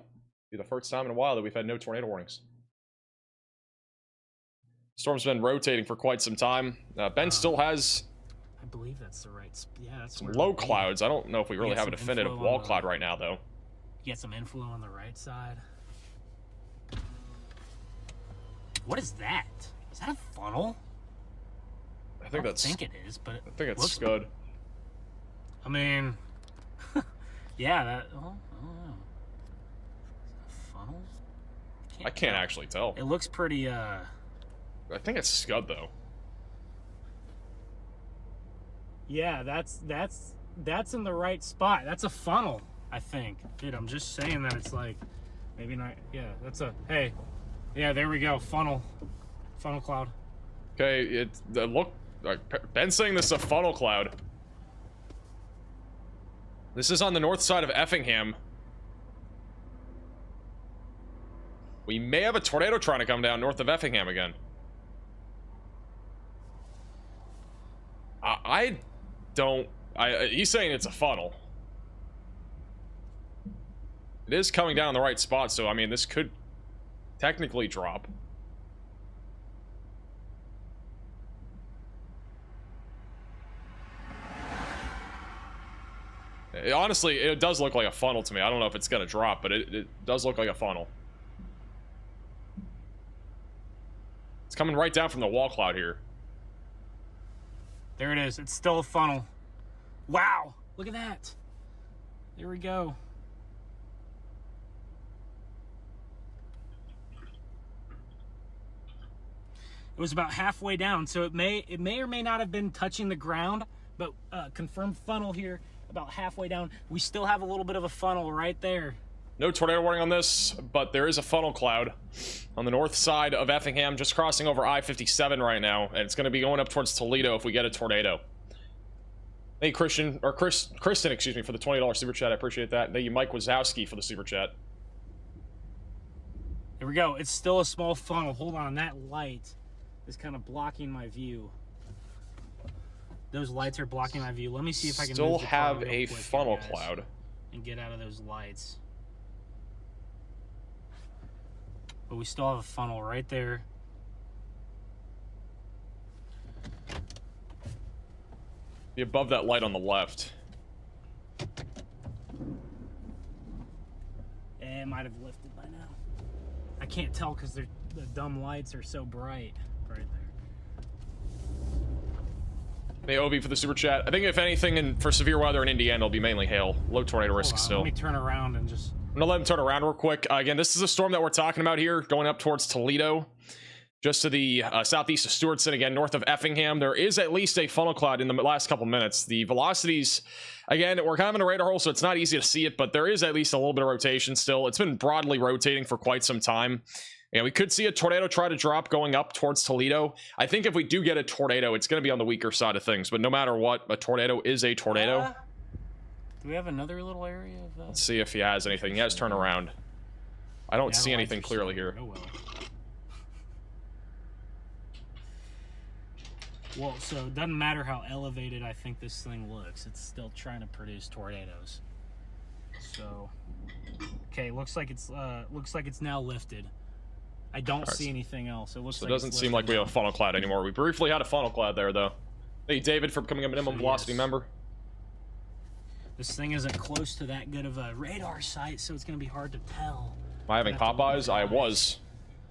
Be the first time in a while that we've had no tornado warnings. Storm's been rotating for quite some time. Ben still has, I believe that's the right. Yeah, that's some low clouds. I don't know if we really have a definitive wall cloud right now, though. Get some inflow on the right side. What is that? Is that a funnel? I think that's. I think it is, but I think it's Scud. I mean, yeah, that. Oh, I don't know. Is that a funnel? I can't actually tell. It looks pretty. I think it's Scud though. Yeah, that's in the right spot. That's a funnel, I think. Dude, I'm just saying that it's like maybe not. Yeah, that's a. Hey, yeah, there we go. Funnel cloud. Okay, look. Ben's saying this is a funnel cloud. This is on the north side of Effingham. We may have a tornado trying to come down north of Effingham again. He's saying it's a funnel. It is coming down in the right spot, so I mean, this could technically drop. Honestly, it does look like a funnel to me. I don't know if it's gonna drop, but it does look like a funnel. It's coming right down from the wall cloud here. There it is. It's still a funnel. Wow. Look at that. There we go. It was about halfway down, so it may or may not have been touching the ground, but confirmed funnel here about halfway down. We still have a little bit of a funnel right there. No tornado warning on this, but there is a funnel cloud on the north side of Effingham, just crossing over I-57 right now, and it's going to be going up towards Toledo if we get a tornado. Thank you, Kristen, excuse me, for the $20 super chat. I appreciate that. Thank you, Mike Wazowski, for the super chat. There we go. It's still a small funnel. Hold on, that light is kind of blocking my view. Those lights are blocking my view. Let me see if I can still move the have car a quick funnel here, cloud and get out of those lights. But we still have a funnel right there. Be above that light on the left. It might have lifted by now. I can't tell because the dumb lights are so bright right there. Hey, Obi, for the super chat. I think if anything, for severe weather in Indiana, it'll be mainly hail. Low tornado risk still. Let me turn around and just... I'm gonna let him turn around real quick. Again, this is a storm that we're talking about here, going up towards Toledo, just to the southeast of Stewartson, again, north of Effingham. There is at least a funnel cloud in the last couple minutes. The velocities, again, we're kind of in a radar hole, so it's not easy to see it, but there is at least a little bit of rotation still. It's been broadly rotating for quite some time. And we could see a tornado try to drop going up towards Toledo. I think if we do get a tornado, it's going to be on the weaker side of things. But no matter what, a tornado is a tornado. Do we have another little area of... Let's see if he has anything. He has turn around. I don't see anything clearly here. Oh, well. Well, so it doesn't matter how elevated I think this thing looks. It's still trying to produce tornadoes. So, okay, looks like it's now lifted. I don't see anything else. It looks so like it doesn't seem like we have a funnel cloud anymore. We briefly had a funnel cloud there, though. Thank you, David, for becoming a minimum velocity member. This thing isn't close to that good of a radar site, so it's going to be hard to tell. Am I having Popeyes? I was.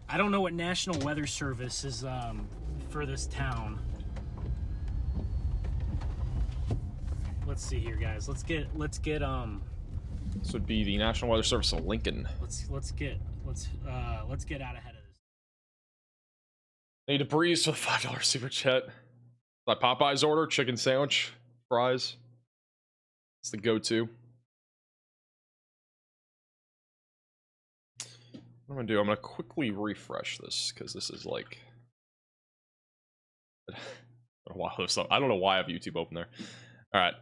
I don't know what National Weather Service is for this town. Let's see here, guys. Let's get This would be the National Weather Service of Lincoln. Let's get out ahead of this. Need a breeze for the $5 super chat. My Popeyes order, chicken sandwich, fries. It's the go-to. What I'm gonna do, I'm gonna quickly refresh this because this is like wow, I don't know why I have YouTube open there. All right.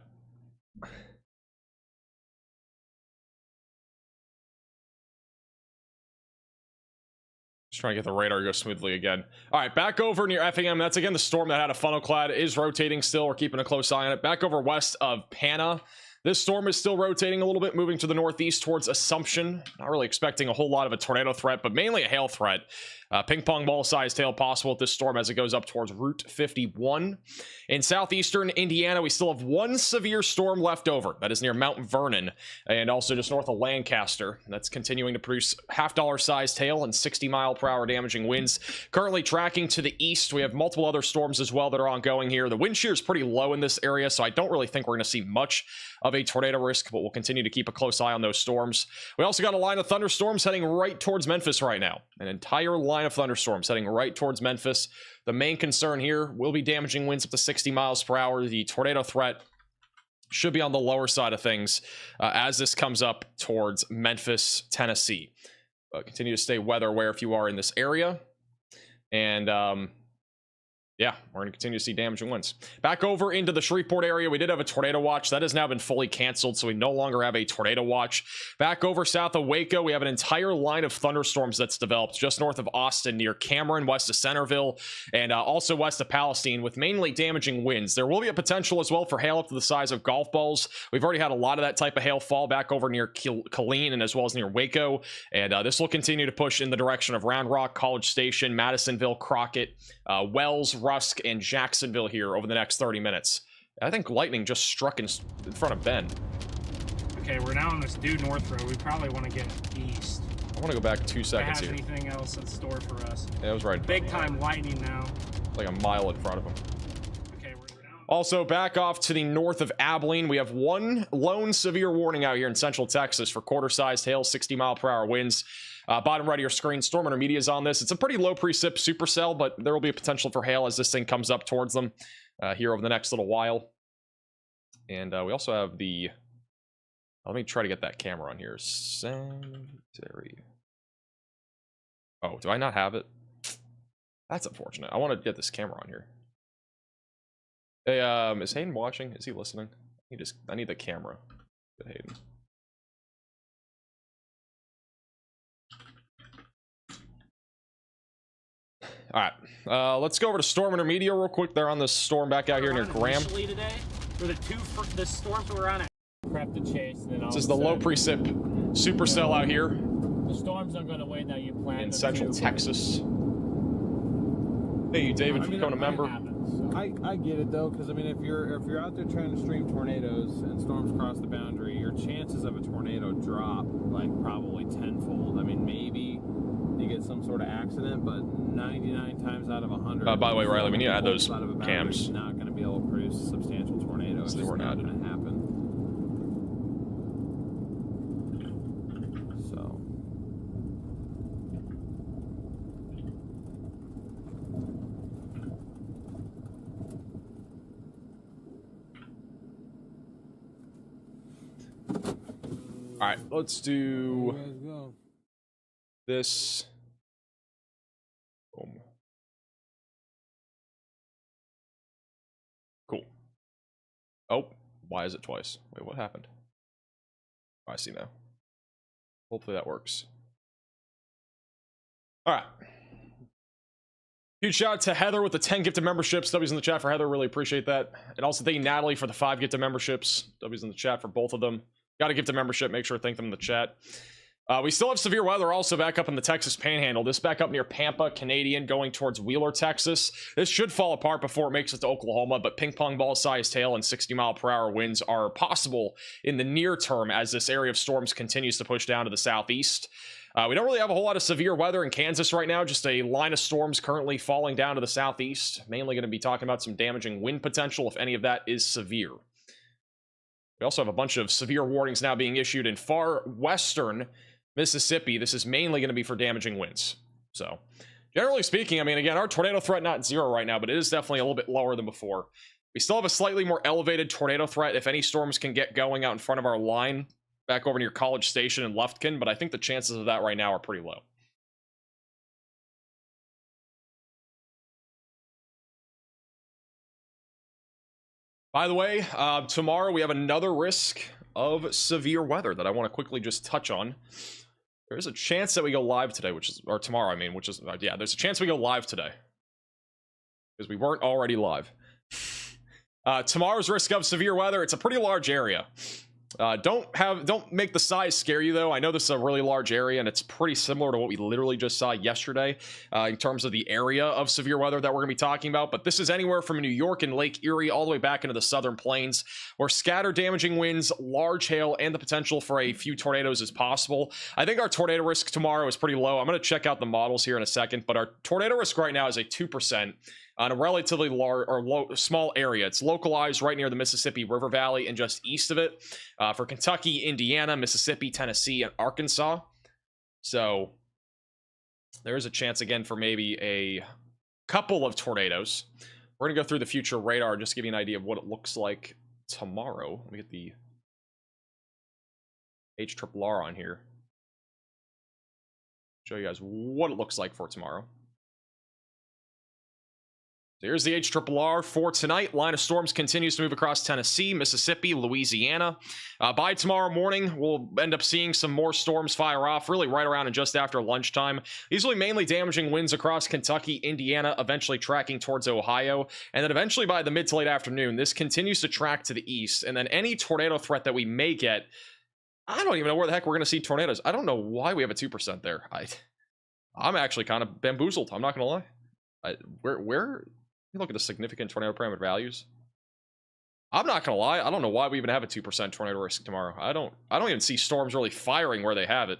Just trying to get the radar to go smoothly again. All right, back over near Effingham. That's again the storm that had a funnel clad. It is rotating still. We're keeping a close eye on it. Back over west of Pana. This storm is still rotating a little bit, moving to the northeast towards Assumption. Not really expecting a whole lot of a tornado threat, but mainly a hail threat. Ping pong ball sized hail possible with this storm as it goes up towards Route 51. In southeastern Indiana, we still have one severe storm left over. That is near Mount Vernon and also just north of Lancaster. That's continuing to produce half-dollar sized hail and 60-mile-per-hour damaging winds. Currently tracking to the east. We have multiple other storms as well that are ongoing here. The wind shear is pretty low in this area, so I don't really think we're going to see much of a tornado risk, but we'll continue to keep a close eye on those storms. We also got a line of thunderstorms heading right towards Memphis right now. An entire line of thunderstorms heading right towards Memphis. The main concern here will be damaging winds up to 60 miles per hour. The tornado threat should be on the lower side of things as this comes up towards Memphis, Tennessee. Continue to stay weather aware if you are in this area. And yeah, we're going to continue to see damaging winds. Back over into the Shreveport area, we did have a tornado watch. That has now been fully canceled, so we no longer have a tornado watch. Back over south of Waco, we have an entire line of thunderstorms that's developed just north of Austin, near Cameron, west of Centerville, and also west of Palestine, with mainly damaging winds. There will be a potential as well for hail up to the size of golf balls. We've already had a lot of that type of hail fall back over near Killeen and as well as near Waco, and this will continue to push in the direction of Round Rock, College Station, Madisonville, Crockett, Wells, Rusk, and Jacksonville here over the next 30 minutes. I think lightning just struck in front of Ben. Okay, we're now on this due north road. We probably want to get east. I want to go back 2 seconds here. Anything else in store for us? Yeah, it was right. Big time lightning now. Like a mile in front of him. Okay, we're down. Also, back off to the north of Abilene, we have one lone severe warning out here in central Texas for quarter-sized hail, 60-mile-per-hour winds. Bottom right of your screen, storm intermediate is on this. It's a pretty low precip supercell, but there will be a potential for hail as this thing comes up towards them here over the next little while. And we also have the... Let me try to get that camera on here. Sanitary. Oh, do I not have it? That's unfortunate. I want to get this camera on here. Hey, is Hayden watching? Is he listening? I need the camera. Good, Hayden. All right, let's go over to storm intermediate real quick. They're on this storm back out here near Graham. Today, for the storms we were on at prep to chase. And then this is the low precip supercell out here. The storms aren't going to wait that you planned in central Texas. Hey, David, for becoming a member. I get it though, because I mean, if you're out there trying to stream tornadoes and storms cross the boundary, your chances of a tornado drop like probably tenfold. I mean, maybe you get some sort of accident, but 99 times out of 100. By the way, Riley, we need to add those cams. Not going to be able to produce a substantial tornado. It's just not going to happen. So. All right, let's do this. Boom. Cool. Oh, why is it twice? Wait, what happened? Oh, I see now. Hopefully that works. All right. Huge shout out to Heather with the 10 gifted memberships. W's in the chat for Heather. Really appreciate that. And also thank you, Natalie, for the 5 gifted memberships. W's in the chat for both of them. Got to gift a membership. Make sure to thank them in the chat. We still have severe weather also back up in the Texas Panhandle. This back up near Pampa, Canadian, going towards Wheeler, Texas. This should fall apart before it makes it to Oklahoma, but ping pong ball sized hail and 60-mile-per-hour winds are possible in the near term as this area of storms continues to push down to the southeast. We don't really have a whole lot of severe weather in Kansas right now, just a line of storms currently falling down to the southeast. Mainly going to be talking about some damaging wind potential if any of that is severe. We also have a bunch of severe warnings now being issued in far western Mississippi. This is mainly going to be for damaging winds. So, generally speaking, I mean, again, our tornado threat not 0 right now, but it is definitely a little bit lower than before. We still have a slightly more elevated tornado threat if any storms can get going out in front of our line back over near College Station and Lufkin, but I think the chances of that right now are pretty low. By the way, tomorrow we have another risk of severe weather that I want to quickly just touch on. There is a chance that we go live today, or tomorrow, I mean, yeah, there's a chance we go live today. Because we weren't already live. Tomorrow's risk of severe weather, it's a pretty large area. Don't make the size scare you though. I know this is a really large area and it's pretty similar to what we literally just saw yesterday in terms of the area of severe weather that we're gonna be talking about, but this is anywhere from New York and Lake Erie all the way back into the southern plains where scattered damaging winds, large hail, and the potential for a few tornadoes is possible. I think our tornado risk tomorrow is pretty low. I'm gonna check out the models here in a second, but our tornado risk right now is a 2%. On a relatively large or small area. It's localized right near the Mississippi River Valley and just east of it for Kentucky, Indiana, Mississippi, Tennessee, and Arkansas. So there is a chance again for maybe a couple of tornadoes. We're gonna go through the future radar, just to give you an idea of what it looks like tomorrow. Let me get the HRRR on here. Show you guys what it looks like for tomorrow. So here's the HRRR for tonight. Line of storms continues to move across Tennessee, Mississippi, Louisiana. By tomorrow morning, we'll end up seeing some more storms fire off, really right around and just after lunchtime. These will be mainly damaging winds across Kentucky, Indiana, eventually tracking towards Ohio. And then eventually by the mid to late afternoon, this continues to track to the east. And then any tornado threat that we may get, I don't even know where the heck we're going to see tornadoes. I don't know why we have a 2% there. I'm actually kind of bamboozled. I'm not going to lie. Where look at the significant tornado parameter values. I'm not gonna lie, I don't know why we even have a 2% tornado risk tomorrow. I don't even see storms really firing where they have it.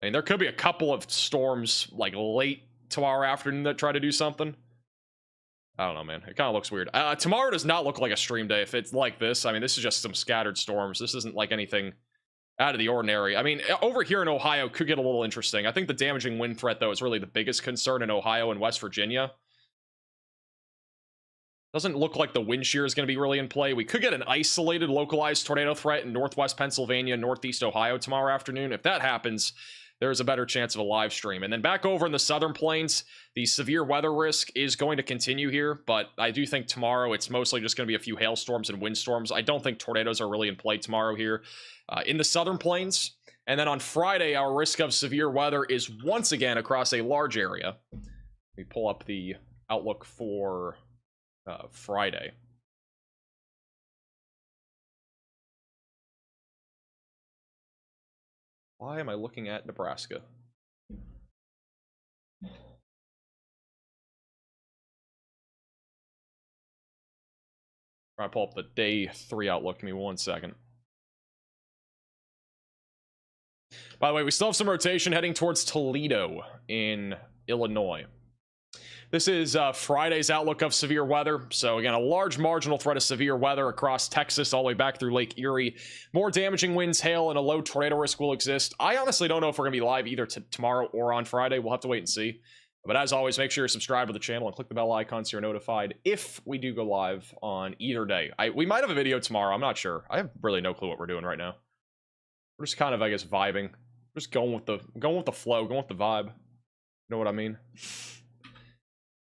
I mean, there could be a couple of storms like late tomorrow afternoon that try to do something. I don't know, man. It kind of looks weird. Tomorrow does not look like a stream day if it's like this. I mean, this is just some scattered storms. This isn't like anything out of the ordinary. I mean, over here in Ohio could get a little interesting. I think the damaging wind threat, though, is really the biggest concern in Ohio and West Virginia. Doesn't look like the wind shear is going to be really in play. We could get an isolated, localized tornado threat in northwest Pennsylvania, northeast Ohio tomorrow afternoon. If that happens, there's a better chance of a live stream. And then back over in the southern plains, the severe weather risk is going to continue here, but I do think tomorrow it's mostly just going to be a few hailstorms and windstorms. I don't think tornadoes are really in play tomorrow here in the southern plains. And then on Friday, our risk of severe weather is once again across a large area. Let me pull up the outlook for Friday. Why am I looking at Nebraska? Try to pull up the day 3 outlook. Give me 1 second. By the way, we still have some rotation heading towards Toledo in Illinois. This is Friday's outlook of severe weather. So again, a large marginal threat of severe weather across Texas all the way back through Lake Erie. More damaging winds, hail, and a low tornado risk will exist. I honestly don't know if we're going to be live either tomorrow or on Friday. We'll have to wait and see. But as always, make sure you're subscribed to the channel and click the bell icon so you're notified if we do go live on either day. We might have a video tomorrow. I'm not sure. I have really no clue what we're doing right now. We're just kind of, I guess, vibing. We're just going with the flow, going with the vibe. You know what I mean?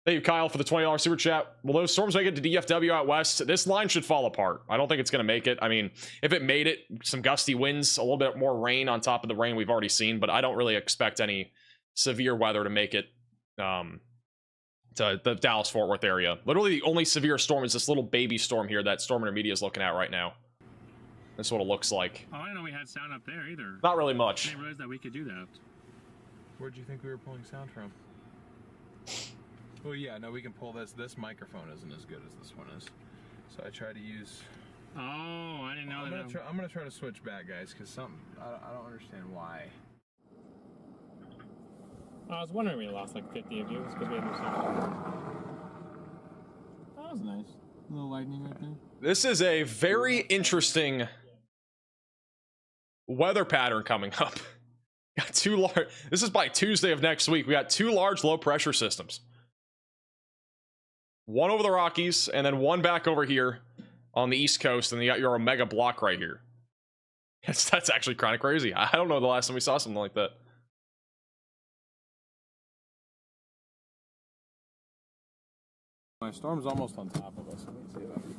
Thank you, Kyle, for the $20 super chat. Will those storms make it to DFW out west? This line should fall apart. I don't think it's going to make it. I mean, if it made it, some gusty winds, a little bit more rain on top of the rain we've already seen, but I don't really expect any severe weather to make it to the Dallas-Fort Worth area. Literally, the only severe storm is this little baby storm here that Storm Intermedia is looking at right now. That's what it looks like. Oh, I didn't know we had sound up there either. Not really much. I didn't realize that we could do that. Where'd you think we were pulling sound from? Well, yeah, no, we can pull this. This microphone isn't as good as this one is. So I try to use... Oh, I didn't know that. I'm going to try to switch back, guys, because I don't understand why. I was wondering we lost like 50 of you. It's because we had no sound. That was nice. A little lightning right there. This is a very interesting weather pattern coming up. Got two large... This is by Tuesday of next week. We got 2 large low pressure systems. One over the Rockies, and then one back over here on the East Coast, and you got your Omega block right here. That's actually kind of crazy. I don't know the last time we saw something like that. My storm's almost on top of us. Let me see if I can...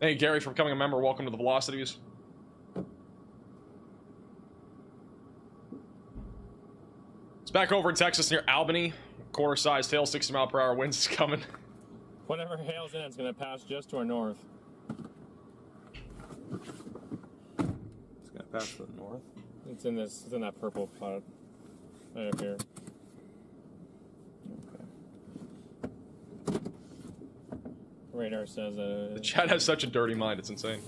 Hey, Gary, for becoming a member, welcome to the Velocities. It's back over in Texas near Albany. Quarter-sized hail, 60-mile-per-hour winds is coming. Whatever hails in, it's going to pass just to our north. It's going to pass to the north? It's in this. It's in that purple pot right up here. Okay. Radar says The chat has such a dirty mind, it's insane.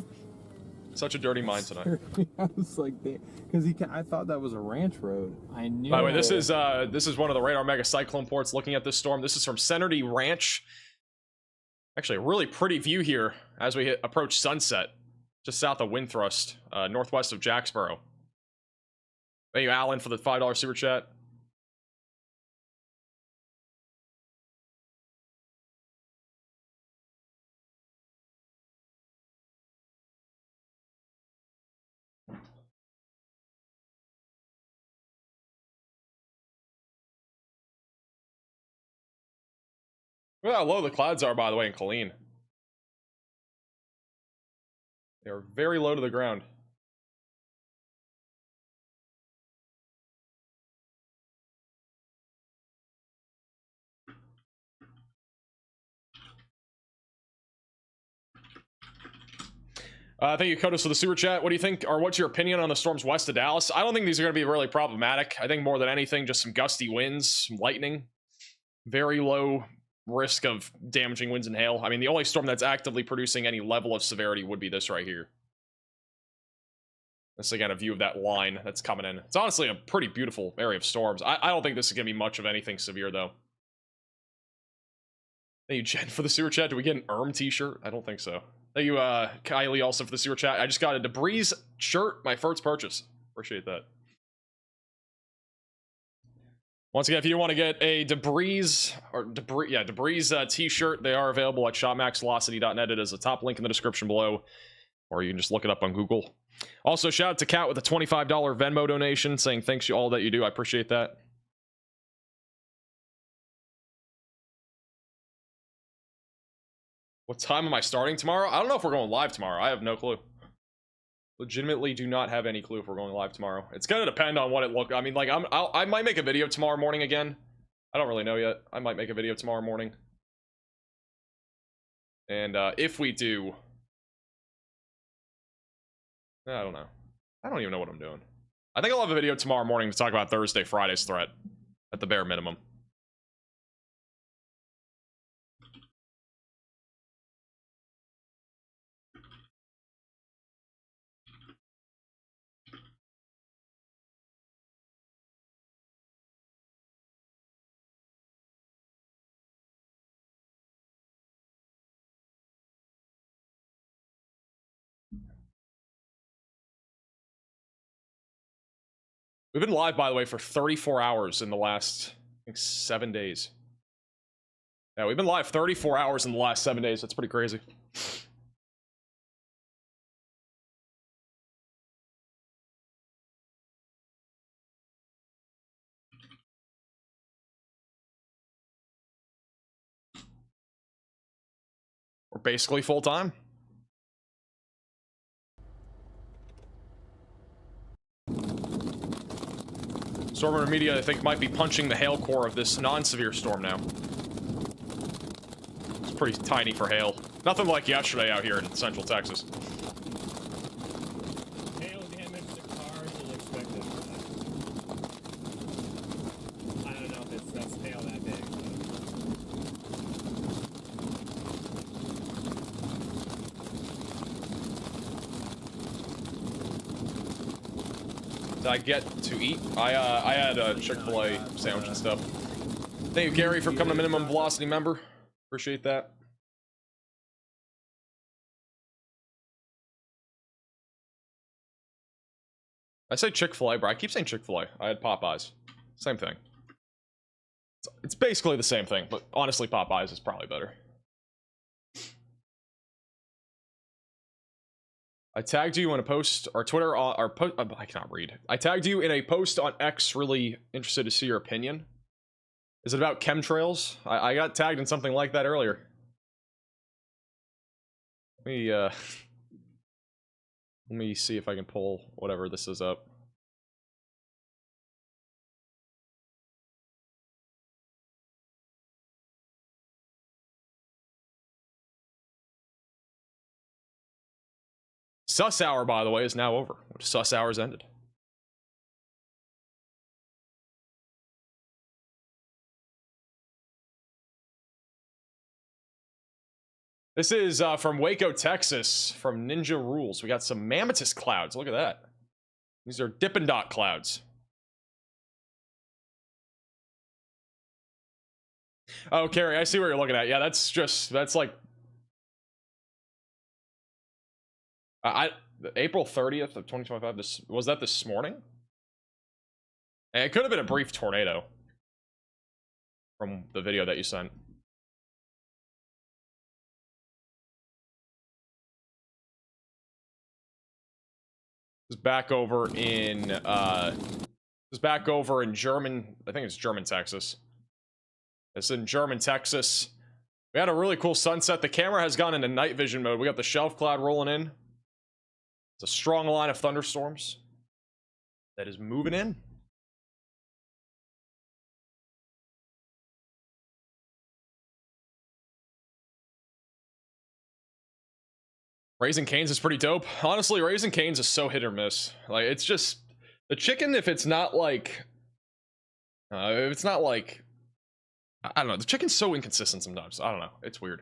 Such a dirty mind tonight. I was like, because I thought that was a ranch road. I knew. By the way, this is one of the radar mega cyclone ports looking at this storm. This is from Senerty Ranch. Actually, a really pretty view here as we approach sunset, just south of Windthrust, northwest of Jacksboro. Thank you, Alan, for the $5 super chat. Look how low the clouds are, by the way, in Colleen. They are very low to the ground. Thank you, Kodos, for the super chat. What do you think, or what's your opinion on the storms west of Dallas? I don't think these are going to be really problematic. I think more than anything, just some gusty winds, some lightning. Very low risk of damaging winds and hail. I mean, the only storm that's actively producing any level of severity would be this right here. This is, again, a view of that line that's coming in. It's honestly a pretty beautiful area of storms. I don't think this is going to be much of anything severe, though. Thank you, Jen, for the super chat. Do we get an t-shirt? I don't think so. Thank you, Kylie, also for the super chat. I just got a Debris shirt, my first purchase. Appreciate that. Once again, if you want to get a Debris t-shirt, they are available at shopmaxvelocity.net. It is the top link in the description below, or you can just look it up on Google. Also, shout out to Kat with a $25 Venmo donation, saying thanks to all that you do. I appreciate that. What time am I starting tomorrow? I don't know if we're going live tomorrow. I have no clue. Legitimately do not have any clue if we're going live tomorrow. It's gonna depend on what it looks. I mean, like, I might make a video tomorrow morning again. I don't really know yet. I might make a video tomorrow morning. And if we do, I don't know. I don't even know what I'm doing. I think I'll have a video tomorrow morning to talk about Thursday, Friday's threat at the bare minimum. We've been live, by the way, for 34 hours in the last, I think, 7 days. Yeah, we've been live 34 hours in the last 7 days. That's pretty crazy. We're basically full time. Storm Media, I think, might be punching the hail core of this non-severe storm now. It's pretty tiny for hail. Nothing like yesterday out here in central Texas. hail damage to cars is expected. I don't know if that's hail that big. Did I get to eat? I had a Chick-fil-A sandwich and stuff. Thank you, Gary, for becoming a minimum velocity member. Appreciate that. I say Chick-fil-A, bro. I keep saying Chick-fil-A. I had Popeyes. Same thing. It's basically the same thing, but honestly, Popeyes is probably better. I tagged you in a post or Twitter or post. I cannot read. I tagged you in a post on X. Really interested to see your opinion. Is it about chemtrails? I got tagged in something like that earlier. Let me see if I can pull whatever this is up. Sus hour, by the way, is now over. Sus hour's ended. This is from Waco, Texas, from Ninja Rules. We got some mammotus clouds. Look at that. These are Dippin' Dot clouds. Oh, Carrie, I see what you're looking at. Yeah, that's like April 30th of 2025. Was that this morning? It could have been a brief tornado from the video that you sent. It's back over in German, I think it's German Texas. It's in German Texas. We had a really cool sunset. The camera has gone into night vision mode. We got the shelf cloud rolling in. It's a strong line of thunderstorms that is moving in. Raising Cane's is pretty dope. Honestly, Raising Cane's is so hit or miss. Like, it's just the chicken. If it's not like, I don't know. The chicken's so inconsistent sometimes. I don't know. It's weird.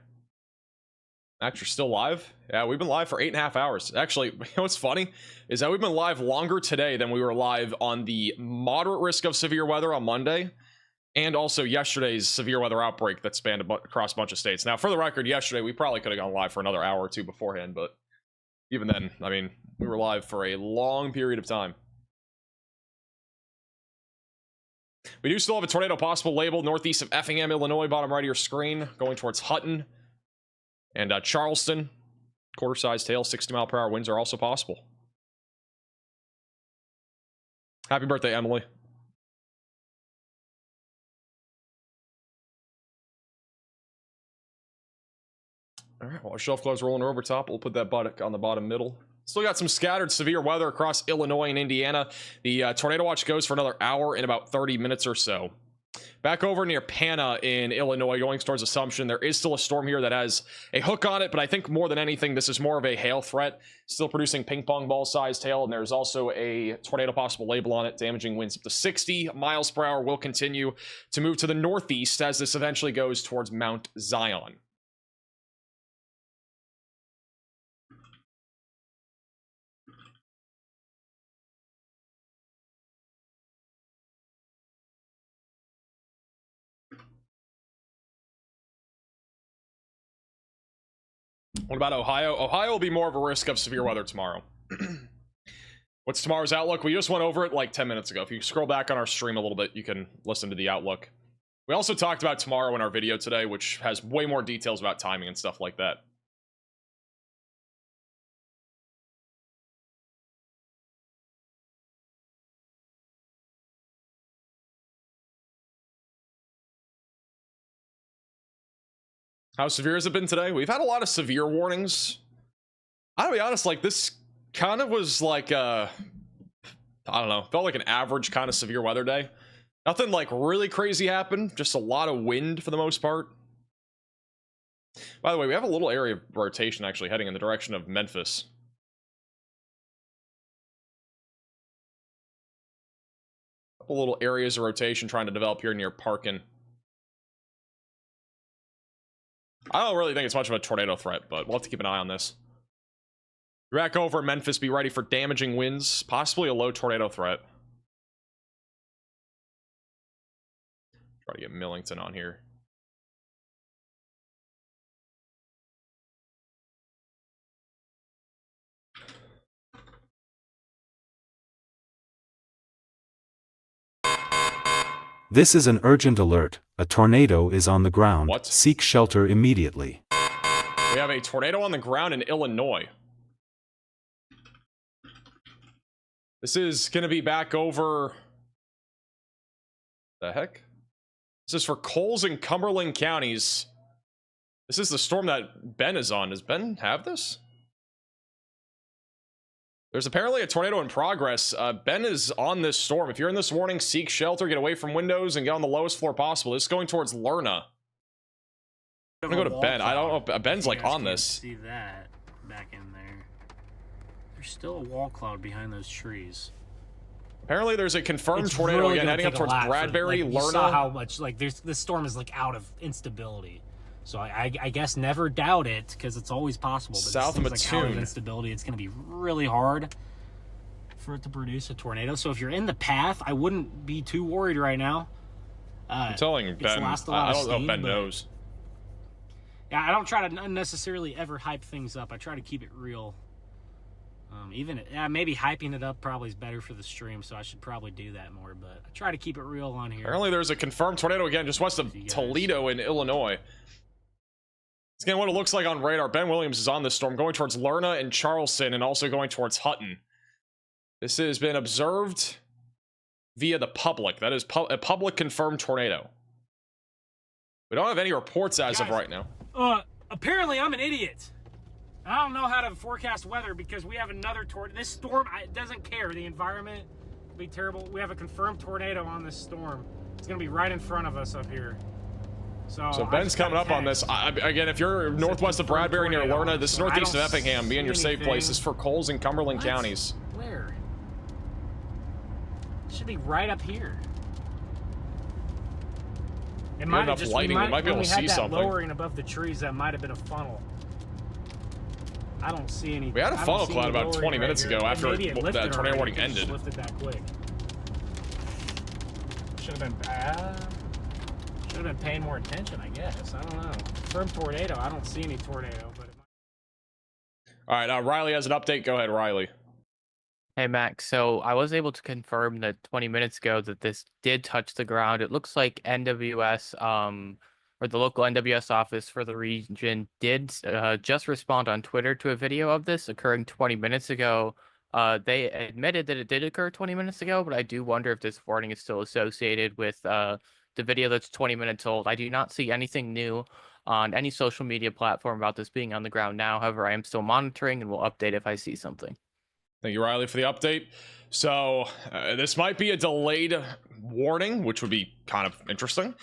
Max, you're still live? Yeah, we've been live for 8.5 hours. Actually, you know what's funny is that we've been live longer today than we were live on the moderate risk of severe weather on Monday, and also yesterday's severe weather outbreak that spanned across a bunch of states. Now, for the record, yesterday we probably could have gone live for another hour or two beforehand, but even then, I mean, we were live for a long period of time. We do still have a tornado possible labeled northeast of Effingham, Illinois, bottom right of your screen, going towards Hutton and Charleston. Quarter-sized tail, 60-mile-per-hour winds are also possible. Happy birthday, Emily. All right, well, our shelf clouds rolling over top. We'll put that buttock on the bottom middle. Still got some scattered severe weather across Illinois and Indiana. The tornado watch goes for another hour in about 30 minutes or so. Back over near Pana in Illinois, going towards Assumption. There is still a storm here that has a hook on it, but I think more than anything, this is more of a hail threat. Still producing ping pong ball sized hail, and there's also a tornado possible label on it. Damaging winds up to 60 miles per hour will continue to move to the northeast as this eventually goes towards Mount Zion. What about Ohio? Ohio will be more of a risk of severe weather tomorrow. What's tomorrow's outlook? We just went over it like 10 minutes ago. If you scroll back on our stream a little bit, you can listen to the outlook. We also talked about tomorrow in our video today, which has way more details about timing and stuff like that. How severe has it been today? We've had a lot of severe warnings. I'll be honest, like this kind of was like I don't know, felt like an average kind of severe weather day. Nothing like really crazy happened, just a lot of wind for the most part. By the way, we have a little area of rotation actually heading in the direction of Memphis. A couple little areas of rotation trying to develop here near Parkin. I don't really think it's much of a tornado threat, but we'll have to keep an eye on this. Back over Memphis, be ready for damaging winds, possibly a low tornado threat. Try to get Millington on here. This is an urgent alert. A tornado is on the ground. What? Seek shelter immediately. We have a tornado on the ground in Illinois. This is going to be back over... The heck? This is for Coles and Cumberland counties. This is the storm that Ben is on. Does Ben have this? There's apparently a tornado in progress. Ben is on this storm. If you're in this warning, seek shelter, get away from windows, and get on the lowest floor possible. This is going towards Lerna. I'm gonna go to Ben. I don't know. Ben's like on this. See that back in there. There's still a wall cloud behind those trees. Apparently, there's a confirmed It's tornado really again gonna heading up take a towards lot for- Bradbury, like, Lerna. You saw how much like this storm is like out of instability. So I guess never doubt it because it's always possible. But South of this thing's, like, out of Mattoon. instability. It's going to be really hard for it to produce a tornado. So if you're in the path, I wouldn't be too worried right now. I'm telling it's Ben. lost a lot I of don't know if steam, Ben but- knows. Yeah, I don't try to unnecessarily ever hype things up. I try to keep it real. Maybe hyping it up probably is better for the stream, so I should probably do that more. But I try to keep it real on here. Apparently, there's a confirmed tornado again just west of Toledo in Illinois. It's again what it looks like on radar. Ben Williams is on this storm, going towards Lerna and Charleston, and also going towards Hutton. This has been observed via the public. That is a public confirmed tornado. We don't have any reports as of right now. Apparently I'm an idiot. I don't know how to forecast weather because we have another tornado. This storm it doesn't care. The environment will be terrible. We have a confirmed tornado on this storm. It's going to be right in front of us up here. So Ben's coming up on this. Again, if you're northwest of Bradbury near Lerna, this is northeast of Effingham. Be in your safe place. This is for Coles and Cumberland counties. Where? It should be right up here. It Good might enough have just lighting, we might be able to see something. Lowering above the trees, that might have been a funnel. I don't see any. We had a I don't funnel see cloud any about lowering 20 minutes right here. ago after Maybe it that lifted tornado already, warning it just ended. Lifted that quick. Should have been bad. Should have been paying more attention, I guess. I don't know. Confirmed tornado. I don't see any tornado, but. All right, Riley has an update. Go ahead, Riley. Hey, Max. So I was able to confirm that 20 minutes ago that this did touch the ground. It looks like NWS, or the local NWS office for the region did just respond on Twitter to a video of this occurring 20 minutes ago. They admitted that it did occur 20 minutes ago, but I do wonder if this warning is still associated with the video that's 20 minutes old. I do not see anything new on any social media platform about this being on the ground now. However, I am still monitoring and will update if I see something. Thank you, Riley, for the update. So this might be a delayed warning, which would be kind of interesting.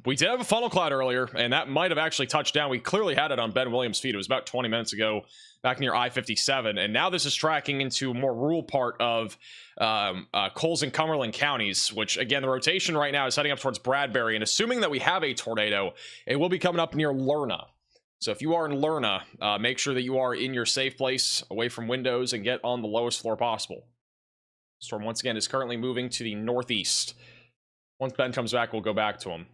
We did have a funnel cloud earlier, and that might have actually touched down. We clearly had it on Ben Williams' feed. It was about 20 minutes ago, back near I-57, and now this is tracking into a more rural part of Coles and Cumberland counties, which, again, the rotation right now is heading up towards Bradbury, and assuming that we have a tornado, it will be coming up near Lerna. So if you are in Lerna, make sure that you are in your safe place, away from windows, and get on the lowest floor possible. Storm, once again, is currently moving to the northeast. Once Ben comes back, we'll go back to him.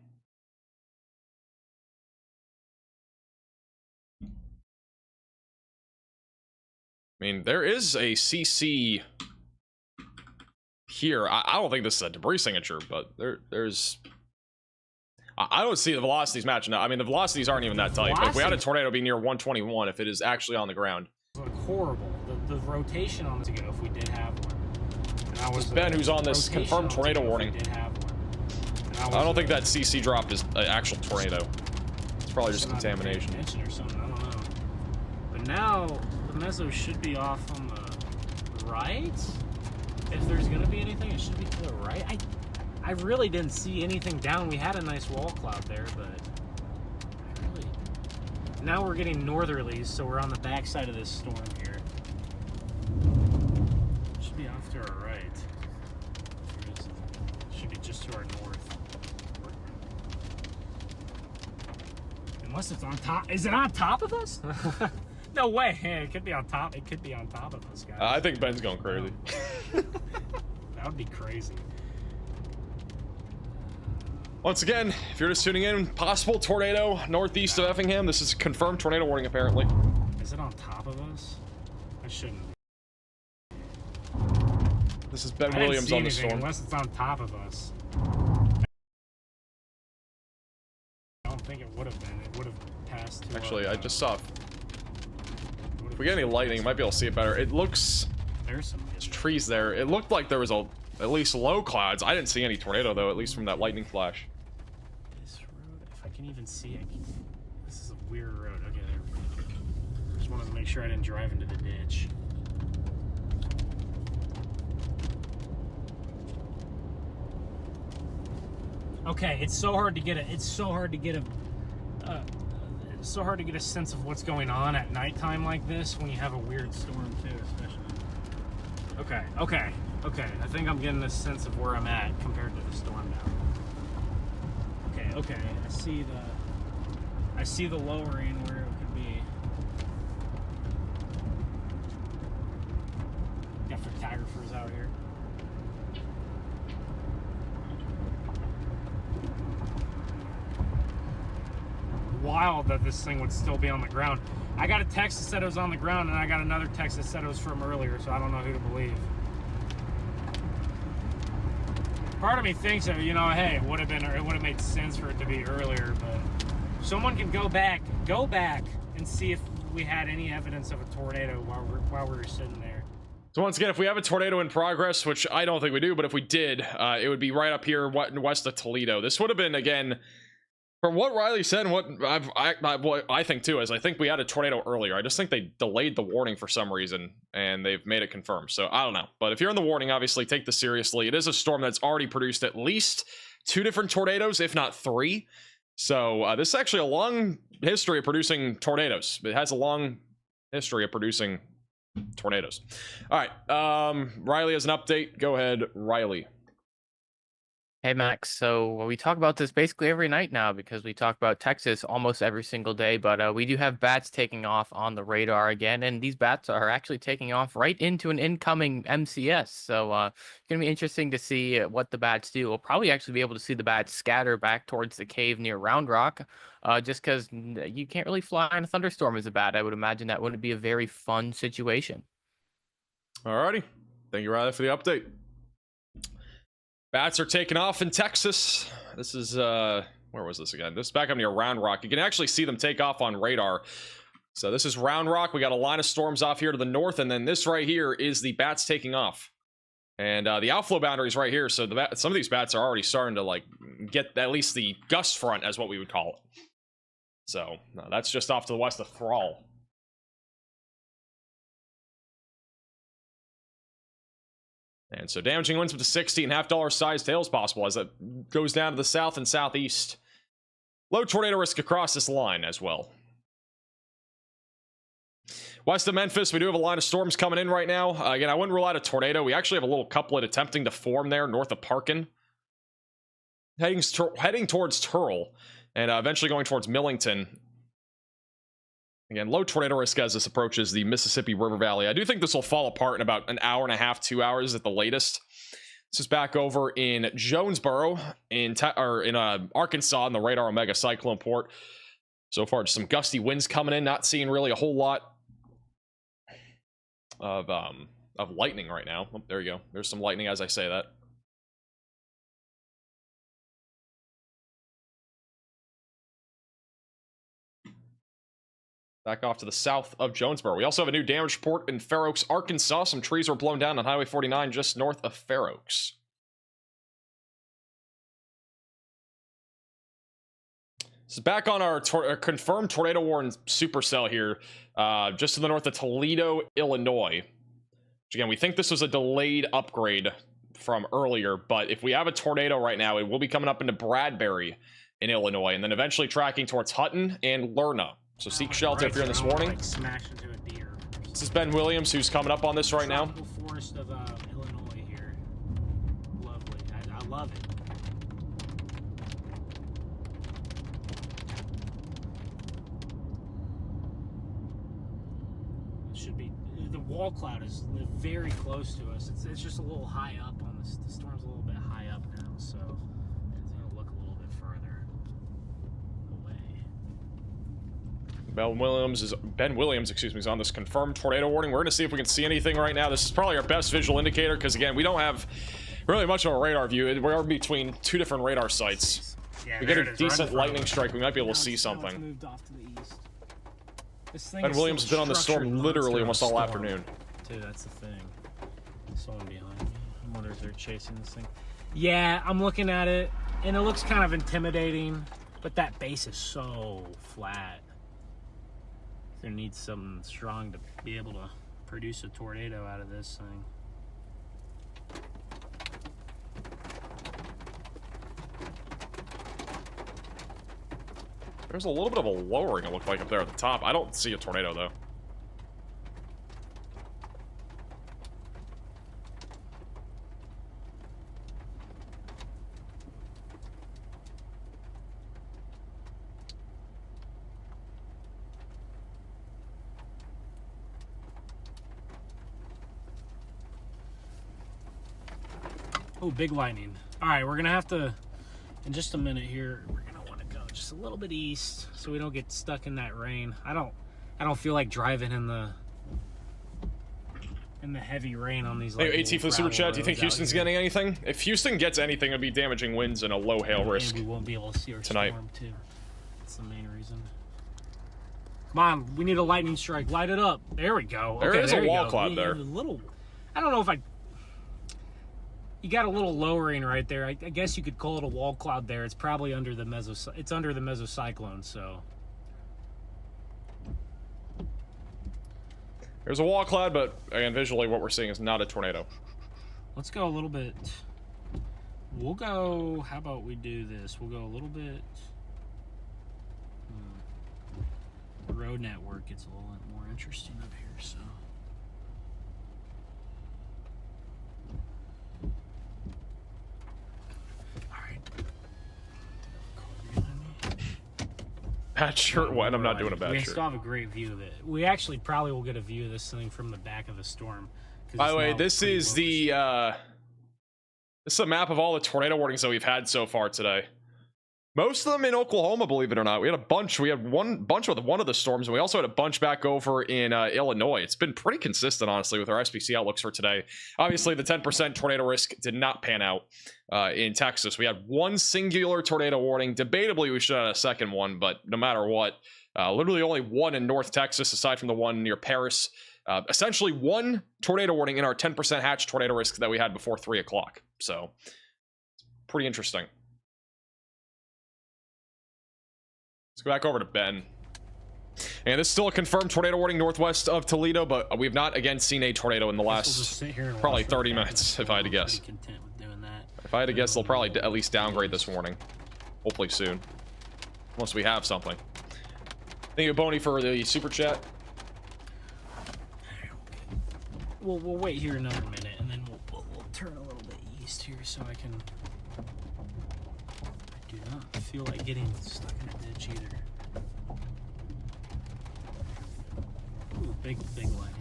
I mean, there is a CC here. I don't think this is a debris signature, but there's... I don't see the velocities matching up. I mean, the velocities aren't even that tight. But if we had a tornado be near 121, if it is actually on the ground. It looked horrible. The rotation on this ago, if we did have one. And It's Ben who's on this confirmed tornado warning. I don't think that CC drop is an actual tornado. It's probably just contamination. Or something, I don't know. But now, the mezzo should be off on the right. If there's going to be anything, it should be to the right. I really didn't see anything down. We had a nice wall cloud there, but now we're getting northerlies, so we're on the backside of this storm here. Should be off to our right. Should be just to our north. Unless it's on top. Is it on top of us? No way. It could be on top. It could be on top of us, guys. I think Ben's going crazy. That would be crazy. Once again, if you're just tuning in, possible tornado northeast of Effingham. This is a confirmed tornado warning, apparently. Is it on top of us? I shouldn't. This is Ben I didn't Williams see on the anything storm. unless it's on top of us. think it would have been. It would have passed to Actually, our, I just saw. If we get any lightning, might be able to see it better. It looks. There's some trees there. It looked like there was at least low clouds. I didn't see any tornado though, at least from that lightning flash. This road, if I can even see it. This is a weird road. Okay, there we go. Just wanted to make sure I didn't drive into the ditch. Okay, it's so hard to get a. It's so hard to get a. It's so hard to get a sense of what's going on at nighttime like this when you have a weird storm too, especially. Okay. I think I'm getting a sense of where I'm at compared to the storm now. Okay. I see the lowering where it could be. Got photographers out here. Wild that this thing would still be on the ground. I got a text that said it was on the ground, and I got another text that said it was from earlier, so I don't know who to believe. Part of me thinks that, you know, hey, it would have made sense for it to be earlier, but someone can go back and see if we had any evidence of a tornado while we were sitting there. So once again, if we have a tornado in progress, which I don't think we do, but if we did, it would be right up here west of Toledo. This would have been, again, from what Riley said and what I think too, is I think we had a tornado earlier. I just think they delayed the warning for some reason, and they've made it confirmed. So I don't know. But if you're in the warning, obviously take this seriously. It is a storm that's already produced at least 2 different tornadoes, if not 3. So this is actually a long history of producing tornadoes. It has a long history of producing tornadoes. All right. Riley has an update. Go ahead, Riley. Hey Max, so we talk about this basically every night now because we talk about Texas almost every single day, but we do have bats taking off on the radar again, and these bats are actually taking off right into an incoming MCS, so it's going to be interesting to see what the bats do. We'll probably actually be able to see the bats scatter back towards the cave near Round Rock, just because you can't really fly in a thunderstorm as a bat. I would imagine that wouldn't be a very fun situation. Alrighty, thank you Riley for the update. Bats are taking off in Texas. This is, where was this again? This is back up near Round Rock. You can actually see them take off on radar. So this is Round Rock. We got a line of storms off here to the north, and then this right here is the bats taking off. And the outflow boundary is right here, so some of these bats are already starting to, like, get at least the gust front, as what we would call it. So, that's just off to the west of Thrall. And so damaging winds up to $60.5 size tails possible as it goes down to the south and southeast. Low tornado risk across this line as well. West of Memphis, we do have a line of storms coming in right now. Again, I wouldn't rule out a tornado. We actually have a little couplet attempting to form there north of Parkin. Heading towards Turl and eventually going towards Millington. Again, low tornado risk as this approaches the Mississippi River Valley. I do think this will fall apart in about an hour and a half, 2 hours at the latest. This is back over in Jonesboro, in Arkansas, in the Radar Omega Cyclone Port. So far, just some gusty winds coming in. Not seeing really a whole lot of lightning right now. Oh, there you go. There's some lightning as I say that. Back off to the south of Jonesboro. We also have a new damage report in Fair Oaks, Arkansas. Some trees were blown down on Highway 49 just north of Fair Oaks. So back on our confirmed tornado warning supercell here, just to the north of Toledo, Illinois. Which again, we think this was a delayed upgrade from earlier, but if we have a tornado right now, it will be coming up into Bradbury in Illinois, and then eventually tracking towards Hutton and Lerna. So seek shelter if you're in this warning. Like smash into a deer. This is Ben Williams, who's coming up on this right now. Tropical forest of Illinois here. Lovely. I love it. It should be. The wall cloud is very close to us. It's just a little high up on this. The storm's a little bit high up now, so it's going to look a little bit further away. Ben Williams, is on this confirmed tornado warning. We're going to see if we can see anything right now. This is probably our best visual indicator because, again, we don't have really much of a radar view. We're between 2 different radar sites. Yeah, we get there a it is, right in decent front of lightning us. strike, we might be able Now to see it's- now it's something. moved off to the east. This thing Ben is Williams has still been on the storm structured literally monster almost all storm. afternoon. Dude, that's the thing. Someone behind me. I wonder if they're chasing this thing. Yeah, I'm looking at it, and it looks kind of intimidating, but that base is so flat. There needs something strong to be able to produce a tornado out of this thing. There's a little bit of a lowering, it looked like, up there at the top. I don't see a tornado, though. Oh, big lightning. All right, we're gonna have to, in just a minute here, we're gonna want to go just a little bit east so we don't get stuck in that rain. I don't feel like driving in the heavy rain on these. Hey, AT for the super chat. Do you think Houston's getting anything? If Houston gets anything, it'd be damaging winds and a low hail risk. We won't be able to see our tonight. storm too. That's the main reason. Come on, we need a lightning strike. Light it up. There we go. There okay, is there a you wall go. cloud We there. have a little. I don't know if I. You got a little lowering right there. I guess you could call it a wall cloud there. It's probably under the It's under the mesocyclone, so. There's a wall cloud, but again, visually, what we're seeing is not a tornado. Let's go a little bit. We'll go. How about we do this? We'll go a little bit. The road network gets a little more interesting up here, so. Bad shirt when I'm not doing a bad We shirt. still have a great view of it. We actually probably will get a view of this thing from the back of the storm. By the way, this is the this is a map of all the tornado warnings that we've had so far today. Most of them in Oklahoma, believe it or not. We had a bunch. We had one bunch with one of the storms, and we also had a bunch back over in Illinois. It's been pretty consistent, honestly, with our SPC outlooks for today. Obviously, the 10% tornado risk did not pan out in Texas. We had one singular tornado warning. Debatably, we should have had a second one, but no matter what, literally only one in North Texas, aside from the one near Paris. Essentially, one tornado warning in our 10% hatch tornado risk that we had before 3 o'clock. So, pretty interesting. Let's go back over to Ben. And this is still a confirmed tornado warning northwest of Toledo, but we've not again seen a tornado in the last probably 30 minutes, if I had to guess. If I had to guess, they'll probably at least downgrade this warning. Hopefully soon. Unless we have something. Thank you, Boney, for the super chat. We'll wait here another minute, and then we'll turn a little bit east here so I can. I do not feel like getting stuck in a ditch either. Ooh, big line.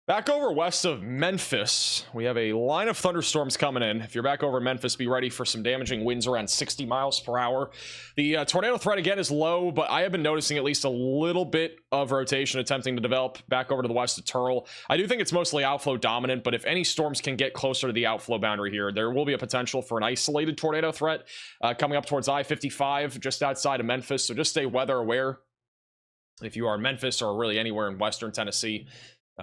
Back over west of Memphis, we have a line of thunderstorms coming in. If you're back over Memphis, be ready for some damaging winds around 60 miles per hour. The tornado threat again is low, but I have been noticing at least a little bit of rotation attempting to develop back over to the west of Turl. I do think it's mostly outflow dominant, but if any storms can get closer to the outflow boundary here, there will be a potential for an isolated tornado threat coming up towards I-55 just outside of Memphis. So just stay weather aware if you are in Memphis or really anywhere in western Tennessee.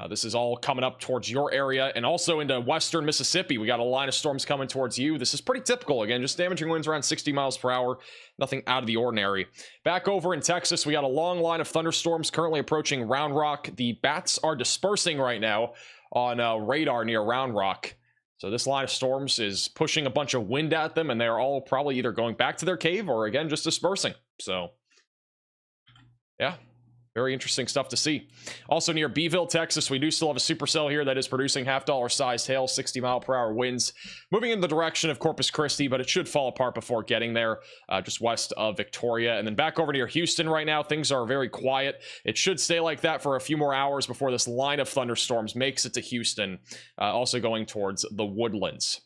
This is all coming up towards your area and also into western Mississippi. We got a line of storms coming towards you. This is pretty typical. Again, just damaging winds around 60 miles per hour. Nothing out of the ordinary. Back over in Texas, we got a long line of thunderstorms currently approaching Round Rock. The bats are dispersing right now on radar near Round Rock. So this line of storms is pushing a bunch of wind at them, and they're all probably either going back to their cave or, again, just dispersing. So, yeah. Very interesting stuff to see. Also near Beeville, Texas, we do still have a supercell here that is producing $half sized hail, 60 mile per hour winds, moving in the direction of Corpus Christi, but it should fall apart before getting there, just west of Victoria. And then back over near Houston right now, things are very quiet. It should stay like that for a few more hours before this line of thunderstorms makes it to Houston, also going towards the Woodlands.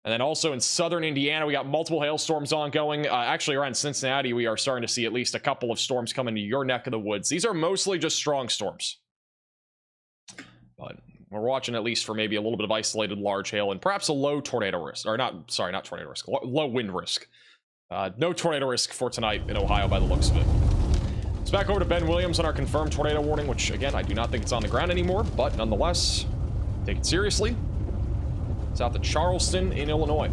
And then also in southern Indiana, we got multiple hailstorms ongoing. Actually, around Cincinnati, we are starting to see at least a couple of storms coming to your neck of the woods. These are mostly just strong storms. But we're watching at least for maybe a little bit of isolated large hail and perhaps a low tornado risk. Or not, sorry, not tornado risk. Low wind risk. No tornado risk for tonight in Ohio by the looks of it. It's back over to Ben Williams on our confirmed tornado warning, which, again, I do not think it's on the ground anymore. But nonetheless, take it seriously. South of Charleston in Illinois.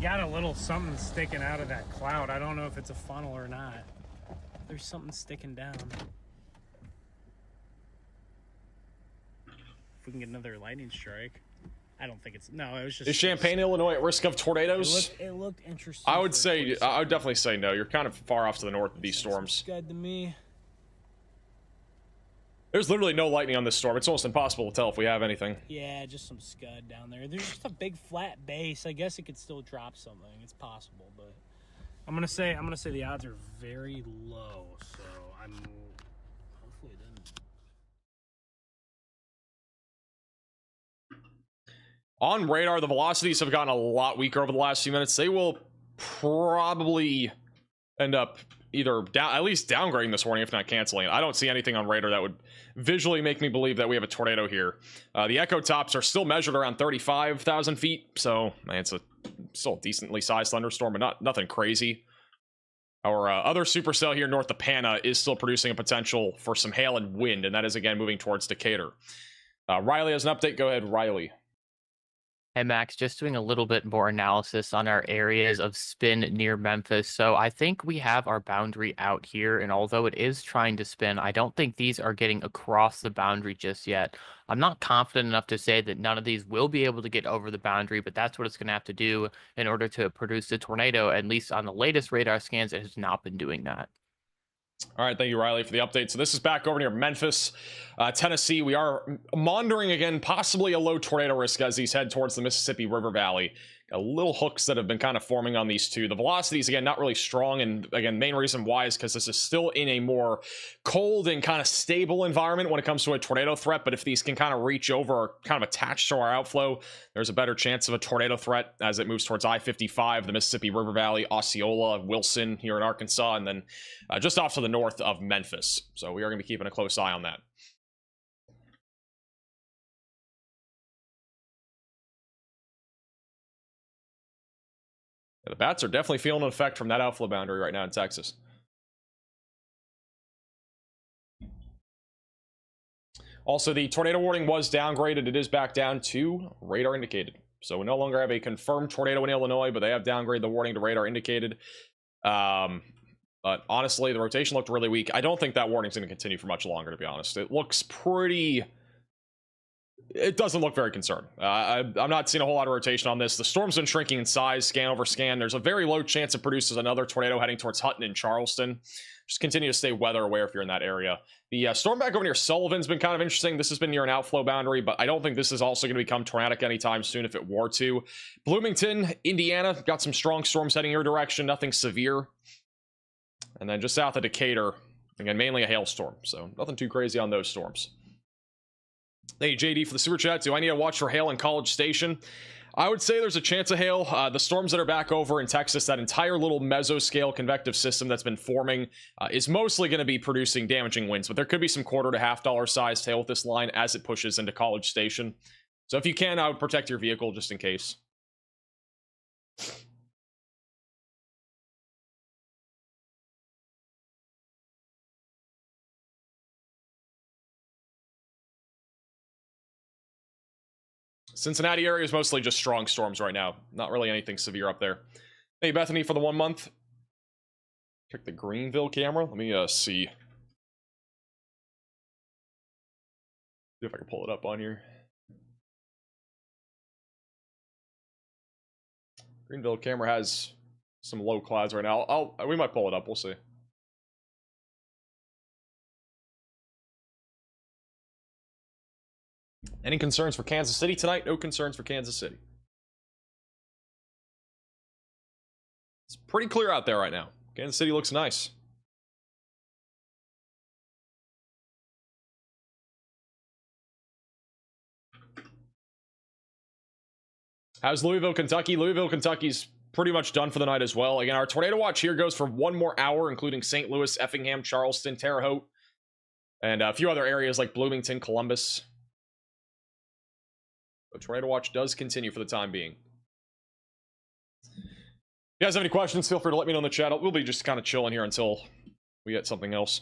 Got a little something sticking out of that cloud. I don't know if it's a funnel or not. There's something sticking down. If we can get another lightning strike. I don't think it's... No, it was just... Is Champaign, Illinois at risk of tornadoes? It looked interesting. I would definitely say no. You're kind of far off to the north of these storms. Good to me. There's literally no lightning on this storm. It's almost impossible to tell if we have anything. Yeah, just some scud down there. There's just a big flat base. I guess it could still drop something. It's possible, but I'm gonna say the odds are very low. So hopefully it didn't. On radar, the velocities have gotten a lot weaker over the last few minutes. They will probably end up either at least downgrading this warning, if not canceling it. I don't see anything on radar that would visually make me believe that we have a tornado here. The echo tops are still measured around 35,000 feet, so it's still a decently sized thunderstorm, but nothing crazy. Our other supercell here north of Pana is still producing a potential for some hail and wind, and that is again moving towards Decatur. Riley has an update. Go ahead, Riley. Hey, Max, just doing a little bit more analysis on our areas of spin near Memphis. So I think we have our boundary out here, and although it is trying to spin, I don't think these are getting across the boundary just yet. I'm not confident enough to say that none of these will be able to get over the boundary, but that's what it's going to have to do in order to produce a tornado. At least on the latest radar scans, it has not been doing that. All right, thank you, Riley, for the update. So this is back over near Memphis, Tennessee. We are monitoring again, possibly a low tornado risk as these head towards the Mississippi River Valley. Got little hooks that have been kind of forming on these two. The velocities, again, not really strong. And again, main reason why is because this is still in a more cold and kind of stable environment when it comes to a tornado threat. But if these can kind of reach over or kind of attach to our outflow, there's a better chance of a tornado threat as it moves towards I-55, the Mississippi River Valley, Osceola, Wilson here in Arkansas, and then just off to the north of Memphis. So we are going to be keeping a close eye on that. Yeah, the bats are definitely feeling an effect from that outflow boundary right now in Texas. Also, the tornado warning was downgraded. It is back down to radar indicated. So we no longer have a confirmed tornado in Illinois, but they have downgraded the warning to radar indicated. But honestly, the rotation looked really weak. I don't think that warning is going to continue for much longer, to be honest. It looks pretty... It doesn't look very concerned. I'm not seeing a whole lot of rotation on this. The storm's been shrinking in size, scan over scan. There's a very low chance it produces another tornado heading towards Hutton and Charleston. Just continue to stay weather aware if you're in that area. The storm back over near Sullivan's been kind of interesting. This has been near an outflow boundary, but I don't think this is also going to become tornadic anytime soon if it were to. Bloomington, Indiana, got some strong storms heading your direction. Nothing severe. And then just south of Decatur, again, mainly a hailstorm. So nothing too crazy on those storms. Hey, JD for the super chat. Do I need to watch for hail in College Station? I would say there's a chance of hail. The storms that are back over in Texas, that entire little mesoscale convective system that's been forming is mostly going to be producing damaging winds, but there could be some $quarter to $half sized hail with this line as it pushes into College Station. So if you can, I would protect your vehicle just in case. Cincinnati area is mostly just strong storms right now. Not really anything severe up there. Hey, Bethany, for the 1 month. Check the Greenville camera. Let me see. See if I can pull it up on here. Greenville camera has some low clouds right now. We might pull it up. We'll see. Any concerns for Kansas City tonight? No concerns for Kansas City. It's pretty clear out there right now. Kansas City looks nice. How's Louisville, Kentucky? Louisville, Kentucky's pretty much done for the night as well. Again, our tornado watch here goes for 1 more hour, including St. Louis, Effingham, Charleston, Terre Haute, and a few other areas like Bloomington, Columbus. The tornado watch does continue for the time being. If you guys have any questions, feel free to let me know in the chat. We'll be just kind of chilling here until we get something else.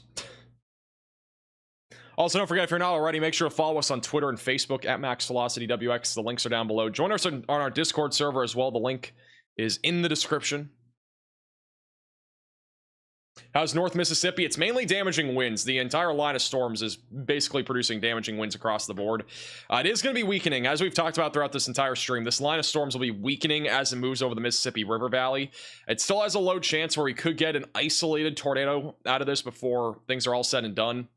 Also, don't forget, if you're not already, make sure to follow us on Twitter and Facebook at MaxVelocityWX. The links are down below. Join us on our Discord server as well. The link is in the description. How's North Mississippi? It's mainly damaging winds. The entire line of storms is basically producing damaging winds across the board. It is going to be weakening. As we've talked about throughout this entire stream, this line of storms will be weakening as it moves over the Mississippi River Valley. It still has a low chance where we could get an isolated tornado out of this before things are all said and done.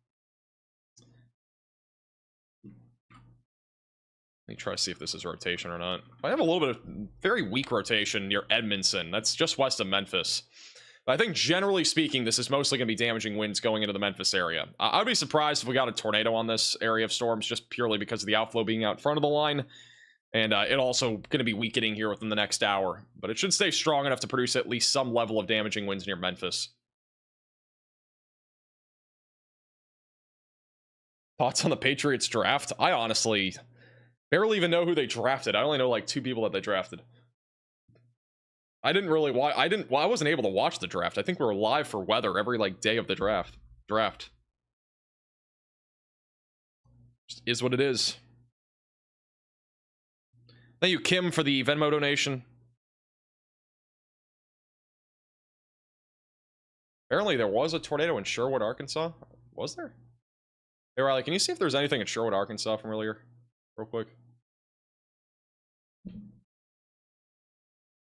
Let me try to see if this is rotation or not. I have a little bit of very weak rotation near Edmondson. That's just west of Memphis. But I think generally speaking, this is mostly going to be damaging winds going into the Memphis area. I would be surprised if we got a tornado on this area of storms just purely because of the outflow being out in front of the line. And it also going to be weakening here within the next hour. But it should stay strong enough to produce at least some level of damaging winds near Memphis. Thoughts on the Patriots draft? I honestly barely even know who they drafted. I only know like 2 people that they drafted. I didn't really watch. I wasn't able to watch the draft. I think we were live for weather every like day of the draft. Just is what it is. Thank you, Kim, for the Venmo donation. Apparently there was a tornado in Sherwood, Arkansas. Was there? Hey Riley, can you see if there's anything in Sherwood, Arkansas from earlier? Real quick.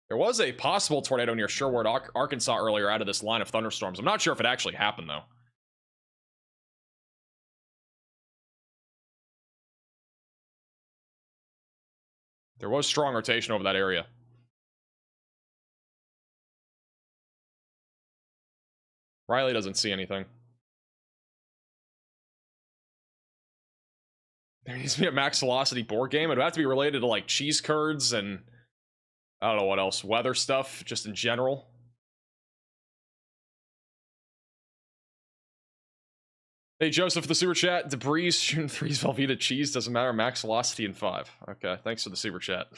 There was a possible tornado near Sherwood, Arkansas earlier out of this line of thunderstorms. I'm not sure if it actually happened, though. There was strong rotation over that area. Riley doesn't see anything. There needs to be a max velocity board game. It would have to be related to like cheese curds and I don't know what else. Weather stuff, just in general. Hey, Joseph, the super chat. Debris, shooting 3's Velveeta cheese. Doesn't matter. Max velocity in 5. Okay, thanks for the super chat.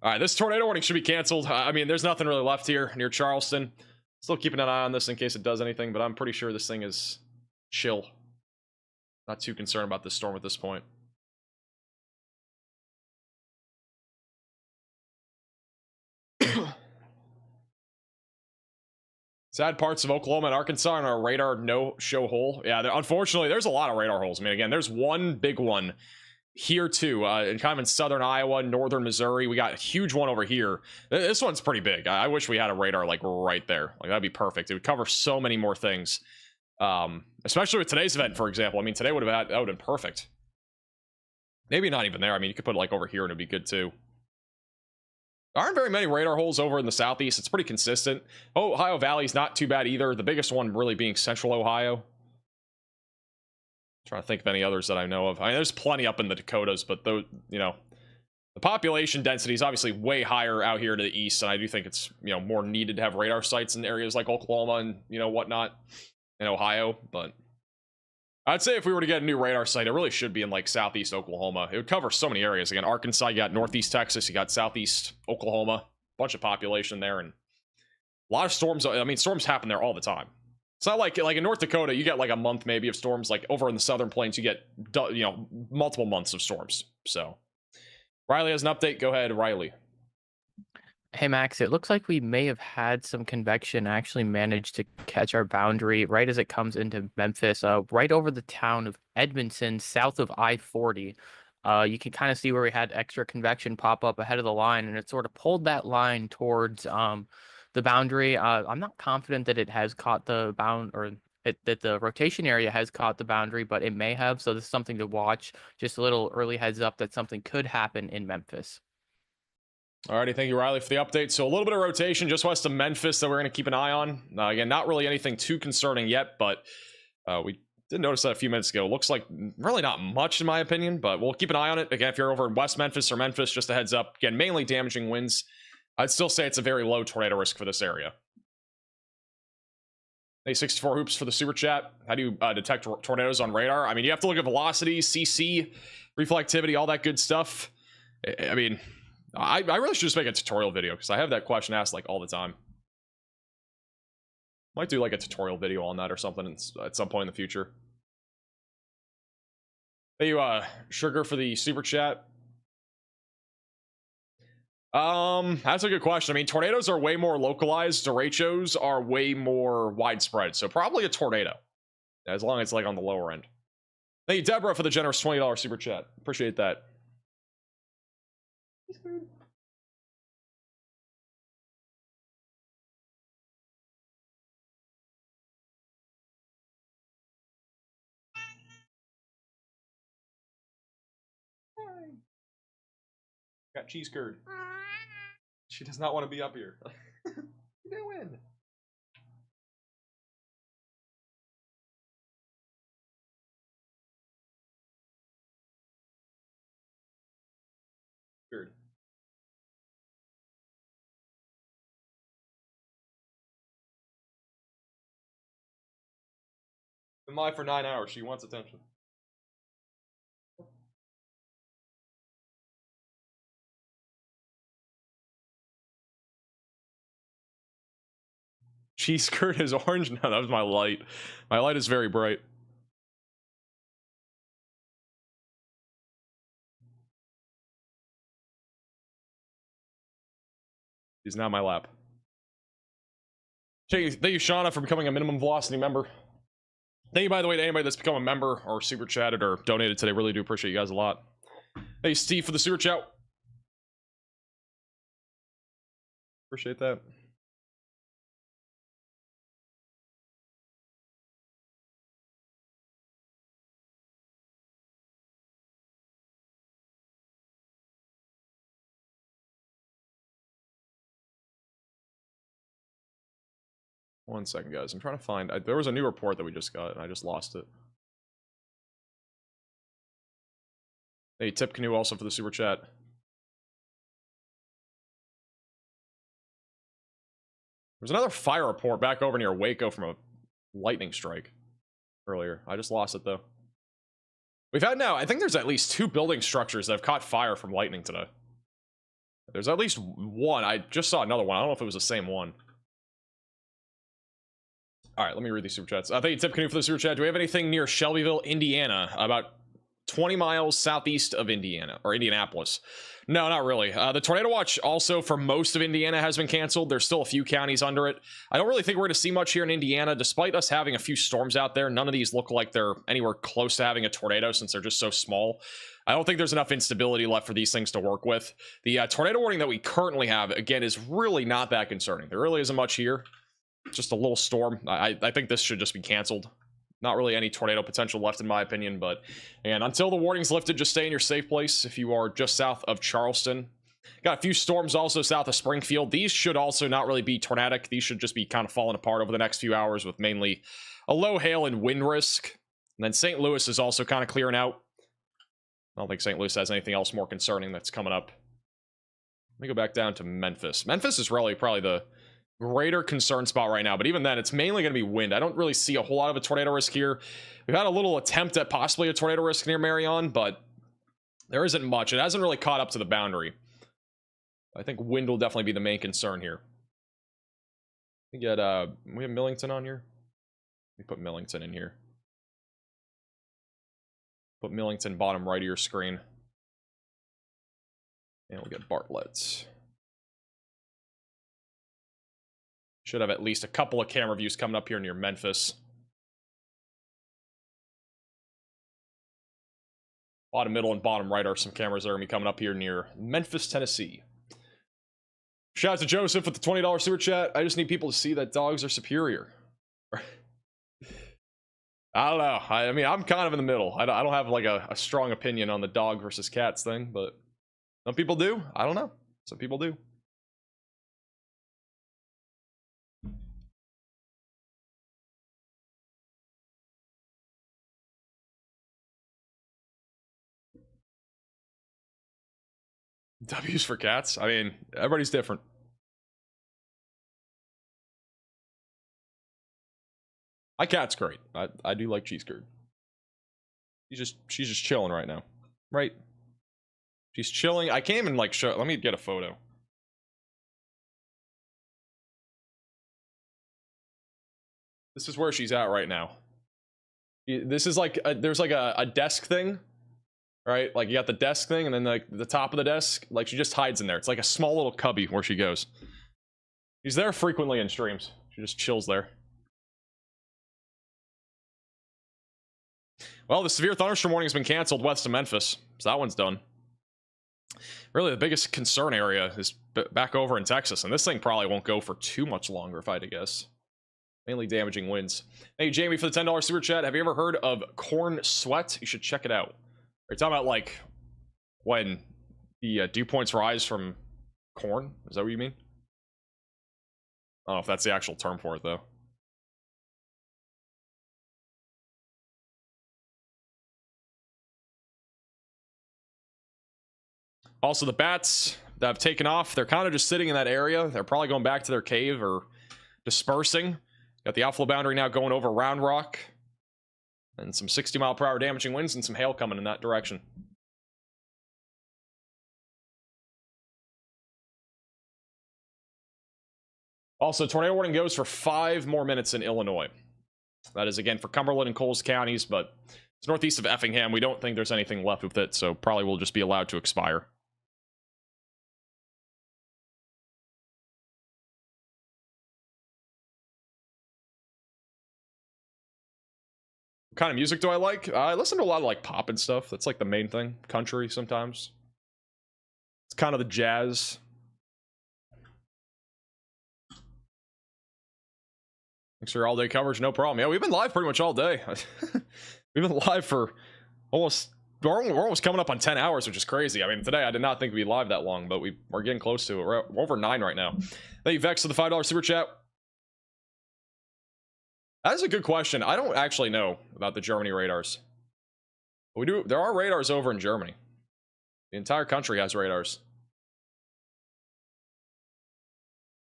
Alright, this tornado warning should be canceled. I mean, there's nothing really left here near Charleston. Still keeping an eye on this in case it does anything, but I'm pretty sure this thing is chill. Not too concerned about this storm at this point. Sad parts of Oklahoma and Arkansas on our radar no-show hole. Yeah, unfortunately, there's a lot of radar holes. I mean, again, there's one big one here, too, and kind of in southern Iowa, northern Missouri. We got a huge one over here. This one's pretty big. I wish we had a radar, like, right there. Like, that'd be perfect. It would cover so many more things. Especially with today's event, for example. I mean, today that would have been perfect. Maybe not even there. I mean, you could put it, like, over here, and it'd be good, too. There aren't very many radar holes over in the southeast. It's pretty consistent. Ohio Valley's not too bad either. The biggest one really being central Ohio. Trying to think of any others that I know of. I mean, there's plenty up in the Dakotas, but though, you know, the population density is obviously way higher out here to the east, and I do think it's, you know, more needed to have radar sites in areas like Oklahoma and, you know, whatnot in Ohio. But I'd say if we were to get a new radar site, it really should be in like southeast Oklahoma. It would cover so many areas. Again, Arkansas, you got northeast Texas, you got southeast Oklahoma, bunch of population there, and a lot of storms. I mean, storms happen there all the time. It's not like in North Dakota, you get like a month maybe of storms. Like over in the southern plains, you get, you know, multiple months of storms. So Riley has an update. Go ahead, Riley. Hey Max, it looks like we may have had some convection actually managed to catch our boundary right as it comes into Memphis, right over the town of Edmondson, south of I-40. You can kind of see where we had extra convection pop up ahead of the line, and it sort of pulled that line towards the boundary. I'm not confident that it has caught the bound, or that the rotation area has caught the boundary, but it may have. So this is something to watch. Just a little early heads up that something could happen in Memphis. Alrighty, thank you, Riley, for the update. So a little bit of rotation just west of Memphis that we're going to keep an eye on. Again, not really anything too concerning yet, but we did notice that a few minutes ago. Looks like really not much in my opinion, but we'll keep an eye on it. Again, if you're over in West Memphis or Memphis, just a heads up. Again, mainly damaging winds. I'd still say it's a very low tornado risk for this area. Hey, 64 hoops for the super chat. How do you detect tornadoes on radar? I mean, you have to look at velocity, CC, reflectivity, all that good stuff. I mean, I really should just make a tutorial video because I have that question asked like all the time. Might do like a tutorial video on that or something at some point in the future. Thank you, Sugar, for the super chat. That's a good question. I mean, tornadoes are way more localized. Derechos are way more widespread. So probably a tornado, as long as it's like on the lower end. Thank you, Deborah, for the generous $20 super chat. Appreciate that. Got cheese curd. She does not want to be up here. What are you doing? Curd. Been live for 9 hours. She wants attention. Cheese curd is orange? No, that was my light. My light is very bright. She's now my lap. Thank you, Shauna, for becoming a minimum velocity member. Thank you, by the way, to anybody that's become a member or super chatted or donated today. Really do appreciate you guys a lot. Hey, Steve, for the super chat. Appreciate that. One second, guys. I'm trying to find... there was a new report that we just got, and I just lost it. Hey, Tip Canoe also for the super chat. There's another fire report back over near Waco from a lightning strike earlier. I just lost it, though. We've had now... I think there's at least 2 building structures that have caught fire from lightning today. There's at least one. I just saw another one. I don't know if it was the same one. All right, let me read these super chats. Thank you, Tip Canoe, for the super chat. Do we have anything near Shelbyville, Indiana? About 20 miles southeast of Indiana, or Indianapolis. No, not really. The tornado watch also for most of Indiana has been canceled. There's still a few counties under it. I don't really think we're going to see much here in Indiana, despite us having a few storms out there. None of these look like they're anywhere close to having a tornado since they're just so small. I don't think there's enough instability left for these things to work with. The tornado warning that we currently have, again, is really not that concerning. There really isn't much here. Just a little storm. I think this should just be canceled. Not really any tornado potential left in my opinion, but and until the warning's lifted, just stay in your safe place if you are just south of Charleston. Got a few storms also south of Springfield. These should also not really be tornadic. These should just be kind of falling apart over the next few hours with mainly a low hail and wind risk. And then St. Louis is also kind of clearing out. I don't think St. Louis has anything else more concerning that's coming up. Let me go back down to Memphis. Memphis is really probably the greater concern spot right now, but even then it's mainly going to be wind. I don't really see a whole lot of a tornado risk here. We've had a little attempt at possibly a tornado risk near Marion, but there isn't much. It hasn't really caught up to the boundary. I think wind will definitely be the main concern here. We get we have Millington on here. Let me put Millington in here. Put Millington bottom right of your screen, and we'll get Bartlett. Should have at least a couple of camera views coming up here near Memphis. Bottom middle and bottom right are some cameras that are going to be coming up here near Memphis, Tennessee. Shout out to Joseph with the $20 super chat. I just need people to see that dogs are superior. I don't know. I mean, I'm kind of in the middle. I don't have like a strong opinion on the dog versus cats thing, but some people do. I don't know. Some people do. W's for cats. I mean, everybody's different. My cat's great. I do like cheese curd. She's just chilling right now, right? She's chilling. I can't even like show. Let me get a photo. This is where she's at right now. This is like there's like a desk thing, right? Like you got the desk thing, and then like the top of the desk, like she just hides in there. It's like a small little cubby where she goes. She's there frequently in streams. She just chills there. Well, the severe thunderstorm warning has been canceled west of Memphis, so that one's done. Really, the biggest concern area is back over in Texas, and this thing probably won't go for too much longer, if I had to guess. Mainly damaging winds. Hey, Jamie, for the $10 super chat, have you ever heard of corn sweat? You should check it out. Are you talking about, like, when the dew points rise from corn? Is that what you mean? I don't know if that's the actual term for it, though. Also, the bats that have taken off, they're kind of just sitting in that area. They're probably going back to their cave or dispersing. Got the outflow boundary now going over Round Rock. And some 60-mile-per-hour damaging winds and some hail coming in that direction. Also, tornado warning goes for 5 more minutes in Illinois. That is, again, for Cumberland and Coles counties, but it's northeast of Effingham. We don't think there's anything left with it, so probably will just be allowed to expire. What kind of music do I like? I listen to a lot of like pop and stuff. That's like the main thing. Country sometimes. It's kind of the jazz. Thanks for your all-day coverage. No problem. Yeah, we've been live pretty much all day. We've been live for almost... We're almost coming up on 10 hours, which is crazy. I mean, today I did not think we'd be live that long, but we're getting close to it. We're over 9 right now. Thank you, Vex, for the $5 super chat. That is a good question. I don't actually know about the Germany radars. But we do. There are radars over in Germany. The entire country has radars.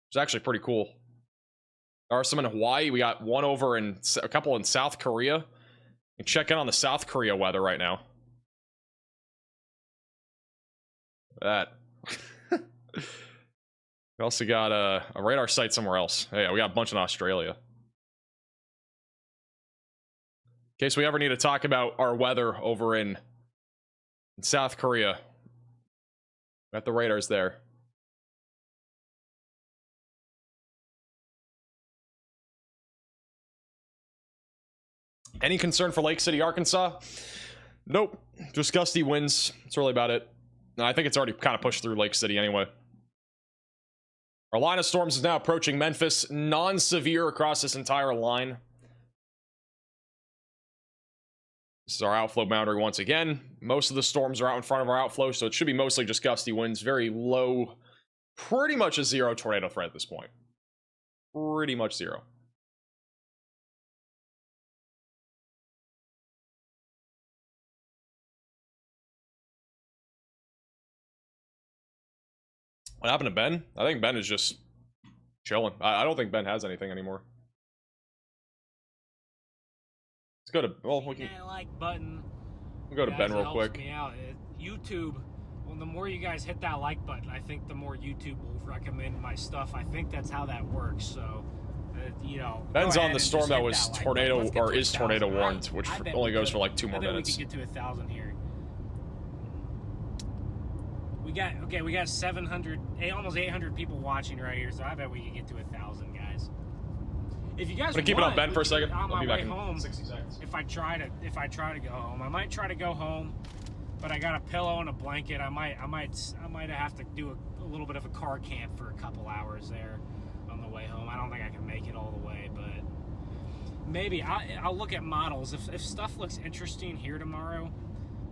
It's actually pretty cool. There are some in Hawaii. We got one over in a couple in South Korea. You can check in on the South Korea weather right now. That. We also got a radar site somewhere else. Yeah, we got a bunch in Australia. In case we ever need to talk about our weather over in South Korea. Got the radars there. Any concern for Lake City, Arkansas? Nope. Just gusty winds. That's really about it. I think it's already kind of pushed through Lake City anyway. Our line of storms is now approaching Memphis. Non-severe across this entire line. This is our outflow boundary once again. Most of the storms are out in front of our outflow, so it should be mostly just gusty winds. Very low, pretty much a zero tornado threat at this point. Pretty much zero. What happened to Ben? I think Ben is just chilling. I don't think Ben has anything anymore. Let's go to... Well, we can... That like button. We'll go to Ben real quick. Me out. YouTube, well, the more you guys hit that like button, I think the more YouTube will recommend my stuff. I think that's how that works, so... you know, Ben's on the storm that was tornado, or is tornado warned, which only goes for like 2 more minutes. We could get to 1,000 here. We got 700, almost 800 people watching right here, so I bet we can get to 1,000 guys. If you guys want, keep it on Ben for a second. On I'll my be back way in home, 60 seconds. If I try to go home, I might try to go home, but I got a pillow and a blanket. I might have to do a little bit of a car camp for a couple hours there on the way home. I don't think I can make it all the way, but maybe I'll look at models. If stuff looks interesting here tomorrow,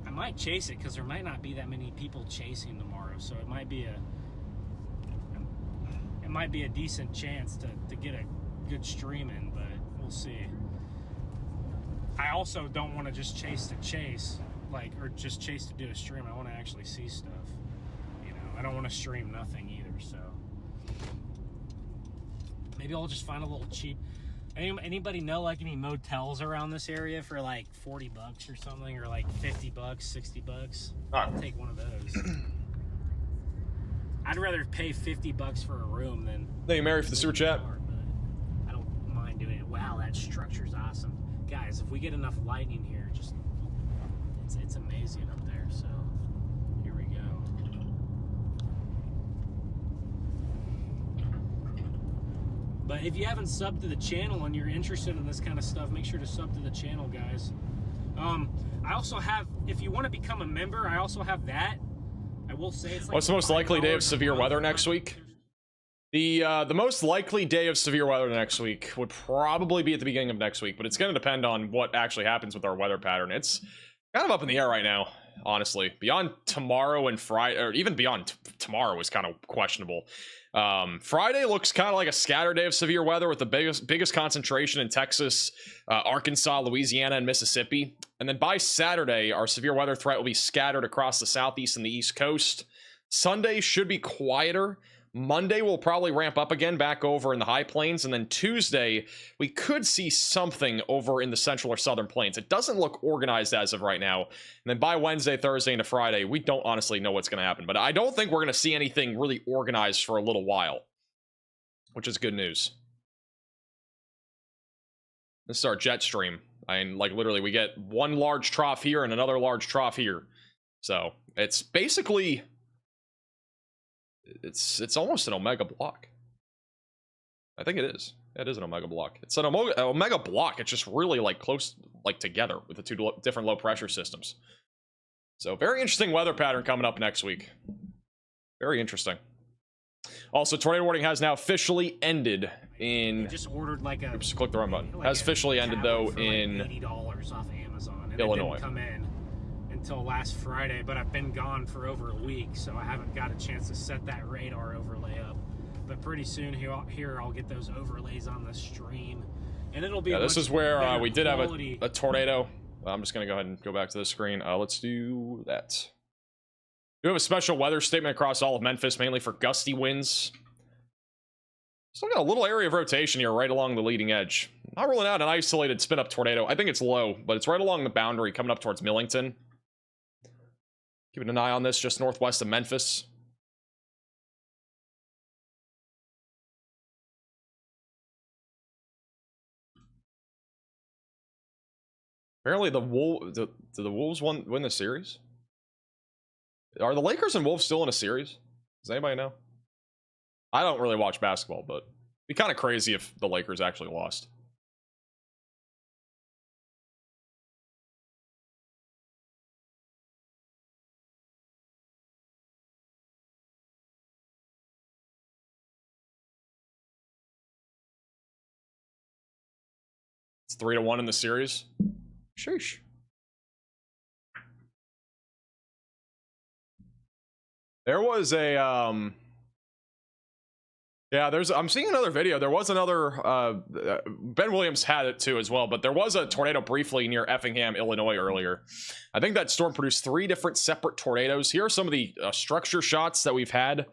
I might chase it because there might not be that many people chasing tomorrow. So it might be a decent chance to get a good stream in, but we'll see. I also don't want to just chase to chase, or just chase to do a stream. I want to actually see stuff. I don't want to stream nothing either, so maybe I'll just find a little cheap. Anybody know like any motels around this area for like $40 or something, or like $50, $60? I'll take one of those. I'd rather pay $50 for a room than. Thank you, Mary, for the super chat. I don't mind doing it. Wow, that structure's awesome, guys. If we get enough lighting here, it's amazing up there. So here we go. But if you haven't subbed to the channel and you're interested in this kind of stuff, make sure to sub to the channel, guys. I also have, if you want to become a member, I also have that. I will say it's like. What's the most likely day of severe weather next week? The most likely day of severe weather next week would probably be at the beginning of next week, but it's going to depend on what actually happens with our weather pattern. It's kind of up in the air right now, honestly. Beyond tomorrow and Friday, or even beyond tomorrow, is kind of questionable. Friday looks kind of like a scattered day of severe weather with the biggest concentration in Texas, Arkansas, Louisiana, and Mississippi. And then by Saturday, our severe weather threat will be scattered across the southeast and the east coast. Sunday should be quieter. Monday will probably ramp up again back over in the high plains, and then Tuesday we could see something over in the central or southern plains. It doesn't look organized as of right now. And then by Wednesday, Thursday, into Friday, we don't honestly know what's going to happen, but I don't think we're going to see anything really organized for a little while, which is good news. This is our jet stream. I mean, like, literally we get one large trough here and another large trough here, so it's basically it's almost an omega block. I think it is. It is an omega block. It's an omega block. It's just really like close, like together with the two different low pressure systems. So very interesting weather pattern coming up next week. Very interesting. Also, tornado warning has now officially ended in. Just ordered like a. Oops, click the wrong button. Like has officially ended though in $80 off Amazon. And Illinois. It didn't come in until last Friday, but I've been gone for over a week, so I haven't got a chance to set that radar overlay up. But pretty soon here I'll get those overlays on the stream, and it'll be. Yeah, this is where we did quality. have a tornado. I'm just gonna go ahead and go back to the screen. Let's do that. We have a special weather statement across all of Memphis, mainly for gusty winds. Still got a little area of rotation here right along the leading edge. Not ruling out an isolated spin-up tornado. I think it's low, but it's right along the boundary coming up towards Millington. Keeping an eye on this just northwest of Memphis. Apparently the Wolves win the series. Are the Lakers and Wolves still in a series? Does anybody know? I don't really watch basketball, but it'd be kind of crazy if the Lakers actually lost. It's 3-1 in the series. Sheesh. There was a yeah, I'm seeing another video. There was another Ben Williams had it too as well, but there was a tornado briefly near Effingham, Illinois earlier. I think that storm produced 3 different separate tornadoes. Here are some of the structure shots that we've had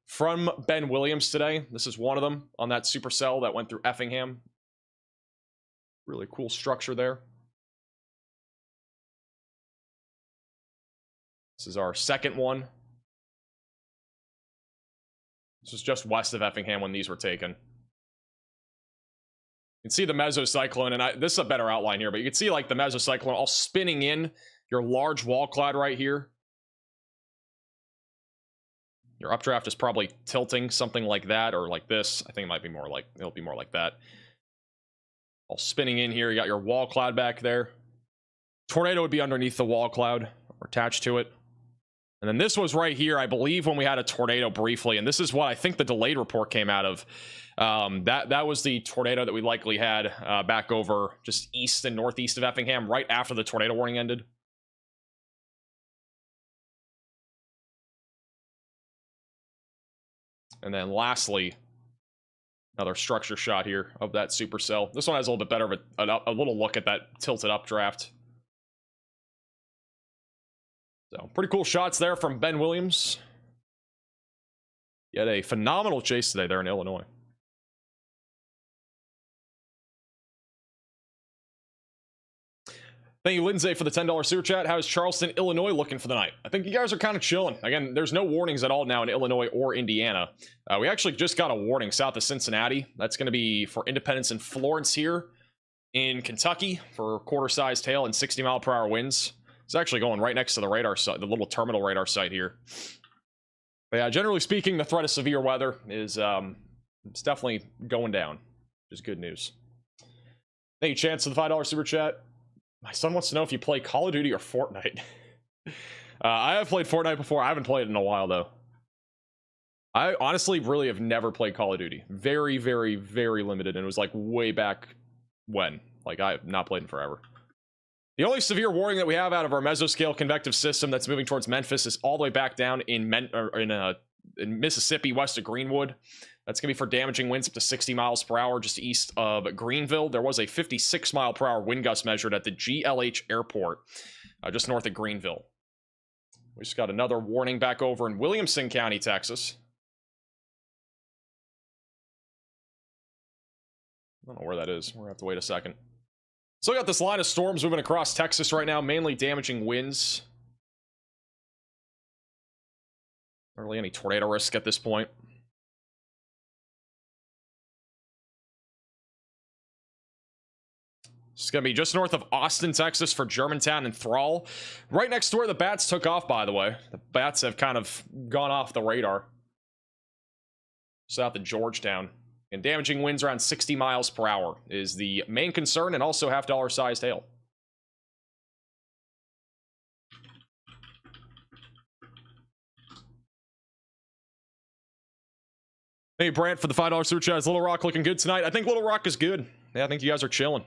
from Ben Williams today. This is one of them on that supercell that went through Effingham. Really cool structure there. This is our second one. This is just west of Effingham when these were taken. You can see the mesocyclone, and this is a better outline here, but you can see like the mesocyclone all spinning in your large wall cloud right here. Your updraft is probably tilting something like that, or like this. I think it might be more like, it'll be more like that. All spinning in here. You got your wall cloud back there. Tornado would be underneath the wall cloud or attached to it. And then this was right here, I believe, when we had a tornado briefly. And this is what I think the delayed report came out of. That was the tornado that we likely had back over just east and northeast of Effingham right after the tornado warning ended. And then lastly, another structure shot here of that supercell. This one has a little bit better of a little look at that tilted updraft. So pretty cool shots there from Ben Williams. He had a phenomenal chase today there in Illinois. Thank you, Lindsay, for the $10 super chat. How is Charleston, Illinois looking for the night? I think you guys are kind of chilling. Again, there's no warnings at all now in Illinois or Indiana. We actually just got a warning south of Cincinnati. That's going to be for Independence and Florence here in Kentucky for quarter-sized hail and 60-mile-per-hour winds. It's actually going right next to the radar site, the little terminal radar site here. But yeah, generally speaking, the threat of severe weather is it's definitely going down, which is good news. Thank you, Chance, for the $5 super chat. My son wants to know if you play Call of Duty or Fortnite. I have played Fortnite before. I haven't played it in a while, though. I honestly really have never played Call of Duty. Very, very, very limited. And it was like way back when. Like, I have not played in forever. The only severe warning that we have out of our mesoscale convective system that's moving towards Memphis is all the way back down in Mississippi, west of Greenwood. That's going to be for damaging winds up to 60 miles per hour just east of Greenville. There was a 56 mile per hour wind gust measured at the GLH airport just north of Greenville. We just got another warning back over in Williamson County, Texas. I don't know where that is. We're going to have to wait a second. So we got this line of storms moving across Texas right now, mainly damaging winds. Not really any tornado risk at this point. It's going to be just north of Austin, Texas for Germantown and Thrall. Right next to where the bats took off, by the way. The bats have kind of gone off the radar. South of Georgetown. And damaging winds around 60 miles per hour is the main concern, and also $50 sized hail. Hey, Brant, for the $5 super chat. Is Little Rock looking good tonight? I think Little Rock is good. Yeah, I think you guys are chilling.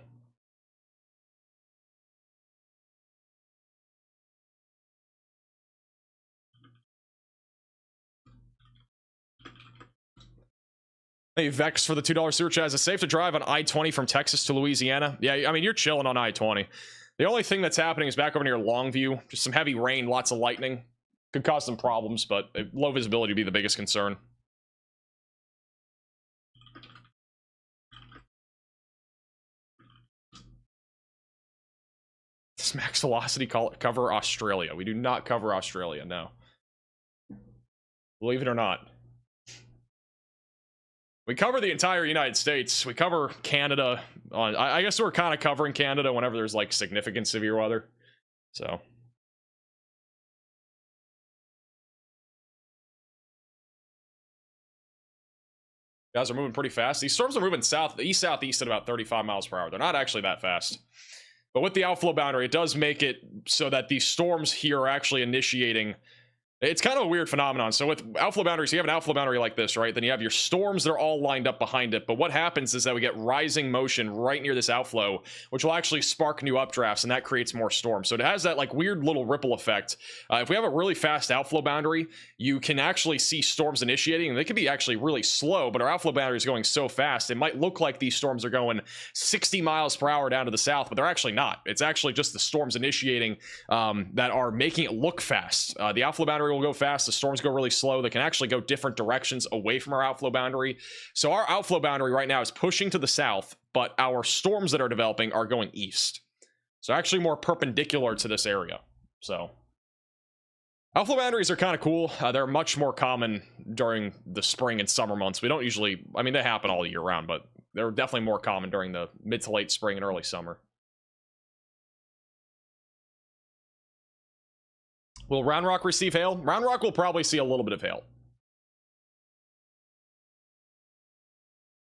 Hey, Vex for the $2 super chat. Is it safe to drive on I-20 from Texas to Louisiana? Yeah, I mean, you're chilling on I-20. The only thing that's happening is back over near Longview. Just some heavy rain, lots of lightning. Could cause some problems, but low visibility would be the biggest concern. Does max velocity cover Australia? We do not cover Australia, no. Believe it or not. We cover the entire United States. We cover Canada. I guess we're kind of covering Canada whenever there's like significant severe weather. So. Guys are moving pretty fast. These storms are moving east-southeast at about 35 miles per hour. They're not actually that fast. But with the outflow boundary, it does make it so that these storms here are actually initiating. It's kind of a weird phenomenon. So with outflow boundaries, you have an outflow boundary like this, right? Then you have your storms that are all lined up behind it. But what happens is that we get rising motion right near this outflow, which will actually spark new updrafts, and that creates more storms. So it has that like weird little ripple effect. If we have a really fast outflow boundary, you can actually see storms initiating, and they can be actually really slow, but our outflow boundary is going so fast, it might look like these storms are going 60 miles per hour down to the south, but they're actually not. It's actually just the storms initiating that are making it look fast. The outflow boundary will go fast, the storms go really slow. They can actually go different directions away from our outflow boundary. So our outflow boundary right now is pushing to the south, but our storms that are developing are going east. So actually more perpendicular to this area. So outflow boundaries are kind of cool. They're much more common during the spring and summer months. We don't usually, I mean, they happen all year round, but they're definitely more common during the mid to late spring and early summer. Will Round Rock receive hail? Round Rock will probably see a little bit of hail.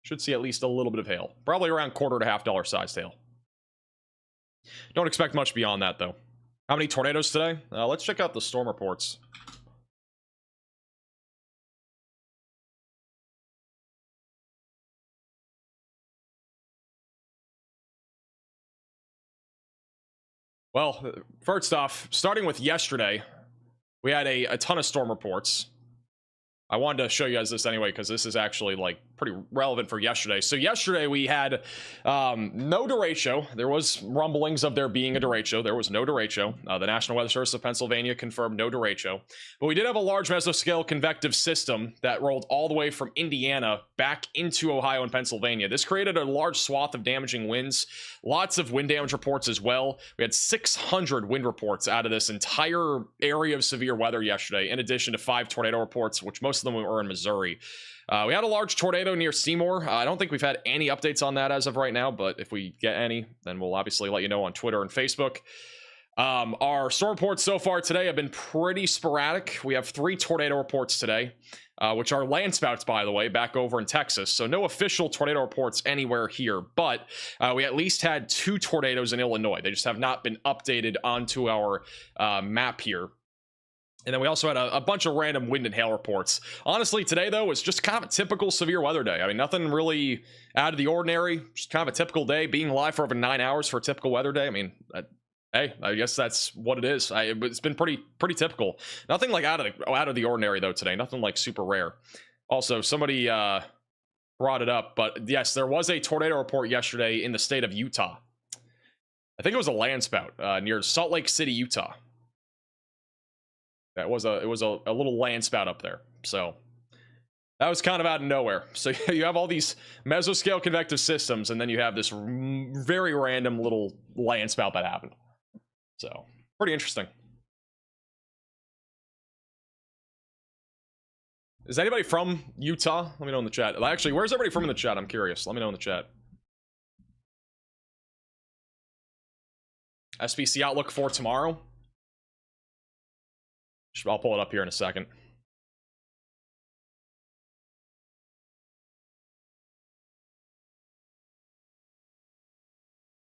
Should see at least a little bit of hail. Probably around $quarter to $50 sized hail. Don't expect much beyond that, though. How many tornadoes today? Let's check out the storm reports. Well, first off, starting with yesterday, we had a ton of storm reports. I wanted to show you guys this anyway because this is actually like pretty relevant for yesterday. So yesterday we had no derecho. There was rumblings of there being a derecho. There was no derecho. The National Weather Service of Pennsylvania confirmed no derecho. But we did have a large mesoscale convective system that rolled all the way from Indiana back into Ohio and Pennsylvania. This created a large swath of damaging winds. Lots of wind damage reports as well. We had 600 wind reports out of this entire area of severe weather yesterday, in addition to 5 tornado reports, which most of them were in Missouri. We had a large tornado near Seymour. I don't think we've had any updates on that as of right now, but if we get any, then we'll obviously let you know on Twitter and Facebook. Our storm reports so far today have been pretty sporadic. We have 3 tornado reports today, which are landspouts, by the way, back over in Texas. So no official tornado reports anywhere here, but we at least had 2 tornadoes in Illinois. They just have not been updated onto our map here. And then we also had a bunch of random wind and hail reports. Honestly, today, though, was just kind of a typical severe weather day. I mean, nothing really out of the ordinary. Just kind of a typical day. Being live for over 9 hours for a typical weather day. I mean, hey, I guess that's what it is. It's been pretty typical. Nothing like out of the ordinary, though, today. Nothing like super rare. Also, somebody brought it up, but yes, there was a tornado report yesterday in the state of Utah. I think it was a landspout near Salt Lake City, Utah. It was a little landspout up there. So that was kind of out of nowhere. So you have all these mesoscale convective systems, and then you have this very random little landspout that happened. So pretty interesting. Is anybody from Utah? Let me know in the chat. Actually, where's everybody from in the chat? I'm curious. Let me know in the chat. SPC outlook for tomorrow. I'll pull it up here in a second.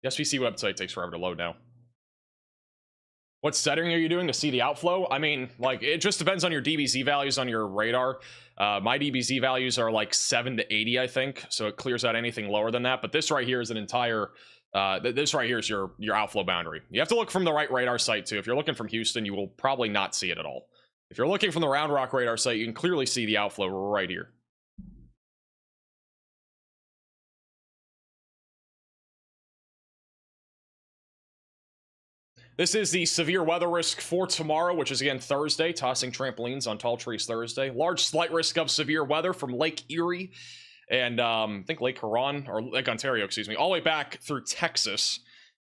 The SPC website takes forever to load now. What setting are you doing to see the outflow? I mean, like, it just depends on your DBZ values on your radar. My DBZ values are like 7 to 80, I think. So it clears out anything lower than that. But this right here is an entire... this right here is your outflow boundary. You have to look from the right radar site, too. If you're looking from Houston, you will probably not see it at all. If you're looking from the Round Rock radar site, you can clearly see the outflow right here. This is the severe weather risk for tomorrow, which is again Thursday. Tossing trampolines on tall trees Thursday. Large slight risk of severe weather from Lake Erie and I think Lake Huron, or Lake Ontario, excuse me, all the way back through Texas.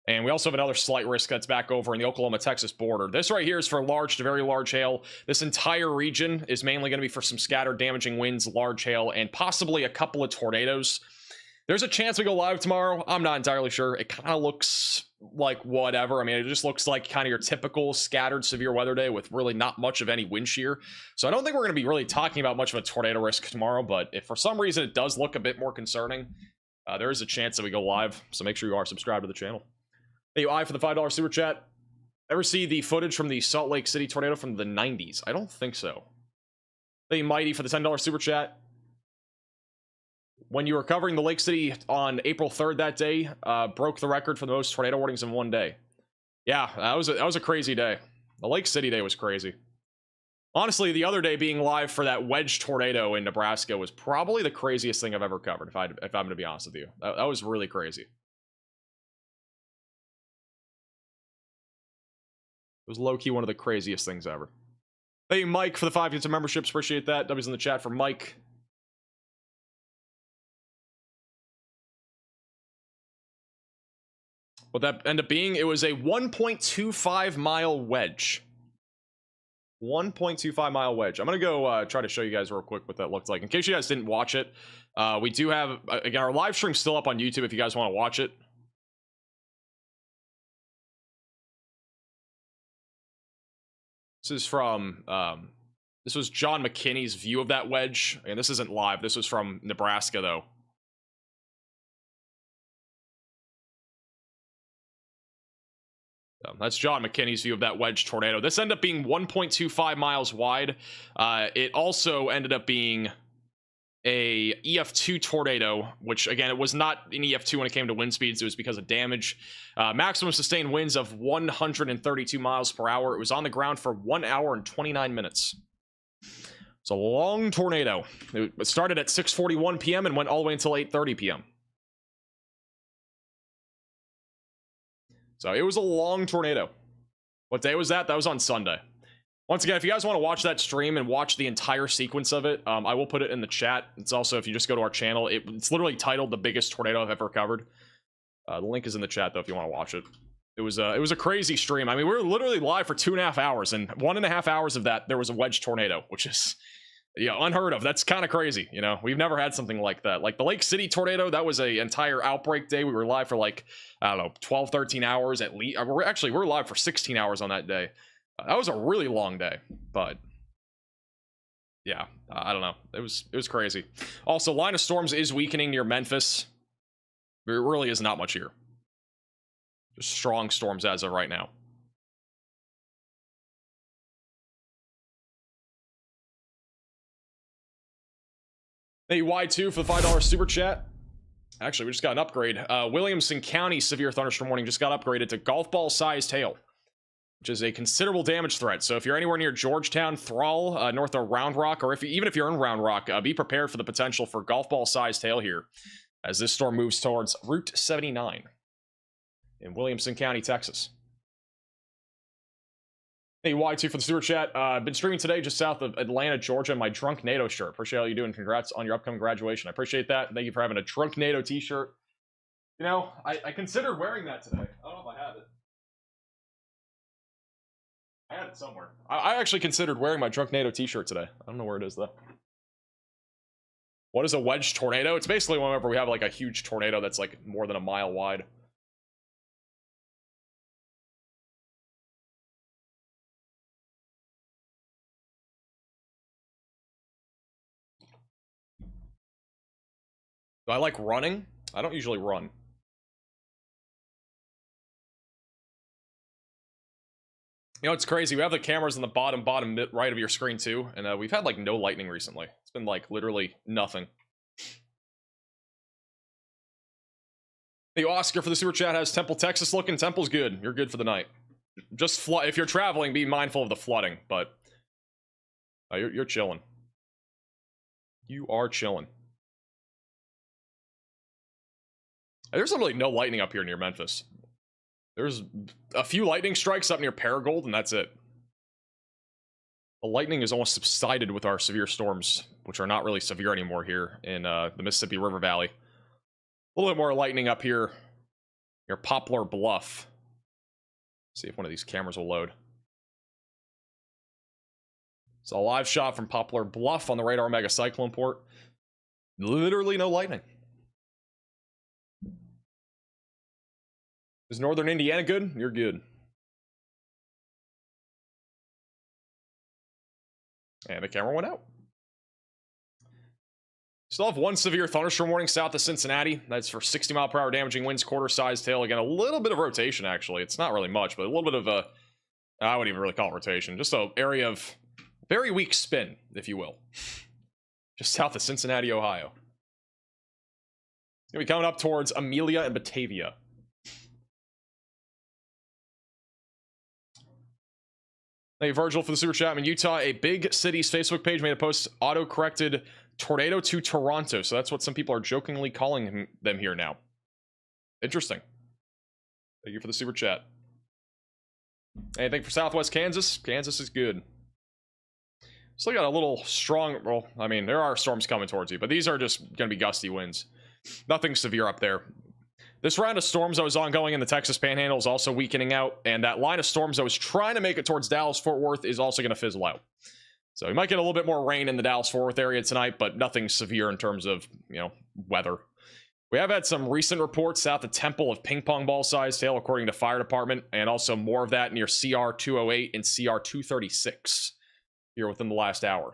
And we also have another slight risk that's back over in the Oklahoma-Texas border. This right here is for large to very large hail. This entire region is mainly going to be for some scattered damaging winds, large hail, and possibly a couple of tornadoes. There's a chance we go live tomorrow. I'm not entirely sure. It kind of looks like whatever. I mean, it just looks like kind of your typical scattered severe weather day with really not much of any wind shear. So I don't think we're going to be really talking about much of a tornado risk tomorrow. But if for some reason it does look a bit more concerning, there is a chance that we go live. So make sure you are subscribed to the channel. Hey, I for the $5 super chat. Ever see the footage from the Salt Lake City tornado from the 90s? I don't think so. Hey, Mighty for the $10 super chat. When you were covering the Lake City on April 3rd that day, broke the record for the most tornado warnings in one day. Yeah, that was a crazy day. The Lake City day was crazy. Honestly, the other day being live for that wedge tornado in Nebraska was probably the craziest thing I've ever covered, if I'm going to be honest with you. That was really crazy. It was low-key one of the craziest things ever. Hey, Mike, for the 5 gifts of memberships. Appreciate that. W's in the chat for Mike. What that ended up being, it was a 1.25 mile wedge. 1.25 mile wedge. I'm going to go try to show you guys real quick what that looked like. In case you guys didn't watch it, we do have, again, our live stream's still up on YouTube if you guys want to watch it. This is from, this was John McKinney's view of that wedge. And this isn't live. This was from Nebraska, though. That's John McKinney's view of that wedge tornado. This ended up being 1.25 miles wide. It also ended up being a EF-2 tornado, which again, it was not an EF-2 when it came to wind speeds. It was because of damage. Maximum sustained winds of 132 miles per hour. It was on the ground for 1 hour and 29 minutes. It's a long tornado. It started at 6:41 p.m. and went all the way until 8:30 p.m. So it was a long tornado. What day was that? That was on Sunday. Once again, if you guys want to watch that stream and watch the entire sequence of it, I will put it in the chat. It's also, if you just go to our channel, it's literally titled "The Biggest Tornado I've Ever Covered." The link is in the chat though if you want to watch it. It was a crazy stream. I mean, we were literally live for 2.5 hours, and 1.5 hours of that there was a wedge tornado, which is unheard of. That's kind of crazy. You know, we've never had something like that. Like the Lake City tornado, that was a entire outbreak day. We were live for like, I don't know, 12, 13 hours at least. We're live for 16 hours on that day. That was a really long day, but yeah, I don't know. It was crazy. Also, line of storms is weakening near Memphis. There really is not much here. Just strong storms as of right now. Thank you, Y2, for the $5 super chat. Actually, we just got an upgrade. Williamson County severe thunderstorm warning just got upgraded to golf ball sized hail, which is a considerable damage threat. So if you're anywhere near Georgetown, Thrall, north of Round Rock, or even if you're in Round Rock, be prepared for the potential for golf ball sized hail here as this storm moves towards Route 79 in Williamson County, Texas. Hey, Y2 for the super chat. I've been streaming today just south of Atlanta, Georgia, in my Drunk NATO shirt. Appreciate all you doing. Congrats on your upcoming graduation. I appreciate that. Thank you for having a Drunk NATO t-shirt. You know, I considered wearing that today. I don't know if I have it. I had it somewhere. I actually considered wearing my Drunk NATO t-shirt today. I don't know where it is, though. What is a wedge tornado? It's basically whenever we have like a huge tornado that's like more than a mile wide. Do I like running? I don't usually run. You know, it's crazy. We have the cameras on the bottom right of your screen too, and we've had like no lightning recently. It's been like literally nothing. Hey, Oscar for the super chat has Temple, Texas looking. Temple's good. You're good for the night. Just if you're traveling, be mindful of the flooding, but you're chilling. You are chilling. There's literally no lightning up here near Memphis. There's a few lightning strikes up near Paragould, and that's it. The lightning is almost subsided with our severe storms, which are not really severe anymore here in the Mississippi River Valley. A little bit more lightning up here near Poplar Bluff. Let's see if one of these cameras will load. It's a live shot from Poplar Bluff on the radar mega cyclone port. Literally no lightning. Is northern Indiana good? You're good. And the camera went out. Still have one severe thunderstorm warning south of Cincinnati. That's for 60 mile per hour damaging winds, quarter-sized hail. Again, a little bit of rotation, actually. It's not really much, but a little bit of a... I wouldn't even really call it rotation. Just an area of very weak spin, if you will. Just south of Cincinnati, Ohio. Gonna be coming up towards Amelia and Batavia. Thank you, Virgil, for the super chat. In Utah, a big city's Facebook page made a post auto-corrected tornado to Toronto. So that's what some people are jokingly calling them here now. Interesting. Thank you for the super chat. Anything for Southwest Kansas? Kansas is good. Still got a little strong... Well, I mean, there are storms coming towards you, but these are just going to be gusty winds. Nothing severe up there. This round of storms that was ongoing in the Texas Panhandle is also weakening out, and that line of storms that was trying to make it towards Dallas-Fort Worth is also going to fizzle out. So we might get a little bit more rain in the Dallas-Fort Worth area tonight, but nothing severe in terms of, weather. We have had some recent reports south of Temple of ping pong ball sized hail, according to fire department, and also more of that near CR 208 and CR 236 here within the last hour.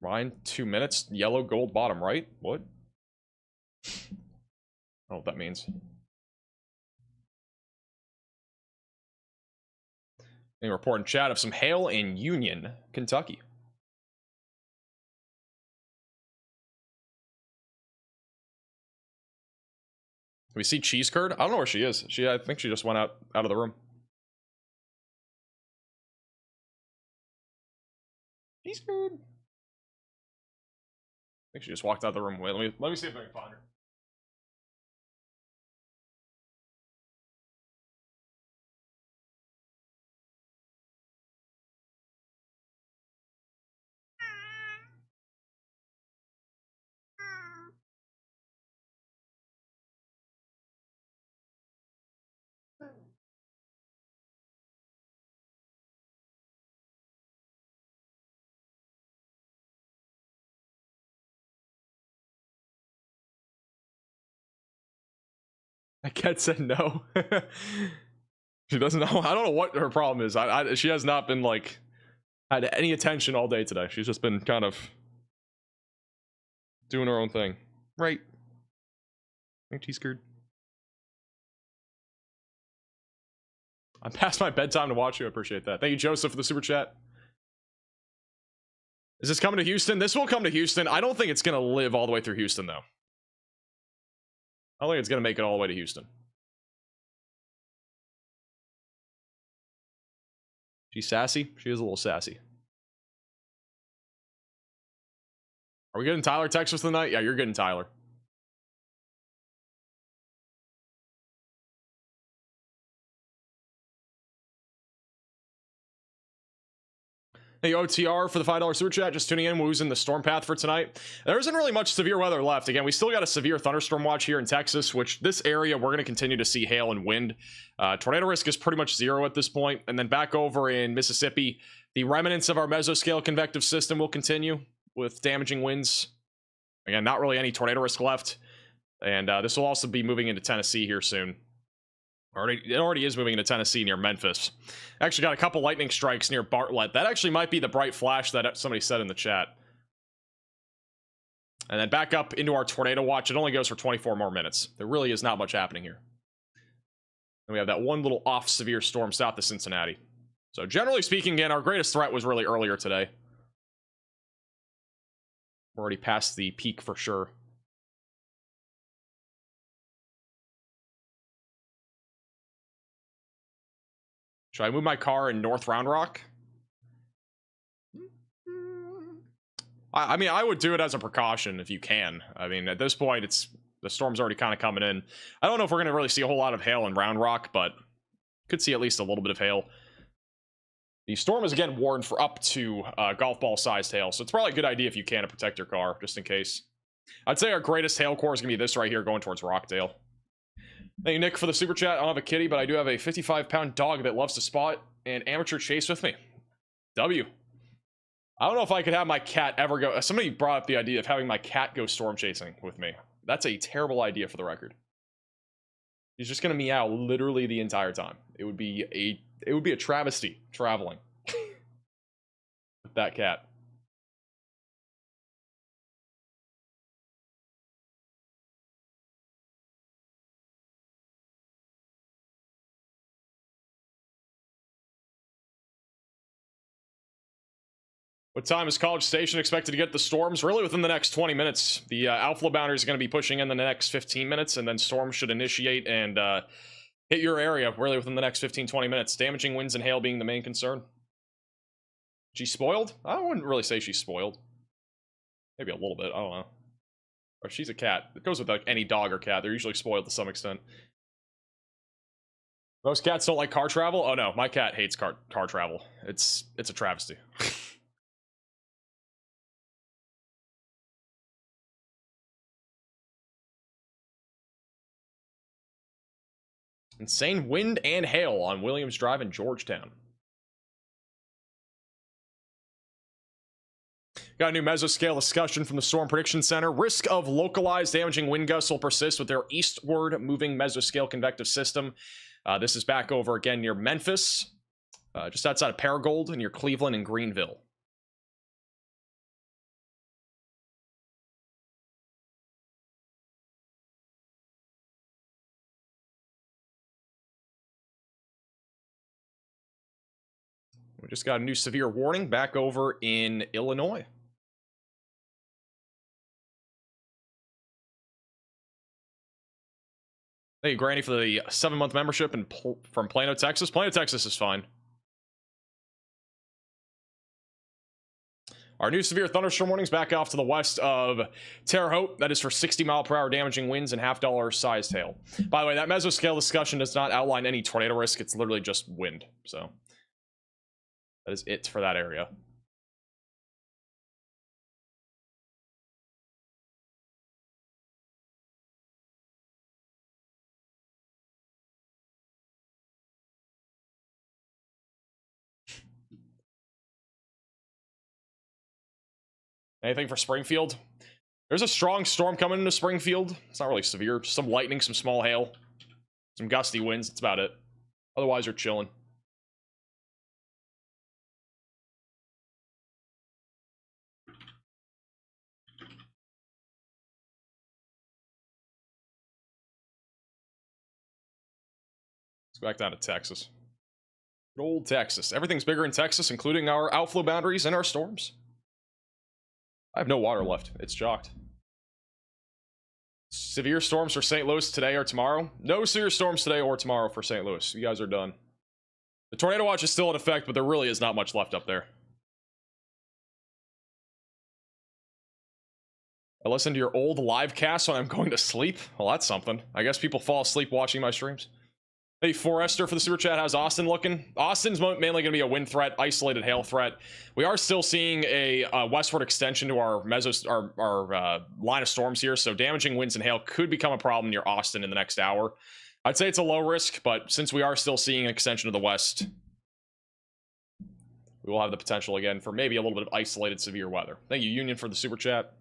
Ryan, 2 minutes, yellow gold bottom right. What? I don't know what that means. A report in chat of some hail in Union, Kentucky. We see Cheese Curd. I don't know where she is. I think she just went out of the room. Cheese Curd. I think she just walked out of the room. Wait, let me see if I can find her. My cat said no. She doesn't know. I don't know what her problem is. She has not been like had any attention all day today. She's just been kind of doing her own thing. Right. Ain't she scared? I'm past my bedtime to watch you. I appreciate that. Thank you, Joseph, for the super chat. Is this coming to Houston? This will come to Houston. I don't think it's going to live all the way through Houston, though. I don't think it's going to make it all the way to Houston. She's sassy. She is a little sassy. Are we getting Tyler Texas tonight? Yeah, you're getting Tyler. Hey, OTR for the $5 super chat. Just tuning in. We're using the storm path for tonight. There isn't really much severe weather left. Again, we still got a severe thunderstorm watch here in Texas, which this area, we're going to continue to see hail and wind. Tornado risk is pretty much zero at this point. And then back over in Mississippi, the remnants of our mesoscale convective system will continue with damaging winds. Again, not really any tornado risk left. And this will also be moving into Tennessee here soon. It already is moving into Tennessee near Memphis. Actually got a couple lightning strikes near Bartlett. That actually might be the bright flash that somebody said in the chat. And then back up into our tornado watch. It only goes for 24 more minutes. There really is not much happening here. And we have that one little off severe storm south of Cincinnati. So generally speaking, again, our greatest threat was really earlier today. We're already past the peak for sure. Should I move my car in North Round Rock? I mean, I would do it as a precaution if you can. I mean, at this point, the storm's already kind of coming in. I don't know if we're going to really see a whole lot of hail in Round Rock, but could see at least a little bit of hail. The storm is again warned for up to golf ball sized hail, so it's probably a good idea if you can to protect your car, just in case. I'd say our greatest hail core is going to be this right here going towards Rockdale. Thank you, Nick, for the super chat. I don't have a kitty, but I do have a 55-pound dog that loves to spot and amateur chase with me. W. I don't know if I could have my cat ever go. Somebody brought up the idea of having my cat go storm chasing with me. That's a terrible idea for the record. He's just gonna meow literally the entire time. It would be a travesty traveling with that cat. What time is College Station expected to get the storms? Really within the next 20 minutes. The outflow boundary is going to be pushing in the next 15 minutes, and then storms should initiate and hit your area really within the next 15-20 minutes. Damaging winds and hail being the main concern. She's spoiled? I wouldn't really say she's spoiled. Maybe a little bit, I don't know. Or she's a cat. It goes with like any dog or cat. They're usually spoiled to some extent. Most cats don't like car travel? Oh no, my cat hates car travel. It's a travesty. Insane wind and hail on Williams Drive in Georgetown. Got a new mesoscale discussion from the Storm Prediction Center. Risk of localized damaging wind gusts will persist with their eastward moving mesoscale convective system. This is back over again near Memphis, just outside of Paragould, and near Cleveland and Greenville. We just got a new severe warning back over in Illinois. Thank you, Granny, for the 7-month membership from Plano, Texas. Plano, Texas is fine. Our new severe thunderstorm warnings back off to the west of Terre Haute. That is for 60-mile-per-hour damaging winds and half-dollar sized hail. By the way, that mesoscale discussion does not outline any tornado risk. It's literally just wind. So that is it for that area. Anything for Springfield? There's a strong storm coming into Springfield. It's not really severe. Just some lightning, some small hail, some gusty winds. That's about it. Otherwise, you're chilling. Let's go back down to Texas. Good old Texas. Everything's bigger in Texas, including our outflow boundaries and our storms. I have no water left. It's jocked. Severe storms for St. Louis today or tomorrow? No severe storms today or tomorrow for St. Louis. You guys are done. The tornado watch is still in effect, but there really is not much left up there. I listen to your old live cast when I'm going to sleep. Well, that's something. I guess people fall asleep watching my streams. Hey, Forrester for the super chat. How's Austin looking? Austin's mainly going to be a wind threat, isolated hail threat. We are still seeing a westward extension to our line of storms here, so damaging winds and hail could become a problem near Austin in the next hour. I'd say it's a low risk, but since we are still seeing an extension to the west, we will have the potential again for maybe a little bit of isolated severe weather. Thank you, Union, for the super chat.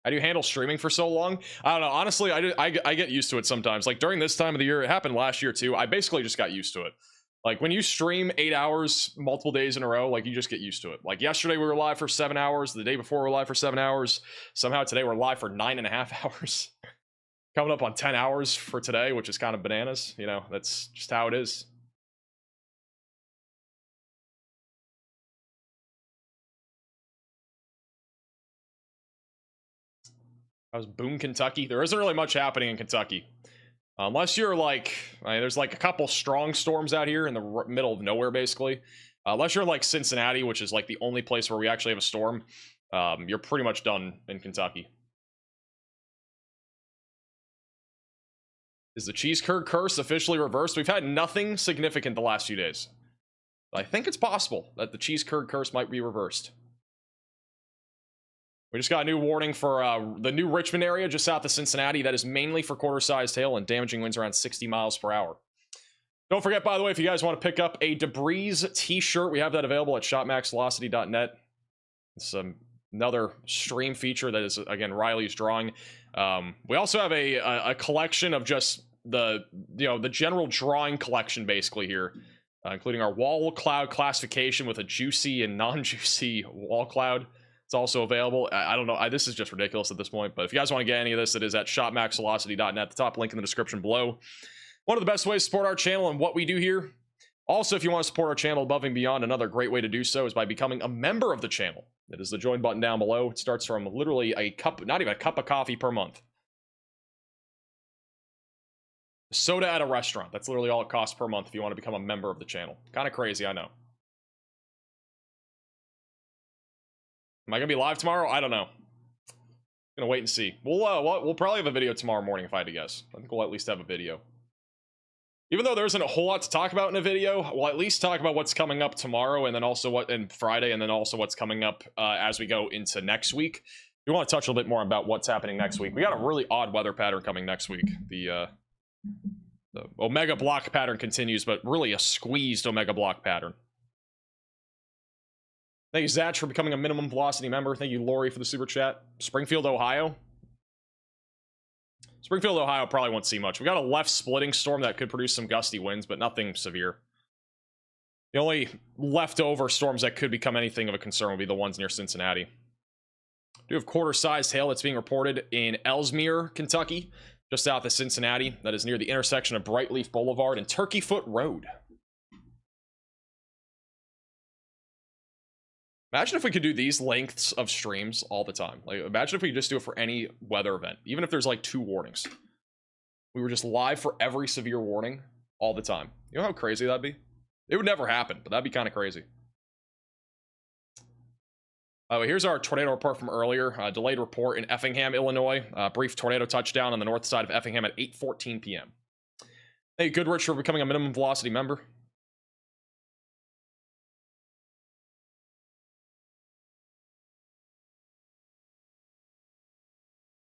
How do you handle streaming for so long? I don't know. Honestly, I get used to it sometimes. Like during this time of the year, it happened last year too. I basically just got used to it. Like when you stream 8 hours multiple days in a row, like you just get used to it. Like yesterday we were live for 7 hours. The day before we were live for 7 hours. Somehow today we're live for 9.5 hours. Coming up on 10 hours for today, which is kind of bananas. You know, that's just how it is. How's Boone, Kentucky? There isn't really much happening in Kentucky. Unless you're like, there's like a couple strong storms out here in the middle of nowhere, basically. Unless you're like Cincinnati, which is like the only place where we actually have a storm, you're pretty much done in Kentucky. Is the cheese curd curse officially reversed? We've had nothing significant the last few days. But I think it's possible that the cheese curd curse might be reversed. We just got a new warning for the new Richmond area just south of Cincinnati. That is mainly for quarter-sized hail and damaging winds around 60 miles per hour. Don't forget, by the way, if you guys want to pick up a Debris t-shirt, we have that available at shopmaxvelocity.net. It's another stream feature that is, again, Riley's drawing. We also have a collection of just the general drawing collection, basically, here, including our wall cloud classification with a juicy and non-juicy wall cloud. It's also available. I don't know. This is just ridiculous at this point. But if you guys want to get any of this, it is at shopmaxvelocity.net. The top link in the description below. One of the best ways to support our channel and what we do here. Also, if you want to support our channel above and beyond, another great way to do so is by becoming a member of the channel. It is the join button down below. It starts from literally a cup, not even a cup of coffee per month. Soda at a restaurant. That's literally all it costs per month if you want to become a member of the channel. Kind of crazy, I know. Am I gonna be live tomorrow? I don't know. Gonna wait and see. We'll probably have a video tomorrow morning if I had to guess. I think we'll at least have a video. Even though there isn't a whole lot to talk about in a video, we'll at least talk about what's coming up tomorrow, and then also Friday, and then also what's coming up as we go into next week. We want to touch a little bit more about what's happening next week. We got a really odd weather pattern coming next week. The Omega block pattern continues, but really a squeezed Omega block pattern. Thank you, Zach, for becoming a minimum velocity member. Thank you, Lori, for the super chat. Springfield, Ohio. Springfield, Ohio probably won't see much. We got a left splitting storm that could produce some gusty winds, but nothing severe. The only leftover storms that could become anything of a concern would be the ones near Cincinnati. We do have quarter-sized hail that's being reported in Ellesmere, Kentucky, just south of Cincinnati. That is near the intersection of Brightleaf Boulevard and Turkey Foot Road. Imagine if we could do these lengths of streams all the time. Like, imagine if we could just do it for any weather event, even if there's like 2 warnings. We were just live for every severe warning all the time. You know how crazy that'd be? It would never happen, but that'd be kind of crazy. Here's our tornado report from earlier. Delayed report in Effingham, Illinois. Brief tornado touchdown on the north side of Effingham at 8:14 p.m. Hey, Goodrich for becoming a minimum velocity member.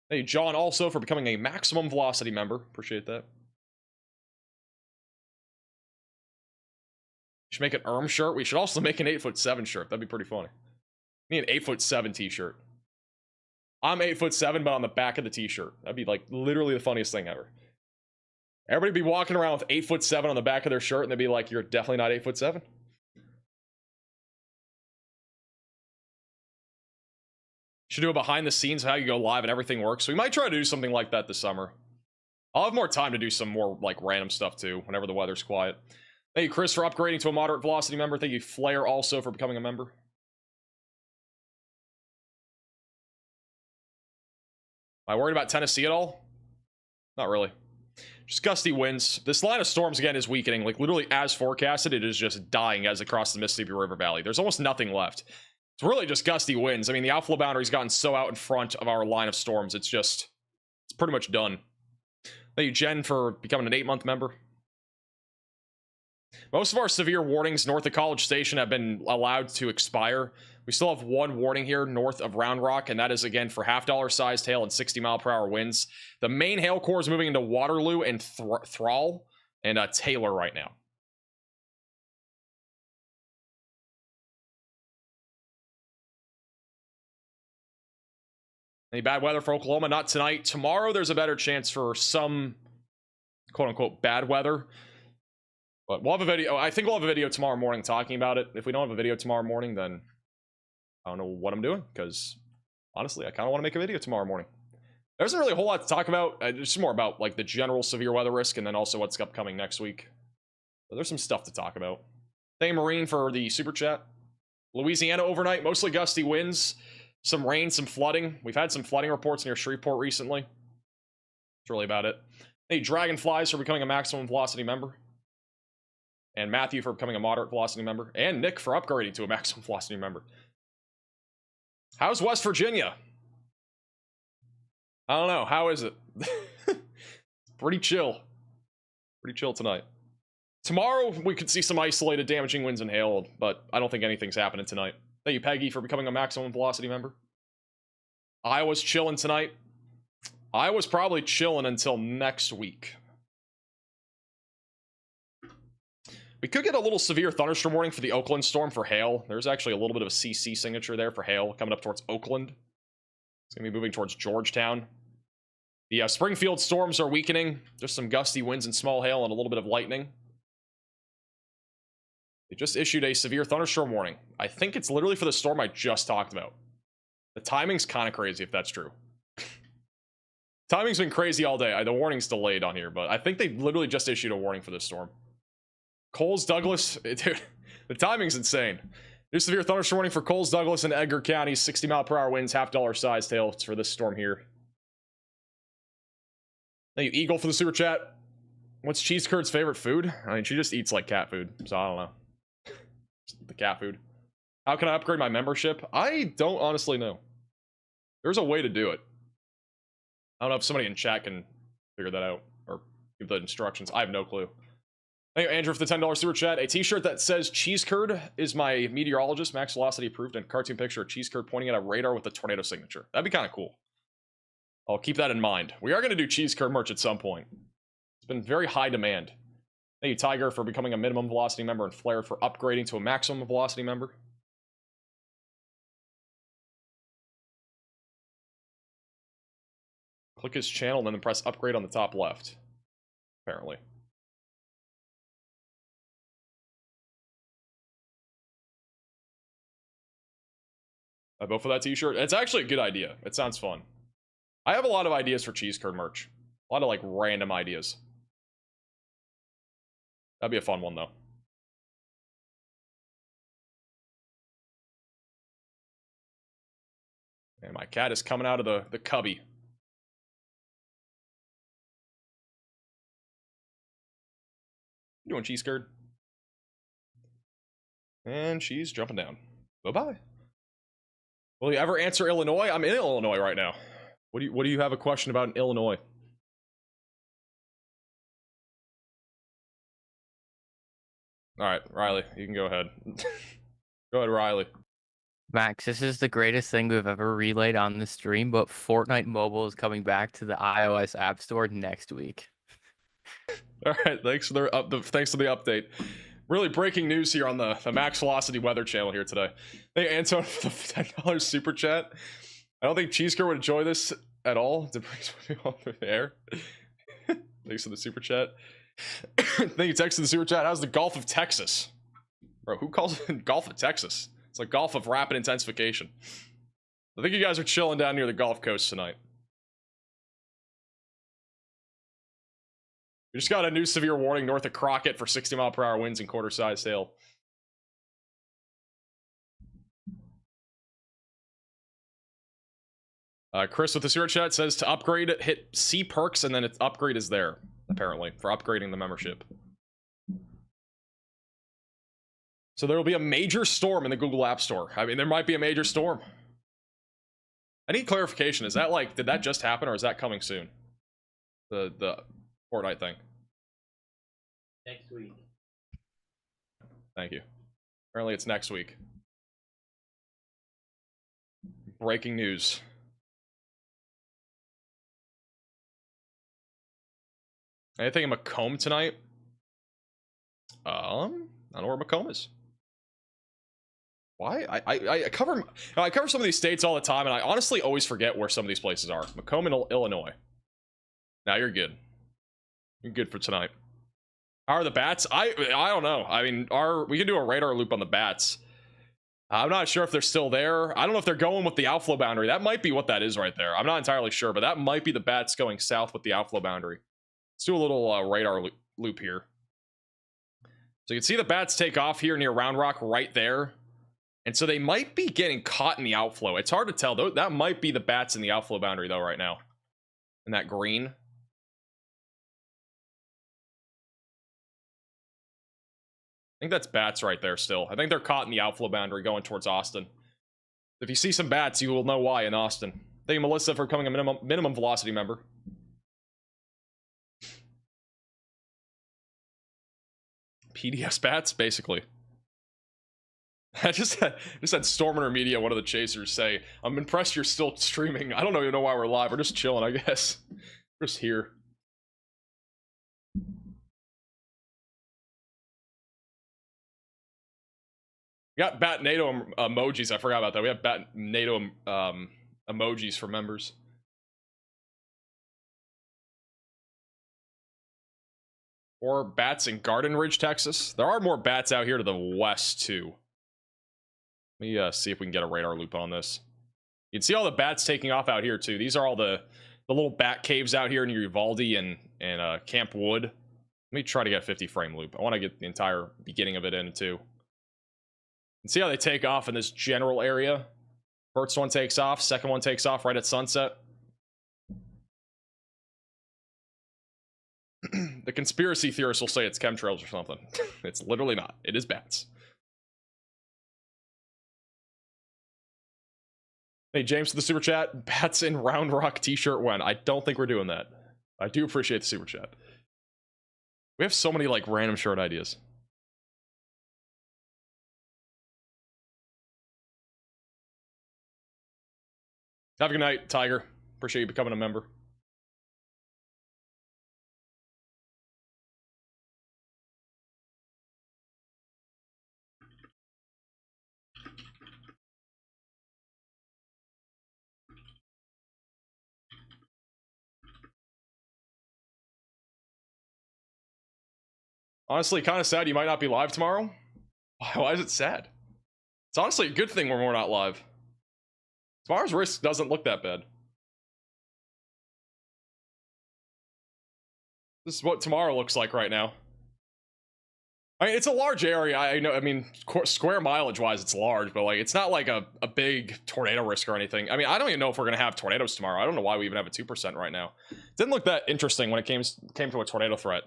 Hey, John also for becoming a maximum velocity member. Appreciate that. Should make an ERM shirt. We should also make an 8'7" shirt. That'd be pretty funny. Need an 8'7" t-shirt. I'm 8'7", but on the back of the t-shirt. That'd be like literally the funniest thing ever. Everybody be walking around with 8'7" on the back of their shirt, and they'd be like, "You're definitely not 8'7". Should do a behind the scenes of how you go live and everything works. So we might try to do something like that this summer. I'll have more time to do some more like random stuff too, whenever the weather's quiet. Thank you, Chris, for upgrading to a moderate velocity member. Thank you, Flair, also for becoming a member. Am I worried about Tennessee at all? Not really. Just gusty winds. This line of storms, again, is weakening. Like, literally, as forecasted, it is just dying as it crosses the Mississippi River Valley. There's almost nothing left. It's really just gusty winds. I mean, the outflow boundary's gotten so out in front of our line of storms. It's pretty much done. Thank you, Jen, for becoming an 8-month member. Most of our severe warnings north of College Station have been allowed to expire. We still have 1 warning here north of Round Rock, and that is, again, for half-dollar sized hail and 60-mile-per-hour winds. The main hail core is moving into Waterloo and Thrall and Taylor right now. Any bad weather for Oklahoma? Not tonight. Tomorrow, there's a better chance for some quote-unquote bad weather. But we'll have a video. I think we'll have a video tomorrow morning talking about it. If we don't have a video tomorrow morning, then I don't know what I'm doing, because honestly, I kind of want to make a video tomorrow morning. There isn't really a whole lot to talk about. It's just more about like the general severe weather risk and then also what's upcoming next week. But there's some stuff to talk about. Thank you, Marine, for the super chat. Louisiana overnight, mostly gusty winds, some rain, some flooding. We've had some flooding reports near Shreveport recently. That's really about it. Hey, Dragonflies for becoming a maximum velocity member. And Matthew for becoming a moderate velocity member. And Nick for upgrading to a maximum velocity member. How's West Virginia? I don't know. How is it? Pretty chill. Pretty chill tonight. Tomorrow, we could see some isolated damaging winds and hail, but I don't think anything's happening tonight. Thank you, Peggy, for becoming a maximum velocity member. Iowa's chilling tonight. Iowa's probably chilling until next week. We could get a little severe thunderstorm warning for the Oakland storm for hail. There's actually a little bit of a CC signature there for hail coming up towards Oakland. It's going to be moving towards Georgetown. The Springfield storms are weakening. Just some gusty winds and small hail and a little bit of lightning. They just issued a severe thunderstorm warning. I think it's literally for the storm I just talked about. The timing's kind of crazy if that's true. Timing's been crazy all day. The warning's delayed on here, but I think they literally just issued a warning for this storm. Coles, Douglas, dude, the timing's insane. New severe thunderstorm warning for Coles, Douglas, and Edgar counties. 60-mile-per-hour winds, half-dollar size hail. It's for this storm here. Thank you, Eagle, for the super chat. What's Cheese Curd's favorite food? I mean, she just eats like cat food, so I don't know. The cat food. How can I upgrade my membership? I don't honestly know. There's a way to do it. I don't know if somebody in chat can figure that out or give the instructions. I have no clue. Thank you, Andrew, for the $10 super chat. A t-shirt that says Cheese Curd is my meteorologist, max velocity approved, and a cartoon picture of Cheese Curd pointing at a radar with a tornado signature. That'd be kind of cool. I'll keep that in mind. We are going to do Cheese Curd merch at some point. It's been very high demand. Thank you, Tiger, for becoming a minimum velocity member, and Flair for upgrading to a maximum velocity member. Click his channel and then press upgrade on the top left. Apparently. I vote for that t-shirt. It's actually a good idea. It sounds fun. I have a lot of ideas for Cheese Curd merch. A lot of like random ideas. That'd be a fun one though. And my cat is coming out of the cubby. What you doing, cheese curd? And she's jumping down. Bye-bye. Will you ever answer Illinois? I'm in Illinois right now. What do you have a question about in Illinois? All right, Riley, you can go ahead. Go ahead, Riley. Max, this is the greatest thing we've ever relayed on the stream, but Fortnite Mobile is coming back to the iOS App Store next week. All right, thanks for the update. Really breaking news here on the Max Velocity Weather channel here today. Hey, Anton, for the $10 super chat. I don't think Cheeseker would enjoy this at all. Debris swimming all through the air. Thanks for the super chat. Thank you, text in the super chat. How's the Gulf of Texas? Bro, who calls it Gulf of Texas? It's like Gulf of rapid intensification. I think you guys are chilling down near the Gulf Coast tonight. We just got a new severe warning north of Crockett for 60-mile-per-hour winds and quarter-sized hail. Chris with the super chat says to upgrade, hit C perks, and then its upgrade is there, apparently, for upgrading the membership. So there will be a major storm in the Google App Store. I mean, there might be a major storm. I need clarification. Is that like, did that just happen, or is that coming soon? The Fortnite thing. Next week. Thank you. Apparently it's next week. Breaking news. Anything in Macomb tonight? I don't know where Macomb is. Why? I cover some of these states all the time, and I honestly always forget where some of these places are. Macomb and Illinois. Now you're good. You're good for tonight. How are the bats? I don't know. I mean, we can do a radar loop on the bats. I'm not sure if they're still there. I don't know if they're going with the outflow boundary. That might be what that is right there. I'm not entirely sure, but that might be the bats going south with the outflow boundary. Let's do a little radar loop here. So you can see the bats take off here near Round Rock right there. And so they might be getting caught in the outflow. It's hard to tell, though. That might be the bats in the outflow boundary, though, right now. In that green. I think that's bats right there still. I think they're caught in the outflow boundary going towards Austin. If you see some bats, you will know why in Austin. Thank you, Melissa, for becoming a minimum velocity member. PDS bats, basically. I just had Storminer Media, one of the chasers, say, I'm impressed you're still streaming. I don't even know why we're live. We're just chilling, I guess. We're just here. We got Bat NATO emojis. I forgot about that. We have Bat NATO emojis for members. Or bats in Garden Ridge, Texas. There are more bats out here to the west, too. Let me see if we can get a radar loop on this. You can see all the bats taking off out here, too. These are all the little bat caves out here near Uvalde and Camp Wood. Let me try to get a 50-frame loop. I want to get the entire beginning of it in, too. And see how they take off in this general area. First one takes off, second one takes off right at sunset. The conspiracy theorists will say it's chemtrails or something. It's literally not. It is bats. Hey, James to the super chat. Bats in Round Rock t-shirt when? I don't think we're doing that. I do appreciate the super chat. We have so many like random shirt ideas. Have a good night, Tiger. Appreciate you becoming a member. Honestly, kind of sad you might not be live tomorrow. Why is it sad? It's honestly a good thing when we're not live. Tomorrow's risk doesn't look that bad. This is what tomorrow looks like right now. I mean, it's a large area. I know. I mean, square mileage wise, it's large, but like, it's not like a big tornado risk or anything. I mean, I don't even know if we're gonna have tornadoes tomorrow. I don't know why we even have a 2% right now. It didn't look that interesting when it came to a tornado threat.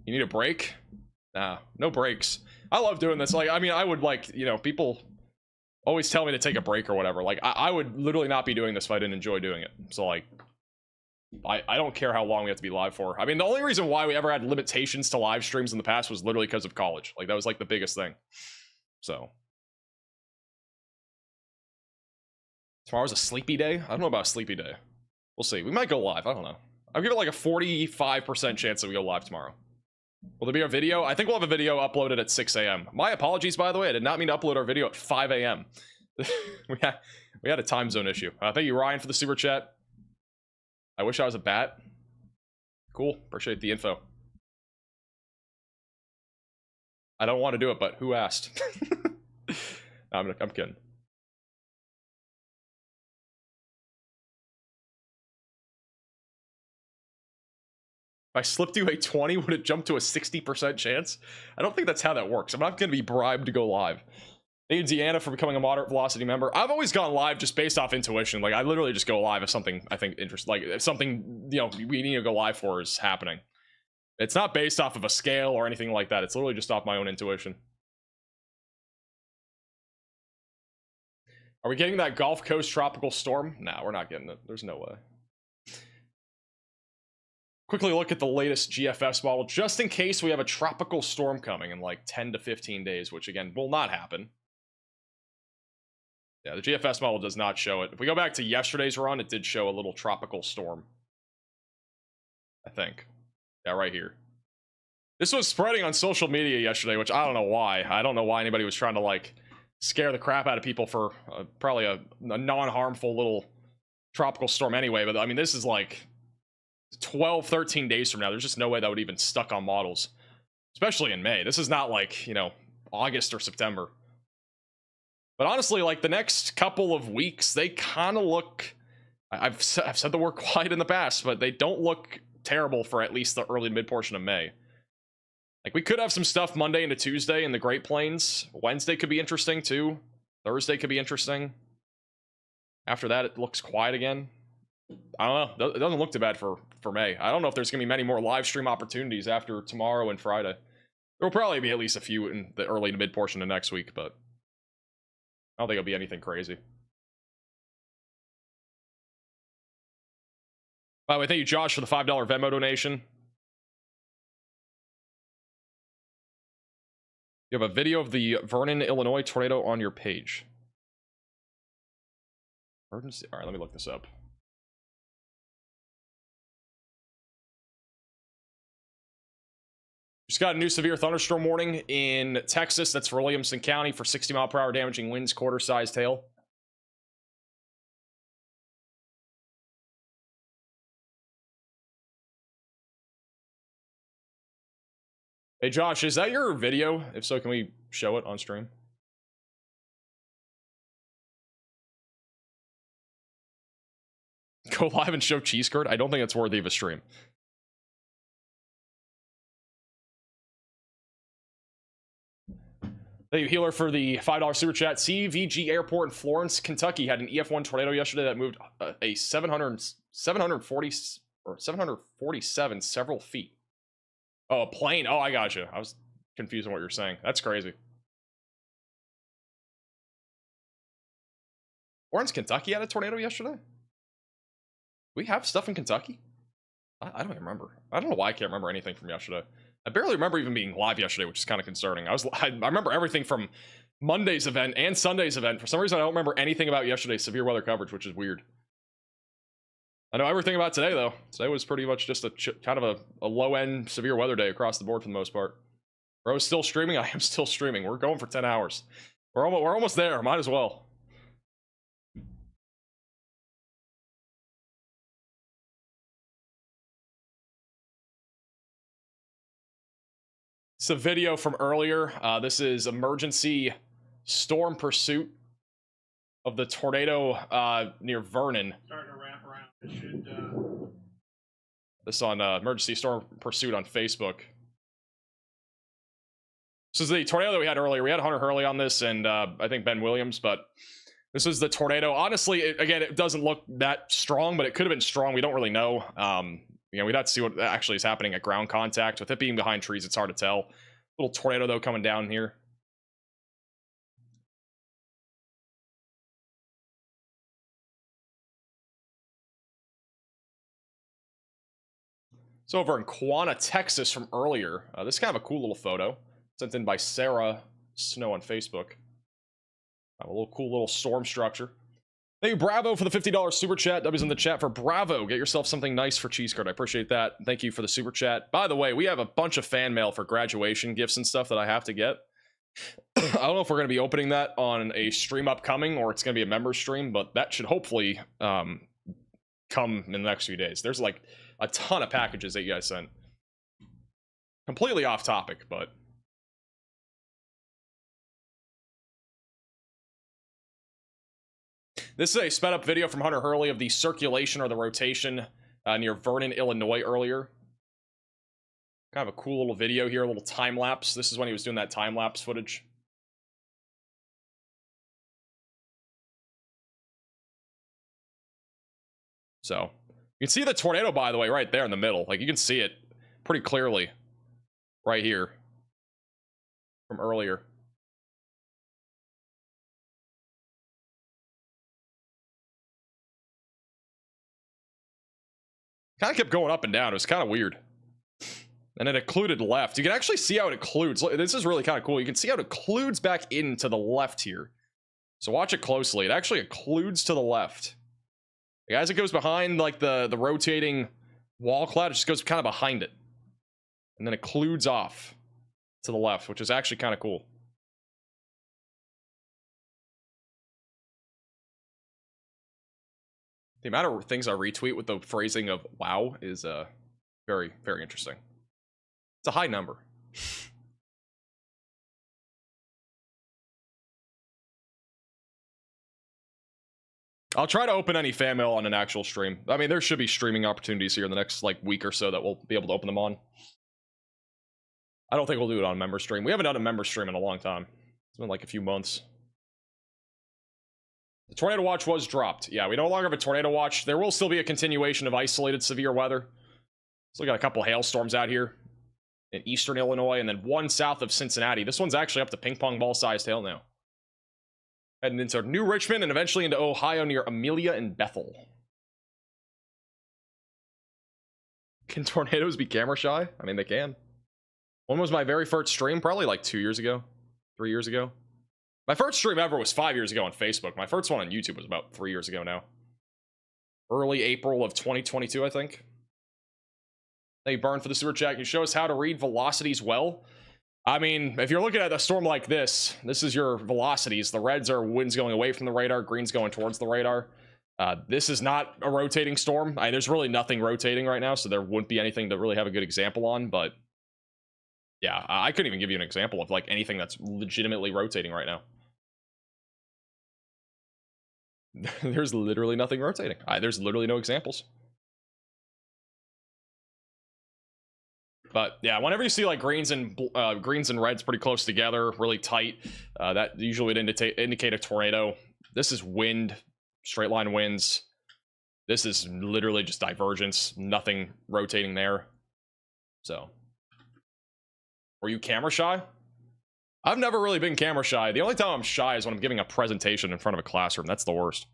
You need a break? Nah, no breaks. I love doing this. Like, I mean, I would like, you know, people always tell me to take a break or whatever. Like, I would literally not be doing this if I didn't enjoy doing it. So like, I don't care how long we have to be live for. I mean, the only reason why we ever had limitations to live streams in the past was literally because of college. Like, that was like the biggest thing. So tomorrow's a sleepy day. I don't know about a sleepy day. We'll see. We might go live. I don't know. I'll give it like a 45% chance that we go live tomorrow. Will there be a video? I think we'll have a video uploaded at 6 a.m. My apologies, by the way. I did not mean to upload our video at 5 a.m. we had a time zone issue. Thank you, Ryan, for the super chat. I wish I was a bat. Cool. Appreciate the info. I don't want to do it, but who asked? I'm kidding. If I slipped you a 20, would it jump to a 60% chance? I don't think that's how that works. I'm not going to be bribed to go live. Thank you, Deanna, for becoming a moderate velocity member. I've always gone live just based off intuition. Like, I literally just go live if something I think interesting, like if something, you know, we need to go live for is happening. It's not based off of a scale or anything like that. It's literally just off my own intuition. Are we getting that Gulf Coast tropical storm? No, we're not getting it. There's no way. Quickly look at the latest GFS model, just in case we have a tropical storm coming in like 10 to 15 days, which again, will not happen. Yeah, the GFS model does not show it. If we go back to yesterday's run, it did show a little tropical storm. I think. Yeah, right here. This was spreading on social media yesterday, which I don't know why. I don't know why anybody was trying to, like, scare the crap out of people for probably a non-harmful little tropical storm anyway. But, I mean, this is, like, 12, 13 days from now. There's just no way that would even stuck on models. Especially in May. This is not, like, you know, August or September. But honestly, like, the next couple of weeks, they kind of look... I've said the word quiet in the past, but they don't look terrible for at least the early to mid portion of May. Like, we could have some stuff Monday into Tuesday in the Great Plains. Wednesday could be interesting, too. Thursday could be interesting. After that, it looks quiet again. I don't know. It doesn't look too bad for May. I don't know if there's going to be many more live stream opportunities after tomorrow and Friday. There will probably be at least a few in the early to mid portion of next week, but I don't think it'll be anything crazy. By the way, thank you, Josh, for the $5 Venmo donation. You have a video of the Vernon, Illinois tornado on your page. Emergency. All right, let me look this up. Just got a new severe thunderstorm warning in Texas. That's for Williamson County for 60-mile-per-hour damaging winds, quarter-sized hail. Hey, Josh, is that your video? If so, can we show it on stream? Go live and show cheese curd? I don't think it's worthy of a stream. Thank you, Healer, for the $5 super chat. CVG Airport in Florence, Kentucky had an EF-1 tornado yesterday that moved a 747 several feet. Oh, a plane. Oh, I gotcha. I was confused on what you're saying. That's crazy. Florence, Kentucky had a tornado yesterday? We have stuff in Kentucky? I don't even remember. I don't know why I can't remember anything from yesterday. I barely remember even being live yesterday, which is kind of concerning. I remember everything from Monday's event and Sunday's event. For some reason, I don't remember anything about yesterday's severe weather coverage, which is weird. I know everything about today, though. Today was pretty much just a kind of a low-end severe weather day across the board for the most part. Bro's still streaming. I am still streaming. We're going for 10 hours. We're almost there. Might as well. It's a video from earlier. This is emergency storm pursuit of the tornado near Vernon. Starting to wrap around. It This on Emergency Storm Pursuit on Facebook. This is the tornado that we had earlier. We had Hunter Hurley on this and I think Ben Williams, but this is the tornado. Honestly, again, it doesn't look that strong, but it could have been strong. We don't really know. You know, we'd have to see what actually is happening at ground contact. With it being behind trees, it's hard to tell. Little tornado, though, coming down here. It's over in Quanah, Texas from earlier. This is kind of a cool little photo. Sent in by Sarah Snow on Facebook. A little cool little storm structure. Thank you, Bravo, for the $50 super chat. W's in the chat for Bravo. Get yourself something nice for Cheese Card. I appreciate that. Thank you for the super chat. By the way, we have a bunch of fan mail for graduation gifts and stuff that I have to get. I don't know if we're going to be opening that on a stream upcoming or it's going to be a member stream, but that should hopefully come in the next few days. There's like a ton of packages that you guys sent. Completely off topic, but... This is a sped up video from Hunter Hurley of the circulation or the rotation near Vernon, Illinois earlier. Kind of a cool little video here, a little time lapse. This is when he was doing that time lapse footage. So, you can see the tornado, by the way, right there in the middle. Like, you can see it pretty clearly right here from earlier. Kind of kept going up and down. It was kind of weird. And it occluded left. You can actually see how it occludes. Look, this is really kind of cool. You can see how it occludes back into the left here. So watch it closely. It actually occludes to the left. As it goes behind like the rotating wall cloud, it just goes kind of behind it. And then it occludes off to the left, which is actually kind of cool. The amount of things I retweet with the phrasing of wow is very, very interesting. It's a high number. I'll try to open any fan mail on an actual stream. I mean, there should be streaming opportunities here in the next like week or so that we'll be able to open them on. I don't think we'll do it on a member stream. We haven't done a member stream in a long time. It's been like a few months. The tornado watch was dropped. Yeah, we no longer have a tornado watch. There will still be a continuation of isolated severe weather. Still got a couple hailstorms out here in eastern Illinois, and then one south of Cincinnati. This one's actually up to ping pong ball sized hail now. Heading into New Richmond and eventually into Ohio near Amelia and Bethel. Can tornadoes be camera shy? I mean, they can. When was my very first stream? Probably like 2 years ago, 3 years ago. My first stream ever was 5 years ago on Facebook. My first one on YouTube was about 3 years ago now. Early April of 2022, I think. Thank you, Burn, for the super chat. Can you show us how to read velocities well? I mean, if you're looking at a storm like this, this is your velocities. The reds are winds going away from the radar, greens going towards the radar. This is not a rotating storm. There's really nothing rotating right now, so there wouldn't be anything to really have a good example on, but yeah, I couldn't even give you an example of like anything that's legitimately rotating right now. There's literally nothing rotating. There's literally no examples. But yeah, whenever you see like greens and reds pretty close together, really tight, that usually would indicate a tornado. This is wind, straight line winds. This is literally just divergence, nothing rotating there. So, were you camera shy? I've never really been camera shy. The only time I'm shy is when I'm giving a presentation in front of a classroom. That's the worst.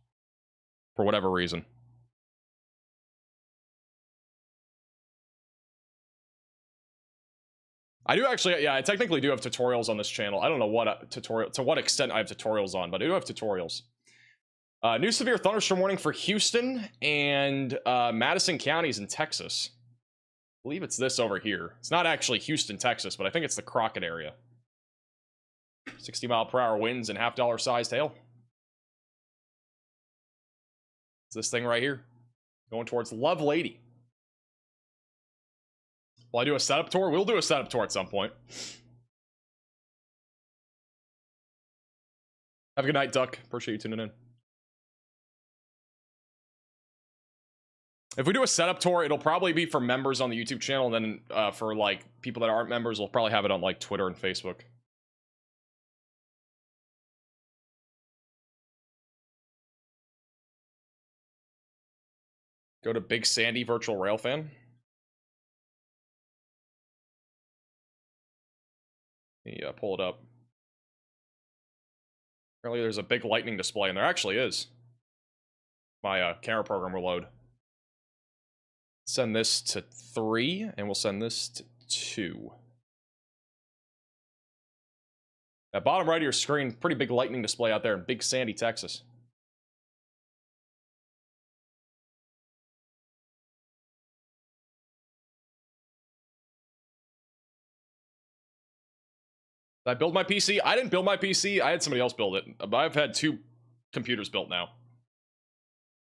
For whatever reason. I do actually, yeah, I technically do have tutorials on this channel. I don't know what to what extent I have tutorials on, but I do have tutorials. New severe thunderstorm warning for Houston and Madison counties in Texas. I believe it's this over here. It's not actually Houston, Texas, but I think it's the Crockett area. 60-mile-per-hour winds and half-dollar sized hail. It's this thing right here. Going towards Love Lady. Will I do a setup tour? We'll do a setup tour at some point. Have a good night, Duck. Appreciate you tuning in. If we do a setup tour, it'll probably be for members on the YouTube channel, and then for like people that aren't members, we'll probably have it on like Twitter and Facebook. Go to Big Sandy Virtual Railfan. Yeah, pull it up. Apparently there's a big lightning display, and there actually is. My camera program will load. Send this to 3, and we'll send this to 2. At bottom right of your screen, pretty big lightning display out there in Big Sandy, Texas. Did I build my PC? I didn't build my PC. I had somebody else build it. But I've had 2 computers built now.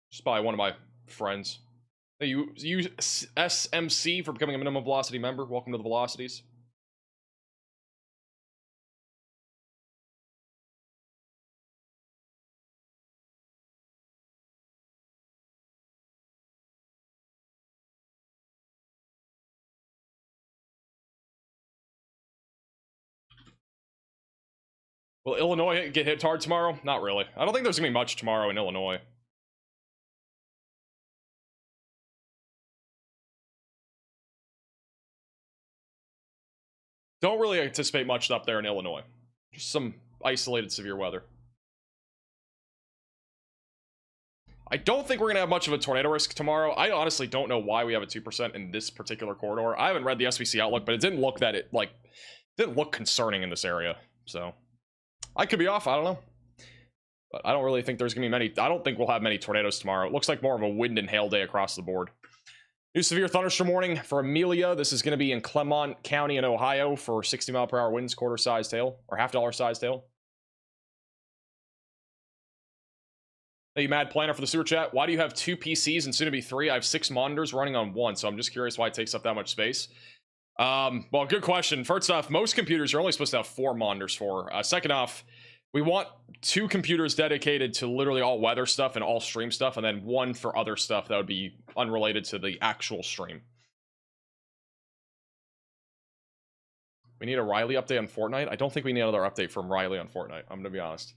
Just by one of my friends. Hey, you SMC for becoming a minimum velocity member. Welcome to the Velocities. Will Illinois get hit hard tomorrow? Not really. I don't think there's gonna be much tomorrow in Illinois. Don't really anticipate much up there in Illinois. Just some isolated severe weather. I don't think we're gonna have much of a tornado risk tomorrow. I honestly don't know why we have a 2% in this particular corridor. I haven't read the SVC outlook, but it didn't look that it didn't look concerning in this area. So I could be off, I don't know. But I don't really think there's gonna be many. I don't think we'll have many tornadoes tomorrow. It looks like more of a wind and hail day across the board. New severe thunderstorm warning for Amelia. This is going to be in Clemont County in Ohio for 60-mile-per-hour winds, quarter-sized hail, or half-dollar-sized hail. Hey, you mad planner for the sewer chat. Why do you have 2 PCs and soon to be 3? I have 6 monitors running on 1, so I'm just curious why it takes up that much space. Well, good question. First off, most computers are only supposed to have 4 monitors for. Second off, we want 2 computers dedicated to literally all weather stuff and all stream stuff, and then 1 for other stuff that would be unrelated to the actual stream. We need a Riley update on Fortnite? I don't think we need another update from Riley on Fortnite. I'm gonna be honest.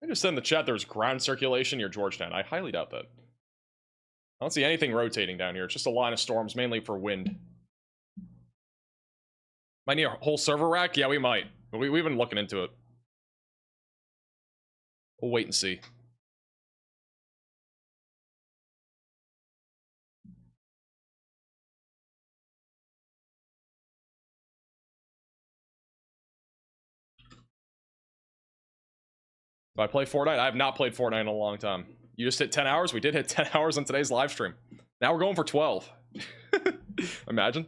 I just said in the chat there's ground circulation near Georgetown. I highly doubt that. I don't see anything rotating down here. It's just a line of storms, mainly for wind. Might need a whole server rack? Yeah, we might. But we've been looking into it. We'll wait and see. Do I play Fortnite? I have not played Fortnite in a long time. You just hit 10 hours? We did hit 10 hours on today's live stream. Now we're going for 12. Imagine.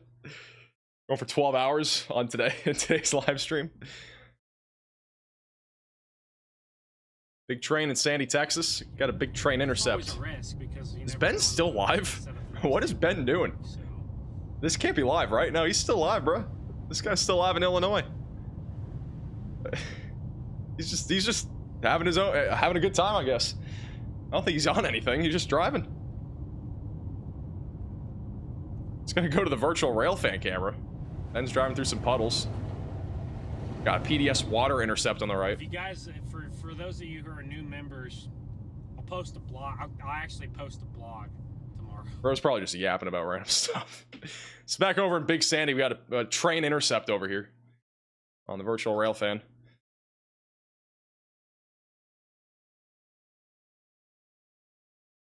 Going for 12 hours on today's live stream. Big train in Sandy, Texas. Got a big train intercept. Is Ben still live? What is Ben doing? This can't be live, right? No, he's still live, bro. This guy's still live in Illinois. He's just having his own, having a good time, I guess. I don't think he's on anything. He's just driving. He's gonna go to the virtual railfan camera. Ben's driving through some puddles. Got a PDS water intercept on the right. If you guys, for those of you who are new members, I'll post a blog. I'll actually post a blog tomorrow. Bro's probably just yapping about random stuff. It's back over in Big Sandy. We got a train intercept over here on the virtual railfan.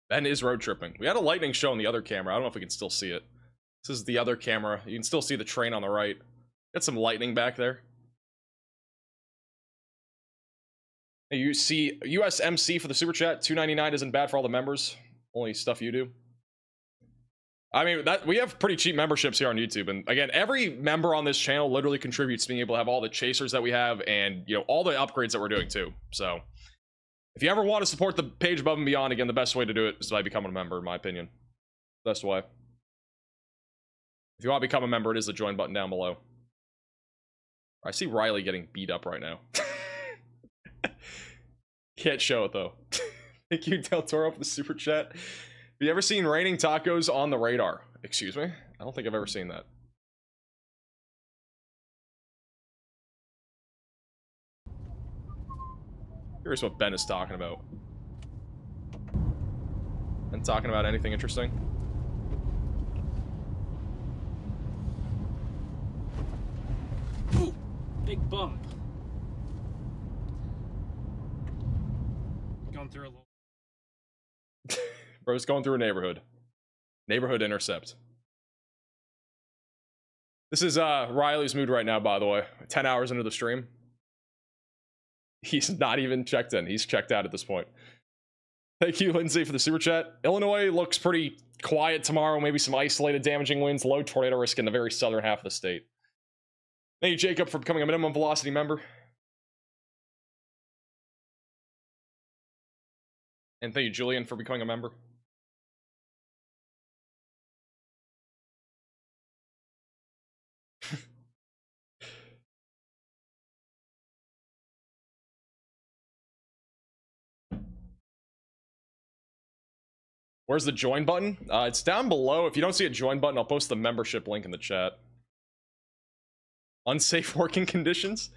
Ben is road tripping. We had a lightning show on the other camera. I don't know if we can still see it. This is the other camera. You can still see the train on the right. Got some lightning back there. Hey, you see USMC for the super chat. $2.99 isn't bad for all the members. Only stuff you do. I mean, that we have pretty cheap memberships here on YouTube, and again, every member on this channel literally contributes to being able to have all the chasers that we have, and all the upgrades that we're doing too. So if you ever want to support the page above and beyond, again, the best way to do it is by becoming a member, in my opinion. Best way. If you want to become a member, it is the join button down below. I see Riley getting beat up right now. Can't show it though. Thank you, Del Toro, for the super chat. Have you ever seen raining tacos on the radar? Excuse me? I don't think I've ever seen that. Here's what Ben is talking about. Ben talking about anything interesting? Ooh, big bump. Going through a little. Bro's going through a neighborhood. Neighborhood intercept. This is Riley's mood right now, by the way. 10 hours into the stream. He's not even checked in. He's checked out at this point. Thank you, Lindsay, for the super chat. Illinois looks pretty quiet tomorrow. Maybe some isolated damaging winds. Low tornado risk in the very southern half of the state. Thank you, Jacob, for becoming a minimum velocity member. And thank you, Julian, for becoming a member. Where's the join button? It's down below. If you don't see a join button, I'll post the membership link in the chat. Unsafe working conditions?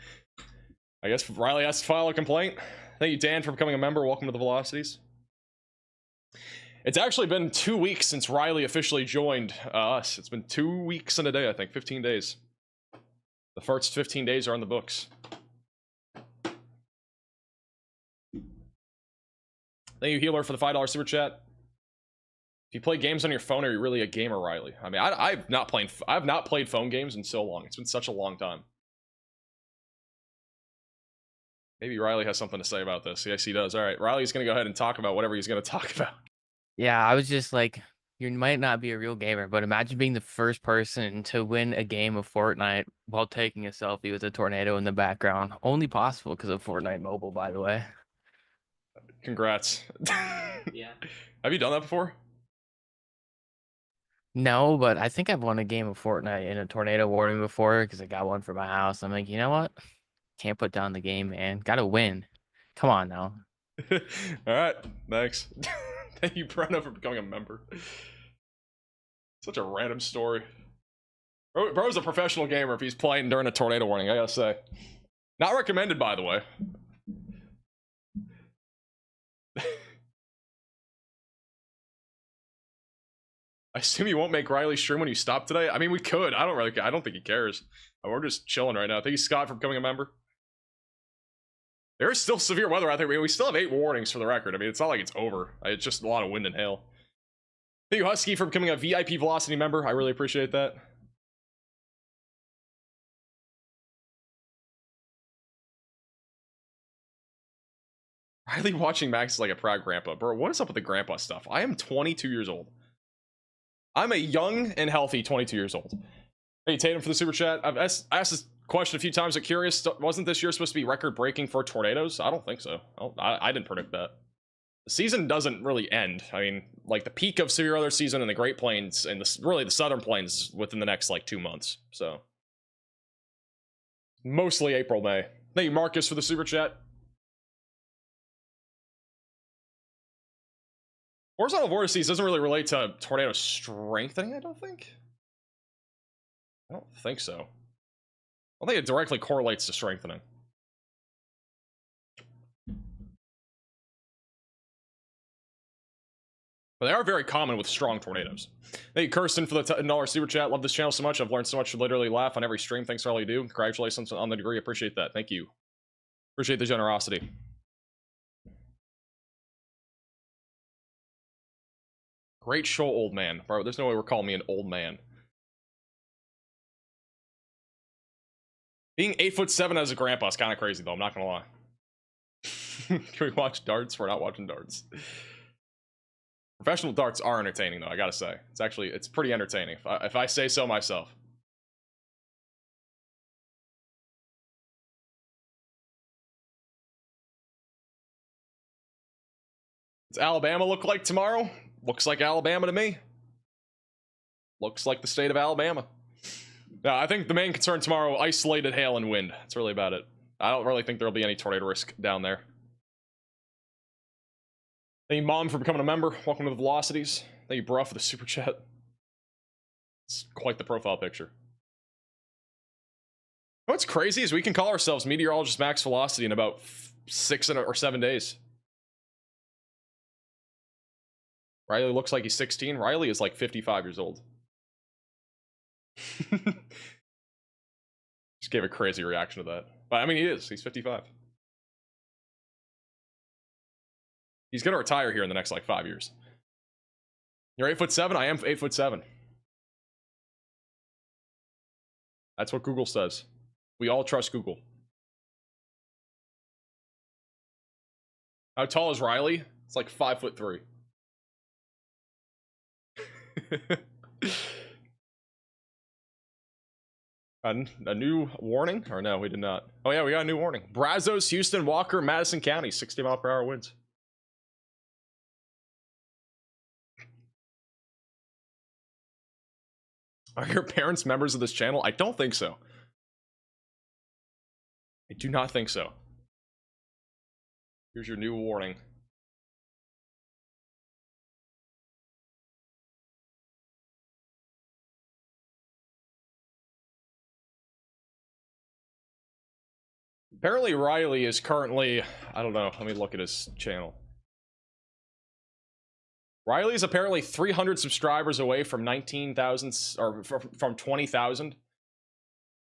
I guess Riley has to file a complaint. Thank you, Dan, for becoming a member. Welcome to the Velocities. It's actually been 2 weeks since Riley officially joined us. It's been 2 weeks and a day, I think. 15 days. The first 15 days are on the books. Thank you, Healer, for the $5 super chat. If you play games on your phone, are you really a gamer, Riley? I mean, I've not played phone games in so long. It's been such a long time. Maybe Riley has something to say about this. Yes, he does. All right, Riley's going to go ahead and talk about whatever he's going to talk about. Yeah, I was just like, you might not be a real gamer, but imagine being the first person to win a game of Fortnite while taking a selfie with a tornado in the background. Only possible because of Fortnite Mobile, by the way. Congrats. Yeah. Have you done that before? No, but I think I've won a game of Fortnite in a tornado warning before because I got one for my house. I'm like, you know what? Can't put down the game, man. Gotta win. Come on now. All right, thanks. Thank you, Brenna, for becoming a member. Such a random story. Bro's a professional gamer if he's playing during a tornado warning, I gotta say. Not recommended, by the way. I assume you won't make Riley stream when you stop today? I mean, we could. I don't think he cares. We're just chilling right now. Thank you, Scott, for becoming a member. There is still severe weather out there. We still have 8 warnings for the record. I mean, it's not like it's over. It's just a lot of wind and hail. Thank you, Husky, for becoming a VIP Velocity member. I really appreciate that. Riley watching Max is like a proud grandpa. Bro, what is up with the grandpa stuff? I am 22 years old. I'm a young and healthy 22 years old. Hey, Tatum, for the super chat. I've asked this question a few times. I'm curious, wasn't this year supposed to be record-breaking for tornadoes? I don't think so. I didn't predict that. The season doesn't really end. I mean, like, the peak of severe weather season in the Great Plains and really the Southern Plains within the next, like, 2 months. So, mostly April, May. Thank you, Marcus, for the super chat. Horizontal vortices doesn't really relate to tornado strengthening, I don't think. I don't think so. I don't think it directly correlates to strengthening. But they are very common with strong tornadoes. Thank you, Kirsten, for the $10 super chat. Love this channel so much. I've learned so much to literally laugh on every stream. Thanks for all you do. Congratulations on the degree. Appreciate that. Thank you. Appreciate the generosity. Great show, old man. Bro, there's no way we're calling me an old man. Being 8'7" as a grandpa is kind of crazy, though. I'm not gonna lie. Can we watch darts? We're not watching darts. Professional darts are entertaining, though. I gotta say, it's pretty entertaining. If I say so myself. Does Alabama look like tomorrow? Looks like Alabama to me. Looks like the state of Alabama. No, I think the main concern tomorrow, isolated hail and wind. That's really about it. I don't really think there'll be any tornado risk down there. Thank you, Mom, for becoming a member. Welcome to the Velocities. Thank you, Bruh, for the super chat. It's quite the profile picture. What's crazy is we can call ourselves Meteorologist Max Velocity in about 6 or 7 days. Riley looks like he's 16. Riley is like 55 years old. Just gave a crazy reaction to that. But I mean, he is. He's 55. He's gonna retire here in the next like 5 years. You're 8'7". I am 8'7". That's what Google says. We all trust Google. How tall is Riley? It's like 5'3". A new warning? Or no, we did not. Oh yeah, we got a new warning. Brazos, Houston, Walker, Madison County, 60-mile-per-hour winds. Are your parents members of this channel? I don't think so. I do not think so. Here's your new warning. Apparently Riley is currently, I don't know, let me look at his channel. Riley is apparently 300 subscribers away from 19,000, or from 20,000.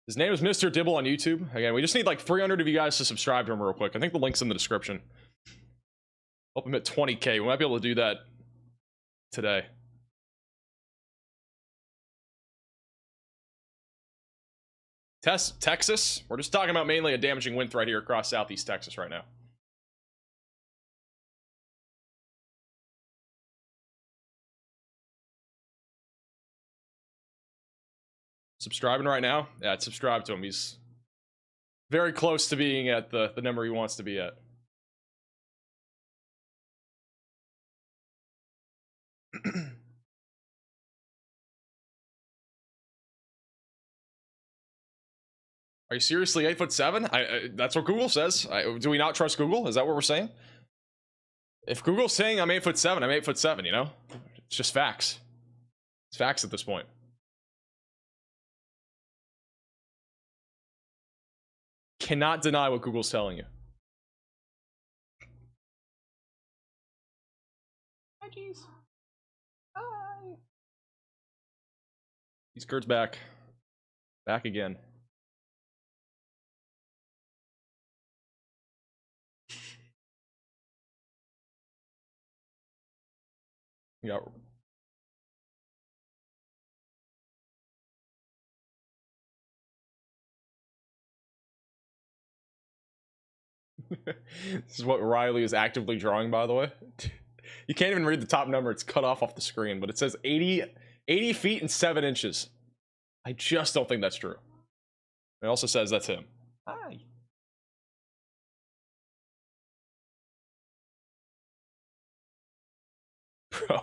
His name is Mr. Dibble on YouTube. Again, we just need like 300 of you guys to subscribe to him real quick. I think the link's in the description. Help him at 20K. We might be able to do that today. Texas? We're just talking about mainly a damaging wind threat here across southeast Texas right now. Subscribing right now? Yeah, subscribe to him. He's very close to being at the number he wants to be at. Are you seriously 8'7"? That's what Google says. Do we not trust Google? Is that what we're saying? If Google's saying I'm 8'7", I'm 8'7", you know? It's just facts. It's facts at this point. Cannot deny what Google's telling you. Hi, jeez. Hi. He's Kurt's back. Back again. Yeah. This is what Riley is actively drawing, by the way. You can't even read the top number. It's cut off the screen, but it says 80 feet and 7 inches. I just don't think that's true. It also says that's him. Hi. Bro.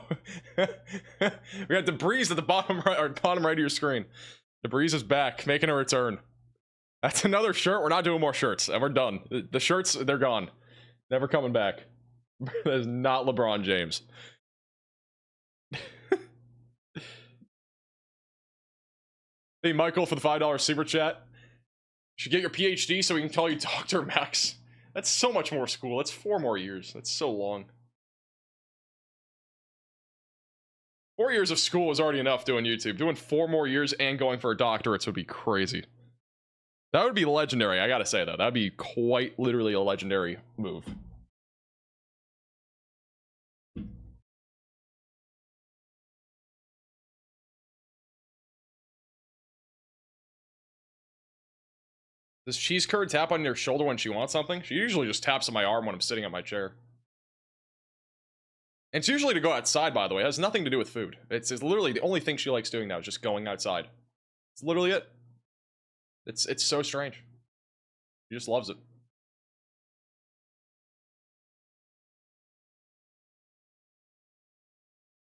We got debris at the bottom right, or bottom right of your screen. Debris is back, making a return. That's another shirt. We're not doing more shirts, and we're done. The shirts, they're gone. Never coming back. That is not LeBron James. Hey, Michael, for the $5 super chat. You should get your PhD so we can call you Dr. Max. That's so much more school. That's 4 more years. That's so long. 4 years of school is already enough doing YouTube. Doing 4 more years and going for a doctorate would be crazy. That would be legendary, I gotta say, though. That'd be quite literally a legendary move. Does Cheese Curd tap on your shoulder when she wants something? She usually just taps on my arm when I'm sitting on my chair. And it's usually to go outside, by the way. It has nothing to do with food. It's literally the only thing she likes doing now is just going outside. It's literally it. It's so strange. She just loves it.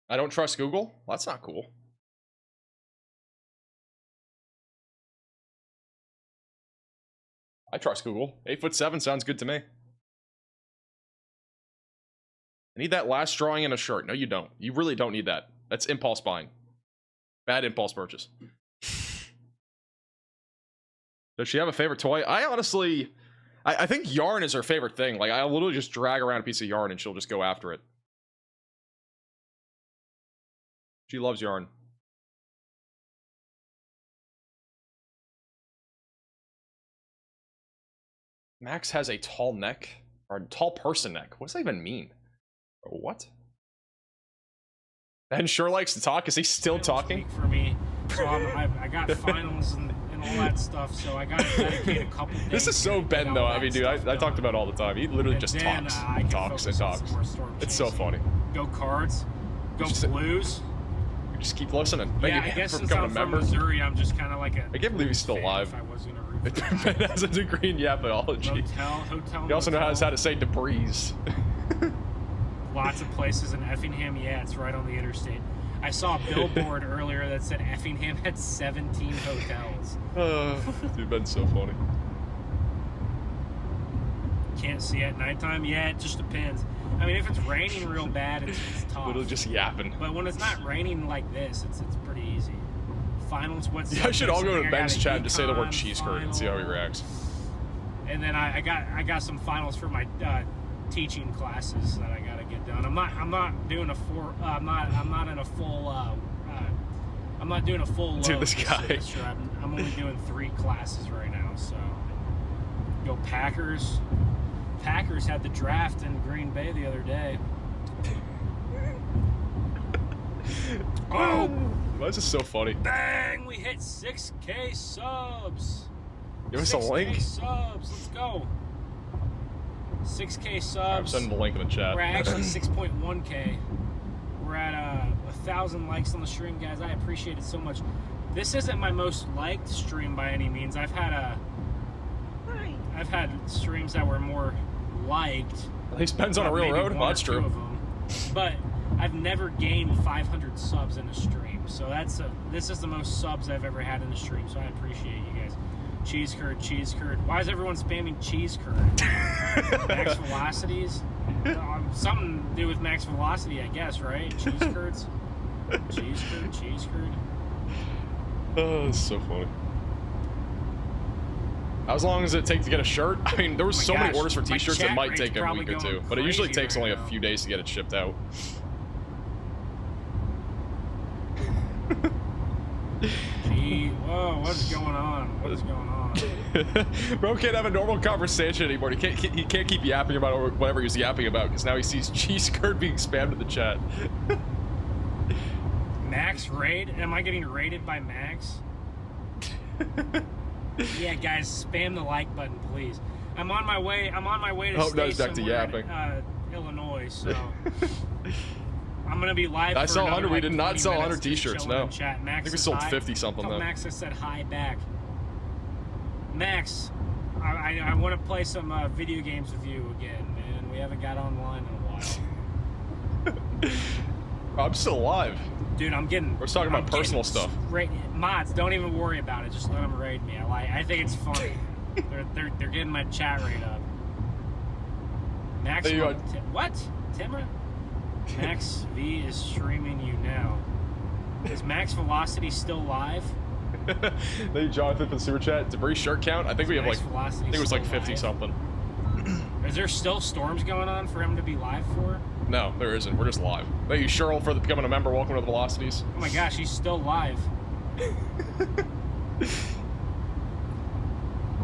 I don't trust Google? Well, that's not cool. I trust Google. 8'7" sounds good to me. I need that last drawing in a shirt. No, you don't. You really don't need that. That's impulse buying. Bad impulse purchase. Does she have a favorite toy? I honestly... I think yarn is her favorite thing. Like, I'll literally just drag around a piece of yarn and she'll just go after it. She loves yarn. Max has a tall neck. Or a tall person neck. What does that even mean? What? Ben sure likes to talk. Is he still talking? For me, so I got finals and all that stuff, so I got to dedicate a couple days. This is so Ben though. I mean, dude, I talked about it all the time. He literally just talks and talks and talks. It's so funny. Go Cards. Go Blues. You just keep listening. Yeah, I guess since I'm from Missouri, I'm just kind of like a... I can't believe he's still alive. If I was gonna Ben has a degree in biology. Hotel, He also knows how to say debris. Lots of places in Effingham. Yeah, it's right on the interstate. I saw a billboard earlier that said Effingham had 17 hotels. Dude, Ben's so funny. Can't see at nighttime? Yeah, it just depends. I mean, if it's raining real bad, it's tough. Literally just yapping. But when it's not raining like this, it's pretty easy. Finals, what's... Yeah, I should all go to Ben's chat to say the word cheese curd and see how he reacts. And then I got some finals for my teaching classes that I gotta get done. I'm not doing a I'm not doing a full load. Dude, this guy. I'm only doing 3 classes right now, so go Packers. Packers had the draft in Green Bay the other day. Oh, why is this so funny? Bang! We hit 6K subs. Give us a link. 6K subs. Let's go. 6K subs. I'm sending the link in the chat. We're actually 6.1K. We're at 1,000 likes on the stream, guys. I appreciate it so much. This isn't my most liked stream by any means. I've had streams that were more liked. At least Ben's on a real road. Well, that's true. But I've never gained 500 subs in a stream, so this is the most subs I've ever had in a stream. So I appreciate you guys. Cheese curd, cheese curd. Why is everyone spamming cheese curd? Max velocities? Something to do with max velocity, I guess, right? Cheese curds? Cheese curd, cheese curd. Oh, that's so funny. How long does it take to get a shirt? I mean, there was so many orders for t-shirts that might take a week or two, but it usually takes only a few days to get it shipped out. Gee, whoa, what's going on? What is going on? Bro can't have a normal conversation anymore. He can't keep yapping about whatever he's yapping about because now he sees cheese curd being spammed in the chat. Max raid? Am I getting raided by Max? Yeah, guys, spam the like button, please. I'm on my way to stay somewhere in Illinois, so I'm gonna be live. I for saw 100. another, We did not 20 sell 100 minutes t-shirts. No, chat. Max I think we says sold hi. 50 something Tell though. Max I said hi back. Max, I want to play some video games with you again, man. We haven't got online in a while. I'm still alive. Dude, We're talking about personal stuff. Mods, don't even worry about it. Just let them raid me. I think it's funny. they're getting my chat rate up. Max, what? Timra? Max V is streaming you now. Is Max Velocity still live? Thank you, Jonathan, for the super chat. Debris shirt count. I think we have like. I think it was like 50 something. Is there still storms going on for him to be live for? No, there isn't. We're just live. Thank you, Cheryl, for becoming a member. Welcome to the Velocities. Oh my gosh, he's still live.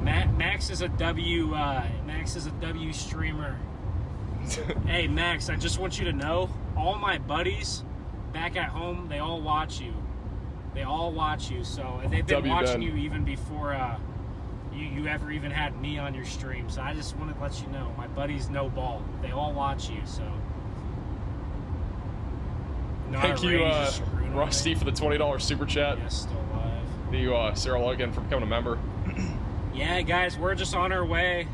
Max is a W streamer. Hey Max, I just want you to know, all my buddies back at home, they all watch you. They all watch you. So they've been watching you even before you ever even had me on your stream. So I just want to let you know, my buddies know ball. They all watch you. So. Thank you, Rusty, for the $20 super chat. Yes, still alive. Thank you, Sarah again, for becoming a member. Yeah, guys, we're just on our way.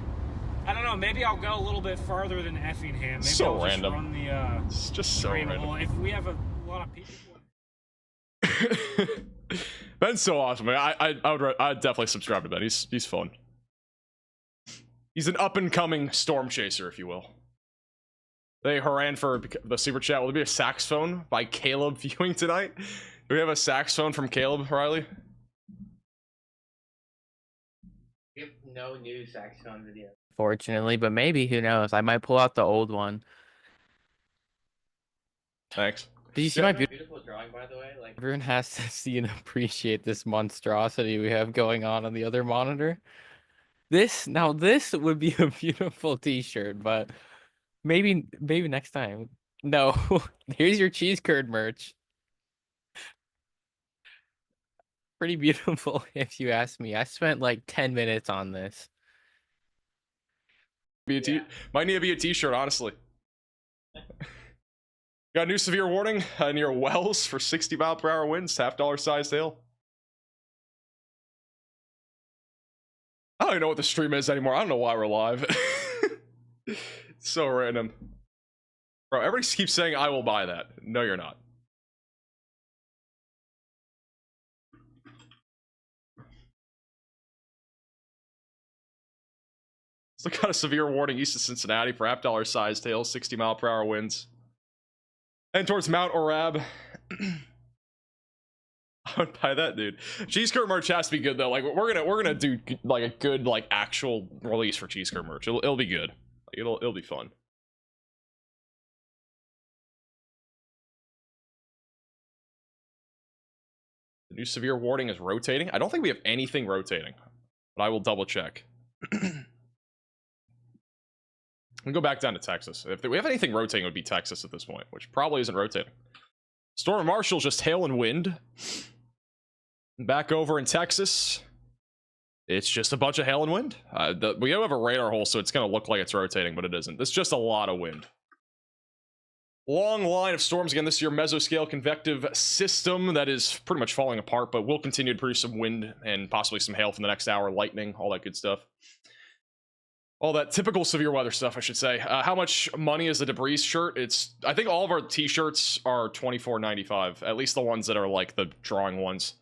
I don't know, maybe I'll go a little bit farther than Effingham. Maybe So I'll random. Just run the, it's just so random. Well, if we have a lot of people. Ben's so awesome. I'd definitely subscribe to Ben. He's fun. He's an up-and-coming storm chaser, if you will. They Haran for the super chat. Will there be a saxophone by Caleb viewing tonight? Do we have a saxophone from Caleb, Riley? We have no new saxophone video, fortunately, but maybe, who knows? I might pull out the old one. Thanks. Did you see my beautiful drawing, by the way? Like, everyone has to see and appreciate this monstrosity we have going on the other monitor. This would be a beautiful t-shirt, but maybe next time. No, here's your cheese curd merch. Pretty beautiful, if you ask me. I spent like 10 minutes on this. Might need to be a t-shirt, honestly. Got a new severe warning near Wells for 60-mile-per-hour winds, $half size hail. I don't even know what the stream is anymore. I don't know why we're live. It's so random. Bro, everybody keeps saying I will buy that. No, you're not. So got a severe warning east of Cincinnati for $half sized hail, 60-mile-per-hour winds. And towards Mount Orab. I would buy that, dude. Cheese curd merch has to be good though. Like we're gonna do like a good like actual release for cheese curd merch. It'll be good. Like, it'll be fun. The new severe warning is rotating. I don't think we have anything rotating, but I will double check. We go back down to Texas. If we have anything rotating, it would be Texas at this point, which probably isn't rotating. Storm Marshall, just hail and wind. Back over in Texas, it's just a bunch of hail and wind. We don't have a radar hole, so it's going to look like it's rotating, but it isn't. It's just a lot of wind. Long line of storms again this year. Mesoscale convective system that is pretty much falling apart, but will continue to produce some wind and possibly some hail for the next hour, lightning, all that good stuff. All that typical severe weather stuff, I should say. How much money is the debris shirt? I think all of our t-shirts are $24.95. At least the ones that are like the drawing ones.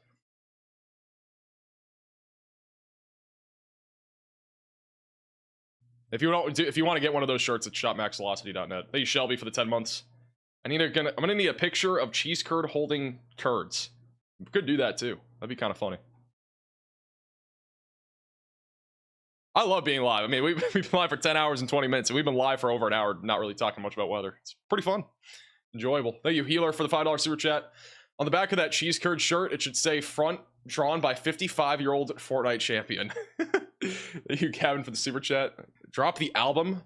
If you want to get one of those shirts, it's shopmaxvelocity.net. Thank you, Shelby, for the 10 months. I'm gonna need a picture of cheese curd holding curds. We could do that too. That'd be kind of funny. I love being live. I mean, we've been live for 10 hours and 20 minutes, and we've been live for over an hour, not really talking much about weather. It's pretty fun. Enjoyable. Thank you, Healer, for the $5 super chat. On the back of that cheese curd shirt, it should say front drawn by 55-year-old Fortnite champion. Thank you, Kevin, for the super chat. Drop the album.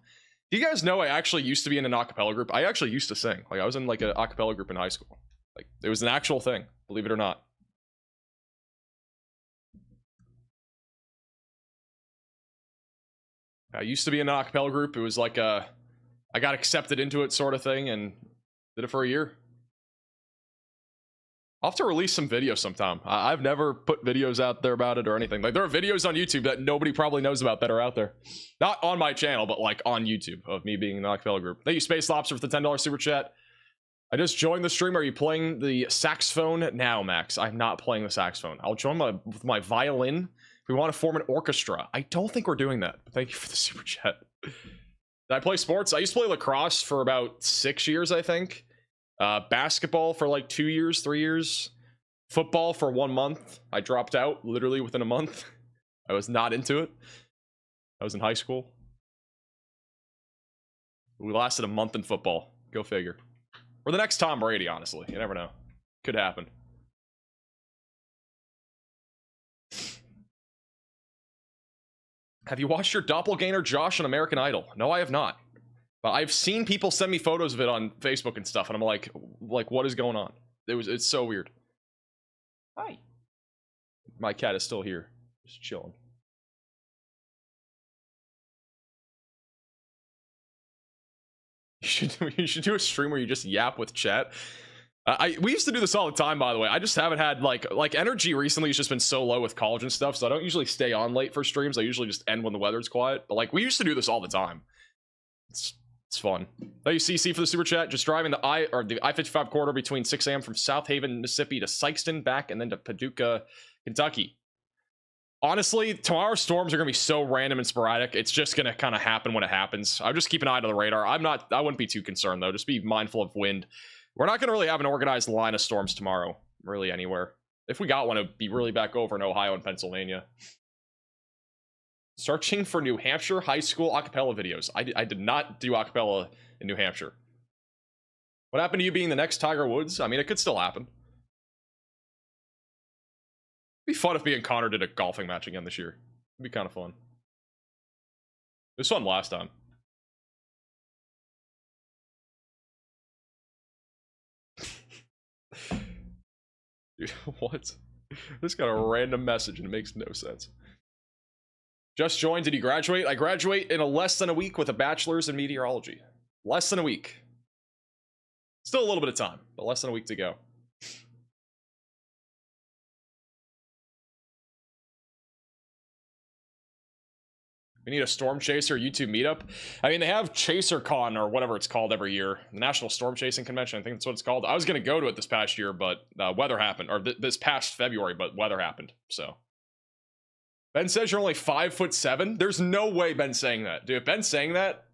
Do you guys know I actually used to be in an acapella group? I actually used to sing. Like, I was in like an acapella group in high school. Like, it was an actual thing, believe it or not. I used to be in an acapella group. It was like I got accepted into it sort of thing and did it for a year. I'll have to release some videos sometime. I've never put videos out there about it or anything. Like, there are videos on YouTube that nobody probably knows about that are out there. Not on my channel, but like on YouTube of me being in the acapella group. Thank you, Space Lobster, for the $10 super chat. I just joined the stream. Are you playing the saxophone now, Max? I'm not playing the saxophone. I'll join with my violin. We want to form an orchestra. I don't think we're doing that. Thank you for the super chat. Did I play sports? I used to play lacrosse for about 6 years, I think. Basketball for like 2 years, 3 years. Football for 1 month. I dropped out literally within a month. I was not into it. I was in high school. We lasted a month in football. Go figure. We're the next Tom Brady, honestly. You never know. Could happen. Have you watched your doppelganger Josh on American Idol? No, I have not. But I've seen people send me photos of it on Facebook and stuff, and I'm like, what is going on? It's so weird. Hi. My cat is still here, just chilling. You should do a stream where you just yap with chat. We used to do this all the time, by the way. I just haven't had like energy recently has just been so low with college and stuff, so I don't usually stay on late for streams. I usually just end when the weather's quiet. But like, we used to do this all the time. It's fun. Thank you, CC, for the super chat. Just driving the I-55 corridor between 6 a.m. from South Haven, Mississippi to Sikeston, back, and then to Paducah, Kentucky. Honestly, tomorrow's storms are gonna be so random and sporadic. It's just gonna kind of happen when it happens. I'll just keep an eye to the radar. I wouldn't be too concerned though. Just be mindful of wind. We're not gonna really have an organized line of storms tomorrow, really anywhere. If we got one, it'd be really back over in Ohio and Pennsylvania. Searching for New Hampshire high school acapella videos. I did not do acapella in New Hampshire. What happened to you being the next Tiger Woods? I mean, it could still happen. It'd be fun if me and Connor did a golfing match again this year. It'd be kind of fun. It was fun last time. Dude, what? Just got a random message and it makes no sense. Just joined. Did you graduate? I graduate in less than a week with a bachelor's in meteorology. Less than a week. Still a little bit of time, but less than a week to go. We need a storm chaser YouTube meetup. I mean, they have ChaserCon or whatever it's called every year. The National Storm Chasing Convention, I think that's what it's called. I was going to go to it this past year, but weather happened. Or this past February, but weather happened, so. Ben says you're only 5'7". There's no way Ben's saying that. Dude, if Ben's saying that,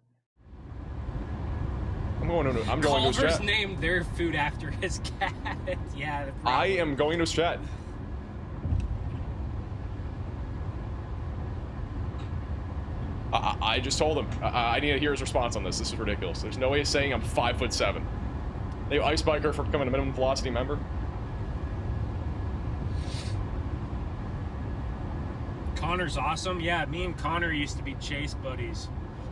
I'm going to his Culver's chat. named their food after his cat. Yeah. I am going to his chat. I just told him. I need to hear his response on this. This is ridiculous. There's no way of saying I'm 5'7". They ice biker for becoming a minimum velocity member. Connor's awesome. Yeah, me and Connor used to be chase buddies.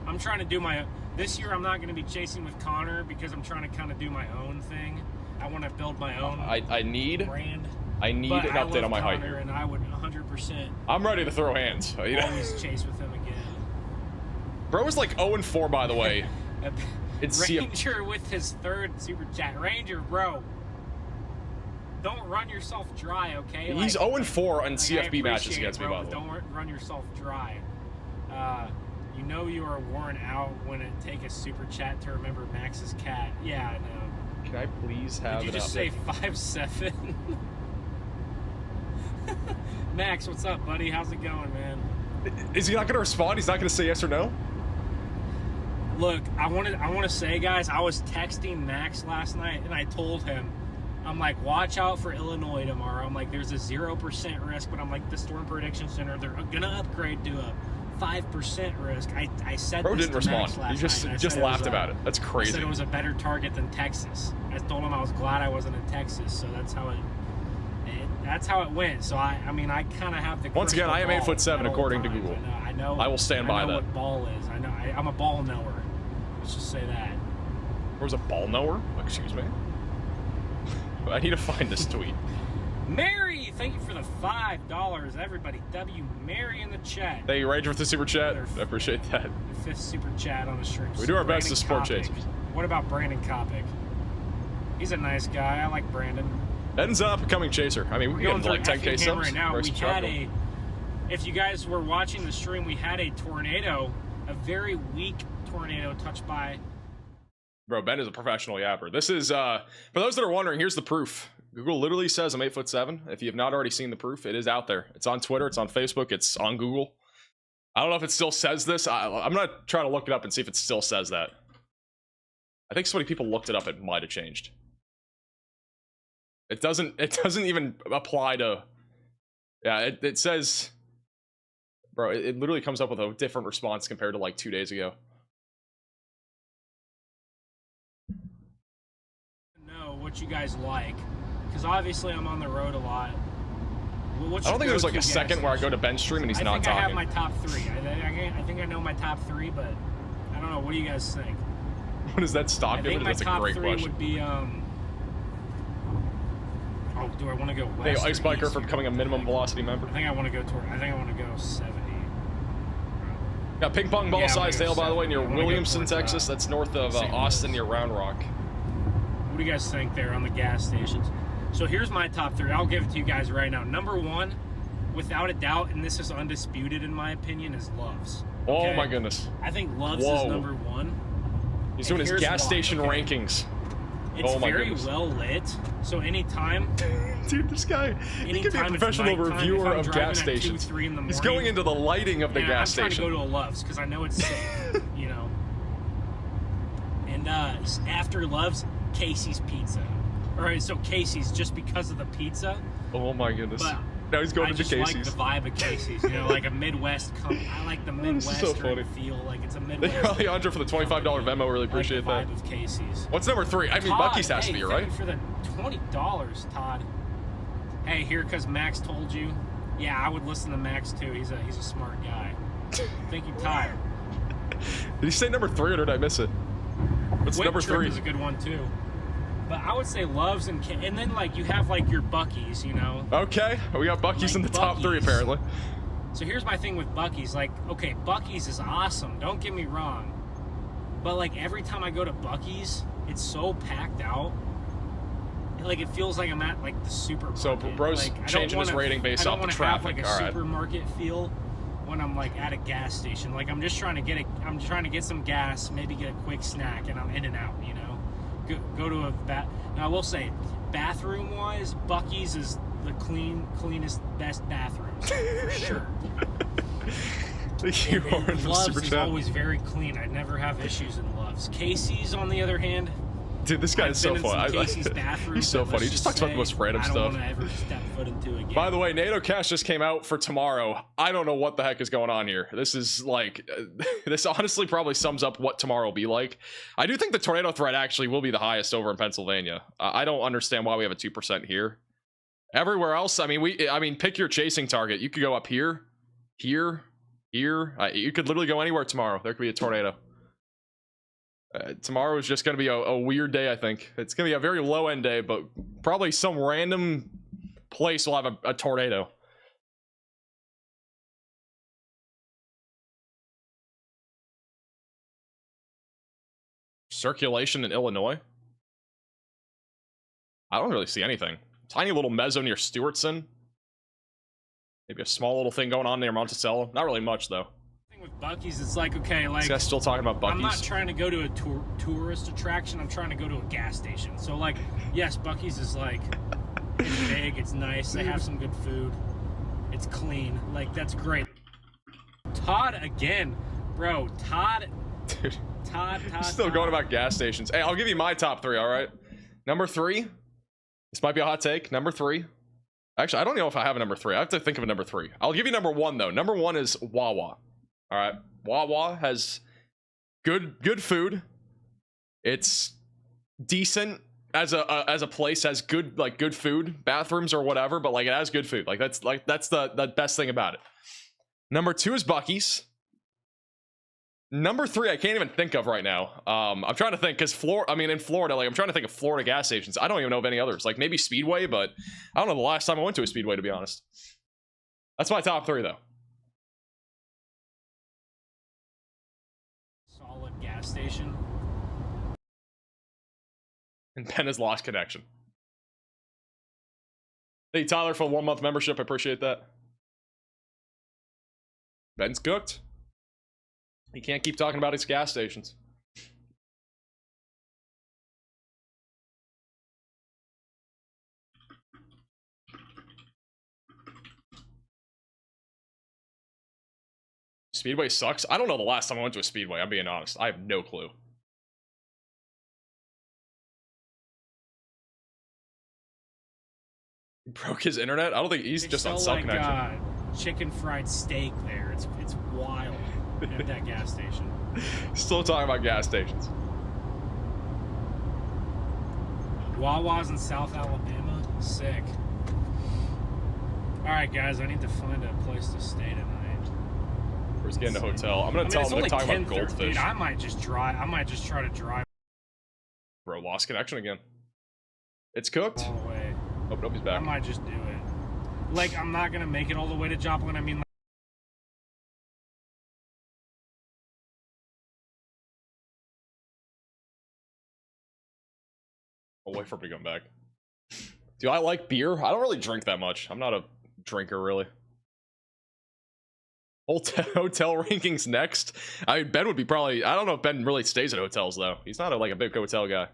I'm trying to do my... This year I'm not going to be chasing with Connor because I'm trying to kind of do my own thing. I want to build my own I need brand. I need an update on my height. And I would 100%. I'm ready to throw hands. Always chase with him again. Bro was like 0-4, by the way. Ranger with his third super chat. Ranger, bro. Don't run yourself dry, okay? He's 0-4 on CFB matches against me, by the way. Don't run yourself dry. You know you are worn out when it take a super chat to remember Max's cat. Yeah, I know. Can I please have Did you just say 5'7"? Max, what's up, buddy? How's it going, man? Is he not going to respond? He's not going to say yes or no? Look, I want to say, guys, I was texting Max last night, and I told him, I'm like, watch out for Illinois tomorrow. I'm like, there's a 0% risk, but I'm like, the Storm Prediction Center, they're gonna upgrade to a 5% risk. I said Bro this didn't to Max respond. He last just night. laughed about it. That's crazy. I said it was a better target than Texas. I told him I was glad I wasn't in Texas, so that's how it went. So I mean, I kind of have the. Once again, I am 8'7" according to Google. I know. I will stand by that. I know what ball is. I know. I'm a ball knower. Let's just say that. There was a ball knower? Excuse me. I need to find this tweet. Mary, thank you for the $5. Everybody, W Mary in the chat. Thank you, Ranger, with the super chat. I appreciate that. The 5th super chat on the stream. We do our best to support chasers. What about Brandon Kopic? He's a nice guy. I like Brandon. Ends up becoming chaser. I mean, we get like 10K subs. Right now, we had a. If you guys were watching the stream, we had a tornado, a very weak tornado touched by. Bro, Ben is a professional yapper. This is, for those that are wondering, here's the proof. Google literally says I'm 8'7". If you have not already seen the proof, it is out there. It's on Twitter, it's on Facebook, it's on Google. I don't know if it still says this. I'm gonna try to look it up and see if it still says that. I think so many people looked it up, it might have changed. It doesn't even apply to, yeah, it says, bro, it literally comes up with a different response compared to like 2 days ago. What you guys like, because obviously I'm on the road a lot. I don't think there's like a second where I go to Ben's stream and he's not talking. I have my top 3. I think I know my top 3, but I don't know. What do you guys think? What is that stock? I think my That's a top great 3 question. would be Oh, do I want to go west? Hey, ice biker for becoming a minimum velocity member. I think I want to go 70. Got ping pong ball size tail, by the way, near Williamson, Texas. That's north of Austin, near Round Rock. What do you guys think there on the gas stations? So here's my top 3. I'll give it to you guys right now. Number 1, without a doubt, and this is undisputed in my opinion, is Love's. Okay? Oh my goodness. I think Love's is number 1. He's doing his gas station rankings. It's Oh my very goodness. well lit, so anytime. Dude, this guy, he could be a anytime it's professional nighttime, if reviewer I'm of driving gas at 2, stations. 3 in the He's morning, going into the lighting of the and gas I'm trying station. to go to a Love's because I know it's safe, you know. And after Love's, Casey's Pizza. All right, so Casey's just because of the pizza. Oh my goodness. But now he's going I into just Casey's. like the vibe of Casey's, you know, like a Midwest. I like the This is so Midwestern funny. feel, like it's a Thank Midwest. you, Alejandro, for the $25 Venmo. Really appreciate I like that. the vibe of Casey's. What's number 3? I mean, Todd, Bucky's has hey, to be, thank right? you for the $20, Todd. Hey, here, because Max told you. Yeah, I would listen to Max too. He's a smart guy. Thank you, Todd. Did he say number 3 or did I miss it? What's Whip number Trip 3? is a good one too. But I would say Loves and then like you have like your Bucky's, you know. Okay, we got Bucky's Like in the top 3 Buc-ee's. apparently. So here's my thing with Bucky's. Like, okay, Bucky's is awesome. Don't get me wrong. But like every time I go to Bucky's, it's so packed out. Like it feels like I'm at like the supermarket. So bro's like, I don't changing his wanna- rating based I off don't the wanna have traffic. like a All right. supermarket feel when I'm like at a gas station. Like I'm just trying to get some gas, maybe get a quick snack, and I'm in and out. You know, go to a Now I will say, bathroom wise, Bucky's is the cleanest, best bathroom for sure. Thank you, Warren, for the Love's super is chat. always very clean. I never have issues in Love's. Casey's, on the other hand, Dude, this guy is so I've been in funny. some Casey's bathrooms He's so that, funny. He let's just talks about the most random I stuff. don't want to ever step foot into again. By the way, NATO Cash just came out for tomorrow. I don't know what the heck is going on here. This is like, this honestly probably sums up what tomorrow will be like. I do think the tornado threat actually will be the highest over in Pennsylvania. I don't understand why we have a 2% here. Everywhere else, I mean, pick your chasing target. You could go up here, here. You could literally go anywhere tomorrow. There could be a tornado. Tomorrow is just going to be a weird day, I think. It's going to be a very low-end day, but probably some random place will have a tornado. Circulation in Illinois? I don't really see anything. Tiny little mezzo near Stewartson. Maybe a small little thing going on near Monticello. Not really much, though. With Bucky's, it's like, okay, like This guy's still talking about Bucky's. I'm not trying to go to a tourist attraction. I'm trying to go to a gas station. So like, yes, Bucky's is like, it's big, it's nice, they have some good food, it's clean. Like, that's great. Todd again, bro. Todd. Dude. Todd. Still going about gas stations. Hey, I'll give you my top 3, all right? Number 3. This might be a hot take. Number 3. Actually, I don't know if I have a number 3. I have to think of a number 3. I'll give you number 1, though. Number 1 is Wawa. All right, Wawa has good food. It's decent as a place, has good food, bathrooms or whatever, but like it has good food. That's the best thing about it. Number 2 is Bucky's. Number 3 I can't even think of right now. I'm trying to think because in Florida, like I'm trying to think of Florida gas stations. I don't even know of any others. Like maybe Speedway, but I don't know the last time I went to a Speedway, to be honest. That's my top 3 though. Gas station. And Ben has lost connection. Hey Tyler for a 1-month membership. I appreciate that. Ben's cooked. He can't keep talking about his gas stations. Speedway sucks. I don't know the last time I went to a Speedway. I'm being honest. I have no clue. He broke his internet? I don't think he's They just on sell, cell connection. Chicken fried steak there. It's wild at that gas station. Still talking about gas stations. Wawa's in South Alabama. Sick. All right, guys. I need to find a place to stay tonight. We're just getting a hotel. I'm gonna tell him to talk about goldfish. Dude, I might just drive. I might just try to drive. Bro, lost connection again. It's cooked. All the way. Oh, nope, he's back. I might just do it. Like, I'm not gonna make it all the way to Joplin. I mean, like, I'll wait for him to come back. Do I like beer? I don't really drink that much. I'm not a drinker, really. Hotel rankings next. I mean, Ben would be probably... I don't know if Ben really stays at hotels, though. He's not like a big hotel guy.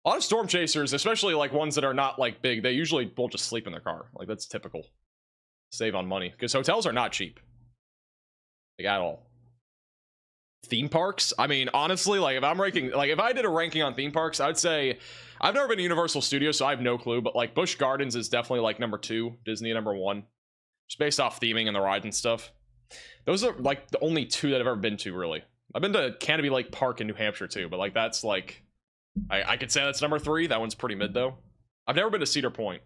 A lot of storm chasers, especially like ones that are not like big, they usually will just sleep in their car. Like that's typical. Save on money because hotels are not cheap. Like at all. Theme parks, I mean, honestly, like if I'm ranking, like if I did a ranking on theme parks, I'd say I've never been to Universal Studios, so I have no clue, but like Busch Gardens is definitely like number 2, Disney number 1, just based off theming and the rides and stuff. Those are like the only 2 that I've ever been to, really. I've been to Canopy Lake Park in New Hampshire too, but like that's like I could say that's number 3. That one's pretty mid though. I've never been to Cedar Point.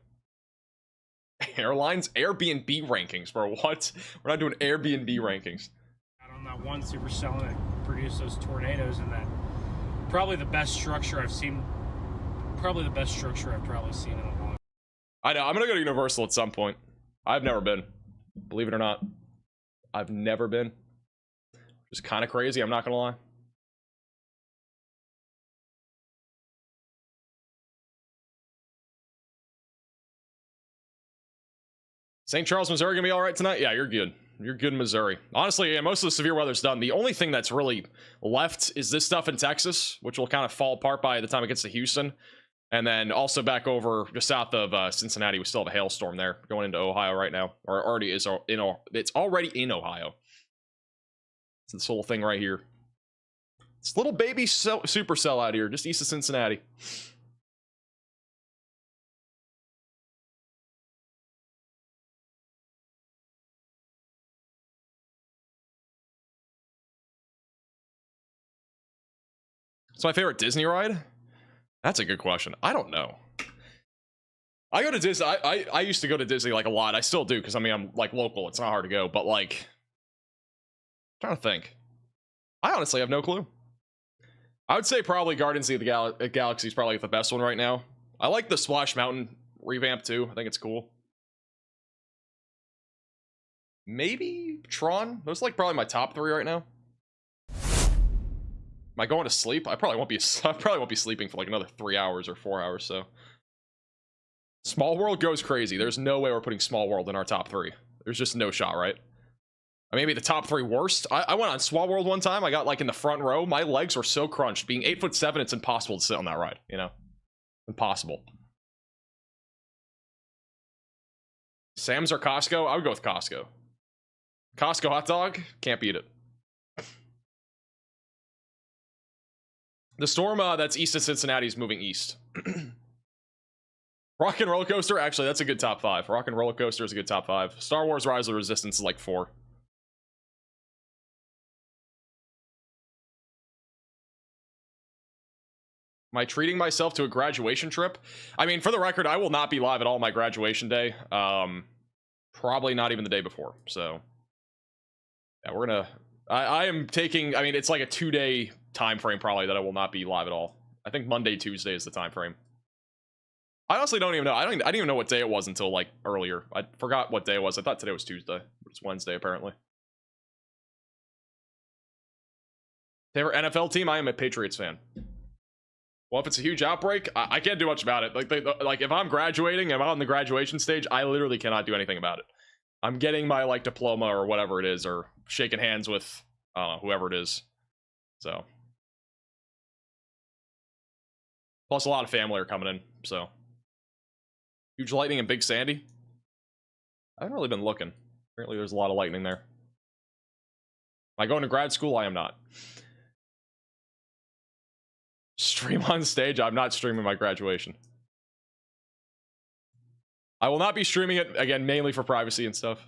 Airlines Airbnb rankings, bro. What? We're not doing Airbnb rankings. On that one supercell that produced those tornadoes, and that probably the best structure I've seen. Probably the best structure I've probably seen in a long. I know. I'm gonna go to Universal at some point. I've never been. Believe it or not, I've never been. Just kind of crazy. I'm not gonna lie. St. Charles, Missouri gonna be all right tonight? Yeah, you're good. You're good in Missouri. Honestly, yeah, most of the severe weather's done. The only thing that's really left is this stuff in Texas, which will kind of fall apart by the time it gets to Houston. And then also back over just south of Cincinnati, we still have a hailstorm there going into Ohio right now. Or already is in, it's already in Ohio. It's this whole thing right here. It's little baby supercell out here, just east of Cincinnati. It's my favorite Disney ride? That's a good question. I don't know. I go to Disney. I used to go to Disney like a lot. I still do because I mean I'm like local. It's not hard to go. But like, I'm trying to think. I honestly have no clue. I would say probably Guardians of the Galaxy is probably the best one right now. I like the Splash Mountain revamp too. I think it's cool. Maybe Tron. Those are like probably my top 3 right now. Am I going to sleep? I probably won't be sleeping for like another 3 hours or 4 hours. So Small World goes crazy. There's no way we're putting Small World in our top 3. There's just no shot, right? Maybe the top 3 worst. I went on Small World one time. I got like in the front row. My legs were so crunched. Being 8'7", it's impossible to sit on that ride. You know, impossible. Sam's or Costco? I would go with Costco. Costco hot dog, can't beat it. The storm that's east of Cincinnati is moving east. Rock and Roller Coaster, actually, that's a good top 5. Rock and Roller Coaster is a good top 5. Star Wars Rise of the Resistance is like 4. Am I treating myself to a graduation trip? I mean, for the record, I will not be live at all my graduation day. Probably not even the day before. So, yeah, we're gonna... I am taking... I mean, it's like a 2-day time frame probably that I will not be live at all. I think Monday, Tuesday is the time frame. I honestly don't even know. I didn't even know what day it was until like earlier. I forgot what day it was. I thought today was Tuesday, but it's Wednesday apparently. Favorite NFL team? I am a Patriots fan. Well, if it's a huge outbreak, I can't do much about it. Like if I'm graduating, I'm out on the graduation stage, I literally cannot do anything about it. I'm getting my like diploma or whatever it is, or shaking hands with whoever it is. So, plus a lot of family are coming in. So, huge lightning and Big Sandy. I haven't really been looking. Apparently, there's a lot of lightning there. Am I going to grad school? I am not. Stream on stage? I'm not streaming my graduation. I will not be streaming it, again, mainly for privacy and stuff.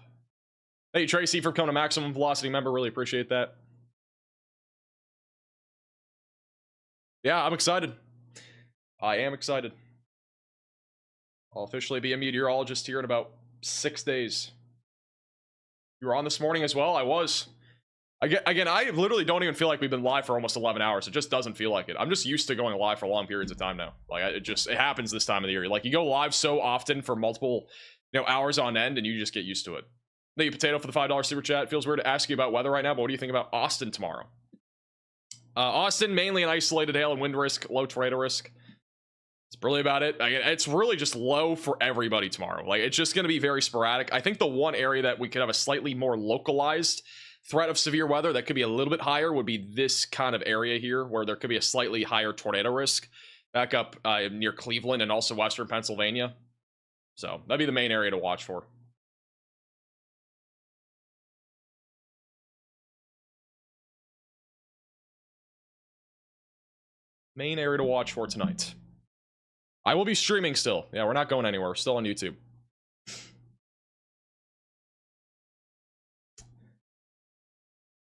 Thank you, Tracy, for becoming a Maximum Velocity member. Really appreciate that. Yeah, I'm excited. I am excited. I'll officially be a meteorologist here in about 6 days. You were on this morning as well? I was. Again, I literally don't even feel like we've been live for almost 11 hours. It just doesn't feel like it. I'm just used to going live for long periods of time now. Like, it happens this time of the year. Like, you go live so often for multiple, hours on end, and you just get used to it. Thank you, Potato, for the $5 super chat. Feels weird to ask you about weather right now, but what do you think about Austin tomorrow? Austin, mainly an isolated hail and wind risk, low tornado risk. That's really about it. It's really just low for everybody tomorrow. Like, it's just going to be very sporadic. I think the one area that we could have a slightly more localized threat of severe weather that could be a little bit higher would be this kind of area here, where there could be a slightly higher tornado risk. back up near Cleveland and also Western Pennsylvania. So that'd be the main area to watch for. Main area to watch for tonight. I will be streaming still. Yeah, we're not going anywhere. We're still on YouTube.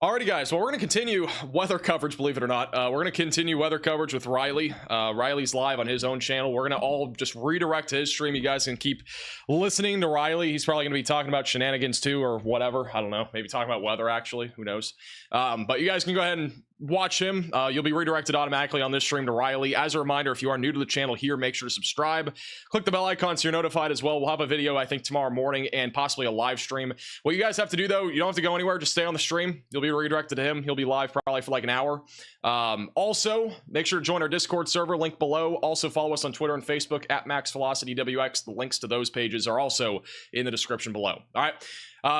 Alrighty, guys. Well, we're going to continue weather coverage, believe it or not. We're going to continue weather coverage with Riley. Riley's live on his own channel. We're going to all just redirect to his stream. You guys can keep listening to Riley. He's probably going to be talking about shenanigans too, or whatever. I don't know. Maybe talking about weather, actually. Who knows? But you guys can go ahead and watch him. You'll be redirected automatically on this stream to Riley. As a reminder, if you are new to the channel here, make sure to subscribe. Click the bell icon so you're notified as well. We'll have a video, I think, tomorrow morning and possibly a live stream. What you guys have to do, though, you don't have to go anywhere. Just stay on the stream. You'll be redirected to him. He'll be live probably for like an hour. Also, make sure to join our Discord server, link below. Also, follow us on Twitter and Facebook at MaxVelocityWX. The links to those pages are also in the description below. All right.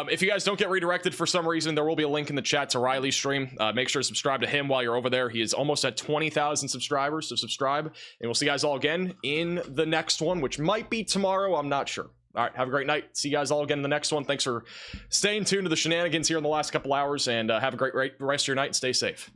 If you guys don't get redirected for some reason, there will be a link in the chat to Riley's stream. Make sure to subscribe to him while you're over there. He is almost at 20,000 subscribers, so subscribe. And we'll see you guys all again in the next one, which might be tomorrow. I'm not sure. All right, have a great night. See you guys all again in the next one. Thanks for staying tuned to the shenanigans here in the last couple hours, and have a great rest of your night and stay safe.